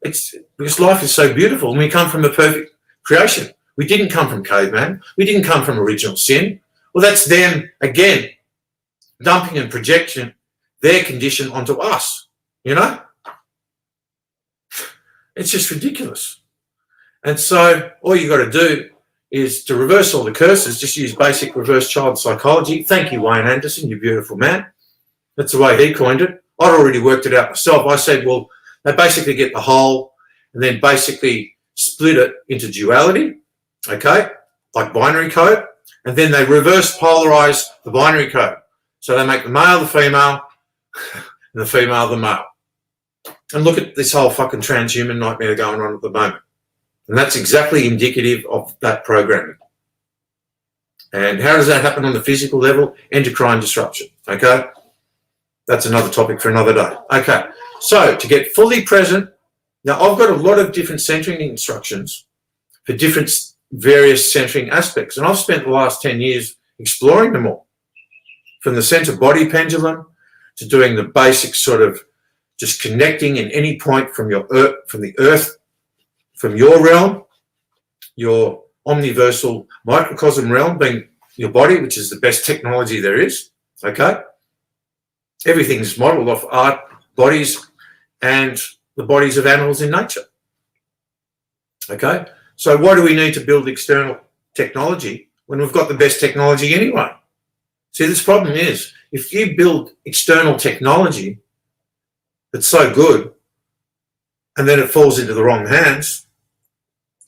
It's because life is so beautiful, and we come from a perfect creation. We didn't come from caveman. We didn't come from original sin. Well, that's them, again, dumping and projection their condition onto us, you know? It's just ridiculous. And so all you got to do is to reverse all the curses, just use basic reverse child psychology. Thank you, Wayne Anderson, you beautiful man. That's the way he coined it. I'd already worked it out myself. I said, well, they basically get the whole and then basically split it into duality, okay, like binary code, and then they reverse polarize the binary code. So they make the male the female and the female the male. And look at this whole fucking transhuman nightmare going on at the moment. And that's exactly indicative of that programming. And how does that happen on the physical level? Endocrine disruption, okay? That's another topic for another day. Okay, so to get fully present, now I've got a lot of different centering instructions for different various centering aspects. And I've spent the last 10 years exploring them all. From the center body pendulum to doing the basic sort of just connecting in any point from your earth, from the earth, from your realm, your omniversal microcosm realm being your body, which is the best technology there is, okay? Everything's modeled off art, bodies, and the bodies of animals in nature, okay? So why do we need to build external technology when we've got the best technology anyway? See, this problem is, if you build external technology that's so good and then it falls into the wrong hands,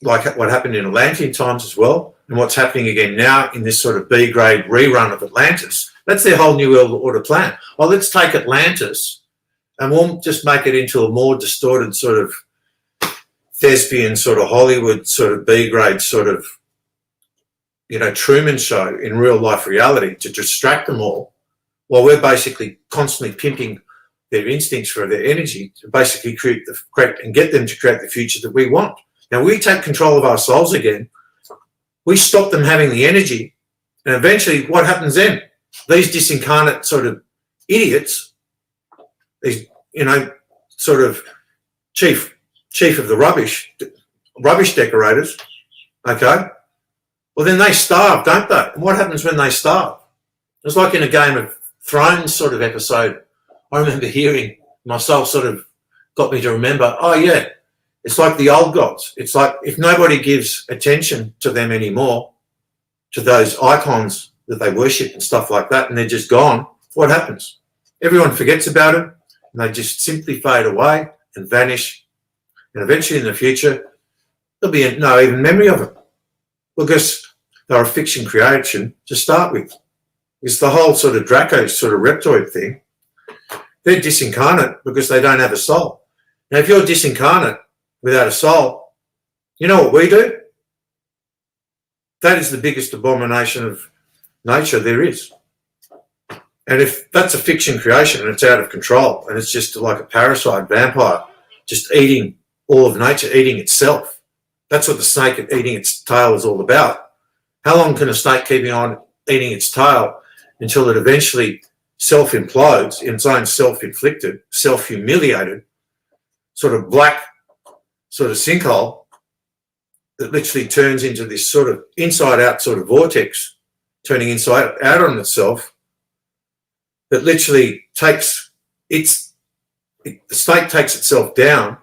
like what happened in Atlantean times as well, and what's happening again now in this sort of B-grade rerun of Atlantis, that's their whole New World Order plan. Well, let's take Atlantis and we'll just make it into a more distorted sort of thespian sort of Hollywood sort of B-grade sort of, you know, Truman Show in real life reality to distract them all, while we're basically constantly pimping their instincts for their energy to basically create and get them to create the future that we want. Now, we take control of our souls again. We stop them having the energy, and eventually what happens then? These disincarnate sort of idiots, these, you know, sort of chief of the rubbish decorators, okay? Well, then they starve, don't they? And what happens when they starve? It's like in a Game of Thrones sort of episode. I remember hearing, my soul sort of got me to remember, oh, yeah, it's like the old gods. It's like if nobody gives attention to them anymore, to those icons that they worship and stuff like that, and they're just gone, what happens? Everyone forgets about them, and they just simply fade away and vanish. And eventually in the future, there'll be no even memory of it, because they're a fiction creation to start with. It's the whole sort of Draco sort of reptoid thing. They're disincarnate because they don't have a soul. Now, if you're disincarnate without a soul, you know what we do? That is the biggest abomination of nature there is. And if that's a fiction creation and it's out of control and it's just like a parasite vampire just eating all of nature, eating itself, that's what the snake eating its tail is all about. How long can a snake keep on eating its tail until it eventually self-implodes in its own self-inflicted, self-humiliated, sort of black sort of sinkhole that literally turns into this sort of inside out sort of vortex, turning inside out on itself, that literally takes the snake takes itself down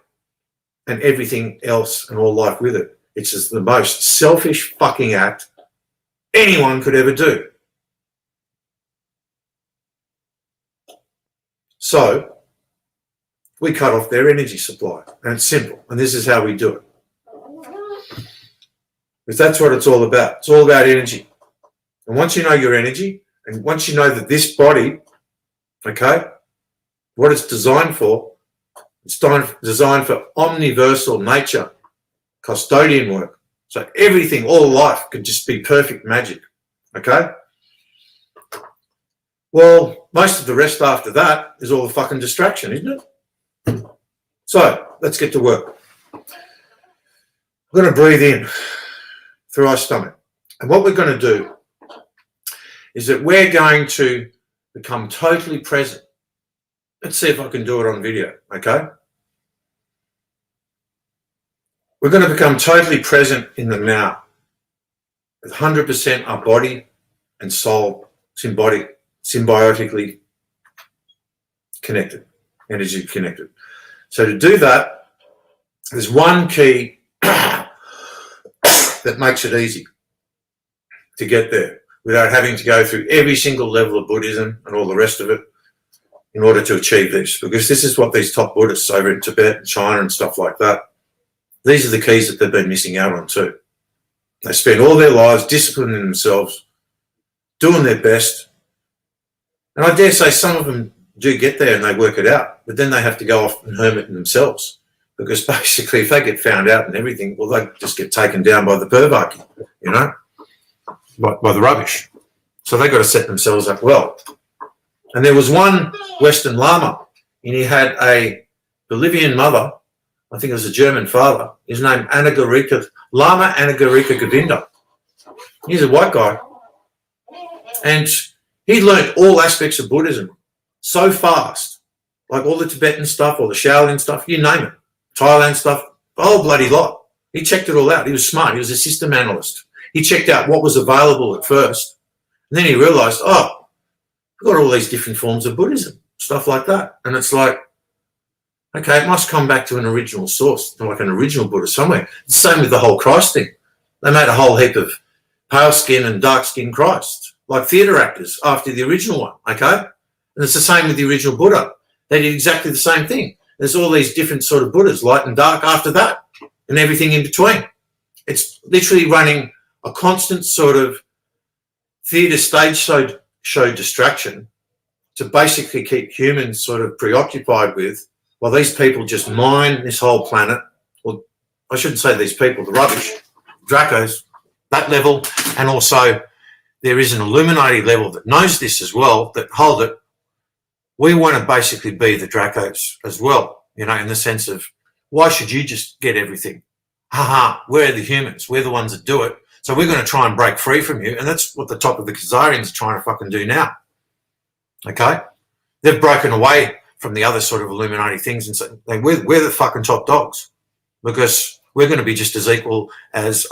and everything else and all life with it. It's just the most selfish fucking act anyone could ever do. So we cut off their energy supply, and it's simple, and this is how we do it. Because that's what it's all about. It's all about energy. And once you know your energy, and once you know that this body, okay, what it's designed for, it's designed for omniversal nature, custodian work. So everything, all life could just be perfect magic, okay? Well, most of the rest after that is all the fucking distraction, isn't it? So let's get to work. We're going to breathe in through our stomach. And what we're going to do is that we're going to become totally present. Let's see if I can do it on video, okay? We're going to become totally present in the now, with 100% our body and soul symbiotically connected, energy connected. So to do that, there's one key that makes it easy to get there without having to go through every single level of Buddhism and all the rest of it in order to achieve this, because this is what these top Buddhists over in Tibet and China and stuff like that, these are the keys that they've been missing out on too. They spend all their lives disciplining themselves, doing their best, and I dare say some of them do get there and they work it out, but then they have to go off and hermit themselves, because basically if they get found out and everything, well, they just get taken down by the pervarchy, you know, by the rubbish. So they've got to set themselves up well. And there was one Western Lama, and he had a Bolivian mother, I think it was a German father. His name Lama Anagarika Govinda. He's a white guy. And he learned all aspects of Buddhism so fast, like all the Tibetan stuff, or the Shaolin stuff, you name it, Thailand stuff, the whole bloody lot. He checked it all out. He was smart. He was a system analyst. He checked out what was available at first. And then he realized, oh, we've got all these different forms of Buddhism, stuff like that. And it's like, okay, it must come back to an original source, like an original Buddha somewhere. It's the same with the whole Christ thing. They made a whole heap of pale skin and dark skin Christ, like theatre actors after the original one, okay? And it's the same with the original Buddha. They did exactly the same thing. There's all these different sort of Buddhas, light and dark after that, and everything in between. It's literally running a constant sort of theatre stage show distraction to basically keep humans sort of preoccupied with, while these people just mine this whole planet. Well, I shouldn't say these people, the rubbish, Dracos, that level, and also there is an Illuminati level that knows this as well, that hold it. We want to basically be the Dracos as well, you know, in the sense of, why should you just get everything? We're the humans. We're the ones that do it. So we're going to try and break free from you. And that's what the top of the Khazarians are trying to fucking do now. Okay? They've broken away from the other sort of Illuminati things and saying, we're the fucking top dogs, because we're going to be just as equal as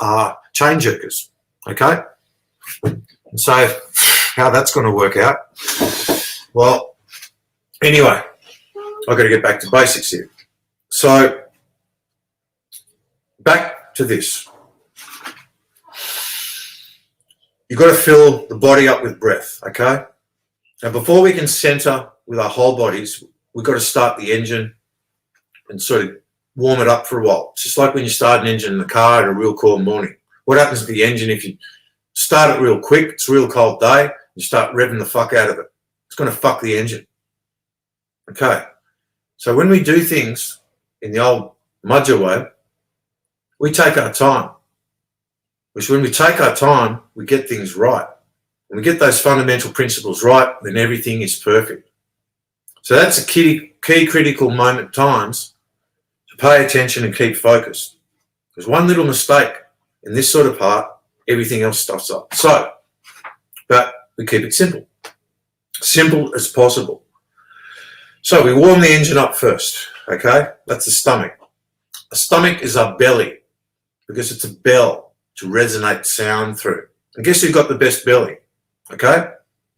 chain jerkers. Okay? And so how that's going to work out? Well, anyway, I've got to get back to basics here. So back to this. You've got to fill the body up with breath, okay? Now, before we can center with our whole bodies, we've got to start the engine and sort of warm it up for a while. It's just like when you start an engine in the car on a real cold morning. What happens to the engine if you start it real quick, it's a real cold day, you start revving the fuck out of it? It's going to fuck the engine. Okay. So when we do things in the old Mudja way, we take our time. Which when we take our time, we get things right. When we get those fundamental principles right, then everything is perfect. So that's a key critical moment times to pay attention and keep focused. Because one little mistake in this sort of part, everything else stuffs up. So, but we keep it simple. Simple as possible. So we warm the engine up first, okay? That's the stomach. a stomach is a belly because it's a bell to resonate sound through. And guess who got the best belly? Okay?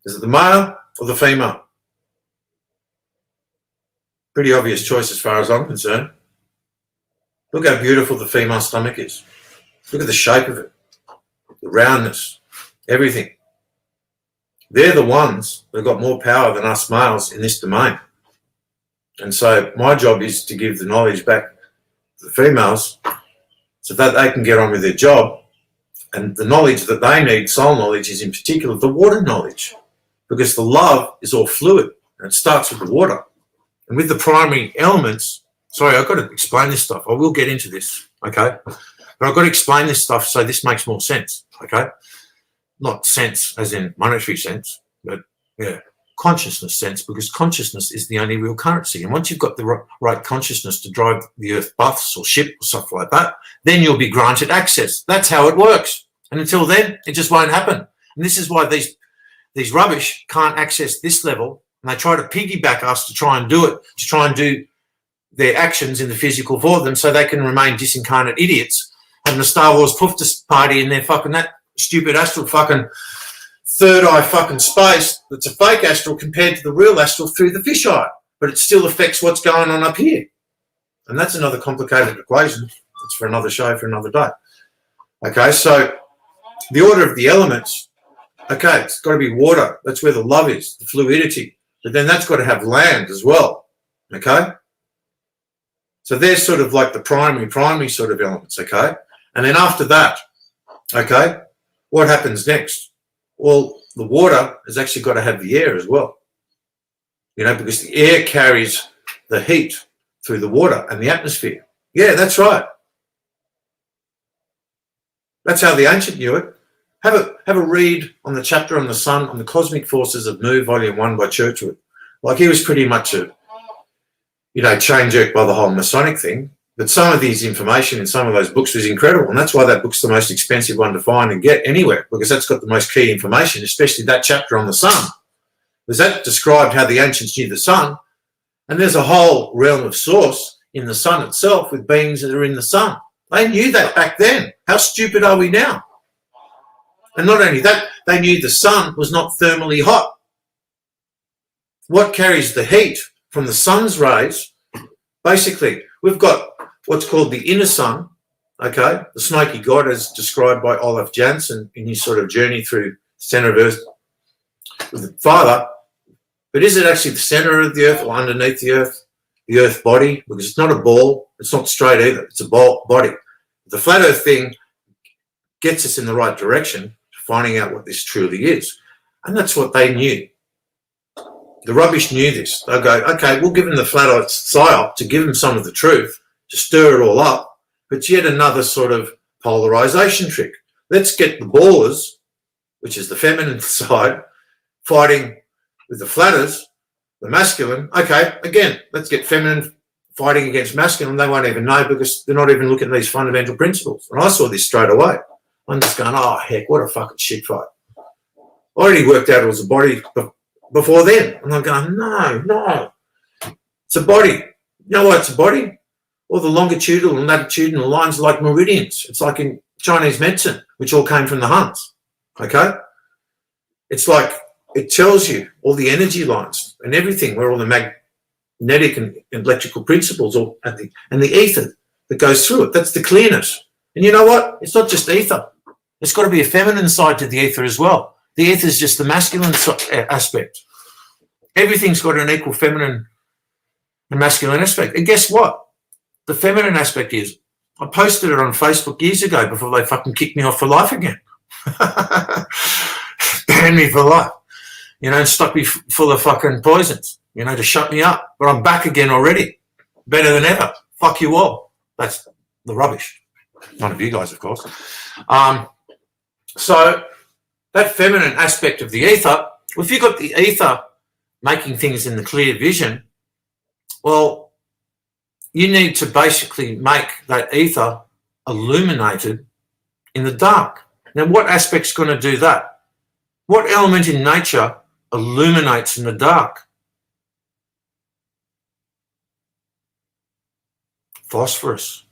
Is it the male or the female? Pretty obvious choice as far as I'm concerned. Look how beautiful the female stomach is. Look at the shape of it, the roundness, everything. They're the ones that have got more power than us males in this domain. And so my job is to give the knowledge back to the females so that they can get on with their job. And the knowledge that they need, soul knowledge, is in particular the water knowledge, because the love is all fluid and it starts with the water. And with the primary elements, sorry, I've got to explain this stuff. I will get into this, okay? But I've got to explain this stuff so this makes more sense, okay? Not sense as in monetary sense, but yeah, consciousness sense, because consciousness is the only real currency. And once you've got the right consciousness to drive the earth buffs or ship or stuff like that, then you'll be granted access. That's how it works. And until then, it just won't happen. And this is why these rubbish can't access this level, and they try to piggyback us to try and do it, to try and do their actions in the physical for them so they can remain disincarnate idiots having the Star Wars Pufta party in their fucking that stupid astral fucking third eye fucking space that's a fake astral compared to the real astral through the fish eye, but it still affects what's going on up here. And that's another complicated equation. It's for another show for another day. Okay, so the order of the elements, okay, it's got to be water. That's where the love is, the fluidity. But then that's got to have land as well, okay? So they're sort of like the primary sort of elements, okay? And then after that, okay, what happens next? Well, the water has actually got to have the air as well, you know, because the air carries the heat through the water and the atmosphere. Yeah, that's right. That's how the ancient knew it. Have a read on the chapter on the sun, on the cosmic forces of Mu, Volume 1 by Churchwood. Like, he was pretty much a, you know, chain jerk by the whole Masonic thing. But some of these information in some of those books was incredible. And that's why that book's the most expensive one to find and get anywhere, because that's got the most key information, especially that chapter on the sun. Because that described how the ancients knew the sun. And there's a whole realm of source in the sun itself with beings that are in the sun. They knew that back then. How stupid are we now? And not only that, they knew the sun was not thermally hot. What carries the heat from the sun's rays? Basically, we've got what's called the inner sun, okay, the smoky god as described by Olaf Janssen in his sort of journey through the center of Earth with the Father. But is it actually the center of the Earth or underneath the Earth body? Because it's not a ball, it's not straight either, it's a body. The flat Earth thing gets us in the right direction to finding out what this truly is. And that's what they knew. The rubbish knew this. They'll go, okay, we'll give them the flat Earth psyop to give them some of the truth, to stir it all up, but yet another sort of polarization trick. Let's get the ballers, which is the feminine side, fighting with the flatters, the masculine. Okay, again, let's get feminine fighting against masculine. They won't even know because they're not even looking at these fundamental principles. And I saw this straight away. I'm just going, oh, heck, what a fucking shit fight. I already worked out it was a body before then. And I'm going, no, it's a body. You know why it's a body? Well, the longitudinal and latitudinal lines are like meridians. It's like in Chinese medicine, which all came from the Huns, okay? It's like it tells you all the energy lines and everything, where all the magnetic and electrical principles and the ether that goes through it. That's the clearness. And you know what? It's not just ether. There's got to be a feminine side to the ether as well. The ether is just the masculine aspect. Everything's got an equal feminine and masculine aspect. And guess what? The feminine aspect is, I posted it on Facebook years ago before they fucking kicked me off for life again. Banned me for life. You know, and stuck me full of fucking poisons, you know, to shut me up. But I'm back again already. Better than ever. Fuck you all. That's the rubbish. None of you guys, of course. So that feminine aspect of the ether, if you've got the ether making things in the clear vision, well, you need to basically make that ether illuminated in the dark. Now, what aspect's going to do that? What element in nature illuminates in the dark? Phosphorus.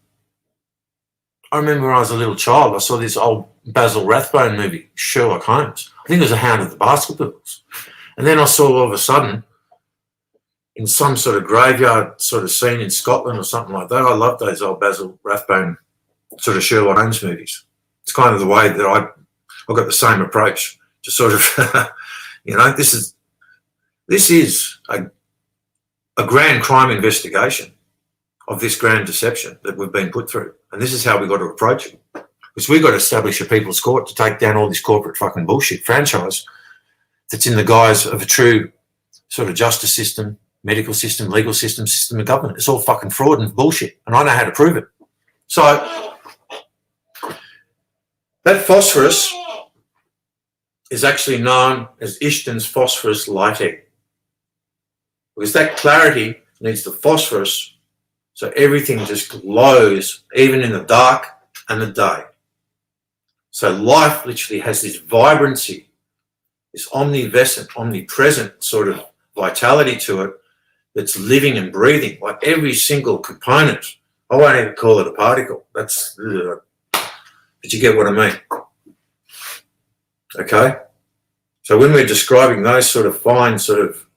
I remember when I was a little child, I saw this old Basil Rathbone movie, Sherlock Holmes. I think it was A Hound of the Baskervilles. And then I saw all of a sudden, in some sort of graveyard sort of scene in Scotland or something like that, I love those old Basil Rathbone sort of Sherlock Holmes movies. It's kind of the way that I've got the same approach to sort of, you know, this is a grand crime investigation of this grand deception that we've been put through. And this is how we've got to approach it. Because we've got to establish a people's court to take down all this corporate fucking bullshit franchise that's in the guise of a true sort of justice system, medical system, legal system, system of government. It's all fucking fraud and bullshit. And I know how to prove it. So that phosphorus is actually known as Ishton's phosphorus lighting. Because that clarity needs the phosphorus so everything just glows, even in the dark and the day. So life literally has this vibrancy, this omnipresent sort of vitality to it that's living and breathing, like every single component. I won't even call it a particle. That's, but you get what I mean. Okay? So when we're describing those sort of fine sort of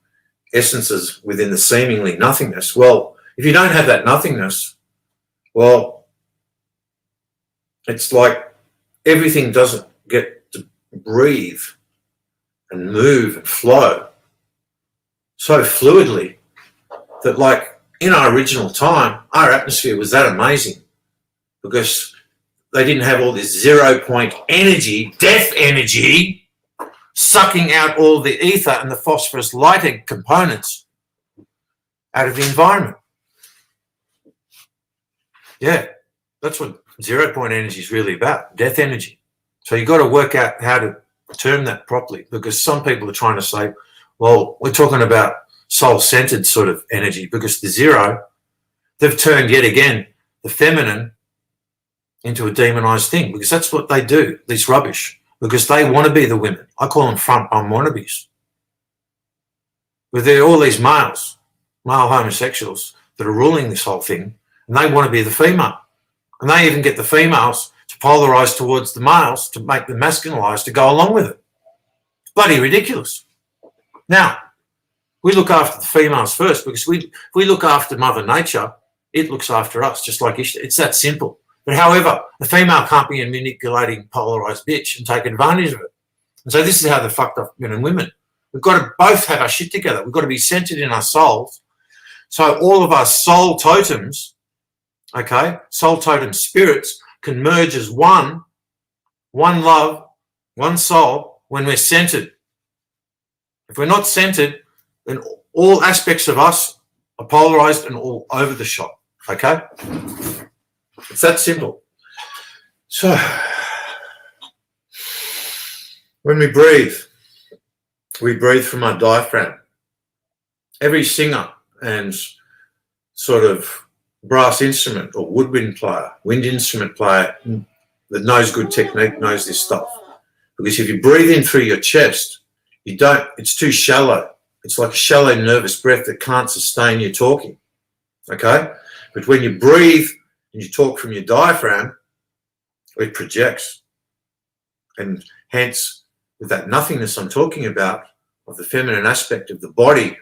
essences within the seemingly nothingness, well, if you don't have that nothingness, well, it's like everything doesn't get to breathe and move and flow so fluidly that, like, in our original time, our atmosphere was that amazing because they didn't have all this 0 point energy, death energy, sucking out all the ether and the phosphorus lighting components out of the environment. Yeah, that's what 0 point energy is really about, death energy. So you've got to work out how to term that properly, because some people are trying to say, well, we're talking about soul-centered sort of energy, because the zero, they've turned yet again the feminine into a demonized thing, because that's what they do, this rubbish, because they want to be the women. I call them front bum wannabes. But they're all these males, male homosexuals, that are ruling this whole thing, and they want to be the female. And they even get the females to polarize towards the males to make them masculinized to go along with it. It's bloody ridiculous. Now, we look after the females first, because if we look after Mother Nature, it looks after us, just like it's that simple. But however, the female can't be a manipulating, polarized bitch and take advantage of it. And so this is how they're fucked up men and women. We've got to both have our shit together. We've got to be centered in our souls. So all of our soul totems, okay, soul totem spirits can merge as one love, one soul, when we're centered. If we're not centered, then all aspects of us are polarized and all over the shop, okay? It's that simple. So when we breathe from our diaphragm. Every singer and sort of brass instrument or woodwind player, wind instrument player that knows good technique knows this stuff. Because if you breathe in through your chest, it's too shallow. It's like a shallow nervous breath that can't sustain you talking, okay? But when you breathe and you talk from your diaphragm, it projects. And hence, with that nothingness I'm talking about, of the feminine aspect of the body,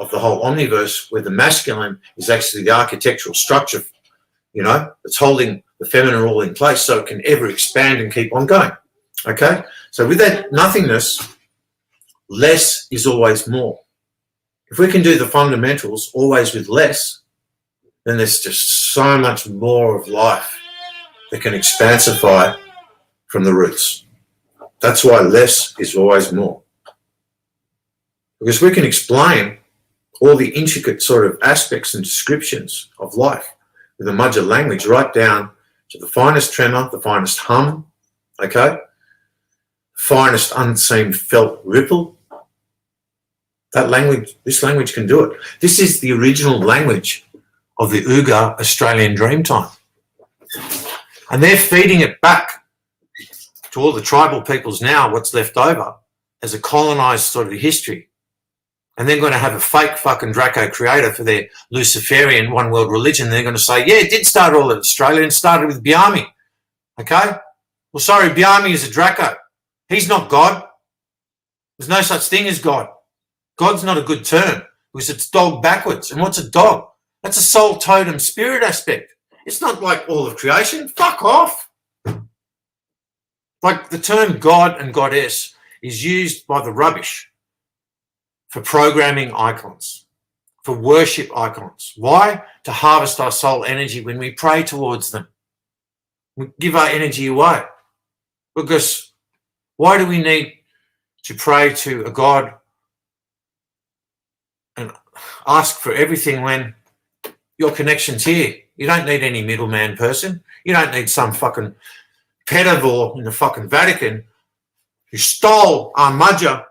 of the whole omniverse, where the masculine is actually the architectural structure, that's holding the feminine all in place so it can ever expand and keep on going, okay? So with that nothingness, less is always more. If we can do the fundamentals always with less, then there's just so much more of life that can expansify from the roots. That's why less is always more. Because we can explain all the intricate sort of aspects and descriptions of life with a Mudger language right down to the finest tremor, the finest hum, okay? Finest unseen felt ripple. This language can do it. This is the original language of the Uga Australian Dreamtime. And they're feeding it back to all the tribal peoples now, what's left over, as a colonised sort of history. And they're going to have a fake fucking Draco creator for their Luciferian one world religion. They're going to say, yeah, it did start all in Australia and started with Biami. Okay? Well, sorry, Biami is a Draco. He's not God. There's no such thing as God. God's not a good term because it's dog backwards. And what's a dog? That's a soul totem spirit aspect. It's not like all of creation. Fuck off. Like the term God and Goddess is used by the rubbish for programming icons, for worship icons. Why? To harvest our soul energy when we pray towards them. We give our energy away. Because why do we need to pray to a God and ask for everything when your connection's here? You don't need any middleman person. You don't need some fucking pedivore in the fucking Vatican who stole our mudger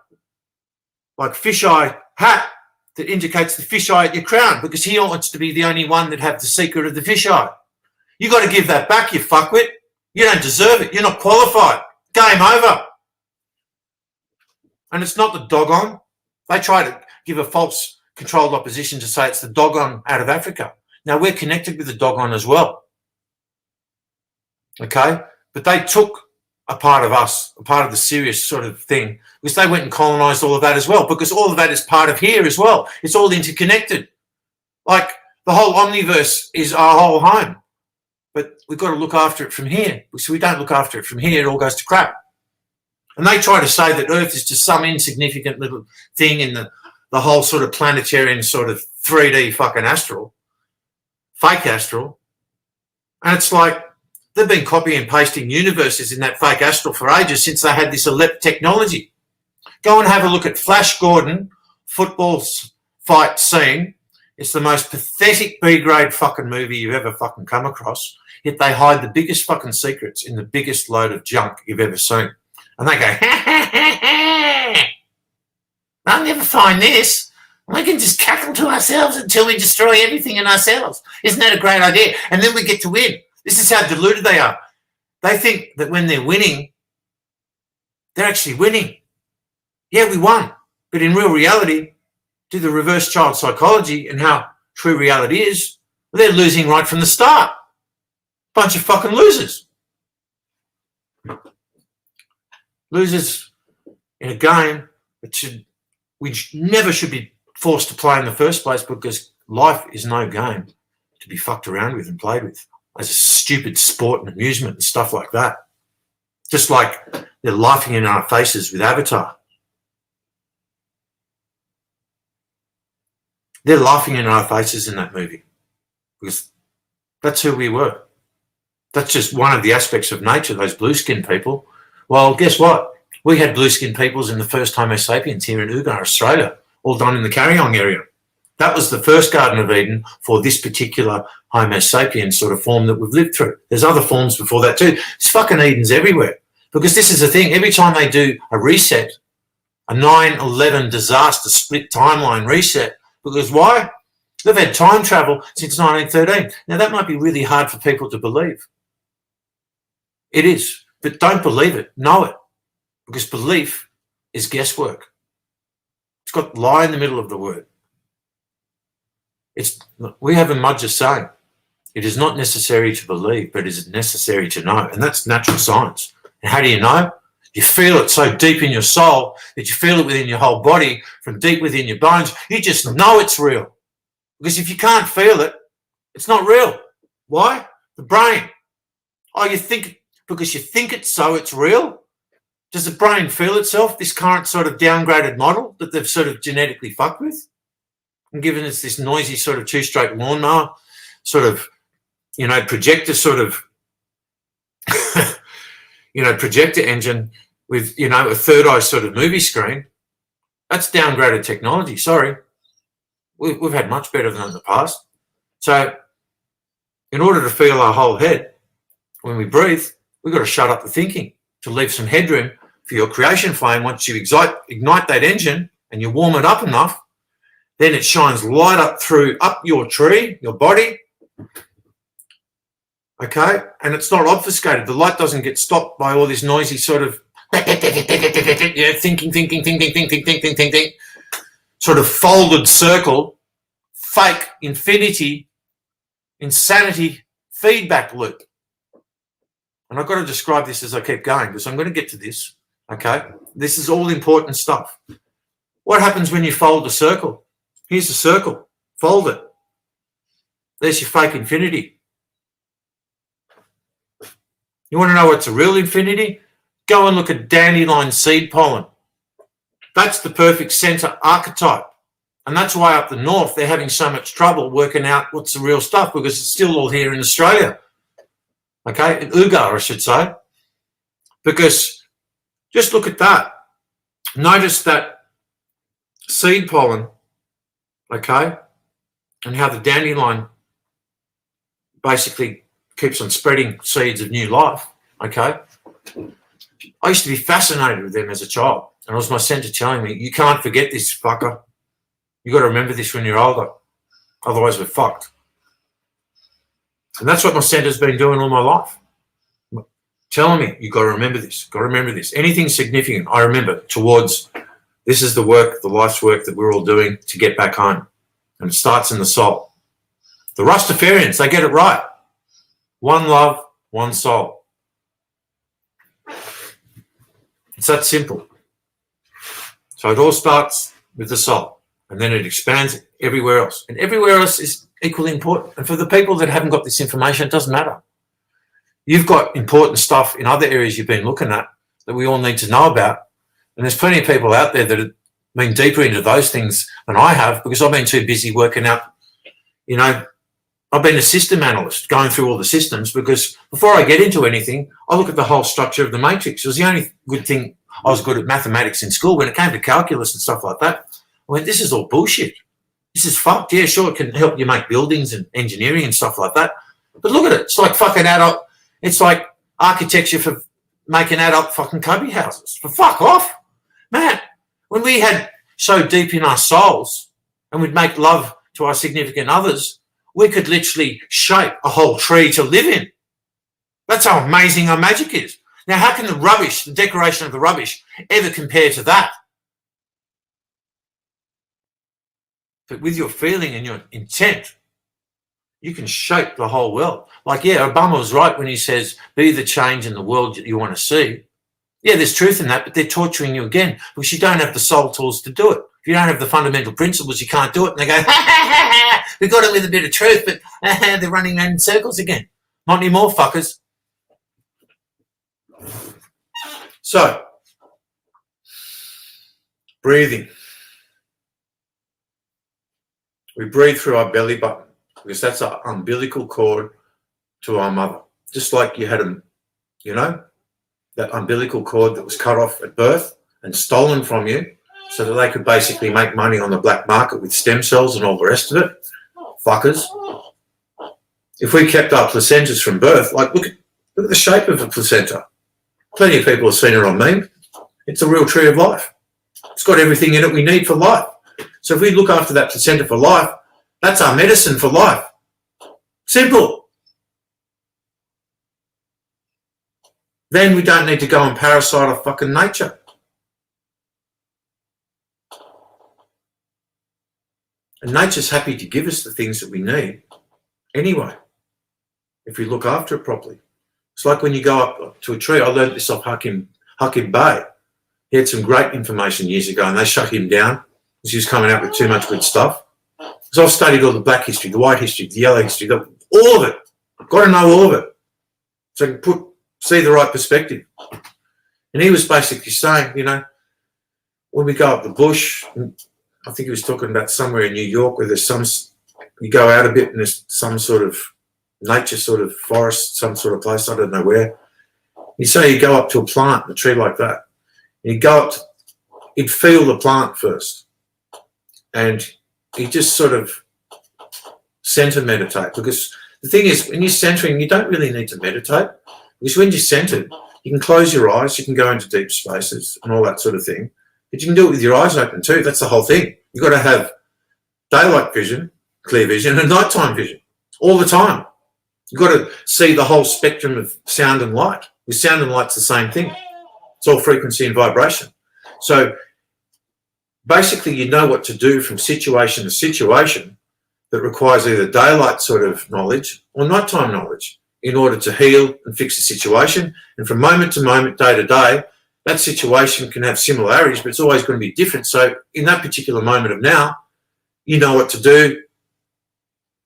like fisheye hat that indicates the fisheye at your crown because he wants to be the only one that have the secret of the fisheye. You got to give that back, you fuckwit. You don't deserve it. You're not qualified. Game over. And it's not the dogon. They try to give a false controlled opposition to say it's the dogon out of Africa. Now, we're connected with the dogon as well. Okay? But they took a part of us, a part of the serious sort of thing, because they went and colonised all of that as well, because all of that is part of here as well. It's all interconnected. Like the whole omniverse is our whole home. But we've got to look after it from here. So we don't look after it from here, it all goes to crap. And they try to say that Earth is just some insignificant little thing in the whole sort of planetarian sort of 3D fucking astral, fake astral. And it's like they've been copying and pasting universes in that fake astral for ages since they had this elect technology. Go and have a look at Flash Gordon football fight scene. It's the most pathetic B-grade fucking movie you've ever fucking come across. Yet they hide the biggest fucking secrets in the biggest load of junk you've ever seen. And they go, ha, ha, ha, ha. I'll never find this. We can just cackle to ourselves until we destroy everything in ourselves. Isn't that a great idea? And then we get to win. This is how deluded they are. They think that when they're winning, they're actually winning. Yeah, we won. But in real reality, do the reverse child psychology and how true reality is, they're losing right from the start. Bunch of fucking losers. Losers in a game that we never should be forced to play in the first place, because life is no game to be fucked around with and played with as a stupid sport and amusement and stuff like that. Just like they're laughing in our faces with Avatar. They're laughing in our faces in that movie because that's who we were. That's just one of the aspects of nature, those blue-skinned people. Well, guess what? We had blue-skinned peoples in the first Homo sapiens here in Ugar, Australia, all done in the Carryong area. That was the first Garden of Eden for this particular Homo sapiens sort of form that we've lived through. There's other forms before that too. It's fucking Edens everywhere. Because this is the thing, every time they do a reset, a 9/11 disaster split timeline reset, because why? They've had time travel since 1913. Now, that might be really hard for people to believe. It is. But don't believe it. Know it. Because belief is guesswork. It's got lie in the middle of the word. We have a Mudger saying, it is not necessary to believe, but it is necessary to know. And that's natural science. And how do you know? You feel it so deep in your soul that you feel it within your whole body, from deep within your bones. You just know it's real. Because if you can't feel it, it's not real. Why? The brain. Oh, you think, because you think it, so it's real? Does the brain feel itself, this current sort of downgraded model that they've sort of genetically fucked with? And given us this noisy sort of two-stroke lawnmower, sort of, projector sort of, projector engine with, a third eye sort of movie screen, that's downgraded technology. Sorry. We've had much better than in the past. So in order to feel our whole head, when we breathe, we've got to shut up the thinking to leave some headroom for your creation flame. Once you ignite that engine and you warm it up enough, then it shines light up your tree, your body. Okay? And it's not obfuscated. The light doesn't get stopped by all this noisy sort of thinking, sort of folded circle, fake infinity, insanity feedback loop. And I've got to describe this as I keep going because I'm going to get to this, okay? This is all important stuff. What happens when you fold a circle? Here's a circle. Fold it. There's your fake infinity. You want to know what's a real infinity? Go and look at dandelion seed pollen. That's the perfect centre archetype. And that's why up the north they're having so much trouble working out what's the real stuff because it's still all here in Australia. Okay, in Ugar, I should say. Because just look at that. Notice that seed pollen, okay, and how the dandelion basically keeps on spreading seeds of new life, okay. I used to be fascinated with them as a child. And it was my centre telling me, you can't forget this, fucker. You got to remember this when you're older. Otherwise, we're fucked. And that's what my centre's been doing all my life. Telling me, you got to remember this, got to remember this. Anything significant, I remember towards this is the work, the life's work that we're all doing to get back home. And it starts in the soul. The Rastafarians, they get it right. One love, one soul. It's that simple. So it all starts with the soul, and then it expands everywhere else. And everywhere else is equally important. And for the people that haven't got this information, it doesn't matter. You've got important stuff in other areas you've been looking at that we all need to know about. And there's plenty of people out there that have been deeper into those things than I have because I've been too busy working out, you know, I've been a system analyst going through all the systems because before I get into anything, I look at the whole structure of the matrix. It was the only good thing. I was good at mathematics in school. When it came to calculus and stuff like that, I went, this is all bullshit. This is fucked. Yeah, sure, it can help you make buildings and engineering and stuff like that. But look at it. It's like fucking adult. It's like architecture for making adult fucking cubby houses. For fuck off. Man, when we had so deep in our souls and we'd make love to our significant others, we could literally shape a whole tree to live in. That's how amazing our magic is. Now, how can the rubbish, the decoration of the rubbish, ever compare to that? But with your feeling and your intent, you can shape the whole world. Like, yeah, Obama was right when he says, be the change in the world that you want to see. Yeah, there's truth in that, but they're torturing you again because you don't have the soul tools to do it. If you don't have the fundamental principles, you can't do it. And they go, ha, ha, ha, ha, we got it with a bit of truth, but they're running in circles again. Not anymore, fuckers. So, breathing. We breathe through our belly button because that's our umbilical cord to our mother. Just like you had you know, that umbilical cord that was cut off at birth and stolen from you so that they could basically make money on the black market with stem cells and all the rest of it. Fuckers. If we kept our placentas from birth, like look at the shape of a placenta. Plenty of people have seen it on me. It's a real tree of life. It's got everything in it we need for life. So if we look after that placenta for life, that's our medicine for life. Simple. Then we don't need to go and parasite our fucking nature. And nature's happy to give us the things that we need anyway, if we look after it properly. It's like when you go up to a tree. I learned this off Hakim Bey. He had some great information years ago and they shut him down because he was coming out with too much good stuff. So I've studied all the black history, the white history, the yellow history, all of it. I've got to know all of it so I can see the right perspective. And he was basically saying, you know, when we go up the bush, I think he was talking about somewhere in New York where there's you go out a bit and there's some sort of nature sort of forest, some sort of place, I don't know where. You say you go up to a plant, a tree like that, and you go up, you'd feel the plant first. And you just sort of center meditate. Because the thing is, when you're centering, you don't really need to meditate. Because when you're centered, you can close your eyes, you can go into deep spaces and all that sort of thing. But you can do it with your eyes open too. That's the whole thing. You've got to have daylight vision, clear vision, and nighttime vision all the time. You've got to see the whole spectrum of sound and light. With sound and light's the same thing. It's all frequency and vibration. So basically you know what to do from situation to situation that requires either daylight sort of knowledge or nighttime knowledge. in order to heal and fix the situation. And from moment to moment, day to day, that situation can have similarities, but it's always going to be different. So in that particular moment of now, you know what to do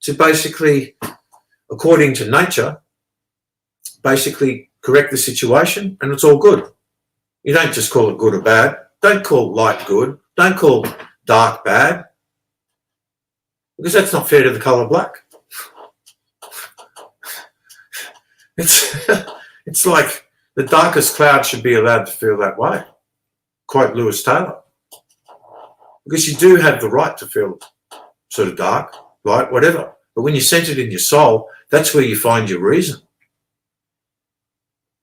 to basically, according to nature, basically correct the situation, and it's all good. You don't just call it good or bad. Don't call light good. Don't call dark bad, because that's not fair to the colour black. It's like the darkest cloud should be allowed to feel that way. Quote Lewis Taylor. Because you do have the right to feel sort of dark, light, whatever. But when you're centered in your soul, that's where you find your reason.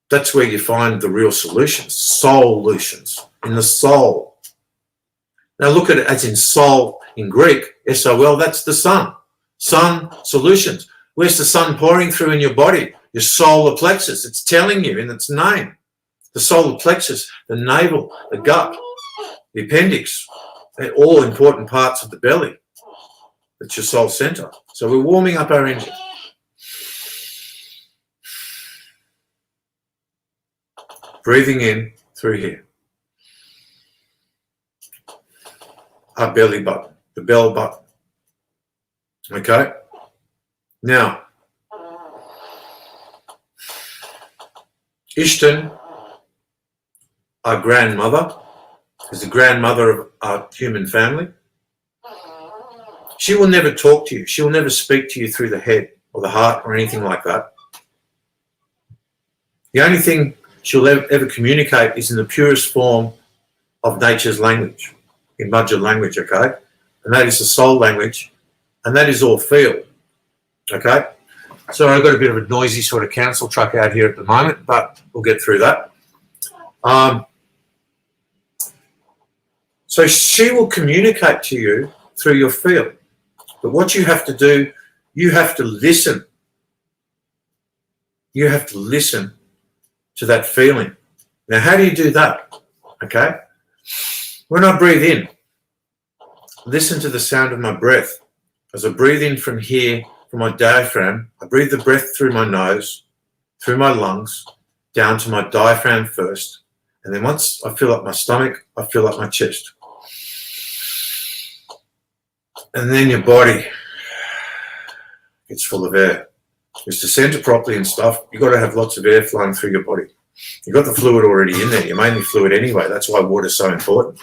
That's where you find the real solutions, solutions, in the soul. Now look at it as in soul in Greek, S-O-L, that's the sun. Sun, solutions. Where's the sun pouring through in your body? Your solar plexus. It's telling you in its name. The solar plexus, the navel, the gut, the appendix, they're all important parts of the belly. It's your soul center. So we're warming up our engine. Breathing in through here. Our belly button, the bell button. Okay? Now, Ishtan, our grandmother, is the grandmother of our human family. She will never talk to you. She will never speak to you through the head or the heart or anything like that. The only thing she'll ever communicate is in the purest form of nature's language, in Mudja language, okay? And that is the soul language, and that is all feel, okay? So I've got a bit of a noisy sort of council truck out here at the moment, but we'll get through that. So she will communicate to you through your feel. But what you have to do, you have to listen. You have to listen to that feeling. Now, how do you do that? Okay? When I breathe in, listen to the sound of my breath. As I breathe in from here, from my diaphragm, I breathe the breath through my nose, through my lungs, down to my diaphragm first. And then once I fill up my stomach, I fill up my chest. And then your body gets full of air. Because to center properly and stuff, you've got to have lots of air flowing through your body. You've got the fluid already in there. You're mainly fluid anyway. That's why water's so important.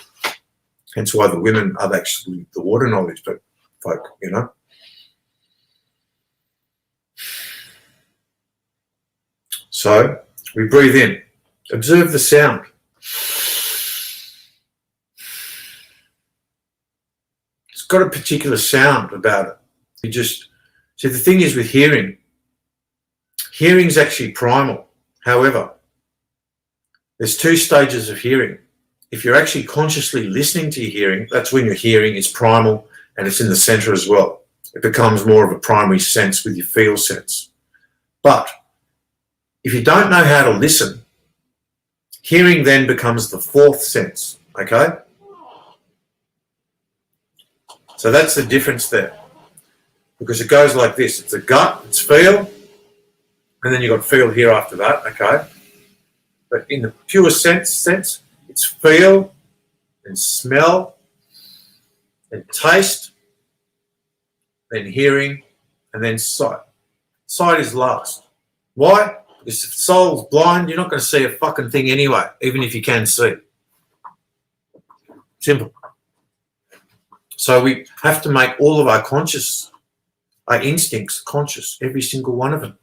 Hence why the women are actually the water knowledge, but folk, you know. So we breathe in. Observe the sound. It's got a particular sound about it. You just see, the thing is with hearing, hearing's actually primal. However, there's two stages of hearing. If you're actually consciously listening to your hearing, that's when your hearing is primal and it's in the center as well. It becomes more of a primary sense with your feel sense. But if you don't know how to listen, hearing then becomes the fourth sense, okay? So that's the difference there. Because it goes like this. It's a gut, it's feel, and then you've got feel here after that, okay? But in the pure sense, it's feel and smell and taste, then hearing, and then sight. Sight is last. Why? Because if the soul's blind, you're not going to see a fucking thing anyway, even if you can see. Simple. So we have to make all of our conscious, our instincts conscious, every single one of them.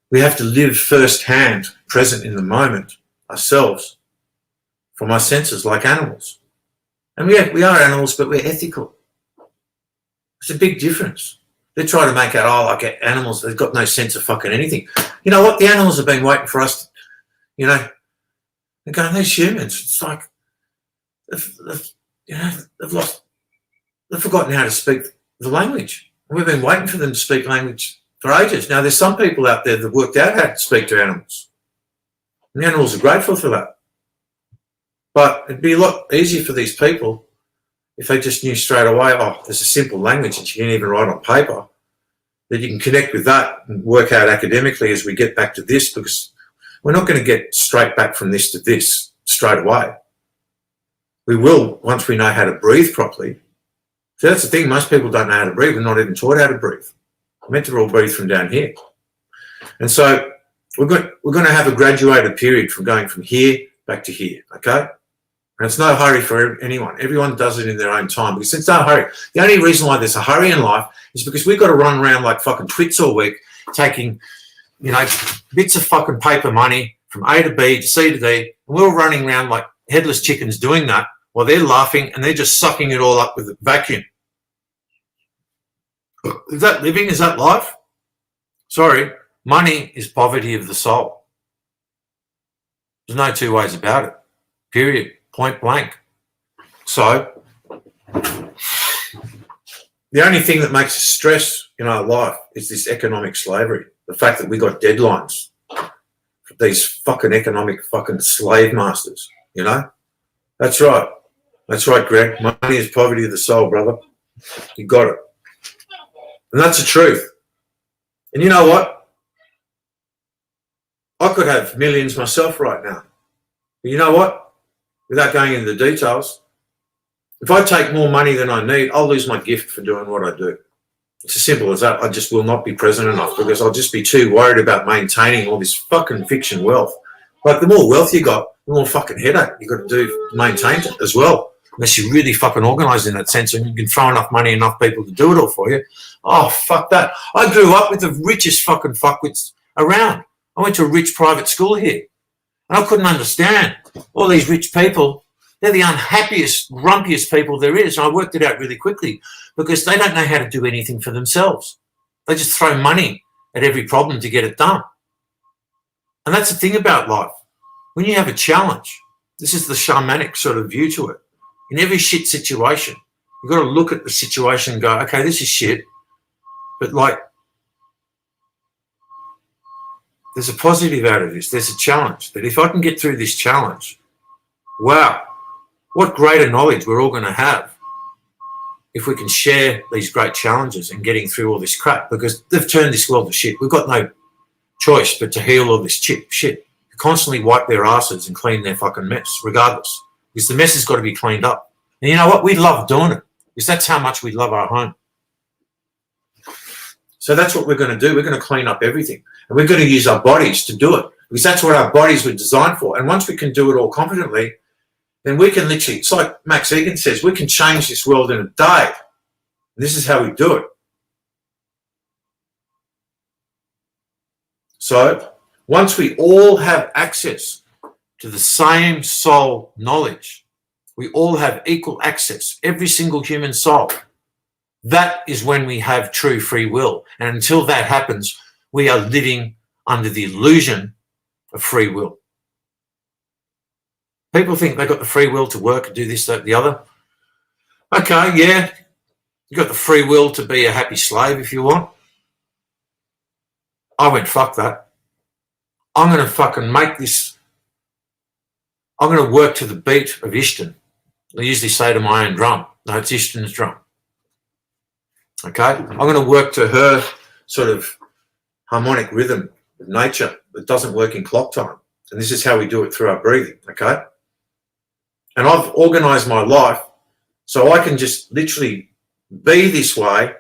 We have to live firsthand, present in the moment, ourselves, from our senses, like animals. And we are animals, but we're ethical. It's a big difference. They try to make out, like animals, they've got no sense of fucking anything. You know what? The animals have been waiting for us, you know, they're going, these humans, it's like, they've forgotten how to speak the language. And we've been waiting for them to speak language for ages. Now, there's some people out there that worked out how to speak to animals. And the animals are grateful for that. But it'd be a lot easier for these people if they just knew straight away, oh, there's a simple language that you can't even write on paper. that you can connect with that and work out academically as we get back to this, because we're not going to get straight back from this to this straight away. We will once we know how to breathe properly. So that's the thing, most people don't know how to breathe. We're not even taught how to breathe. We're meant to all breathe from down here. And so we're going to have a graduated period from going from here back to here, okay? And it's no hurry for anyone. Everyone does it in their own time, because it's no hurry. The only reason why there's a hurry in life is because we've got to run around like fucking twits all week, taking, you know, bits of fucking paper money from A to B to C to D, and we're all running around like headless chickens doing that while they're laughing and they're just sucking it all up with a vacuum. Is that living? Is that life? Sorry, money is poverty of the soul. There's no two ways about it. Period. Point blank. So the only thing that makes us stress in our life is this economic slavery. The fact that we got deadlines for these fucking economic fucking slave masters, you know? That's right. That's right, Greg. Money is poverty of the soul, brother. You got it. And that's the truth. And you know what? I could have millions myself right now. But you know what? Without going into the details, if I take more money than I need, I'll lose my gift for doing what I do. It's as simple as that. I just will not be present enough because I'll just be too worried about maintaining all this fucking fiction wealth. Like, the more wealth you got, the more fucking headache you got to do to maintain it as well. Unless you're really fucking organised in that sense and you can throw enough money, enough people to do it all for you. Oh, fuck that. I grew up with the richest fucking fuckwits around. I went to a rich private school here. And I couldn't understand all these rich people. They're the unhappiest, grumpiest people there is. And I worked it out really quickly because they don't know how to do anything for themselves. They just throw money at every problem to get it done. And that's the thing about life. When you have a challenge, this is the shamanic sort of view to it. In every shit situation, you've got to look at the situation and go, okay, this is shit. But like, there's a positive out of this. There's a challenge that if I can get through this challenge, wow, what greater knowledge we're all going to have if we can share these great challenges and getting through all this crap, because they've turned this world to shit. We've got no choice but to heal all this shit. They constantly wipe their asses and clean their fucking mess, regardless, because the mess has got to be cleaned up. And you know what? We love doing it because that's how much we love our home. So that's what we're going to do. We're going to clean up everything. And we're going to use our bodies to do it because that's what our bodies were designed for. And once we can do it all competently, then we can literally, it's like Max Egan says, we can change this world in a day. And this is how we do it. So once we all have access to the same soul knowledge, we all have equal access, every single human soul. That is when we have true free will. And until that happens, we are living under the illusion of free will. People think they've got the free will to work and do this, that, the other. Okay, yeah, you've got the free will to be a happy slave if you want. I went, fuck that. I'm going to fucking make this. I'm going to work to the beat of Ishtan. I usually say to my own drum, no, it's Ishtan's drum. Okay, I'm going to work to her sort of harmonic rhythm of nature that doesn't work in clock time. And this is how we do it through our breathing, okay? And I've organised my life so I can just literally be this way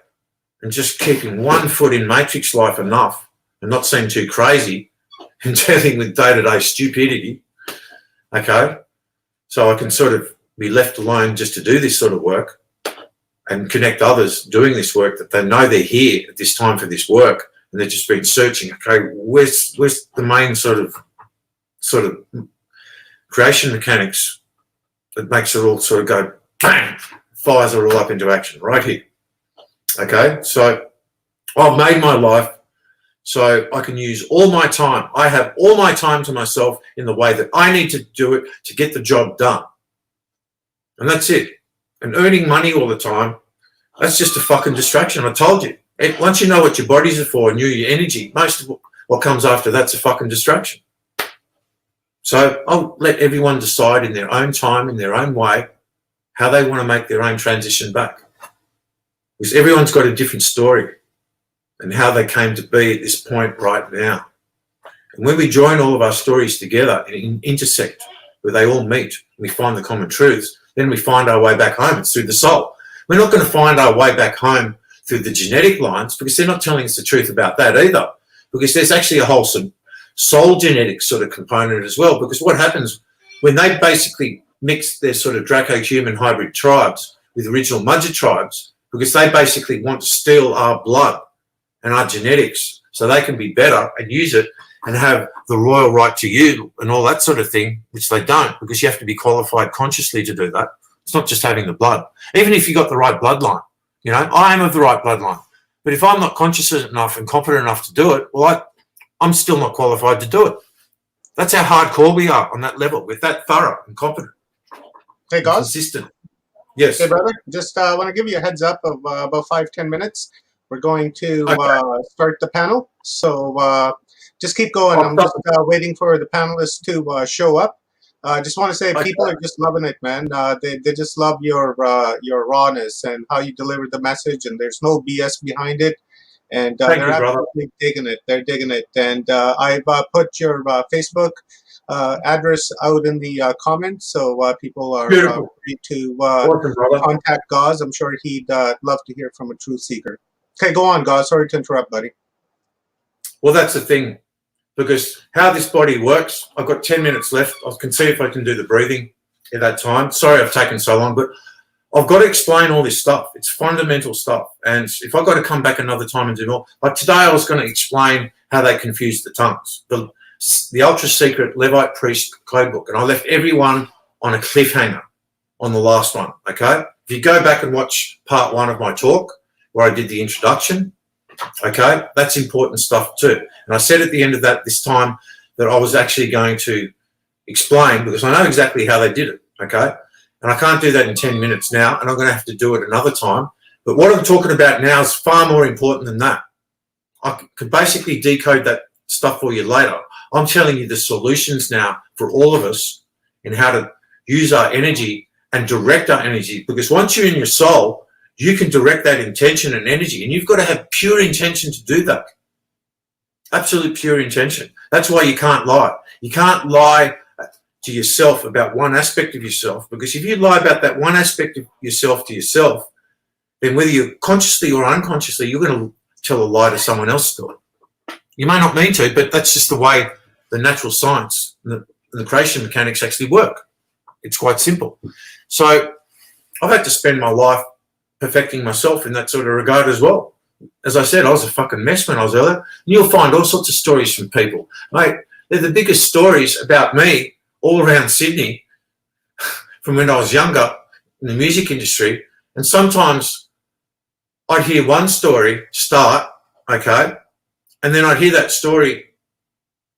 and just keeping one foot in matrix life enough and not seem too crazy and dealing with day-to-day stupidity, okay? So I can sort of be left alone just to do this sort of work and connect others doing this work that they know they're here at this time for this work and they've just been searching, okay, where's the main sort of creation mechanics that makes it all sort of go bang, fires it all up into action right here. Okay, so I've made my life so I can use all my time. I have all my time to myself in the way that I need to do it to get the job done. And that's it. And earning money all the time, that's just a fucking distraction. I told you. Once you know what your bodies are for and your energy, most of what comes after that's a fucking distraction. So I'll let everyone decide in their own time, in their own way, how they want to make their own transition back. Because everyone's got a different story. and how they came to be at this point right now. And when we join all of our stories together and intersect, where they all meet, we find the common truths, then we find our way back home. It's through the soul. We're not going to find our way back home through the genetic lines, because they're not telling us the truth about that either, because there's actually a wholesome soul genetic sort of component as well. Because what happens when they basically mix their sort of Draco-human hybrid tribes with original Mudger tribes, because they basically want to steal our blood and our genetics so they can be better and use it and have the royal right to you and all that sort of thing, which they don't, because you have to be qualified consciously to do that. It's not just having the blood. Even if you got the right bloodline, you know, I am of the right bloodline. But if I'm not conscious enough and competent enough to do it, well, I'm still not qualified to do it. That's how hardcore we are on that level. We're that thorough and competent. Hey, guys. Consistent. Yes. Hey, brother. Just want to give you a heads up of about 5-10 minutes. We're going to start the panel. So just keep going. I'm just waiting for the panelists to show up. I just want to say people are just loving it, man. They just love your rawness and how you deliver the message, and there's no BS behind it. And they're absolutely digging it. They're digging it. And I've put your Facebook address out in the comments, so people are free to contact Gauze. I'm sure he'd love to hear from a truth seeker. Okay, go on, Gauze. Sorry to interrupt, buddy. Well, that's the thing, because how this body works, I've got 10 minutes left. I can see if I can do the breathing at that time. Sorry I've taken so long, but I've got to explain all this stuff. It's fundamental stuff. And if I've got to come back another time and do more, like today I was going to explain how they confused the tongues, the ultra-secret Levite priest code book, and I left everyone on a cliffhanger on the last one, okay? If you go back and watch part 1 of my talk, where I did the introduction, okay, that's important stuff too. And I said at the end of that this time that I was actually going to explain, because I know exactly how they did it, okay? And I can't do that in 10 minutes now, and I'm going to have to do it another time. But what I'm talking about now is far more important than that. I could basically decode that stuff for you later. I'm telling you the solutions now for all of us in how to use our energy and direct our energy, because once you're in your soul, you can direct that intention and energy, and you've got to have pure intention to do that. Absolute pure intention. That's why you can't lie. You can't lie to yourself about one aspect of yourself, because if you lie about that one aspect of yourself to yourself, then whether you're consciously or unconsciously, you're going to tell a lie to someone else to it. You may not mean to, but that's just the way the natural science and the creation mechanics actually work. It's quite simple. So I've had to spend my life perfecting myself in that sort of regard as well. As I said, I was a fucking mess when I was earlier. And you'll find all sorts of stories from people. Mate, they're the biggest stories about me all around Sydney from when I was younger in the music industry. And sometimes I'd hear one story start, okay, and then I'd hear that story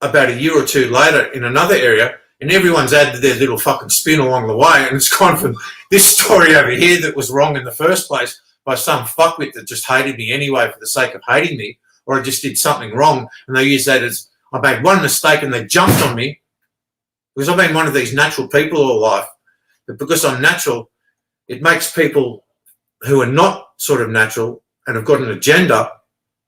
about a year or two later in another area, and everyone's added their little fucking spin along the way, and it's gone from this story over here that was wrong in the first place by some fuckwit that just hated me anyway for the sake of hating me, or I just did something wrong, and they use that as I made one mistake and they jumped on me, because I've been one of these natural people all life. But because I'm natural, it makes people who are not sort of natural and have got an agenda,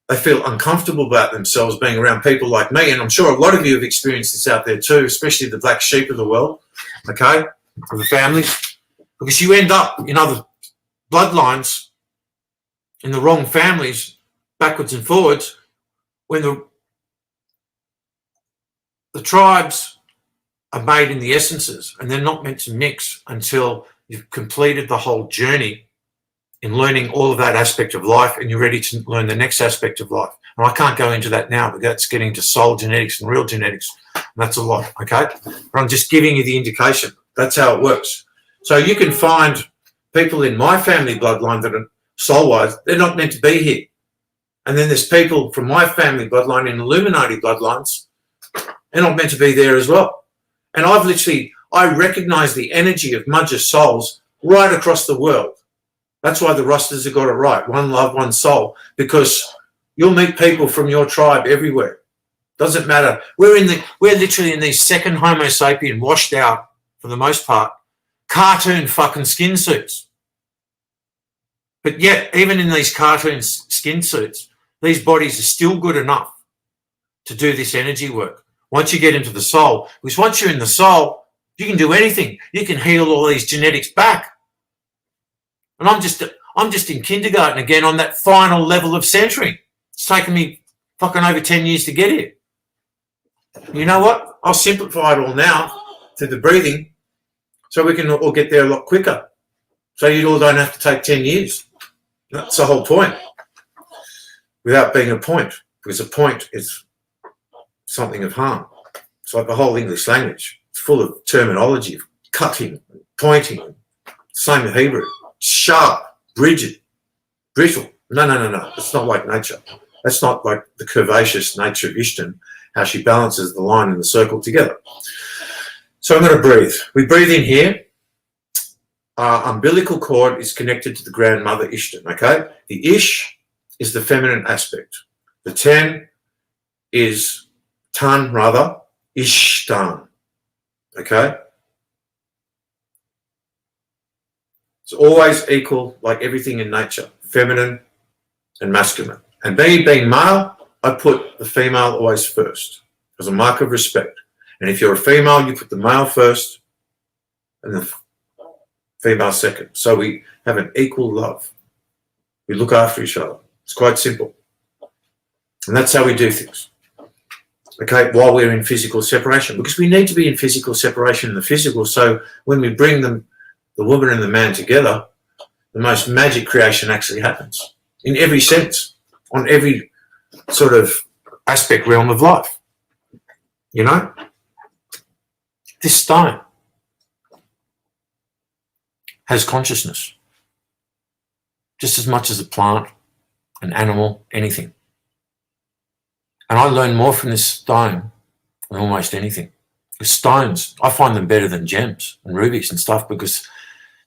they feel uncomfortable about themselves being around people like me. And I'm sure a lot of you have experienced this out there too, especially the black sheep of the world, okay, of the families, because you end up in other bloodlines, in the wrong families, backwards and forwards, when the tribes are made in the essences, and they're not meant to mix until you've completed the whole journey in learning all of that aspect of life, and you're ready to learn the next aspect of life. And I can't go into that now, but that's getting to soul genetics and real genetics, and that's a lot, okay? But I'm just giving you the indication. That's how it works. So you can find people in my family bloodline that are soul-wise, they're not meant to be here. And then there's people from my family bloodline in Illuminati bloodlines, they're not meant to be there as well. And I recognize the energy of Mudger souls right across the world. That's why the Rastas have got it right. One love, one soul. Because you'll meet people from your tribe everywhere. Doesn't matter. We're literally in these second Homo sapien, washed out, for the most part, cartoon fucking skin suits. But yet, even in these cartoon skin suits, these bodies are still good enough to do this energy work. Once you get into the soul, because once you're in the soul, you can do anything. You can heal all these genetics back. And I'm just in kindergarten again on that final level of centering. It's taken me fucking over 10 years to get here. You know what? I'll simplify it all now through the breathing so we can all get there a lot quicker. So you all don't have to take 10 years. That's the whole point. Without being a point, because a point is something of harm. It's like the whole English language. It's full of terminology of cutting, pointing. Same with Hebrew. Sharp, rigid, brittle. No. It's not like nature. That's not like the curvaceous nature of Ishtan, how she balances the line and the circle together. So I'm going to breathe. We breathe in here. Our umbilical cord is connected to the grandmother Ishtan, okay? The Ish is the feminine aspect. The Ten is Tan, rather, Ishtan, okay? It's always equal, like everything in nature, feminine and masculine. And being male, I put the female always first as a mark of respect. And if you're a female, you put the male first and the female second. So we have an equal love. We look after each other. It's quite simple. And that's how we do things. Okay, while we're in physical separation, because we need to be in physical separation in the physical. So when we bring them, the woman and the man together, the most magic creation actually happens in every sense, on every sort of aspect realm of life. You know, this stone has consciousness just as much as a plant, an animal, anything. And I learn more from this stone than almost anything. The stones, I find them better than gems and rubies and stuff because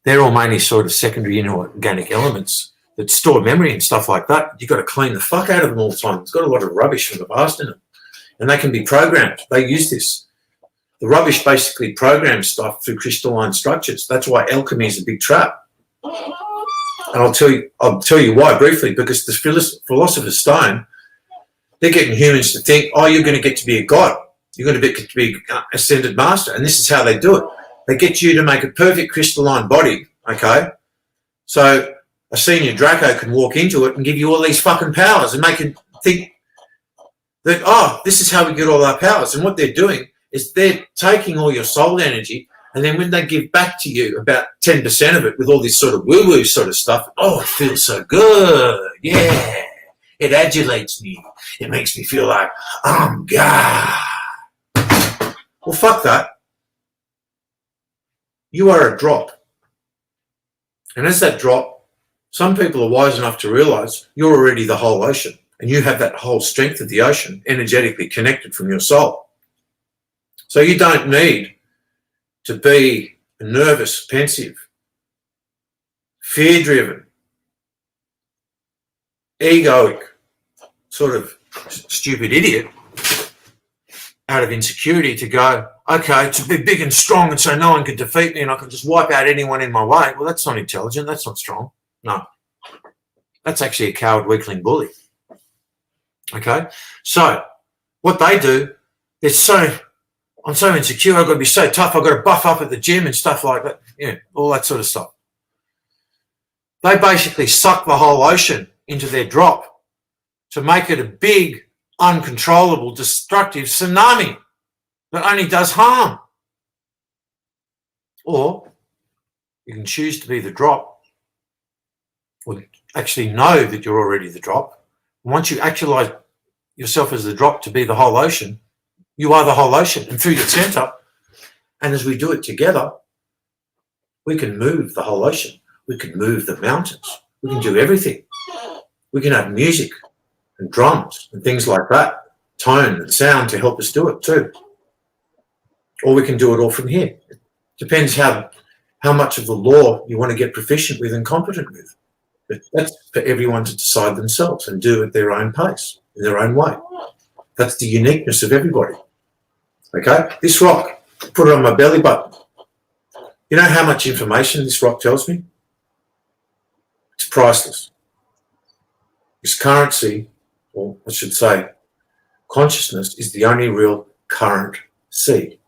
they're all mainly sort of secondary inorganic elements that store memory and stuff like that. You've got to clean the fuck out of them all the time. It's got a lot of rubbish from the past in them. And they can be programmed. They use this. The rubbish basically programs stuff through crystalline structures. That's why alchemy is a big trap. And I'll tell you why briefly, because the philosopher's stone, they're getting humans to think, oh, you're going to get to be a god. You're going to get to be ascended master. And this is how they do it. They get you to make a perfect crystalline body, okay? So a senior Draco can walk into it and give you all these fucking powers and make it think that, oh, this is how we get all our powers. And what they're doing is they're taking all your soul energy, and then when they give back to you about 10% of it with all this sort of woo-woo sort of stuff, oh, it feels so good. Yeah. It adulates me. It makes me feel like I'm God. Well, fuck that. You are a drop. And as that drop, some people are wise enough to realize you're already the whole ocean, and you have that whole strength of the ocean energetically connected from your soul. So you don't need to be a nervous, pensive, fear-driven, egoic, sort of stupid idiot out of insecurity to go, okay, to be big and strong and so no one can defeat me and I can just wipe out anyone in my way. Well, that's not intelligent. That's not strong. No. That's actually a coward, weakling bully. Okay? So what they do, I'm so insecure, I've got to be so tough, I've got to buff up at the gym and stuff like that. Yeah, all that sort of stuff. They basically suck the whole ocean into their drop to make it a big, uncontrollable, destructive tsunami that only does harm. Or you can choose to be the drop, or actually know that you're already the drop. And once you actualize yourself as the drop to be the whole ocean, you are the whole ocean. And through your center, and as we do it together, we can move the whole ocean. We can move the mountains. We can do everything. We can have music and drums and things like that, tone and sound to help us do it too. Or we can do it all from here. It depends how much of the law you want to get proficient with and competent with. But that's for everyone to decide themselves and do at their own pace, in their own way. That's the uniqueness of everybody. Okay? This rock, put it on my belly button. You know how much information this rock tells me? It's priceless. It's currency or I should say, consciousness is the only real current seed.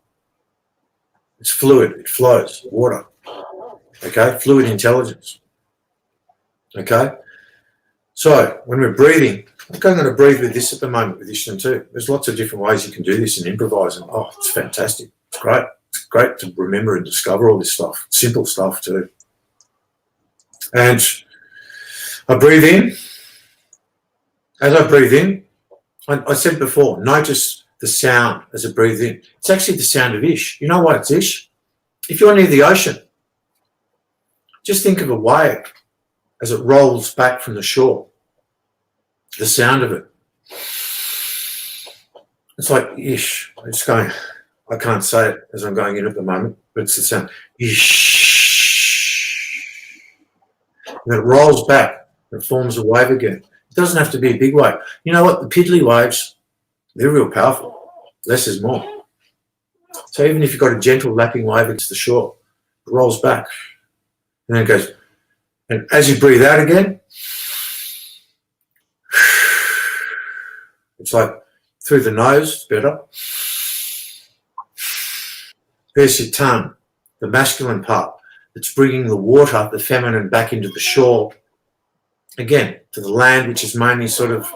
It's fluid, it flows, water. Okay, fluid intelligence. Okay, so when we're breathing, I'm going to breathe with this at the moment with Ishtan too. There's lots of different ways you can do this and improvise, and oh, it's fantastic. It's great. It's great to remember and discover all this stuff, simple stuff too. And I breathe in. As I breathe in, I said before, notice the sound as I breathe in. It's actually the sound of Ish. You know why it's Ish? If you're near the ocean, just think of a wave as it rolls back from the shore. The sound of it. It's like Ish. It's going, I can't say it as I'm going in at the moment, but it's the sound. Ish. And it rolls back and forms a wave again. It doesn't have to be a big wave. You know what? The piddly waves, they're real powerful. Less is more. So even if you've got a gentle lapping wave against the shore, it rolls back. And then it goes. And as you breathe out again, it's like through the nose, better. There's your tongue, the masculine part that's bringing the water, the feminine, back into the shore. Again, to the land, which is mainly sort of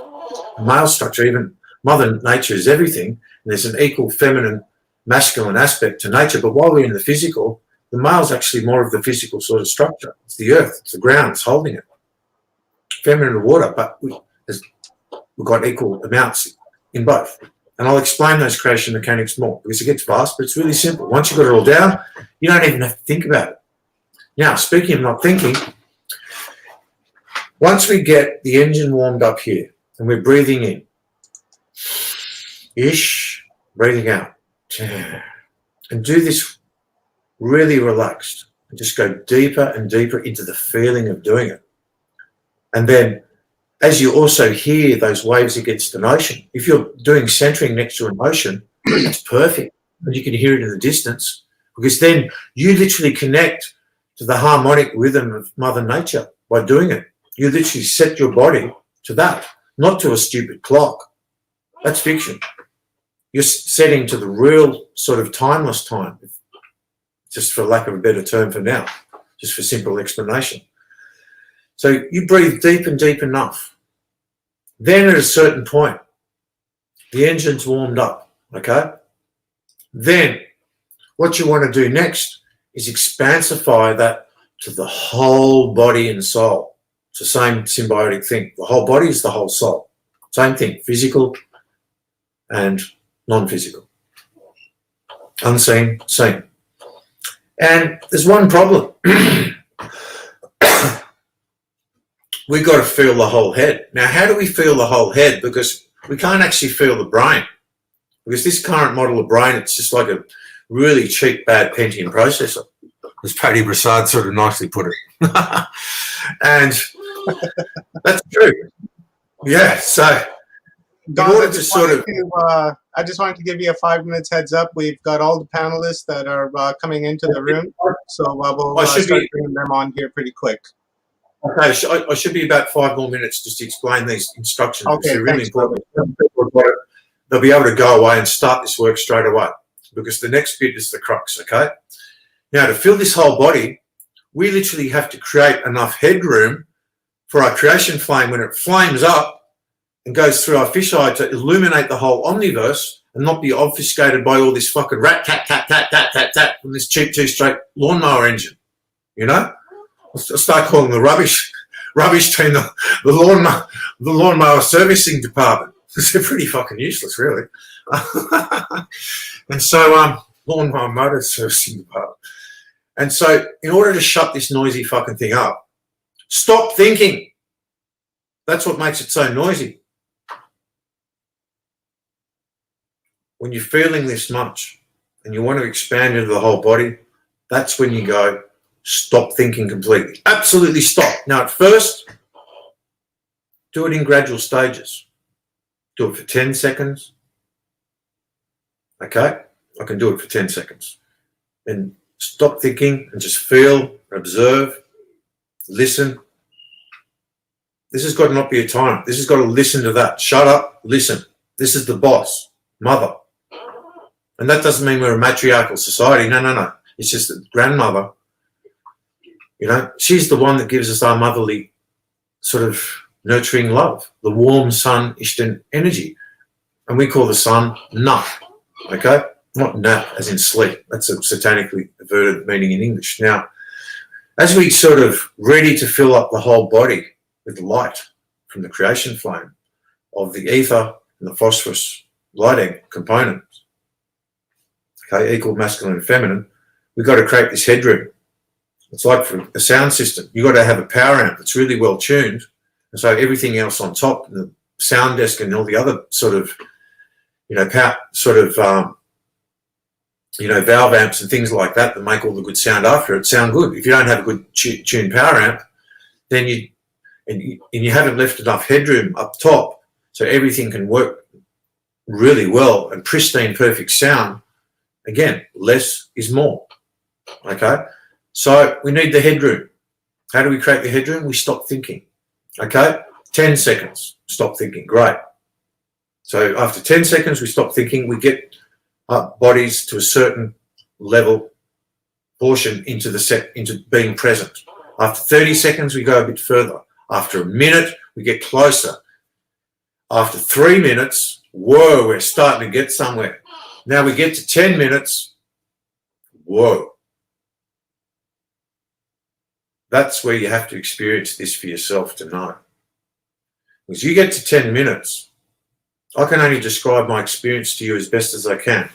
male structure. Even Mother Nature is everything. And there's an equal feminine, masculine aspect to nature. But while we're in the physical, the male's actually more of the physical sort of structure. It's the earth, it's the ground, it's holding it. Feminine and water, but we've got equal amounts in both. And I'll explain those creation mechanics more because it gets vast, but it's really simple. Once you've got it all down, you don't even have to think about it. Now, speaking of not thinking, once we get the engine warmed up here and we're breathing in, Ish, breathing out, and do this really relaxed and just go deeper and deeper into the feeling of doing it. And then as you also hear those waves against an ocean, if you're doing centering next to an ocean, that's perfect. And you can hear it in the distance because then you literally connect to the harmonic rhythm of Mother Nature by doing it. You literally set your body to that, not to a stupid clock. That's fiction. You're setting to the real sort of timeless time, just for lack of a better term for now, just for simple explanation. So you breathe deep and deep enough. Then at a certain point, the engine's warmed up, okay? Then what you want to do next is expansify that to the whole body and soul. It's the same symbiotic thing. The whole body is the whole soul. Same thing, physical and non-physical. Unseen, seen. And there's one problem. We've got to feel the whole head. Now, how do we feel the whole head? Because we can't actually feel the brain. Because this current model of brain, it's just like a really cheap, bad Pentium processor. As Paddy Broussard sort of nicely put it. And that's true. Yeah, so Don, I just wanted to give you a 5 minutes heads up. We've got all the panelists that are coming into the room, so we'll start bringing them on here pretty quick. Okay, I should be about 5 more minutes just to explain these instructions. Okay, they're really important. They'll be able to go away and start this work straight away because the next bit is the crux, okay? Now, to fill this whole body, we literally have to create enough headroom for our creation flame when it flames up and goes through our fisheye to illuminate the whole omniverse and not be obfuscated by all this fucking rat tat tat tat tat tat tat from this cheap two-stroke lawnmower engine. You know, I'll start calling the rubbish train the lawnmower servicing department. They're pretty fucking useless, really. And so, lawnmower motor servicing department. And so, in order to shut this noisy fucking thing up, stop thinking. That's what makes it so noisy. When you're feeling this much and you want to expand into the whole body, that's when you go, stop thinking completely. Absolutely stop. Now, at first, do it in gradual stages. Do it for 10 seconds. Okay? I can do it for 10 seconds. And stop thinking and just feel, observe, listen. This has got to not be a tyrant. This has got to listen to that. Shut up, listen. This is the boss, mother. And that doesn't mean we're a matriarchal society. No. It's just that grandmother, you know, she's the one that gives us our motherly sort of nurturing love, the warm sun Ishtan energy. And we call the sun nut, okay? Not nap as in sleep. That's a satanically averted meaning in English. Now, as we sort of ready to fill up the whole body with light from the creation flame of the ether and the phosphorus lighting components, okay, equal masculine and feminine, we've got to create this headroom. It's like for a sound system. You've got to have a power amp that's really well tuned. And so everything else on top, the sound desk and all the other sort of, you know, valve amps and things like that make all the good sound after it sound good. If you don't have a good tuned power amp, then you haven't left enough headroom up top so everything can work really well and pristine, perfect sound. Again, less is more, okay? So we need the headroom. How do we create the headroom? We stop thinking, okay? 10 seconds, stop thinking, great. So after 10 seconds, we stop thinking, we get our bodies to a certain level, portion into being present. After 30 seconds, we go a bit further. After a minute, we get closer. After 3 minutes, whoa, we're starting to get somewhere. Now we get to 10 minutes, whoa. That's where you have to experience this for yourself to know. Because you get to 10 minutes, I can only describe my experience to you as best as I can.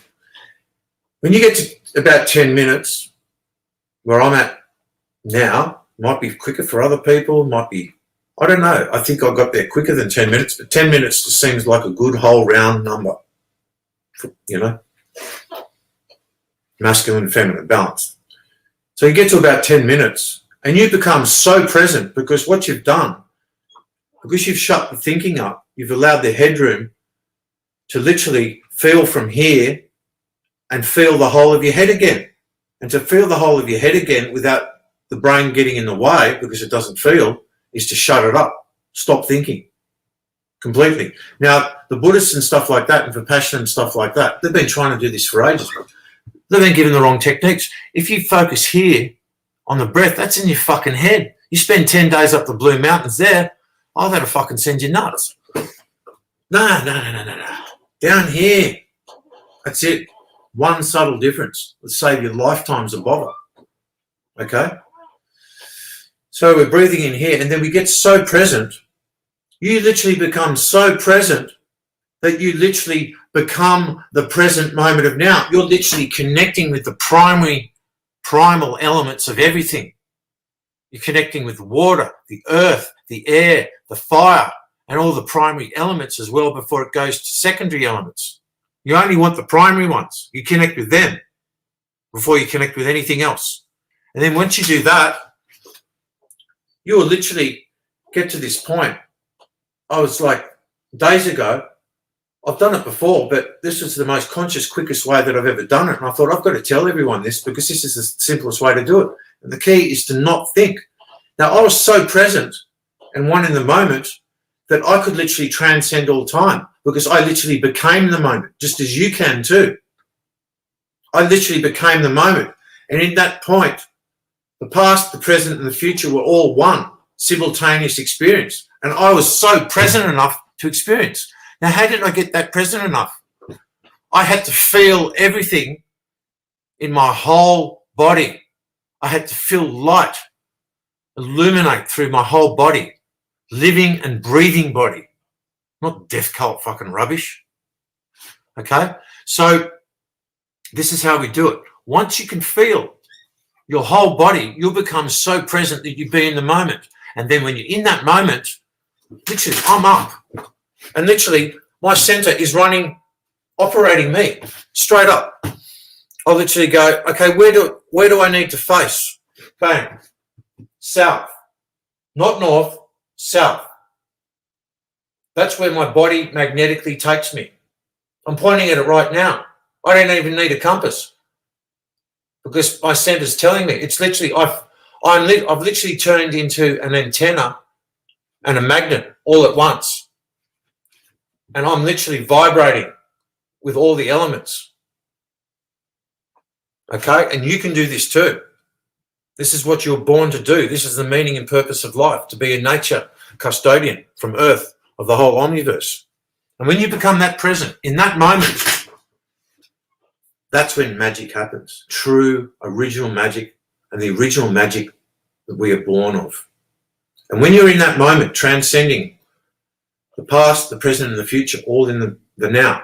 When you get to about 10 minutes, where I'm at now, might be quicker for other people, might be, I don't know. I think I got there quicker than 10 minutes, but 10 minutes just seems like a good whole round number, you know, masculine, feminine, balanced. So you get to about 10 minutes and you become so present because what you've done, because you've shut the thinking up, you've allowed the headroom to literally feel from here and feel the whole of your head again. And to feel the whole of your head again without the brain getting in the way because it doesn't feel is to shut it up, stop thinking completely. Now, the Buddhists and stuff like that and Vipassana and stuff like that, they've been trying to do this for ages. They've been given the wrong techniques. If you focus here on the breath, that's in your fucking head. You spend 10 days up the Blue Mountains there, oh, that'll fucking send you nuts. No. Down here. That's it. One subtle difference. Let's save you lifetimes of bother. Okay? So we're breathing in here and then we get so present. You literally become so present that you literally become the present moment of now. You're literally connecting with the primal elements of everything. You're connecting with water, the earth, the air, the fire, and all the primary elements as well before it goes to secondary elements. You only want the primary ones. You connect with them before you connect with anything else. And then once you do that, you will literally get to this point. I was like, days ago, I've done it before, but this was the most conscious, quickest way that I've ever done it. And I thought, I've got to tell everyone this because this is the simplest way to do it. And the key is to not think. Now, I was so present and one in the moment that I could literally transcend all time because I literally became the moment, just as you can too. I literally became the moment. And in that point, the past, the present, and the future were all one simultaneous experience. And I was so present enough to experience. Now, how did I get that present enough? I had to feel everything in my whole body. I had to feel light illuminate through my whole body, living and breathing body, not death cult fucking rubbish. Okay? So this is how we do it. Once you can feel your whole body, you'll become so present that you be in the moment. And then when you're in that moment, literally, I'm up. And literally, my center is running, operating me straight up. I'll literally go, okay, where do I need to face? Bang. South. Not north, south. That's where my body magnetically takes me. I'm pointing at it right now. I don't even need a compass because my center's telling me. It's literally, I've literally turned into an antenna and a magnet all at once. And I'm literally vibrating with all the elements. Okay? And you can do this too. This is what you're born to do. This is the meaning and purpose of life, to be a nature custodian from Earth of the whole omniverse. And when you become that present, in that moment, that's when magic happens. True, original magic, and the original magic that we are born of. And when you're in that moment, transcending the past, the present, and the future, all in the now.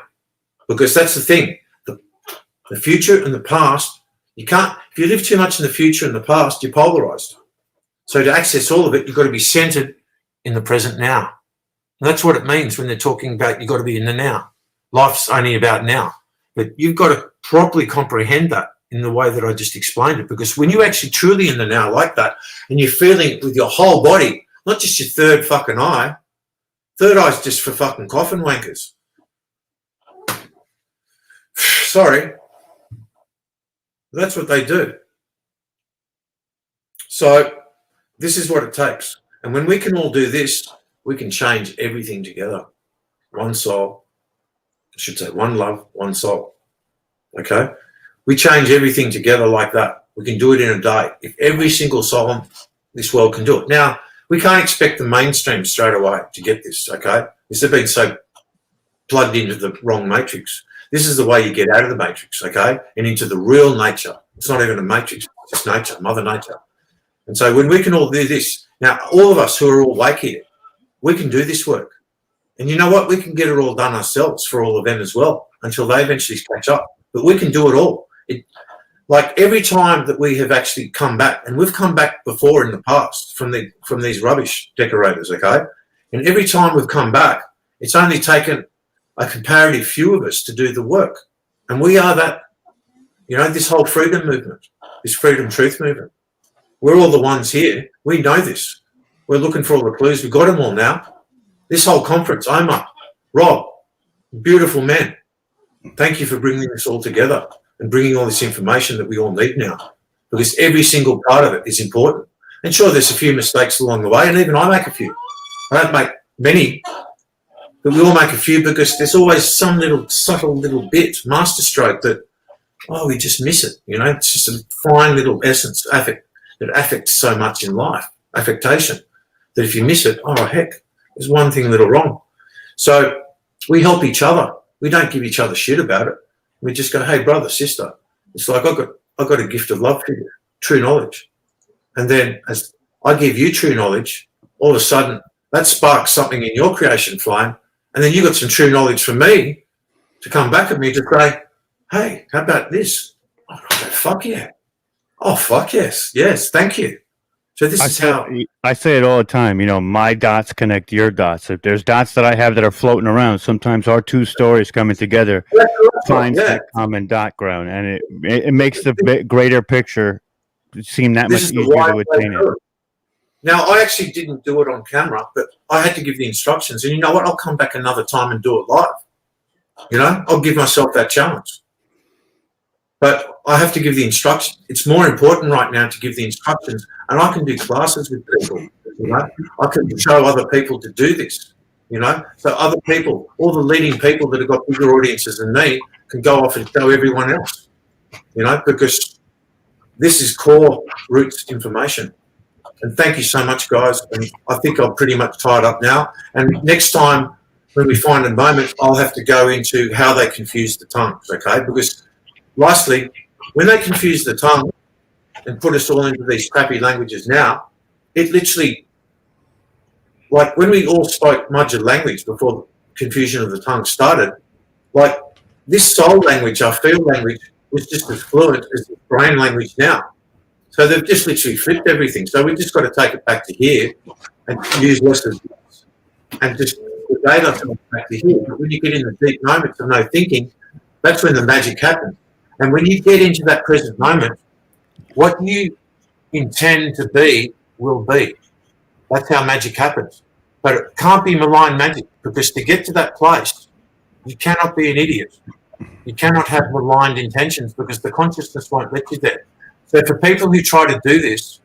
Because that's the thing. The future and the past, you can't, if you live too much in the future and the past, you're polarized. So to access all of it, you've got to be centered in the present now. And that's what it means when they're talking about you've got to be in the now. Life's only about now. But you've got to properly comprehend that in the way that I just explained it. Because when you're actually truly in the now like that, and you're feeling it with your whole body, not just your third fucking eye. Third eye's just for fucking coffin wankers. Sorry. That's what they do. So this is what it takes. And when we can all do this, we can change everything together. One soul. I should say one love, one soul. Okay? We change everything together like that. We can do it in a day. If every single soul in this world can do it. Now, we can't expect the mainstream straight away to get this, okay? Because they've been so plugged into the wrong matrix. This is the way you get out of the matrix, okay? And into the real nature. It's not even a matrix, it's just nature, Mother Nature. And so when we can all do this, now all of us who are all awake here, we can do this work. And you know what? We can get it all done ourselves for all of them as well until they eventually catch up. But we can do it all. Like every time that we have actually come back, and we've come back before in the past from these rubbish decorators, okay? And every time we've come back, it's only taken a comparative few of us to do the work. And we are that, you know, this whole freedom movement, this freedom truth movement. We're all the ones here. We know this. We're looking for all the clues. We've got them all now. This whole conference, Omar, Rob, beautiful men. Thank you for bringing this all together and bringing all this information that we all need now, because every single part of it is important. And sure, there's a few mistakes along the way, and even I make a few. I don't make many, but we all make a few because there's always some little subtle little bit, masterstroke that, oh, we just miss it. You know, it's just a fine little essence, affect, that affects so much in life, affectation, that if you miss it, oh, heck, there's one thing a little wrong. So we help each other. We don't give each other shit about it. We just go, hey, brother, sister, it's like I've got a gift of love for you, true knowledge. And then as I give you true knowledge, all of a sudden that sparks something in your creation flame, and then you got some true knowledge from me to come back at me to say, hey, how about this? Oh, fuck yeah. Oh, fuck yes. Yes, thank you. So this is how I say it all the time. You know, my dots connect your dots. If there's dots that I have that are floating around, sometimes our two stories coming together finds that common dot ground, and it makes the greater picture seem that much easier to attain it. Now, I actually didn't do it on camera, but I had to give the instructions. And you know what? I'll come back another time and do it live. You know, I'll give myself that challenge. But I have to give the instructions. It's more important right now to give the instructions. And I can do classes with people, you know. I can show other people to do this, you know. So other people, all the leading people that have got bigger audiences than me can go off and show everyone else, you know, because this is core roots information. And thank you so much, guys. And I think I'm pretty much tied up now. And next time when we find a moment, I'll have to go into how they confuse the tongues, okay? Because lastly, when they confuse the tongue and put us all into these crappy languages now, it literally, like when we all spoke Mudgee language before the confusion of the tongue started, like this soul language, our field language, was just as fluent as the brain language now. So they've just literally flipped everything. So we just got to take it back to here and use less of this and just relate ourselves back to here. But when you get in the deep moments of no thinking, that's when the magic happens. And when you get into that present moment, what you intend to be will be. That's how magic happens. But it can't be malign magic, because to get to that place, you cannot be an idiot. You cannot have maligned intentions, because the consciousness won't let you there. So for people who try to do this,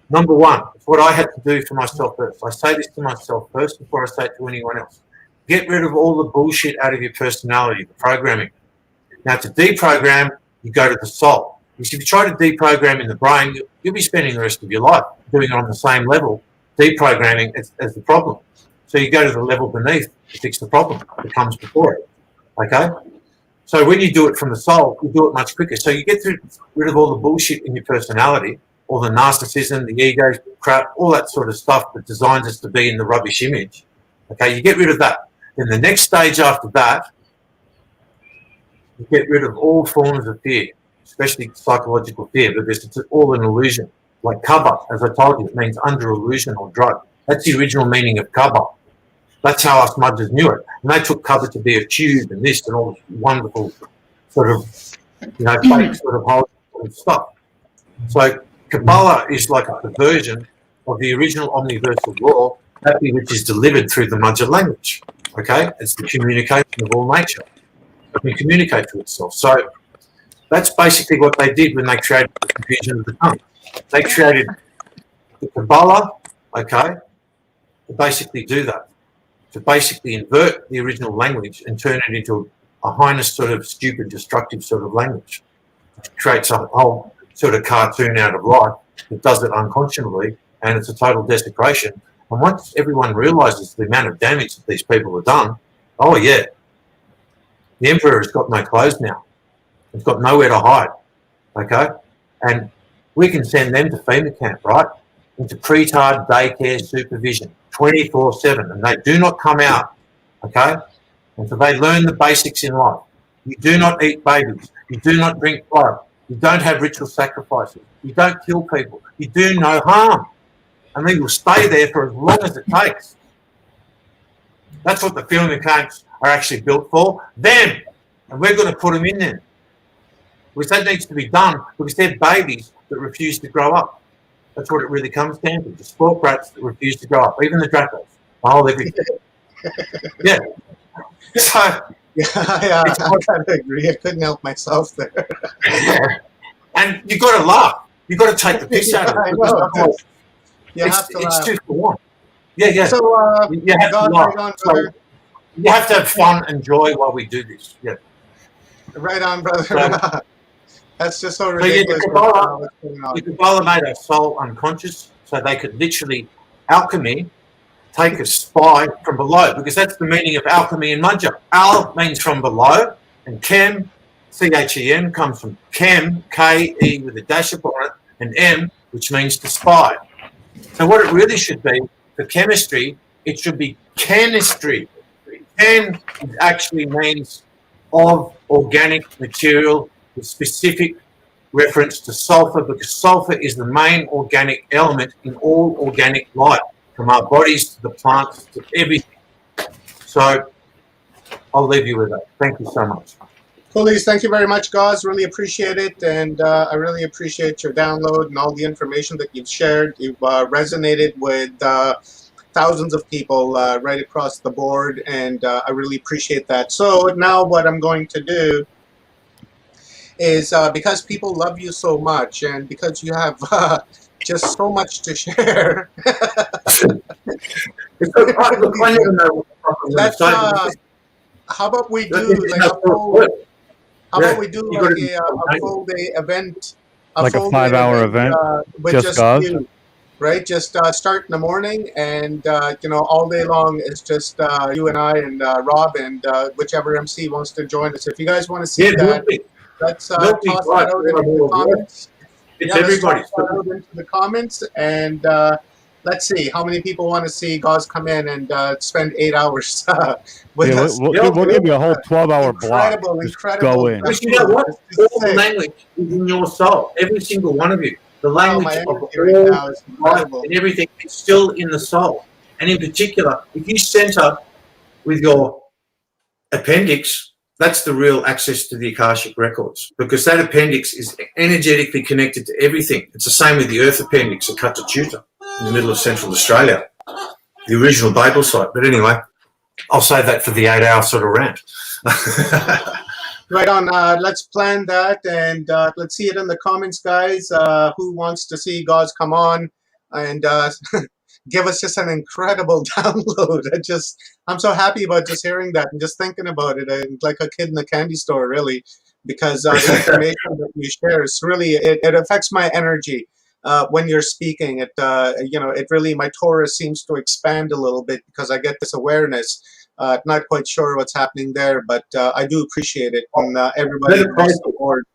Number one, it's what I had to do for myself first. I say this to myself first before I say it to anyone else. Get rid of all the bullshit out of your personality, the programming. Now, to deprogram, you go to the soul. Because if you try to deprogram in the brain, you'll be spending the rest of your life doing it on the same level, deprogramming as the problem. So you go to the level beneath to fix the problem that comes before it. Okay? So when you do it from the soul, you do it much quicker. So you get rid of all the bullshit in your personality, all the narcissism, the ego crap, all that sort of stuff that designs us to be in the rubbish image. Okay, you get rid of that. Then the next stage after that, you get rid of all forms of fear, especially psychological fear, because it's all an illusion. Like cover, as I told you, it means under illusion or drug. That's the original meaning of cover. That's how us smudgers knew it. And they took cover to be a tube and this and all this wonderful sort of, fake sort of whole stuff. So Kabbalah is like a perversion of the original omniversal law, that which is delivered through the Mudger language. Okay? It's the communication of all nature. It can communicate to itself. So that's basically what they did when they created the confusion of the tongue. They created the Kabbalah, okay, to basically do that. To basically invert the original language and turn it into a heinous sort of stupid, destructive sort of language. It creates a whole sort of cartoon out of life that does it unconscionably, and it's a total desecration. And once everyone realises the amount of damage that these people have done, oh yeah, the emperor has got no clothes now. He's got nowhere to hide, okay? And we can send them to FEMA camp, right? Into pre-tard daycare supervision, 24/7, and they do not come out, okay? And so they learn the basics in life. You do not eat babies. You do not drink blood. You don't have ritual sacrifices. You don't kill people. You do no harm. And they will stay there for as long as it takes. That's what the FEMA camps are actually built for. Them. And we're going to put them in there. Because that needs to be done because they're babies that refuse to grow up. That's what it really comes down to. The spoiled brats that refuse to grow up. Even the Dracos. The whole everything. Yeah. So, I kind of agree. I couldn't help myself there. And you've got to laugh. You've got to take the piss out of it. I know. It's 2 for 1. Yeah. So, you have to laugh. So you have to have fun and joy while we do this. Yeah. Right on, brother. So, that's just so ridiculous. The Kabbalah made our soul unconscious so they could literally alchemy, take a spy from below, because that's the meaning of alchemy in Mudger. Al means from below, and chem, C-H-E-M, comes from chem, K-E with a dash upon it, and M, which means to spy. So what it really should be, for chemistry, it should be chemistry. Chem actually means of organic material with specific reference to sulfur, because sulfur is the main organic element in all organic life, from our bodies to the plants to everything. So I'll leave you with that. Thank you so much. Coolies, thank you very much, guys. Really appreciate it. And I really appreciate your download and all the information that you've shared. You've resonated with thousands of people right across the board. And I really appreciate that. So now what I'm going to do is because people love you so much and because you have just so much to share. Let's, how about we do like a full, how about we do like a full day event, like a 5-hour event, with just Gauze? you, right? Just start in the morning, and all day long it's just you and I and Rob and whichever MC wants to join us. If you guys want to see that, let's toss that out into the comments. It's everybody. Let's toss that out into the comments, and let's see how many people want to see Gauze come in and spend 8 hours with us. We'll give you a whole 12-hour block. Just go in. Because you know what? All the language is in your soul. Every single one of you. The language of all life and everything is still in the soul. And in particular, if you center with your appendix, that's the real access to the Akashic records, because that appendix is energetically connected to everything. It's the same with the Earth appendix at Cuttututa in the middle of Central Australia, the original Babel site. But anyway, I'll save that for the 8-hour sort of rant. Right on. Let's plan that, and let's see it in the comments, guys. Who wants to see Gauze come on? and give us just an incredible download. I'm so happy about just hearing that and just thinking about it. I'm like a kid in a candy store, really, because the information that you share is really, it affects my energy. When you're speaking, it really, my Torah seems to expand a little bit because I get this awareness. Not quite sure what's happening there, but I do appreciate it when everybody across the board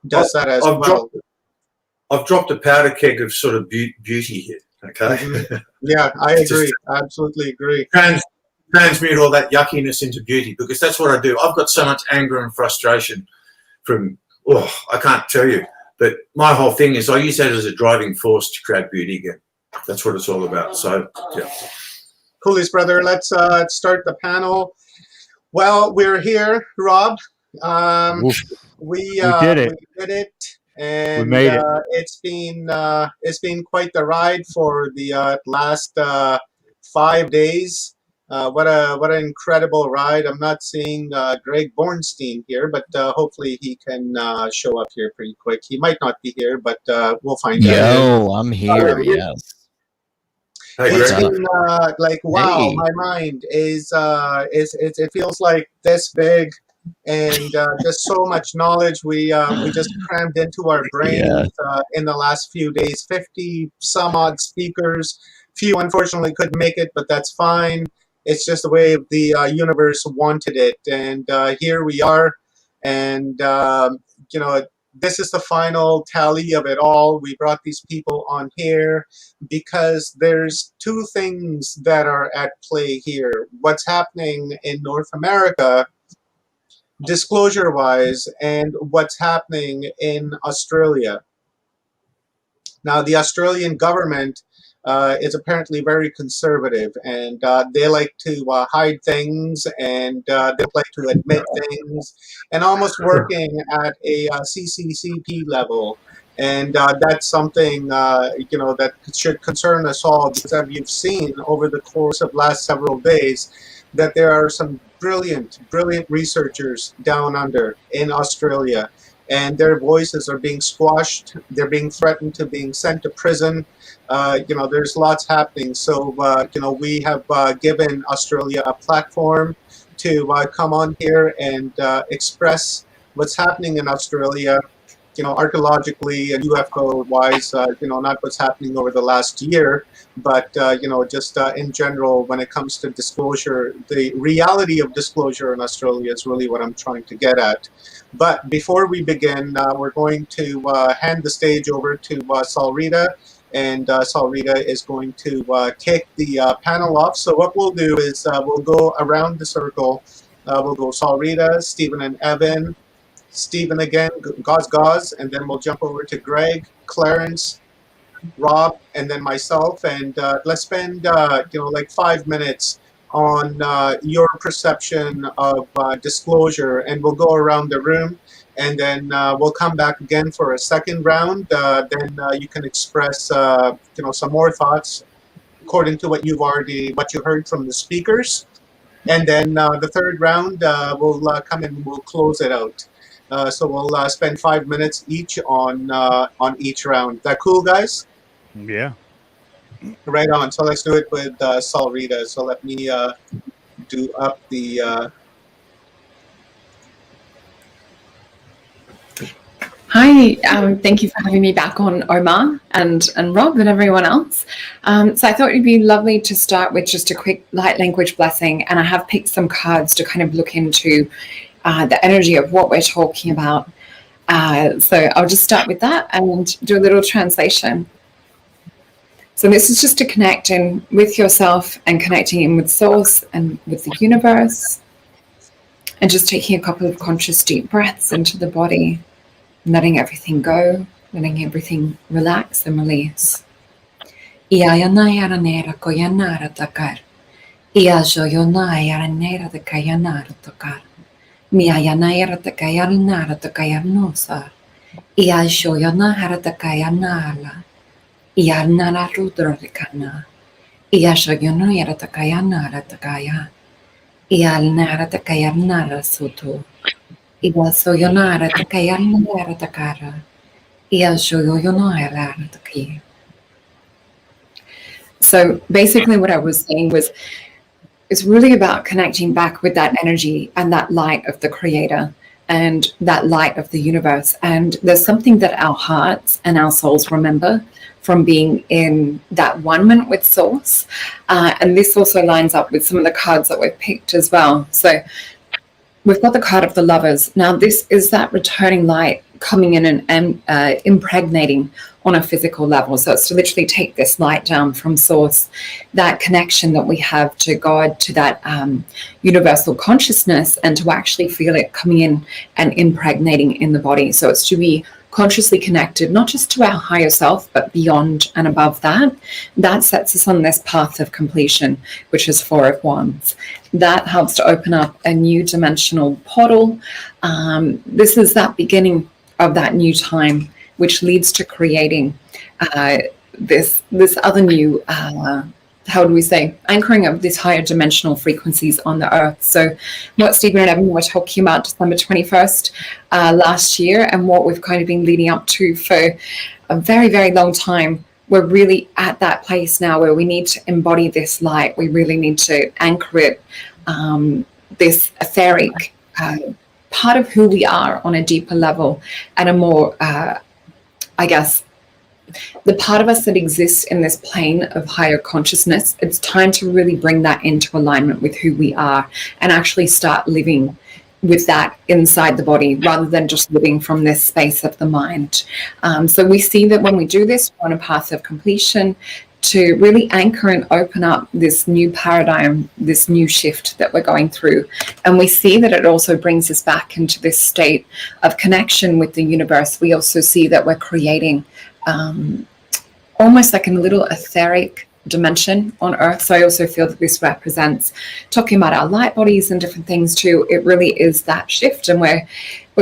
does that as well. I've dropped a powder keg of sort of beauty here. Okay. Mm-hmm. Yeah, I agree. I absolutely agree. Transmute all that yuckiness into beauty, because that's what I do. I've got so much anger and frustration from, I can't tell you. But my whole thing is I use that as a driving force to create beauty again. That's what it's all about. So, yeah. Coolies, brother. Let's start the panel. Well, we're here, Rob. We did it. We did it. And we made it. It's been quite the ride for the last 5 days. What an incredible ride! I'm not seeing Greg Bornstein here, but hopefully he can show up here pretty quick. He might not be here, but we'll find out. Yo, I'm here. Yes. It's been like, wow, my mind is it feels like this big. And just so much knowledge we just crammed into our brains in the last few days. 50 some odd speakers. Few unfortunately couldn't make it, but that's fine. It's just the way the universe wanted it, and here we are. And this is the final tally of it all. We brought these people on here because there's two things that are at play here. What's happening in North America, disclosure-wise, and what's happening in Australia. Now, the Australian government is apparently very conservative, and they like to hide things, and they like to admit things, and almost working at a CCCP level. And that's something that should concern us all, because as you've seen over the course of last several days, that there are some brilliant researchers down under in Australia, and their voices are being squashed. They're being threatened to being sent to prison. There's lots happening. So, we have given Australia a platform to come on here and express what's happening in Australia, archaeologically and UFO-wise, not what's happening over the last year, but, just in general, when it comes to disclosure, the reality of disclosure in Australia is really what I'm trying to get at. But before we begin, we're going to hand the stage over to Salrita, and Salrita is going to kick the panel off. So what we'll do is we'll go around the circle. We'll go Salrita, Stephen and Evan, Stephen again, Gauze, and then we'll jump over to Greg, Clarence, Rob, and then myself, and let's spend like 5 minutes on your perception of disclosure, and we'll go around the room, and then we'll come back again for a second round. Then you can express some more thoughts according to what you heard from the speakers, and then the third round we'll come and we'll close it out. So we'll spend 5 minutes each on each round. That cool, guys? Yeah. Right on. So let's do it with Salrita. So let me do up the... Hi, thank you for having me back on, Omar and Rob and everyone else. So I thought it'd be lovely to start with just a quick light language blessing, and I have picked some cards to kind of look into the energy of what we're talking about. So I'll just start with that and do a little translation. So this is just to connect in with yourself and connecting in with Source and with the universe, and just taking a couple of conscious deep breaths into the body, letting everything go, letting everything relax and release. Iarnara Rudrakana, Iashayono Yaratakayana Ratakaya, Ialnara Takayarnara Soto, Iwasoyonara Takayarnara Takara, Iashoyonara Taki. So basically what I was saying was, it's really about connecting back with that energy and that light of the creator and that light of the universe. And there's something that our hearts and our souls remember from being in that one-ment with source. And this also lines up with some of the cards that we've picked as well. So we've got the card of the Lovers. Now this is that returning light coming in and impregnating on a physical level. So it's to literally take this light down from source, that connection that we have to God, to that universal consciousness, and to actually feel it coming in and impregnating in the body. So it's to be consciously connected, not just to our higher self, but beyond and above that. That sets us on this path of completion, which is Four of Wands. That helps to open up a new dimensional portal. This is that beginning of that new time, which leads to creating this other new, how do we say, anchoring of these higher dimensional frequencies on the earth. So what Stephen and Evan were talking about December 21st last year, and what we've kind of been leading up to for a very, very long time, we're really at that place now where we need to embody this light. We really need to anchor it, this etheric part of who we are on a deeper level, and a more, I guess, the part of us that exists in this plane of higher consciousness. It's time to really bring that into alignment with who we are and actually start living with that inside the body, rather than just living from this space of the mind. So we see that when we do this, we're on a path of completion to really anchor and open up this new paradigm, this new shift that we're going through. And we see that it also brings us back into this state of connection with the universe. We also see that we're creating almost like a little etheric dimension on earth. So I also feel that this represents, talking about our light bodies and different things too, it really is that shift, and we're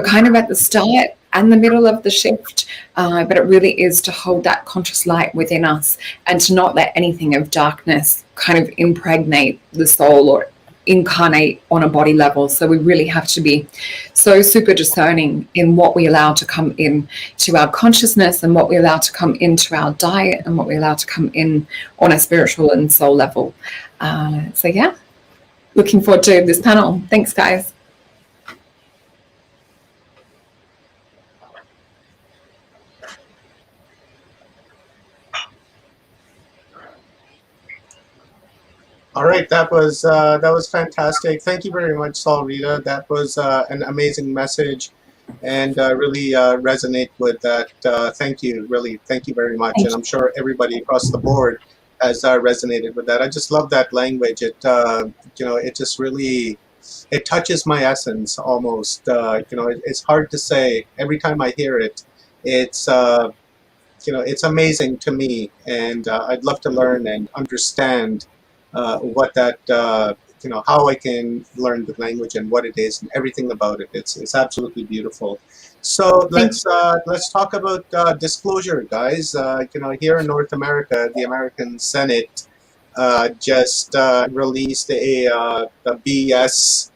kind of at the start and the middle of the shift, but it really is to hold that conscious light within us and to not let anything of darkness kind of impregnate the soul or incarnate on a body level. So we really have to be so super discerning in what we allow to come in to our consciousness, and what we allow to come into our diet, and what we allow to come in on a spiritual and soul level. So yeah, looking forward to this panel. Thanks, guys. All right, that was fantastic. Thank you very much, Saul Rita. That was an amazing message, and really resonate with that. Thank you, really, thank you very much. And I'm sure everybody across the board has resonated with that. I just love that language. It it just really, it touches my essence almost. It's hard to say. Every time I hear it, it's it's amazing to me, and I'd love to learn and understand what that, how I can learn the language and what it is and everything about it. It's absolutely beautiful. So let's talk about disclosure, guys. Here in North America, the American Senate just released a BS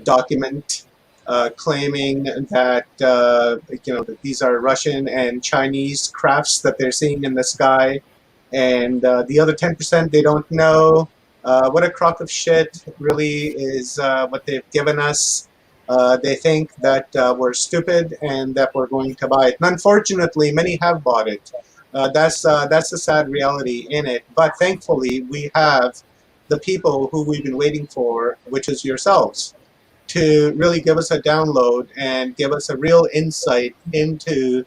document claiming that that these are Russian and Chinese crafts that they're seeing in the sky, and the other 10% they don't know. What a crock of shit really is what they've given us. They think that we're stupid and that we're going to buy it. And unfortunately, many have bought it. That's the sad reality in it. But thankfully, we have the people who we've been waiting for, which is yourselves, to really give us a download and give us a real insight into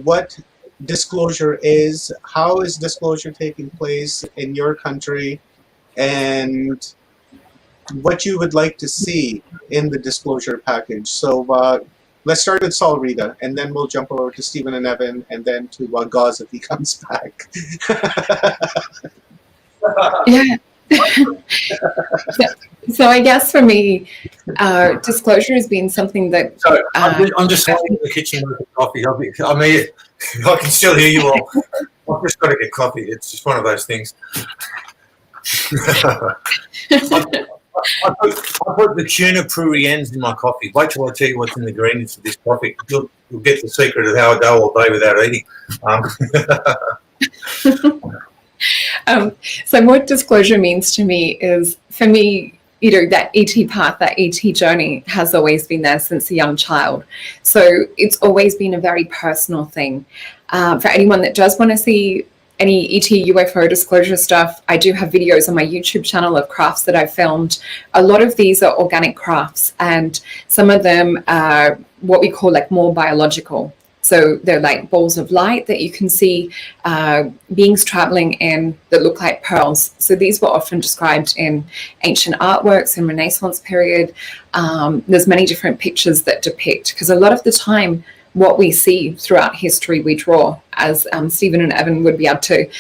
what disclosure is, how is disclosure taking place in your country, and what you would like to see in the disclosure package. So let's start with Saul Rita, and then we'll jump over to Stephen and Evan, and then to Gauze if he comes back. Yeah. So I guess for me, disclosure has been something that... So I'm just sitting in the kitchen with coffee. I mean, I can still hear you all. I've just got to get coffee. It's just one of those things. I put the tuna pruriens in my coffee. Wait till I tell you what's in the ingredients of this coffee. You'll get the secret of how I go all day without eating. So what disclosure means to me is, for me, you know, that ET path, that ET journey has always been there since a young child. So it's always been a very personal thing. For anyone that does want to see any ET UFO disclosure stuff, I do have videos on my YouTube channel of crafts that I've filmed. A lot of these are organic crafts, and some of them are what we call like more biological. So they're like balls of light that you can see beings traveling in that look like pearls. So these were often described in ancient artworks in Renaissance period. There's many different pictures that depict, because a lot of the time what we see throughout history we draw, as Stephen and Evan would be able to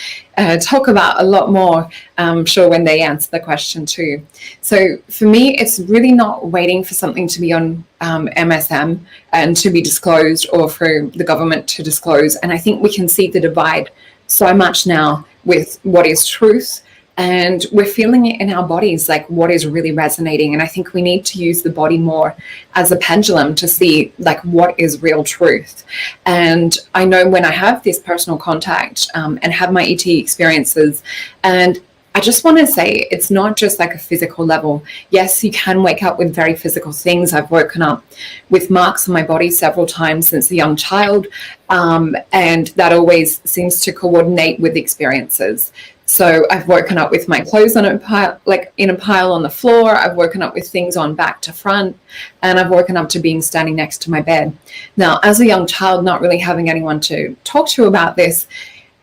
talk about a lot more, I'm sure, when they answer the question too. So for me, it's really not waiting for something to be on MSM and to be disclosed, or for the government to disclose. And I think we can see the divide so much now with what is truth, and we're feeling it in our bodies, like what is really resonating. And I think we need to use the body more as a pendulum to see like what is real truth. And I know when I have this personal contact and have my ET experiences, and I just want to say it's not just like a physical level. Yes, you can wake up with very physical things. I've woken up with marks on my body several times since a young child, and that always seems to coordinate with experiences. So I've woken up with my clothes on a pile, like in a pile on the floor. I've woken up with things on back to front, and I've woken up to being standing next to my bed. Now, as a young child, not really having anyone to talk to about this,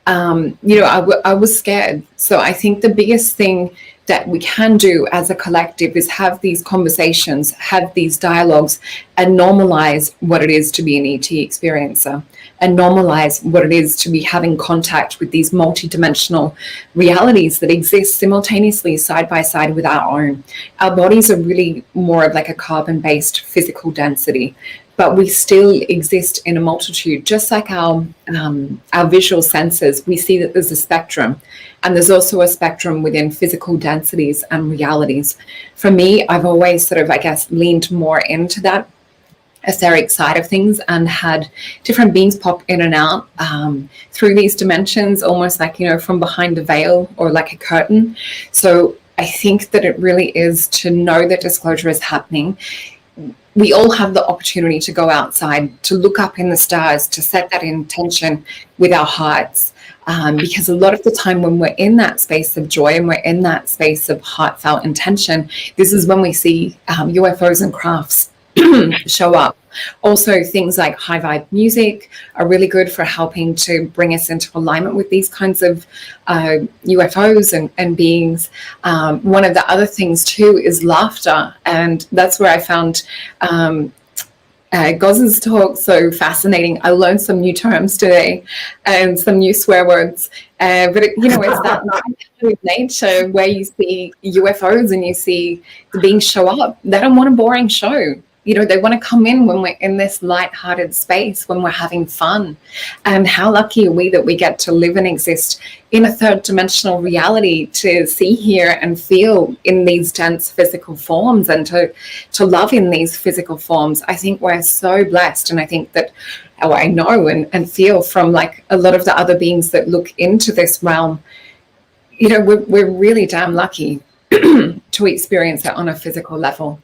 you know, I was scared. So I think the biggest thing that we can do as a collective is have these conversations, have these dialogues, and normalize what it is to be an ET experiencer, and normalize what it is to be having contact with these multidimensional realities that exist simultaneously side by side with our own. Our bodies are really more of like a carbon-based physical density, but we still exist in a multitude. Just like our visual senses, we see that there's a spectrum, and there's also a spectrum within physical densities and realities. For me, I've always sort of, I guess, leaned more into that etheric side of things, and had different beings pop in and out through these dimensions, almost like, you know, from behind a veil or like a curtain. So I think that it really is to know that disclosure is happening. We all have the opportunity to go outside, to look up in the stars, to set that intention with our hearts. Because a lot of the time when we're in that space of joy and we're in that space of heartfelt intention, this is when we see UFOs and crafts show up. Also, things like high vibe music are really good for helping to bring us into alignment with these kinds of UFOs and beings. One of the other things too is laughter, and that's where I found Goz's talk so fascinating. I learned some new terms today and some new swear words. But you know, it's that with nature where you see UFOs and you see the beings show up. They don't want a boring show. You know, they want to come in when we're in this light-hearted space, when we're having fun. And how lucky are we that we get to live and exist in a third-dimensional reality, to see, hear, and feel in these dense physical forms, and to love in these physical forms. I think we're so blessed, and I think that, oh, I know and feel from like a lot of the other beings that look into this realm, you know, we're really damn lucky to experience it on a physical level.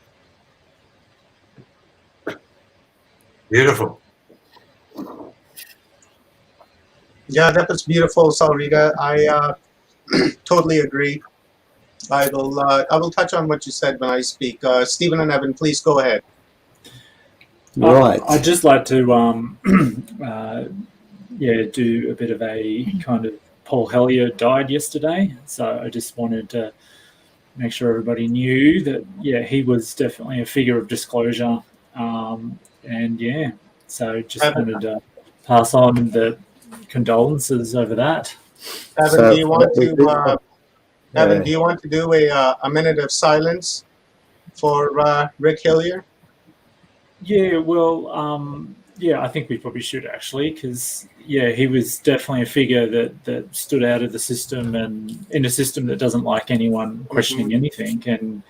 Beautiful. Yeah, that was beautiful, Salrita. I totally agree. I will touch on what you said when I speak. Stephen and Evan, please go ahead. Right. I'd just like to do a bit of a kind of, Paul Hellyer died yesterday, so I just wanted to make sure everybody knew that, yeah, he was definitely a figure of disclosure. And yeah, so just wanted to pass on the condolences over that. Evan, do you want to do a minute of silence for Rick Hillier? Yeah, well, yeah, I think we probably should actually, because yeah, he was definitely a figure that stood out of the system, and in a system that doesn't like anyone questioning anything, and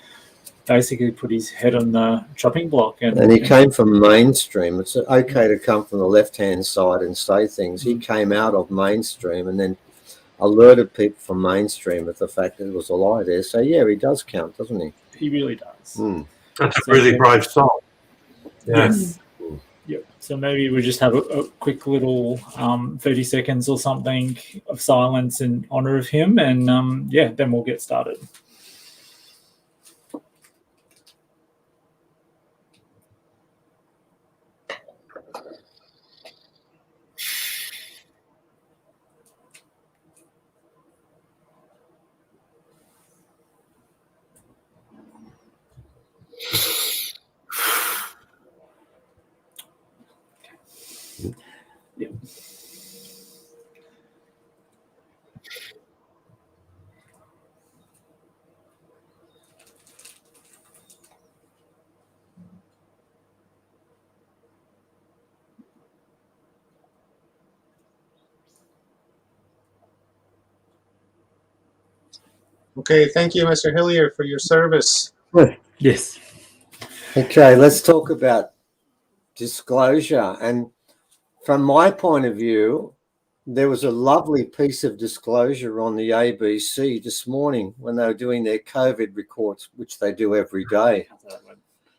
basically put his head on the chopping block. And he came from mainstream. It's okay to come from the left-hand side and say things. He came out of mainstream, and then alerted people from mainstream of the fact that there was a lie there. So yeah, he does count, doesn't he? He really does. That's a really brave soul. Yeah. Yes. Yep. So maybe we just have a quick little 30 seconds or something of silence in honor of him, and then we'll get started. Yep. Okay, thank you, Mr. Hillier, for your service. Yes. Okay, let's talk about disclosure. And from my point of view, there was a lovely piece of disclosure on the ABC this morning when they were doing their COVID reports, which they do every day.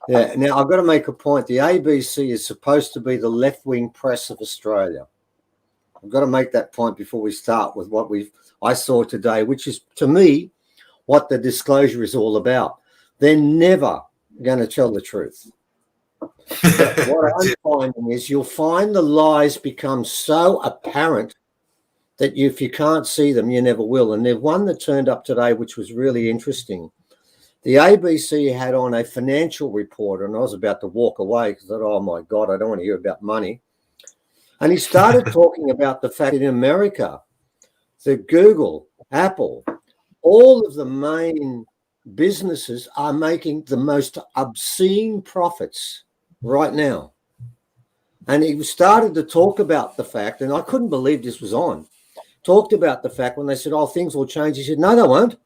Yeah. Now, I've got to make a point. The ABC is supposed to be the left-wing press of Australia. I've got to make that point before we start with what I saw today, which is, to me, what the disclosure is all about. They're never going to tell the truth. What I'm finding is you'll find the lies become so apparent that if you can't see them, you never will. And there's one that turned up today, which was really interesting. The ABC had on a financial reporter, and I was about to walk away because I thought, oh my God, I don't want to hear about money. And he started talking about the fact that in America, that Google, Apple, all of the main businesses are making the most obscene profits right now. And he started to talk about the fact, and I couldn't believe this was on, talked about the fact when they said, oh, things will change. He said, no, they won't.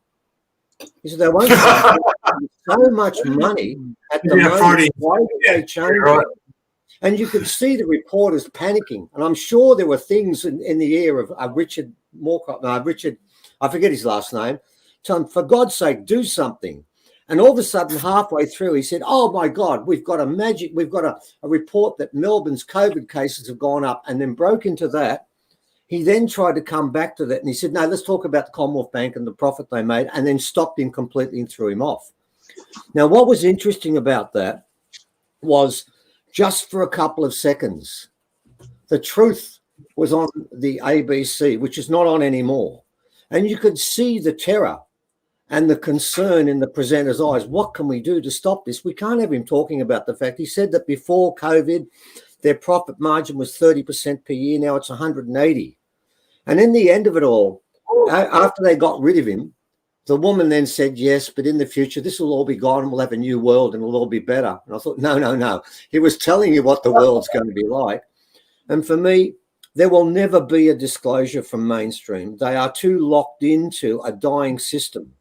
He said, they won't. So much money at the moment. Why did they change it? And you could see the reporters panicking. And I'm sure there were things in the air of Richard Moorcroft, I forget his last name, telling him, for God's sake, do something. And all of a sudden, halfway through, he said, oh, my God, we've got a report that Melbourne's COVID cases have gone up, and then broke into that. He then tried to come back to that, and he said, no, let's talk about the Commonwealth Bank and the profit they made, and then stopped him completely and threw him off. Now, what was interesting about that was just for a couple of seconds, the truth was on the ABC, which is not on anymore. And you could see the terror and the concern in the presenter's eyes. What can we do to stop this? We can't have him talking about the fact. He said that before COVID, their profit margin was 30% per year. Now it's 180. And in the end of it all, after they got rid of him, the woman then said, yes, but in the future, this will all be gone and we'll have a new world and it'll all be better. And I thought, no. He was telling you what the world's going to be like. And for me, there will never be a disclosure from mainstream. They are too locked into a dying system,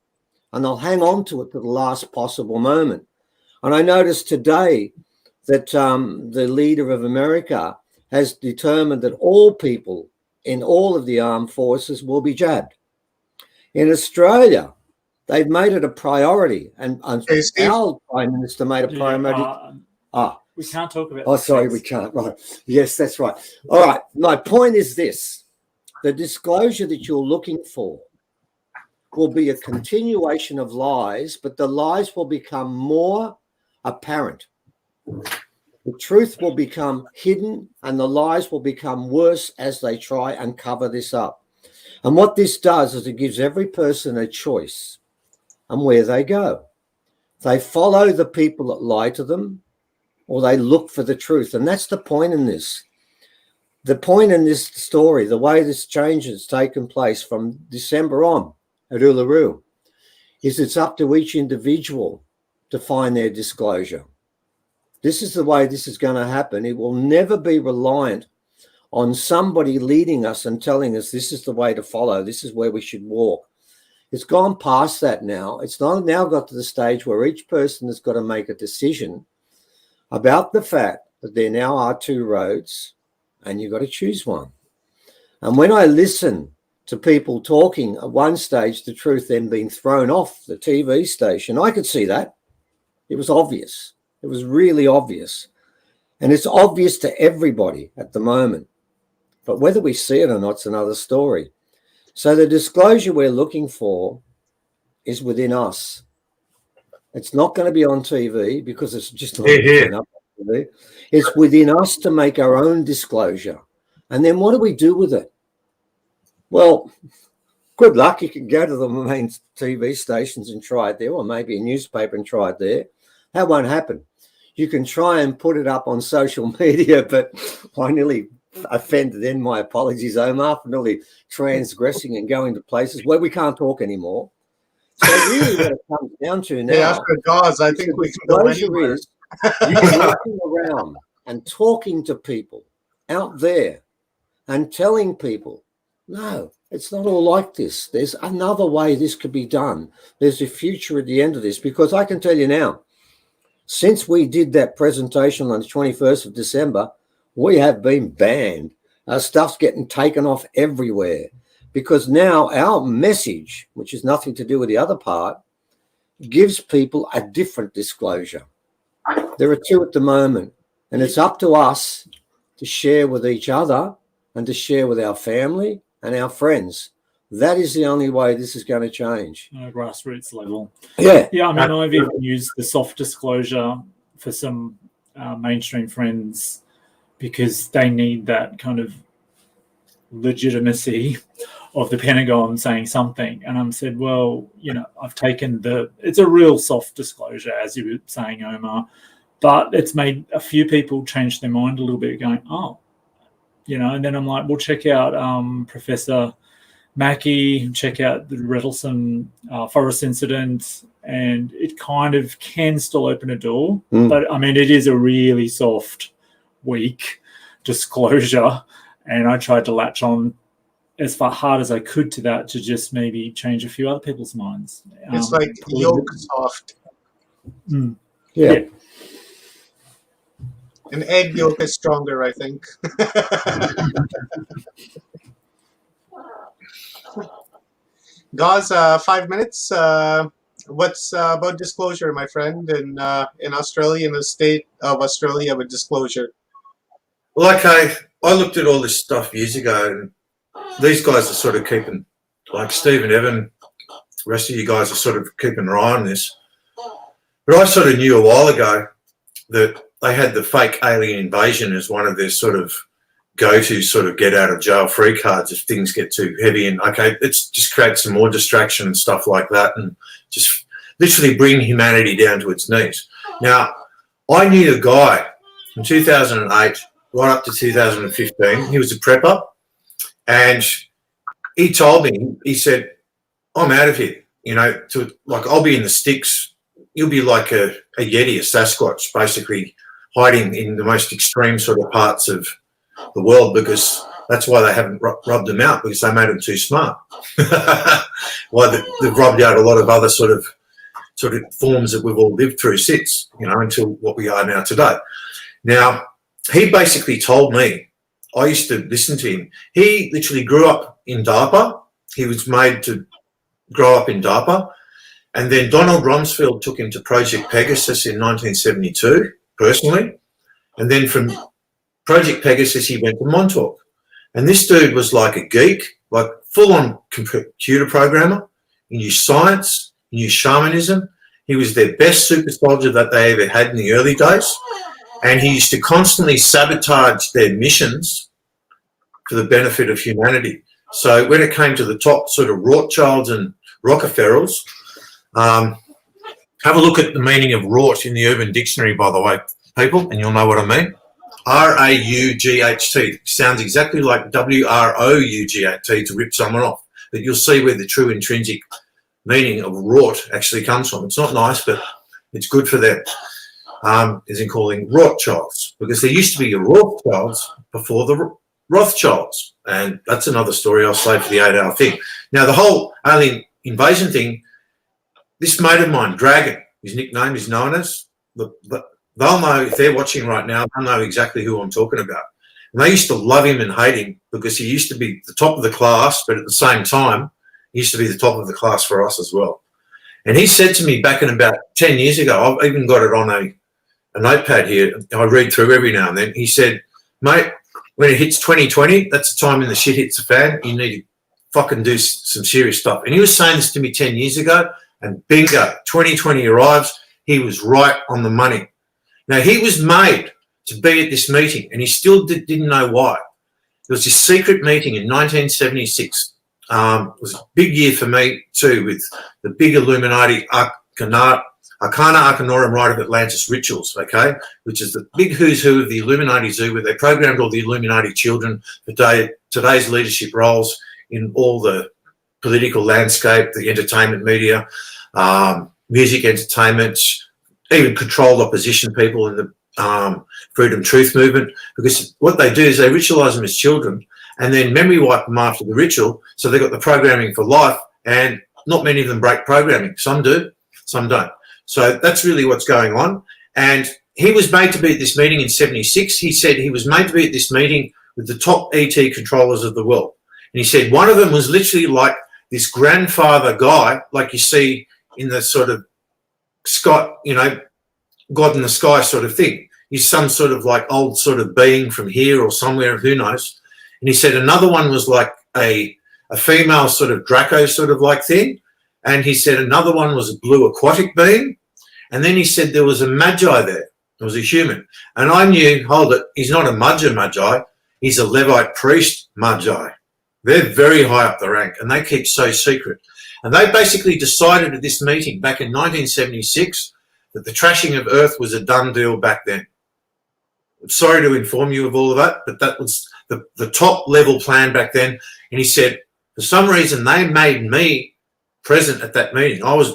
and they'll hang on to it to the last possible moment. And I noticed today that the leader of America has determined that all people in all of the armed forces will be jabbed. In Australia, they've made it a priority, and our Prime Minister made a priority. We can't talk about. Oh, sorry, we can't. Right. Yes, that's right. All right. My point is this. The disclosure that you're looking for will be a continuation of lies, but the lies will become more apparent. The truth will become hidden, and the lies will become worse as they try and cover this up. And what this does is it gives every person a choice on where they go. They follow the people that lie to them, or they look for the truth. And that's the point in this. The point in this story, the way this change has taken place from December on at Uluru, is it's up to each individual to find their disclosure. This is the way this is going to happen. It will never be reliant on somebody leading us and telling us this is the way to follow, this is where we should walk. It's gone past that now. It's not now got to the stage where each person has got to make a decision about the fact that there now are two roads and you've got to choose one. And when I listen to people talking at one stage, the truth then being thrown off the TV station. I could see that. It was obvious. It was really obvious. And it's obvious to everybody at the moment. But whether we see it or not is another story. So the disclosure we're looking for is within us. It's not going to be on TV because it's just not going up on TV. It's within us to make our own disclosure. And then what do we do with it? Well, good luck. You can go to the main TV stations and try it there, or maybe a newspaper and try it there. That won't happen. You can try and put it up on social media, but I nearly offended then. My apologies, Omar, for nearly transgressing and going to places where we can't talk anymore. So really what it comes down to now, after Gauze, I think we can go anywhere. Is you walking around and talking to people out there and telling people, no, it's not all like this. There's another way this could be done. There's a future at the end of this, because I can tell you now, since we did that presentation on the 21st of December, we have been banned. Our stuff's getting taken off everywhere, because now our message, which is nothing to do with the other part, gives people a different disclosure. There are two at the moment, and it's up to us to share with each other and to share with our family and our friends. That is the only way this is going to change. On a grassroots level. Yeah. Yeah, I mean, I've even used the soft disclosure for some mainstream friends because they need that kind of legitimacy of the Pentagon saying something. And I'm said, well, you know, I've taken it's a real soft disclosure, as you were saying, Omar, but it's made a few people change their mind a little bit going, oh, you know, and then I'm like, well, check out Professor Mackey, check out the Rettelson forest incident, and it kind of can still open a door. But, I mean, it is a really soft, weak disclosure, and I tried to latch on as far hard as I could to that to just maybe change a few other people's minds. It's like yolk soft. Yeah. An egg yolk is stronger, I think. Gauze, 5 minutes. What's about disclosure, my friend, in Australia, in the state of Australia with disclosure? Well, okay, I looked at all this stuff years ago, and these guys are sort of keeping, like Steve and Evan, the rest of you guys are sort of keeping an eye on this. But I sort of knew a while ago that they had the fake alien invasion as one of their sort of go-to sort of get out of jail free cards if things get too heavy, and okay, let's just create some more distraction and stuff like that and just literally bring humanity down to its knees. Now, I knew a guy from 2008 right up to 2015. He was a prepper, and he told me, he said, I'm out of here, you know, I'll be in the sticks. You'll be like a Yeti, a Sasquatch, basically hiding in the most extreme sort of parts of the world, because that's why they haven't rubbed them out, because they made them too smart. Why they've rubbed out a lot of other sort of forms that we've all lived through since, you know, until what we are now today. Now, he basically told me, I used to listen to him. He literally grew up in DARPA. He was made to grow up in DARPA. And then Donald Rumsfeld took him to Project Pegasus in 1972, personally. And then from Project Pegasus, he went to Montauk. And this dude was like a geek, like full-on computer programmer. He knew science, he knew shamanism. He was their best super soldier that they ever had in the early days. And he used to constantly sabotage their missions for the benefit of humanity. So when it came to the top sort of Rothschilds and Rockefellers, have a look at the meaning of rot in the Urban Dictionary, by the way, people, and you'll know what I mean. R-A-U-G-H-T. Sounds exactly like W-R-O-U-G-H-T to rip someone off. But you'll see where the true intrinsic meaning of rot actually comes from. It's not nice, but it's good for them, as in calling Rothschilds, because there used to be a Rothschilds before the Rothschilds. And that's another story I'll save for the 8-hour thing. Now, the whole alien invasion thing, this mate of mine, Dragon, his nickname is known as, they'll know, if they're watching right now, they'll know exactly who I'm talking about. And they used to love him and hate him because he used to be the top of the class, but at the same time, he used to be the top of the class for us as well. And he said to me back in about 10 years ago, I've even got it on a notepad here, I read through every now and then. He said, mate, when it hits 2020, that's the time when the shit hits the fan. You need to fucking do some serious stuff. And he was saying this to me 10 years ago, and bingo, 2020 arrives. He was right on the money. Now, he was made to be at this meeting, and he still didn't know why. There was this secret meeting in 1976. It was a big year for me too, with the big Illuminati Arcana Arcanorum Rite of Atlantis rituals, okay, which is the big who's who of the Illuminati zoo, where they programmed all the Illuminati children for today's leadership roles in all the political landscape, the entertainment media, music entertainment, even controlled opposition people in the freedom truth movement, because what they do is they ritualize them as children and then memory wipe them after the ritual, so they've got the programming for life, and not many of them break programming. Some do, some don't. So that's really what's going on. And he was made to be at this meeting in 76. He said he was made to be at this meeting with the top ET controllers of the world. And he said one of them was literally like this grandfather guy, like you see in the sort of Scott, you know, God in the sky sort of thing. He's some sort of like old sort of being from here or somewhere, who knows. And he said another one was like a female sort of Draco sort of like thing. And he said another one was a blue aquatic being. And then he said there was a magi there. There was a human. And I knew, hold it, he's not a magi. He's a Levite priest magi. They're very high up the rank, and they keep so secret. And they basically decided at this meeting back in 1976 that the trashing of Earth was a done deal back then. I'm sorry to inform you of all of that, but that was the top level plan back then. And he said, for some reason, they made me present at that meeting. I was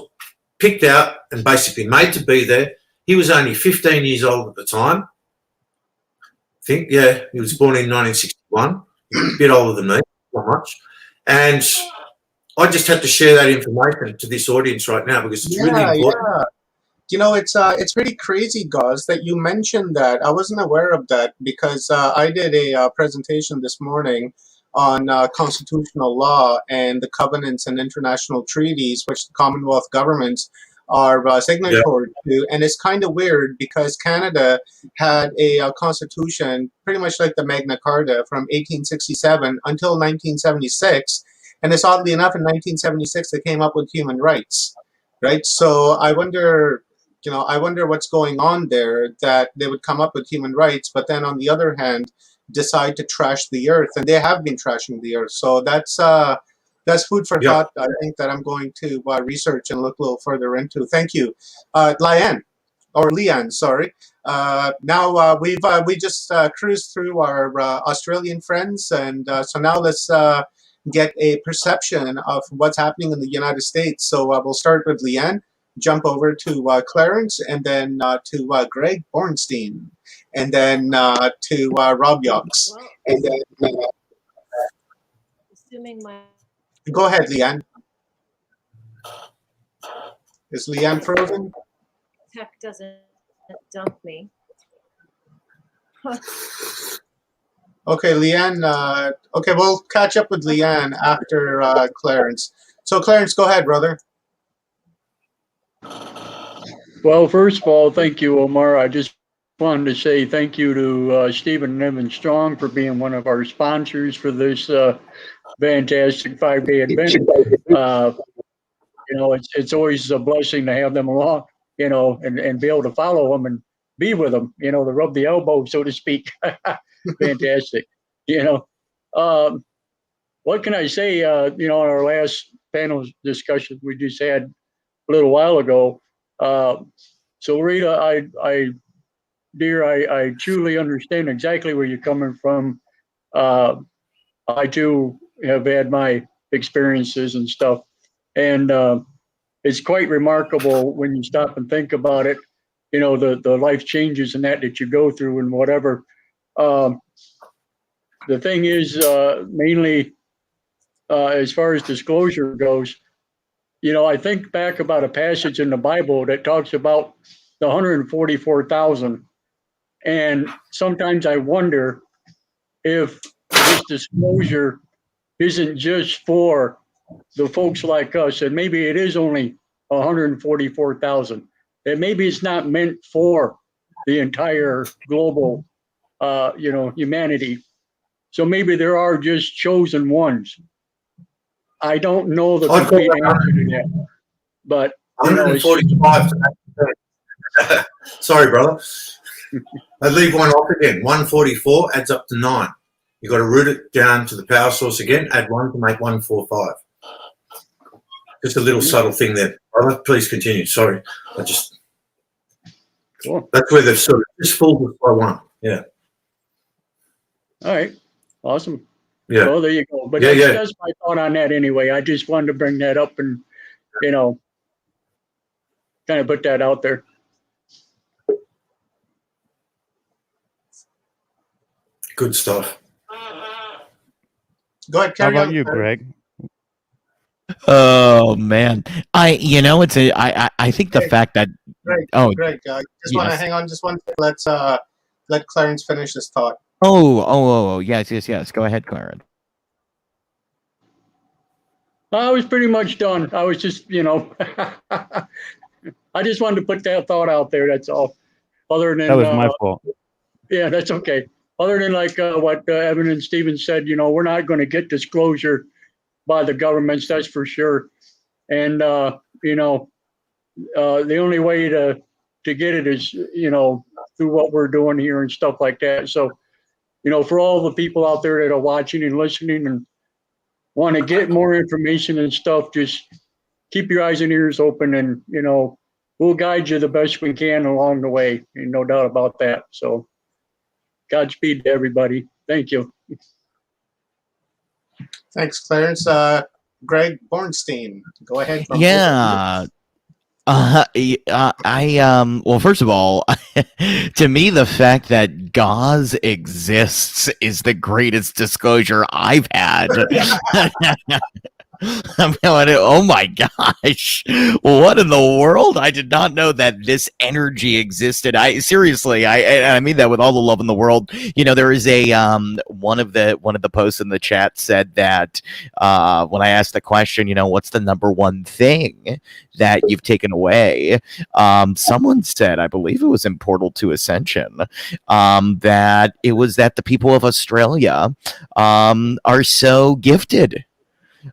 picked out and basically made to be there. He was only 15 years old at the time. I think, yeah, he was born in 1961, a bit older than me, not much. And I just had to share that information to this audience right now because it's really important. Yeah. You know, it's pretty crazy, Gauze, that you mentioned that. I wasn't aware of that because I did a presentation this morning on constitutional law and the covenants and international treaties which the Commonwealth governments are signatory to. And it's kind of weird because Canada had a constitution pretty much like the Magna Carta from 1867 until 1976. And it's oddly enough, in 1976, they came up with human rights, right? So I wonder what's going on there, that they would come up with human rights, but then on the other hand, decide to trash the earth, and they have been trashing the earth. So that's food for thought. I think that I'm going to research and look a little further into. Thank you, Leanne. Sorry. Now we just cruised through our Australian friends, and so now let's get a perception of what's happening in the United States. So we'll start with Leanne, jump over to Clarence, and then to Greg Bornstein, and then to Rob Yox. And then assuming my go ahead, Leanne. Is Leanne frozen? tech doesn't dump me. Okay, Leanne. Okay, we'll catch up with Leanne after Clarence. So, Clarence, go ahead, brother. Well, first of all, thank you, Omar. I just wanted to say thank you to Stephen and Evan Strong for being one of our sponsors for this fantastic 5-day event. You know, it's always a blessing to have them along, you know, and be able to follow them and be with them, you know, to rub the elbow, so to speak. Fantastic. You know, what can I say? You know, in our last panel discussion we just had a little while ago. So Rita, I truly understand exactly where you're coming from. I too have had my experiences and stuff, and it's quite remarkable when you stop and think about it. You know, the life changes and that you go through and whatever. The thing is, mainly as far as disclosure goes, you know, I think back about a passage in the Bible that talks about the 144,000. And sometimes I wonder if this disclosure isn't just for the folks like us, and maybe it is only 144,000, and maybe it's not meant for the entire global, humanity. So maybe there are just chosen ones. I don't know the complete answer to that, but 145. Sorry, brother. I leave one off again. 144 adds up to 9. You got to root it down to the power source again. Add 1 to make 145. Just a little subtle thing there. Brother, please continue. Sorry, Cool. That's where they've sort of just fooled us by 1. Yeah. All right. Awesome. Yeah. Well, there you go. But that's my thought on that anyway. I just wanted to bring that up and, kind of put that out there. Good stuff. Go ahead, How carry about on, you, Greg. Greg? Oh man, I think the fact that Greg, just want to yes. hang on just one second. Let's let Clarence finish his thought. Oh, yes. Go ahead, Clarence. I was pretty much done. I was just, I just wanted to put that thought out there. That's all. Other than That was my fault. Yeah, that's okay. Other than like what Evan and Steven said, we're not going to get disclosure by the governments, that's for sure. And the only way to get it is through what we're doing here and stuff like that. So for all the people out there that are watching and listening and want to get more information and stuff, just keep your eyes and ears open, and we'll guide you the best we can along the way. Ain't no doubt about that. So Godspeed to everybody. Thank you. Thanks, Clarence. Greg Bornstein, go ahead. Yeah. Well, first of all, to me, the fact that gauze exists is the greatest disclosure I've had. I'm going, oh my gosh, what in the world? I did not know that this energy existed. I mean that with all the love in the world. There is a one of the posts in the chat said that when I asked the question, what's the number one thing that you've taken away? Someone said, I believe it was in Portal to Ascension, that it was that the people of Australia are so gifted.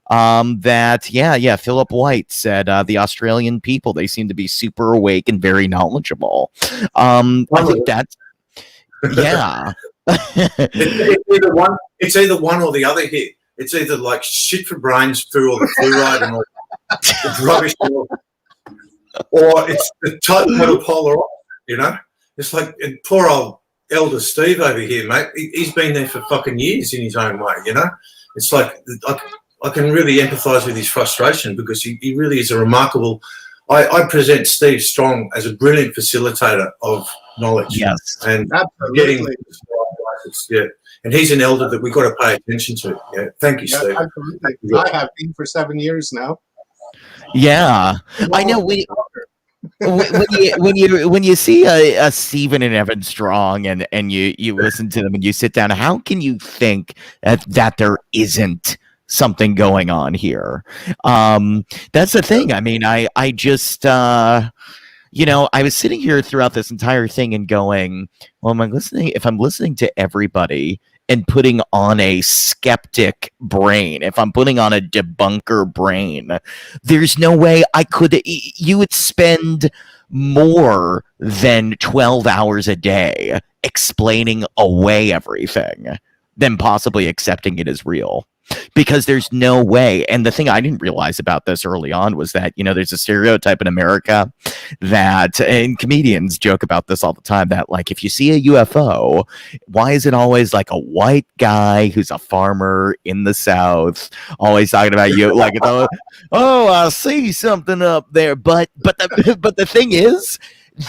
Philip White said the Australian people, they seem to be super awake and very knowledgeable. I think that's it's either one or the other here. It's either like shit for brains through all the fluoride and all the rubbish, or it's the total polar opposite. It's like poor old elder Steve over here, mate. He's been there for fucking years in his own way. It's like I can really empathise with his frustration, because he really is a remarkable. I present Steve Strong as a brilliant facilitator of knowledge. Yes, and absolutely. And he's an elder that we've got to pay attention to. Yeah, thank you, Steve. Absolutely. I have been for 7 years now. Yeah, I know. When you see a Stephen and Evan Strong and you listen to them and you sit down, how can you think that there isn't something going on here? That's the thing. I mean, I just I was sitting here throughout this entire thing and going, well, if I'm listening to everybody and putting on a skeptic brain, if I'm putting on a debunker brain, there's no way you would spend more than 12 hours a day explaining away everything than possibly accepting it as real. Because there's no way. And the thing I didn't realize about this early on was that, there's a stereotype in America that, and comedians joke about this all the time, that like, if you see a UFO, why is it always like a white guy who's a farmer in the South, always talking about you like, I see something up there. But the thing is,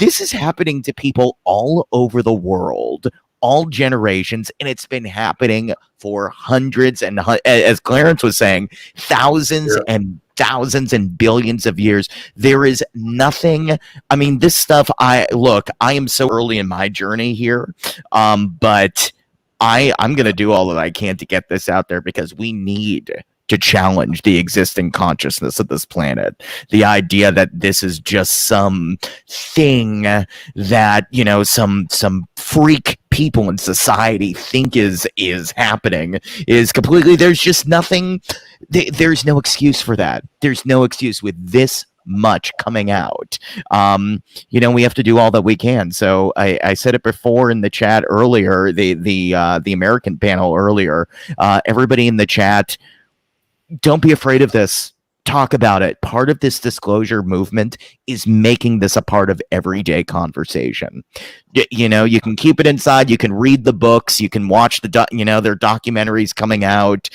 this is happening to people all over the world, all generations, and it's been happening for hundreds and, as Clarence was saying, thousands and thousands and billions of years. There is nothing. I mean, this stuff, I am so early in my journey here, but I'm going to do all that I can to get this out there because we need to challenge the existing consciousness of this planet. The idea that this is just some thing that, you know, some freak people in society think is happening is completely, there's just nothing, there's no excuse for that. There's no excuse with this much coming out. You know, we have to do all that we can. So I said it before in the chat earlier, the American panel earlier, everybody in the chat, don't be afraid of this. Talk about it. Part of this disclosure movement is making this a part of everyday conversation. You know, you can keep it inside. You can read the books. You can watch their documentaries coming out,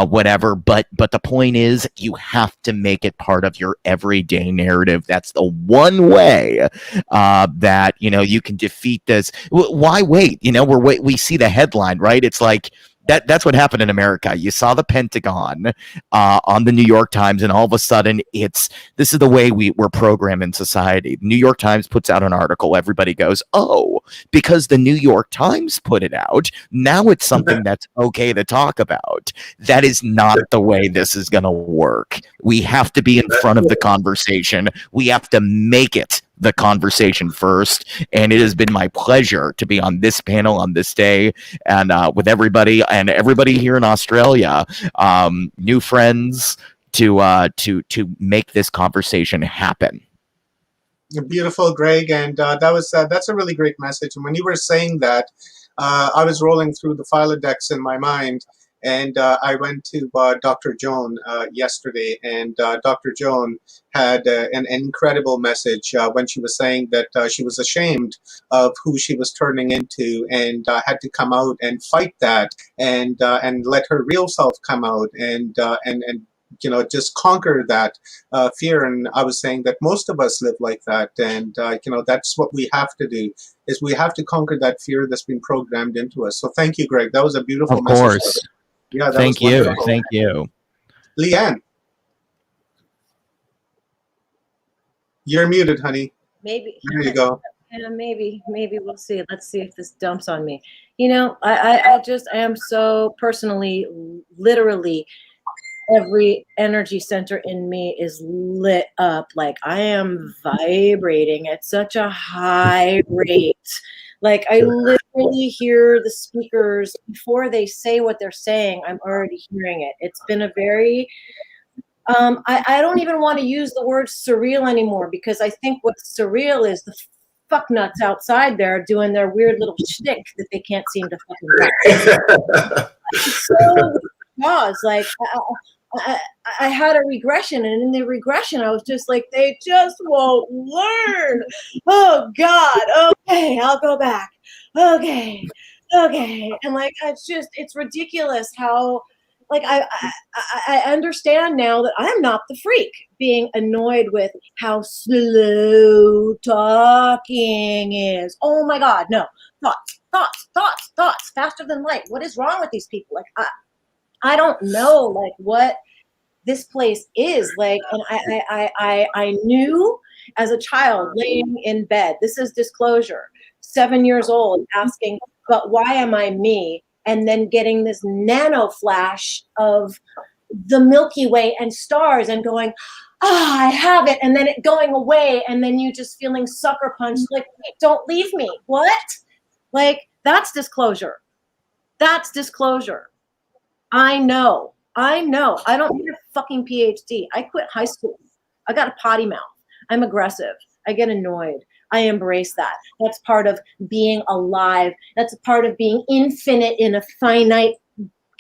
whatever. But the point is, you have to make it part of your everyday narrative. That's the one way that, you know, you can defeat this. Why wait? You know, we see the headline, right? It's like, that's what happened in America. You saw the Pentagon on the New York Times, and all of a sudden, this is the way we're programmed in society. New York Times puts out an article. Everybody goes, oh, because the New York Times put it out, now it's something that's okay to talk about. That is not the way this is going to work. We have to be in front of the conversation. We have to make it the conversation first, and it has been my pleasure to be on this panel on this day and with everybody here in Australia, new friends, to make this conversation happen. Beautiful, Greg, and that's a really great message. And when you were saying that, I was rolling through the Philodex in my mind, and I went to Dr. Joan yesterday, and Dr. Joan had an incredible message when she was saying that she was ashamed of who she was turning into, and had to come out and fight that, and let her real self come out, and you know, just conquer that fear. And I was saying that most of us live like that, and you know, that's what we have to do, is we have to conquer that fear that's been programmed into us. So thank you, Greg. That was a beautiful message. Of course. Yeah, that Thank was you. wonderful. Thank you. Leanne, you're muted, honey. Maybe. There you go. Yeah, maybe we'll see. Let's see if this dumps on me. You know, I am so personally, literally, every energy center in me is lit up. Like I am vibrating at such a high rate. Like I literally hear the speakers before they say what they're saying. I'm already hearing it. It's been a very, I don't even want to use the word surreal anymore, because I think what's surreal is the fuck nuts outside there doing their weird little shtick that they can't seem to fucking do. So, like, I had a regression, and in the regression, I was just like, they just won't learn. Oh God. Okay, I'll go back. Okay. And like, it's ridiculous how, like, I understand now that I'm not the freak being annoyed with how slow talking is. Oh my God, no. Thoughts, faster than light. What is wrong with these people? Like, I don't know, like, what this place is like. And I knew as a child laying in bed, this is disclosure, 7 years old, asking, but why am I me? And then getting this nano flash of the Milky Way and stars and going, I have it. And then it going away. And then you just feeling sucker punched, like, wait, don't leave me. What? Like, that's disclosure. That's disclosure. I know. I don't need a fucking PhD. I quit high school. I got a potty mouth. I'm aggressive. I get annoyed. I embrace that. That's part of being alive. That's a part of being infinite in a finite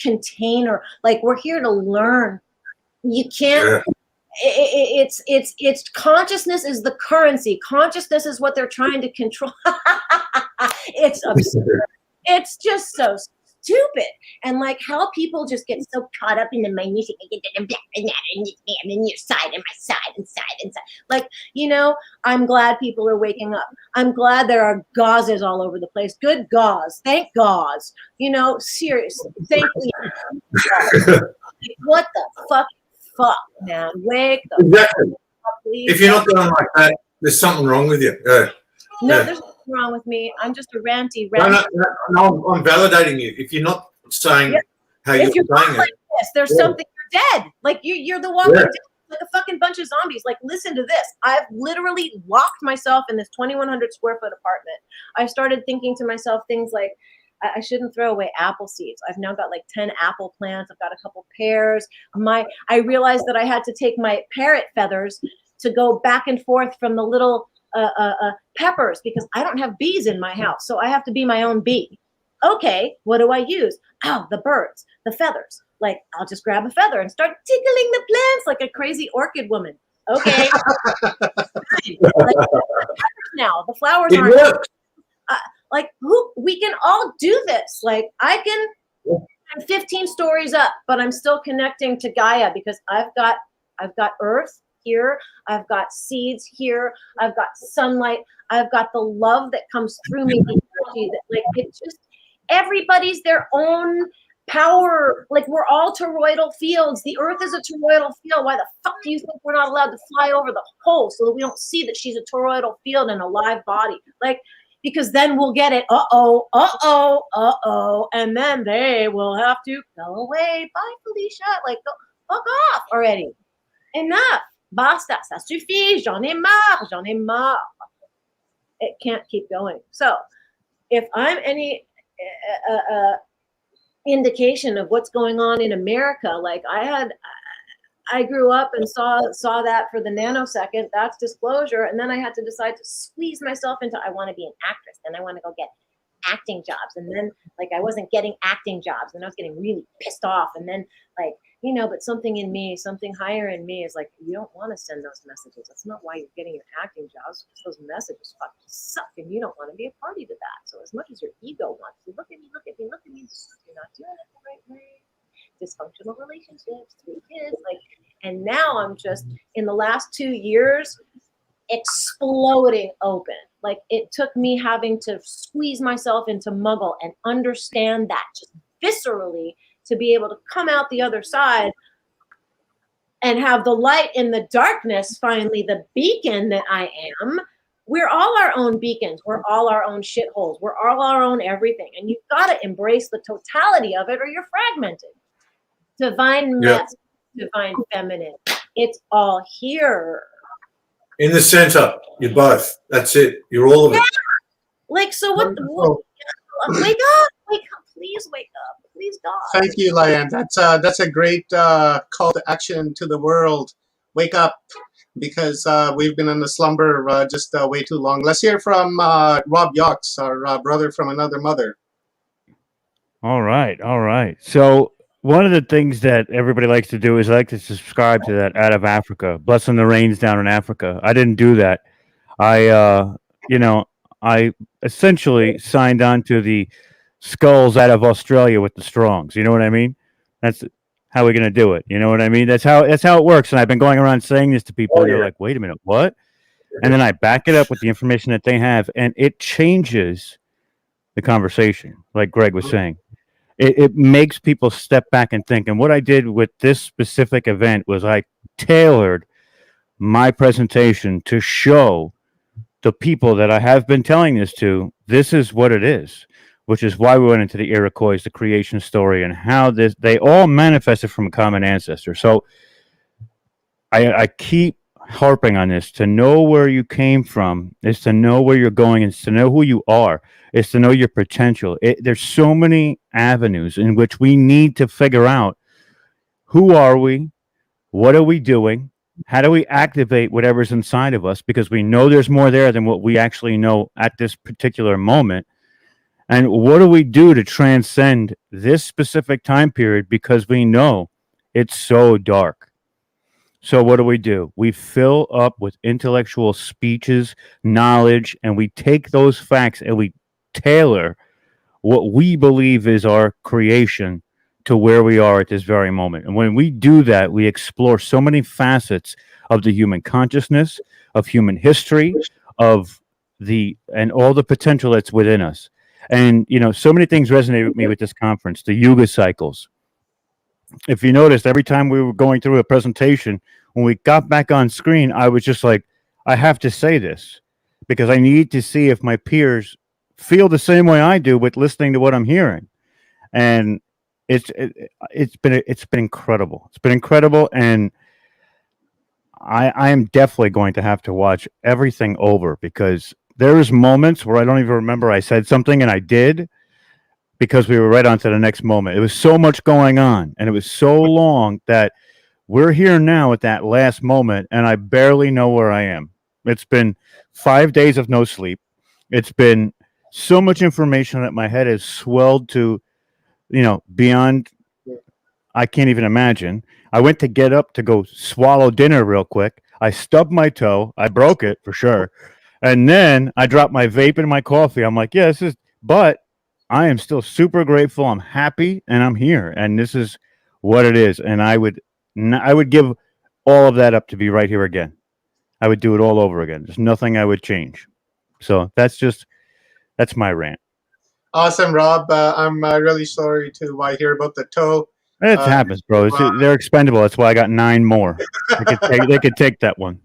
container. Like, we're here to learn. You can't. It's consciousness is the currency. Consciousness is what they're trying to control. It's absurd. It's just so stupid. And like how people just get so caught up in the minutiae and your side and my side and side and side. Like, you know, I'm glad people are waking up. I'm glad there are gauzes all over the place. Good gauze. Thank gauze. You know, seriously. Thank you. What the fuck, man? Wake the exactly. fuck up, please. If you're not going like that, there's something wrong with you. No, there's wrong with me. I'm just a ranty. No, I'm validating you. If you're not saying how If you're you're saying not like it, this, there's something, you're dead. Like you're the walking Yeah. dead, like a fucking bunch of zombies. Like, listen to this. I've literally locked myself in this 2,100 square foot apartment. I started thinking to myself things like, I shouldn't throw away apple seeds. I've now got like 10 apple plants. I've got a couple pears. I realized that I had to take my parrot feathers to go back and forth from the little peppers because I don't have bees in my house. So I have to be my own bee. Okay, what do I use? Oh, the birds, the feathers. Like, I'll just grab a feather and start tickling the plants like a crazy orchid woman. Okay. Like, now the flowers it aren't. works. Like, we can all do this. Like, I'm 15 stories up, but I'm still connecting to Gaia because I've got earth here. I've got seeds here. I've got sunlight. I've got the love that comes through me. The energy that, like, it's just, everybody's their own power. Like, we're all toroidal fields. The earth is a toroidal field. Why the fuck do you think we're not allowed to fly over the pole so that we don't see that she's a toroidal field in a live body? Like, because then we'll get it, and then they will have to go away. Bye, Felicia. Like, go fuck off already. Enough. Basta. Ça suffit. J'en ai marre. It can't keep going. So, if I'm any indication of what's going on in America, like I grew up and saw that for the nanosecond. That's disclosure. And then I had to decide to squeeze myself into, I want to be an actress. Then I want to go get acting jobs. And then, like, I wasn't getting acting jobs. And I was getting really pissed off. And then, like, you know, but something in me, something higher in me is like, you don't want to send those messages. That's not why you're getting your acting jobs. Because those messages fucking suck. And you don't want to be a party to that. So as much as your ego wants to, look at me, you're not doing it the right way. Dysfunctional relationships, 3 kids, like, and now I'm just in the last 2 years exploding open. Like, it took me having to squeeze myself into muggle and understand that just viscerally to be able to come out the other side and have the light in the darkness, finally the beacon that I am. We're all our own beacons. We're all our own shitholes. We're all our own everything. And you've got to embrace the totality of it or you're fragmented. Divine masculine, divine feminine. It's all here. In the center, you're both. That's it. You're all of it. Like, so what? Wake up! Please wake up! Please, God. Thank you, Liane. That's a great call to action to the world. Wake up, because we've been in the slumber just way too long. Let's hear from Rob Yox, our brother from another mother. All right. So one of the things that everybody likes to do is like to subscribe to that Out of Africa, Blessing the Rains Down in Africa. I didn't do that. I essentially signed on to the Skulls out of Australia with the Strongs. You know what I mean? That's how we're gonna do it. You know what I mean? That's how it works. And I've been going around saying this to people, and they're like, "Wait a minute, what?" And then I back it up with the information that they have, and it changes the conversation. Like Greg was saying, it makes people step back and think. And what I did with this specific event was I tailored my presentation to show the people that I have been telling this to, this is what it is, which is why we went into the Iroquois, the creation story, and how they all manifested from a common ancestor. So I keep harping on this. To know where you came from is to know where you're going, and to know who you are is to know your potential. There's so many avenues in which we need to figure out who are we, what are we doing, how do we activate whatever's inside of us, because we know there's more there than what we actually know at this particular moment. And what do we do to transcend this specific time period, because we know it's so dark. So what do? We fill up with intellectual speeches, knowledge, and we take those facts and we tailor what we believe is our creation to where we are at this very moment. And when we do that, we explore so many facets of the human consciousness, of human history, and all the potential that's within us. And, so many things resonated with me with this conference, the Yuga cycles. If you noticed, every time we were going through a presentation, when we got back on screen, I was just like, I have to say this, because I need to see if my peers feel the same way I do with listening to what I'm hearing. And it's been incredible. It's been incredible, and I am definitely going to have to watch everything over, because there's moments where I don't even remember I said something, and I did, because we were right on to the next moment. It was so much going on, and it was so long that we're here now at that last moment, and I barely know where I am. It's been 5 days of no sleep. It's been so much information that my head has swelled to, beyond I can't even imagine. I went to get up to go swallow dinner real quick. I stubbed my toe. I broke it for sure. And then I dropped my vape and my coffee. I'm like, yeah, but I am still super grateful. I'm happy, and I'm here, and this is what it is. And I would give all of that up to be right here again. I would do it all over again. There's nothing I would change. So that's my rant. Awesome, Rob. I'm really sorry to hear about the toe. It happens, bro. They're expendable. That's why I got 9 more. They could take that one.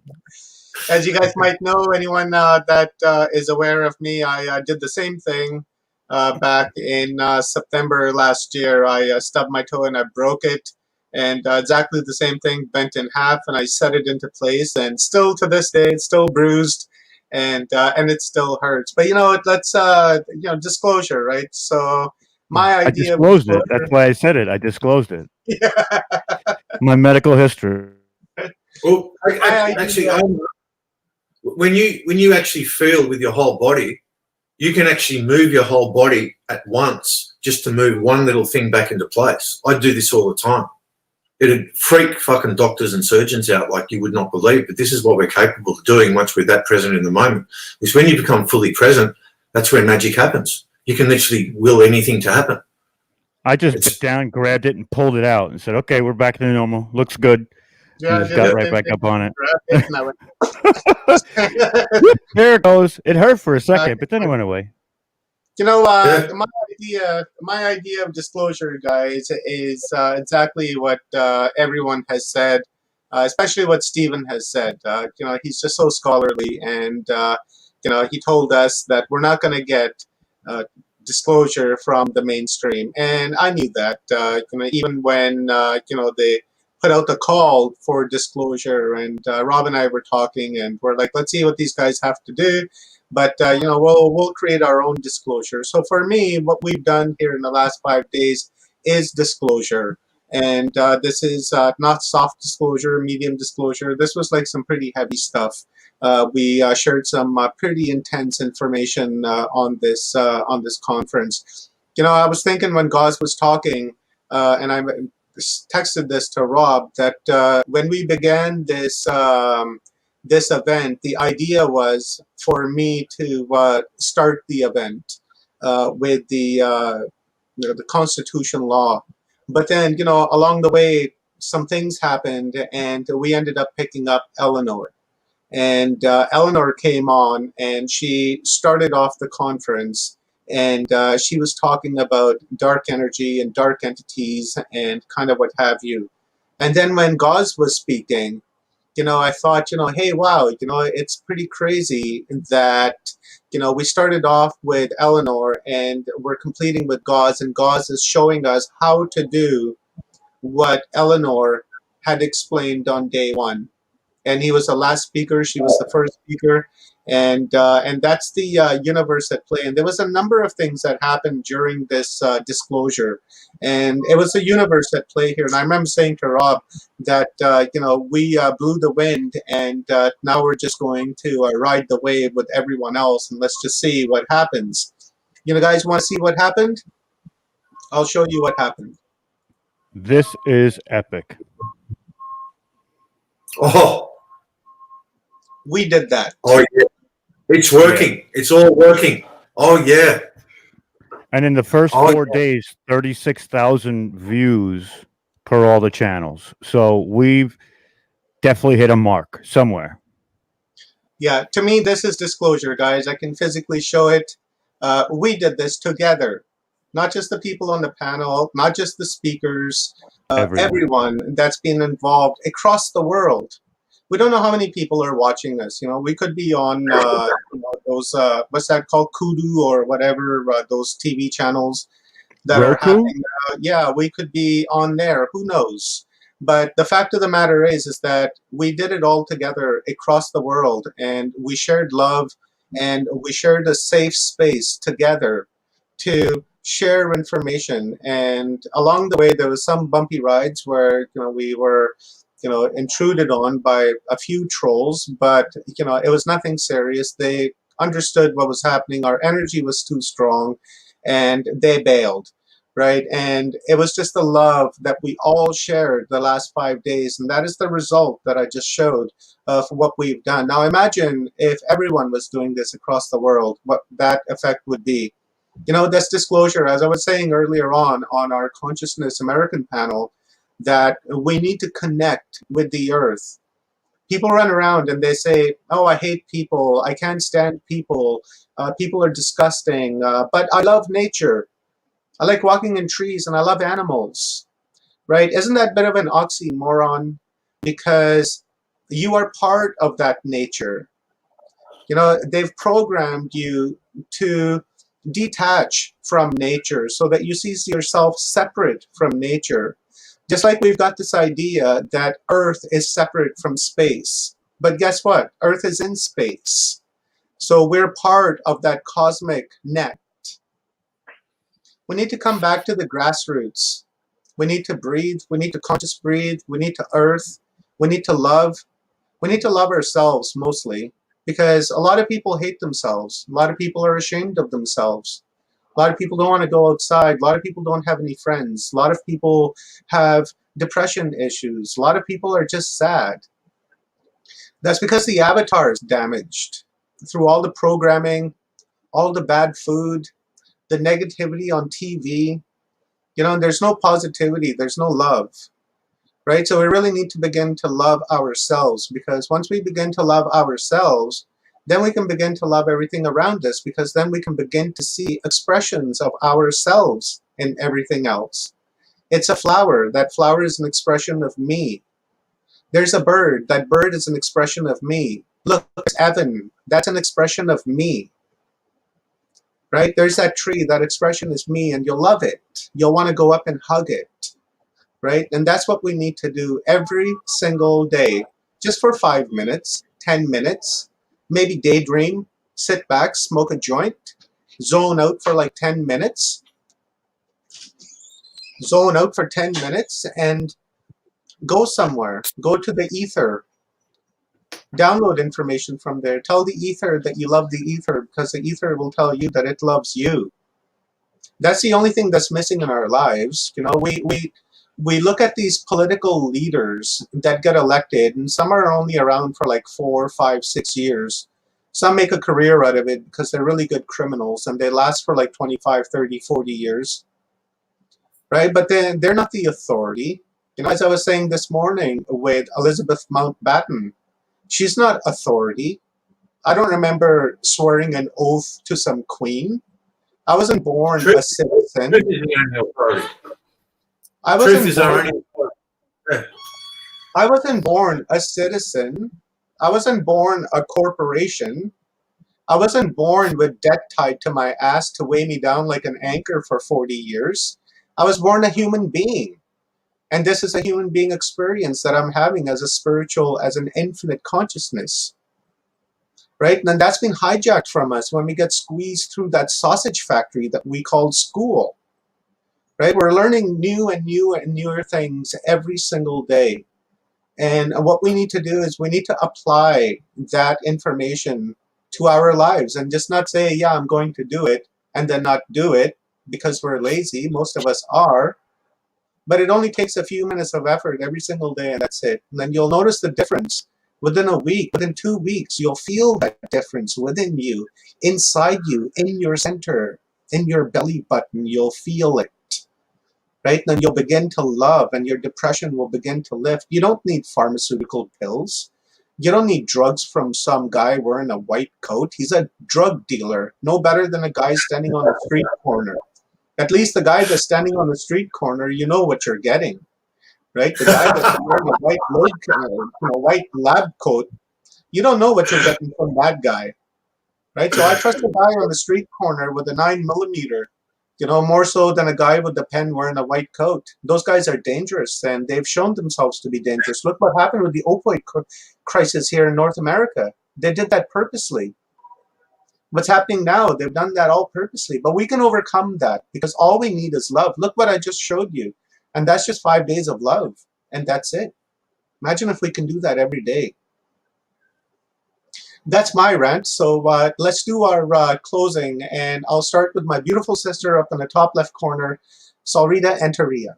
As you guys might know, anyone that is aware of me, I did the same thing back in September last year. I stubbed my toe and I broke it, and exactly the same thing, bent in half, and I set it into place. And still to this day, it's still bruised, and it still hurts. But let's disclosure, right? So my idea. I disclosed it. That's why I said it. I disclosed it. Yeah. My medical history. Well, actually, when you actually feel with your whole body, you can actually move your whole body at once just to move one little thing back into place. I do this all the time. It'd freak fucking doctors and surgeons out like you would not believe, but this is what we're capable of doing once we're that present in the moment. Because when you become fully present, that's where magic happens. You can literally will anything to happen. I just bit down, grabbed it, and pulled it out and said, okay, we're back to the normal. Looks good. Yeah, and just got right back up on it. There it goes. It hurt for a second, but then it went away. My idea of disclosure, guys, is exactly what everyone has said, especially what Stephen has said. He's just so scholarly, and he told us that we're not going to get disclosure from the mainstream, and I knew that. Even when they put out the call for disclosure, and Rob and I were talking, and we're like, let's see what these guys have to do. But we'll create our own disclosure. So for me, what we've done here in the last 5 days is disclosure, and this is not soft disclosure, medium disclosure. This was like some pretty heavy stuff. We shared some pretty intense information on this conference. I was thinking when Gauze was talking, and I texted this to Rob, that when we began this event, the idea was for me to start the event with the Constitution law. But then, along the way, some things happened, and we ended up picking up Eleanor. And Eleanor came on, and she started off the conference, and she was talking about dark energy and dark entities and kind of what have you. And then when Gauze was speaking, I thought, hey, wow, it's pretty crazy that, we started off with Eleanor and we're completing with Gauze, and Gauze is showing us how to do what Eleanor had explained on day one. And he was the last speaker. She was the first speaker. And that's the universe at play. And there was a number of things that happened during this disclosure. And it was the universe at play here. And I remember saying to Rob that, we blew the wind, and now we're just going to ride the wave with everyone else. And let's just see what happens. Guys want to see what happened? I'll show you what happened. This is epic. Oh. We did that. Oh, yeah. It's working. Yeah. It's all working. Oh, yeah. And in the first 4 days, 36,000 views per all the channels. So we've definitely hit a mark somewhere. Yeah, to me, this is disclosure, guys. I can physically show it. We did this together. Not just the people on the panel, not just the speakers, everyone that's been involved across the world. We don't know how many people are watching us. You know, we could be on those what's that called, Kudu or whatever, those TV channels that are Roku? happening. Yeah, we could be on there. Who knows? But the fact of the matter is that we did it all together across the world, and we shared love, and we shared a safe space together to share information. And along the way, there was some bumpy rides where we were intruded on by a few trolls, but it was nothing serious. They understood what was happening. Our energy was too strong, and they bailed. Right. And it was just the love that we all shared the last 5 days. And that is the result that I just showed of what we've done. Now, imagine if everyone was doing this across the world, what that effect would be. This disclosure, as I was saying earlier on our Consciousness American panel, that we need to connect with the earth. People run around and they say, oh, I hate people. I can't stand people. People are disgusting. But I love nature. I like walking in trees and I love animals, right? Isn't that a bit of an oxymoron? Because you are part of that nature. They've programmed you to detach from nature so that you see yourself separate from nature. Just like we've got this idea that Earth is separate from space. But guess what? Earth is in space. So we're part of that cosmic net. We need to come back to the grassroots. We need to breathe. We need to conscious breathe. We need to earth. We need to love. We need to love ourselves mostly, because a lot of people hate themselves. A lot of people are ashamed of themselves. A lot of people don't want to go outside. A lot of people don't have any friends. A lot of people have depression issues. A lot of people are just sad. That's because the avatar is damaged through all the programming, all the bad food, the negativity on TV. There's no positivity, there's no love, right? So we really need to begin to love ourselves, because once we begin to love ourselves, then we can begin to love everything around us, because then we can begin to see expressions of ourselves in everything else. It's a flower. That flower is an expression of me. There's a bird. That bird is an expression of me. Look, it's Evan. That's an expression of me. Right? There's that tree, that expression is me, and you'll love it. You'll want to go up and hug it. Right? And that's what we need to do every single day, just for 5 minutes, 10 minutes, maybe daydream, sit back, smoke a joint, zone out for like 10 minutes, zone out for 10 minutes, and go somewhere. Go to the ether. Download information from there. Tell the ether that you love the ether, because the ether will tell you that it loves you. That's the only thing that's missing in our lives. We look at these political leaders that get elected, and some are only around for like 4, 5, 6 years. Some make a career out of it because they're really good criminals, and they last for like 25, 30, 40 years. Right? But then they're not the authority. As I was saying this morning with Elizabeth Mountbatten, she's not authority. I don't remember swearing an oath to some queen. I wasn't born a citizen. Truth is the only authority. I wasn't born a citizen. I wasn't born a corporation. I wasn't born with debt tied to my ass to weigh me down like an anchor for 40 years. I was born a human being. And this is a human being experience that I'm having as a spiritual, as an infinite consciousness. Right? And that's been hijacked from us when we get squeezed through that sausage factory that we call school. Right? We're learning new and newer things every single day. And what we need to do is we need to apply that information to our lives and just not say, yeah, I'm going to do it, and then not do it because we're lazy. Most of us are. But it only takes a few minutes of effort every single day, and that's it. And then you'll notice the difference. Within a week, within 2 weeks, you'll feel that difference within you, inside you, in your center, in your belly button. You'll feel it. Right? Then you'll begin to love, and your depression will begin to lift. You don't need pharmaceutical pills. You don't need drugs from some guy wearing a white coat. He's a drug dealer, no better than a guy standing on a street corner. At least the guy that's standing on the street corner, you know what you're getting. right? The guy that's wearing a white lab coat, you don't know what you're getting from that guy, right? So I trust a guy on the street corner with a 9mm, more so than a guy with a pen wearing a white coat. Those guys are dangerous, and they've shown themselves to be dangerous. Look what happened with the opioid crisis here in North America. They did that purposely. What's happening now, they've done that all purposely. But we can overcome that because all we need is love. Look what I just showed you. And that's just 5 days of love. And that's it. Imagine if we can do that every day. That's my rant. So let's do our closing. And I'll start with my beautiful sister up in the top left corner, Solrita Enteria.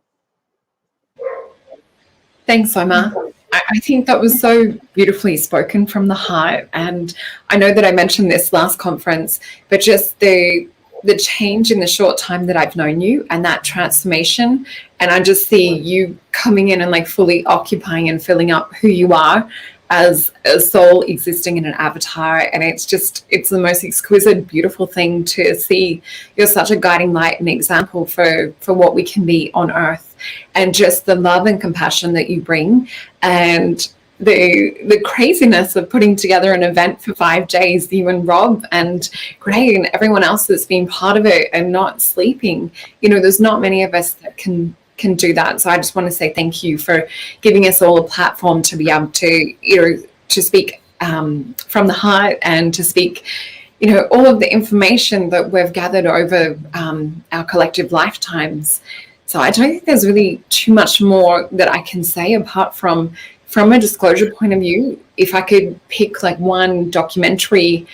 Thanks, Omar. I think that was so beautifully spoken from the heart. And I know that I mentioned this last conference, but just the change in the short time that I've known you and that transformation. And I just see you coming in and like fully occupying and filling up who you are as a soul existing in an avatar. And it's the most exquisite, beautiful thing to see. You're such a guiding light and example for what we can be on earth, and just the love and compassion that you bring, and the craziness of putting together an event for 5 days, you and Rob and Gray and everyone else that's been part of it and not sleeping. There's not many of us that can do that. So I just want to say thank you for giving us all a platform to be able to, to speak from the heart and to speak, all of the information that we've gathered over our collective lifetimes. So I don't think there's really too much more that I can say apart from a disclosure point of view. If I could pick like one documentary,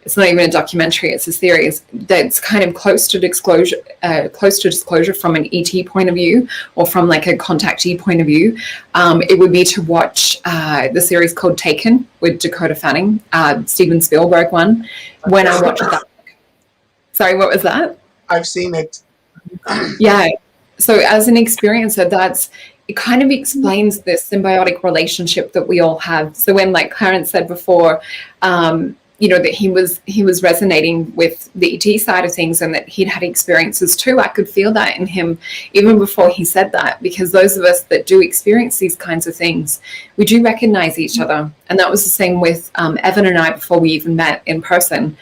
it's not even a documentary, it's a series that's kind of close to disclosure from an ET point of view, or from like a contactee point of view, it would be to watch the series called Taken with Dakota Fanning, Steven Spielberg one. When I watched that, sorry, what was that? I've seen it. Yeah. So as an experiencer, it kind of explains the symbiotic relationship that we all have. So when, like Clarence said before, that he was resonating with the ET side of things and that he'd had experiences too, I could feel that in him even before he said that, because those of us that do experience these kinds of things, we do recognize each other. And that was the same with Evan and I before we even met in person.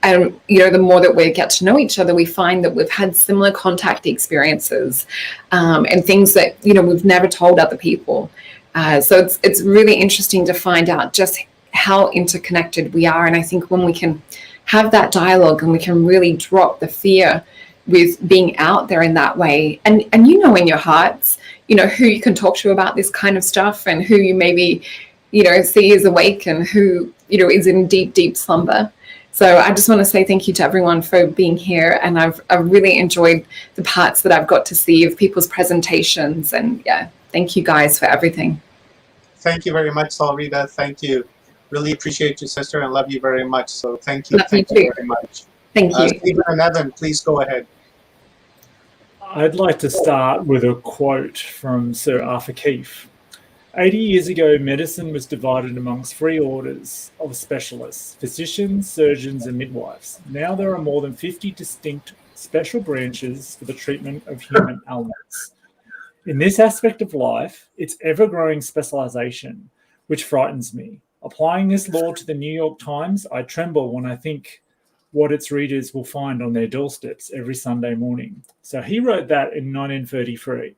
And, the more that we get to know each other, we find that we've had similar contact experiences and things that, we've never told other people. So it's really interesting to find out just how interconnected we are. And I think when we can have that dialogue and we can really drop the fear with being out there in that way, and in your hearts, who you can talk to about this kind of stuff, and who you maybe, see is awake and who, is in deep, deep slumber. So I just want to say thank you to everyone for being here. And I've really enjoyed the parts that I've got to see of people's presentations. And yeah, thank you guys for everything. Thank you very much, Solrita. Thank you. Really appreciate you, sister, and love you very much. So thank you. Thank you very much. Thank you. Stephen and Evan, please go ahead. I'd like to start with a quote from Sir Arthur Keefe. 80 years ago, medicine was divided amongst 3 orders of specialists: physicians, surgeons, and midwives. Now there are more than 50 distinct special branches for the treatment of human ailments. In this aspect of life, it's ever-growing specialization, which frightens me. Applying this law to the New York Times, I tremble when I think what its readers will find on their doorsteps every Sunday morning. So he wrote that in 1933.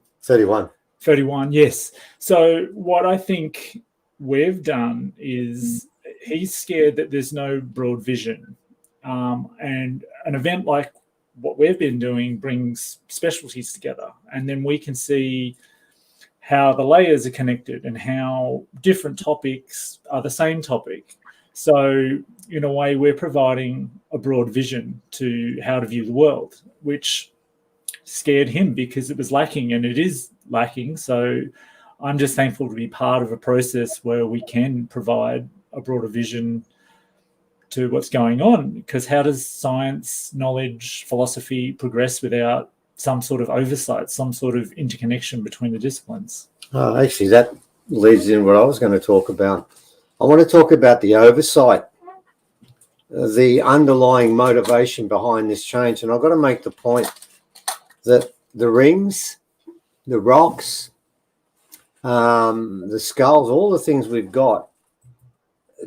31, yes. So what I think we've done is he's scared that there's no broad vision. And an event like what we've been doing brings specialties together, and then we can see how the layers are connected and how different topics are the same topic. So in a way, we're providing a broad vision to how to view the world, which scared him because it was lacking, and it is lacking. So I'm just thankful to be part of a process where we can provide a broader vision to what's going on, because how does science, knowledge, philosophy progress without some sort of oversight, some sort of interconnection between the disciplines? Actually, that leads in what I was going to talk about. I want to talk about the oversight, the underlying motivation behind this change. And I've got to make the point that the rings, the rocks, the skulls, all the things we've got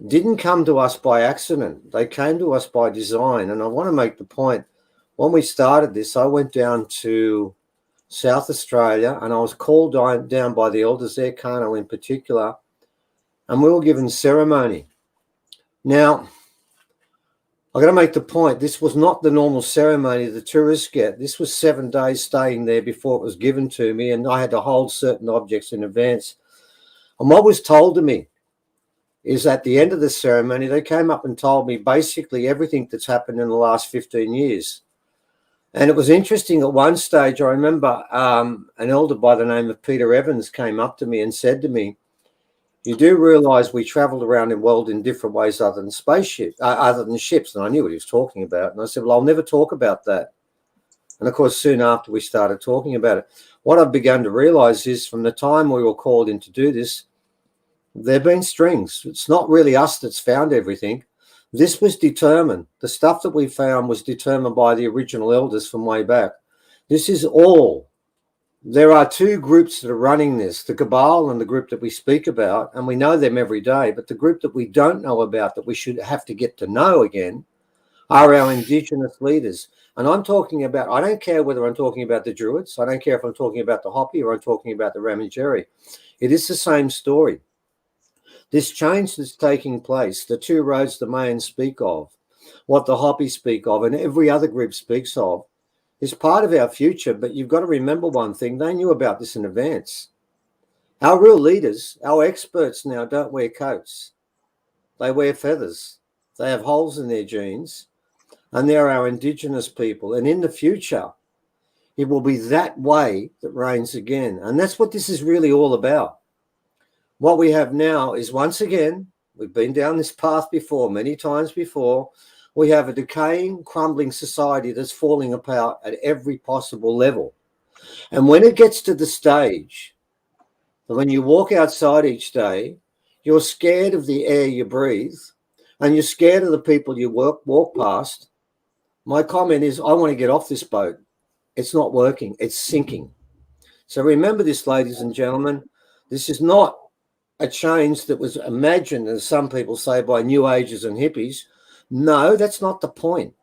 didn't come to us by accident. They came to us by design. And I want to make the point, when we started this, I went down to South Australia and I was called down by the elders there, Kano in particular, and we were given ceremony. Now, I've got to make the point, this was not the normal ceremony the tourists get. This was 7 days staying there before it was given to me, and I had to hold certain objects in advance. And what was told to me is at the end of the ceremony, they came up and told me basically everything that's happened in the last 15 years. And it was interesting, at one stage, I remember an elder by the name of Peter Evans came up to me and said to me, you do realise we travelled around the world in different ways other than spaceships, other than ships. And I knew what he was talking about. And I said, well, I'll never talk about that. And of course, soon after we started talking about it, what I've begun to realise is from the time we were called in to do this, there have been strings. It's not really us that's found everything. This was determined. The stuff that we found was determined by the original elders from way back. This is all. There are two groups that are running this, the Cabal and the group that we speak about, and we know them every day, but the group that we don't know about, that we should have to get to know again, are our Indigenous leaders. And I'm talking about, I don't care whether I'm talking about the Druids, I don't care if I'm talking about the Hopi or I'm talking about the Ramangeri. It is the same story. This change that's taking place, the two roads the Mayans speak of, what the Hopi speak of, and every other group speaks of, is part of our future. But you've got to remember one thing, they knew about this in advance. Our real leaders, our experts now don't wear coats. They wear feathers. They have holes in their jeans, and they're our Indigenous people. And in the future, it will be that way that reigns again. And that's what this is really all about. What we have now is, once again, we've been down this path before, many times before, we have a decaying, crumbling society that's falling apart at every possible level. And when it gets to the stage that when you walk outside each day, you're scared of the air you breathe and you're scared of the people you walk past, my comment is, I want to get off this boat. It's not working. It's sinking. So remember this, ladies and gentlemen. This is not a change that was imagined, as some people say, by New Agers and hippies. No, that's not the point.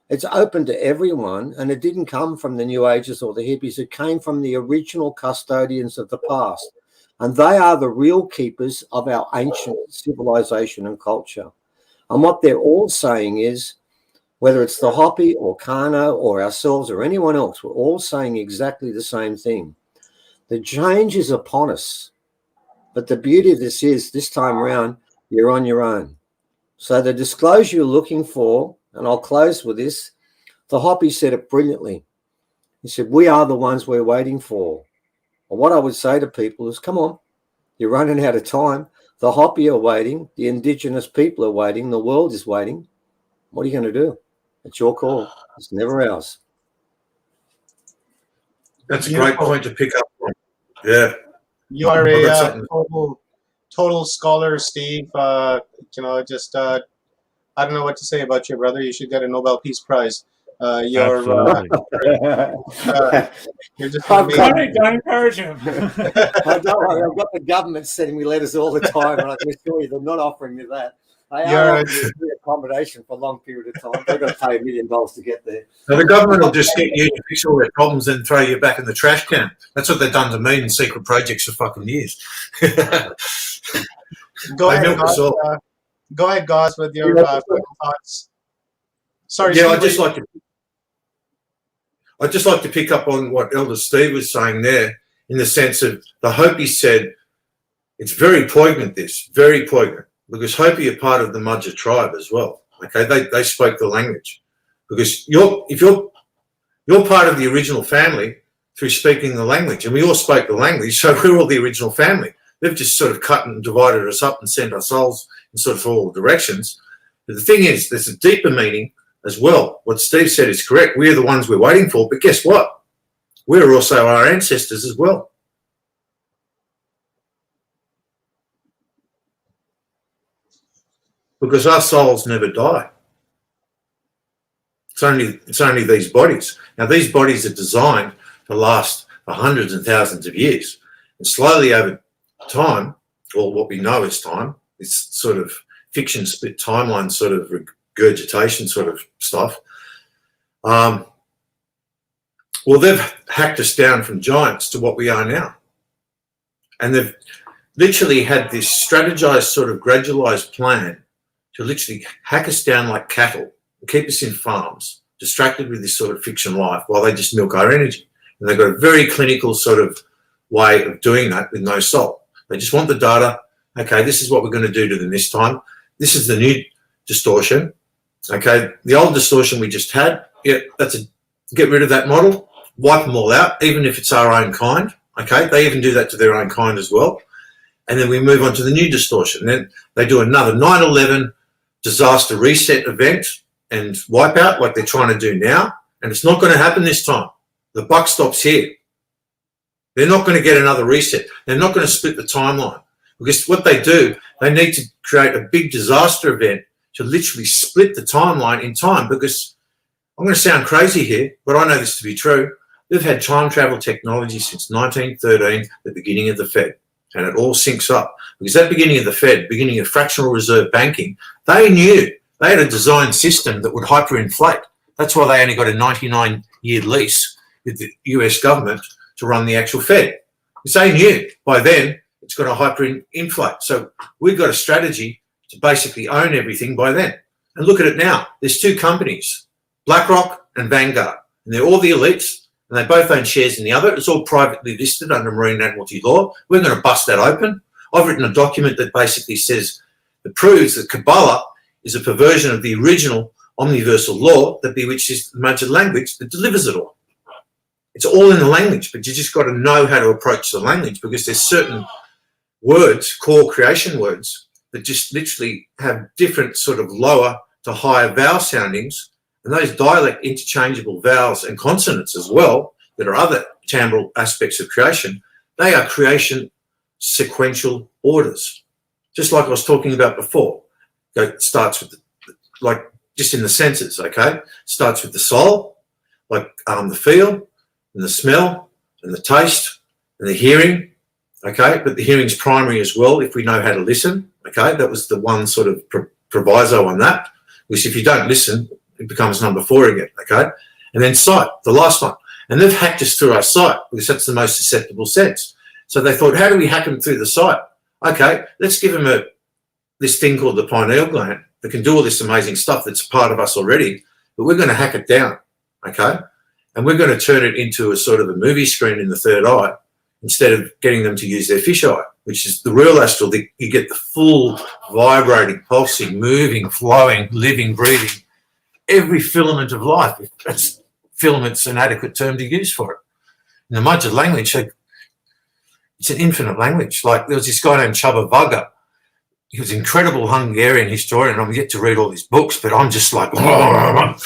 It's open to everyone, and it didn't come from the New Agers or the hippies. It came from the original custodians of the past, and they are the real keepers of our ancient civilization and culture. And what they're all saying is, whether it's the Hopi or Kano or ourselves or anyone else, we're all saying exactly the same thing. The change is upon us. But the beauty of this is, this time around, you're on your own. So the disclosure you're looking for, and I'll close with this, the Hopi said it brilliantly. He said, we are the ones we're waiting for. Well, what I would say to people is, come on, you're running out of time. The Hopi are waiting. The Indigenous people are waiting. The world is waiting. What are you going to do? It's your call. It's never ours. That's a great point to pick up on. Yeah. You are a total scholar, Steve. Just I don't know what to say about you, brother. You should get a Nobel Peace Prize. You're just Don't encourage him. I know, I've got the government sending me letters all the time, and I can assure you they're not offering me that. They are offering me accommodation for a long period of time. They've got to pay $1 million to get there. So the government will just get you to fix all their problems and throw you back in the trash can. That's what they've done to me in secret projects for fucking years. Go ahead, Gauze, with your thoughts. Sorry, yeah, Steve, I'd just like to pick up on what Elder Steve was saying there, in the sense of the Hopi said it's very poignant, because Hopi are part of the Mudgee tribe as well. Okay, they spoke the language, because if you're part of the original family through speaking the language, and we all spoke the language, so we're all the original family. They've just sort of cut and divided us up and sent our souls in sort of all directions. But the thing is, there's a deeper meaning as well. What Steve said is correct. We're the ones we're waiting for, but guess what? We're also our ancestors as well. Because our souls never die. It's only these bodies. Now, these bodies are designed to last for hundreds and thousands of years. And slowly over time, or what we know as time, this sort of fiction split timeline sort of regurgitation sort of stuff. Well, they've hacked us down from giants to what we are now. And they've literally had this strategized sort of gradualized plan to literally hack us down like cattle and keep us in farms, distracted with this sort of fiction life while they just milk our energy. And they've got a very clinical sort of way of doing that with no soul. They just want the data. Okay, this is what we're going to do to them this time. This is the new distortion. Okay, the old distortion we just had, yeah, get rid of that model, wipe them all out, even if it's our own kind. Okay, they even do that to their own kind as well. And then we move on to the new distortion. Then they do another 9/11 disaster reset event and wipe out like they're trying to do now. And it's not going to happen this time. The buck stops here. They're not going to get another reset. They're not going to split the timeline. Because what they do, they need to create a big disaster event to literally split the timeline in time. Because I'm going to sound crazy here, but I know this to be true. They've had time travel technology since 1913, the beginning of the Fed. And it all syncs up. Because at the beginning of the Fed, beginning of fractional reserve banking, they knew they had a design system that would hyperinflate. That's why they only got a 99-year lease with the US government to run the actual Fed. Because they knew by then it's going to hyperinflate. So we've got a strategy to basically own everything by then. And look at it now. There's two companies, BlackRock and Vanguard. And they're all the elites, and they both own shares in the other. It's all privately listed under marine admiralty law. We're going to bust that open. I've written a document that basically says, that proves that Kabbalah is a perversion of the original omniversal law, that which is the major language that delivers it all. It's all in the language, but you just got to know how to approach the language, because there's certain words, core creation words, that just literally have different sort of lower to higher vowel soundings, and those dialect interchangeable vowels and consonants as well, that are other timbral aspects of creation, they are creation sequential orders. Just like I was talking about before. It starts with, like, just in the senses, okay? Starts with the soul, like the feel, and the smell, and the taste, and the hearing, okay? But the hearing's primary as well if we know how to listen, okay? That was the one sort of proviso on that, because if you don't listen, it becomes number 4 again, okay? And then sight, the last one. And they've hacked us through our sight, because that's the most susceptible sense. So they thought, how do we hack them through the sight? Okay, let's give them this thing called the pineal gland that can do all this amazing stuff that's part of us already, but we're going to hack it down, okay? And we're going to turn it into a sort of a movie screen in the third eye instead of getting them to use their fish eye, which is the real astral. You get the full vibrating, pulsing, moving, flowing, living, breathing, every filament of life. That's filament's an adequate term to use for it. In the Mudgett language, it's an infinite language. Like there was this guy named Csaba Varga. He was an incredible Hungarian historian. I'm yet to read all his books, but I'm just like, I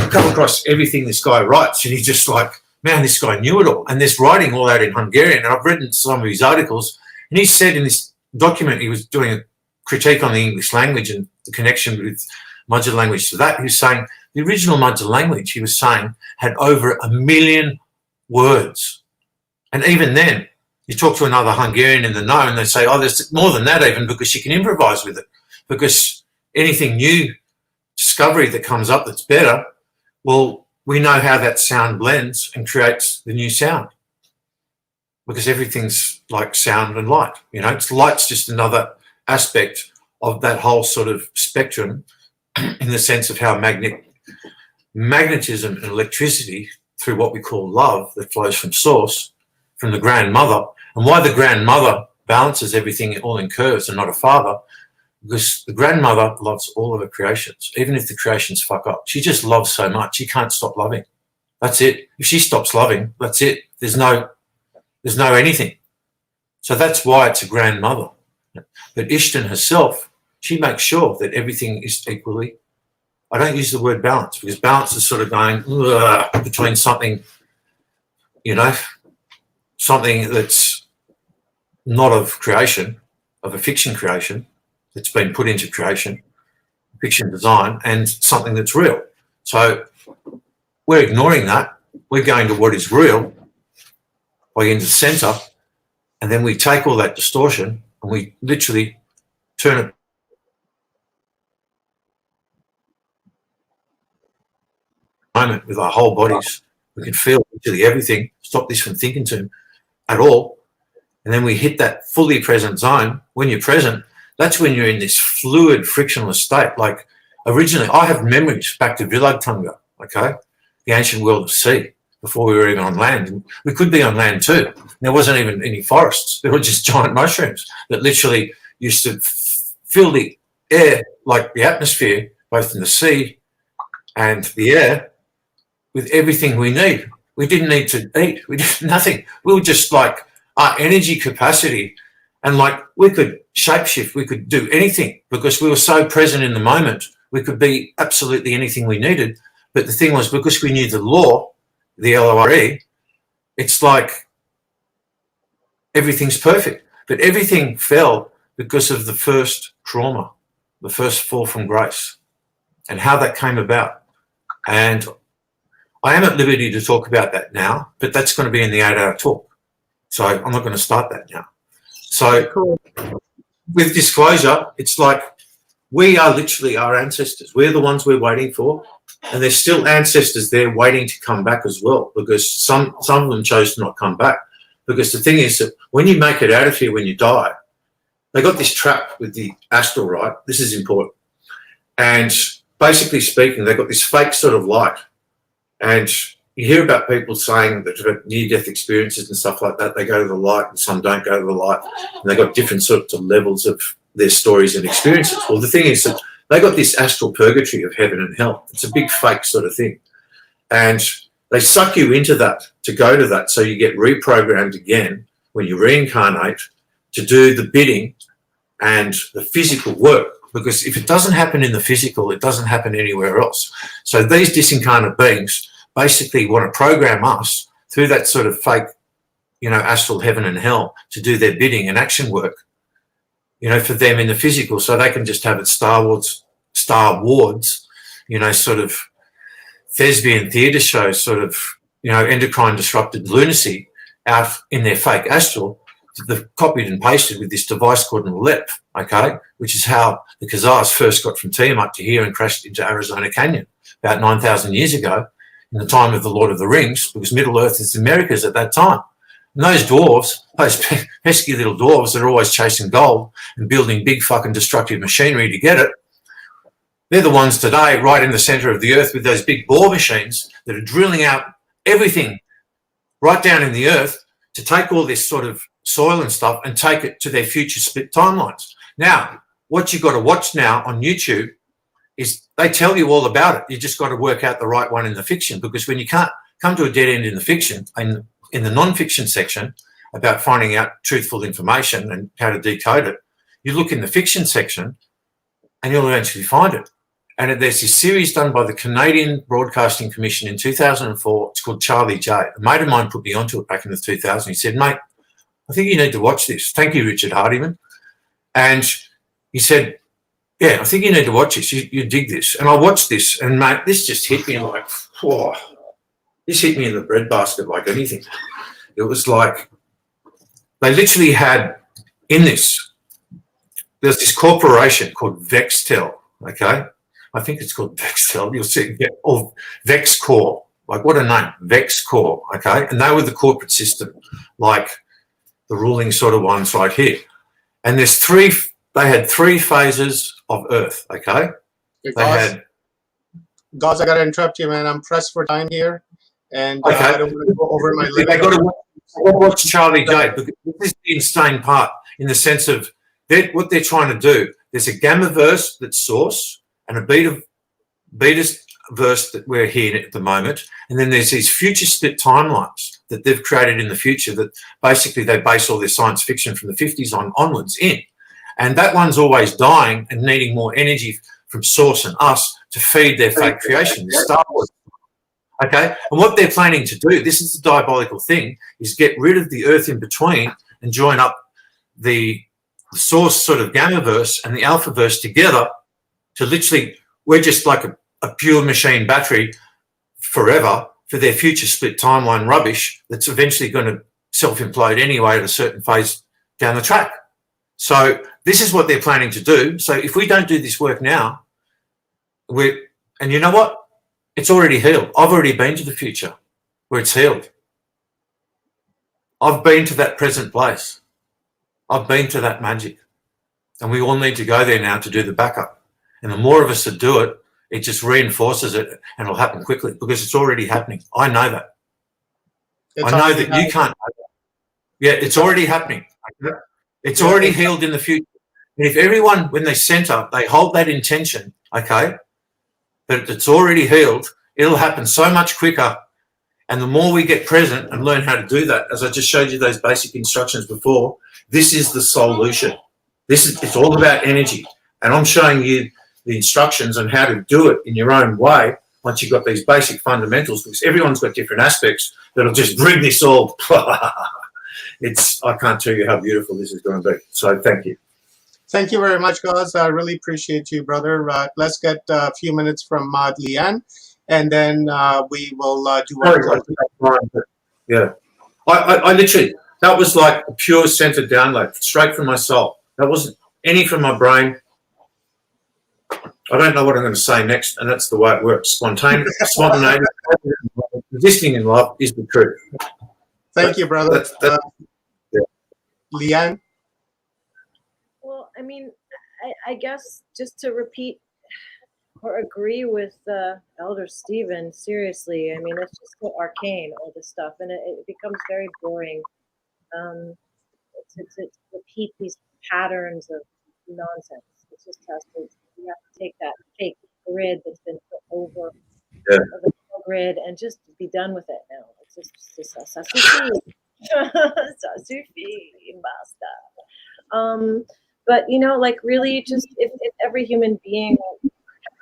come across everything this guy writes, and he's just like, man, this guy knew it all. And there's writing all out in Hungarian, and I've written some of his articles, and he said in this document he was doing a critique on the English language and the connection with Mudgett language to that. He was saying the original Mudgett language, he was saying, had over 1 million words. And even then, you talk to another Hungarian in the know and they say, oh, there's more than that even, because you can improvise with it. Because anything new discovery that comes up that's better, well, we know how that sound blends and creates the new sound. Because everything's like sound and light. You know, light's just another aspect of that whole sort of spectrum in the sense of how magnetism and electricity through what we call love that flows from source, from the grandmother, and why the grandmother balances everything all in curves and not a father, because the grandmother loves all of her creations, even if the creations fuck up. She just loves so much, she can't stop loving. That's it. If she stops loving, that's it. There's no anything. So that's why it's a grandmother. But Ishtan herself, she makes sure that everything is equally. I don't use the word balance, because balance is sort of going between something, you know, something that's not of creation, of a fiction creation that's been put into creation, fiction design, and something that's real. So we're ignoring that. We're going to what is real by into the centre And then we take all that distortion and we literally turn it moment with our whole bodies. We can feel literally everything, stop this from thinking to at all. And then we hit that fully present zone. When you're present, that's when you're in this fluid, frictionless state. Like originally, I have memories back to Vilagtunga, okay, the ancient world of sea, before we were even on land. And we could be on land too. There wasn't even any forests. There were just giant mushrooms that literally used to fill the air, like the atmosphere, both in the sea and the air, with everything we need. We didn't need to eat. We did nothing. We were just like our energy capacity, and like we could shapeshift. We could do anything because we were so present in the moment. We could be absolutely anything we needed. But the thing was, because we knew the law, the LORE, it's like everything's perfect. But everything fell because of the first trauma, the first fall from grace, and how that came about. And I am at liberty to talk about that now, but that's going to be in the 8-hour talk. So I'm not going to start that now. So with disclosure, it's like we are literally our ancestors. We're the ones we're waiting for. And there's still ancestors there waiting to come back as well, because some of them chose to not come back. Because the thing is that when you make it out of here, when you die, they got this trap with the astral, right? This is important. And basically speaking, they've got this fake sort of light. And you hear about people saying that near-death experiences and stuff like that, they go to the light and some don't go to the light. And they've got different sorts of levels of their stories and experiences. Well, the thing is that they got this astral purgatory of heaven and hell. It's a big fake sort of thing. And they suck you into that to go to that, so you get reprogrammed again when you reincarnate to do the bidding and the physical work. Because if it doesn't happen in the physical, it doesn't happen anywhere else. So these disincarnate beings basically want to program us through that sort of fake, astral heaven and hell to do their bidding and action work, for them in the physical, so they can just have it Star Wars, sort of thespian theatre shows, sort of, endocrine disrupted lunacy out in their fake astral. They've copied and pasted with this device called an LEP, okay, which is how the Khazars first got from Tiamat to here and crashed into Arizona Canyon about 9,000 years ago in the time of the Lord of the Rings, because Middle Earth is the Americas at that time. And those dwarves, those pesky little dwarves that are always chasing gold and building big fucking destructive machinery to get it, they're the ones today right in the centre of the earth with those big bore machines that are drilling out everything right down in the earth to take all this sort of soil and stuff and take it to their future split timelines. Now, what you've got to watch now on YouTube is they tell you all about it. You just got to work out the right one in the fiction, because when you can't come to a dead end in the fiction, and in the non-fiction section about finding out truthful information and how to decode it, you look in the fiction section and you'll eventually find it. And there's this series done by the Canadian Broadcasting Commission in 2004. It's called Charlie J. A mate of mine put me onto it back in the 2000s. He said, mate, I think you need to watch this. Thank you, Richard Hardiman. And he said, yeah, I think you need to watch this. You dig this. And I watched this, and, mate, this just hit me like, whoa. This hit me in the breadbasket like anything. It was like they literally had in this, there's this corporation called Vextel, okay? I think it's called Vextel. You'll see, yeah, or Vexcorp. Like, what a name, Vexcorp, okay? And they were the corporate system, like the ruling sort of ones right here. And they had three phases of Earth, okay? Guys, I got to interrupt you, man. I'm pressed for time here. And okay. I don't want to go over my limit. I got to watch Charlie J, because this is the insane part in the sense of what they're trying to do. There's a gamma verse that's source and a beta verse that we're here at the moment, and then there's these future split timelines that they've created in the future that basically they base all their science fiction from the 50s onwards in, and that one's always dying and needing more energy from source and us to feed their fake creation, the Star Wars. Okay, and what they're planning to do, this is the diabolical thing, is get rid of the Earth in between and join up the source sort of gamma verse and the alpha verse together to literally, we're just like a pure machine battery forever for their future split timeline rubbish that's eventually going to self-implode anyway at a certain phase down the track. So this is what they're planning to do. So if we don't do this work now, and you know what? It's already healed. I've already been to the future where it's healed. I've been to that present place. I've been to that magic. And we all need to go there now to do the backup. And the more of us that do it, it just reinforces it, and it'll happen quickly because it's already happening. I know that. I know that you can't know that. Yeah, it's already happening. It's already healed in the future. And if everyone, when they center, they hold that intention, okay, that it's already healed, it'll happen so much quicker. And the more we get present and learn how to do that, as I just showed you those basic instructions before, this is the solution. It's all about energy. And I'm showing you the instructions on how to do it in your own way once you've got these basic fundamentals, because everyone's got different aspects that'll just bring this all. I can't tell you how beautiful this is going to be. So thank you. Thank you very much, guys. I really appreciate you, brother. Let's get a few minutes from Leanne, and then we will do our Yeah. I literally, that was like a pure centered download, straight from my soul. That wasn't any from my brain. I don't know what I'm going to say next, and that's the way it works. Spontaneous, existing in love is the truth. Thank you, brother. Leanne? Well, I mean, I guess just to repeat or agree with Elder Stephen, seriously, I mean, it's just so arcane, all this stuff, and it becomes very boring to repeat these patterns of nonsense. It just has to, you have to take that fake grid that's been put over the grid and just be done with it now. It's just ça suffit. Ça suffit, basta. But you know, like really, just if every human being had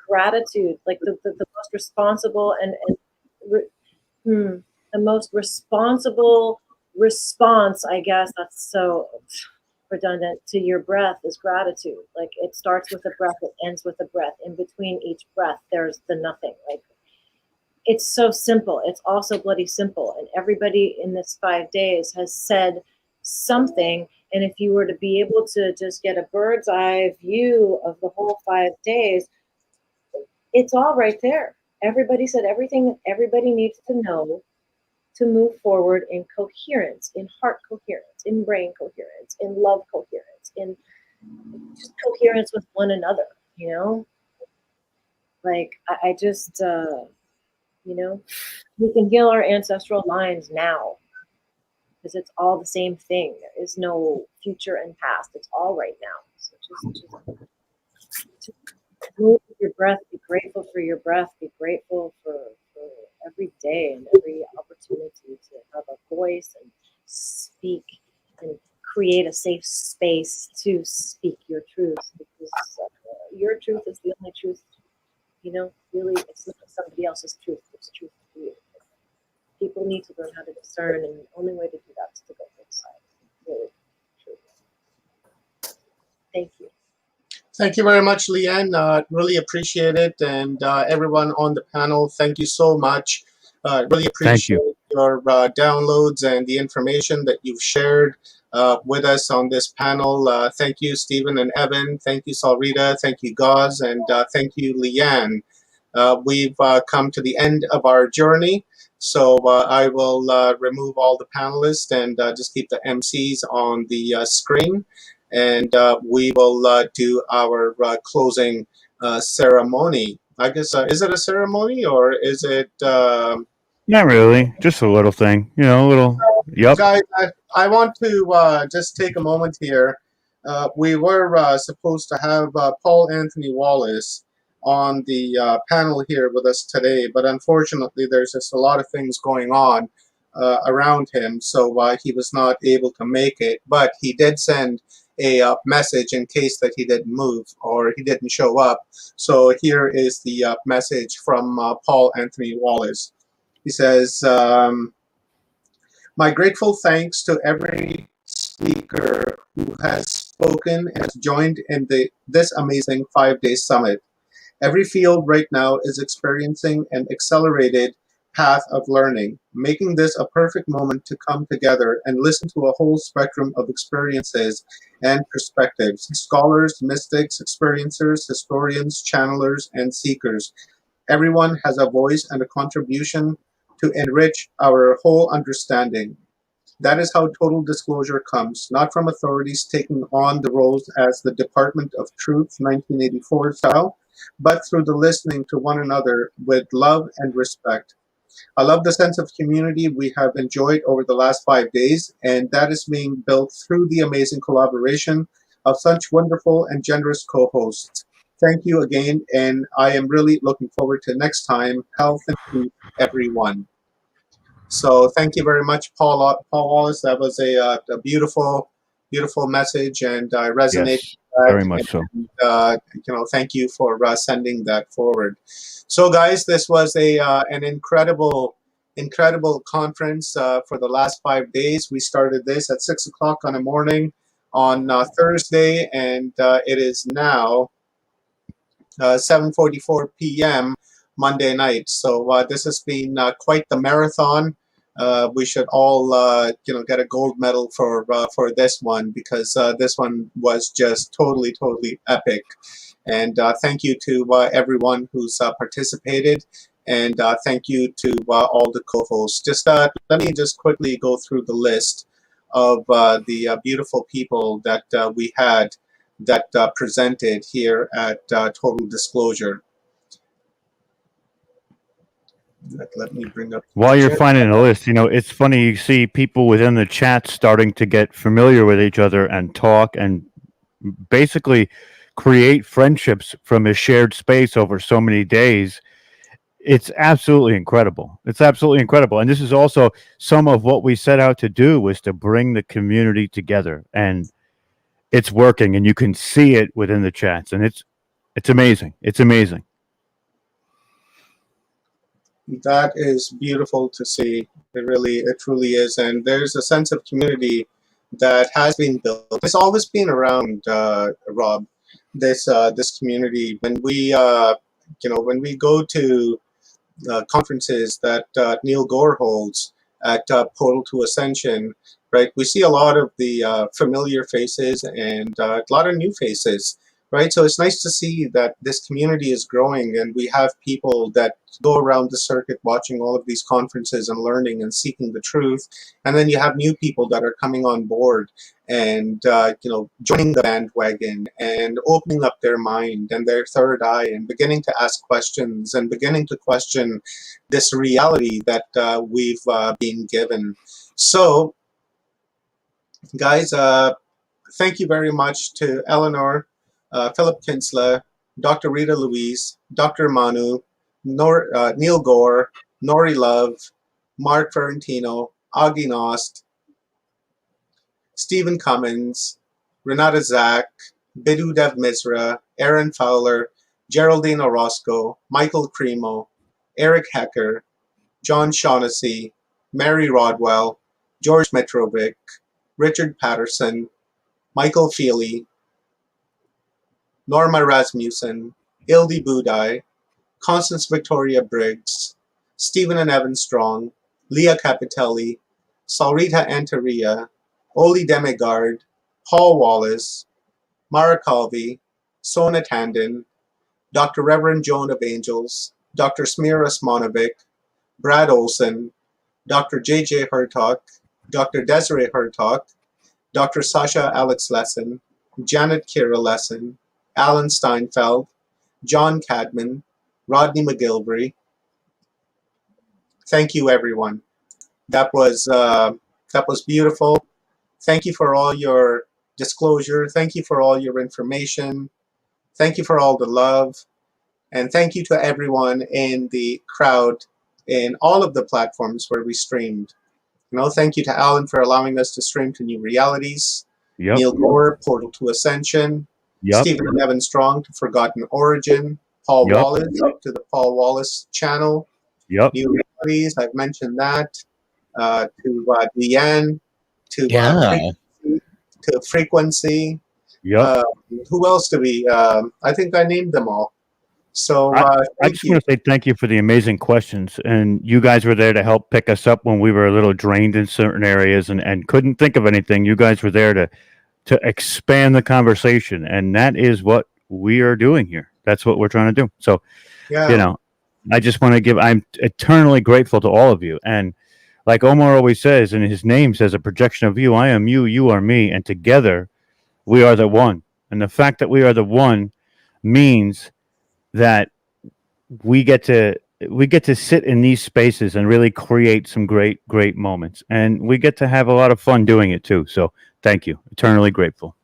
gratitude, like the most responsible the most responsible response, I guess that's so redundant, to your breath is gratitude. Like it starts with a breath, it ends with a breath. In between each breath, there's the nothing. Like it's so simple. It's also bloody simple. And everybody in this 5 days has said something. And if you were to be able to just get a bird's eye view of the whole 5 days, it's all right there. Everybody said everything that everybody needs to know to move forward in coherence, in heart coherence, in brain coherence, in love coherence, in just coherence with one another, you know? Like, I just, you know, we can heal our ancestral lines now because it's all the same thing. There is no future and past. It's all right now. So just move with your breath, be grateful for your breath, be grateful for every day and every opportunity to have a voice and speak and create a safe space to speak your truth, because your truth is the only truth, you know, really. It's not somebody else's truth, it's truth for you. People need to learn how to discern, and the only way to do that is to go inside. Really, truly. Thank you. Thank you very much, Leanne. Really appreciate it. And everyone on the panel, thank you so much. Really appreciate your downloads and the information that you've shared with us on this panel. Thank you, Stephen and Evan. Thank you, Salrita. Thank you, Gauze. And thank you, Leanne. We've come to the end of our journey. So I will remove all the panelists and just keep the MCs on the screen. And we will do our closing ceremony. I guess, is it a ceremony or is it? Not really, just a little thing, you know, a little. Yep. Guys, I want to just take a moment here. We were supposed to have Paul Anthony Wallace on the panel here with us today, but unfortunately, there's just a lot of things going on around him, so he was not able to make it. But he did send a message in case that he didn't move or he didn't show up. So here is the message from Paul Anthony Wallace. He says, my grateful thanks to every speaker who has spoken and has joined in this amazing 5-day summit. Every field right now is experiencing an accelerated path of learning, making this a perfect moment to come together and listen to a whole spectrum of experiences and perspectives. Scholars, mystics, experiencers, historians, channelers, and seekers. Everyone has a voice and a contribution to enrich our whole understanding. That is how total disclosure comes, not from authorities taking on the roles as the Department of Truth 1984 style, but through the listening to one another with love and respect. I love the sense of community we have enjoyed over the last 5 days, and that is being built through the amazing collaboration of such wonderful and generous co-hosts. Thank you again, and I am really looking forward to next time. Health and peace, everyone. So thank you very much, Paul Wallace. That was a beautiful, beautiful message, and I resonate Yes, with very that. much so. And, thank you for sending that forward. So, guys, this was an incredible conference for the last 5 days. We started this at 6 o'clock on a morning on Thursday, and it is now 7:44 p.m. Monday night. So this has been quite the marathon. We should all, get a gold medal for this one, because this one was just totally, totally epic. And thank you to everyone who's participated, and thank you to all the co-hosts. Just let me just quickly go through the list of the beautiful people that we had that presented here at Total Disclosure. Let me bring up. While you're finding the list, it's funny, you see people within the chat starting to get familiar with each other and talk and basically create friendships from a shared space over so many days. It's absolutely incredible. It's absolutely incredible. And this is also some of what we set out to do, was to bring the community together, and it's working, and you can see it within the chats, and it's amazing. It's amazing. That is beautiful to see. It truly is. And there's a sense of community that has been built. It's always been around, Rob. This community. When we go to conferences that Neil Gore holds at Portal to Ascension, right? We see a lot of the familiar faces and a lot of new faces, right? So it's nice to see that this community is growing, and we have people that go around the circuit watching all of these conferences and learning and seeking the truth. And then you have new people that are coming on board and joining the bandwagon and opening up their mind and their third eye and beginning to ask questions and beginning to question this reality that we've been given. So, guys, thank you very much to Eleanor, Philip Kinsler, Dr. Rita Louise, Dr. Manu, Neil Gore, Nori Love, Mark Ferrantino, Augie Nost, Stephen Cummins, Renata Zach, Biddu Dev Misra, Aaron Fowler, Geraldine Orozco, Michael Cremo, Eric Hecker, John Shaughnessy, Mary Rodwell, George Mitrovic, Richard Patterson, Michael Feeley, Norma Rasmussen, Ildi Budai, Constance Victoria Briggs, Stephen and Evan Strong, Leah Capitelli, Salrita Antaria, Oli Demigard, Paul Wallace, Mara Calvi, Sona Tandon, Dr. Reverend Joan of Angels, Dr. Smira Smonovic, Brad Olson, Dr. J.J. Hertog, Dr. Desiree Hertog, Dr. Sasha Alex Lesson, Janet Kira Lesson, Alan Steinfeld, John Cadman, Rodney McGillvary. Thank you, everyone. That was beautiful. Thank you for all your disclosure. Thank you for all your information. Thank you for all the love. And thank you to everyone in the crowd in all of the platforms where we streamed. Thank you to Alan for allowing us to stream to New Realities. Yep. Neil Gore, Portal to Ascension. Yep. Stephen and Evan Strong to Forgotten Origin. Paul Yep. Wallace to the Paul Wallace channel. Yep. New Realities, I've mentioned that. To Deanne, to Frequency. Yep. Who else do we? I think I named them all. So I just want to say thank you for the amazing questions, and you guys were there to help pick us up when we were a little drained in certain areas and couldn't think of anything. You guys were there to expand the conversation, and that is what we are doing here. That's what we're trying to do. So, Yeah. I just want to I'm eternally grateful to all of you. And like Omar always says, and his name says, a projection of you. I am you, you are me, and together we are the one. And the fact that we are the one means that we get to sit in these spaces and really create some great moments, and we get to have a lot of fun doing it too. So thank you, eternally grateful.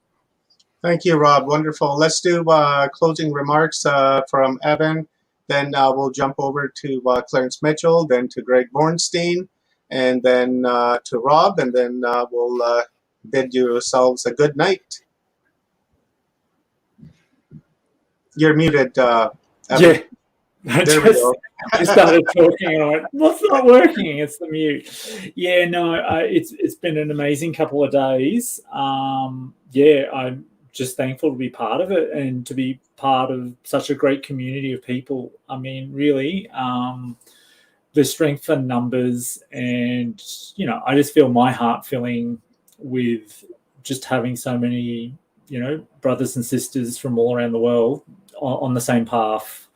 Thank you, Rob. Wonderful. Let's do closing remarks from Evan. Then we'll jump over to Clarence Mitchell, then to Greg Bornstein, and then to Rob, and then we'll bid yourselves a good night. You're muted, Evan. Yeah. There we go. I started talking and I went, what's not working? It's the mute. Yeah, no, it's been an amazing couple of days. Yeah, I'm just thankful to be part of it and to be part of such a great community of people. I mean, really, the strength in numbers, and, I just feel my heart filling with just having so many, brothers and sisters from all around the world on the same path.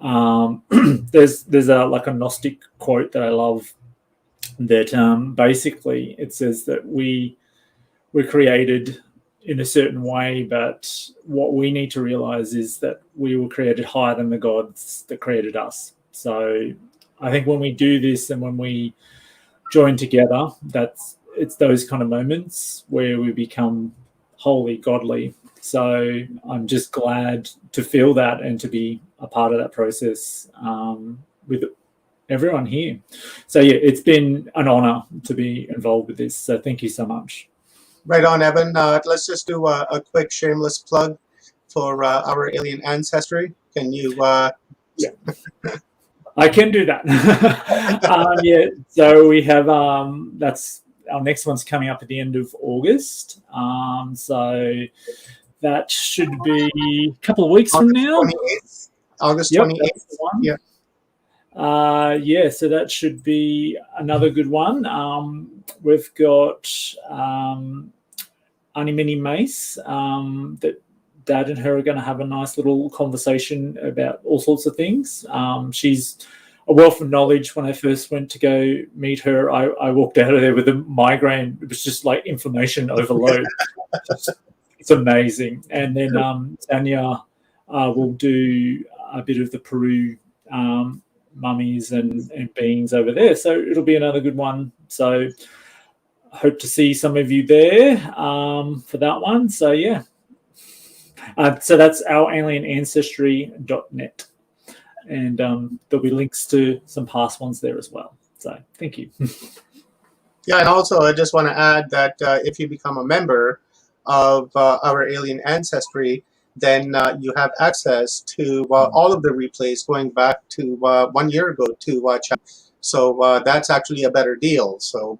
There's a Gnostic quote that I love that basically it says that we're created in a certain way, but what we need to realize is that we were created higher than the gods that created us. So I think when we do this and when we join together, it's those kind of moments where we become wholly godly. So I'm just glad to feel that and to be a part of that process with everyone here. So yeah, it's been an honor to be involved with this. So thank you so much. Right on, Evan. Let's just do a quick shameless plug for our alien ancestry. Can you? Yeah. I can do that. Yeah. So we have that's our next one's coming up at the end of August. So that should be a couple of weeks from now. 28th, August 28th. Yeah. Yeah, so that should be another good one. We've got Annie Minnie Mace that Dad and her are going to have a nice little conversation about all sorts of things. She's a wealth of knowledge. When I first went to go meet her, I walked out of there with a migraine. It was just like information overload. It's amazing. And then Tanya will do a bit of the Peru mummies and beings over there. So it'll be another good one. So I hope to see some of you there for that one. So yeah. So that's ouralienancestry.net. And there'll be links to some past ones there as well. So thank you. Yeah, and also I just want to add that if you become a member of our alien ancestry, then you have access to all of the replays going back to 1 year ago to check. So that's actually a better deal. So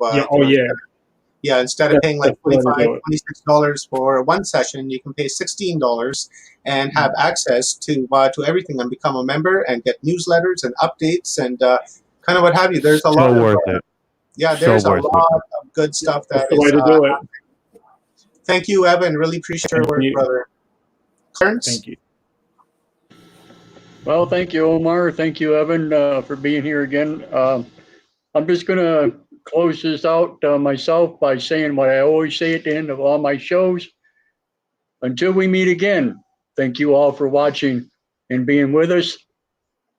instead of paying like $25, $26 for one session, you can pay $16 and have access to everything and become a member and get newsletters and updates and kind of what have you. There's a lot worth it. Yeah, there's a lot of good stuff that is the way to do it. Thank you, Evan. Really appreciate your work, brother. Clarence? Thank you. Well, thank you, Omar. Thank you, Evan, for being here again. I'm just going to close this out myself by saying what I always say at the end of all my shows. Until we meet again, thank you all for watching and being with us.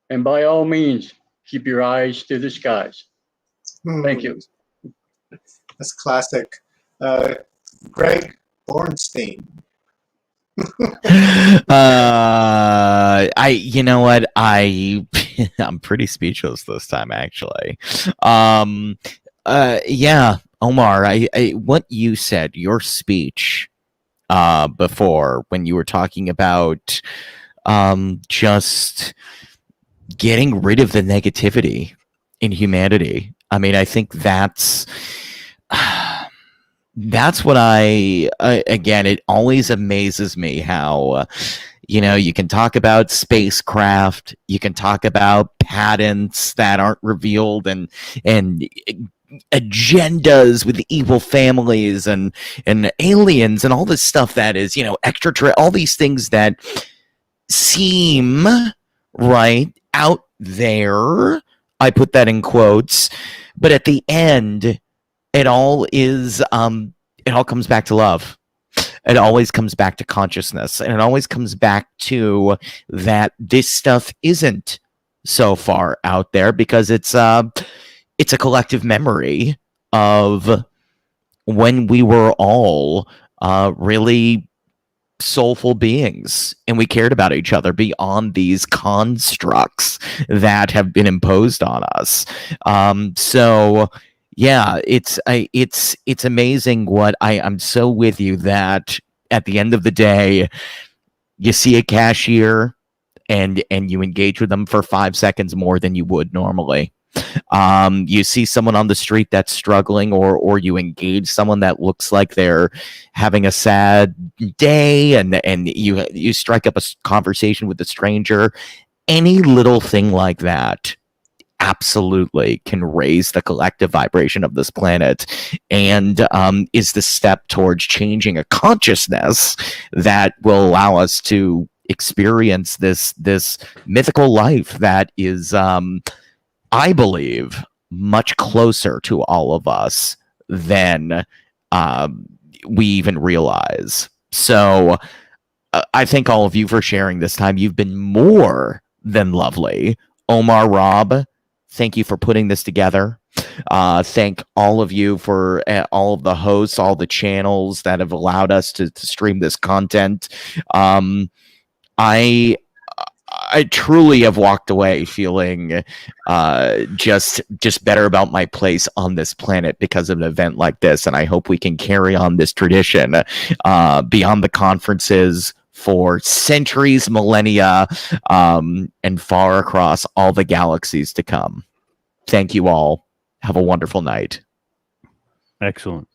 And by all means, keep your eyes to the skies. Thank you. That's classic. Greg Bornstein. You know what? I'm pretty speechless this time, actually. Yeah, Omar, what you said, your speech before when you were talking about just getting rid of the negativity in humanity. I mean, I think that's what again, it always amazes me how, You know, you can talk about spacecraft, you can talk about patents that aren't revealed, and agendas with evil families and aliens and all this stuff that is, you know, all these things that seem right out there. I put that in quotes, but at the end, it all comes back to love. It always comes back to consciousness, and it always comes back to that this stuff isn't so far out there because it's a collective memory of when we were all really soulful beings and we cared about each other beyond these constructs that have been imposed on us. So yeah, it's amazing what I'm so with you that at the end of the day, you see a cashier and you engage with them for 5 seconds more than you would normally. You see someone on the street that's struggling, or you engage someone that looks like they're having a sad day, and you strike up a conversation with a stranger. Any little thing like that absolutely can raise the collective vibration of this planet, and is the step towards changing a consciousness that will allow us to experience this mythical life that is I believe much closer to all of us than we even realize. So I thank all of you for sharing this time. You've been more than lovely. Omar, Rob, thank you for putting this together. Thank all of you for all of the hosts, all the channels that have allowed us to stream this content. I truly have walked away feeling just better about my place on this planet because of an event like this, and I hope we can carry on this tradition beyond the conferences for centuries, millennia, and far across all the galaxies to come. Thank you all. Have a wonderful night. Excellent.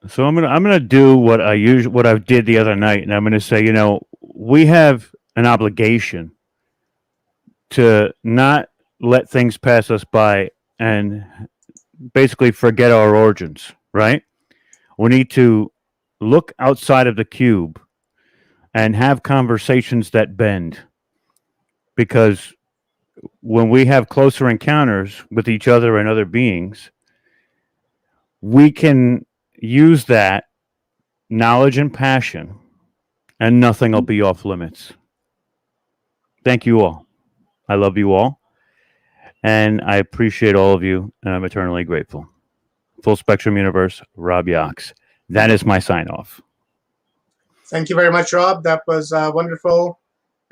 So I'm gonna do what I did the other night, and I'm gonna say, you know, we have an obligation to not let things pass us by and basically forget our origins, right? We need to look outside of the cube and have conversations that bend, because when we have closer encounters with each other and other beings, we can use that knowledge and passion, and nothing will be off limits. Thank you all. I love you all, and I appreciate all of you, and I'm eternally grateful. Full Spectrum Universe, Rob Yox. That is my sign off. Thank you very much, Rob. That was wonderful.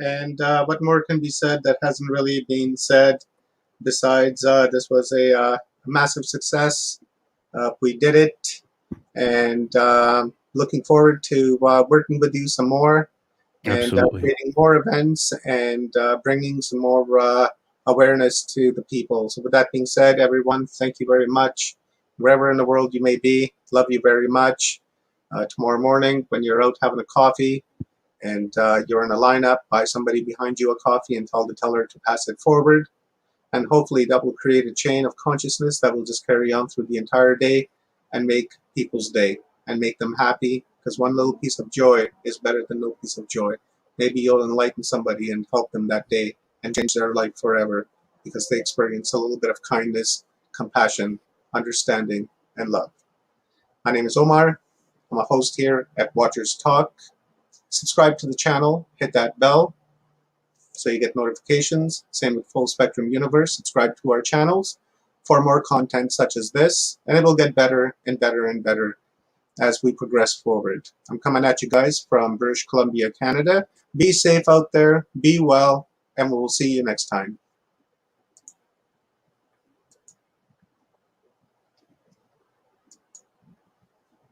And what more can be said that hasn't really been said besides this was a massive success. We did it, and looking forward to working with you some more, and creating more events and bringing some more awareness to the people. So with that being said, everyone, thank you very much. Wherever in the world you may be, love you very much. Tomorrow morning when you're out having a coffee and you're in a lineup, buy somebody behind you a coffee and tell the teller to pass it forward. And hopefully that will create a chain of consciousness that will just carry on through the entire day and make people's day and make them happy, because one little piece of joy is better than no piece of joy. Maybe you'll enlighten somebody and help them that day and change their life forever because they experience a little bit of kindness, compassion, understanding, and love. My name is Omar. I'm a host here at Watchers Talk. Subscribe to the channel, hit that bell so you get notifications. Same with Full Spectrum Universe. Subscribe to our channels for more content such as this, and it will get better and better and better as we progress forward. I'm coming at you guys from British Columbia, Canada. Be safe out there, be well, and we will see you next time.